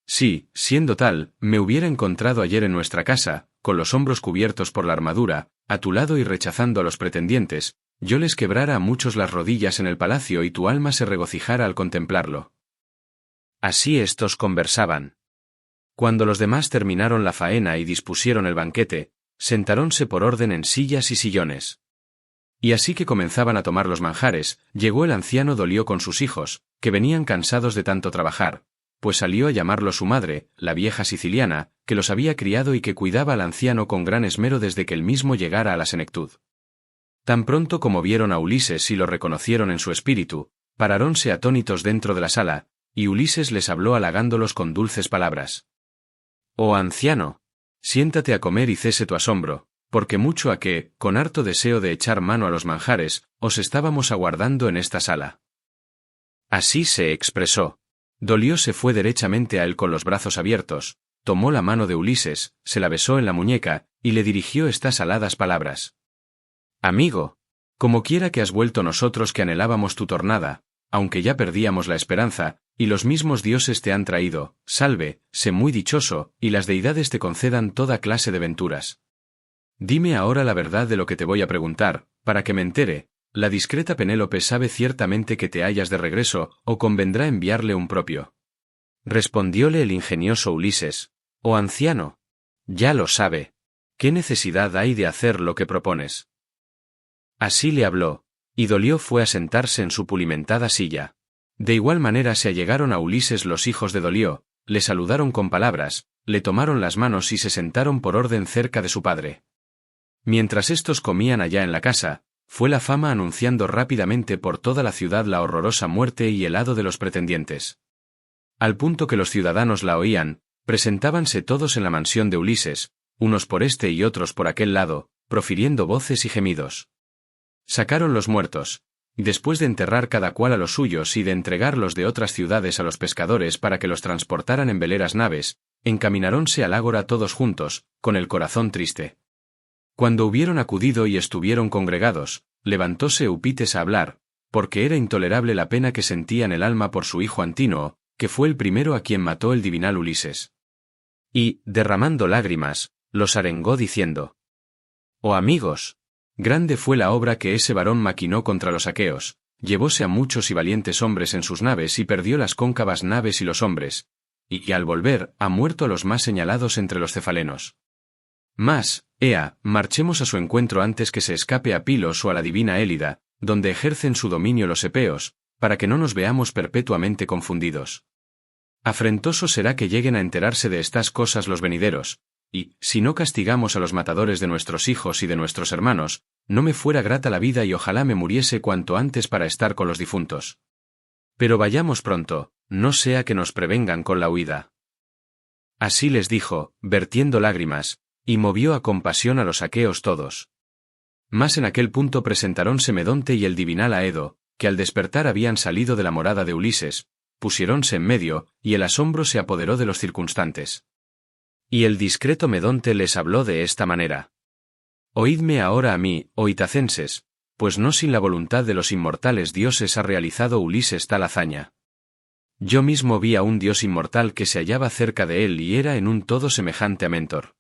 Sí, siendo tal, me hubiera encontrado ayer en nuestra casa, con los hombros cubiertos por la armadura, a tu lado y rechazando a los pretendientes, yo les quebrara a muchos las rodillas en el palacio y tu alma se regocijara al contemplarlo». Así estos conversaban. Cuando los demás terminaron la faena y dispusieron el banquete, sentáronse por orden en sillas y sillones. Y así que comenzaban a tomar los manjares, llegó el anciano Dolió con sus hijos, que venían cansados de tanto trabajar, pues salió a llamarlo su madre, la vieja siciliana, que los había criado y que cuidaba al anciano con gran esmero desde que él mismo llegara a la senectud. Tan pronto como vieron a Ulises y lo reconocieron en su espíritu, paráronse atónitos dentro de la sala, y Ulises les habló halagándolos con dulces palabras. «Oh anciano, siéntate a comer y cese tu asombro, porque mucho a que, con harto deseo de echar mano a los manjares, os estábamos aguardando en esta sala». Así se expresó. Dolió se fue derechamente a él con los brazos abiertos, tomó la mano de Ulises, se la besó en la muñeca, y le dirigió estas aladas palabras. «Amigo, como quiera que has vuelto nosotros que anhelábamos tu tornada, aunque ya perdíamos la esperanza, y los mismos dioses te han traído, salve, sé muy dichoso, y las deidades te concedan toda clase de venturas. Dime ahora la verdad de lo que te voy a preguntar, para que me entere. La discreta Penélope sabe ciertamente que te hallas de regreso, o convendrá enviarle un propio». Respondióle el ingenioso Ulises: «Oh anciano, ya lo sabe. ¿Qué necesidad hay de hacer lo que propones?». Así le habló, y Dolió fue a sentarse en su pulimentada silla. De igual manera se allegaron a Ulises los hijos de Dolió, le saludaron con palabras, le tomaron las manos y se sentaron por orden cerca de su padre. Mientras estos comían allá en la casa, fue la fama anunciando rápidamente por toda la ciudad la horrorosa muerte y el hado de los pretendientes. Al punto que los ciudadanos la oían, presentábanse todos en la mansión de Ulises, unos por este y otros por aquel lado, profiriendo voces y gemidos. Sacaron los muertos, después de enterrar cada cual a los suyos y de entregar los de otras ciudades a los pescadores para que los transportaran en veleras naves, encamináronse al ágora todos juntos, con el corazón triste. Cuando hubieron acudido y estuvieron congregados, levantóse Eupites a hablar, porque era intolerable la pena que sentía en el alma por su hijo Antínoo, que fue el primero a quien mató el divinal Ulises. Y, derramando lágrimas, los arengó diciendo: «Oh amigos, grande fue la obra que ese varón maquinó contra los aqueos, llevóse a muchos y valientes hombres en sus naves y perdió las cóncavas naves y los hombres, y al volver ha muerto a los más señalados entre los cefalenos. Mas, ea, marchemos a su encuentro antes que se escape a Pilos o a la divina Élida, donde ejercen su dominio los epeos, para que no nos veamos perpetuamente confundidos. Afrentoso será que lleguen a enterarse de estas cosas los venideros, y, si no castigamos a los matadores de nuestros hijos y de nuestros hermanos, no me fuera grata la vida y ojalá me muriese cuanto antes para estar con los difuntos. Pero vayamos pronto, no sea que nos prevengan con la huida». Así les dijo, vertiendo lágrimas, y movió a compasión a los aqueos todos. Mas en aquel punto presentaronse Medonte y el divinal Aedo, que al despertar habían salido de la morada de Ulises, pusiéronse en medio, y el asombro se apoderó de los circunstantes. Y el discreto Medonte les habló de esta manera: «Oídme ahora a mí, oh itacenses, pues no sin la voluntad de los inmortales dioses ha realizado Ulises tal hazaña. Yo mismo vi a un dios inmortal que se hallaba cerca de él y era en un todo semejante a Mentor.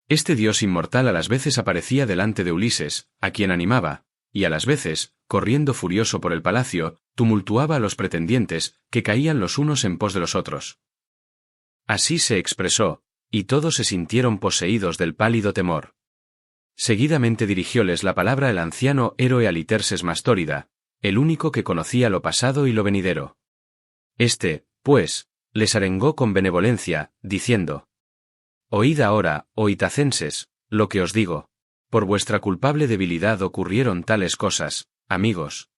Este dios inmortal a las veces aparecía delante de Ulises, a quien animaba, y a las veces, corriendo furioso por el palacio, tumultuaba a los pretendientes, que caían los unos en pos de los otros». Así se expresó, y todos se sintieron poseídos del pálido temor. Seguidamente dirigióles la palabra el anciano héroe Aliterses Mastórida, el único que conocía lo pasado y lo venidero. Este, pues, les arengó con benevolencia, diciendo: Oíd ahora, oh itacenses, lo que os digo. Por vuestra culpable debilidad ocurrieron tales cosas, amigos,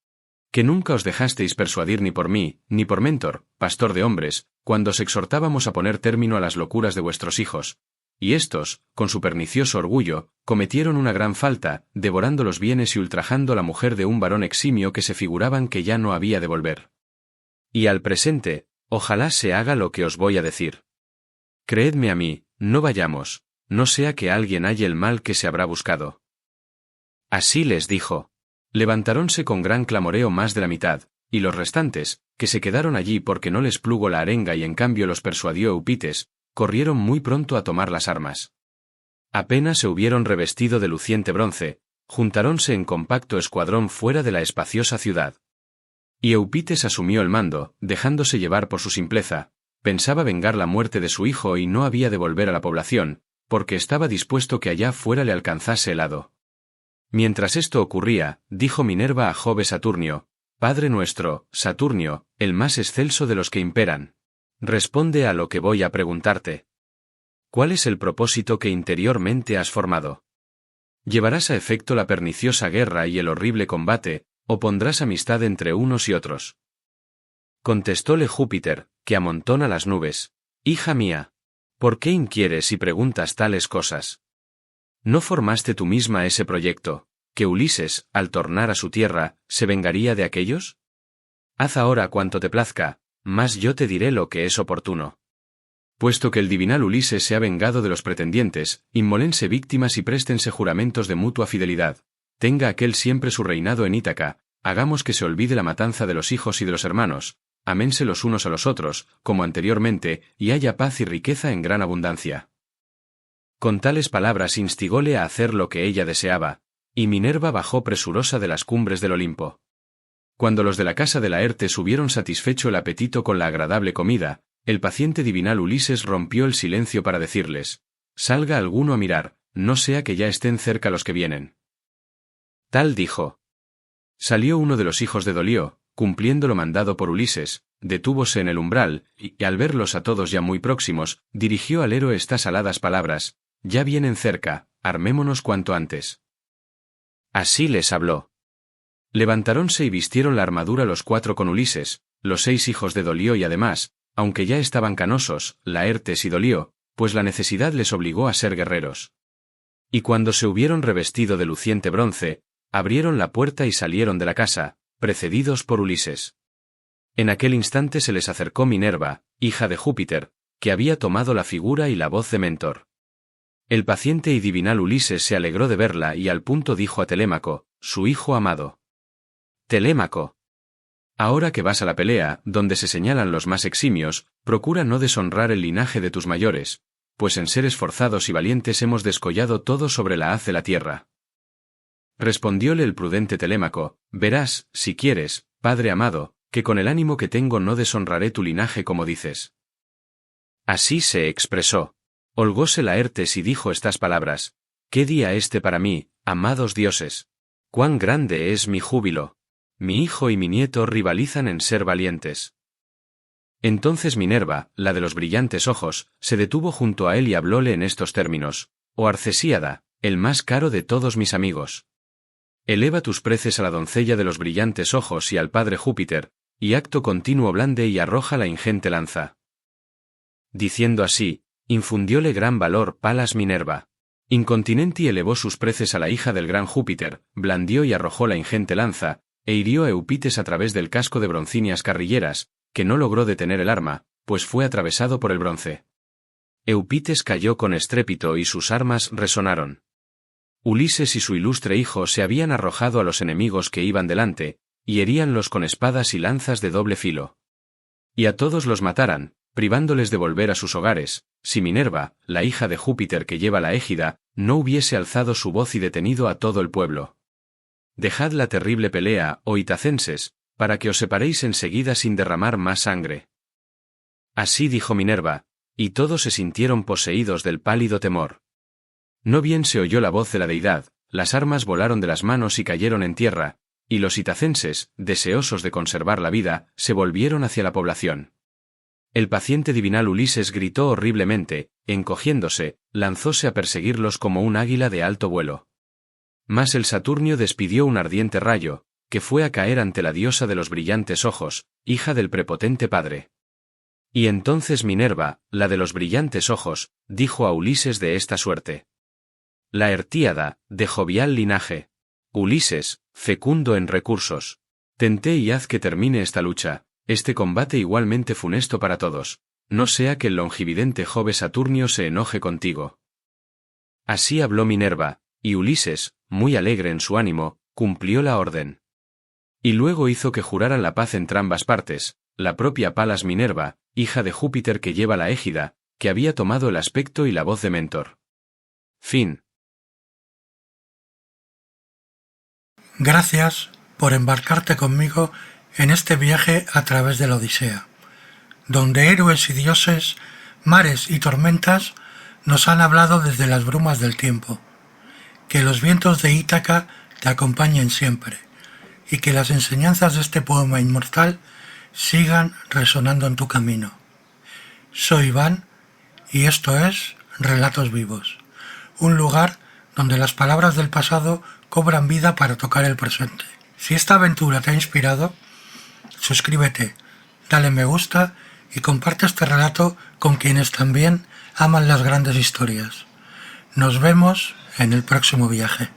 que nunca os dejasteis persuadir ni por mí, ni por Mentor, pastor de hombres, cuando os exhortábamos a poner término a las locuras de vuestros hijos. Y estos, con su pernicioso orgullo, cometieron una gran falta, devorando los bienes y ultrajando la mujer de un varón eximio que se figuraban que ya no había de volver. Y al presente, ojalá se haga lo que os voy a decir. Creedme a mí, no vayamos, no sea que alguien halle el mal que se habrá buscado. Así les dijo. Levantaronse con gran clamoreo más de la mitad, y los restantes, que se quedaron allí porque no les plugo la arenga y en cambio los persuadió Eupites, corrieron muy pronto a tomar las armas. Apenas se hubieron revestido de luciente bronce, juntaronse en compacto escuadrón fuera de la espaciosa ciudad. Y Eupites asumió el mando, dejándose llevar por su simpleza, pensaba vengar la muerte de su hijo y no había de volver a la población, porque estaba dispuesto que allá fuera le alcanzase el hado. Mientras esto ocurría, dijo Minerva a Jove Saturnio: Padre nuestro, Saturnio, el más excelso de los que imperan, responde a lo que voy a preguntarte. ¿Cuál es el propósito que interiormente has formado? ¿Llevarás a efecto la perniciosa guerra y el horrible combate, o pondrás amistad entre unos y otros? Contestóle Júpiter, que amontona las nubes: Hija mía, ¿por qué inquieres y preguntas tales cosas? ¿No formaste tú misma ese proyecto, que Ulises, al tornar a su tierra, se vengaría de aquellos? Haz ahora cuanto te plazca, mas yo te diré lo que es oportuno. Puesto que el divinal Ulises se ha vengado de los pretendientes, inmolense víctimas y préstense juramentos de mutua fidelidad, tenga aquel siempre su reinado en Ítaca, hagamos que se olvide la matanza de los hijos y de los hermanos, aménse los unos a los otros, como anteriormente, y haya paz y riqueza en gran abundancia. Con tales palabras instigóle a hacer lo que ella deseaba, y Minerva bajó presurosa de las cumbres del Olimpo. Cuando los de la casa de Laertes hubieron satisfecho el apetito con la agradable comida, el paciente divinal Ulises rompió el silencio para decirles: Salga alguno a mirar, no sea que ya estén cerca los que vienen. Tal dijo. Salió uno de los hijos de Dolio, cumpliendo lo mandado por Ulises, detúvose en el umbral, y al verlos a todos ya muy próximos, dirigió al héroe estas aladas palabras: Ya vienen cerca, armémonos cuanto antes. Así les habló. Levantaronse y vistieron la armadura los 4 con Ulises, los 6 hijos de Dolio y además, aunque ya estaban canosos, Laertes y Dolio, pues la necesidad les obligó a ser guerreros. Y cuando se hubieron revestido de luciente bronce, abrieron la puerta y salieron de la casa, precedidos por Ulises. En aquel instante se les acercó Minerva, hija de Júpiter, que había tomado la figura y la voz de Mentor. El paciente y divinal Ulises se alegró de verla y al punto dijo a Telémaco, su hijo amado: Telémaco, ahora que vas a la pelea, donde se señalan los más eximios, procura no deshonrar el linaje de tus mayores, pues en ser esforzados y valientes hemos descollado todo sobre la haz de la tierra. Respondióle el prudente Telémaco: Verás, si quieres, padre amado, que con el ánimo que tengo no deshonraré tu linaje como dices. Así se expresó. Holgóse Laertes y dijo estas palabras: ¿Qué día este para mí, amados dioses? ¡Cuán grande es mi júbilo! Mi hijo y mi nieto rivalizan en ser valientes. Entonces Minerva, la de los brillantes ojos, se detuvo junto a él y hablóle en estos términos: Oh Arcesíada, el más caro de todos mis amigos. Eleva tus preces a la doncella de los brillantes ojos y al padre Júpiter, y acto continuo blande y arroja la ingente lanza. Diciendo así, infundióle gran valor Palas Minerva. Incontinenti elevó sus preces a la hija del gran Júpiter, blandió y arrojó la ingente lanza, e hirió a Eupites a través del casco de broncíneas carrilleras, que no logró detener el arma, pues fue atravesado por el bronce. Eupites cayó con estrépito y sus armas resonaron. Ulises y su ilustre hijo se habían arrojado a los enemigos que iban delante, y heríanlos con espadas y lanzas de doble filo. Y a todos los mataran, privándoles de volver a sus hogares, si Minerva, la hija de Júpiter que lleva la égida, no hubiese alzado su voz y detenido a todo el pueblo. Dejad la terrible pelea, oh itacenses, para que os separéis enseguida sin derramar más sangre. Así dijo Minerva, y todos se sintieron poseídos del pálido temor. No bien se oyó la voz de la deidad, las armas volaron de las manos y cayeron en tierra, y los itacenses, deseosos de conservar la vida, se volvieron hacia la población. El paciente divinal Ulises gritó horriblemente, encogiéndose, lanzóse a perseguirlos como un águila de alto vuelo. Mas el Saturnio despidió un ardiente rayo, que fue a caer ante la diosa de los brillantes ojos, hija del prepotente padre. Y entonces Minerva, la de los brillantes ojos, dijo a Ulises de esta suerte: La Artíada, de jovial linaje. Ulises, fecundo en recursos. Tente y haz que termine esta lucha, este combate igualmente funesto para todos, no sea que el longividente Jove Saturnio se enoje contigo. Así habló Minerva, y Ulises, muy alegre en su ánimo, cumplió la orden. Y luego hizo que juraran la paz entrambas partes, la propia Palas Minerva, hija de Júpiter que lleva la égida, que había tomado el aspecto y la voz de Mentor. Fin. Gracias por embarcarte conmigo en este viaje a través de la Odisea, donde héroes y dioses, mares y tormentas nos han hablado desde las brumas del tiempo. Que los vientos de Ítaca te acompañen siempre, y que las enseñanzas de este poema inmortal sigan resonando en tu camino. Soy Iván, y esto es Relatos Vivos, un lugar donde las palabras del pasado cobran vida para tocar el presente. Si esta aventura te ha inspirado, suscríbete, dale me gusta y comparte este relato con quienes también aman las grandes historias. Nos vemos en el próximo viaje.